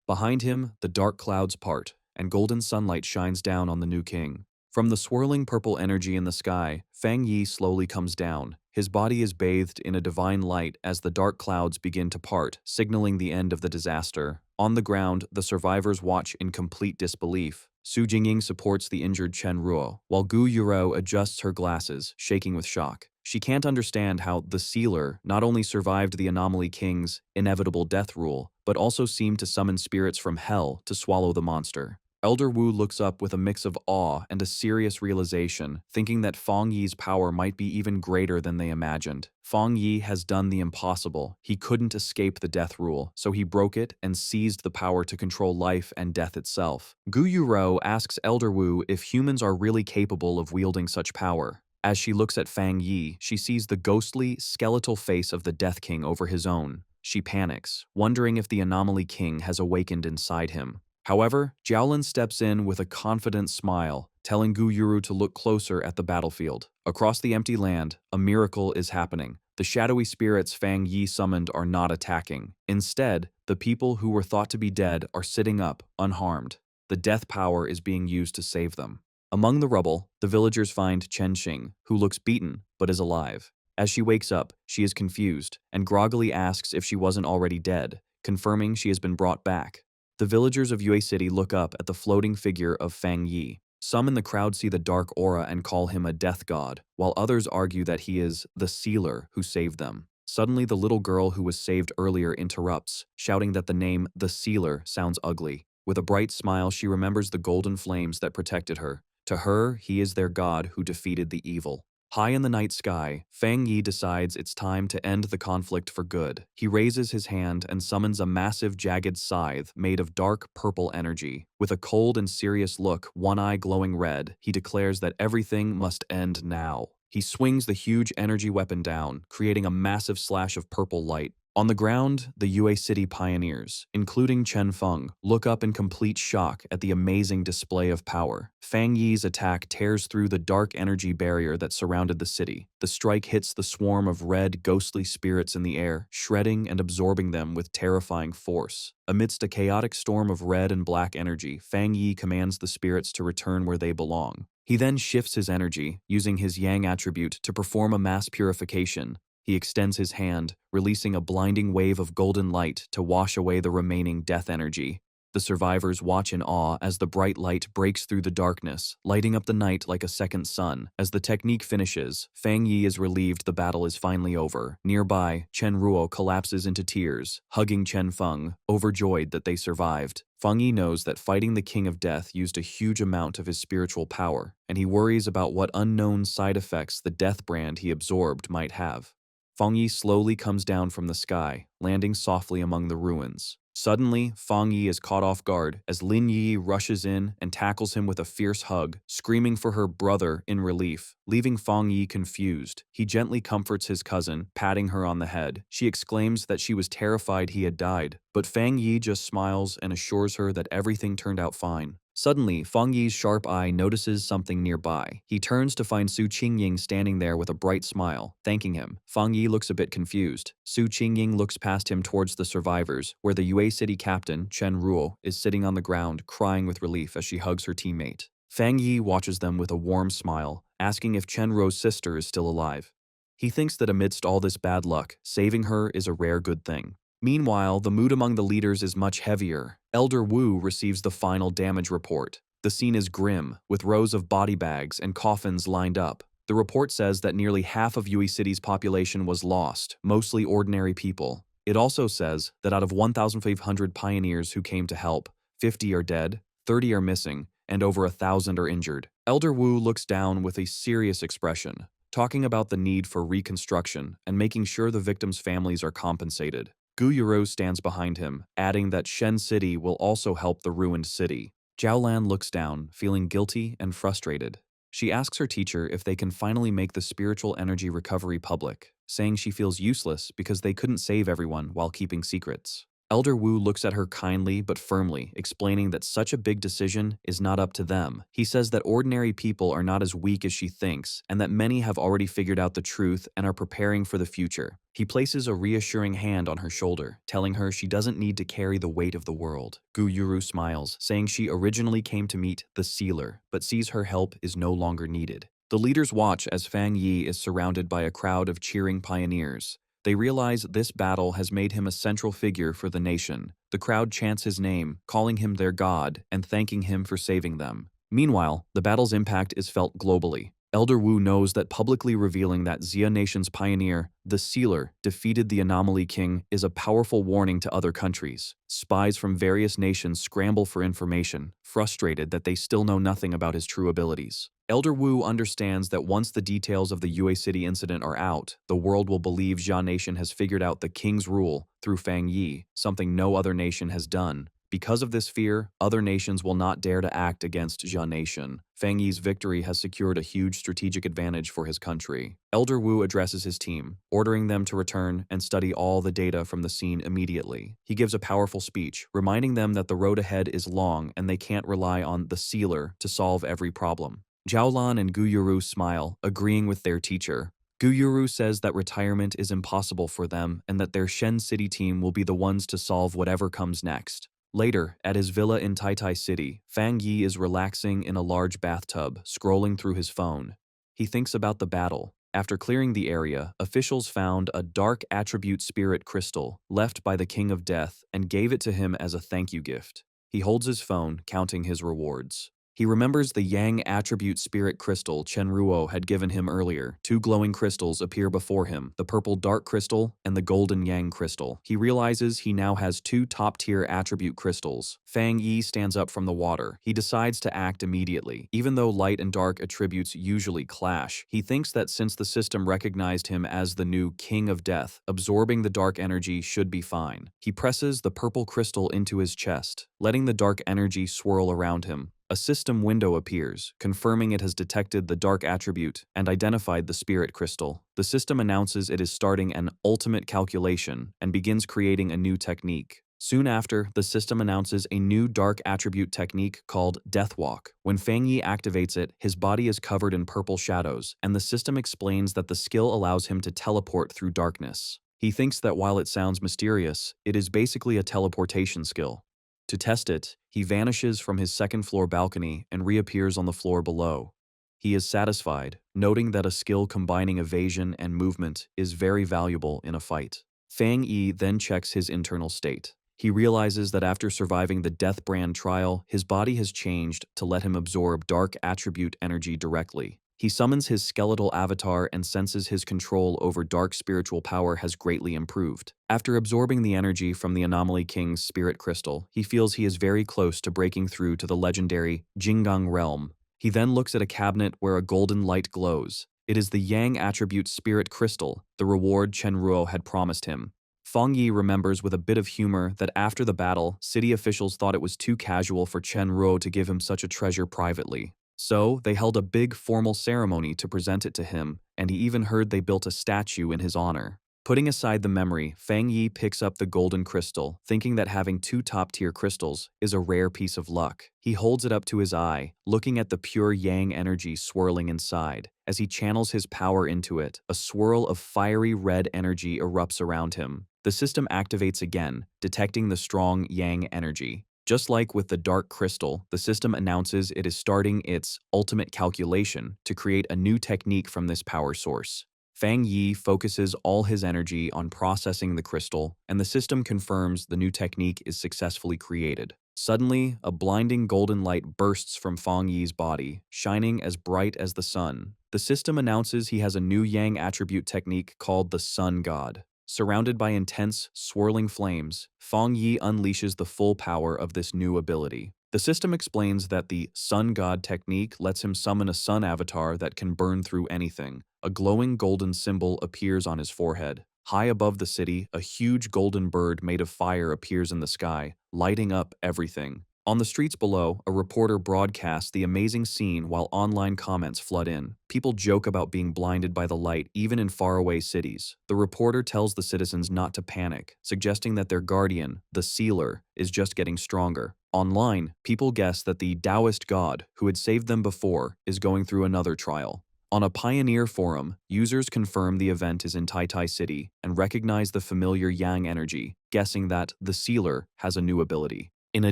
Behind him, the dark clouds part, and golden sunlight shines down on the new king. From the swirling purple energy in the sky, Fang Yi slowly comes down. His body is bathed in a divine light as the dark clouds begin to part, signaling the end of the disaster. On the ground, the survivors watch in complete disbelief. Su Jingying supports the injured Chen Ruo, while Gu Yuro adjusts her glasses, shaking with shock. She can't understand how the Sealer not only survived the Anomaly King's inevitable death rule, but also seemed to summon spirits from hell to swallow the monster. Elder Wu looks up with a mix of awe and a serious realization, thinking that Fang Yi's power might be even greater than they imagined. Fang Yi has done the impossible. He couldn't escape the death rule, so he broke it and seized the power to control life and death itself. Gu Yuro asks Elder Wu if humans are really capable of wielding such power. As she looks at Fang Yi, she sees the ghostly, skeletal face of the Death King over his own. She panics, wondering if the Anomaly King has awakened inside him. However, Jiaolin steps in with a confident smile, telling Gu Yuru to look closer at the battlefield. Across the empty land, a miracle is happening. The shadowy spirits Fang Yi summoned are not attacking. Instead, the people who were thought to be dead are sitting up, unharmed. The death power is being used to save them. Among the rubble, the villagers find Chen Xing, who looks beaten but is alive. As she wakes up, she is confused and groggily asks if she wasn't already dead, confirming she has been brought back. The villagers of Yue City look up at the floating figure of Fang Yi. Some in the crowd see the dark aura and call him a death god, while others argue that he is the sealer who saved them. Suddenly, the little girl who was saved earlier interrupts, shouting that the name the sealer sounds ugly. With a bright smile, she remembers the golden flames that protected her. To her, he is their god who defeated the evil. High in the night sky, Fang Yi decides it's time to end the conflict for good. He raises his hand and summons a massive jagged scythe made of dark purple energy. With a cold and serious look, one eye glowing red, he declares that everything must end now. He swings the huge energy weapon down, creating a massive slash of purple light. On the ground, the Yue City pioneers, including Chen Feng, look up in complete shock at the amazing display of power. Fang Yi's attack tears through the dark energy barrier that surrounded the city. The strike hits the swarm of red, ghostly spirits in the air, shredding and absorbing them with terrifying force. Amidst a chaotic storm of red and black energy, Fang Yi commands the spirits to return where they belong. He then shifts his energy, using his Yang attribute to perform a mass purification. He extends his hand, releasing a blinding wave of golden light to wash away the remaining death energy. The survivors watch in awe as the bright light breaks through the darkness, lighting up the night like a second sun. As the technique finishes, Fang Yi is relieved the battle is finally over. Nearby, Chen Ruo collapses into tears, hugging Chen Feng, overjoyed that they survived. Feng Yi knows that fighting the King of Death used a huge amount of his spiritual power, and he worries about what unknown side effects the death brand he absorbed might have. Fang Yi slowly comes down from the sky, landing softly among the ruins. Suddenly, Fang Yi is caught off guard as Lin Yi rushes in and tackles him with a fierce hug, screaming for her brother in relief, leaving Fang Yi confused. He gently comforts his cousin, patting her on the head. She exclaims that she was terrified he had died, but Fang Yi just smiles and assures her that everything turned out fine. Suddenly, Fang Yi's sharp eye notices something nearby. He turns to find Su Qingying standing there with a bright smile, thanking him. Fang Yi looks a bit confused. Su Qingying looks past him towards the survivors, where the Yue City captain, Chen Ruo, is sitting on the ground, crying with relief as she hugs her teammate. Fang Yi watches them with a warm smile, asking if Chen Ruo's sister is still alive. He thinks that amidst all this bad luck, saving her is a rare good thing. Meanwhile, the mood among the leaders is much heavier. Elder Wu receives the final damage report. The scene is grim, with rows of body bags and coffins lined up. The report says that nearly half of Yue City's population was lost, mostly ordinary people. It also says that out of 1,500 pioneers who came to help, 50 are dead, 30 are missing, and over 1,000 are injured. Elder Wu looks down with a serious expression, talking about the need for reconstruction and making sure the victims' families are compensated. Gu Yuro stands behind him, adding that Shen City will also help the ruined city. Jiaolan looks down, feeling guilty and frustrated. She asks her teacher if they can finally make the spiritual energy recovery public, saying she feels useless because they couldn't save everyone while keeping secrets. Elder Wu looks at her kindly but firmly, explaining that such a big decision is not up to them. He says that ordinary people are not as weak as she thinks, and that many have already figured out the truth and are preparing for the future. He places a reassuring hand on her shoulder, telling her she doesn't need to carry the weight of the world. Gu Yuru smiles, saying she originally came to meet the Sealer, but sees her help is no longer needed. The leaders watch as Fang Yi is surrounded by a crowd of cheering pioneers. They realize this battle has made him a central figure for the nation. The crowd chants his name, calling him their god and thanking him for saving them. Meanwhile, the battle's impact is felt globally. Elder Wu knows that publicly revealing that Xia Nation's pioneer, the Sealer, defeated the Anomaly King is a powerful warning to other countries. Spies from various nations scramble for information, frustrated that they still know nothing about his true abilities. Elder Wu understands that once the details of the Yue City incident are out, the world will believe Xia Nation has figured out the king's rule through Fang Yi, something no other nation has done. Because of this fear, other nations will not dare to act against Xia Nation. Fang Yi's victory has secured a huge strategic advantage for his country. Elder Wu addresses his team, ordering them to return and study all the data from the scene immediately. He gives a powerful speech, reminding them that the road ahead is long and they can't rely on the Sealer to solve every problem. Jiaolan and Guyuru smile, agreeing with their teacher. Guyuru says that retirement is impossible for them and that their Shen City team will be the ones to solve whatever comes next. Later, at his villa in Taitai City, Fang Yi is relaxing in a large bathtub, scrolling through his phone. He thinks about the battle. After clearing the area, officials found a dark attribute spirit crystal left by the King of Death and gave it to him as a thank you gift. He holds his phone, counting his rewards. He remembers the Yang attribute spirit crystal Chen Ruo had given him earlier. Two glowing crystals appear before him, the purple dark crystal and the golden Yang crystal. He realizes he now has two top-tier attribute crystals. Fang Yi stands up from the water. He decides to act immediately. Even though light and dark attributes usually clash, he thinks that since the system recognized him as the new King of Death, absorbing the dark energy should be fine. He presses the purple crystal into his chest, letting the dark energy swirl around him. A system window appears, confirming it has detected the dark attribute and identified the spirit crystal. The system announces it is starting an ultimate calculation and begins creating a new technique. Soon after, the system announces a new dark attribute technique called Death Walk. When Fang Yi activates it, his body is covered in purple shadows, and the system explains that the skill allows him to teleport through darkness. He thinks that while it sounds mysterious, it is basically a teleportation skill. To test it, he vanishes from his second-floor balcony and reappears on the floor below. He is satisfied, noting that a skill combining evasion and movement is very valuable in a fight. Fang Yi then checks his internal state. He realizes that after surviving the Death Brand trial, his body has changed to let him absorb dark attribute energy directly. He summons his skeletal avatar and senses his control over dark spiritual power has greatly improved. After absorbing the energy from the Anomaly King's spirit crystal, he feels he is very close to breaking through to the legendary Jinggang realm. He then looks at a cabinet where a golden light glows. It is the Yang attribute spirit crystal, the reward Chen Ruo had promised him. Fang Yi remembers with a bit of humor that after the battle, city officials thought it was too casual for Chen Ruo to give him such a treasure privately. So, they held a big formal ceremony to present it to him, and he even heard they built a statue in his honor. Putting aside the memory, Fang Yi picks up the golden crystal, thinking that having two top-tier crystals is a rare piece of luck. He holds it up to his eye, looking at the pure Yang energy swirling inside. As he channels his power into it, a swirl of fiery red energy erupts around him. The system activates again, detecting the strong Yang energy. Just like with the dark crystal, the system announces it is starting its ultimate calculation to create a new technique from this power source. Fang Yi focuses all his energy on processing the crystal, and the system confirms the new technique is successfully created. Suddenly, a blinding golden light bursts from Fang Yi's body, shining as bright as the sun. The system announces he has a new Yang attribute technique called the Sun God. Surrounded by intense, swirling flames, Fang Yi unleashes the full power of this new ability. The system explains that the Sun God technique lets him summon a sun avatar that can burn through anything. A glowing golden symbol appears on his forehead. High above the city, a huge golden bird made of fire appears in the sky, lighting up everything. On the streets below, a reporter broadcasts the amazing scene while online comments flood in. People joke about being blinded by the light even in faraway cities. The reporter tells the citizens not to panic, suggesting that their guardian, the Sealer, is just getting stronger. Online, people guess that the Taoist god, who had saved them before, is going through another trial. On a Pioneer forum, users confirm the event is in Taitai City and recognize the familiar Yang energy, guessing that the Sealer has a new ability. In a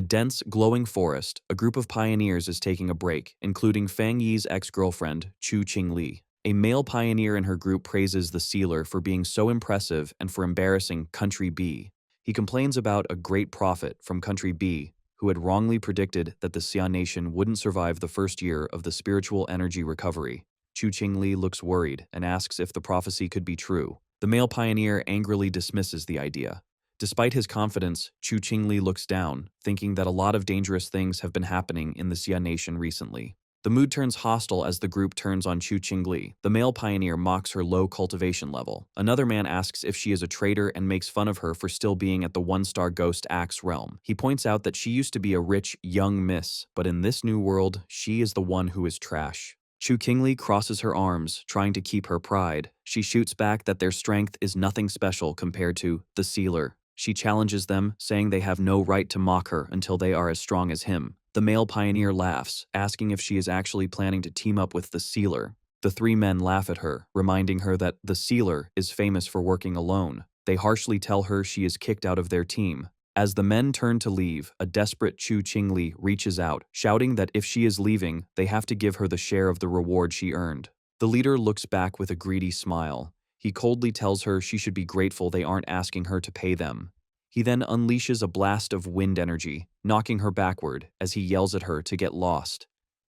dense, glowing forest, a group of pioneers is taking a break, including Fang Yi's ex-girlfriend, Chu Qingli. A male pioneer in her group praises the Sealer for being so impressive and for embarrassing Country B. He complains about a great prophet from Country B, who had wrongly predicted that the Xia Nation wouldn't survive the first year of the spiritual energy recovery. Chu Qingli looks worried and asks if the prophecy could be true. The male pioneer angrily dismisses the idea. Despite his confidence, Chu Qingli looks down, thinking that a lot of dangerous things have been happening in the Xia nation recently. The mood turns hostile as the group turns on Chu Qingli. The male pioneer mocks her low cultivation level. Another man asks if she is a traitor and makes fun of her for still being at the one-star Ghost Axe realm. He points out that she used to be a rich, young miss, but in this new world, she is the one who is trash. Chu Qingli crosses her arms, trying to keep her pride. She shoots back that their strength is nothing special compared to the Sealer. She challenges them, saying they have no right to mock her until they are as strong as him. The male pioneer laughs, asking if she is actually planning to team up with the Sealer. The three men laugh at her, reminding her that the Sealer is famous for working alone. They harshly tell her she is kicked out of their team. As the men turn to leave, a desperate Chu Qingli reaches out, shouting that if she is leaving, they have to give her the share of the reward she earned. The leader looks back with a greedy smile. He coldly tells her she should be grateful they aren't asking her to pay them. He then unleashes a blast of wind energy, knocking her backward as he yells at her to get lost.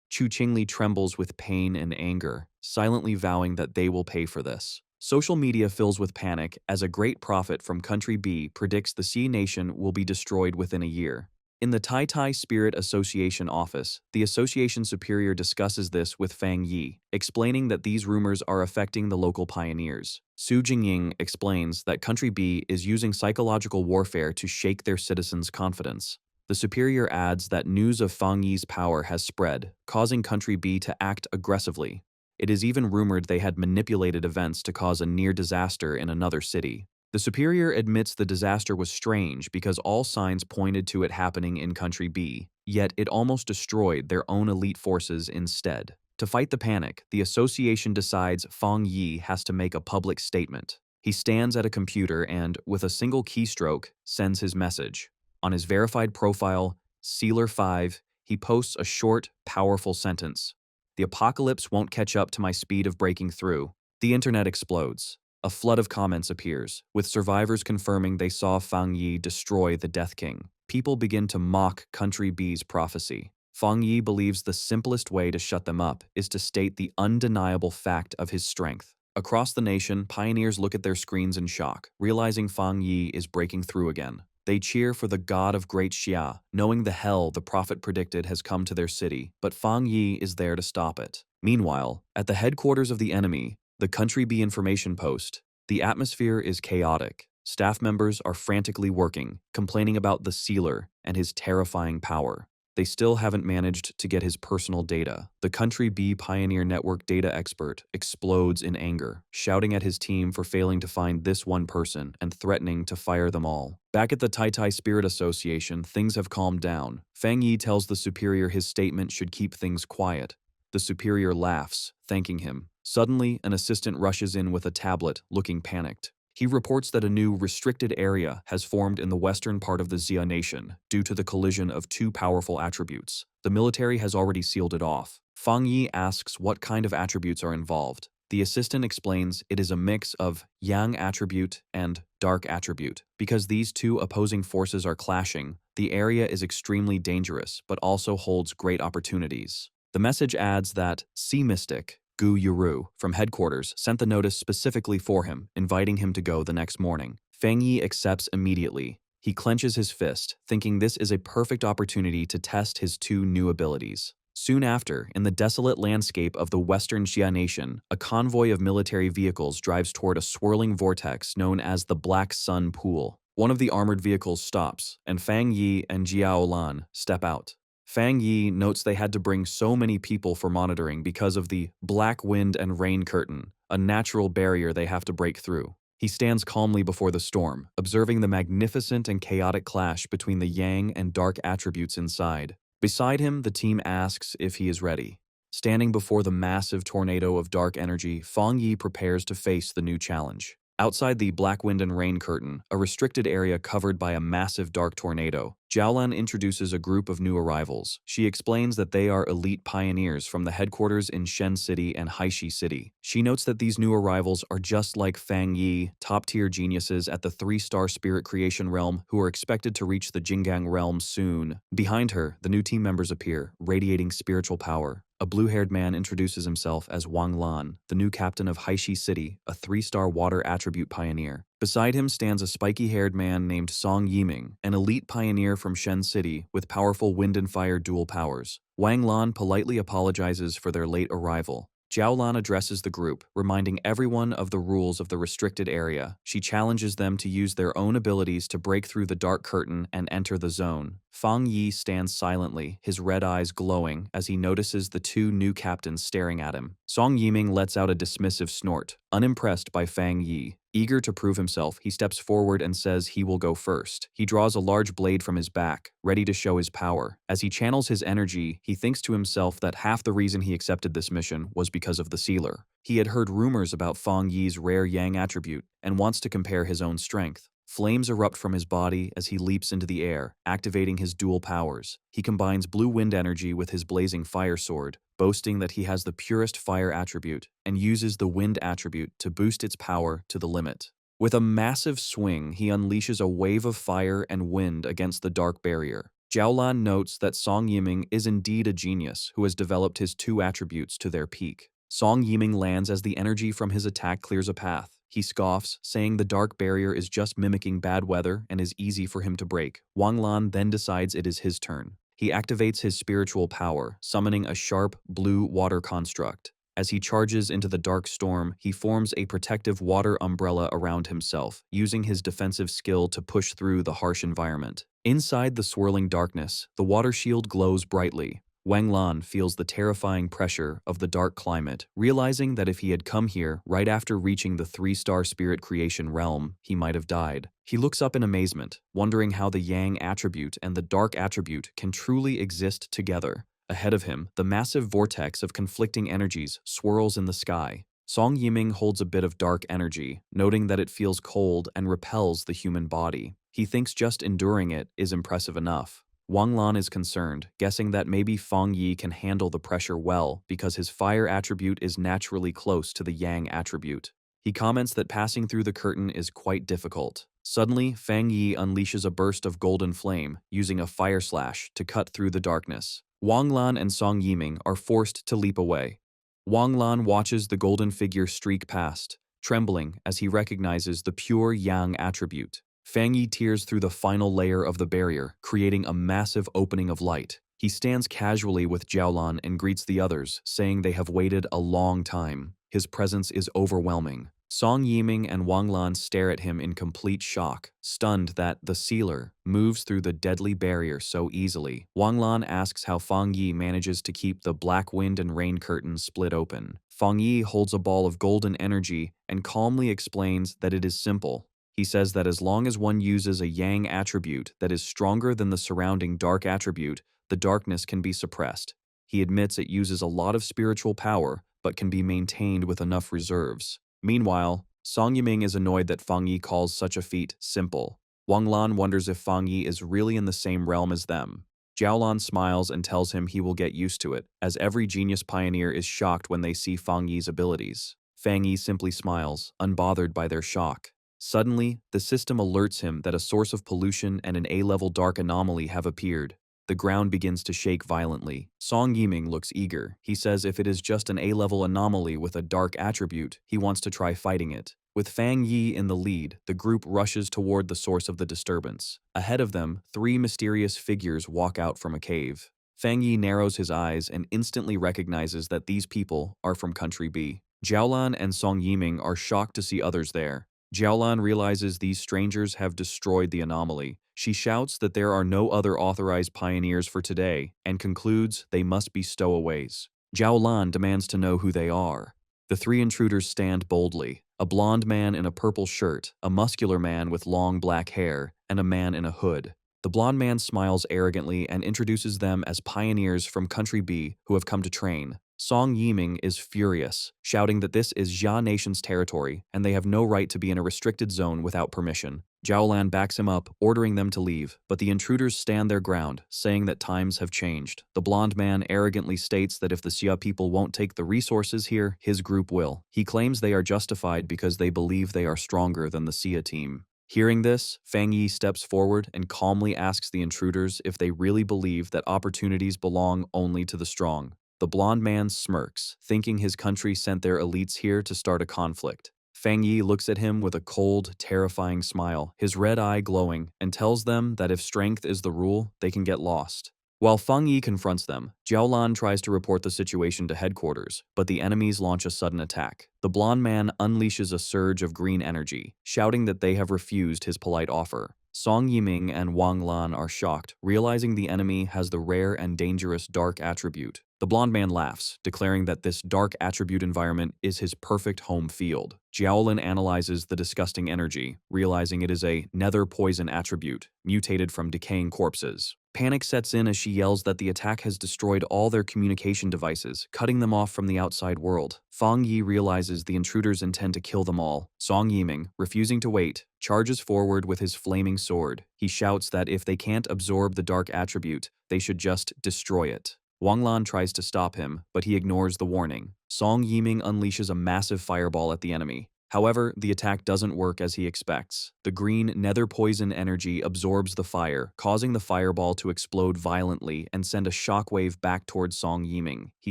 Chu Qingli trembles with pain and anger, silently vowing that they will pay for this. Social media fills with panic as a great prophet from Country B predicts the Sea Nation will be destroyed within a year. In the Tai Tai Spirit Association office, the association superior discusses this with Fang Yi, explaining that these rumors are affecting the local pioneers. Su Jingying explains that Country B is using psychological warfare to shake their citizens' confidence. The superior adds that news of Fang Yi's power has spread, causing Country B to act aggressively. It is even rumored they had manipulated events to cause a near disaster in another city. The superior admits the disaster was strange because all signs pointed to it happening in Country B, yet it almost destroyed their own elite forces instead. To fight the panic, the association decides Fang Yi has to make a public statement. He stands at a computer and, with a single keystroke, sends his message. On his verified profile, Sealer 5, he posts a short, powerful sentence. "The apocalypse won't catch up to my speed of breaking through." The internet explodes. A flood of comments appears, with survivors confirming they saw Fang Yi destroy the Death King. People begin to mock Country B's prophecy. Fang Yi believes the simplest way to shut them up is to state the undeniable fact of his strength. Across the nation, pioneers look at their screens in shock, realizing Fang Yi is breaking through again. They cheer for the god of Great Xia, knowing the hell the prophet predicted has come to their city, but Fang Yi is there to stop it. Meanwhile, at the headquarters of the enemy, the Country B information post, the atmosphere is chaotic. Staff members are frantically working, complaining about the Sealer and his terrifying power. They still haven't managed to get his personal data. The Country B Pioneer Network data expert explodes in anger, shouting at his team for failing to find this one person and threatening to fire them all. Back at the Tai Tai Spirit Association, things have calmed down. Fang Yi tells the superior his statement should keep things quiet. The superior laughs, thanking him. Suddenly, an assistant rushes in with a tablet, looking panicked. He reports that a new restricted area has formed in the western part of the Xia nation due to the collision of two powerful attributes. The military has already sealed it off. Fang Yi asks what kind of attributes are involved. The assistant explains it is a mix of Yang attribute and Dark attribute. Because these two opposing forces are clashing, the area is extremely dangerous but also holds great opportunities. The message adds that Sea Mystic, Gu Yuru, from headquarters, sent the notice specifically for him, inviting him to go the next morning. Fang Yi accepts immediately. He clenches his fist, thinking this is a perfect opportunity to test his two new abilities. Soon after, in the desolate landscape of the western Xia nation, a convoy of military vehicles drives toward a swirling vortex known as the Black Sun Pool. One of the armored vehicles stops, and Fang Yi and Jiao Lan step out. Fang Yi notes they had to bring so many people for monitoring because of the black wind and rain curtain, a natural barrier they have to break through. He stands calmly before the storm, observing the magnificent and chaotic clash between the yang and dark attributes inside. Beside him, the team asks if he is ready. Standing before the massive tornado of dark energy, Fang Yi prepares to face the new challenge. Outside the black wind and rain curtain, a restricted area covered by a massive dark tornado, Jiaolan introduces a group of new arrivals. She explains that they are elite pioneers from the headquarters in Shen City and Haishi City. She notes that these new arrivals are just like Fang Yi, top-tier geniuses at the 3-star spirit creation realm who are expected to reach the Jinggang realm soon. Behind her, the new team members appear, radiating spiritual power. A blue-haired man introduces himself as Wang Lan, the new captain of Haishi City, a 3-star water attribute pioneer. Beside him stands a spiky-haired man named Song Yiming, an elite pioneer from Shen City with powerful wind and fire dual powers. Wang Lan politely apologizes for their late arrival. Jiao Lan addresses the group, reminding everyone of the rules of the restricted area. She challenges them to use their own abilities to break through the dark curtain and enter the zone. Fang Yi stands silently, his red eyes glowing, as he notices the two new captains staring at him. Song Yiming lets out a dismissive snort, unimpressed by Fang Yi. Eager to prove himself, he steps forward and says he will go first. He draws a large blade from his back, ready to show his power. As he channels his energy, he thinks to himself that half the reason he accepted this mission was because of the sealer. He had heard rumors about Fang Yi's rare yang attribute and wants to compare his own strength. Flames erupt from his body as he leaps into the air, activating his dual powers. He combines blue wind energy with his blazing fire sword, boasting that he has the purest fire attribute, and uses the wind attribute to boost its power to the limit. With a massive swing, he unleashes a wave of fire and wind against the dark barrier. Jiaolan notes that Song Yiming is indeed a genius who has developed his two attributes to their peak. Song Yiming lands as the energy from his attack clears a path. He scoffs, saying the dark barrier is just mimicking bad weather and is easy for him to break. Wang Lan then decides it is his turn. He activates his spiritual power, summoning a sharp, blue water construct. As he charges into the dark storm, he forms a protective water umbrella around himself, using his defensive skill to push through the harsh environment. Inside the swirling darkness, the water shield glows brightly. Wang Lan feels the terrifying pressure of the dark climate, realizing that if he had come here right after reaching the 3-star spirit creation realm, he might have died. He looks up in amazement, wondering how the yang attribute and the dark attribute can truly exist together. Ahead of him, the massive vortex of conflicting energies swirls in the sky. Song Yiming holds a bit of dark energy, noting that it feels cold and repels the human body. He thinks just enduring it is impressive enough. Wang Lan is concerned, guessing that maybe Fang Yi can handle the pressure well because his fire attribute is naturally close to the yang attribute. He comments that passing through the curtain is quite difficult. Suddenly, Fang Yi unleashes a burst of golden flame, using a fire slash to cut through the darkness. Wang Lan and Song Yiming are forced to leap away. Wang Lan watches the golden figure streak past, trembling as he recognizes the pure yang attribute. Fang Yi tears through the final layer of the barrier, creating a massive opening of light. He stands casually with Jiaolan and greets the others, saying they have waited a long time. His presence is overwhelming. Song Yiming and Wang Lan stare at him in complete shock, stunned that the sealer moves through the deadly barrier so easily. Wang Lan asks how Fang Yi manages to keep the black wind and rain curtains split open. Fang Yi holds a ball of golden energy and calmly explains that it is simple. He says that as long as one uses a yang attribute that is stronger than the surrounding dark attribute, the darkness can be suppressed. He admits it uses a lot of spiritual power, but can be maintained with enough reserves. Meanwhile, Song Yiming is annoyed that Fang Yi calls such a feat simple. Wang Lan wonders if Fang Yi is really in the same realm as them. Jiaolan smiles and tells him he will get used to it, as every genius pioneer is shocked when they see Fang Yi's abilities. Fang Yi simply smiles, unbothered by their shock. Suddenly, the system alerts him that a source of pollution and an A-level dark anomaly have appeared. The ground begins to shake violently. Song Yiming looks eager. He says if it is just an A-level anomaly with a dark attribute, he wants to try fighting it. With Fang Yi in the lead, the group rushes toward the source of the disturbance. Ahead of them, 3 mysterious figures walk out from a cave. Fang Yi narrows his eyes and instantly recognizes that these people are from Country B. Jiaolan and Song Yiming are shocked to see others there. Jiaolan realizes these strangers have destroyed the anomaly. She shouts that there are no other authorized pioneers for today and concludes they must be stowaways. Jiaolan demands to know who they are. The 3 intruders stand boldly: a blonde man in a purple shirt, a muscular man with long black hair, and a man in a hood. The blonde man smiles arrogantly and introduces them as pioneers from Country B who have come to train. Song Yiming is furious, shouting that this is Jia Nation's territory and they have no right to be in a restricted zone without permission. Jiaolan backs him up, ordering them to leave, but the intruders stand their ground, saying that times have changed. The blonde man arrogantly states that if the Xia people won't take the resources here, his group will. He claims they are justified because they believe they are stronger than the Xia team. Hearing this, Fang Yi steps forward and calmly asks the intruders if they really believe that opportunities belong only to the strong. The blonde man smirks, thinking his country sent their elites here to start a conflict. Fang Yi looks at him with a cold, terrifying smile, his red eye glowing, and tells them that if strength is the rule, they can get lost. While Fang Yi confronts them, Jiaolan tries to report the situation to headquarters, but the enemies launch a sudden attack. The blonde man unleashes a surge of green energy, shouting that they have refused his polite offer. Song Yiming and Wang Lan are shocked, realizing the enemy has the rare and dangerous dark attribute. The blonde man laughs, declaring that this dark attribute environment is his perfect home field. Jiaolin analyzes the disgusting energy, realizing it is a nether poison attribute, mutated from decaying corpses. Panic sets in as she yells that the attack has destroyed all their communication devices, cutting them off from the outside world. Fang Yi realizes the intruders intend to kill them all. Song Yiming, refusing to wait, charges forward with his flaming sword. He shouts that if they can't absorb the dark attribute, they should just destroy it. Wang Lan tries to stop him, but he ignores the warning. Song Yiming unleashes a massive fireball at the enemy. However, the attack doesn't work as he expects. The green nether poison energy absorbs the fire, causing the fireball to explode violently and send a shockwave back towards Song Yiming. He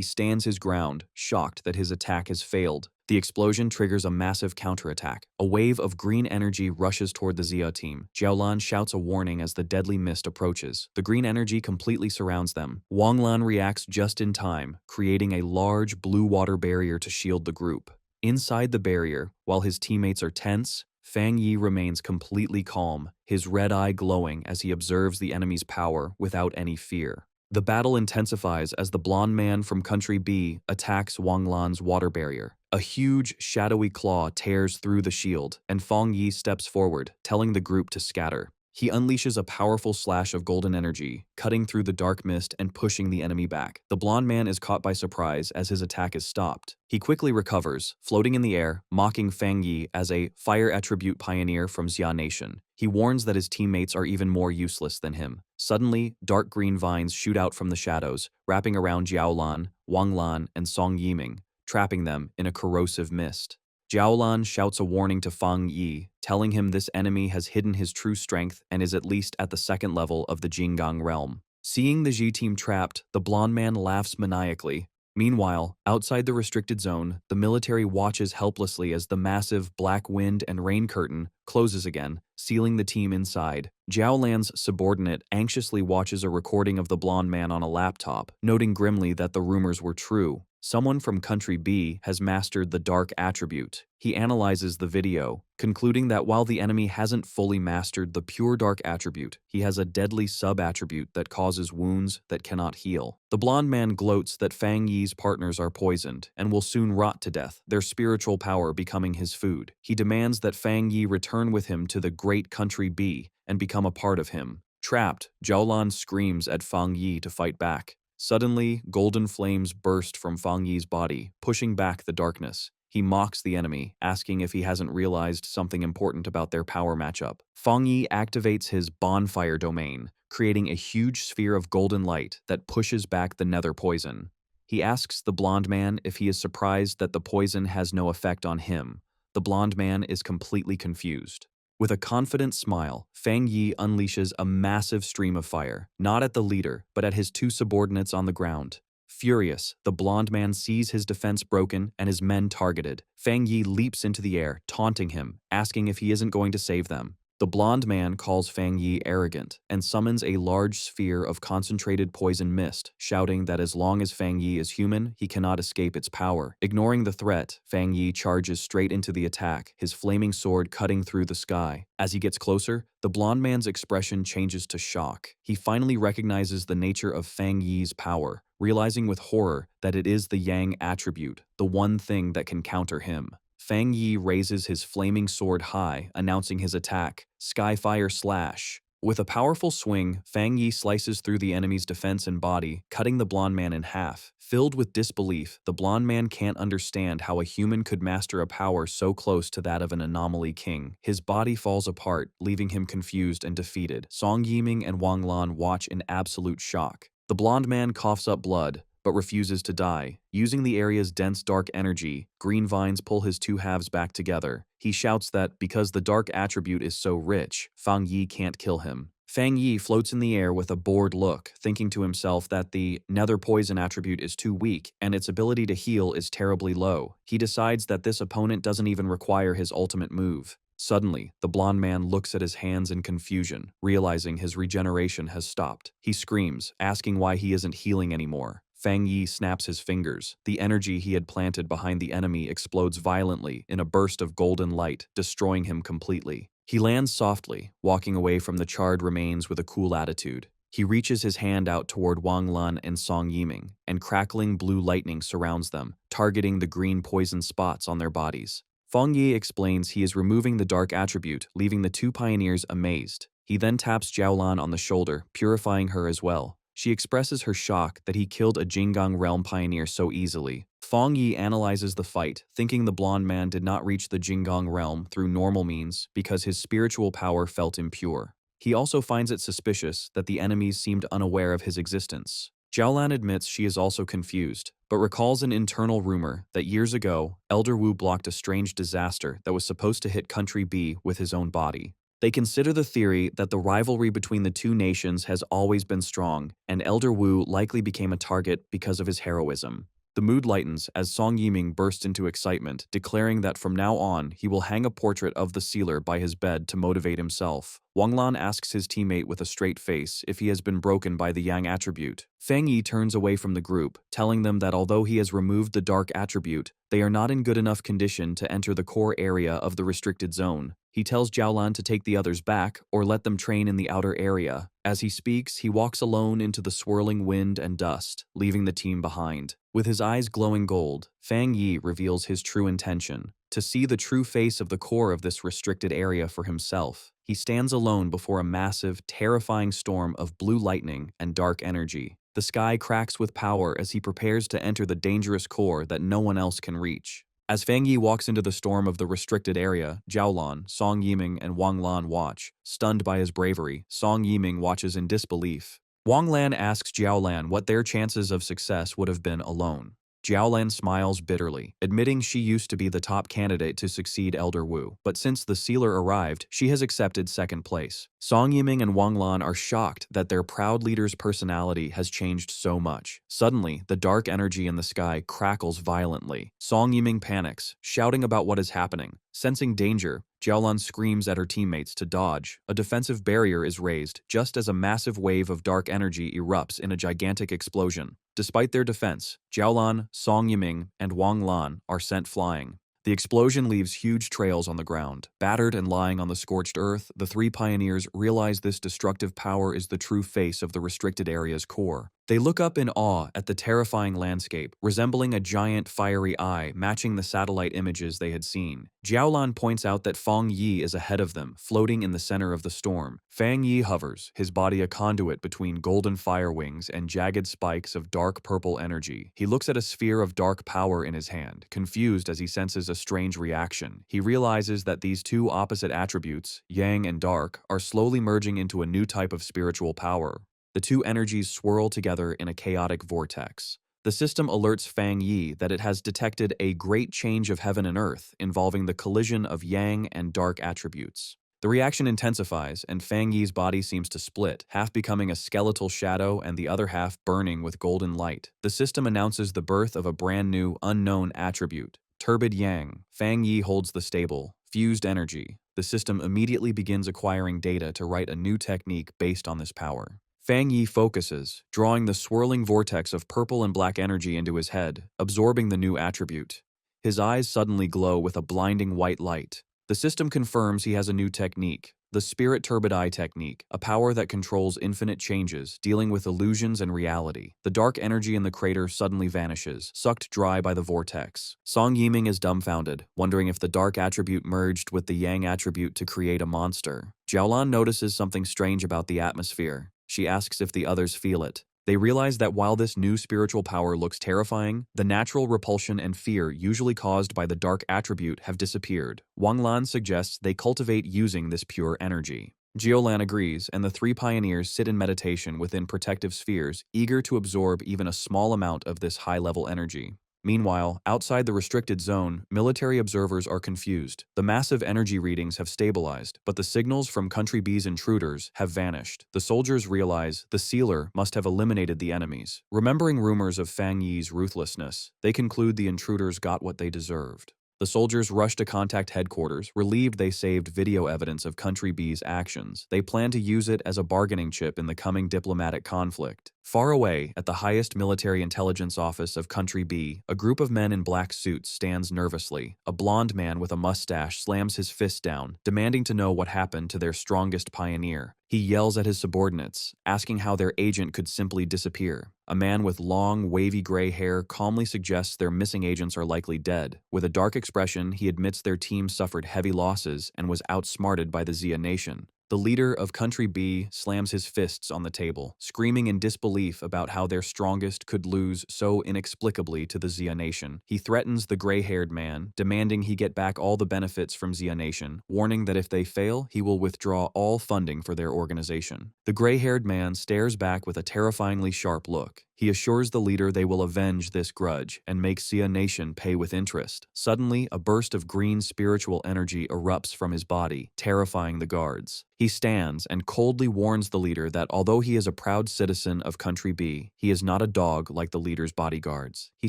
stands his ground, shocked that his attack has failed. The explosion triggers a massive counterattack. A wave of green energy rushes toward the Xia team. Jiaolan shouts a warning as the deadly mist approaches. The green energy completely surrounds them. Wang Lan reacts just in time, creating a large blue water barrier to shield the group. Inside the barrier, while his teammates are tense, Fang Yi remains completely calm, his red eye glowing as he observes the enemy's power without any fear. The battle intensifies as the blonde man from Country B attacks Wang Lan's water barrier. A huge, shadowy claw tears through the shield, and Fang Yi steps forward, telling the group to scatter. He unleashes a powerful slash of golden energy, cutting through the dark mist and pushing the enemy back. The blonde man is caught by surprise as his attack is stopped. He quickly recovers, floating in the air, mocking Fang Yi as a fire attribute pioneer from Xia Nation. He warns that his teammates are even more useless than him. Suddenly, dark green vines shoot out from the shadows, wrapping around Jiaolan, Wang Lan, and Song Yiming, trapping them in a corrosive mist. Jiaolan shouts a warning to Fang Yi, telling him this enemy has hidden his true strength and is at least at the second level of the Jinggang realm. Seeing the Xi team trapped, the blonde man laughs maniacally. Meanwhile, outside the restricted zone, the military watches helplessly as the massive black wind and rain curtain closes again, sealing the team inside. Jiaolan's subordinate anxiously watches a recording of the blonde man on a laptop, noting grimly that the rumors were true. Someone from Country B has mastered the dark attribute. He analyzes the video, concluding that while the enemy hasn't fully mastered the pure dark attribute, he has a deadly sub-attribute that causes wounds that cannot heal. The blonde man gloats that Fang Yi's partners are poisoned and will soon rot to death, their spiritual power becoming his food. He demands that Fang Yi return with him to the great Country B and become a part of him. Trapped, Jiaolan screams at Fang Yi to fight back. Suddenly, golden flames burst from Fang Yi's body, pushing back the darkness. He mocks the enemy, asking if he hasn't realized something important about their power matchup. Fang Yi activates his bonfire domain, creating a huge sphere of golden light that pushes back the nether poison. He asks the blonde man if he is surprised that the poison has no effect on him. The blonde man is completely confused. With a confident smile, Fang Yi unleashes a massive stream of fire, not at the leader, but at his two subordinates on the ground. Furious, the blonde man sees his defense broken and his men targeted. Fang Yi leaps into the air, taunting him, asking if he isn't going to save them. The blonde man calls Fang Yi arrogant and summons a large sphere of concentrated poison mist, shouting that as long as Fang Yi is human, he cannot escape its power. Ignoring the threat, Fang Yi charges straight into the attack, his flaming sword cutting through the sky. As he gets closer, the blonde man's expression changes to shock. He finally recognizes the nature of Fang Yi's power, realizing with horror that it is the Yang attribute, the one thing that can counter him. Fang Yi raises his flaming sword high, announcing his attack, Skyfire Slash. With a powerful swing, Fang Yi slices through the enemy's defense and body, cutting the blonde man in half. Filled with disbelief, the blonde man can't understand how a human could master a power so close to that of an anomaly king. His body falls apart, leaving him confused and defeated. Song Yiming and Wang Lan watch in absolute shock. The blonde man coughs up blood, but refuses to die. Using the area's dense dark energy, green vines pull his two halves back together. He shouts that because the dark attribute is so rich, Fang Yi can't kill him. Fang Yi floats in the air with a bored look, thinking to himself that the nether poison attribute is too weak and its ability to heal is terribly low. He decides that this opponent doesn't even require his ultimate move. Suddenly, the blonde man looks at his hands in confusion, realizing his regeneration has stopped. He screams, asking why he isn't healing anymore. Fang Yi snaps his fingers. The energy he had planted behind the enemy explodes violently in a burst of golden light, destroying him completely. He lands softly, walking away from the charred remains with a cool attitude. He reaches his hand out toward Wang Lan and Song Yiming, and crackling blue lightning surrounds them, targeting the green poison spots on their bodies. Fang Yi explains he is removing the dark attribute, leaving the two pioneers amazed. He then taps Jiaolan on the shoulder, purifying her as well. She expresses her shock that he killed a Jinggang realm pioneer so easily. Fang Yi analyzes the fight, thinking the blonde man did not reach the Jinggang realm through normal means because his spiritual power felt impure. He also finds it suspicious that the enemies seemed unaware of his existence. Jiaolan admits she is also confused, but recalls an internal rumor that years ago, Elder Wu blocked a strange disaster that was supposed to hit Country B with his own body. They consider the theory that the rivalry between the two nations has always been strong, and Elder Wu likely became a target because of his heroism. The mood lightens as Song Yiming bursts into excitement, declaring that from now on he will hang a portrait of the sealer by his bed to motivate himself. Wang Lan asks his teammate with a straight face if he has been broken by the Yang attribute. Fang Yi turns away from the group, telling them that although he has removed the dark attribute, they are not in good enough condition to enter the core area of the restricted zone. He tells Jiaolan to take the others back or let them train in the outer area. As he speaks, he walks alone into the swirling wind and dust, leaving the team behind. With his eyes glowing gold, Fang Yi reveals his true intention: to see the true face of the core of this restricted area for himself. He stands alone before a massive, terrifying storm of blue lightning and dark energy. The sky cracks with power as he prepares to enter the dangerous core that no one else can reach. As Fang Yi walks into the storm of the restricted area, Jiaolan, Song Yiming, and Wang Lan watch. Stunned by his bravery, Song Yiming watches in disbelief. Wang Lan asks Jiaolan what their chances of success would have been alone. Jiaolan smiles bitterly, admitting she used to be the top candidate to succeed Elder Wu, but since the sealer arrived, she has accepted second place. Song Yiming and Wang Lan are shocked that their proud leader's personality has changed so much. Suddenly, the dark energy in the sky crackles violently. Song Yiming panics, shouting about what is happening. Sensing danger, Jiaolan screams at her teammates to dodge. A defensive barrier is raised just as a massive wave of dark energy erupts in a gigantic explosion. Despite their defense, Jiaolan, Song Yiming, and Wang Lan are sent flying. The explosion leaves huge trails on the ground. Battered and lying on the scorched earth, the three pioneers realize this destructive power is the true face of the restricted area's core. They look up in awe at the terrifying landscape, resembling a giant fiery eye matching the satellite images they had seen. Jiaolan points out that Fang Yi is ahead of them, floating in the center of the storm. Fang Yi hovers, his body a conduit between golden fire wings and jagged spikes of dark purple energy. He looks at a sphere of dark power in his hand, confused as he senses a strange reaction. He realizes that these two opposite attributes, yang and dark, are slowly merging into a new type of spiritual power. The two energies swirl together in a chaotic vortex. The system alerts Fang Yi that it has detected a great change of heaven and earth involving the collision of yang and dark attributes. The reaction intensifies, and Fang Yi's body seems to split, half becoming a skeletal shadow and the other half burning with golden light. The system announces the birth of a brand new, unknown attribute, Turbid Yang. Fang Yi holds the stable, fused energy. The system immediately begins acquiring data to write a new technique based on this power. Fang Yi focuses, drawing the swirling vortex of purple and black energy into his head, absorbing the new attribute. His eyes suddenly glow with a blinding white light. The system confirms he has a new technique, The Spirit Turbid Eye Technique, a power that controls infinite changes, dealing with illusions and reality. The dark energy in the crater suddenly vanishes, sucked dry by the vortex. Song Yiming is dumbfounded, wondering if the dark attribute merged with the yang attribute to create a monster. Jiaolan notices something strange about the atmosphere. She asks if the others feel it. They realize that while this new spiritual power looks terrifying, the natural repulsion and fear usually caused by the dark attribute have disappeared. Wang Lan suggests they cultivate using this pure energy. Jiaolan agrees, and the three pioneers sit in meditation within protective spheres, eager to absorb even a small amount of this high-level energy. Meanwhile, outside the restricted zone, military observers are confused. The massive energy readings have stabilized, but the signals from Country B's intruders have vanished. The soldiers realize the sealer must have eliminated the enemies. Remembering rumors of Fang Yi's ruthlessness, they conclude the intruders got what they deserved. The soldiers rush to contact headquarters, relieved they saved video evidence of Country B's actions. They plan to use it as a bargaining chip in the coming diplomatic conflict. Far away, at the highest military intelligence office of Country B, a group of men in black suits stands nervously. A blond man with a mustache slams his fist down, demanding to know what happened to their strongest pioneer. He yells at his subordinates, asking how their agent could simply disappear. A man with long, wavy gray hair calmly suggests their missing agents are likely dead. With a dark expression, he admits their team suffered heavy losses and was outsmarted by the Xia Nation. The leader of Country B slams his fists on the table, screaming in disbelief about how their strongest could lose so inexplicably to the Xia Nation. He threatens the gray-haired man, demanding he get back all the benefits from Xia Nation, warning that if they fail, he will withdraw all funding for their organization. The gray-haired man stares back with a terrifyingly sharp look. He assures the leader they will avenge this grudge and make Xia Nation pay with interest. Suddenly, a burst of green spiritual energy erupts from his body, terrifying the guards. He stands and coldly warns the leader that although he is a proud citizen of Country B, he is not a dog like the leader's bodyguards. He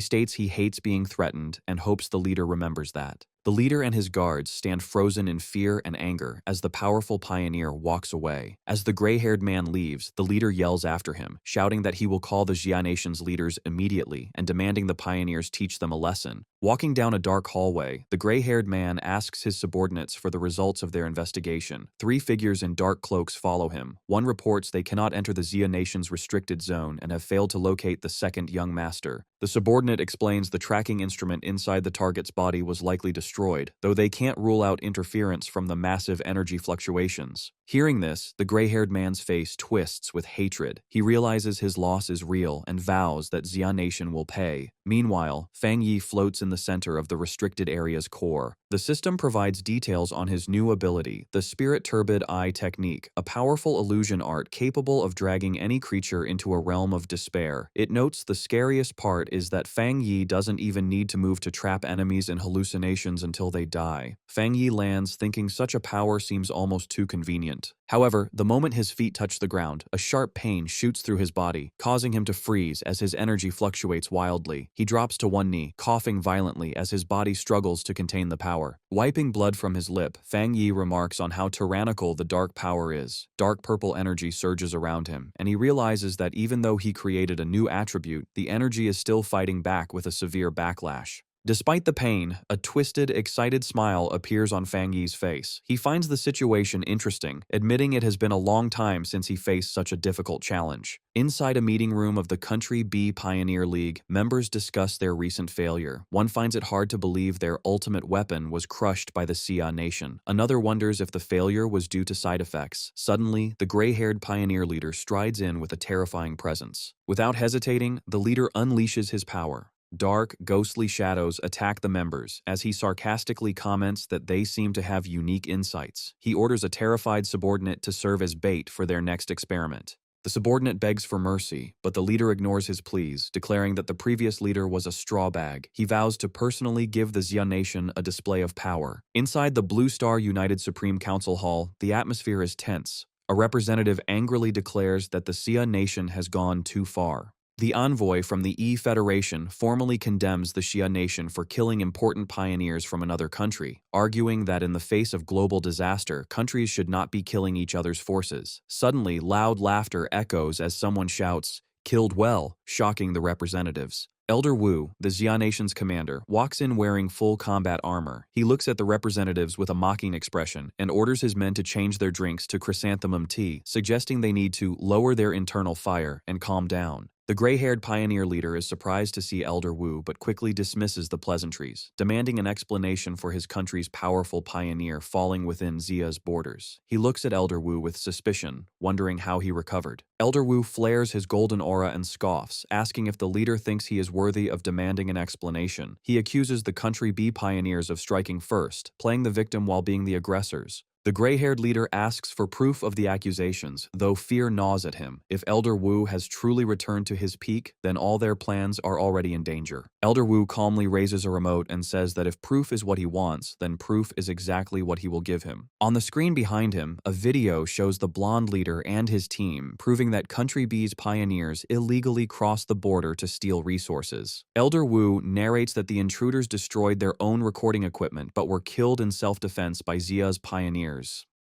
states he hates being threatened and hopes the leader remembers that. The leader and his guards stand frozen in fear and anger as the powerful pioneer walks away. As the gray-haired man leaves, the leader yells after him, shouting that he will call the Xia Nation's leaders immediately and demanding the pioneers teach them a lesson. Walking down a dark hallway, the gray-haired man asks his subordinates for the results of their investigation. Three figures in dark cloaks follow him. One reports they cannot enter the Xia Nation's restricted zone and have failed to locate the second young master. The subordinate explains the tracking instrument inside the target's body was likely destroyed, though they can't rule out interference from the massive energy fluctuations. Hearing this, the gray-haired man's face twists with hatred. He realizes his loss is real and vows that Xia Nation will pay. Meanwhile, Fang Yi floats in the center of the restricted area's core. The system provides details on his new ability, the Spirit Turbid Eye Technique, a powerful illusion art capable of dragging any creature into a realm of despair. It notes the scariest part is that Fang Yi doesn't even need to move to trap enemies in hallucinations until they die. Fang Yi lands thinking such a power seems almost too convenient. However, the moment his feet touch the ground, a sharp pain shoots through his body, causing him to freeze as his energy fluctuates wildly. He drops to one knee, coughing violently as his body struggles to contain the power. Wiping blood from his lip, Fang Yi remarks on how tyrannical the dark power is. Dark purple energy surges around him, and he realizes that even though he created a new attribute, the energy is still fighting back with a severe backlash. Despite the pain, a twisted, excited smile appears on Fang Yi's face. He finds the situation interesting, admitting it has been a long time since he faced such a difficult challenge. Inside a meeting room of the Country B Pioneer League, members discuss their recent failure. One finds it hard to believe their ultimate weapon was crushed by the Xia Nation. Another wonders if the failure was due to side effects. Suddenly, the gray-haired pioneer leader strides in with a terrifying presence. Without hesitating, the leader unleashes his power. Dark, ghostly shadows attack the members as he sarcastically comments that they seem to have unique insights. He orders a terrified subordinate to serve as bait for their next experiment. The subordinate begs for mercy, but the leader ignores his pleas, declaring that the previous leader was a straw bag. He vows to personally give the Xia Nation a display of power. Inside the Blue Star United Supreme Council Hall, the atmosphere is tense. A representative angrily declares that the Xia Nation has gone too far. The envoy from the E-Federation formally condemns the Xia Nation for killing important pioneers from another country, arguing that in the face of global disaster, countries should not be killing each other's forces. Suddenly, loud laughter echoes as someone shouts, "Killed well," shocking the representatives. Elder Wu, the Xia Nation's commander, walks in wearing full combat armor. He looks at the representatives with a mocking expression and orders his men to change their drinks to chrysanthemum tea, suggesting they need to lower their internal fire and calm down. The gray-haired pioneer leader is surprised to see Elder Wu but quickly dismisses the pleasantries, demanding an explanation for his country's powerful pioneer falling within Xia's borders. He looks at Elder Wu with suspicion, wondering how he recovered. Elder Wu flares his golden aura and scoffs, asking if the leader thinks he is worthy of demanding an explanation. He accuses the Country B pioneers of striking first, playing the victim while being the aggressors. The gray-haired leader asks for proof of the accusations, though fear gnaws at him. If Elder Wu has truly returned to his peak, then all their plans are already in danger. Elder Wu calmly raises a remote and says that if proof is what he wants, then proof is exactly what he will give him. On the screen behind him, a video shows the blonde leader and his team, proving that Country B's pioneers illegally crossed the border to steal resources. Elder Wu narrates that the intruders destroyed their own recording equipment but were killed in self-defense by Xia's pioneers.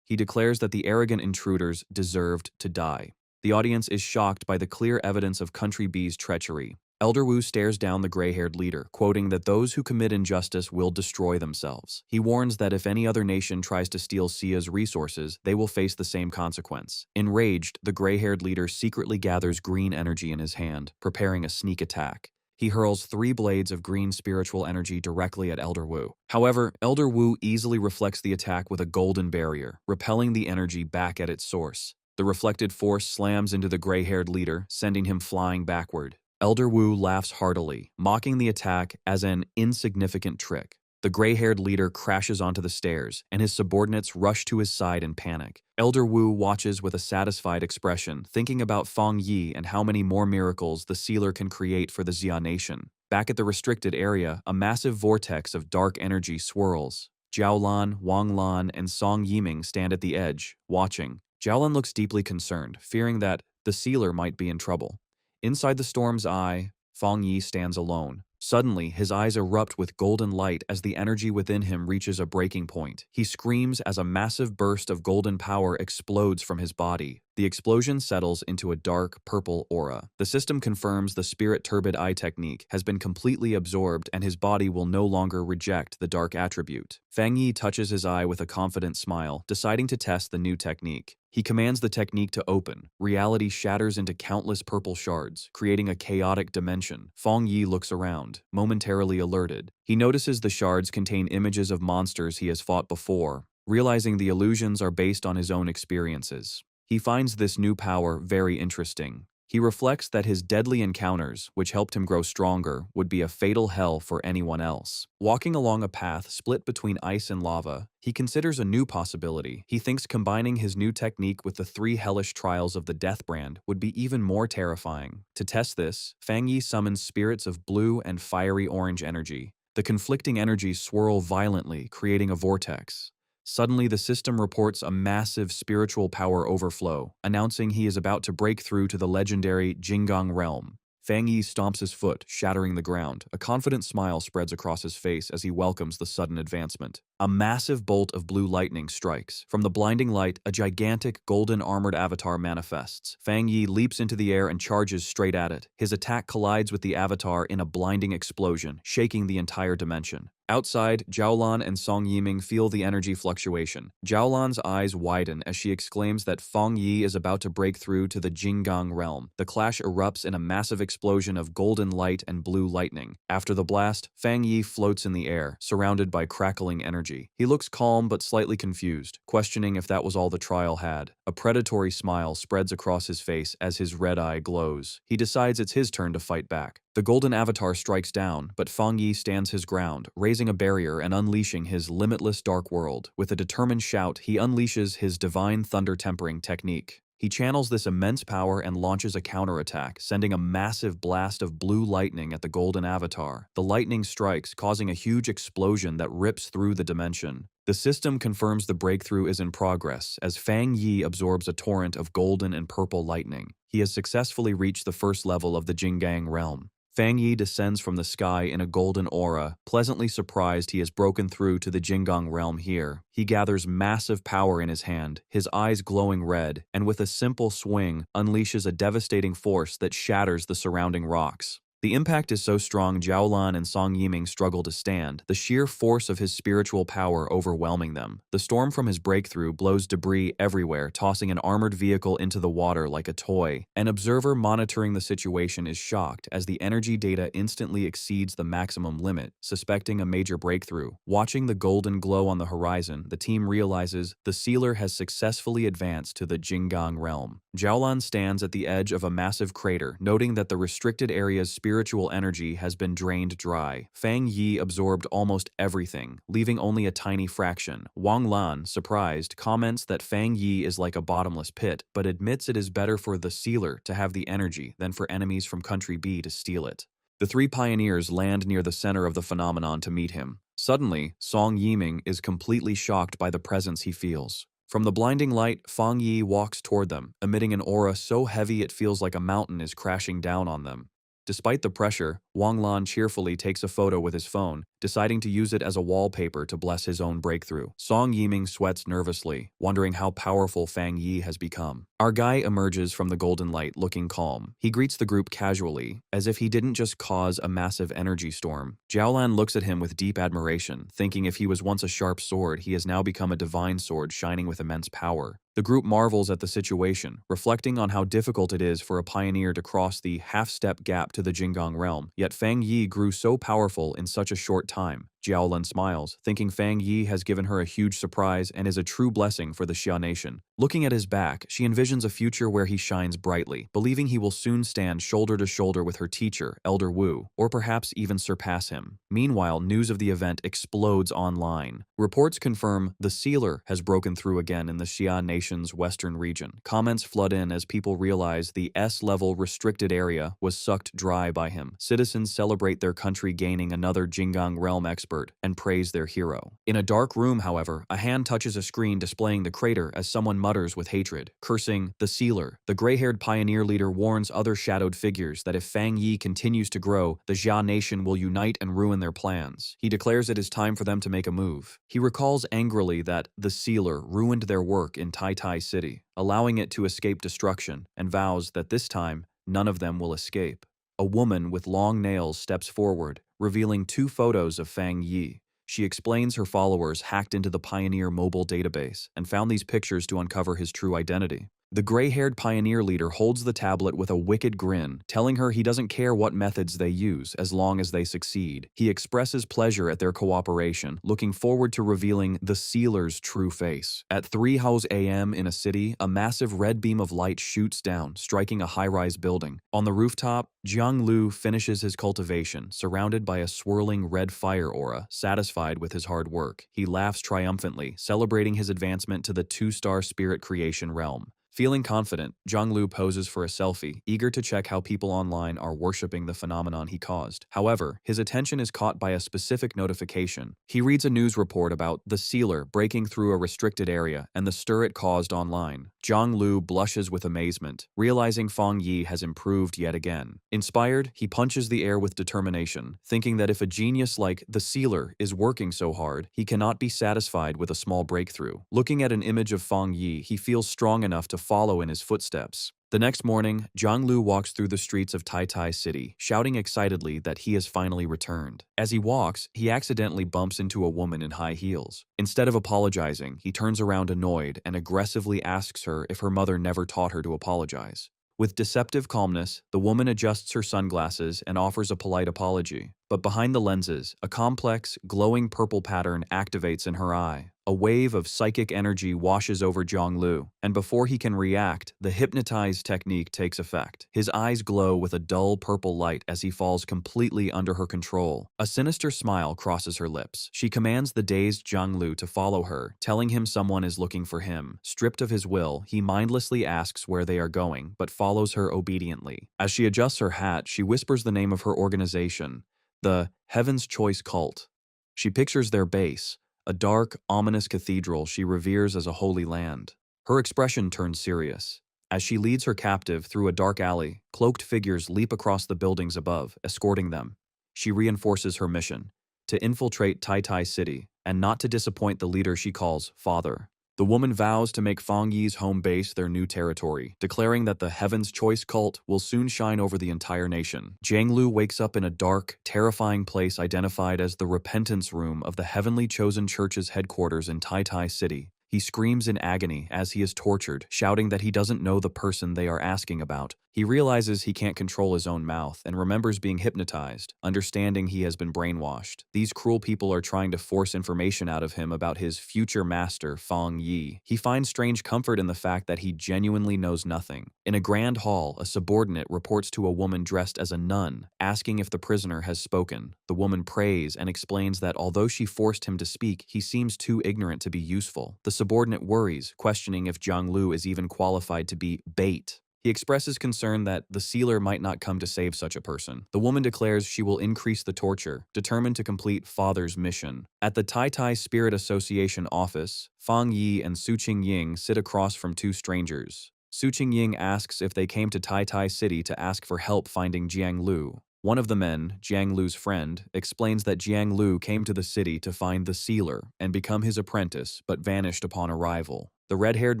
He declares that the arrogant intruders deserved to die. The audience is shocked by the clear evidence of Country B's treachery. Elder Wu stares down the gray-haired leader, quoting that those who commit injustice will destroy themselves. He warns that if any other nation tries to steal Xia's resources, they will face the same consequence. Enraged, the gray-haired leader secretly gathers green energy in his hand, preparing a sneak attack. He hurls 3 blades of green spiritual energy directly at Elder Wu. However, Elder Wu easily reflects the attack with a golden barrier, repelling the energy back at its source. The reflected force slams into the gray-haired leader, sending him flying backward. Elder Wu laughs heartily, mocking the attack as an insignificant trick. The gray-haired leader crashes onto the stairs, and his subordinates rush to his side in panic. Elder Wu watches with a satisfied expression, thinking about Feng Yi and how many more miracles the sealer can create for the Xia Nation. Back at the restricted area, a massive vortex of dark energy swirls. Jiaolan, Wanglan, and Song Yiming stand at the edge, watching. Jiaolan looks deeply concerned, fearing that the sealer might be in trouble. Inside the storm's eye, Feng Yi stands alone. Suddenly, his eyes erupt with golden light as the energy within him reaches a breaking point. He screams as a massive burst of golden power explodes from his body. The explosion settles into a dark, purple aura. The system confirms the Spirit Turbid Eye technique has been completely absorbed and his body will no longer reject the dark attribute. Feng Yi touches his eye with a confident smile, deciding to test the new technique. He commands the technique to open. Reality shatters into countless purple shards, creating a chaotic dimension. Feng Yi looks around, momentarily alerted. He notices the shards contain images of monsters he has fought before, realizing the illusions are based on his own experiences. He finds this new power very interesting. He reflects that his deadly encounters, which helped him grow stronger, would be a fatal hell for anyone else. Walking along a path split between ice and lava, he considers a new possibility. He thinks combining his new technique with the 3 hellish trials of the Death Brand would be even more terrifying. To test this, Feng Yi summons spirits of blue and fiery orange energy. The conflicting energies swirl violently, creating a vortex. Suddenly, the system reports a massive spiritual power overflow, announcing he is about to break through to the legendary Jinggang realm. Feng Yi stomps his foot, shattering the ground. A confident smile spreads across his face as he welcomes the sudden advancement. A massive bolt of blue lightning strikes. From the blinding light, a gigantic golden armored avatar manifests. Feng Yi leaps into the air and charges straight at it. His attack collides with the avatar in a blinding explosion, shaking the entire dimension. Outside, Jiaolan and Song Yiming feel the energy fluctuation. Jiaolan's eyes widen as she exclaims that Feng Yi is about to break through to the Jinggang realm. The clash erupts in a massive explosion of golden light and blue lightning. After the blast, Feng Yi floats in the air, surrounded by crackling energy. He looks calm but slightly confused, questioning if that was all the trial had. A predatory smile spreads across his face as his red eye glows. He decides it's his turn to fight back. The golden avatar strikes down, but Feng Yi stands his ground, raising a barrier and unleashing his limitless dark world. With a determined shout, he unleashes his divine thunder tempering technique. He channels this immense power and launches a counterattack, sending a massive blast of blue lightning at the golden avatar. The lightning strikes, causing a huge explosion that rips through the dimension. The system confirms the breakthrough is in progress as Feng Yi absorbs a torrent of golden and purple lightning. He has successfully reached the first level of the Jinggang realm. Feng Yi descends from the sky in a golden aura, pleasantly surprised he has broken through to the Jinggang realm here. He gathers massive power in his hand, his eyes glowing red, and with a simple swing, unleashes a devastating force that shatters the surrounding rocks. The impact is so strong Jiaolan and Song Yiming struggle to stand, the sheer force of his spiritual power overwhelming them. The storm from his breakthrough blows debris everywhere, tossing an armored vehicle into the water like a toy. An observer monitoring the situation is shocked as the energy data instantly exceeds the maximum limit, suspecting a major breakthrough. Watching the golden glow on the horizon, the team realizes the sealer has successfully advanced to the Jinggang realm. Jiaolan stands at the edge of a massive crater, noting that the restricted area's spiritual energy has been drained dry. Fang Yi absorbed almost everything, leaving only a tiny fraction. Wang Lan, surprised, comments that Fang Yi is like a bottomless pit, but admits it is better for the sealer to have the energy than for enemies from Country B to steal it. The three pioneers land near the center of the phenomenon to meet him. Suddenly, Song Yiming is completely shocked by the presence he feels. From the blinding light, Fang Yi walks toward them, emitting an aura so heavy it feels like a mountain is crashing down on them. Despite the pressure, Wang Lan cheerfully takes a photo with his phone, deciding to use it as a wallpaper to bless his own breakthrough. Song Yiming sweats nervously, wondering how powerful Fang Yi has become. Our guy emerges from the golden light looking calm. He greets the group casually, as if he didn't just cause a massive energy storm. Jiaolan looks at him with deep admiration, thinking if he was once a sharp sword, he has now become a divine sword shining with immense power. The group marvels at the situation, reflecting on how difficult it is for a pioneer to cross the half-step gap to the Jinggang realm, yet Fang Yi grew so powerful in such a short time. Jiaolan smiles, thinking Fang Yi has given her a huge surprise and is a true blessing for the Xia nation. Looking at his back, she envisions a future where he shines brightly, believing he will soon stand shoulder to shoulder with her teacher, Elder Wu, or perhaps even surpass him. Meanwhile, news of the event explodes online. Reports confirm the sealer has broken through again in the Xia nation's western region. Comments flood in as people realize the S-level restricted area was sucked dry by him. Citizens celebrate their country gaining another Jinggang realm expert and praise their hero. In a dark room, however, a hand touches a screen displaying the crater as someone mutters with hatred, cursing the sealer. The gray-haired pioneer leader warns other shadowed figures that if Fang Yi continues to grow, the Xia nation will unite and ruin their plans. He declares it is time for them to make a move. He recalls angrily that the sealer ruined their work in Tai Tai City, allowing it to escape destruction, and vows that this time, none of them will escape. A woman with long nails steps forward, revealing 2 photos of Fang Yi. She explains her followers hacked into the Pioneer mobile database and found these pictures to uncover his true identity. The gray-haired pioneer leader holds the tablet with a wicked grin, telling her he doesn't care what methods they use as long as they succeed. He expresses pleasure at their cooperation, looking forward to revealing the sealer's true face. At 3:00 a.m. in a city, a massive red beam of light shoots down, striking a high-rise building. On the rooftop, Jiang Lu finishes his cultivation, surrounded by a swirling red fire aura, satisfied with his hard work. He laughs triumphantly, celebrating his advancement to the 2-star spirit creation realm. Feeling confident, Zhang Lu poses for a selfie, eager to check how people online are worshipping the phenomenon he caused. However, his attention is caught by a specific notification. He reads a news report about the sealer breaking through a restricted area and the stir it caused online. Zhang Lu blushes with amazement, realizing Fang Yi has improved yet again. Inspired, he punches the air with determination, thinking that if a genius like the sealer is working so hard, he cannot be satisfied with a small breakthrough. Looking at an image of Fang Yi, he feels strong enough to follow in his footsteps. The next morning, Zhang Lu walks through the streets of Tai Tai City, shouting excitedly that he has finally returned. As he walks, he accidentally bumps into a woman in high heels. Instead of apologizing, he turns around annoyed and aggressively asks her if her mother never taught her to apologize. With deceptive calmness, the woman adjusts her sunglasses and offers a polite apology. But behind the lenses, a complex, glowing purple pattern activates in her eye. A wave of psychic energy washes over Zhang Lu, and before he can react, the hypnotize technique takes effect. His eyes glow with a dull purple light as he falls completely under her control. A sinister smile crosses her lips. She commands the dazed Zhang Lu to follow her, telling him someone is looking for him. Stripped of his will, he mindlessly asks where they are going, but follows her obediently. As she adjusts her hat, she whispers the name of her organization, the Heaven's Choice Cult. She pictures their base, a dark, ominous cathedral she reveres as a holy land. Her expression turns serious. As she leads her captive through a dark alley, cloaked figures leap across the buildings above, escorting them. She reinforces her mission, to infiltrate Tai Tai City, and not to disappoint the leader she calls Father. The woman vows to make Fang Yi's home base their new territory, declaring that the Heaven's Choice cult will soon shine over the entire nation. Jiang Lu wakes up in a dark, terrifying place identified as the Repentance Room of the Heavenly Chosen Church's headquarters in Tai Tai City. He screams in agony as he is tortured, shouting that he doesn't know the person they are asking about. He realizes he can't control his own mouth and remembers being hypnotized, understanding he has been brainwashed. These cruel people are trying to force information out of him about his future master, Fang Yi. He finds strange comfort in the fact that he genuinely knows nothing. In a grand hall, a subordinate reports to a woman dressed as a nun, asking if the prisoner has spoken. The woman prays and explains that although she forced him to speak, he seems too ignorant to be useful. The subordinate worries, questioning if Jiang Lu is even qualified to be bait. He expresses concern that the sealer might not come to save such a person. The woman declares she will increase the torture, determined to complete Father's mission. At the Tai Tai Spirit Association office, Fang Yi and Su Qingying sit across from two strangers. Su Qingying asks if they came to Tai Tai City to ask for help finding Jiang Lu. One of the men, Jiang Lu's friend, explains that Jiang Lu came to the city to find the sealer and become his apprentice, but vanished upon arrival. The red-haired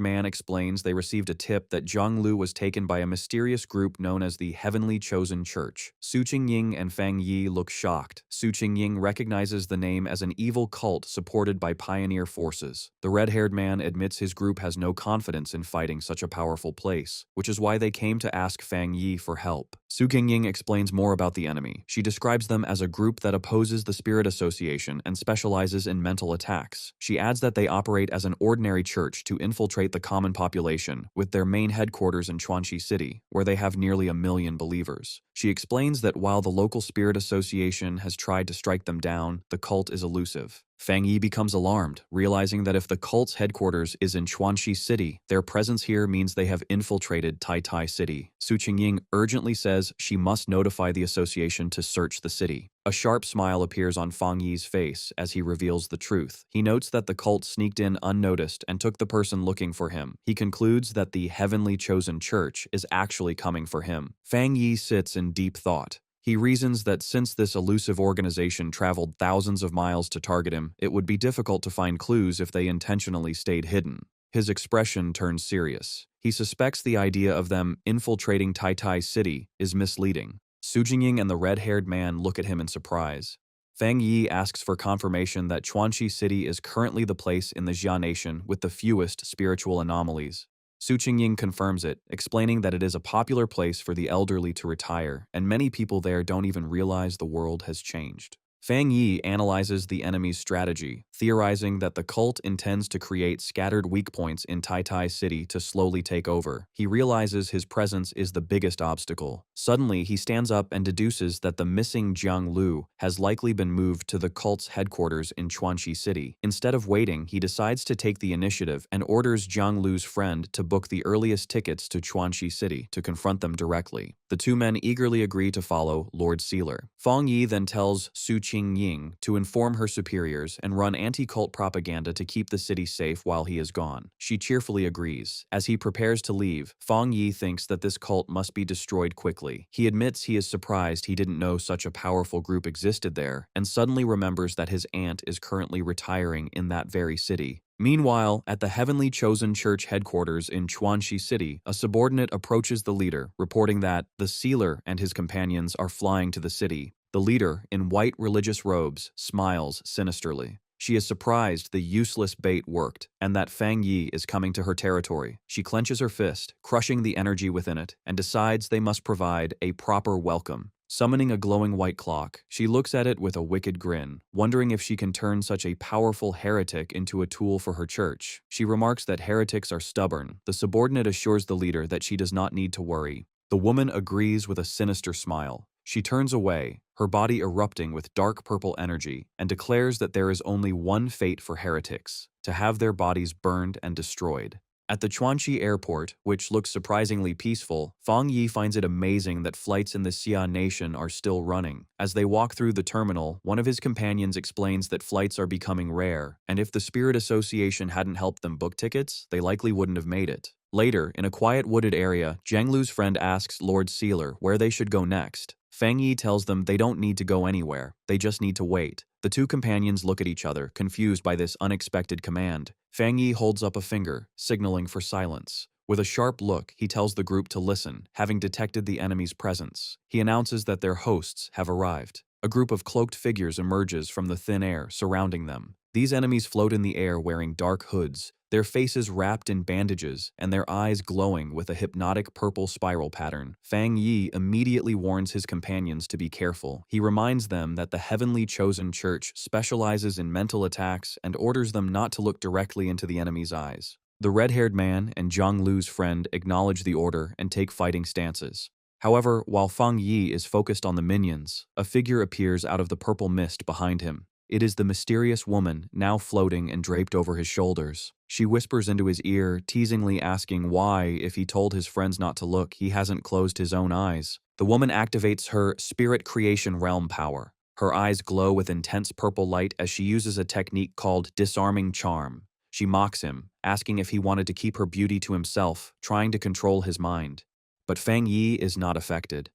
man explains they received a tip that Jiang Lu was taken by a mysterious group known as the Heavenly Chosen Church. Su Qingying and Fang Yi look shocked. Su Qingying recognizes the name as an evil cult supported by pioneer forces. The red-haired man admits his group has no confidence in fighting such a powerful place, which is why they came to ask Fang Yi for help. Su Qingying explains more about the enemy. She describes them as a group that opposes the Spirit Association and specializes in mental attacks. She adds that they operate as an ordinary church to infiltrate the common population, with their main headquarters in Chuanxi City, where they have nearly 1 million believers. She explains that while the local Spirit Association has tried to strike them down, the cult is elusive. Fang Yi becomes alarmed, realizing that if the cult's headquarters is in Chuanxi City, their presence here means they have infiltrated Tai Tai City. Su Qingying urgently says she must notify the association to search the city. A sharp smile appears on Fang Yi's face as he reveals the truth. He notes that the cult sneaked in unnoticed and took the person looking for him. He concludes that the Heavenly Chosen Church is actually coming for him. Fang Yi sits in deep thought. He reasons that since this elusive organization traveled thousands of miles to target him, it would be difficult to find clues if they intentionally stayed hidden. His expression turns serious. He suspects the idea of them infiltrating Tai Tai City is misleading. Su Jingying and the red-haired man look at him in surprise. Fang Yi asks for confirmation that Chuanxi City is currently the place in the Jia Nation with the fewest spiritual anomalies. Su Qingying confirms it, explaining that it is a popular place for the elderly to retire, and many people there don't even realize the world has changed. Fang Yi analyzes the enemy's strategy, theorizing that the cult intends to create scattered weak points in Tai Tai City to slowly take over. He realizes his presence is the biggest obstacle. Suddenly, he stands up and deduces that the missing Jiang Lu has likely been moved to the cult's headquarters in Chuanxi City. Instead of waiting, he decides to take the initiative and orders Jiang Lu's friend to book the earliest tickets to Chuanxi City to confront them directly. The two men eagerly agree to follow Lord Sealer. Fang Yi then tells Su Qingying to inform her superiors and run anti-cult propaganda to keep the city safe while he is gone. She cheerfully agrees. As he prepares to leave, Fang Yi thinks that this cult must be destroyed quickly. He admits he is surprised he didn't know such a powerful group existed there, and suddenly remembers that his aunt is currently retiring in that very city. Meanwhile, at the Heavenly Chosen Church headquarters in Chuanxi City, a subordinate approaches the leader, reporting that the sealer and his companions are flying to the city. The leader, in white religious robes, smiles sinisterly. She is surprised the useless bait worked, and that Fang Yi is coming to her territory. She clenches her fist, crushing the energy within it, and decides they must provide a proper welcome. Summoning a glowing white clock, she looks at it with a wicked grin, wondering if she can turn such a powerful heretic into a tool for her church. She remarks that heretics are stubborn. The subordinate assures the leader that she does not need to worry. The woman agrees with a sinister smile. She turns away, her body erupting with dark purple energy, and declares that there is only one fate for heretics: to have their bodies burned and destroyed. At the Chuanxi airport, which looks surprisingly peaceful, Fang Yi finds it amazing that flights in the Xia Nation are still running. As they walk through the terminal, one of his companions explains that flights are becoming rare, and if the Spirit Association hadn't helped them book tickets, they likely wouldn't have made it. Later, in a quiet wooded area, Jiang Lu's friend asks Lord Sealer where they should go next. Fang Yi tells them they don't need to go anywhere, they just need to wait. The two companions look at each other, confused by this unexpected command. Fang Yi holds up a finger, signaling for silence. With a sharp look, he tells the group to listen, having detected the enemy's presence. He announces that their hosts have arrived. A group of cloaked figures emerges from the thin air surrounding them. These enemies float in the air wearing dark hoods, their faces wrapped in bandages and their eyes glowing with a hypnotic purple spiral pattern. Fang Yi immediately warns his companions to be careful. He reminds them that the heavenly chosen church specializes in mental attacks and orders them not to look directly into the enemy's eyes. The red-haired man and Zhang Lu's friend acknowledge the order and take fighting stances. However, while Fang Yi is focused on the minions, a figure appears out of the purple mist behind him. It is the mysterious woman, now floating and draped over his shoulders. She whispers into his ear, teasingly asking why, if he told his friends not to look, he hasn't closed his own eyes. The woman activates her spirit creation realm power. Her eyes glow with intense purple light as she uses a technique called disarming charm. She mocks him, asking if he wanted to keep her beauty to himself, trying to control his mind. But Fang Yi is not affected.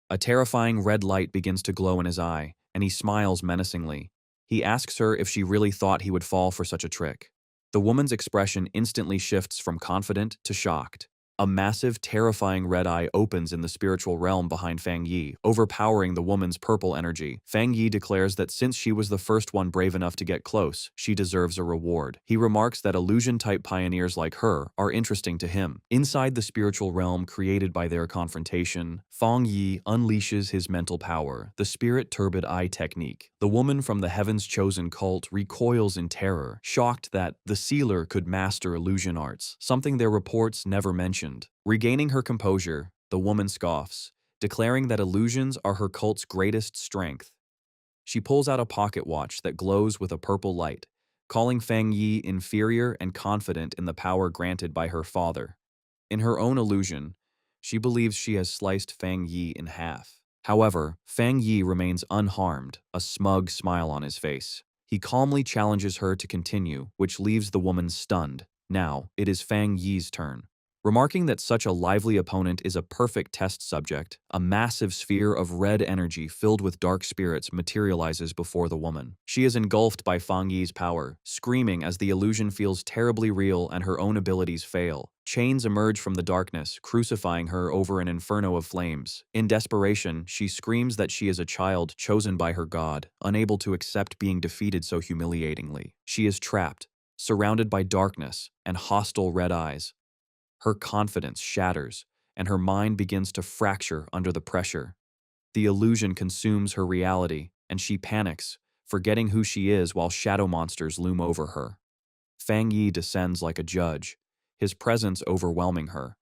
A terrifying red light begins to glow in his eye, and he smiles menacingly. He asks her if she really thought he would fall for such a trick. The woman's expression instantly shifts from confident to shocked. A massive, terrifying red eye opens in the spiritual realm behind Fang Yi, overpowering the woman's purple energy. Fang Yi declares that since she was the first one brave enough to get close, she deserves a reward. He remarks that illusion-type pioneers like her are interesting to him. Inside the spiritual realm created by their confrontation, Fang Yi unleashes his mental power, the Spirit Turbid Eye technique. The woman from the Heaven's Chosen cult recoils in terror, shocked that the sealer could master illusion arts, something their reports never mentioned. Regaining her composure, the woman scoffs, declaring that illusions are her cult's greatest strength. She pulls out a pocket watch that glows with a purple light, calling Fang Yi inferior and confident in the power granted by her father. In her own illusion, she believes she has sliced Fang Yi in half. However, Fang Yi remains unharmed, a smug smile on his face. He calmly challenges her to continue, which leaves the woman stunned. Now, it is Fang Yi's turn. Remarking that such a lively opponent is a perfect test subject, a massive sphere of red energy filled with dark spirits materializes before the woman. She is engulfed by Fang Yi's power, screaming as the illusion feels terribly real and her own abilities fail. Chains emerge from the darkness, crucifying her over an inferno of flames. In desperation, she screams that she is a child chosen by her god, unable to accept being defeated so humiliatingly. She is trapped, surrounded by darkness and hostile red eyes. Her confidence shatters, and her mind begins to fracture under the pressure. The illusion consumes her reality, and she panics, forgetting who she is while shadow monsters loom over her. Fang Yi descends like a judge, his presence overwhelming her.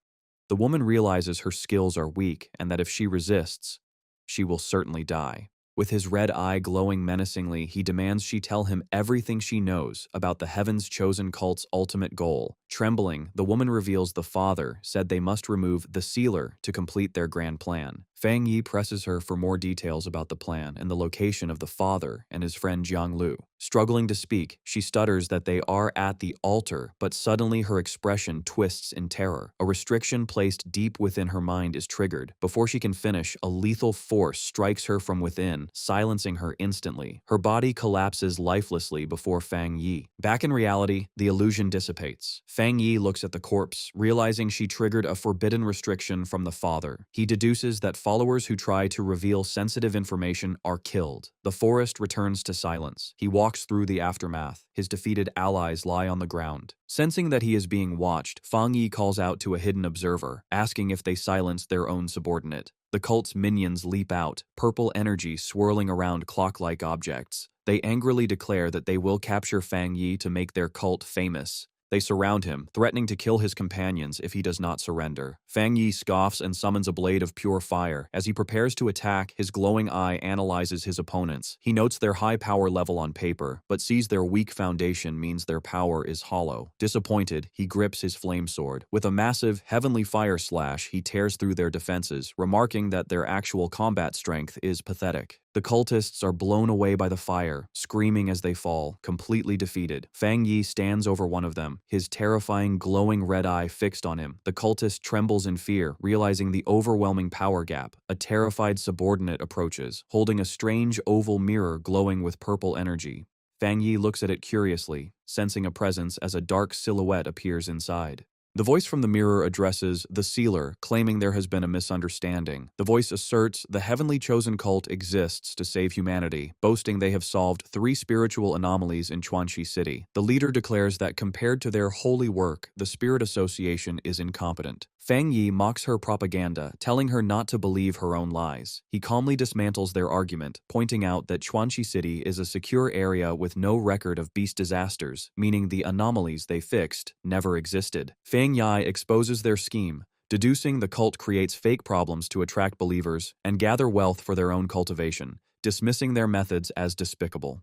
The woman realizes her skills are weak and that if she resists, she will certainly die. With his red eye glowing menacingly, he demands she tell him everything she knows about the Heaven's Chosen cult's ultimate goal. Trembling, the woman reveals the father said they must remove the sealer to complete their grand plan. Fang Yi presses her for more details about the plan and the location of the father and his friend Zhang Lu. Struggling to speak, she stutters that they are at the altar, but suddenly her expression twists in terror. A restriction placed deep within her mind is triggered. Before she can finish, a lethal force strikes her from within, silencing her instantly. Her body collapses lifelessly before Fang Yi. Back in reality, the illusion dissipates. Fang Yi looks at the corpse, realizing she triggered a forbidden restriction from the father. He deduces that followers who try to reveal sensitive information are killed. The forest returns to silence. He walks through the aftermath. His defeated allies lie on the ground. Sensing that he is being watched, Fang Yi calls out to a hidden observer, asking if they silence their own subordinate. The cult's minions leap out, purple energy swirling around clock-like objects. They angrily declare that they will capture Fang Yi to make their cult famous. They surround him, threatening to kill his companions if he does not surrender. Fang Yi scoffs and summons a blade of pure fire. As he prepares to attack, his glowing eye analyzes his opponents. He notes their high power level on paper, but sees their weak foundation means their power is hollow. Disappointed, he grips his flame sword. With a massive, heavenly fire slash, he tears through their defenses, remarking that their actual combat strength is pathetic. The cultists are blown away by the fire, screaming as they fall, completely defeated. Fang Yi stands over one of them, his terrifying glowing red eye fixed on him. The cultist trembles in fear, realizing the overwhelming power gap. A terrified subordinate approaches, holding a strange oval mirror glowing with purple energy. Fang Yi looks at it curiously, sensing a presence as a dark silhouette appears inside. The voice from the mirror addresses the sealer, claiming there has been a misunderstanding. The voice asserts the heavenly chosen cult exists to save humanity, boasting they have solved 3 spiritual anomalies in Chuanxi City. The leader declares that compared to their holy work, the Spirit Association is incompetent. Fang Yi mocks her propaganda, telling her not to believe her own lies. He calmly dismantles their argument, pointing out that Chuanxi City is a secure area with no record of beast disasters, meaning the anomalies they fixed never existed. Fang Yi exposes their scheme, deducing the cult creates fake problems to attract believers and gather wealth for their own cultivation, dismissing their methods as despicable.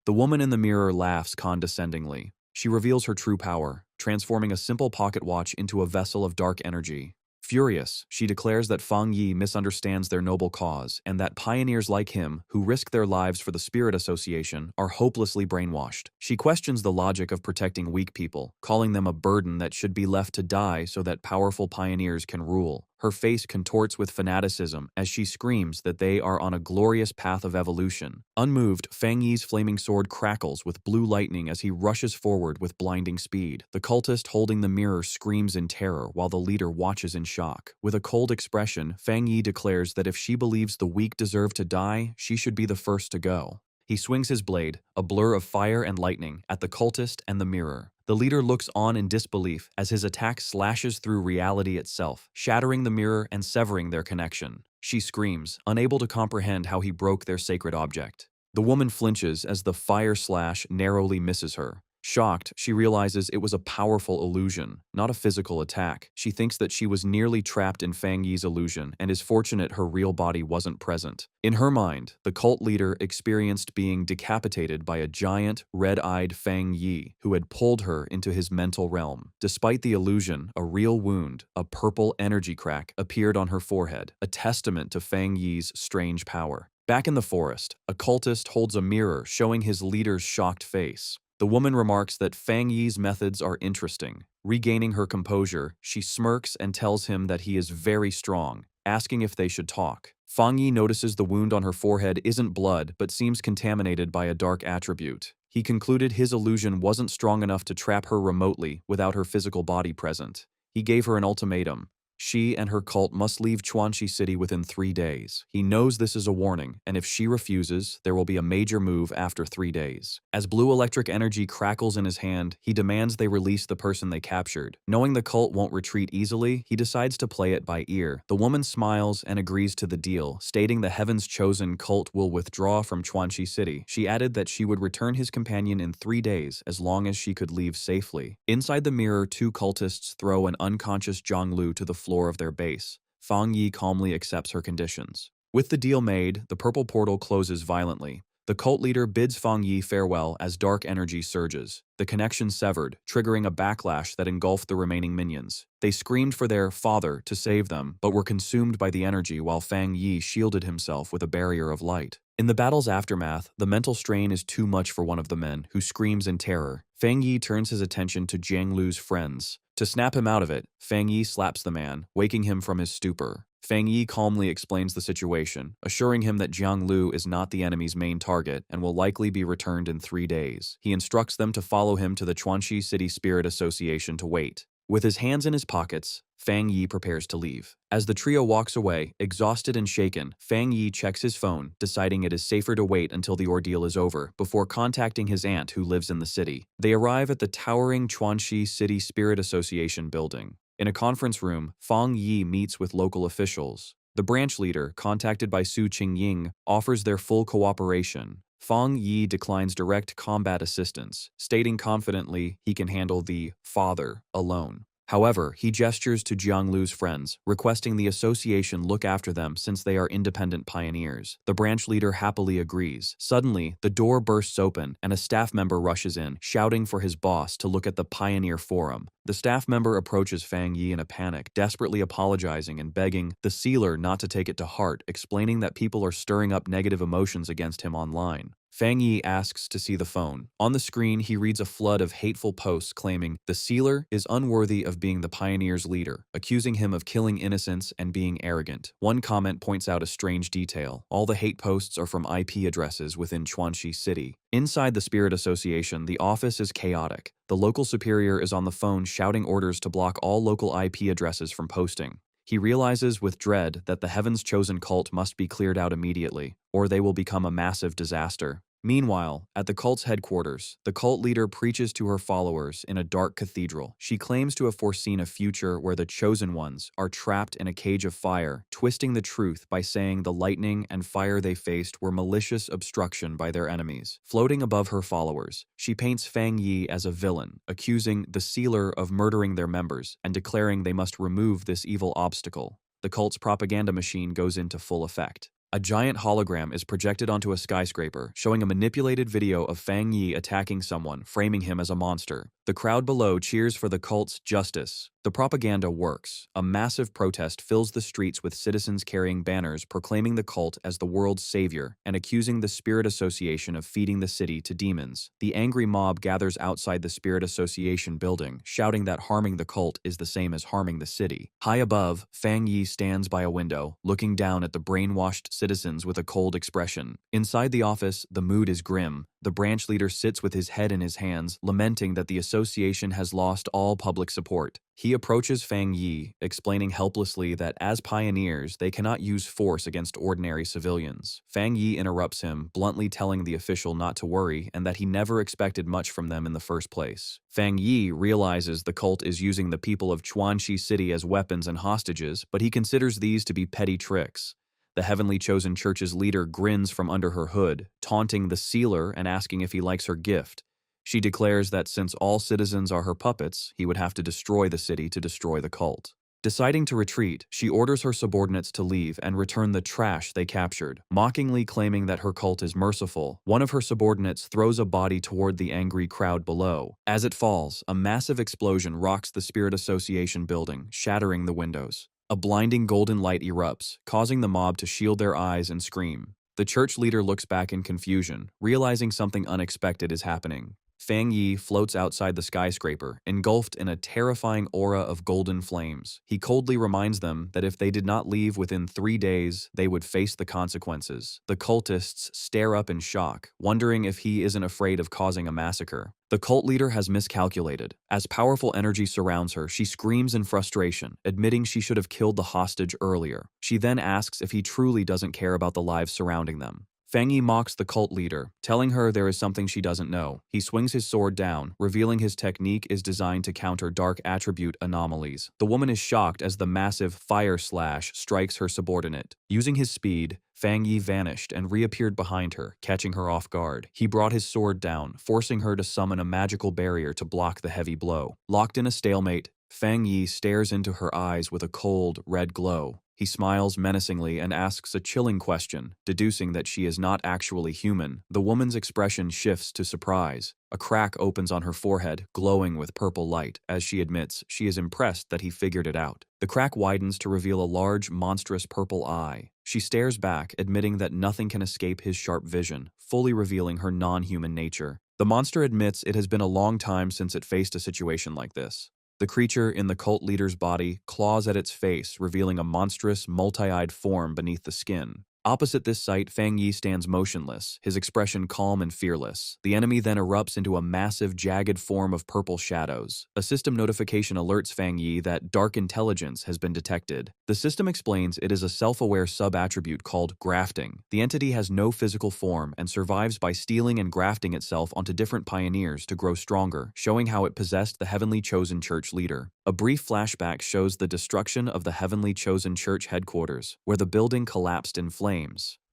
The woman in the mirror laughs condescendingly. She reveals her true power, transforming a simple pocket watch into a vessel of dark energy. Furious, she declares that Fang Yi misunderstands their noble cause and that pioneers like him, who risk their lives for the Spirit Association, are hopelessly brainwashed. She questions the logic of protecting weak people, calling them a burden that should be left to die so that powerful pioneers can rule. Her face contorts with fanaticism as she screams that they are on a glorious path of evolution. Unmoved, Fang Yi's flaming sword crackles with blue lightning as he rushes forward with blinding speed. The cultist holding the mirror screams in terror while the leader watches in shock. With a cold expression, Fang Yi declares that if she believes the weak deserve to die, she should be the first to go. He swings his blade, a blur of fire and lightning, at the cultist and the mirror. The leader looks on in disbelief as his attack slashes through reality itself, shattering the mirror and severing their connection. She screams, unable to comprehend how he broke their sacred object. The woman flinches as the fire slash narrowly misses her. Shocked, she realizes it was a powerful illusion, not a physical attack. She thinks that she was nearly trapped in Fang Yi's illusion and is fortunate her real body wasn't present. In her mind, the cult leader experienced being decapitated by a giant, red-eyed Fang Yi who had pulled her into his mental realm. Despite the illusion, a real wound, a purple energy crack, appeared on her forehead, a testament to Fang Yi's strange power. Back in the forest, a cultist holds a mirror showing his leader's shocked face. The woman remarks that Fang Yi's methods are interesting. Regaining her composure, she smirks and tells him that he is very strong, asking if they should talk. Fang Yi notices the wound on her forehead isn't blood but seems contaminated by a dark attribute. He concluded his illusion wasn't strong enough to trap her remotely without her physical body present. He gave her an ultimatum. She and her cult must leave Chuanxi City within 3 days. He knows this is a warning, and if she refuses, there will be a major move after 3 days. As blue electric energy crackles in his hand, he demands they release the person they captured. Knowing the cult won't retreat easily, he decides to play it by ear. The woman smiles and agrees to the deal, stating the Heaven's Chosen cult will withdraw from Chuanxi City. She added that she would return his companion in 3 days as long as she could leave safely. Inside the mirror, 2 cultists throw an unconscious Zhonglu to the floor of their base. Fang Yi calmly accepts her conditions. With the deal made, the purple portal closes violently. The cult leader bids Fang Yi farewell as dark energy surges. The connection severed, triggering a backlash that engulfed the remaining minions. They screamed for their father to save them, but were consumed by the energy while Fang Yi shielded himself with a barrier of light. In the battle's aftermath, the mental strain is too much for one of the men, who screams in terror. Fang Yi turns his attention to Jiang Lu's friends. To snap him out of it, Fang Yi slaps the man, waking him from his stupor. Fang Yi calmly explains the situation, assuring him that Jiang Lu is not the enemy's main target and will likely be returned in 3 days. He instructs them to follow him to the Chuanxi City Spirit Association to wait. With his hands in his pockets, Fang Yi prepares to leave. As the trio walks away, exhausted and shaken, Fang Yi checks his phone, deciding it is safer to wait until the ordeal is over before contacting his aunt who lives in the city. They arrive at the towering Chuanxi City Spirit Association building. In a conference room, Fang Yi meets with local officials. The branch leader, contacted by Su Qingying, offers their full cooperation. Fang Yi declines direct combat assistance, stating confidently he can handle the father alone. However, he gestures to Jianglu's friends, requesting the association look after them since they are independent pioneers. The branch leader happily agrees. Suddenly, the door bursts open and a staff member rushes in, shouting for his boss to look at the Pioneer Forum. The staff member approaches Fang Yi in a panic, desperately apologizing and begging the sealer not to take it to heart, explaining that people are stirring up negative emotions against him online. Fang Yi asks to see the phone. On the screen, he reads a flood of hateful posts claiming the sealer is unworthy of being the pioneer's leader, accusing him of killing innocents and being arrogant. One comment points out a strange detail. All the hate posts are from IP addresses within Chuanxi City. Inside the Spirit Association, the office is chaotic. The local superior is on the phone shouting orders to block all local IP addresses from posting. He realizes with dread that the Heaven's Chosen cult must be cleared out immediately, or they will become a massive disaster. Meanwhile, at the cult's headquarters, the cult leader preaches to her followers in a dark cathedral. She claims to have foreseen a future where the chosen ones are trapped in a cage of fire, twisting the truth by saying the lightning and fire they faced were malicious obstruction by their enemies. Floating above her followers, she paints Fang Yi as a villain, accusing the sealer of murdering their members and declaring they must remove this evil obstacle. The cult's propaganda machine goes into full effect. A giant hologram is projected onto a skyscraper, showing a manipulated video of Fang Yi attacking someone, framing him as a monster. The crowd below cheers for the cult's justice. The propaganda works. A massive protest fills the streets with citizens carrying banners proclaiming the cult as the world's savior and accusing the Spirit Association of feeding the city to demons. The angry mob gathers outside the Spirit Association building, shouting that harming the cult is the same as harming the city. High above, Fang Yi stands by a window, looking down at the brainwashed citizens with a cold expression. Inside the office, the mood is grim. The branch leader sits with his head in his hands, lamenting that the association has lost all public support. He approaches Fang Yi, explaining helplessly that as pioneers, they cannot use force against ordinary civilians. Fang Yi interrupts him, bluntly telling the official not to worry and that he never expected much from them in the first place. Fang Yi realizes the cult is using the people of Chuanxi City as weapons and hostages, but he considers these to be petty tricks. The Heavenly Chosen Church's leader grins from under her hood, taunting the sealer and asking if he likes her gift. She declares that since all citizens are her puppets, he would have to destroy the city to destroy the cult. Deciding to retreat, she orders her subordinates to leave and return the trash they captured, mockingly claiming that her cult is merciful. One of her subordinates throws a body toward the angry crowd below. As it falls, a massive explosion rocks the Spirit Association building, shattering the windows. A blinding golden light erupts, causing the mob to shield their eyes and scream. The church leader looks back in confusion, realizing something unexpected is happening. Fang Yi floats outside the skyscraper, engulfed in a terrifying aura of golden flames. He coldly reminds them that if they did not leave within 3 days, they would face the consequences. The cultists stare up in shock, wondering if he isn't afraid of causing a massacre. The cult leader has miscalculated. As powerful energy surrounds her, she screams in frustration, admitting she should have killed the hostage earlier. She then asks if he truly doesn't care about the lives surrounding them. Fang Yi mocks the cult leader, telling her there is something she doesn't know. He swings his sword down, revealing his technique is designed to counter dark attribute anomalies. The woman is shocked as the massive fire slash strikes her subordinate. Using his speed, Fang Yi vanished and reappeared behind her, catching her off guard. He brought his sword down, forcing her to summon a magical barrier to block the heavy blow. Locked in a stalemate, Fang Yi stares into her eyes with a cold, red glow. He smiles menacingly and asks a chilling question, deducing that she is not actually human. The woman's expression shifts to surprise. A crack opens on her forehead, glowing with purple light, as she admits she is impressed that he figured it out. The crack widens to reveal a large, monstrous purple eye. She stares back, admitting that nothing can escape his sharp vision, fully revealing her non-human nature. The monster admits it has been a long time since it faced a situation like this. The creature in the cult leader's body claws at its face, revealing a monstrous, multi-eyed form beneath the skin. Opposite this sight, Fang Yi stands motionless, his expression calm and fearless. The enemy then erupts into a massive, jagged form of purple shadows. A system notification alerts Fang Yi that dark intelligence has been detected. The system explains it is a self-aware sub-attribute called grafting. The entity has no physical form and survives by stealing and grafting itself onto different pioneers to grow stronger, showing how it possessed the Heavenly Chosen Church leader. A brief flashback shows the destruction of the Heavenly Chosen Church headquarters, where the building collapsed in flames.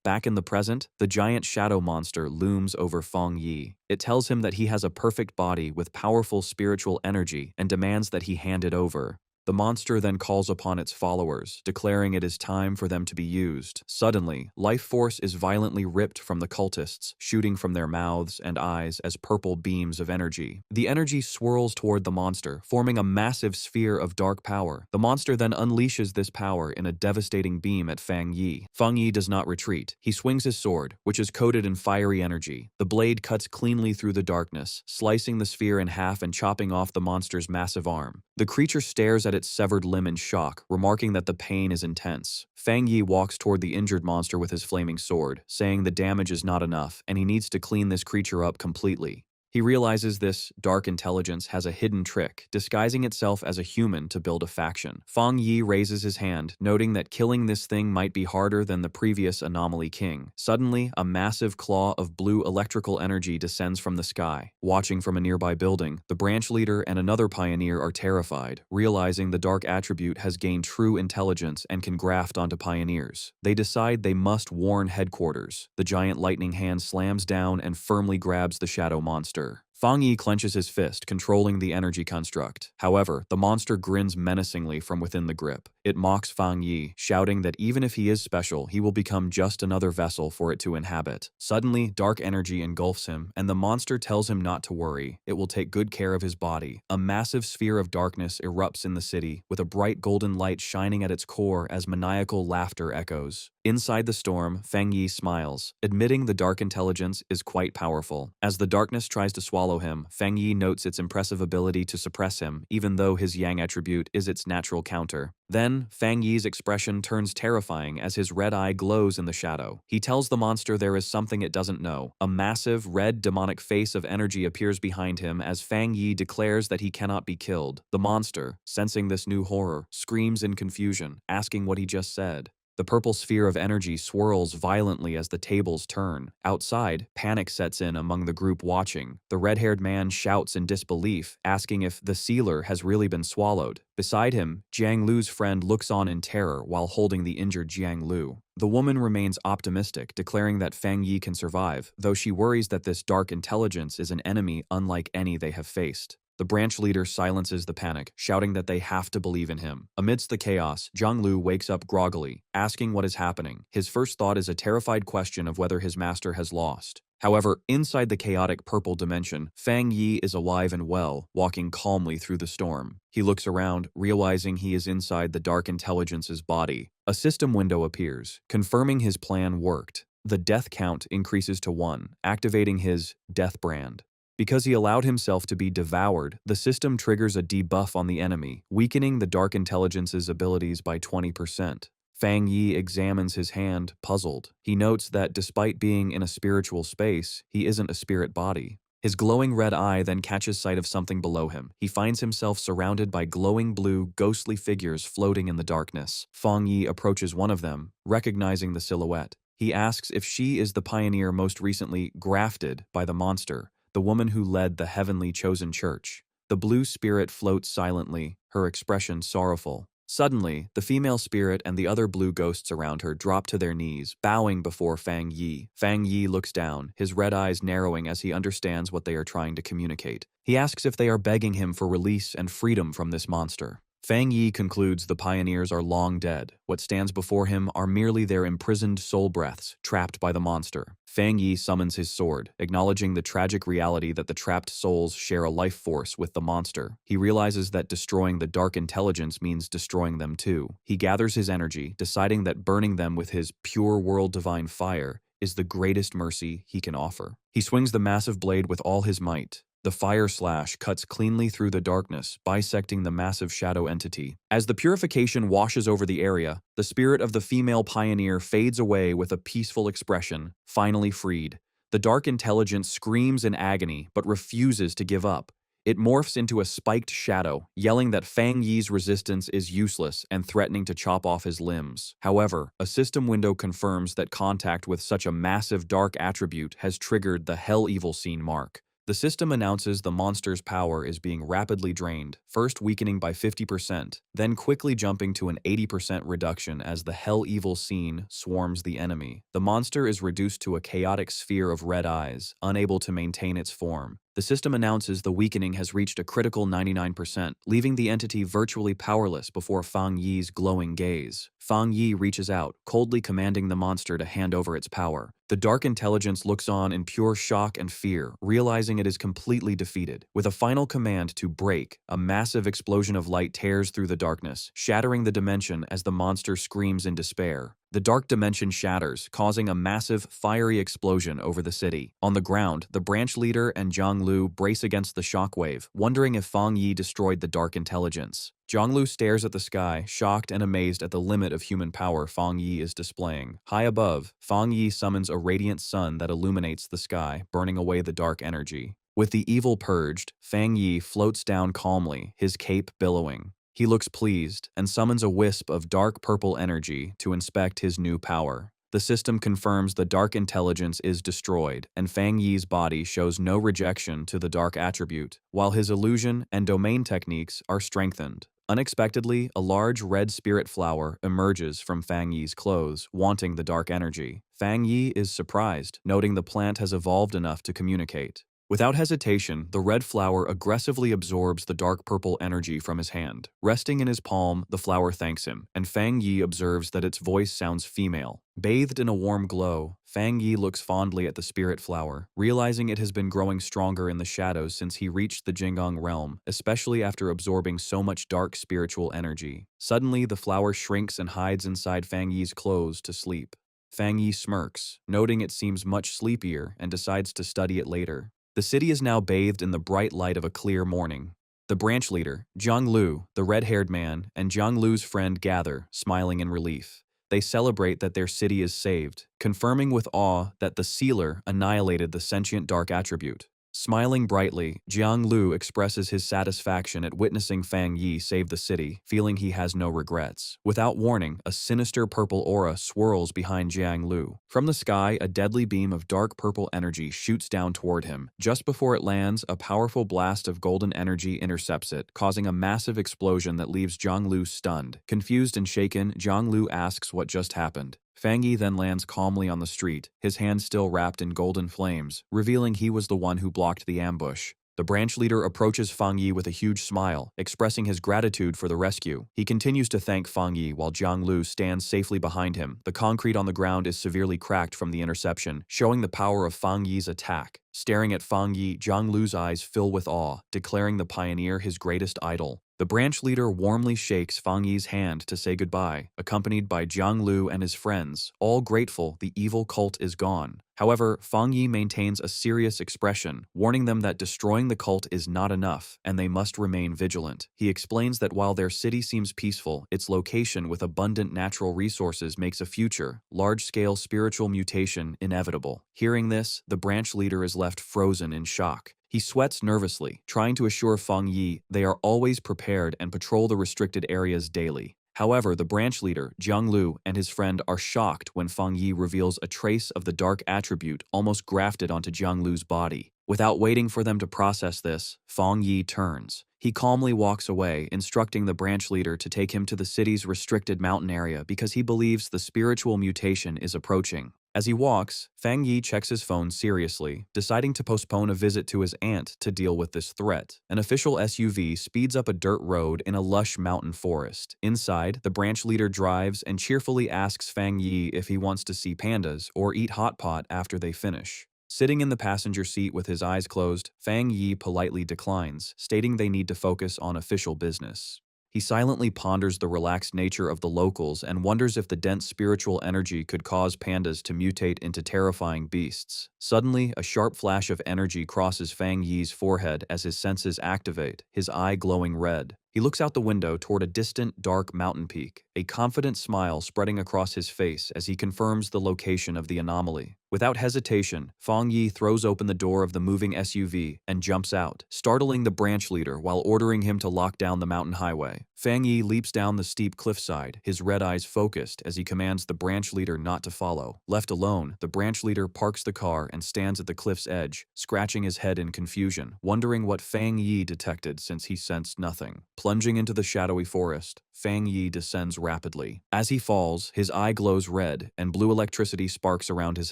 Back in the present, the giant shadow monster looms over Feng Yi. It tells him that he has a perfect body with powerful spiritual energy and demands that he hand it over. The monster then calls upon its followers, declaring it is time for them to be used. Suddenly, life force is violently ripped from the cultists, shooting from their mouths and eyes as purple beams of energy. The energy swirls toward the monster, forming a massive sphere of dark power. The monster then unleashes this power in a devastating beam at Feng Yi. Feng Yi does not retreat. He swings his sword, which is coated in fiery energy. The blade cuts cleanly through the darkness, slicing the sphere in half and chopping off the monster's massive arm. The creature stares at its severed limb in shock, remarking that the pain is intense. Feng Yi walks toward the injured monster with his flaming sword, saying the damage is not enough and he needs to clean this creature up completely. He realizes this dark intelligence has a hidden trick, disguising itself as a human to build a faction. Feng Yi raises his hand, noting that killing this thing might be harder than the previous anomaly king. Suddenly, a massive claw of blue electrical energy descends from the sky. Watching from a nearby building, the branch leader and another pioneer are terrified, realizing the dark attribute has gained true intelligence and can graft onto pioneers. They decide they must warn headquarters. The giant lightning hand slams down and firmly grabs the shadow monster. Feng Yi clenches his fist, controlling the energy construct. However, the monster grins menacingly from within the grip. It mocks Feng Yi, shouting that even if he is special, he will become just another vessel for it to inhabit. Suddenly, dark energy engulfs him, and the monster tells him not to worry. It will take good care of his body. A massive sphere of darkness erupts in the city, with a bright golden light shining at its core as maniacal laughter echoes. Inside the storm, Feng Yi smiles, admitting the dark intelligence is quite powerful. As the darkness tries to swallow him, Feng Yi notes its impressive ability to suppress him, even though his yang attribute is its natural counter. Then, Feng Yi's expression turns terrifying as his red eye glows in the shadow. He tells the monster there is something it doesn't know. A massive, red, demonic face of energy appears behind him as Feng Yi declares that he cannot be killed. The monster, sensing this new horror, screams in confusion, asking what he just said. The purple sphere of energy swirls violently as the tables turn. Outside, panic sets in among the group watching. The red-haired man shouts in disbelief, asking if the sealer has really been swallowed. Beside him, Jiang Lu's friend looks on in terror while holding the injured Jiang Lu. The woman remains optimistic, declaring that Feng Yi can survive, though she worries that this dark intelligence is an enemy unlike any they have faced. The branch leader silences the panic, shouting that they have to believe in him. Amidst the chaos, Jiang Lu wakes up groggily, asking what is happening. His first thought is a terrified question of whether his master has lost. However, inside the chaotic purple dimension, Feng Yi is alive and well, walking calmly through the storm. He looks around, realizing he is inside the dark intelligence's body. A system window appears, confirming his plan worked. The death count increases to 1, activating his death brand. Because he allowed himself to be devoured, the system triggers a debuff on the enemy, weakening the Dark Intelligence's abilities by 20%. Feng Yi examines his hand, puzzled. He notes that despite being in a spiritual space, he isn't a spirit body. His glowing red eye then catches sight of something below him. He finds himself surrounded by glowing blue, ghostly figures floating in the darkness. Feng Yi approaches one of them, recognizing the silhouette. He asks if she is the pioneer most recently grafted by the monster, the woman who led the heavenly chosen church. The blue spirit floats silently, her expression sorrowful. Suddenly, the female spirit and the other blue ghosts around her drop to their knees, bowing before Feng Yi. Feng Yi looks down, his red eyes narrowing as he understands what they are trying to communicate. He asks if they are begging him for release and freedom from this monster. Feng Yi concludes the pioneers are long dead. What stands before him are merely their imprisoned soul breaths, trapped by the monster. Feng Yi summons his sword, acknowledging the tragic reality that the trapped souls share a life force with the monster. He realizes that destroying the dark intelligence means destroying them too. He gathers his energy, deciding that burning them with his pure world divine fire is the greatest mercy he can offer. He swings the massive blade with all his might. The fire slash cuts cleanly through the darkness, bisecting the massive shadow entity. As the purification washes over the area, the spirit of the female pioneer fades away with a peaceful expression, finally freed. The dark intelligence screams in agony, but refuses to give up. It morphs into a spiked shadow, yelling that Feng Yi's resistance is useless and threatening to chop off his limbs. However, a system window confirms that contact with such a massive dark attribute has triggered the Hell Evil Scene mark. The system announces the monster's power is being rapidly drained, first weakening by 50%, then quickly jumping to an 80% reduction as the hell evil scene swarms the enemy. The monster is reduced to a chaotic sphere of red eyes, unable to maintain its form. The system announces the weakening has reached a critical 99%, leaving the entity virtually powerless before Fang Yi's glowing gaze. Fang Yi reaches out, coldly commanding the monster to hand over its power. The dark intelligence looks on in pure shock and fear, realizing it is completely defeated. With a final command to break, a massive explosion of light tears through the darkness, shattering the dimension as the monster screams in despair. The dark dimension shatters, causing a massive, fiery explosion over the city. On the ground, the branch leader and Jiang Lu brace against the shockwave, wondering if Fang Yi destroyed the dark intelligence. Jiang Lu stares at the sky, shocked and amazed at the limit of human power Fang Yi is displaying. High above, Fang Yi summons a radiant sun that illuminates the sky, burning away the dark energy. With the evil purged, Fang Yi floats down calmly, his cape billowing. He looks pleased and summons a wisp of dark purple energy to inspect his new power. The system confirms the dark intelligence is destroyed, and Fang Yi's body shows no rejection to the dark attribute, while his illusion and domain techniques are strengthened. Unexpectedly, a large red spirit flower emerges from Fang Yi's clothes, wanting the dark energy. Fang Yi is surprised, noting the plant has evolved enough to communicate. Without hesitation, the red flower aggressively absorbs the dark purple energy from his hand. Resting in his palm, the flower thanks him, and Fang Yi observes that its voice sounds female. Bathed in a warm glow, Fang Yi looks fondly at the spirit flower, realizing it has been growing stronger in the shadows since he reached the Jinggang realm, especially after absorbing so much dark spiritual energy. Suddenly, the flower shrinks and hides inside Fang Yi's clothes to sleep. Fang Yi smirks, noting it seems much sleepier, and decides to study it later. The city is now bathed in the bright light of a clear morning. The branch leader, Jiang Lu, the red-haired man, and Jiang Lu's friend gather, smiling in relief. They celebrate that their city is saved, confirming with awe that the sealer annihilated the sentient dark attribute. Smiling brightly, Jiang Lu expresses his satisfaction at witnessing Fang Yi save the city, feeling he has no regrets. Without warning, a sinister purple aura swirls behind Jiang Lu. From the sky, a deadly beam of dark purple energy shoots down toward him. Just before it lands, a powerful blast of golden energy intercepts it, causing a massive explosion that leaves Jiang Lu stunned. Confused and shaken, Jiang Lu asks what just happened. Fang Yi then lands calmly on the street, his hand still wrapped in golden flames, revealing he was the one who blocked the ambush. The branch leader approaches Fang Yi with a huge smile, expressing his gratitude for the rescue. He continues to thank Fang Yi while Jiang Lu stands safely behind him. The concrete on the ground is severely cracked from the interception, showing the power of Fang Yi's attack. Staring at Fang Yi, Jiang Lu's eyes fill with awe, declaring the pioneer his greatest idol. The branch leader warmly shakes Fang Yi's hand to say goodbye, accompanied by Jiang Lu and his friends, all grateful the evil cult is gone. However, Fang Yi maintains a serious expression, warning them that destroying the cult is not enough, and they must remain vigilant. He explains that while their city seems peaceful, its location with abundant natural resources makes a future, large-scale spiritual mutation inevitable. Hearing this, the branch leader is left frozen in shock. He sweats nervously, trying to assure Fang Yi they are always prepared and patrol the restricted areas daily. However, the branch leader, Jiang Lu, and his friend are shocked when Fang Yi reveals a trace of the dark attribute almost grafted onto Jiang Lu's body. Without waiting for them to process this, Fang Yi turns. He calmly walks away, instructing the branch leader to take him to the city's restricted mountain area because he believes the spiritual mutation is approaching. As he walks, Fang Yi checks his phone seriously, deciding to postpone a visit to his aunt to deal with this threat. An official SUV speeds up a dirt road in a lush mountain forest. Inside, the branch leader drives and cheerfully asks Fang Yi if he wants to see pandas or eat hot pot after they finish. Sitting in the passenger seat with his eyes closed, Fang Yi politely declines, stating they need to focus on official business. He silently ponders the relaxed nature of the locals and wonders if the dense spiritual energy could cause pandas to mutate into terrifying beasts. Suddenly, a sharp flash of energy crosses Fang Yi's forehead as his senses activate, his eye glowing red. He looks out the window toward a distant, dark mountain peak, a confident smile spreading across his face as he confirms the location of the anomaly. Without hesitation, Fang Yi throws open the door of the moving SUV and jumps out, startling the branch leader while ordering him to lock down the mountain highway. Fang Yi leaps down the steep cliffside, his red eyes focused as he commands the branch leader not to follow. Left alone, the branch leader parks the car car and stands at the cliff's edge, scratching his head in confusion, wondering what Fang Yi detected since he sensed nothing. Plunging into the shadowy forest, Fang Yi descends rapidly. As he falls, his eye glows red, and blue electricity sparks around his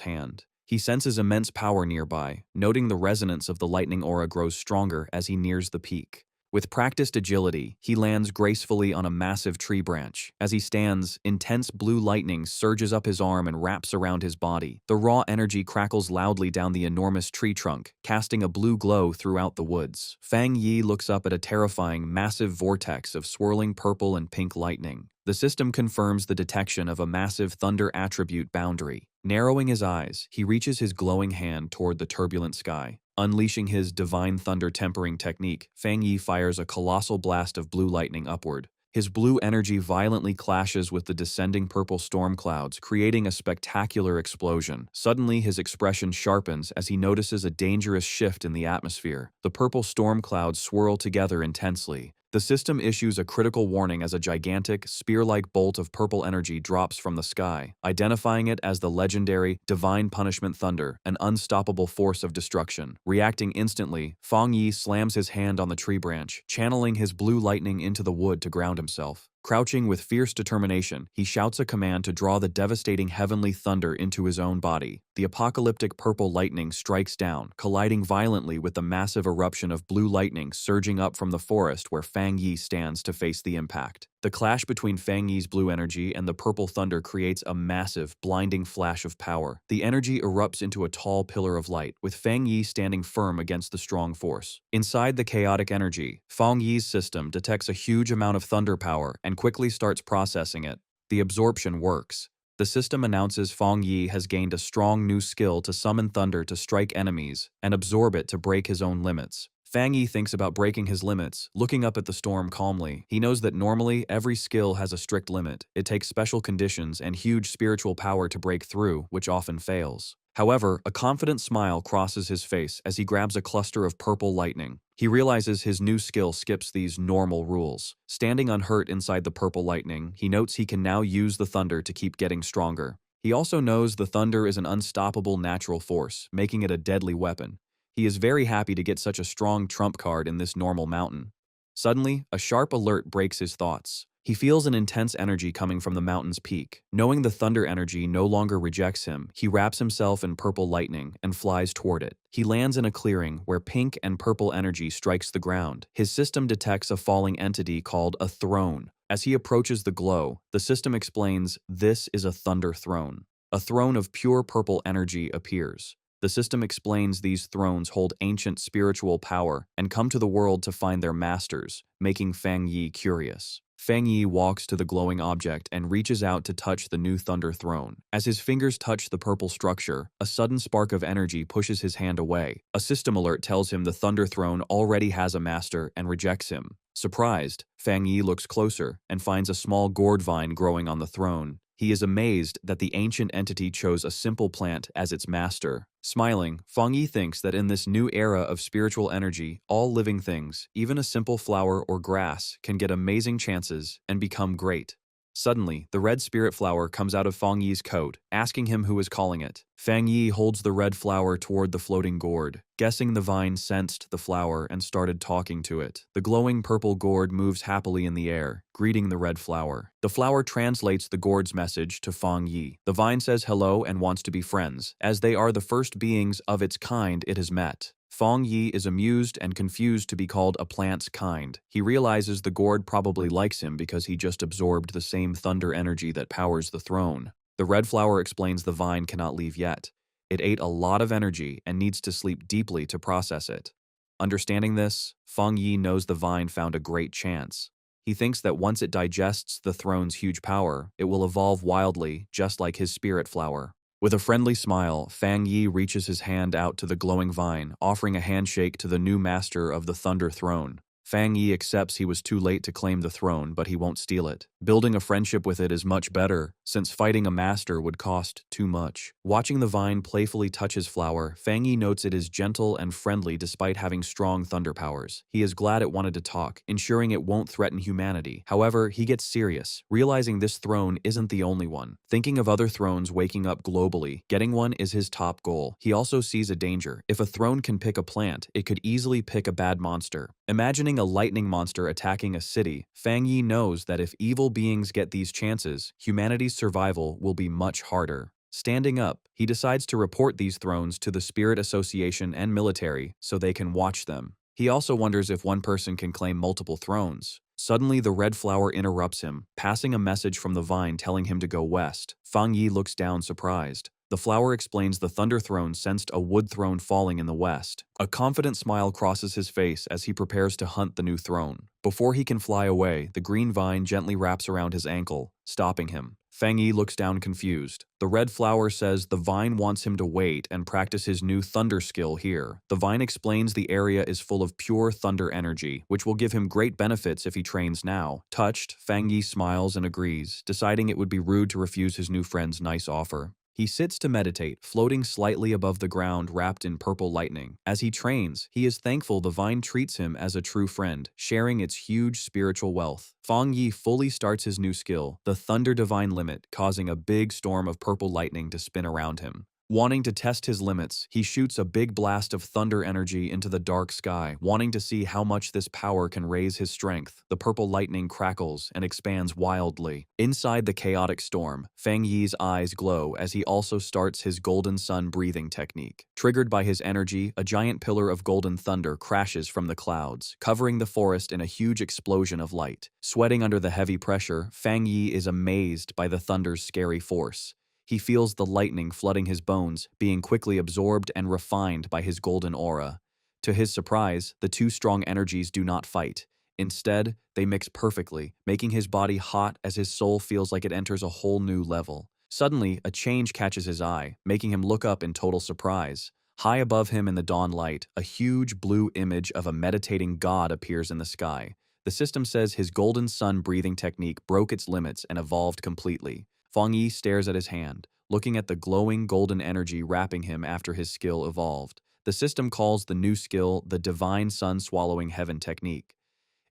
hand. He senses immense power nearby, noting the resonance of the lightning aura grows stronger as he nears the peak. With practiced agility, he lands gracefully on a massive tree branch. As he stands, intense blue lightning surges up his arm and wraps around his body. The raw energy crackles loudly down the enormous tree trunk, casting a blue glow throughout the woods. Fang Yi looks up at a terrifying, massive vortex of swirling purple and pink lightning. The system confirms the detection of a massive thunder attribute boundary. Narrowing his eyes, he reaches his glowing hand toward the turbulent sky. Unleashing his divine thunder tempering technique, Fang Yi fires a colossal blast of blue lightning upward. His blue energy violently clashes with the descending purple storm clouds, creating a spectacular explosion. Suddenly, his expression sharpens as he notices a dangerous shift in the atmosphere. The purple storm clouds swirl together intensely. The system issues a critical warning as a gigantic, spear-like bolt of purple energy drops from the sky, identifying it as the legendary Divine Punishment Thunder, an unstoppable force of destruction. Reacting instantly, Fang Yi slams his hand on the tree branch, channeling his blue lightning into the wood to ground himself. Crouching with fierce determination, he shouts a command to draw the devastating heavenly thunder into his own body. The apocalyptic purple lightning strikes down, colliding violently with the massive eruption of blue lightning surging up from the forest where Fang Yi stands to face the impact. The clash between Fang Yi's blue energy and the purple thunder creates a massive, blinding flash of power. The energy erupts into a tall pillar of light, with Fang Yi standing firm against the strong force. Inside the chaotic energy, Fang Yi's system detects a huge amount of thunder power and quickly starts processing it. The absorption works. The system announces Fang Yi has gained a strong new skill to summon thunder to strike enemies and absorb it to break his own limits. Fang Yi thinks about breaking his limits, looking up at the storm calmly. He knows that normally every skill has a strict limit. It takes special conditions and huge spiritual power to break through, which often fails. However, a confident smile crosses his face as he grabs a cluster of purple lightning. He realizes his new skill skips these normal rules. Standing unhurt inside the purple lightning, he notes he can now use the thunder to keep getting stronger. He also knows the thunder is an unstoppable natural force, making it a deadly weapon. He is very happy to get such a strong trump card in this normal mountain. Suddenly, a sharp alert breaks his thoughts. He feels an intense energy coming from the mountain's peak. Knowing the thunder energy no longer rejects him, he wraps himself in purple lightning and flies toward it. He lands in a clearing where pink and purple energy strikes the ground. His system detects a falling entity called a throne. As he approaches the glow, the system explains, "This is a thunder throne." A throne of pure purple energy appears. The system explains these thrones hold ancient spiritual power and come to the world to find their masters, making Fang Yi curious. Fang Yi walks to the glowing object and reaches out to touch the new thunder throne. As his fingers touch the purple structure, a sudden spark of energy pushes his hand away. A system alert tells him the thunder throne already has a master and rejects him. Surprised, Fang Yi looks closer and finds a small gourd vine growing on the throne. He is amazed that the ancient entity chose a simple plant as its master. Smiling, Fang Yi thinks that in this new era of spiritual energy, all living things, even a simple flower or grass, can get amazing chances and become great. Suddenly, the red spirit flower comes out of Fang Yi's coat, asking him who is calling it. Fang Yi holds the red flower toward the floating gourd. Guessing the vine sensed the flower and started talking to it. The glowing purple gourd moves happily in the air, greeting the red flower. The flower translates the gourd's message to Fang Yi. The vine says hello and wants to be friends, as they are the first beings of its kind it has met. Fang Yi is amused and confused to be called a plant's kind. He realizes the gourd probably likes him because he just absorbed the same thunder energy that powers the throne. The red flower explains the vine cannot leave yet. It ate a lot of energy and needs to sleep deeply to process it. Understanding this, Fang Yi knows the vine found a great chance. He thinks that once it digests the throne's huge power, it will evolve wildly, just like his spirit flower. With a friendly smile, Fang Yi reaches his hand out to the glowing vine, offering a handshake to the new master of the Thunder Throne. Fang Yi accepts he was too late to claim the throne, but he won't steal it. Building a friendship with it is much better, since fighting a master would cost too much. Watching the vine playfully touch his flower, Fang Yi notes it is gentle and friendly despite having strong thunder powers. He is glad it wanted to talk, ensuring it won't threaten humanity. However, he gets serious, realizing this throne isn't the only one. Thinking of other thrones waking up globally, getting one is his top goal. He also sees a danger. If a throne can pick a plant, it could easily pick a bad monster. Imagining a lightning monster attacking a city, Fang Yi knows that if evil beings get these chances, humanity's survival will be much harder. Standing up, he decides to report these thrones to the Spirit Association and military so they can watch them. He also wonders if one person can claim multiple thrones. Suddenly, the red flower interrupts him, passing a message from the vine telling him to go west. Fang Yi looks down surprised. The flower explains the Thunder Throne sensed a wood throne falling in the west. A confident smile crosses his face as he prepares to hunt the new throne. Before he can fly away, the green vine gently wraps around his ankle, stopping him. Fang Yi looks down confused. The red flower says the vine wants him to wait and practice his new thunder skill here. The vine explains the area is full of pure thunder energy, which will give him great benefits if he trains now. Touched, Fang Yi smiles and agrees, deciding it would be rude to refuse his new friend's nice offer. He sits to meditate, floating slightly above the ground wrapped in purple lightning. As he trains, he is thankful the vine treats him as a true friend, sharing its huge spiritual wealth. Fang Yi fully starts his new skill, the Thunder Divine Limit, causing a big storm of purple lightning to spin around him. Wanting to test his limits, he shoots a big blast of thunder energy into the dark sky, wanting to see how much this power can raise his strength. The purple lightning crackles and expands wildly. Inside the chaotic storm, Fang Yi's eyes glow as he also starts his golden sun breathing technique. Triggered by his energy, a giant pillar of golden thunder crashes from the clouds, covering the forest in a huge explosion of light. Sweating under the heavy pressure, Fang Yi is amazed by the thunder's scary force. He feels the lightning flooding his bones, being quickly absorbed and refined by his golden aura. To his surprise, the two strong energies do not fight. Instead, they mix perfectly, making his body hot as his soul feels like it enters a whole new level. Suddenly, a change catches his eye, making him look up in total surprise. High above him in the dawn light, a huge blue image of a meditating god appears in the sky. The system says his golden sun breathing technique broke its limits and evolved completely. Fang Yi stares at his hand, looking at the glowing golden energy wrapping him after his skill evolved. The system calls the new skill the Divine Sun Swallowing Heaven technique.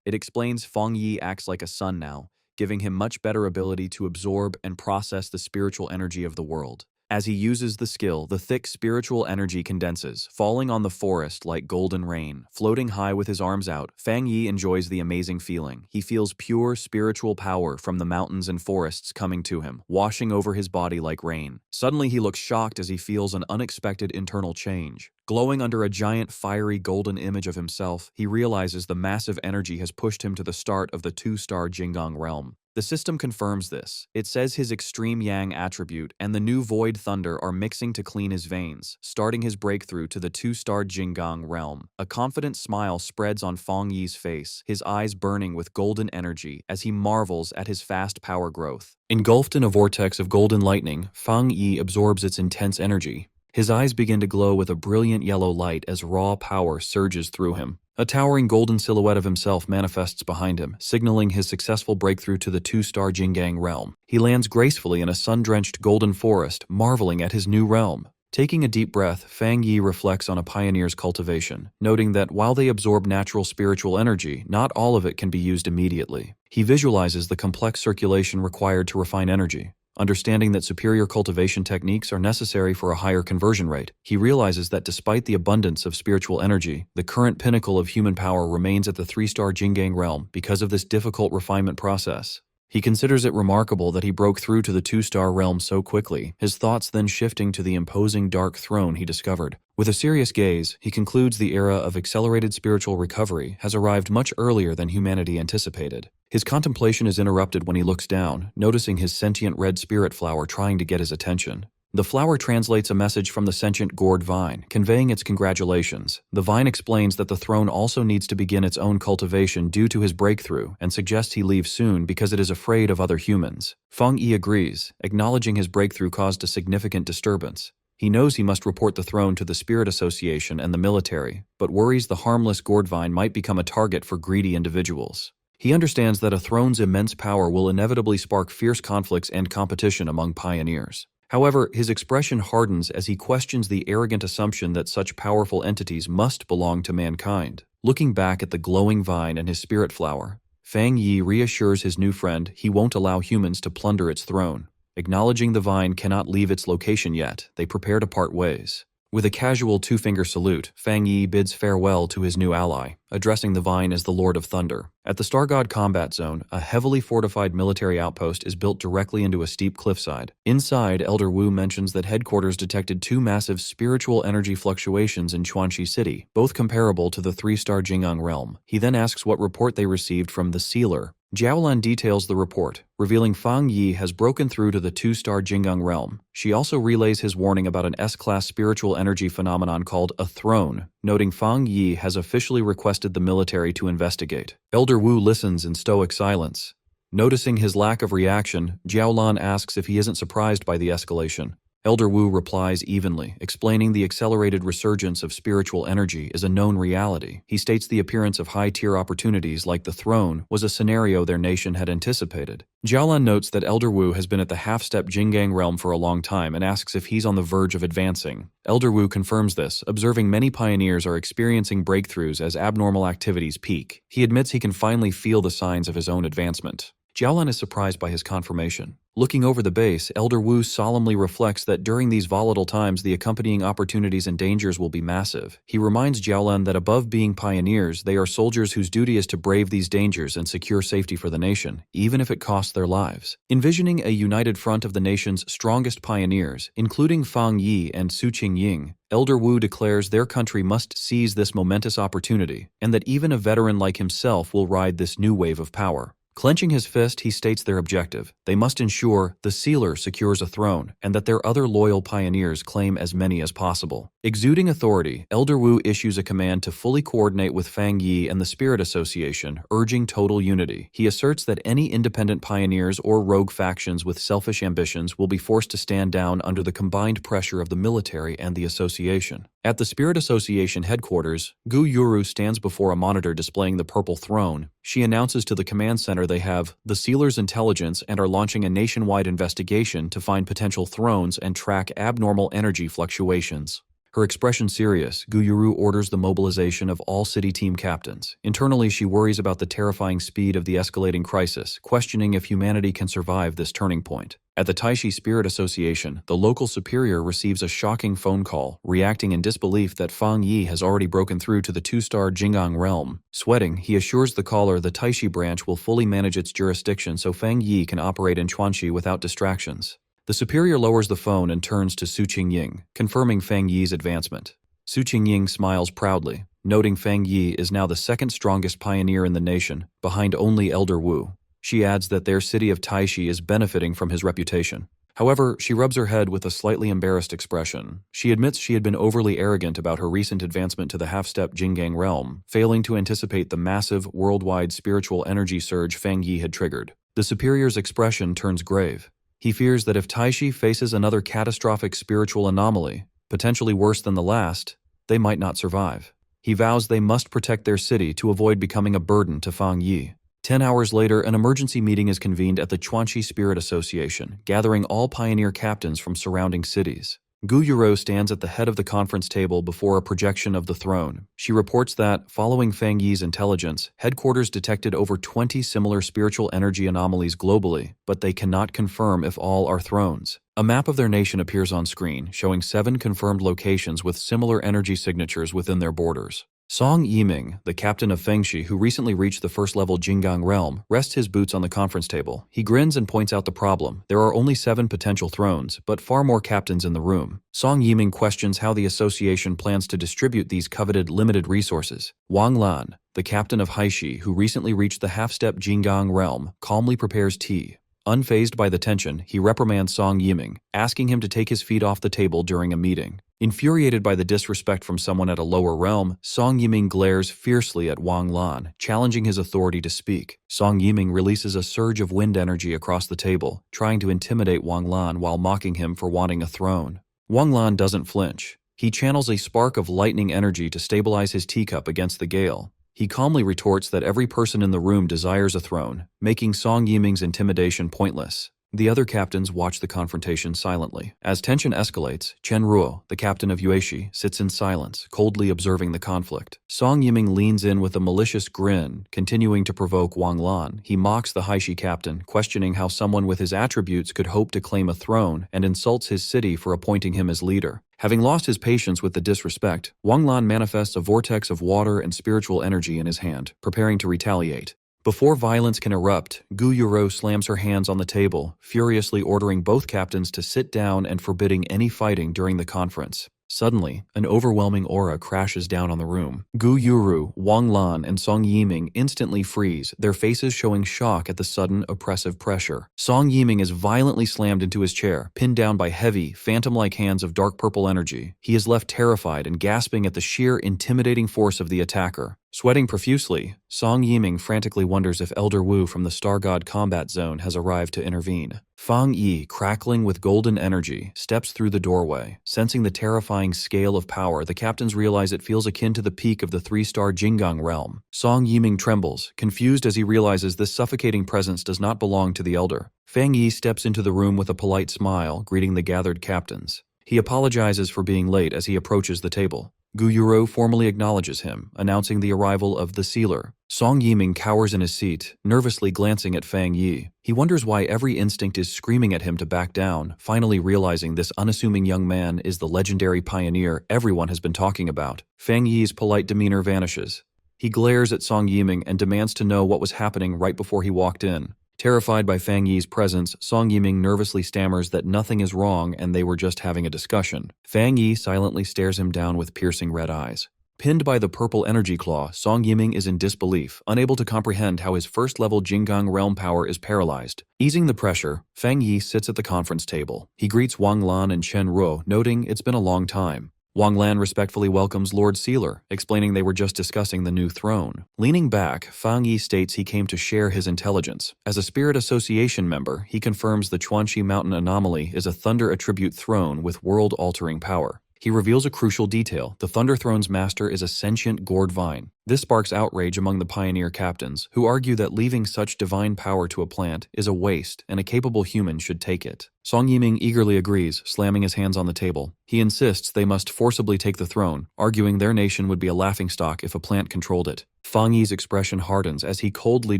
It explains Fang Yi acts like a sun now, giving him much better ability to absorb and process the spiritual energy of the world. As he uses the skill, the thick spiritual energy condenses, falling on the forest like golden rain. Floating high with his arms out, Fang Yi enjoys the amazing feeling. He feels pure spiritual power from the mountains and forests coming to him, washing over his body like rain. Suddenly he looks shocked as he feels an unexpected internal change. Glowing under a giant fiery golden image of himself, he realizes the massive energy has pushed him to the start of the two-star Jinggang realm. The system confirms this. It says his extreme yang attribute and the new void thunder are mixing to clean his veins, starting his breakthrough to the two-star Jinggang realm. A confident smile spreads on Fang Yi's face, his eyes burning with golden energy as he marvels at his fast power growth. Engulfed in a vortex of golden lightning, Fang Yi absorbs its intense energy. His eyes begin to glow with a brilliant yellow light as raw power surges through him. A towering golden silhouette of himself manifests behind him, signaling his successful breakthrough to the two-star Jinggang realm. He lands gracefully in a sun-drenched golden forest, marveling at his new realm. Taking a deep breath, Fang Yi reflects on a pioneer's cultivation, noting that while they absorb natural spiritual energy, not all of it can be used immediately. He visualizes the complex circulation required to refine energy. Understanding that superior cultivation techniques are necessary for a higher conversion rate, he realizes that despite the abundance of spiritual energy, the current pinnacle of human power remains at the three-star Jinggang realm because of this difficult refinement process. He considers it remarkable that he broke through to the two-star realm so quickly, his thoughts then shifting to the imposing dark throne he discovered. With a serious gaze, he concludes the era of accelerated spiritual recovery has arrived much earlier than humanity anticipated. His contemplation is interrupted when he looks down, noticing his sentient red spirit flower trying to get his attention. The flower translates a message from the sentient gourd vine, conveying its congratulations. The vine explains that the throne also needs to begin its own cultivation due to his breakthrough and suggests he leave soon because it is afraid of other humans. Fang Yi agrees, acknowledging his breakthrough caused a significant disturbance. He knows he must report the throne to the Spirit Association and the military, but worries the harmless Gourdvine might become a target for greedy individuals. He understands that a throne's immense power will inevitably spark fierce conflicts and competition among pioneers. However, his expression hardens as he questions the arrogant assumption that such powerful entities must belong to mankind. Looking back at the glowing vine and his spirit flower, Fang Yi reassures his new friend he won't allow humans to plunder its throne. Acknowledging the vine cannot leave its location yet, they prepare to part ways. With a casual two-finger salute, Fang Yi bids farewell to his new ally, addressing the vine as the Lord of Thunder. At the Star God Combat Zone, a heavily fortified military outpost is built directly into a steep cliffside. Inside, Elder Wu mentions that headquarters detected two massive spiritual energy fluctuations in Chuanxi City, both comparable to the three-star Jing'an realm. He then asks what report they received from the Sealer. Jiaolan details the report, revealing Fang Yi has broken through to the two-star Jing'an realm. She also relays his warning about an S-class spiritual energy phenomenon called a throne, noting Fang Yi has officially requested the military to investigate. Elder Wu listens in stoic silence. Noticing his lack of reaction, Jiaolan asks if he isn't surprised by the escalation. Elder Wu replies evenly, explaining the accelerated resurgence of spiritual energy is a known reality. He states the appearance of high-tier opportunities like the throne was a scenario their nation had anticipated. Jiaolan notes that Elder Wu has been at the half-step Jinggang realm for a long time and asks if he's on the verge of advancing. Elder Wu confirms this, observing many pioneers are experiencing breakthroughs as abnormal activities peak. He admits he can finally feel the signs of his own advancement. Jiaolan is surprised by his confirmation. Looking over the base, Elder Wu solemnly reflects that during these volatile times the accompanying opportunities and dangers will be massive. He reminds Jiaolan that above being pioneers, they are soldiers whose duty is to brave these dangers and secure safety for the nation, even if it costs their lives. Envisioning a united front of the nation's strongest pioneers, including Fang Yi and Su Qingying, Elder Wu declares their country must seize this momentous opportunity, and that even a veteran like himself will ride this new wave of power. Clenching his fist, he states their objective. They must ensure the Sealer secures a throne and that their other loyal pioneers claim as many as possible. Exuding authority, Elder Wu issues a command to fully coordinate with Fang Yi and the Spirit Association, urging total unity. He asserts that any independent pioneers or rogue factions with selfish ambitions will be forced to stand down under the combined pressure of the military and the association. At the Spirit Association headquarters, Gu Yuru stands before a monitor displaying the purple throne. She announces to the command center they have the Sealer's intelligence and are launching a nationwide investigation to find potential thrones and track abnormal energy fluctuations. Her expression serious, Gu Yuru orders the mobilization of all city team captains. Internally, she worries about the terrifying speed of the escalating crisis, questioning if humanity can survive this turning point. At the Taishi Spirit Association, the local superior receives a shocking phone call, reacting in disbelief that Fang Yi has already broken through to the two-star Jing'an realm. Sweating, he assures the caller the Taishi branch will fully manage its jurisdiction so Fang Yi can operate in Chuanxi without distractions. The superior lowers the phone and turns to Su Qingying, confirming Fang Yi's advancement. Su Qingying smiles proudly, noting Fang Yi is now the second strongest pioneer in the nation, behind only Elder Wu. She adds that their city of Taishi is benefiting from his reputation. However, she rubs her head with a slightly embarrassed expression. She admits she had been overly arrogant about her recent advancement to the half-step Jinggang realm, failing to anticipate the massive, worldwide spiritual energy surge Fang Yi had triggered. The superior's expression turns grave. He fears that if Taishi faces another catastrophic spiritual anomaly, potentially worse than the last, they might not survive. He vows they must protect their city to avoid becoming a burden to Fang Yi. 10 hours later, an emergency meeting is convened at the Chuanxi Spirit Association, gathering all pioneer captains from surrounding cities. Gu Yuro stands at the head of the conference table before a projection of the throne. She reports that, following Fang Yi's intelligence, headquarters detected over 20 similar spiritual energy anomalies globally, but they cannot confirm if all are thrones. A map of their nation appears on screen, showing 7 confirmed locations with similar energy signatures within their borders. Song Yiming, the captain of Fengshi who recently reached the first-level Jinggang realm, rests his boots on the conference table. He grins and points out the problem. There are only 7 potential thrones, but far more captains in the room. Song Yiming questions how the association plans to distribute these coveted limited resources. Wang Lan, the captain of Haishi who recently reached the half-step Jinggang realm, calmly prepares tea. Unfazed by the tension, he reprimands Song Yiming, asking him to take his feet off the table during a meeting. Infuriated by the disrespect from someone at a lower realm, Song Yiming glares fiercely at Wang Lan, challenging his authority to speak. Song Yiming releases a surge of wind energy across the table, trying to intimidate Wang Lan while mocking him for wanting a throne. Wang Lan doesn't flinch. He channels a spark of lightning energy to stabilize his teacup against the gale. He calmly retorts that every person in the room desires a throne, making Song Yiming's intimidation pointless. The other captains watch the confrontation silently. As tension escalates, Chen Ruo, the captain of Yueshi, sits in silence, coldly observing the conflict. Song Yiming leans in with a malicious grin, continuing to provoke Wang Lan. He mocks the Haishi captain, questioning how someone with his attributes could hope to claim a throne, and insults his city for appointing him as leader. Having lost his patience with the disrespect, Wang Lan manifests a vortex of water and spiritual energy in his hand, preparing to retaliate. Before violence can erupt, Gu Yuro slams her hands on the table, furiously ordering both captains to sit down and forbidding any fighting during the conference. Suddenly, an overwhelming aura crashes down on the room. Gu Yuru, Wang Lan, and Song Yiming instantly freeze, their faces showing shock at the sudden, oppressive pressure. Song Yiming is violently slammed into his chair, pinned down by heavy, phantom-like hands of dark purple energy. He is left terrified and gasping at the sheer, intimidating force of the attacker. Sweating profusely, Song Yiming frantically wonders if Elder Wu from the Star God Combat Zone has arrived to intervene. Fang Yi, crackling with golden energy, steps through the doorway. Sensing the terrifying scale of power, the captains realize it feels akin to the peak of the 3-star Jinggang realm. Song Yiming trembles, confused as he realizes this suffocating presence does not belong to the Elder. Fang Yi steps into the room with a polite smile, greeting the gathered captains. He apologizes for being late as he approaches the table. Gu Yuro formally acknowledges him, announcing the arrival of the sealer. Song Yiming cowers in his seat, nervously glancing at Fang Yi. He wonders why every instinct is screaming at him to back down, finally realizing this unassuming young man is the legendary pioneer everyone has been talking about. Fang Yi's polite demeanor vanishes. He glares at Song Yiming and demands to know what was happening right before he walked in. Terrified by Fang Yi's presence, Song Yiming nervously stammers that nothing is wrong and they were just having a discussion. Fang Yi silently stares him down with piercing red eyes. Pinned by the purple energy claw, Song Yiming is in disbelief, unable to comprehend how his first-level Jinggang realm power is paralyzed. Easing the pressure, Fang Yi sits at the conference table. He greets Wang Lan and Chen Ruo, noting it's been a long time. Wang Lan respectfully welcomes Lord Sealer, explaining they were just discussing the new throne. Leaning back, Fang Yi states he came to share his intelligence. As a Spirit Association member, he confirms the Chuanxi Mountain Anomaly is a Thunder Attribute throne with world-altering power. He reveals a crucial detail. The Thunder Throne's master is a sentient gourd vine. This sparks outrage among the pioneer captains, who argue that leaving such divine power to a plant is a waste and a capable human should take it. Song Yiming eagerly agrees, slamming his hands on the table. He insists they must forcibly take the throne, arguing their nation would be a laughingstock if a plant controlled it. Fang Yi's expression hardens as he coldly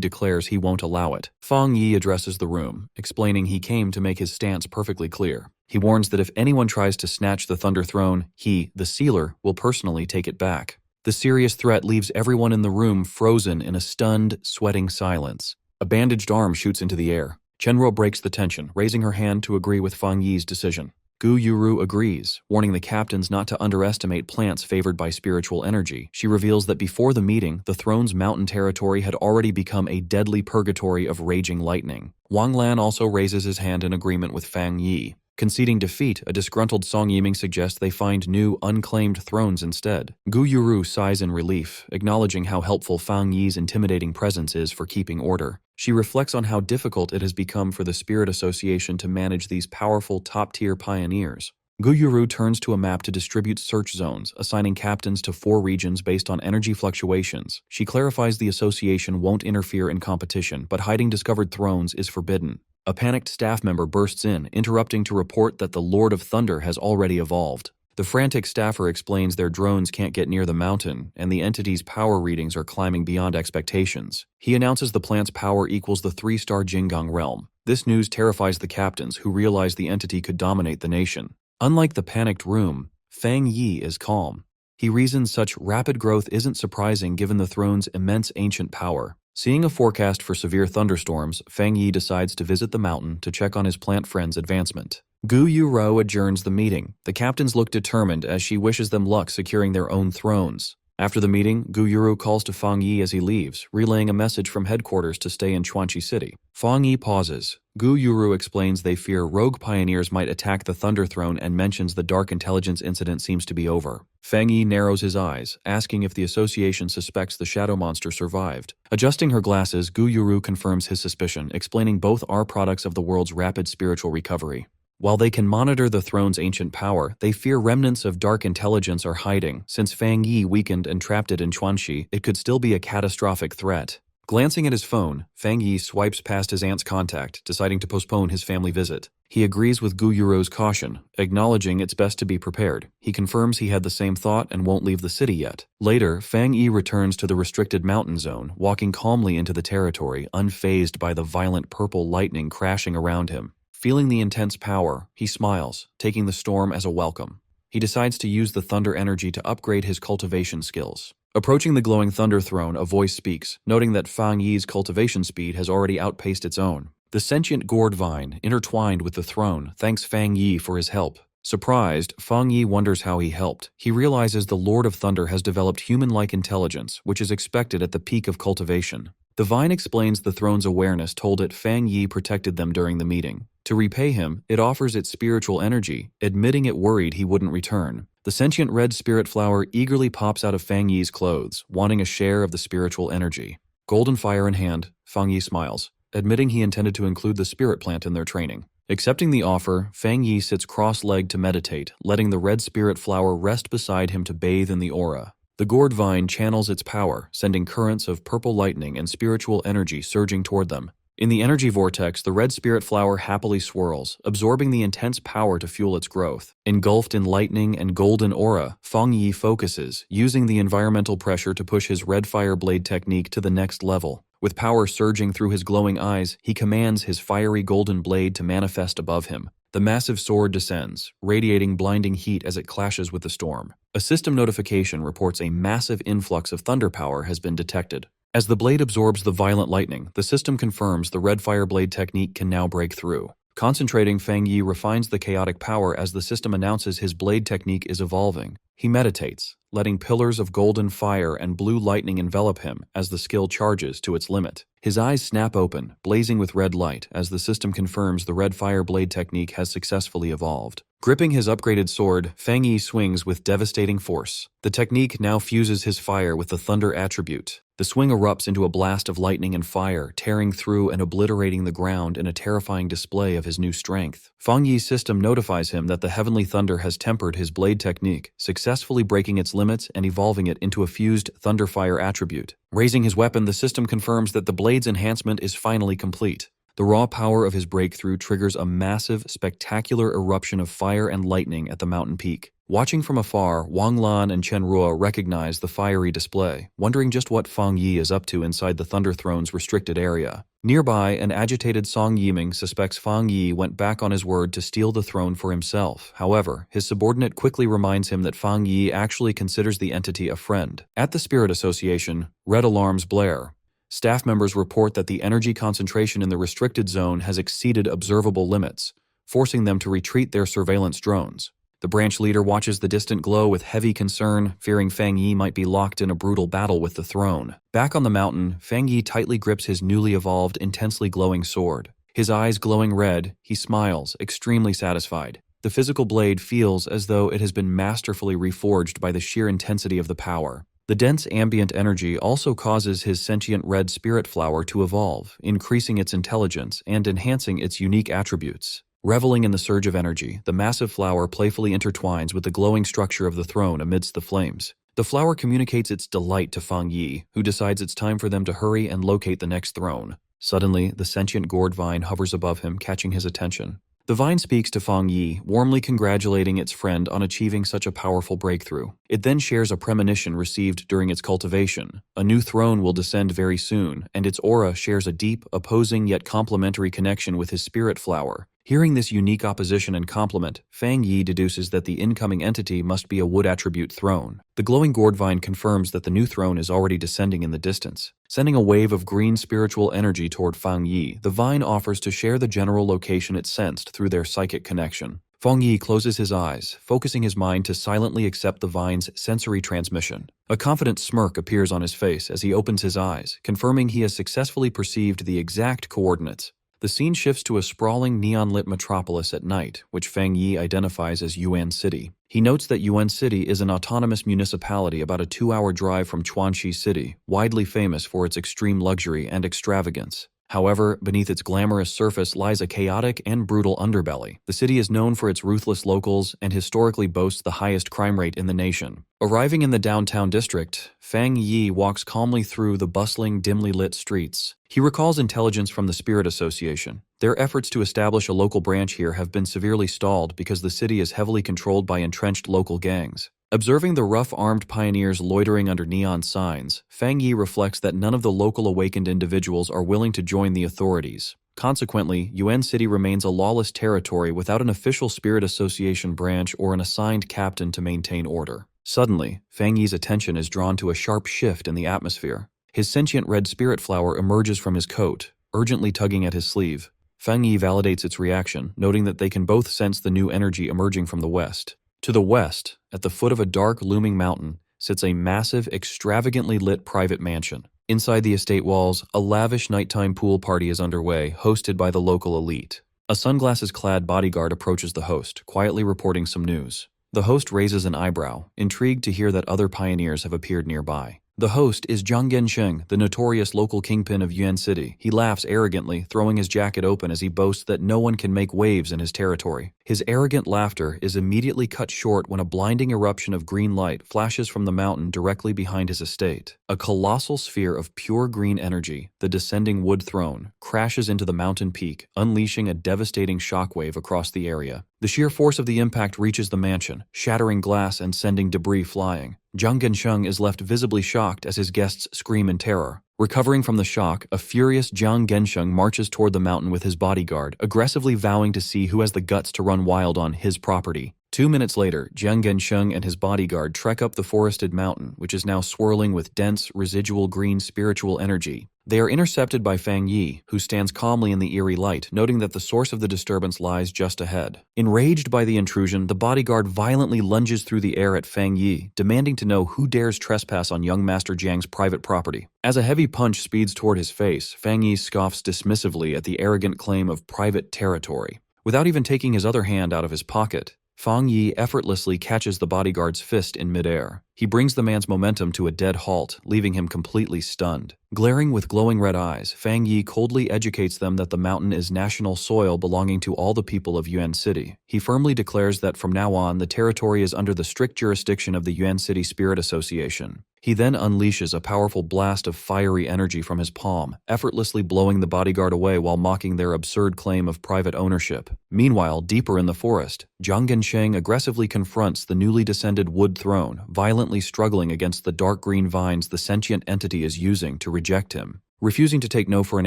declares he won't allow it. Fang Yi addresses the room, explaining he came to make his stance perfectly clear. He warns that if anyone tries to snatch the Thunder Throne, he, the Sealer, will personally take it back. The serious threat leaves everyone in the room frozen in a stunned, sweating silence. A bandaged arm shoots into the air. Chenro breaks the tension, raising her hand to agree with Fang Yi's decision. Gu Yuru agrees, warning the captains not to underestimate plants favored by spiritual energy. She reveals that before the meeting, the throne's mountain territory had already become a deadly purgatory of raging lightning. Wang Lan also raises his hand in agreement with Fang Yi. Conceding defeat, a disgruntled Song Yiming suggests they find new, unclaimed thrones instead. Gu Yuru sighs in relief, acknowledging how helpful Fang Yi's intimidating presence is for keeping order. She reflects on how difficult it has become for the Spirit Association to manage these powerful, top-tier pioneers. Gu Yuru turns to a map to distribute search zones, assigning captains to 4 regions based on energy fluctuations. She clarifies the association won't interfere in competition, but hiding discovered thrones is forbidden. A panicked staff member bursts in, interrupting to report that the Lord of Thunder has already evolved. The frantic staffer explains their drones can't get near the mountain, and the entity's power readings are climbing beyond expectations. He announces the plant's power equals the 3-star Jinggang realm. This news terrifies the captains, who realize the entity could dominate the nation. Unlike the panicked room, Fang Yi is calm. He reasons such rapid growth isn't surprising given the throne's immense ancient power. Seeing a forecast for severe thunderstorms, Fang Yi decides to visit the mountain to check on his plant friend's advancement. Gu Yuro adjourns the meeting. The captains look determined as she wishes them luck securing their own thrones. After the meeting, Gu Yuro calls to Fang Yi as he leaves, relaying a message from headquarters to stay in Chuanxi City. Fang Yi pauses. Gu Yuru explains they fear rogue pioneers might attack the Thunder Throne and mentions the Dark Intelligence incident seems to be over. Fang Yi narrows his eyes, asking if the association suspects the shadow monster survived. Adjusting her glasses, Gu Yuru confirms his suspicion, explaining both are products of the world's rapid spiritual recovery. While they can monitor the throne's ancient power, they fear remnants of dark intelligence are hiding. Since Fang Yi weakened and trapped it in Chuanxi, it could still be a catastrophic threat. Glancing at his phone, Fang Yi swipes past his aunt's contact, deciding to postpone his family visit. He agrees with Gu Yuro's caution, acknowledging it's best to be prepared. He confirms he had the same thought and won't leave the city yet. Later, Fang Yi returns to the restricted mountain zone, walking calmly into the territory, unfazed by the violent purple lightning crashing around him. Feeling the intense power, he smiles, taking the storm as a welcome. He decides to use the thunder energy to upgrade his cultivation skills. Approaching the glowing thunder throne, a voice speaks, noting that Fang Yi's cultivation speed has already outpaced its own. The sentient gourd vine, intertwined with the throne, thanks Fang Yi for his help. Surprised, Fang Yi wonders how he helped. He realizes the Lord of Thunder has developed human-like intelligence, which is expected at the peak of cultivation. The vine explains the throne's awareness told it Fang Yi protected them during the meeting. To repay him, it offers its spiritual energy, admitting it worried he wouldn't return. The sentient red spirit flower eagerly pops out of Fang Yi's clothes, wanting a share of the spiritual energy. Golden fire in hand, Fang Yi smiles, admitting he intended to include the spirit plant in their training. Accepting the offer, Fang Yi sits cross-legged to meditate, letting the red spirit flower rest beside him to bathe in the aura. The gourd vine channels its power, sending currents of purple lightning and spiritual energy surging toward them. In the energy vortex, the red spirit flower happily swirls, absorbing the intense power to fuel its growth. Engulfed in lightning and golden aura, Fang Yi focuses, using the environmental pressure to push his red fire blade technique to the next level. With power surging through his glowing eyes, he commands his fiery golden blade to manifest above him. The massive sword descends, radiating blinding heat as it clashes with the storm. A system notification reports a massive influx of thunder power has been detected. As the blade absorbs the violent lightning, the system confirms the red fire blade technique can now break through. Concentrating, Fang Yi refines the chaotic power as the system announces his blade technique is evolving. He meditates, letting pillars of golden fire and blue lightning envelop him as the skill charges to its limit. His eyes snap open, blazing with red light as the system confirms the red fire blade technique has successfully evolved. Gripping his upgraded sword, Fang Yi swings with devastating force. The technique now fuses his fire with the thunder attribute. The swing erupts into a blast of lightning and fire, tearing through and obliterating the ground in a terrifying display of his new strength. Fang Yi's system notifies him that the heavenly thunder has tempered his blade technique, successfully breaking its limits and evolving it into a fused thunder fire attribute. Raising his weapon, the system confirms that the blade's enhancement is finally complete. The raw power of his breakthrough triggers a massive, spectacular eruption of fire and lightning at the mountain peak. Watching from afar, Wang Lan and Chen Ruo recognize the fiery display, wondering just what Fang Yi is up to inside the Thunder Throne's restricted area. Nearby, an agitated Song Yiming suspects Fang Yi went back on his word to steal the throne for himself. However, his subordinate quickly reminds him that Fang Yi actually considers the entity a friend. At the Spirit Association, red alarms blare. Staff members report that the energy concentration in the restricted zone has exceeded observable limits, forcing them to retreat their surveillance drones. The branch leader watches the distant glow with heavy concern, fearing Fang Yi might be locked in a brutal battle with the throne. Back on the mountain, Fang Yi tightly grips his newly evolved, intensely glowing sword. His eyes glowing red, he smiles, extremely satisfied. The physical blade feels as though it has been masterfully reforged by the sheer intensity of the power. The dense ambient energy also causes his sentient red spirit flower to evolve, increasing its intelligence and enhancing its unique attributes. Reveling in the surge of energy, the massive flower playfully intertwines with the glowing structure of the throne amidst the flames. The flower communicates its delight to Fang Yi, who decides it's time for them to hurry and locate the next throne. Suddenly, the sentient gourd vine hovers above him, catching his attention. The vine speaks to Fang Yi, warmly congratulating its friend on achieving such a powerful breakthrough. It then shares a premonition received during its cultivation. A new throne will descend very soon, and its aura shares a deep, opposing yet complementary connection with his spirit flower. Hearing this unique opposition and complement, Fang Yi deduces that the incoming entity must be a wood attribute throne. The glowing gourd vine confirms that the new throne is already descending in the distance. Sending a wave of green spiritual energy toward Fang Yi, the vine offers to share the general location it sensed through their psychic connection. Fang Yi closes his eyes, focusing his mind to silently accept the vine's sensory transmission. A confident smirk appears on his face as he opens his eyes, confirming he has successfully perceived the exact coordinates. The scene shifts to a sprawling neon-lit metropolis at night, which Fang Yi identifies as Yuan City. He notes that Yuan City is an autonomous municipality about a 2-hour drive from Chuanxi City, widely famous for its extreme luxury and extravagance. However, beneath its glamorous surface lies a chaotic and brutal underbelly. The city is known for its ruthless locals and historically boasts the highest crime rate in the nation. Arriving in the downtown district, Fang Yi walks calmly through the bustling, dimly lit streets. He recalls intelligence from the Spirit Association. Their efforts to establish a local branch here have been severely stalled because the city is heavily controlled by entrenched local gangs. Observing the rough-armed pioneers loitering under neon signs, Fang Yi reflects that none of the local awakened individuals are willing to join the authorities. Consequently, Yuan City remains a lawless territory without an official Spirit Association branch or an assigned captain to maintain order. Suddenly, Fang Yi's attention is drawn to a sharp shift in the atmosphere. His sentient red spirit flower emerges from his coat, urgently tugging at his sleeve. Fang Yi validates its reaction, noting that they can both sense the new energy emerging from the west. To the west, at the foot of a dark, looming mountain, sits a massive, extravagantly lit private mansion. Inside the estate walls, a lavish nighttime pool party is underway, hosted by the local elite. A sunglasses-clad bodyguard approaches the host, quietly reporting some news. The host raises an eyebrow, intrigued to hear that other pioneers have appeared nearby. The host is Jiang Gensheng, the notorious local kingpin of Yuan City. He laughs arrogantly, throwing his jacket open as he boasts that no one can make waves in his territory. His arrogant laughter is immediately cut short when a blinding eruption of green light flashes from the mountain directly behind his estate. A colossal sphere of pure green energy, the descending wood throne, crashes into the mountain peak, unleashing a devastating shockwave across the area. The sheer force of the impact reaches the mansion, shattering glass and sending debris flying. Jiang Gensheng is left visibly shocked as his guests scream in terror. Recovering from the shock, a furious Jiang Gensheng marches toward the mountain with his bodyguard, aggressively vowing to see who has the guts to run wild on his property. 2 minutes later, Jiang Gensheng and his bodyguard trek up the forested mountain, which is now swirling with dense, residual green spiritual energy. They are intercepted by Fang Yi, who stands calmly in the eerie light, noting that the source of the disturbance lies just ahead. Enraged by the intrusion, the bodyguard violently lunges through the air at Fang Yi, demanding to know who dares trespass on young Master Jiang's private property. As a heavy punch speeds toward his face, Fang Yi scoffs dismissively at the arrogant claim of private territory. Without even taking his other hand out of his pocket, Fang Yi effortlessly catches the bodyguard's fist in midair. He brings the man's momentum to a dead halt, leaving him completely stunned. Glaring with glowing red eyes, Fang Yi coldly educates them that the mountain is national soil belonging to all the people of Yuan City. He firmly declares that from now on, the territory is under the strict jurisdiction of the Yuan City Spirit Association. He then unleashes a powerful blast of fiery energy from his palm, effortlessly blowing the bodyguard away while mocking their absurd claim of private ownership. Meanwhile, deeper in the forest, Jiang Gensheng aggressively confronts the newly descended wood throne, violently struggling against the dark green vines the sentient entity is using to reject him. Refusing to take no for an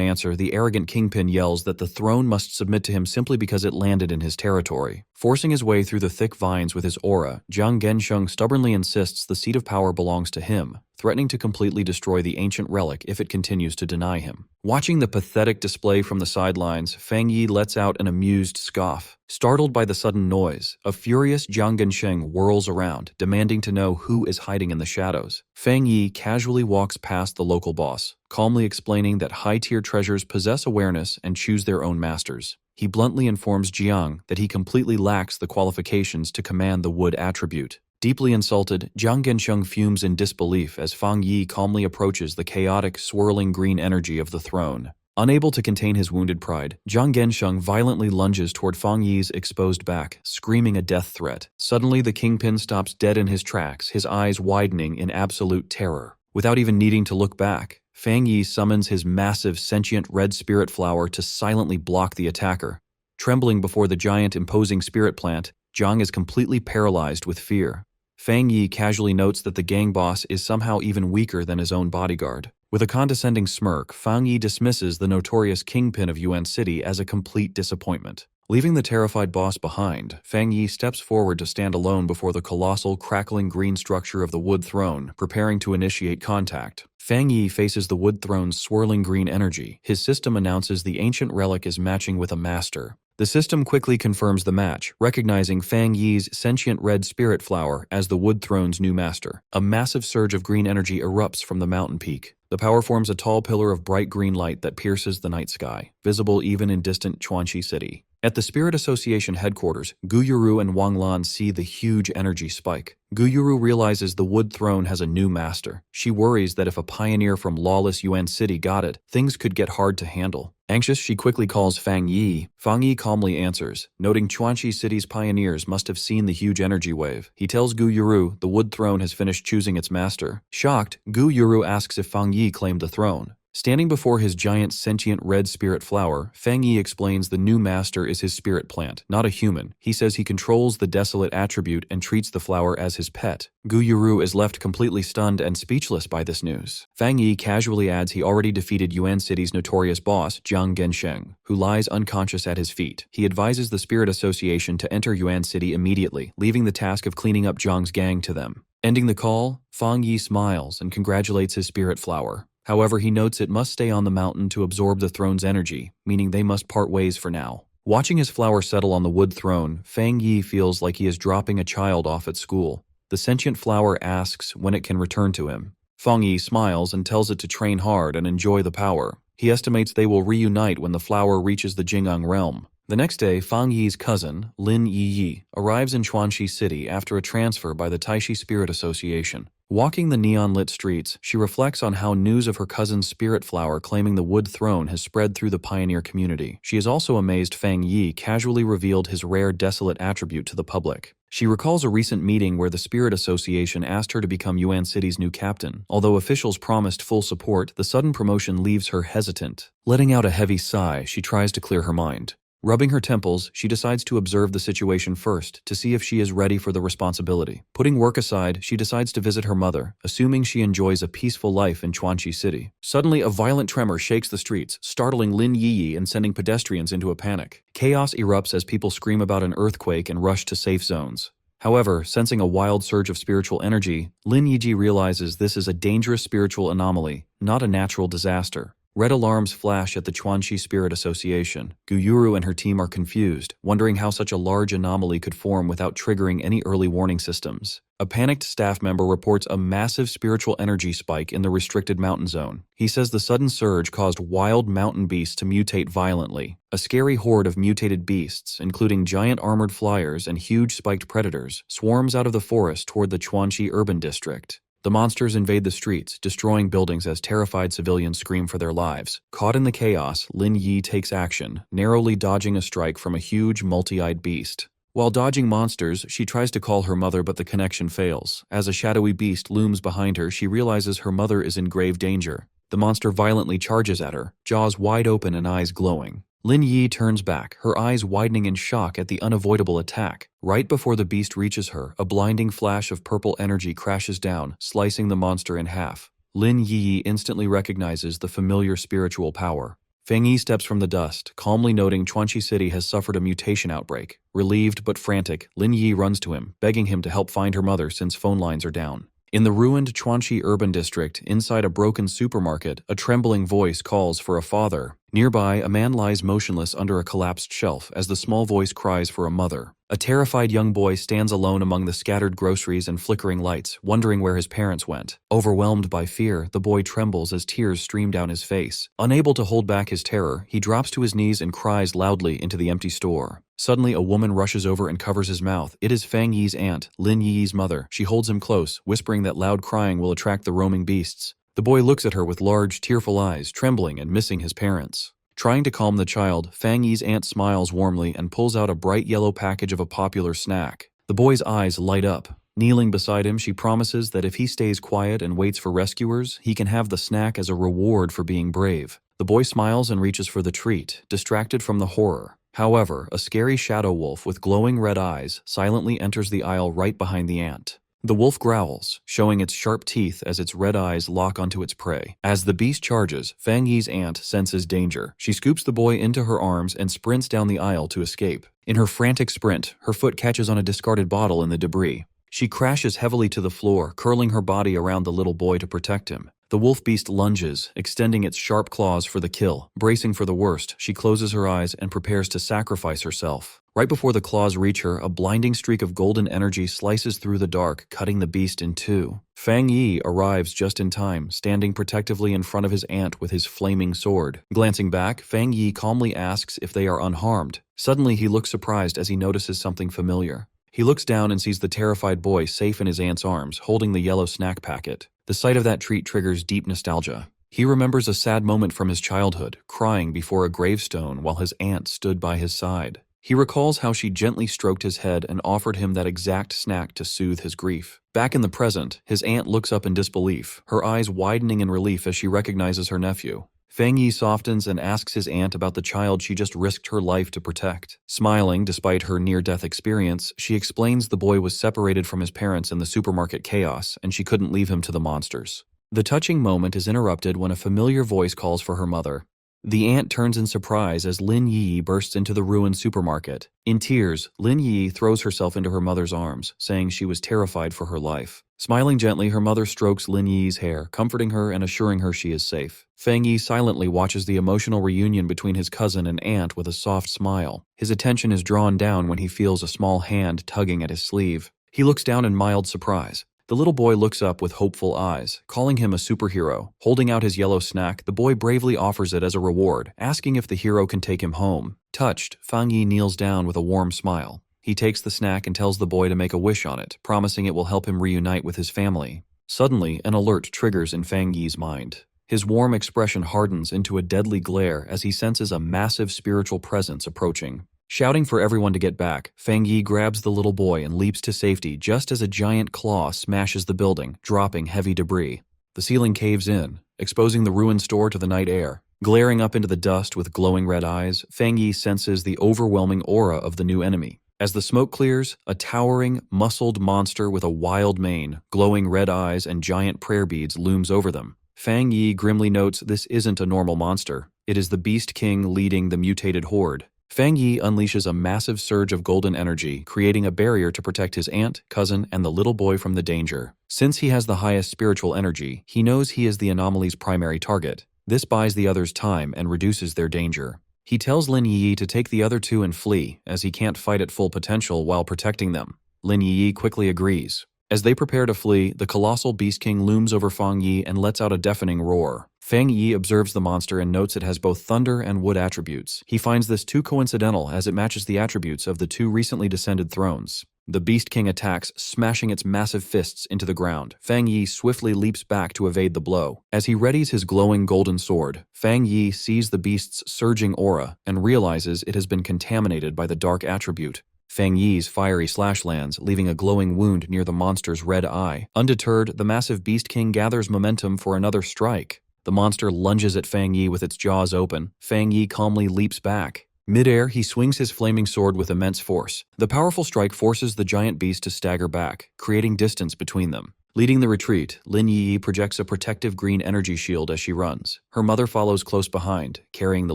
answer, the arrogant kingpin yells that the throne must submit to him simply because it landed in his territory. Forcing his way through the thick vines with his aura, Jiang Gensheng stubbornly insists the seat of power belongs to him, threatening to completely destroy the ancient relic if it continues to deny him. Watching the pathetic display from the sidelines, Fang Yi lets out an amused scoff. Startled by the sudden noise, a furious Jiang Gensheng whirls around, demanding to know who is hiding in the shadows. Fang Yi casually walks past the local boss, calmly explaining that high-tier treasures possess awareness and choose their own masters. He bluntly informs Jiang that he completely lacks the qualifications to command the wood attribute. Deeply insulted, Jiang Gensheng fumes in disbelief as Fang Yi calmly approaches the chaotic, swirling green energy of the throne. Unable to contain his wounded pride, Jiang Gensheng violently lunges toward Fang Yi's exposed back, screaming a death threat. Suddenly, the kingpin stops dead in his tracks, his eyes widening in absolute terror. Without even needing to look back, Fang Yi summons his massive sentient red spirit flower to silently block the attacker. Trembling before the giant imposing spirit plant, Jiang is completely paralyzed with fear. Fang Yi casually notes that the gang boss is somehow even weaker than his own bodyguard. With a condescending smirk, Fang Yi dismisses the notorious kingpin of Yuan City as a complete disappointment. Leaving the terrified boss behind, Fang Yi steps forward to stand alone before the colossal, crackling green structure of the wood throne, preparing to initiate contact. Fang Yi faces the wood throne's swirling green energy. His system announces the ancient relic is matching with a master. The system quickly confirms the match, recognizing Fang Yi's sentient red spirit flower as the wood throne's new master. A massive surge of green energy erupts from the mountain peak. The power forms a tall pillar of bright green light that pierces the night sky, visible even in distant Chuanxi City. At the Spirit Association headquarters, Guyuru and Wang Lan see the huge energy spike. Guyuru realizes the Wood Throne has a new master. She worries that if a pioneer from lawless Yuan City got it, things could get hard to handle. Anxious, she quickly calls Fang Yi. Fang Yi calmly answers, noting Chuanxi City's pioneers must have seen the huge energy wave. He tells Guyuru the Wood Throne has finished choosing its master. Shocked, Guyuru asks if Fang Yi claimed the throne. Standing before his giant sentient red spirit flower, Fang Yi explains the new master is his spirit plant, not a human. He says he controls the desolate attribute and treats the flower as his pet. Guyuru is left completely stunned and speechless by this news. Fang Yi casually adds he already defeated Yuan City's notorious boss, Jiang Gensheng, who lies unconscious at his feet. He advises the Spirit Association to enter Yuan City immediately, leaving the task of cleaning up Jiang's gang to them. Ending the call, Fang Yi smiles and congratulates his spirit flower. However, he notes it must stay on the mountain to absorb the throne's energy, meaning they must part ways for now. Watching his flower settle on the Wood Throne, Fang Yi feels like he is dropping a child off at school. The sentient flower asks when it can return to him. Fang Yi smiles and tells it to train hard and enjoy the power. He estimates they will reunite when the flower reaches the Jingang realm. The next day, Fang Yi's cousin, Lin Yiyi, arrives in Chuanxi City after a transfer by the Taishi Spirit Association. Walking the neon-lit streets, she reflects on how news of her cousin's spirit flower claiming the Wood Throne has spread through the pioneer community. She is also amazed Fang Yi casually revealed his rare desolate attribute to the public. She recalls a recent meeting where the Spirit Association asked her to become Yuan City's new captain. Although officials promised full support, the sudden promotion leaves her hesitant. Letting out a heavy sigh, she tries to clear her mind. Rubbing her temples, she decides to observe the situation first to see if she is ready for the responsibility. Putting work aside, she decides to visit her mother, assuming she enjoys a peaceful life in Chuanxi City. Suddenly, a violent tremor shakes the streets, startling Lin Yiyi and sending pedestrians into a panic. Chaos erupts as people scream about an earthquake and rush to safe zones. However, sensing a wild surge of spiritual energy, Lin Yiyi realizes this is a dangerous spiritual anomaly, not a natural disaster. Red alarms flash at the Chuanxi Spirit Association. Guyuru and her team are confused, wondering how such a large anomaly could form without triggering any early warning systems. A panicked staff member reports a massive spiritual energy spike in the restricted mountain zone. He says the sudden surge caused wild mountain beasts to mutate violently. A scary horde of mutated beasts, including giant armored flyers and huge spiked predators, swarms out of the forest toward the Chuanxi urban district. The monsters invade the streets, destroying buildings as terrified civilians scream for their lives. Caught in the chaos, Lin Yi takes action, narrowly dodging a strike from a huge, multi-eyed beast. While dodging monsters, she tries to call her mother, but the connection fails. As a shadowy beast looms behind her, she realizes her mother is in grave danger. The monster violently charges at her, jaws wide open and eyes glowing. Lin Yi turns back, her eyes widening in shock at the unavoidable attack. Right before the beast reaches her, a blinding flash of purple energy crashes down, slicing the monster in half. Lin Yi instantly recognizes the familiar spiritual power. Fang Yi steps from the dust, calmly noting Chuanxi City has suffered a mutation outbreak. Relieved but frantic, Lin Yi runs to him, begging him to help find her mother since phone lines are down. In the ruined Chuanxi urban district, inside a broken supermarket, a trembling voice calls for a father. Nearby, a man lies motionless under a collapsed shelf as the small voice cries for a mother. A terrified young boy stands alone among the scattered groceries and flickering lights, wondering where his parents went. Overwhelmed by fear, the boy trembles as tears stream down his face. Unable to hold back his terror, he drops to his knees and cries loudly into the empty store. Suddenly, a woman rushes over and covers his mouth. It is Fang Yi's aunt, Lin Yi's mother. She holds him close, whispering that loud crying will attract the roaming beasts. The boy looks at her with large, tearful eyes, trembling and missing his parents. Trying to calm the child, Fang Yi's aunt smiles warmly and pulls out a bright yellow package of a popular snack. The boy's eyes light up. Kneeling beside him, she promises that if he stays quiet and waits for rescuers, he can have the snack as a reward for being brave. The boy smiles and reaches for the treat, distracted from the horror. However, a scary shadow wolf with glowing red eyes silently enters the aisle right behind the aunt. The wolf growls, showing its sharp teeth as its red eyes lock onto its prey. As the beast charges, Fang Yi's aunt senses danger. She scoops the boy into her arms and sprints down the aisle to escape. In her frantic sprint, her foot catches on a discarded bottle in the debris. She crashes heavily to the floor, curling her body around the little boy to protect him. The wolf beast lunges, extending its sharp claws for the kill. Bracing for the worst, she closes her eyes and prepares to sacrifice herself. Right before the claws reach her, a blinding streak of golden energy slices through the dark, cutting the beast in two. Fang Yi arrives just in time, standing protectively in front of his aunt with his flaming sword. Glancing back, Fang Yi calmly asks if they are unharmed. Suddenly, he looks surprised as he notices something familiar. He looks down and sees the terrified boy safe in his aunt's arms, holding the yellow snack packet. The sight of that treat triggers deep nostalgia. He remembers a sad moment from his childhood, crying before a gravestone while his aunt stood by his side. He recalls how she gently stroked his head and offered him that exact snack to soothe his grief. Back in the present, his aunt looks up in disbelief, her eyes widening in relief as she recognizes her nephew. Fang Yi softens and asks his aunt about the child she just risked her life to protect. Smiling despite her near-death experience, she explains the boy was separated from his parents in the supermarket chaos and she couldn't leave him to the monsters. The touching moment is interrupted when a familiar voice calls for her mother. The aunt turns in surprise as Lin Yi bursts into the ruined supermarket. In tears, Lin Yi throws herself into her mother's arms, saying she was terrified for her life. Smiling gently, her mother strokes Lin Yi's hair, comforting her and assuring her she is safe. Fang Yi silently watches the emotional reunion between his cousin and aunt with a soft smile. His attention is drawn down when he feels a small hand tugging at his sleeve. He looks down in mild surprise. The little boy looks up with hopeful eyes, calling him a superhero. Holding out his yellow snack, the boy bravely offers it as a reward, asking if the hero can take him home. Touched, Fang Yi kneels down with a warm smile. He takes the snack and tells the boy to make a wish on it, promising it will help him reunite with his family. Suddenly, an alert triggers in Fang Yi's mind. His warm expression hardens into a deadly glare as he senses a massive spiritual presence approaching. Shouting for everyone to get back, Fang Yi grabs the little boy and leaps to safety just as a giant claw smashes the building, dropping heavy debris. The ceiling caves in, exposing the ruined store to the night air. Glaring up into the dust with glowing red eyes, Fang Yi senses the overwhelming aura of the new enemy. As the smoke clears, a towering, muscled monster with a wild mane, glowing red eyes, and giant prayer beads looms over them. Fang Yi grimly notes this isn't a normal monster. It is the Beast King leading the mutated horde. Fang Yi unleashes a massive surge of golden energy, creating a barrier to protect his aunt, cousin, and the little boy from the danger. Since he has the highest spiritual energy, he knows he is the anomaly's primary target. This buys the others time and reduces their danger. He tells Lin Yi to take the other two and flee, as he can't fight at full potential while protecting them. Lin Yi quickly agrees. As they prepare to flee, the colossal Beast King looms over Fang Yi and lets out a deafening roar. Fang Yi observes the monster and notes it has both thunder and wood attributes. He finds this too coincidental as it matches the attributes of the two recently descended thrones. The Beast King attacks, smashing its massive fists into the ground. Fang Yi swiftly leaps back to evade the blow. As he readies his glowing golden sword, Fang Yi sees the beast's surging aura and realizes it has been contaminated by the dark attribute. Fang Yi's fiery slash lands, leaving a glowing wound near the monster's red eye. Undeterred, the massive Beast King gathers momentum for another strike. The monster lunges at Fang Yi with its jaws open. Fang Yi calmly leaps back. Mid-air, he swings his flaming sword with immense force. The powerful strike forces the giant beast to stagger back, creating distance between them. Leading the retreat, Lin Yi projects a protective green energy shield as she runs. Her mother follows close behind, carrying the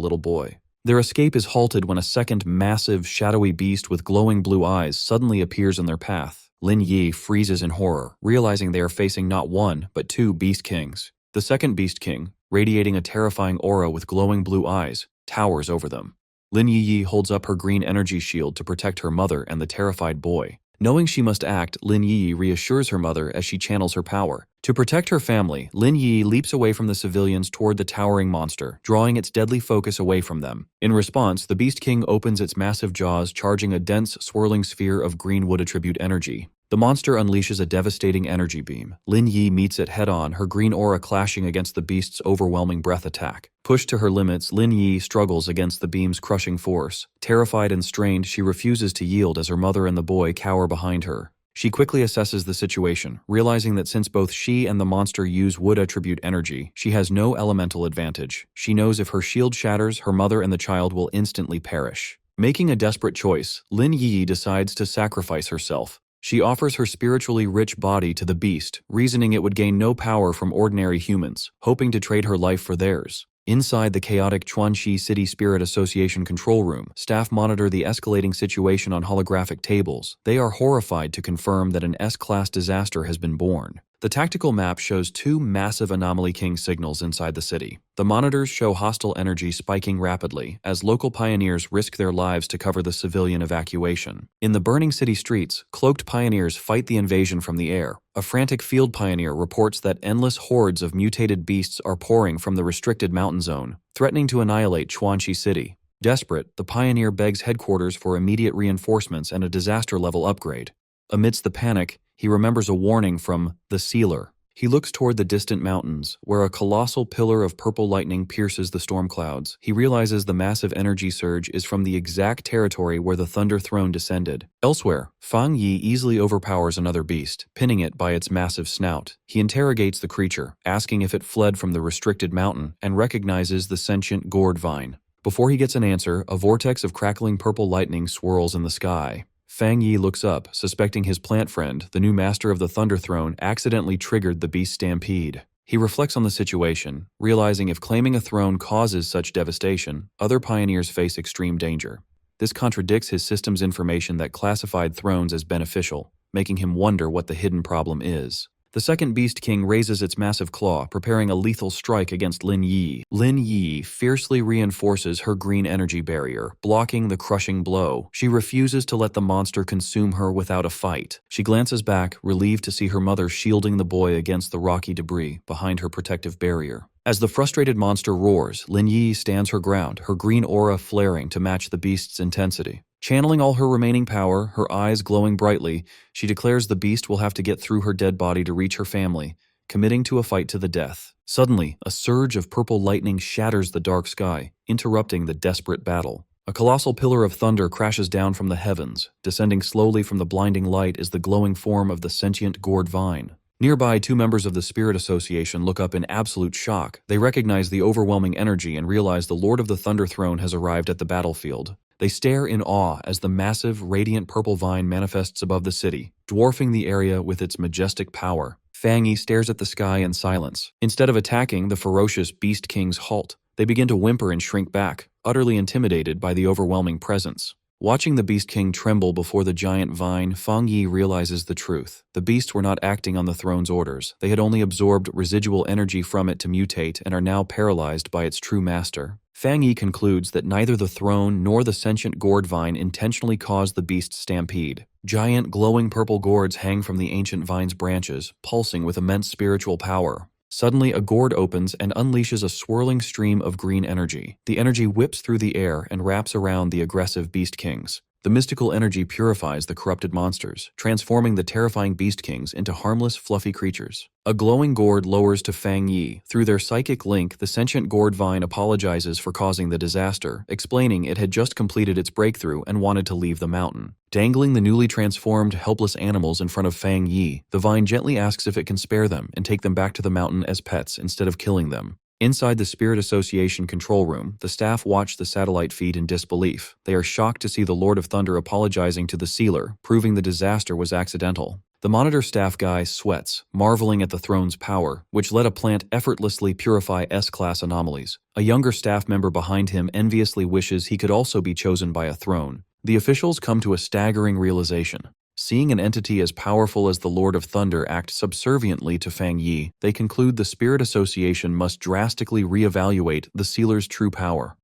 little boy. Their escape is halted when a second massive, shadowy beast with glowing blue eyes suddenly appears in their path. Lin Yi freezes in horror, realizing they are facing not one, but two Beast Kings. The second Beast King, radiating a terrifying aura with glowing blue eyes, towers over them. Lin Yi holds up her green energy shield to protect her mother and the terrified boy. Knowing she must act, Lin Yi reassures her mother as she channels her power. To protect her family, Lin Yi leaps away from the civilians toward the towering monster, drawing its deadly focus away from them. In response, the Beast King opens its massive jaws, charging a dense, swirling sphere of green wood attribute energy. The monster unleashes a devastating energy beam. Lin Yi meets it head-on, her green aura clashing against the beast's overwhelming breath attack. Pushed to her limits, Lin Yi struggles against the beam's crushing force. Terrified and strained, she refuses to yield as her mother and the boy cower behind her. She quickly assesses the situation, realizing that since both she and the monster use wood attribute energy, she has no elemental advantage. She knows if her shield shatters, her mother and the child will instantly perish. Making a desperate choice, Lin Yi decides to sacrifice herself. She offers her spiritually rich body to the beast, reasoning it would gain no power from ordinary humans, hoping to trade her life for theirs. Inside the chaotic Chuanxi City Spirit Association control room, staff monitor the escalating situation on holographic tables. They are horrified to confirm that an S-class disaster has been born. The tactical map shows two massive Anomaly King signals inside the city. The monitors show hostile energy spiking rapidly as local pioneers risk their lives to cover the civilian evacuation. In the burning city streets, cloaked pioneers fight the invasion from the air. A frantic field pioneer reports that endless hordes of mutated beasts are pouring from the restricted mountain zone, threatening to annihilate Chuanxi City. Desperate, the pioneer begs headquarters for immediate reinforcements and a disaster-level upgrade. Amidst the panic, he remembers a warning from the Sealer. He looks toward the distant mountains, where a colossal pillar of purple lightning pierces the storm clouds. He realizes the massive energy surge is from the exact territory where the Thunder Throne descended. Elsewhere, Fang Yi easily overpowers another beast, pinning it by its massive snout. He interrogates the creature, asking if it fled from the restricted mountain, and recognizes the sentient gourd vine. Before he gets an answer, a vortex of crackling purple lightning swirls in the sky. Fang Yi looks up, suspecting his plant friend, the new master of the Thunder Throne, accidentally triggered the beast stampede. He reflects on the situation, realizing if claiming a throne causes such devastation, other pioneers face extreme danger. This contradicts his system's information that classified thrones as beneficial, making him wonder what the hidden problem is. The second Beast King raises its massive claw, preparing a lethal strike against Lin Yi. Lin Yi fiercely reinforces her green energy barrier, blocking the crushing blow. She refuses to let the monster consume her without a fight. She glances back, relieved to see her mother shielding the boy against the rocky debris behind her protective barrier. As the frustrated monster roars, Lin Yi stands her ground, her green aura flaring to match the beast's intensity. Channeling all her remaining power, her eyes glowing brightly, she declares the beast will have to get through her dead body to reach her family, committing to a fight to the death. Suddenly, a surge of purple lightning shatters the dark sky, interrupting the desperate battle. A colossal pillar of thunder crashes down from the heavens. Descending slowly from the blinding light is the glowing form of the sentient gourd vine. Nearby, two members of the Spirit Association look up in absolute shock. They recognize the overwhelming energy and realize the Lord of the Thunder Throne has arrived at the battlefield. They stare in awe as the massive, radiant purple vine manifests above the city, dwarfing the area with its majestic power. Fang Yi stares at the sky in silence. Instead of attacking, the ferocious Beast Kings halt. They begin to whimper and shrink back, utterly intimidated by the overwhelming presence. Watching the Beast King tremble before the giant vine, Fang Yi realizes the truth. The beasts were not acting on the throne's orders. They had only absorbed residual energy from it to mutate and are now paralyzed by its true master. Fang Yi concludes that neither the throne nor the sentient gourd vine intentionally caused the beast's stampede. Giant, glowing purple gourds hang from the ancient vine's branches, pulsing with immense spiritual power. Suddenly, a gourd opens and unleashes a swirling stream of green energy. The energy whips through the air and wraps around the aggressive Beast Kings. The mystical energy purifies the corrupted monsters, transforming the terrifying Beast Kings into harmless, fluffy creatures. A glowing gourd lowers to Fang Yi. Through their psychic link, the sentient gourd vine apologizes for causing the disaster, explaining it had just completed its breakthrough and wanted to leave the mountain. Dangling the newly transformed, helpless animals in front of Fang Yi, the vine gently asks if it can spare them and take them back to the mountain as pets instead of killing them. Inside the Spirit Association control room, the staff watch the satellite feed in disbelief. They are shocked to see the Lord of Thunder apologizing to the Sealer, proving the disaster was accidental. The monitor staff guy sweats, marveling at the throne's power, which let a plant effortlessly purify S-class anomalies. A younger staff member behind him enviously wishes he could also be chosen by a throne. The officials come to a staggering realization. Seeing an entity as powerful as the Lord of Thunder act subserviently to Fang Yi, they conclude the Spirit Association must drastically reevaluate the Sealer's true power.